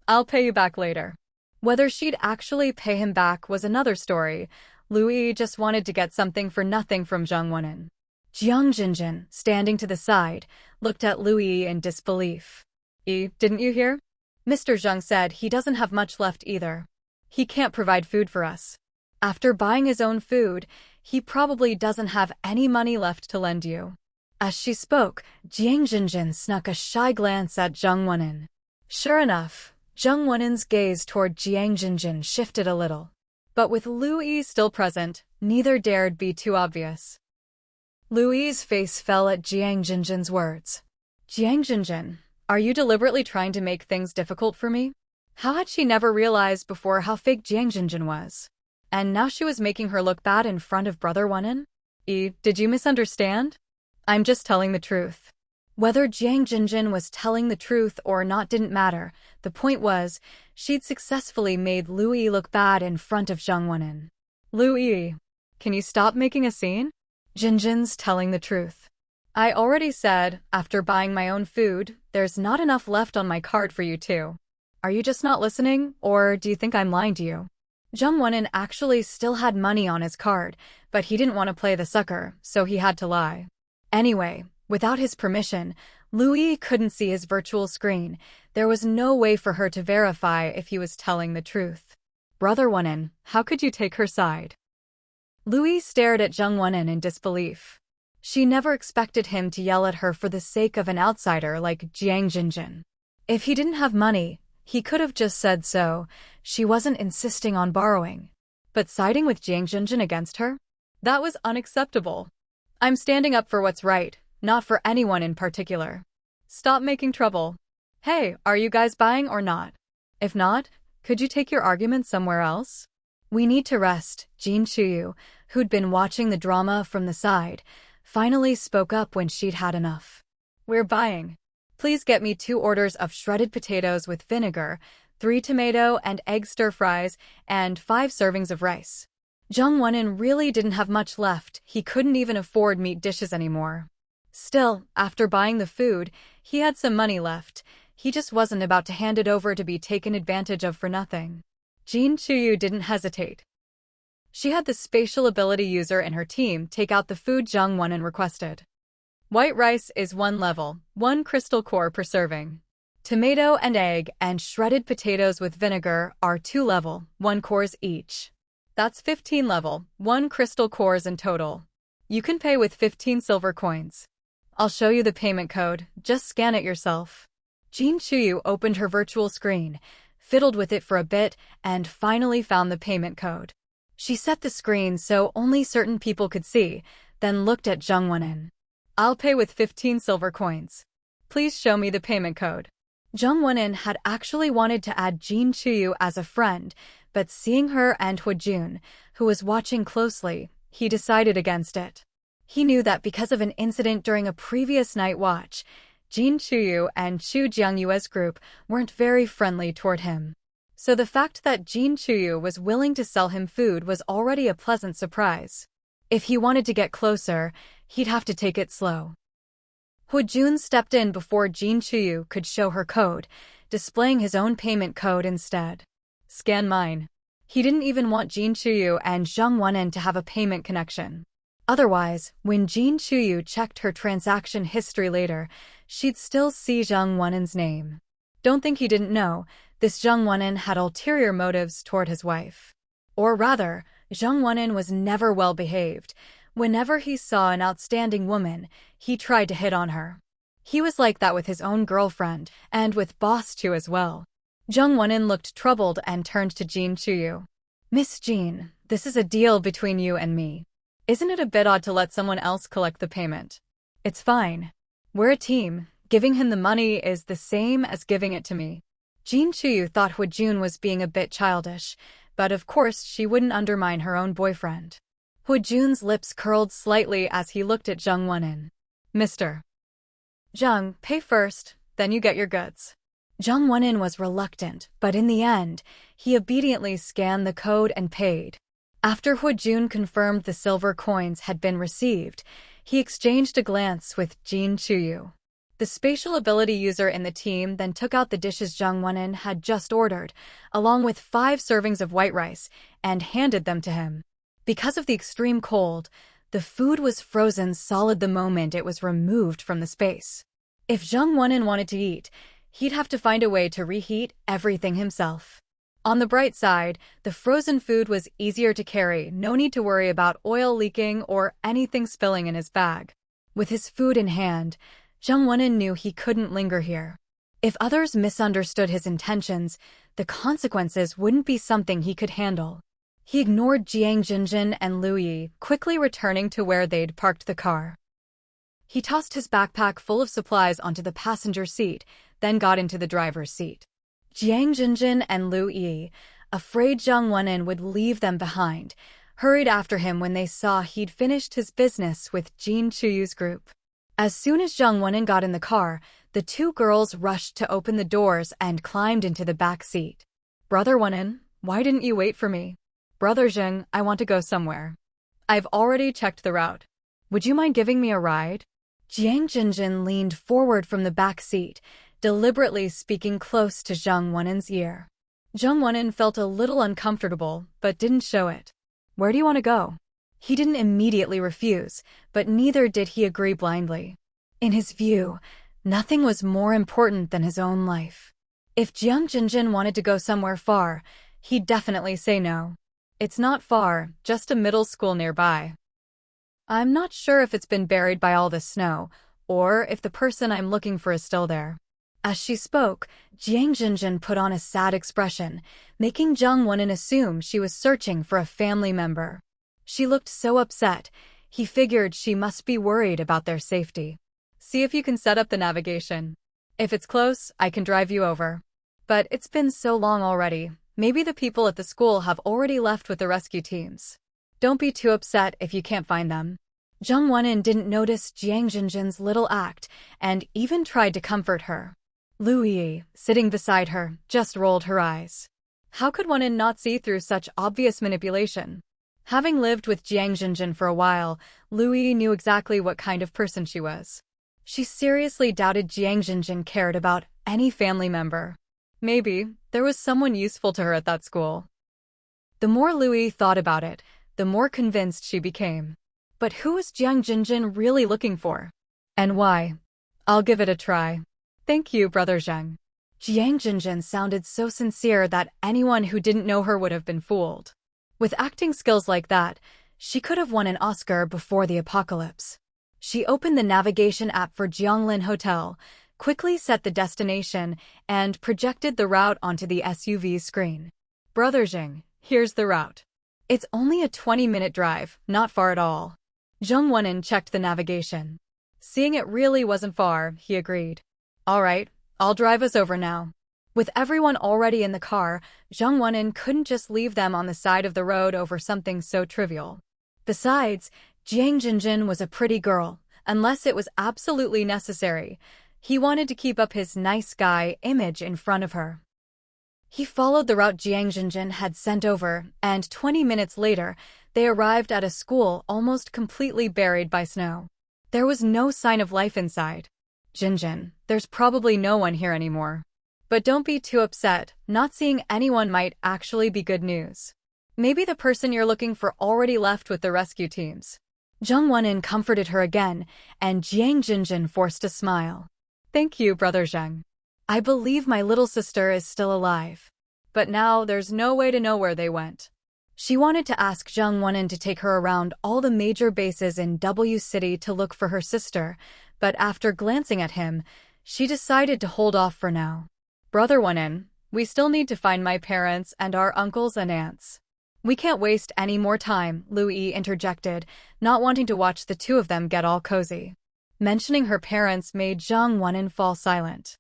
A: I'll pay you back later. Whether she'd actually pay him back was another story. Louis just wanted to get something for nothing from Zhang Wenin. Jiang Jinjin, standing to the side, looked at Louis in disbelief. Didn't you hear? Mr. Zhang said he doesn't have much left either. He can't provide food for us. After buying his own food, he probably doesn't have any money left to lend you. As she spoke, Jiang Jinjin snuck a shy glance at Zhang Wenin. Sure enough, Zhang Wenin's gaze toward Jiang Jinjin shifted a little. But with Louis still present, neither dared be too obvious. Louis's face fell at Jiang Jinjin's words. Jiang Jinjin, are you deliberately trying to make things difficult for me? How had she never realized before how fake Jiang Jinjin was? And now she was making her look bad in front of Brother Wenin? Did you misunderstand? I'm just telling the truth. Whether Jiang Jinjin was telling the truth or not didn't matter. The point was, she'd successfully made Louis look bad in front of Zhang Wenin. Louis, can you stop making a scene? Jinjin's telling the truth. I already said, after buying my own food, there's not enough left on my card for you too. Are you just not listening, or do you think I'm lying to you? Zhang Wenin actually still had money on his card, but he didn't want to play the sucker, so he had to lie. Anyway, without his permission, Louis couldn't see his virtual screen. There was no way for her to verify if he was telling the truth. Brother Wenin, how could you take her side? Louis stared at Zhang Wenin in disbelief. She never expected him to yell at her for the sake of an outsider like Jiang Jinjin. If he didn't have money, he could have just said so. She wasn't insisting on borrowing. But siding with Jiang Jinjin against her? That was unacceptable. I'm standing up for what's right, not for anyone in particular. Stop making trouble. Hey, are you guys buying or not? If not, could you take your argument somewhere else? We need to rest. Jin Chuyu, who'd been watching the drama from the side, finally spoke up when she'd had enough. We're buying. Please get me 2 orders of shredded potatoes with vinegar, 3 tomato and egg stir-fries, and 5 servings of rice. Zhang Wenin really didn't have much left. He couldn't even afford meat dishes anymore. Still, after buying the food, he had some money left. He just wasn't about to hand it over to be taken advantage of for nothing. Jin Chuyu didn't hesitate. She had the spatial ability user in her team take out the food Zhang Wenin requested. White rice is 1 level, 1 crystal core per serving. Tomato and egg and shredded potatoes with vinegar are 2 level, 1 cores each. That's 15 level, 1 crystal cores in total. You can pay with 15 silver coins. I'll show you the payment code, just scan it yourself. Jin Chuyu opened her virtual screen, fiddled with it for a bit, and finally found the payment code. She set the screen so only certain people could see, then looked at Zheng Wenin. "I'll pay with 15 silver coins. Please show me the payment code." Zheng Wenin had actually wanted to add Jin Chuyu as a friend, but seeing her and Huijun, who was watching closely, he decided against it. He knew that because of an incident during a previous night watch, Jin Chuyu and Chu Jiangyue's group weren't very friendly toward him. So the fact that Jin Chuyu was willing to sell him food was already a pleasant surprise. If he wanted to get closer, he'd have to take it slow. Huijun stepped in before Jin Chuyu could show her code, displaying his own payment code instead. "Scan mine." He didn't even want Jin Chuyu and Zheng Wenin to have a payment connection. Otherwise, when Jin Chuyu checked her transaction history later, she'd still see Zheng Wenin's name. Don't think he didn't know, this Zheng Wenin had ulterior motives toward his wife. Or rather, Zheng Wenin was never well behaved. Whenever he saw an outstanding woman, he tried to hit on her. He was like that with his own girlfriend, and with Boss Chu as well. Zheng Wenin looked troubled and turned to Jin Chuyu. "Miss Jin, this is a deal between you and me. Isn't it a bit odd to let someone else collect the payment?" "It's fine. We're a team. Giving him the money is the same as giving it to me." Jin Chuyu thought Huijun was being a bit childish, but of course she wouldn't undermine her own boyfriend. Huijun's lips curled slightly as he looked at Zheng Wenin. "Mr. Zheng, pay first, then you get your goods." Zheng Wenin was reluctant, but in the end, he obediently scanned the code and paid. After Huijun confirmed the silver coins had been received, he exchanged a glance with Jin Chuyu. The spatial ability user in the team then took out the dishes Zheng Wenin had just ordered, along with 5 servings of white rice, and handed them to him. Because of the extreme cold, the food was frozen solid the moment it was removed from the space. If Zheng Wenin wanted to eat, he'd have to find a way to reheat everything himself. On the bright side, the frozen food was easier to carry, no need to worry about oil leaking or anything spilling in his bag. With his food in hand, Zheng Wenin knew he couldn't linger here. If others misunderstood his intentions, the consequences wouldn't be something he could handle. He ignored Jiang Jinjin and Lu Yi, quickly returning to where they'd parked the car. He tossed his backpack full of supplies onto the passenger seat, then got into the driver's seat. Jiang Jinjin and Lu Yi, afraid Zheng Wenin would leave them behind, hurried after him when they saw he'd finished his business with Jin Chuyu's group. As soon as Zheng Wenin got in the car, the 2 girls rushed to open the doors and climbed into the back seat. "Brother Wenin, why didn't you wait for me?" "Brother Zheng, I want to go somewhere. I've already checked the route. Would you mind giving me a ride?" Jiang Jinjin leaned forward from the back seat, deliberately speaking close to Zheng Wenin's ear. Zheng Wenin felt a little uncomfortable, but didn't show it. "Where do you want to go?" He didn't immediately refuse, but neither did he agree blindly. In his view, nothing was more important than his own life. If Jiang Jinjin wanted to go somewhere far, he'd definitely say no. "It's not far, just a middle school nearby. I'm not sure if it's been buried by all this snow, or if the person I'm looking for is still there." As she spoke, Jiang Jinjin put on a sad expression, making Zheng Wenin assume she was searching for a family member. She looked so upset, he figured she must be worried about their safety. "See if you can set up the navigation. If it's close, I can drive you over. But it's been so long already. Maybe the people at the school have already left with the rescue teams. Don't be too upset if you can't find them." Zheng Wenin didn't notice Jiang Jinjin's little act and even tried to comfort her. Lu Yi, sitting beside her, just rolled her eyes. How could Wenin not see through such obvious manipulation? Having lived with Jiang Jinjin for a while, Lu Yi knew exactly what kind of person she was. She seriously doubted Jiang Jinjin cared about any family member. Maybe there was someone useful to her at that school. The more Lu Yi thought about it, the more convinced she became. But who was Jiang Jinjin really looking for? And why? "I'll give it a try. Thank you, Brother Zheng." Jiang Jinjin sounded so sincere that anyone who didn't know her would have been fooled. With acting skills like that, she could have won an Oscar before the apocalypse. She opened the navigation app for Jianglin Hotel, quickly set the destination, and projected the route onto the SUV's screen. Brother Zheng, here's the route. It's only a 20-minute drive, not far at all. Zheng Wenin checked the navigation. Seeing it really wasn't far, he agreed. All right, I'll drive us over now. With everyone already in the car, Zheng Wenin couldn't just leave them on the side of the road over something so trivial. Besides, Jiang Jinjin was a pretty girl, unless it was absolutely necessary. He wanted to keep up his nice guy image in front of her. He followed the route Jiang Jinjin had sent over, and 20 minutes later, they arrived at a school almost completely buried by snow. There was no sign of life inside. Jinjin, there's probably no one here anymore. But don't be too upset, not seeing anyone might actually be good news. Maybe the person you're looking for already left with the rescue teams. Zheng Wenin comforted her again, and Jiang Jinjin forced a smile. Thank you, Brother Zheng. I believe my little sister is still alive. But now there's no way to know where they went. She wanted to ask Zheng Wenin to take her around all the major bases in W City to look for her sister, but after glancing at him, she decided to hold off for now. Brother Wenin, we still need to find my parents and our uncles and aunts. We can't waste any more time, Lu Yi interjected, not wanting to watch the two of them get all cozy. Mentioning her parents made Zheng Wenin fall silent.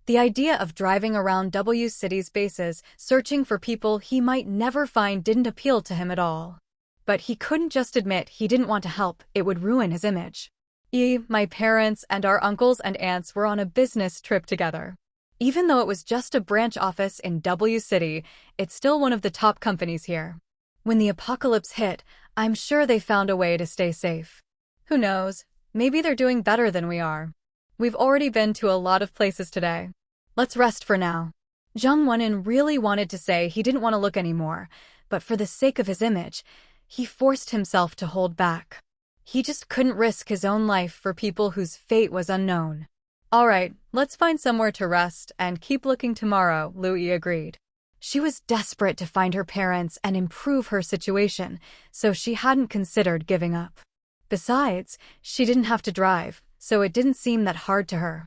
A: The idea of driving around W City's bases, searching for people he might never find didn't appeal to him at all. But he couldn't just admit he didn't want to help, it would ruin his image. My parents and our uncles and aunts were on a business trip together. Even though it was just a branch office in W City, it's still one of the top companies here. When the apocalypse hit, I'm sure they found a way to stay safe. Who knows, maybe they're doing better than we are. We've already been to a lot of places today. Let's rest for now. Zheng Wenin really wanted to say he didn't want to look anymore, but for the sake of his image, he forced himself to hold back. He just couldn't risk his own life for people whose fate was unknown. All right, let's find somewhere to rest and keep looking tomorrow, Lu Yi agreed. She was desperate to find her parents and improve her situation, so she hadn't considered giving up. Besides, she didn't have to drive, so it didn't seem that hard to her.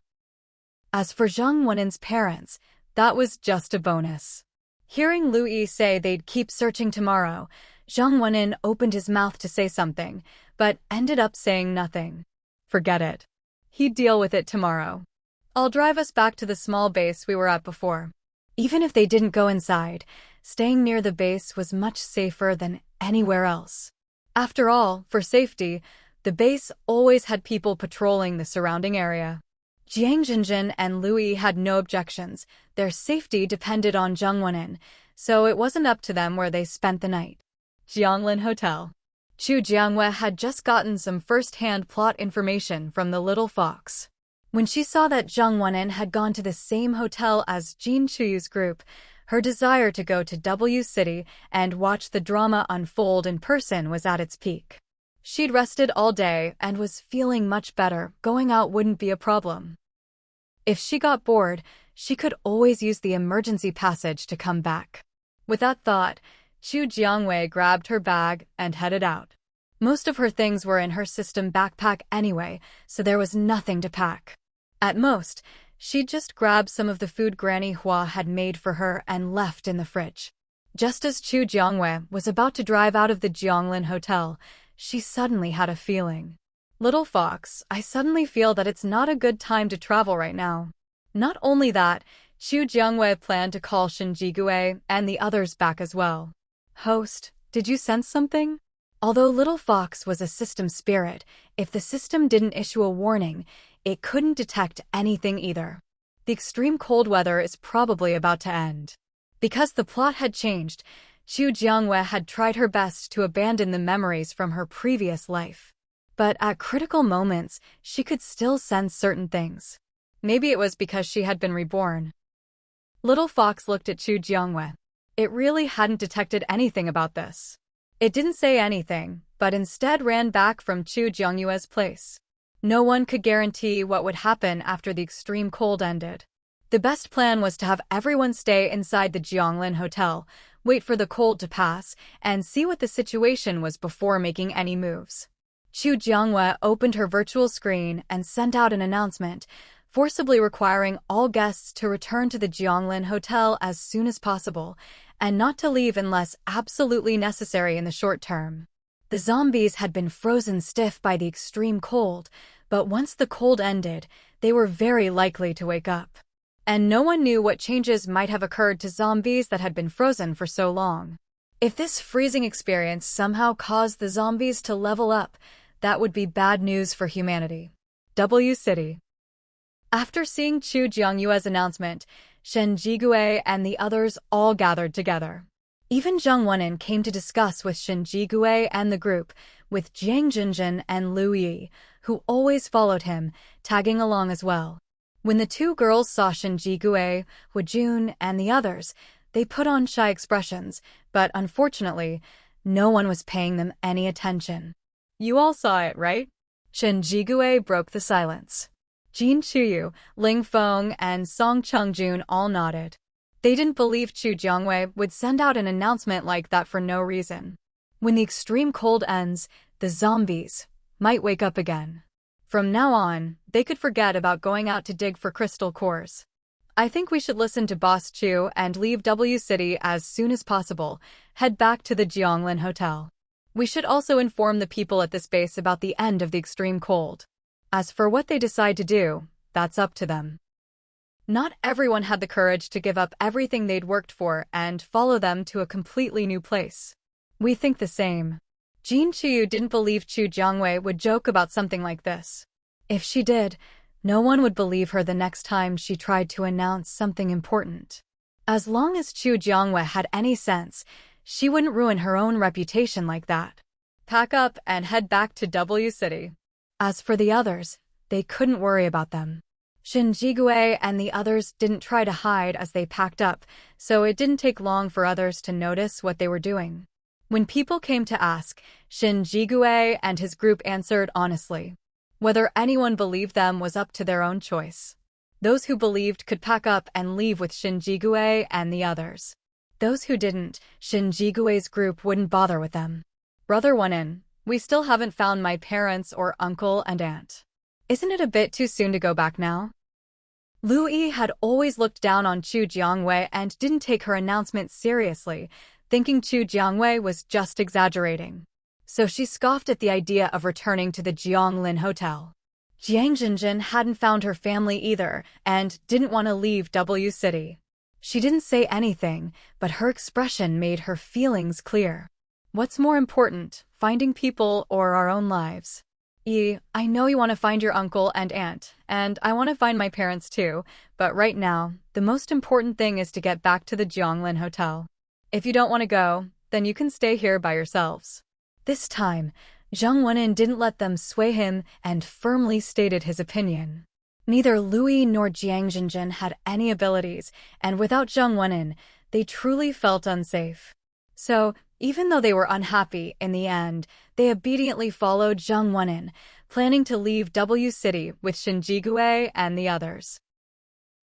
A: As for Zheng Wenin's parents, that was just a bonus. Hearing Lu Yi say they'd keep searching tomorrow, Zheng Wenin opened his mouth to say something, but ended up saying nothing. Forget it. He'd deal with it tomorrow. I'll drive us back to the small base we were at before. Even if they didn't go inside, staying near the base was much safer than anywhere else. After all, for safety, the base always had people patrolling the surrounding area. Jiang Jinjin and Lu Yi had no objections. Their safety depended on Zheng Wenin, so it wasn't up to them where they spent the night. Jianglin Hotel. Chu Jiangwei had just gotten some first-hand plot information from the little fox. When she saw that Zheng Wenin had gone to the same hotel as Jin Chuyu's group, her desire to go to W City and watch the drama unfold in person was at its peak. She'd rested all day and was feeling much better. Going out wouldn't be a problem. If she got bored, she could always use the emergency passage to come back. With that thought, Chu Jiangwei grabbed her bag and headed out. Most of her things were in her system backpack anyway, so there was nothing to pack. At most, she'd just grabbed some of the food Granny Hua had made for her and left in the fridge. Just as Chu Jiangwei was about to drive out of the Jianglin Hotel, she suddenly had a feeling. Little fox, I suddenly feel that it's not a good time to travel right now. Not only that, Chu Jiangwei planned to call Shinjigue and the others back as well. Host, did you sense something? Although Little Fox was a system spirit, if the system didn't issue a warning, it couldn't detect anything either. The extreme cold weather is probably about to end. Because the plot had changed, Chu Jiangwei had tried her best to abandon the memories from her previous life. But at critical moments, she could still sense certain things. Maybe it was because she had been reborn. Little Fox looked at Chu Jiangwei. It really hadn't detected anything about this. It didn't say anything, but instead ran back from Chu Jiangwei's place. No one could guarantee what would happen after the extreme cold ended. The best plan was to have everyone stay inside the Jianglin Hotel, wait for the cold to pass, and see what the situation was before making any moves. Chu Jiangwei opened her virtual screen and sent out an announcement. forcibly requiring all guests to return to the Jianglin Hotel as soon as possible and not to leave unless absolutely necessary in the short term. The zombies had been frozen stiff by the extreme cold, but once the cold ended, they were very likely to wake up. And no one knew what changes might have occurred to zombies that had been frozen for so long. If this freezing experience somehow caused the zombies to level up, that would be bad news for humanity. W City. After seeing Chu Jiangyue's announcement, Shen Jigui and the others all gathered together. Even Zheng Wenin came to discuss with Shen Jigui and the group, with Jiang Jinjin and Lu Yi, who always followed him, tagging along as well. When the two girls saw Shen Jigui, Hu Jun, and the others, they put on shy expressions, but unfortunately, no one was paying them any attention. You all saw it, right? Shen Jigui broke the silence. Jin Chuyu, Ling Feng, and Song Chungjun all nodded. They didn't believe Chu Jiangwei would send out an announcement like that for no reason. When the extreme cold ends, the zombies might wake up again. From now on, they could forget about going out to dig for crystal cores. I think we should listen to Boss Chu and leave W City as soon as possible, head back to the Jianglin Hotel. We should also inform the people at this base about the end of the extreme cold. As for what they decide to do, that's up to them. Not everyone had the courage to give up everything they'd worked for and follow them to a completely new place. We think the same. Jin Chuyu didn't believe Chu Jiangwei would joke about something like this. If she did, no one would believe her the next time she tried to announce something important. As long as Chu Jiangwei had any sense, she wouldn't ruin her own reputation like that. Pack up and head back to W City. As for the others, they couldn't worry about them. Shen Jigui and the others didn't try to hide as they packed up, so it didn't take long for others to notice what they were doing. When people came to ask, Shen Jigui and his group answered honestly. Whether anyone believed them was up to their own choice. Those who believed could pack up and leave with Shen Jigui and the others. Those who didn't, Shen Jigui's group wouldn't bother with them. Brother Wenin, we still haven't found my parents or uncle and aunt. Isn't it a bit too soon to go back now? Lu Yi had always looked down on Chu Jiangwei and didn't take her announcement seriously, thinking Chu Jiangwei was just exaggerating. So she scoffed at the idea of returning to the Jianglin Hotel. Jiang Jinjin hadn't found her family either and didn't want to leave W City. She didn't say anything, but her expression made her feelings clear. What's more important, finding people or our own lives? I know you want to find your uncle and aunt, and I want to find my parents too, but right now, the most important thing is to get back to the Jianglin Hotel. If you don't want to go, then you can stay here by yourselves. This time, Zheng Wenin didn't let them sway him and firmly stated his opinion. Neither Lu Yi nor Jiang Jinjin had any abilities, and without Zheng Wenin, they truly felt unsafe. So, even though they were unhappy in the end, they obediently followed Zheng Wenin, planning to leave W City with Shen Jigui and the others.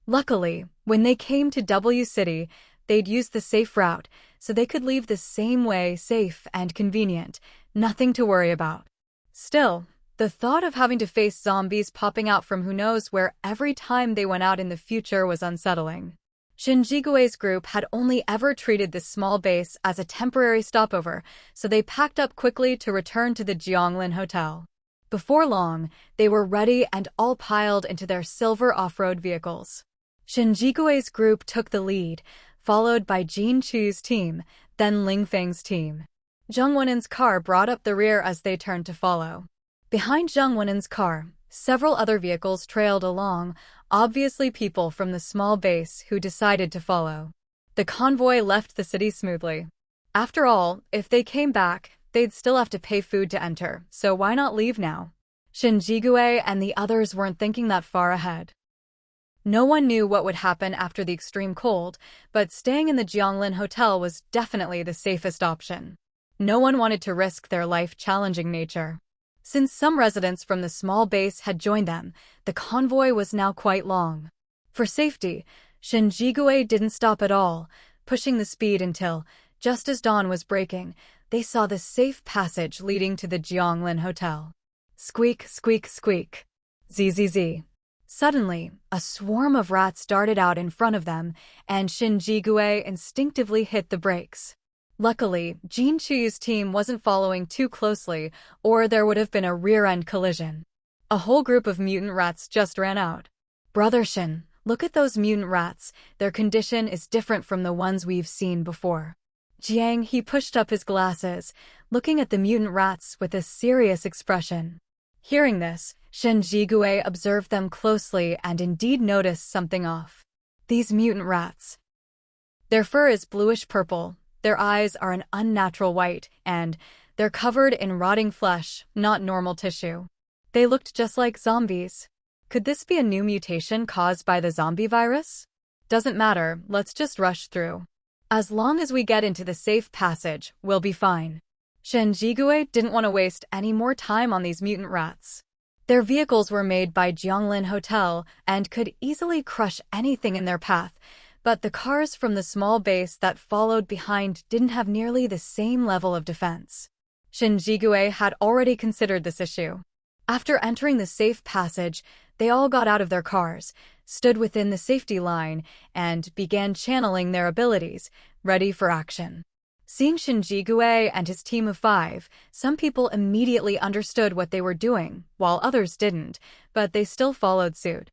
A: Luckily, when they came to W City, they'd used the safe route, so they could leave the same way, safe and convenient, nothing to worry about. Still, the thought of having to face zombies popping out from who knows where every time they went out in the future was unsettling. Shen Jigui's group had only ever treated this small base as a temporary stopover, so they packed up quickly to return to the Jianglin Hotel. Before long, they were ready and all piled into their silver off-road vehicles. Shen Jigui's group took the lead, followed by Jin Chu's team, then Ling Feng's team. Zheng Wenin's car brought up the rear as they turned to follow. Behind Zheng Wenin's car, several other vehicles trailed along, obviously people from the small base who decided to follow. The convoy left the city smoothly. After all, if they came back, they'd still have to pay food to enter, so why not leave now? Shen Jigui and the others weren't thinking that far ahead. No one knew what would happen after the extreme cold, but staying in the Jianglin Hotel was definitely the safest option. No one wanted to risk their life-challenging nature. Since some residents from the small base had joined them, the convoy was now quite long. For safety, Shen Jigui didn't stop at all, pushing the speed until, just as dawn was breaking, they saw the safe passage leading to the Jianglin Hotel. Squeak, squeak, squeak. Zzz. Suddenly, a swarm of rats darted out in front of them, and Shinjigure instinctively hit the brakes. Luckily, Jin Chuyu's team wasn't following too closely, or there would have been a rear-end collision. A whole group of mutant rats just ran out. "Brother Shin, look at those mutant rats. Their condition is different from the ones we've seen before." Jiang, he pushed up his glasses, looking at the mutant rats with a serious expression. Hearing this, Shen Jigue observed them closely and indeed noticed something off. These mutant rats. Their fur is bluish-purple, their eyes are an unnatural white, and they're covered in rotting flesh, not normal tissue. They looked just like zombies. Could this be a new mutation caused by the zombie virus? Doesn't matter, let's just rush through. As long as we get into the safe passage, we'll be fine. Shen Jigue didn't want to waste any more time on these mutant rats. Their vehicles were made by Jianglin Hotel and could easily crush anything in their path, but the cars from the small base that followed behind didn't have nearly the same level of defense. Shen Jigue had already considered this issue. After entering the safe passage, they all got out of their cars, stood within the safety line, and began channeling their abilities, ready for action. Seeing Shinjigure and his team of 5, some people immediately understood what they were doing, while others didn't, but they still followed suit.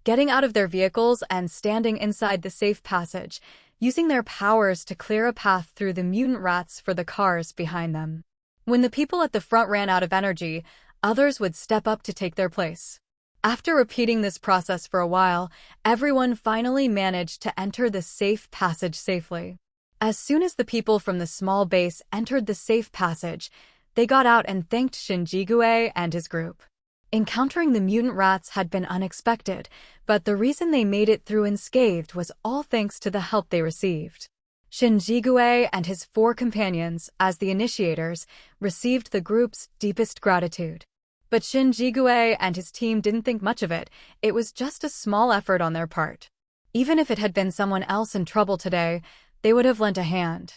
A: Getting out of their vehicles and standing inside the safe passage, using their powers to clear a path through the mutant rats for the cars behind them. When the people at the front ran out of energy, others would step up to take their place. After repeating this process for a while, everyone finally managed to enter the safe passage safely. As soon as the people from the small base entered the safe passage, they got out and thanked Shinjigure and his group. Encountering the mutant rats had been unexpected, but the reason they made it through unscathed was all thanks to the help they received. Shinjigure and his 4 companions, as the initiators, received the group's deepest gratitude. But Shinjigure and his team didn't think much of it. It was just a small effort on their part. Even if it had been someone else in trouble today, they would have lent a hand.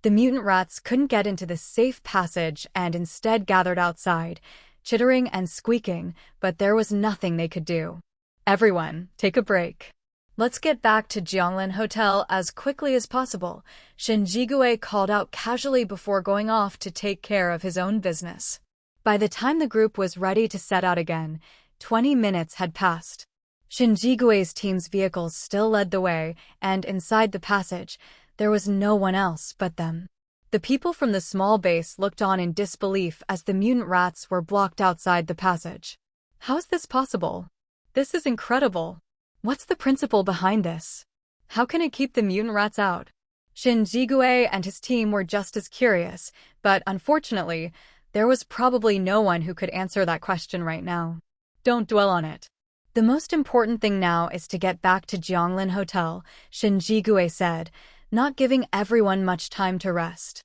A: The mutant rats couldn't get into the safe passage and instead gathered outside, chittering and squeaking, but there was nothing they could do. "Everyone, take a break. Let's get back to Jianglin Hotel as quickly as possible," Shinjigure called out casually before going off to take care of his own business. By the time the group was ready to set out again, 20 minutes had passed. Shinjigue's team's vehicles still led the way, and inside the passage, there was no one else but them. The people from the small base looked on in disbelief as the mutant rats were blocked outside the passage. How is this possible? This is incredible. What's the principle behind this? How can it keep the mutant rats out? Shinjigure and his team were just as curious, but unfortunately, there was probably no one who could answer that question right now. Don't dwell on it. The most important thing now is to get back to Jianglin Hotel, Shinjigure said, not giving everyone much time to rest.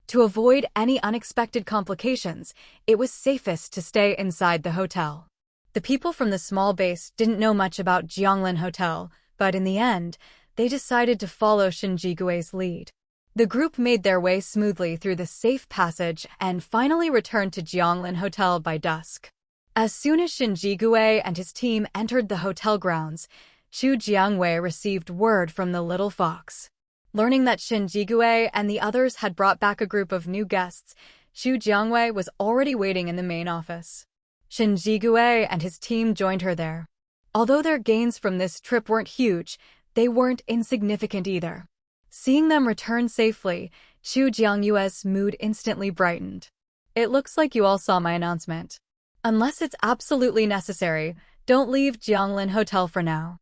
A: To avoid any unexpected complications, it was safest to stay inside the hotel. The people from the small base didn't know much about Jianglin Hotel, but in the end, they decided to follow Shinjigue's lead. The group made their way smoothly through the safe passage and finally returned to Jianglin Hotel by dusk. As soon as Shinjigure and his team entered the hotel grounds, Chu Jiangwei received word from the little fox. Learning that Shinjigure and the others had brought back a group of new guests, Chu Jiangwei was already waiting in the main office. Shinjigure and his team joined her there. Although their gains from this trip weren't huge, they weren't insignificant either. Seeing them return safely, Chu Jiangyue's mood instantly brightened. "It looks like you all saw my announcement. Unless it's absolutely necessary, don't leave Jianglin Hotel for now.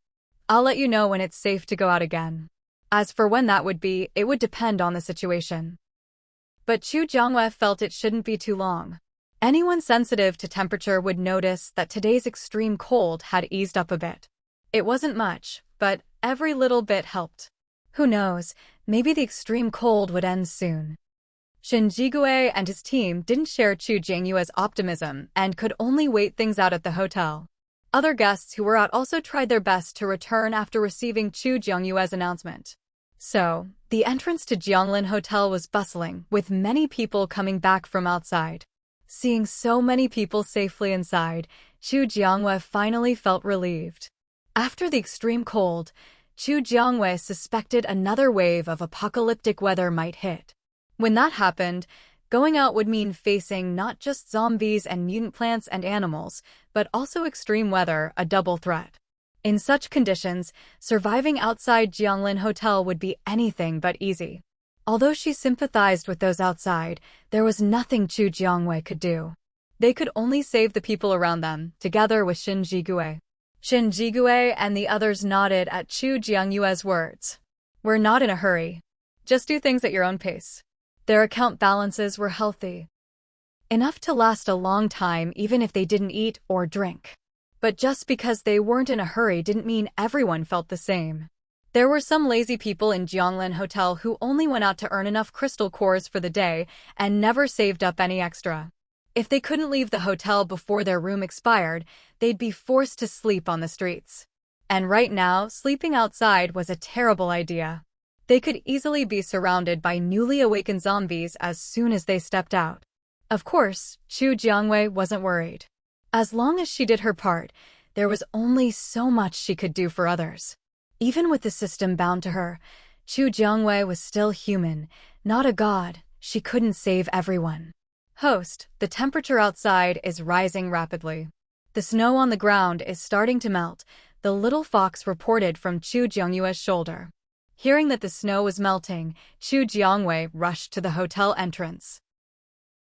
A: I'll let you know when it's safe to go out again. As for when that would be, it would depend on the situation." But Chu Jiangyue felt it shouldn't be too long. Anyone sensitive to temperature would notice that today's extreme cold had eased up a bit. It wasn't much, but every little bit helped. Who knows, maybe the extreme cold would end soon. Shinjigure and his team didn't share Chu Jiangyue's optimism and could only wait things out at the hotel. Other guests who were out also tried their best to return after receiving Chu Jiangyue's announcement. So, the entrance to Jianglin Hotel was bustling, with many people coming back from outside. Seeing so many people safely inside, Chu Jiangwei finally felt relieved. After the extreme cold, Chu Jiangwei suspected another wave of apocalyptic weather might hit. When that happened, going out would mean facing not just zombies and mutant plants and animals, but also extreme weather, a double threat. In such conditions, surviving outside Jianglin Hotel would be anything but easy. Although she sympathized with those outside, there was nothing Chu Jiangwei could do. They could only save the people around them, together with Xin Jigui. Xin Jigui and the others nodded at Chu Jiangyue's words. "We're not in a hurry. Just do things at your own pace." Their account balances were healthy. Enough to last a long time even if they didn't eat or drink. But just because they weren't in a hurry didn't mean everyone felt the same. There were some lazy people in Jianglin Hotel who only went out to earn enough crystal cores for the day and never saved up any extra. If they couldn't leave the hotel before their room expired, they'd be forced to sleep on the streets. And right now, sleeping outside was a terrible idea. They could easily be surrounded by newly awakened zombies as soon as they stepped out. Of course, Chu Jiangwei wasn't worried. As long as she did her part, there was only so much she could do for others. Even with the system bound to her, Chu Jiangwei was still human, not a god. She couldn't save everyone. Host, the temperature outside is rising rapidly. The snow on the ground is starting to melt, the little fox reported from Chu Jiangyue's shoulder. Hearing that the snow was melting, Chu Jiangwei rushed to the hotel entrance.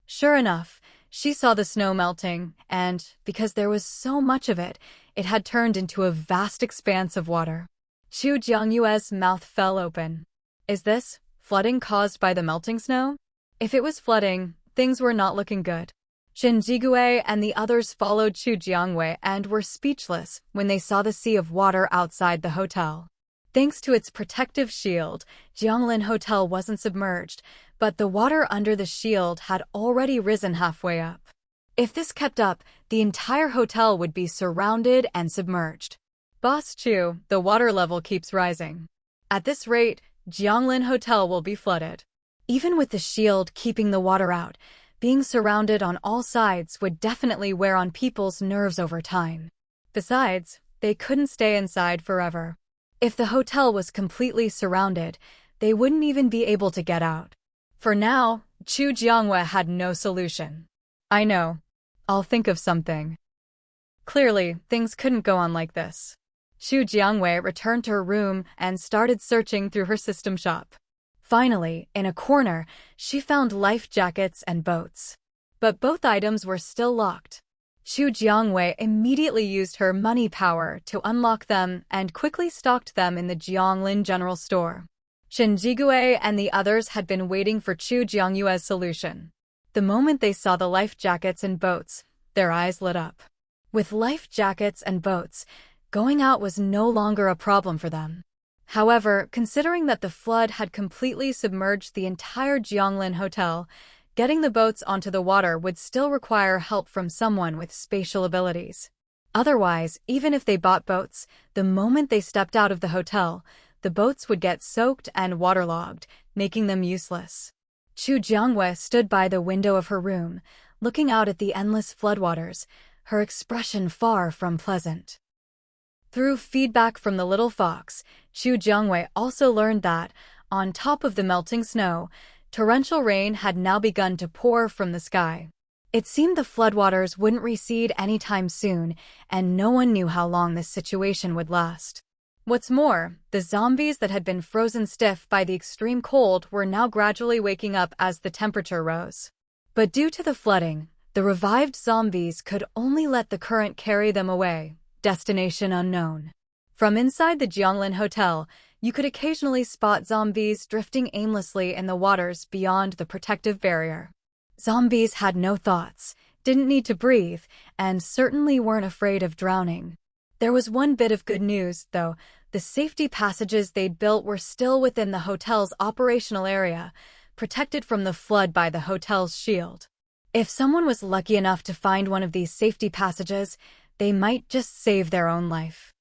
A: Sure enough, she saw the snow melting, and, because there was so much of it, it had turned into a vast expanse of water. Chu Jiangyue's mouth fell open. Is this flooding caused by the melting snow? If it was flooding, things were not looking good. Xin Jigui and the others followed Chu Jiangwei and were speechless when they saw the sea of water outside the hotel. Thanks to its protective shield, Jianglin Hotel wasn't submerged, but the water under the shield had already risen halfway up. If this kept up, the entire hotel would be surrounded and submerged. Boss Chu, the water level keeps rising. At this rate, Jianglin Hotel will be flooded. Even with the shield keeping the water out, being surrounded on all sides would definitely wear on people's nerves over time. Besides, they couldn't stay inside forever. If the hotel was completely surrounded, they wouldn't even be able to get out. For now, Chu Jiangwei had no solution. I know. I'll think of something. Clearly, things couldn't go on like this. Chu Jiangwei returned to her room and started searching through her system shop. Finally, in a corner, she found life jackets and boats. But both items were still locked. Chu Jiangwei immediately used her money power to unlock them and quickly stocked them in the Jianglin General Store. Xin Jigui and the others had been waiting for Chu Jiangyue's solution. The moment they saw the life jackets and boats, their eyes lit up. With life jackets and boats, going out was no longer a problem for them. However, considering that the flood had completely submerged the entire Jianglin Hotel, getting the boats onto the water would still require help from someone with spatial abilities. Otherwise, even if they bought boats, the moment they stepped out of the hotel, the boats would get soaked and waterlogged, making them useless. Chu Jiangwei stood by the window of her room, looking out at the endless floodwaters, her expression far from pleasant. Through feedback from the little fox, Chu Jiangwei also learned that, on top of the melting snow, torrential rain had now begun to pour from the sky. It seemed the floodwaters wouldn't recede anytime soon, and no one knew how long this situation would last. What's more, the zombies that had been frozen stiff by the extreme cold were now gradually waking up as the temperature rose. But due to the flooding, the revived zombies could only let the current carry them away, destination unknown. From inside the Jianglin Hotel, you could occasionally spot zombies drifting aimlessly in the waters beyond the protective barrier. Zombies had no thoughts, didn't need to breathe, and certainly weren't afraid of drowning. There was one bit of good news, though. The safety passages they'd built were still within the hotel's operational area, protected from the flood by the hotel's shield. If someone was lucky enough to find one of these safety passages, they might just save their own life.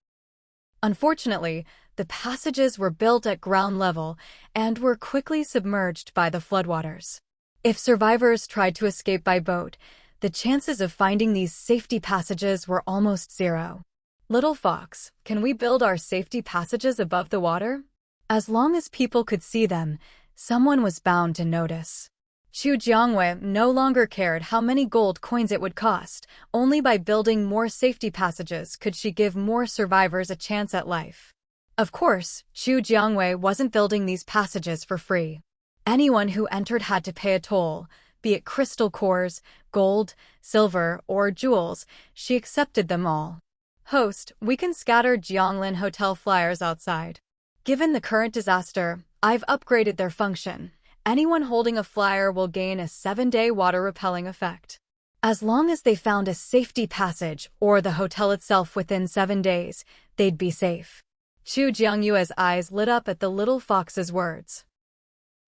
A: Unfortunately, the passages were built at ground level and were quickly submerged by the floodwaters. If survivors tried to escape by boat, The chances of finding these safety passages were almost zero. Little fox, can we build our safety passages above the water? As long as people could see them, someone was bound to notice. Chu Jiangwei no longer cared how many gold coins it would cost. Only by building more safety passages could she give more survivors a chance at life. Of course, Chu Jiangwei wasn't building these passages for free. Anyone who entered had to pay a toll, be it crystal cores, gold, silver, or jewels. She accepted them all. Host, we can scatter Jianglin Hotel flyers outside. Given the current disaster, I've upgraded their function. Anyone holding a flyer will gain a 7-day water-repelling effect. As long as they found a safety passage or the hotel itself within 7 days, they'd be safe. Chu Jiangyue's eyes lit up at the little fox's words.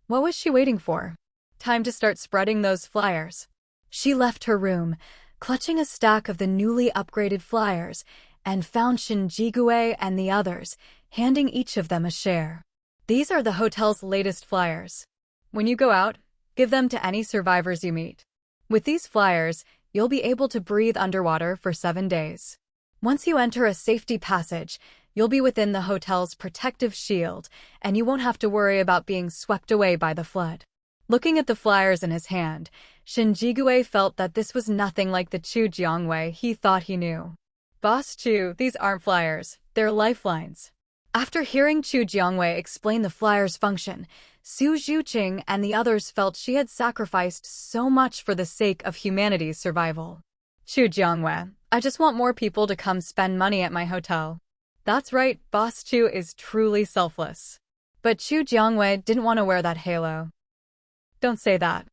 A: What was she waiting for? Time to start spreading those flyers. She left her room, clutching a stack of the newly upgraded flyers, and found Shen Jigui and the others, handing each of them a share. These are the hotel's latest flyers. When you go out, give them to any survivors you meet. With these flyers, you'll be able to breathe underwater for 7 days. Once you enter a safety passage, you'll be within the hotel's protective shield, and you won't have to worry about being swept away by the flood. Looking at the flyers in his hand, Shen Jigui felt that this was nothing like the Chu Jiangwei he thought he knew. Boss Chu, these aren't flyers, they're lifelines. After hearing Chu Jiangwei explain the flyer's function, Su Zhuqing and the others felt she had sacrificed so much for the sake of humanity's survival. Chu Jiangwei, I just want more people to come spend money at my hotel. That's right, Boss Chu is truly selfless. But Chu Jiangwei didn't want to wear that halo. Don't say that.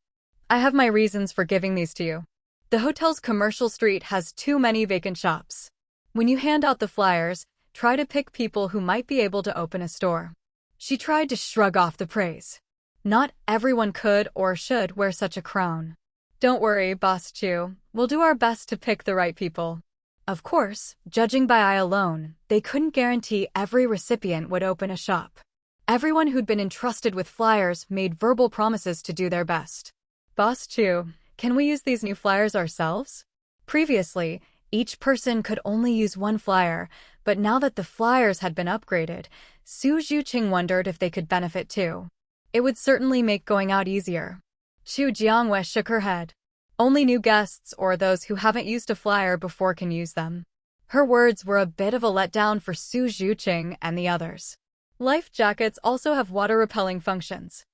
A: I have my reasons for giving these to you. The hotel's commercial street has too many vacant shops. When you hand out the flyers, try to pick people who might be able to open a store. She tried to shrug off the praise. Not everyone could or should wear such a crown. Don't worry, Boss Chu. We'll do our best to pick the right people. Of course, judging by eye alone, they couldn't guarantee every recipient would open a shop. Everyone who'd been entrusted with flyers made verbal promises to do their best. Boss Chu, can we use these new flyers ourselves? Previously, each person could only use one flyer, but now that the flyers had been upgraded, Su Zhuqing wondered if they could benefit too. It would certainly make going out easier. Chu Jiangwei shook her head. Only new guests or those who haven't used a flyer before can use them. Her words were a bit of a letdown for Su Zhuqing and the others. Life jackets also have water-repelling functions.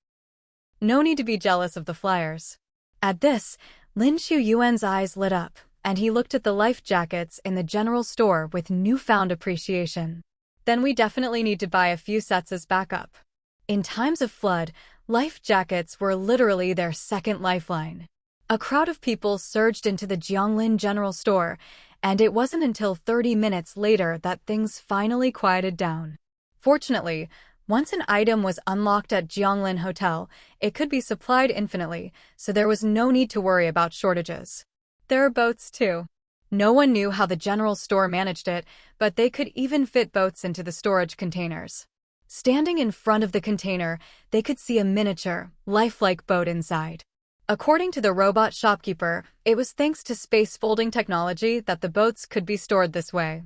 A: No need to be jealous of the flyers. At this, Lin Qiuyuan's eyes lit up, and he looked at the life jackets in the general store with newfound appreciation. Then we definitely need to buy a few sets as backup. In times of flood, life jackets were literally their second lifeline. A crowd of people surged into the Jianglin general store, and it wasn't until 30 minutes later that things finally quieted down. Fortunately, once an item was unlocked at Jianglin Hotel, it could be supplied infinitely, so there was no need to worry about shortages. There are boats too. No one knew how the general store managed it, but they could even fit boats into the storage containers. Standing in front of the container, they could see a miniature, lifelike boat inside. According to the robot shopkeeper, it was thanks to space folding technology that the boats could be stored this way.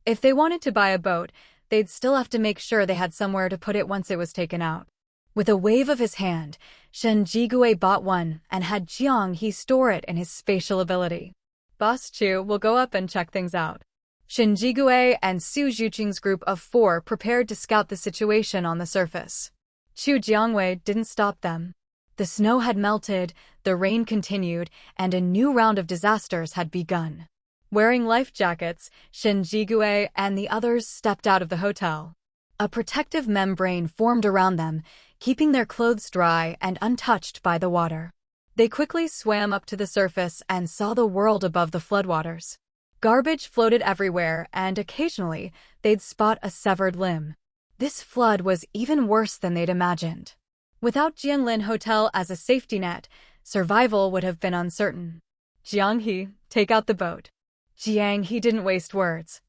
A: If they wanted to buy a boat, they'd still have to make sure they had somewhere to put it once it was taken out. With a wave of his hand, Shen Jigui bought one and had Jiang He store it in his spatial ability. Boss Chu will go up and check things out. Shen Jigui and Su Zhuqing's group of 4 prepared to scout the situation on the surface. Chu Jiangwei didn't stop them. The snow had melted, the rain continued, and a new round of disasters had begun. Wearing life jackets, Shen Jigui and the others stepped out of the hotel. A protective membrane formed around them, keeping their clothes dry and untouched by the water. They quickly swam up to the surface and saw the world above the floodwaters. Garbage floated everywhere, and occasionally, they'd spot a severed limb. This flood was even worse than they'd imagined. Without Jianglin Hotel as a safety net, survival would have been uncertain. Jiang He, take out the boat. Jiang He didn't waste words.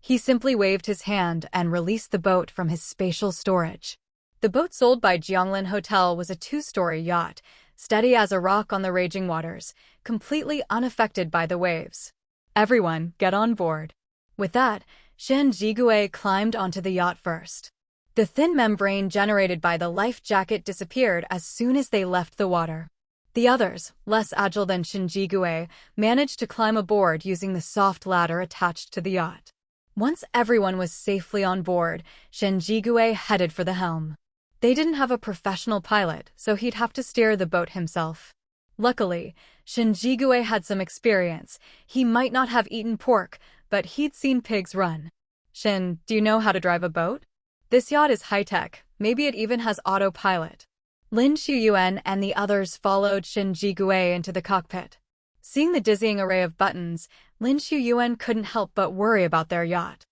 A: He simply waved his hand and released the boat from his spatial storage. The boat sold by Jianglin Hotel was a 2-story yacht, steady as a rock on the raging waters, completely unaffected by the waves. Everyone, get on board. With that, Shen Jigue climbed onto the yacht first. The thin membrane generated by the life jacket disappeared as soon as they left the water. The others, less agile than Shen Jigue, managed to climb aboard using the soft ladder attached to the yacht. Once everyone was safely on board, Shen Jigue headed for the helm. They didn't have a professional pilot, so he'd have to steer the boat himself. Luckily, Shen Jigue had some experience. He might not have eaten pork, but he'd seen pigs run. Shen, do you know how to drive a boat? This yacht is high-tech. Maybe it even has autopilot. Lin Shuyuan and the others followed Shen Jigue into the cockpit. Seeing the dizzying array of buttons, Lin Shuyuan couldn't help but worry about their yacht.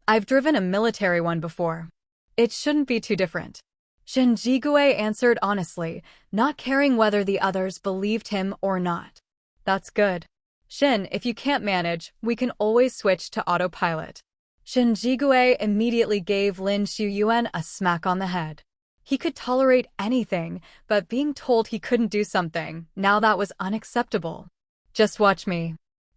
A: I've driven a military one before. It shouldn't be too different. Shen Jigue answered honestly, not caring whether the others believed him or not. That's good. Shen, if you can't manage, we can always switch to autopilot. Shen Jigue immediately gave Lin Shuyuan a smack on the head. He could tolerate anything, but being told he couldn't do something, now that was unacceptable. Just watch me.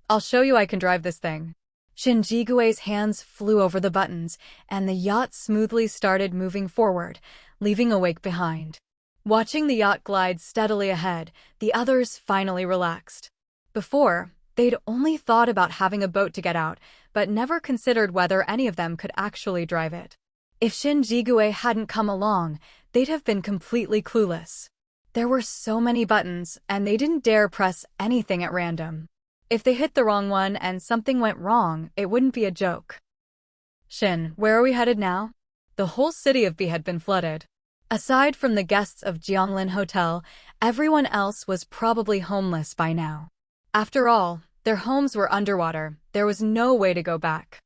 A: I'll show you I can drive this thing. Shen Jigue's hands flew over the buttons, and the yacht smoothly started moving forward, leaving a wake behind. Watching the yacht glide steadily ahead, the others finally relaxed. Before, they'd only thought about having a boat to get out, but never considered whether any of them could actually drive it. If Shen Jigue hadn't come along, they'd have been completely clueless. There were so many buttons, and they didn't dare press anything at random. If they hit the wrong one and something went wrong, it wouldn't be a joke. Shen, where are we headed now? The whole city of B had been flooded. Aside from the guests of Jianglin Hotel, everyone else was probably homeless by now. After all, their homes were underwater. There was no way to go back.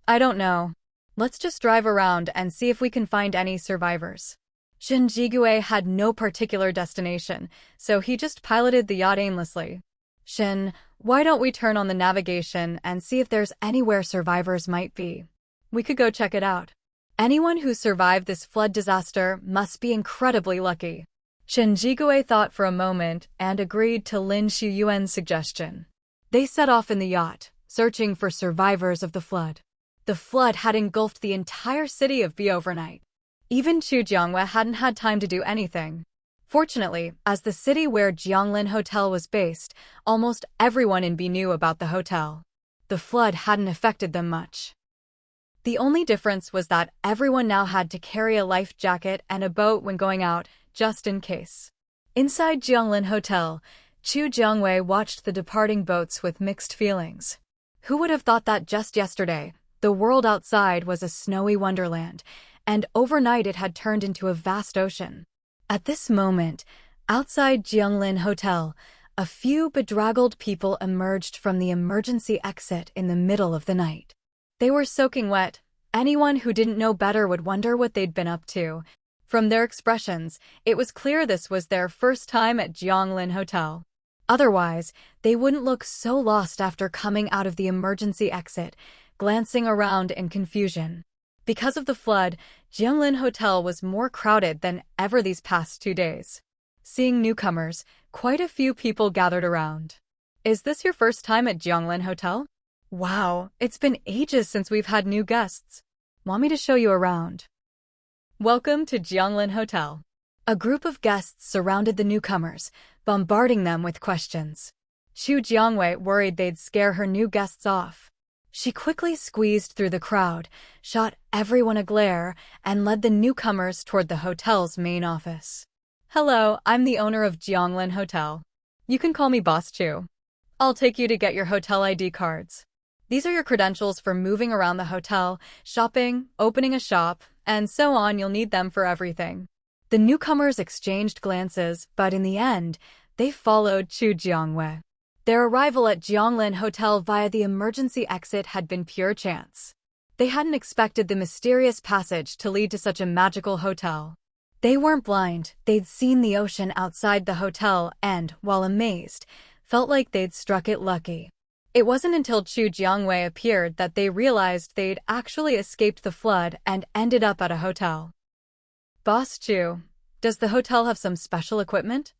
A: I don't know. Let's just drive around and see if we can find any survivors. Shen Jigue had no particular destination, so he just piloted the yacht aimlessly. Shen, why don't we turn on the navigation and see if there's anywhere survivors might be? We could go check it out. Anyone who survived this flood disaster must be incredibly lucky. Shen Jigue thought for a moment and agreed to Lin Shuyuan's suggestion. They set off in the yacht, searching for survivors of the flood. The flood had engulfed the entire city of B overnight. Even Chu Jiangwei hadn't had time to do anything. Fortunately, as the city where Jianglin Hotel was based, almost everyone in B knew about the hotel. The flood hadn't affected them much. The only difference was that everyone now had to carry a life jacket and a boat when going out, just in case. Inside Jianglin Hotel, Chu Jiangwei watched the departing boats with mixed feelings. Who would have thought that just yesterday, the world outside was a snowy wonderland, and overnight it had turned into a vast ocean. At this moment, outside Jianglin Hotel, a few bedraggled people emerged from the emergency exit in the middle of the night. They were soaking wet. Anyone who didn't know better would wonder what they'd been up to. From their expressions, it was clear this was their first time at Jianglin Hotel. Otherwise, they wouldn't look so lost after coming out of the emergency exit, glancing around in confusion. Because of the flood, Jianglin Hotel was more crowded than ever these past 2 days. Seeing newcomers, quite a few people gathered around. Is this your first time at Jianglin Hotel? Wow, it's been ages since we've had new guests. Want me to show you around? Welcome to Jianglin Hotel. A group of guests surrounded the newcomers, bombarding them with questions. Chu Jiangwei worried they'd scare her new guests off. She quickly squeezed through the crowd, shot everyone a glare, and led the newcomers toward the hotel's main office. Hello, I'm the owner of Jianglin Hotel. You can call me Boss Chu. I'll take you to get your hotel ID cards. These are your credentials for moving around the hotel, shopping, opening a shop, and so on. You'll need them for everything. The newcomers exchanged glances, but in the end, they followed Chu Jiangwei. Their arrival at Jianglin Hotel via the emergency exit had been pure chance. They hadn't expected the mysterious passage to lead to such a magical hotel. They weren't blind. They'd seen the ocean outside the hotel and, while amazed, felt like they'd struck it lucky. It wasn't until Chu Jiangwei appeared that they realized they'd actually escaped the flood and ended up at a hotel. Boss Chu, does the hotel have some special equipment?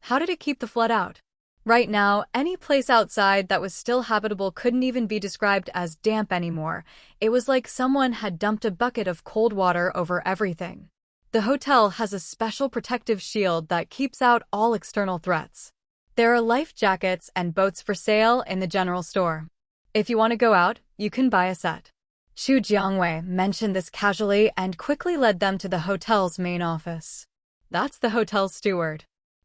A: How did it keep the flood out? Right now, any place outside that was still habitable couldn't even be described as damp anymore. It was like someone had dumped a bucket of cold water over everything. The hotel has a special protective shield that keeps out all external threats. There are life jackets and boats for sale in the general store. If you want to go out, you can buy a set. Xu Jiangwei mentioned this casually and quickly led them to the hotel's main office. That's the hotel's steward.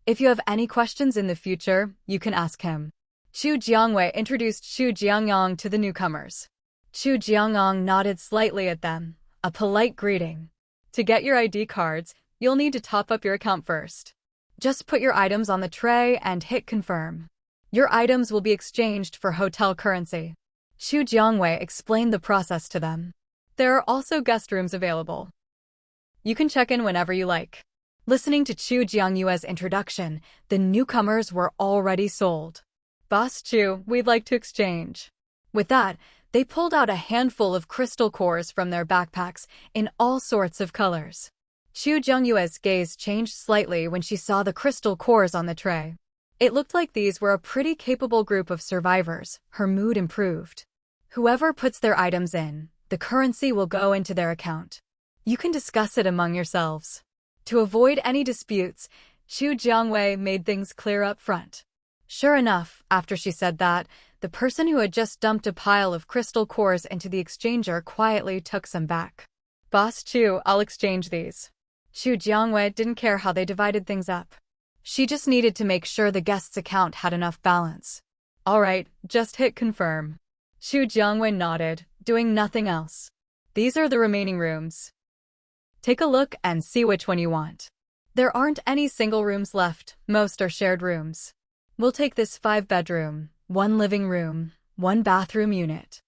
A: If you have any questions in the future, you can ask him. Xu Jiangwei introduced Xu Jiangyang to the newcomers. Xu Jiangyang nodded slightly at them, a polite greeting. To get your ID cards, you'll need to top up your account first. Just put your items on the tray and hit confirm. Your items will be exchanged for hotel currency. Xu Jiangwei explained the process to them. There are also guest rooms available. You can check in whenever you like. Listening to Xu Jiangyue's introduction, the newcomers were already sold. Boss Xu, we'd like to exchange. With that, they pulled out a handful of crystal cores from their backpacks in all sorts of colors. Xu Jiangyue's gaze changed slightly when she saw the crystal cores on the tray. It looked like these were a pretty capable group of survivors. Her mood improved. Whoever puts their items in, the currency will go into their account. You can discuss it among yourselves. To avoid any disputes, Xu Jiangwei made things clear up front. Sure enough, after she said that, the person who had just dumped a pile of crystal cores into the exchanger quietly took some back. Boss Xu, I'll exchange these. Xu Jiangwei didn't care how they divided things up. She just needed to make sure the guest's account had enough balance. All right, just hit confirm. Xu Jiangwei nodded, doing nothing else. These are the remaining rooms. Take a look and see which one you want. There aren't any single rooms left, most are shared rooms. We'll take this 5-bedroom, 1 living room, 1 bathroom unit.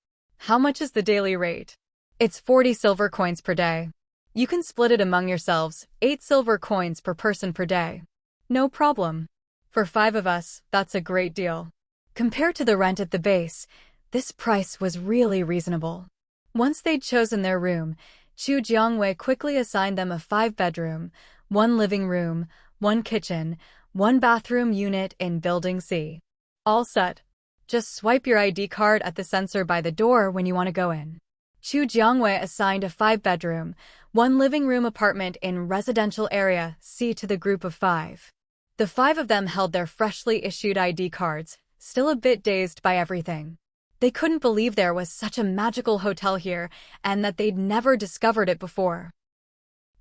A: How much is the daily rate? It's 40 silver coins per day. You can split it among yourselves, 8 silver coins per person per day. No problem. For 5 of us, that's a great deal. Compared to the rent at the base, this price was really reasonable. Once they'd chosen their room, Xu Jiangwei quickly assigned them a 5-bedroom, 1 living room, 1 kitchen, 1 bathroom unit in Building C. All set. Just swipe your ID card at the sensor by the door when you want to go in. Xu Jiangwei assigned a 5-bedroom, 1 living room apartment in residential area C to the group of 5. The 5 of them held their freshly issued ID cards, still a bit dazed by everything. They couldn't believe there was such a magical hotel here and that they'd never discovered it before.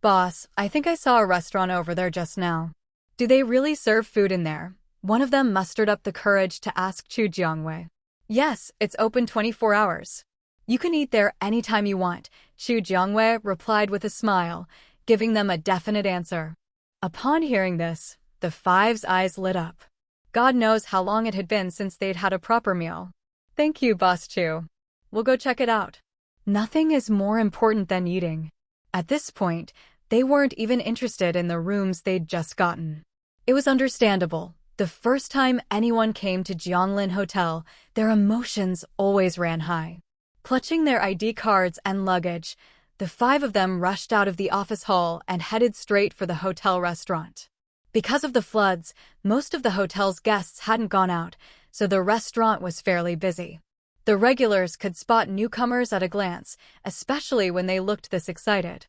A: Boss, I think I saw a restaurant over there just now. Do they really serve food in there? One of them mustered up the courage to ask Xu Jiangwei. Yes, it's open 24 hours. You can eat there anytime you want, Xu Jiangwei replied with a smile, giving them a definite answer. Upon hearing this, the 5's eyes lit up. God knows how long it had been since they'd had a proper meal. Thank you, Boss Xu. We'll go check it out. Nothing is more important than eating. At this point, they weren't even interested in the rooms they'd just gotten. It was understandable. The first time anyone came to Jianglin Hotel, their emotions always ran high. Clutching their ID cards and luggage, the 5 of them rushed out of the office hall and headed straight for the hotel restaurant. Because of the floods, most of the hotel's guests hadn't gone out, so the restaurant was fairly busy. The regulars could spot newcomers at a glance, especially when they looked this excited.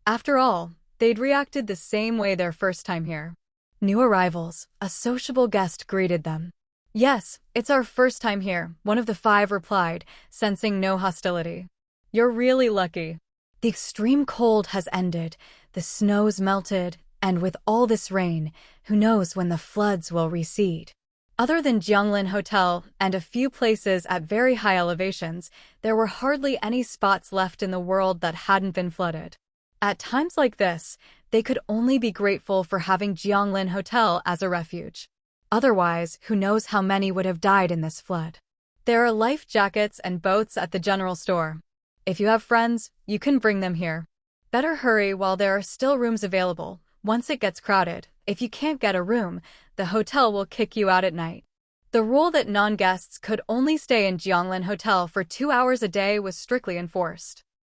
A: After all, they'd reacted the same way their first time here. New arrivals, a sociable guest greeted them. Yes, it's our first time here, one of the 5 replied, sensing no hostility. You're really lucky. The extreme cold has ended, the snow's melted, and with all this rain, who knows when the floods will recede. Other than Jianglin Hotel and a few places at very high elevations, there were hardly any spots left in the world that hadn't been flooded. At times like this, they could only be grateful for having Jianglin Hotel as a refuge. Otherwise, who knows how many would have died in this flood. There are life jackets and boats at the general store. If you have friends, you can bring them here. Better hurry while there are still rooms available. Once it gets crowded, if you can't get a room, the hotel will kick you out at night. The rule that non-guests could only stay in Jianglin Hotel for 2 hours a day was strictly enforced.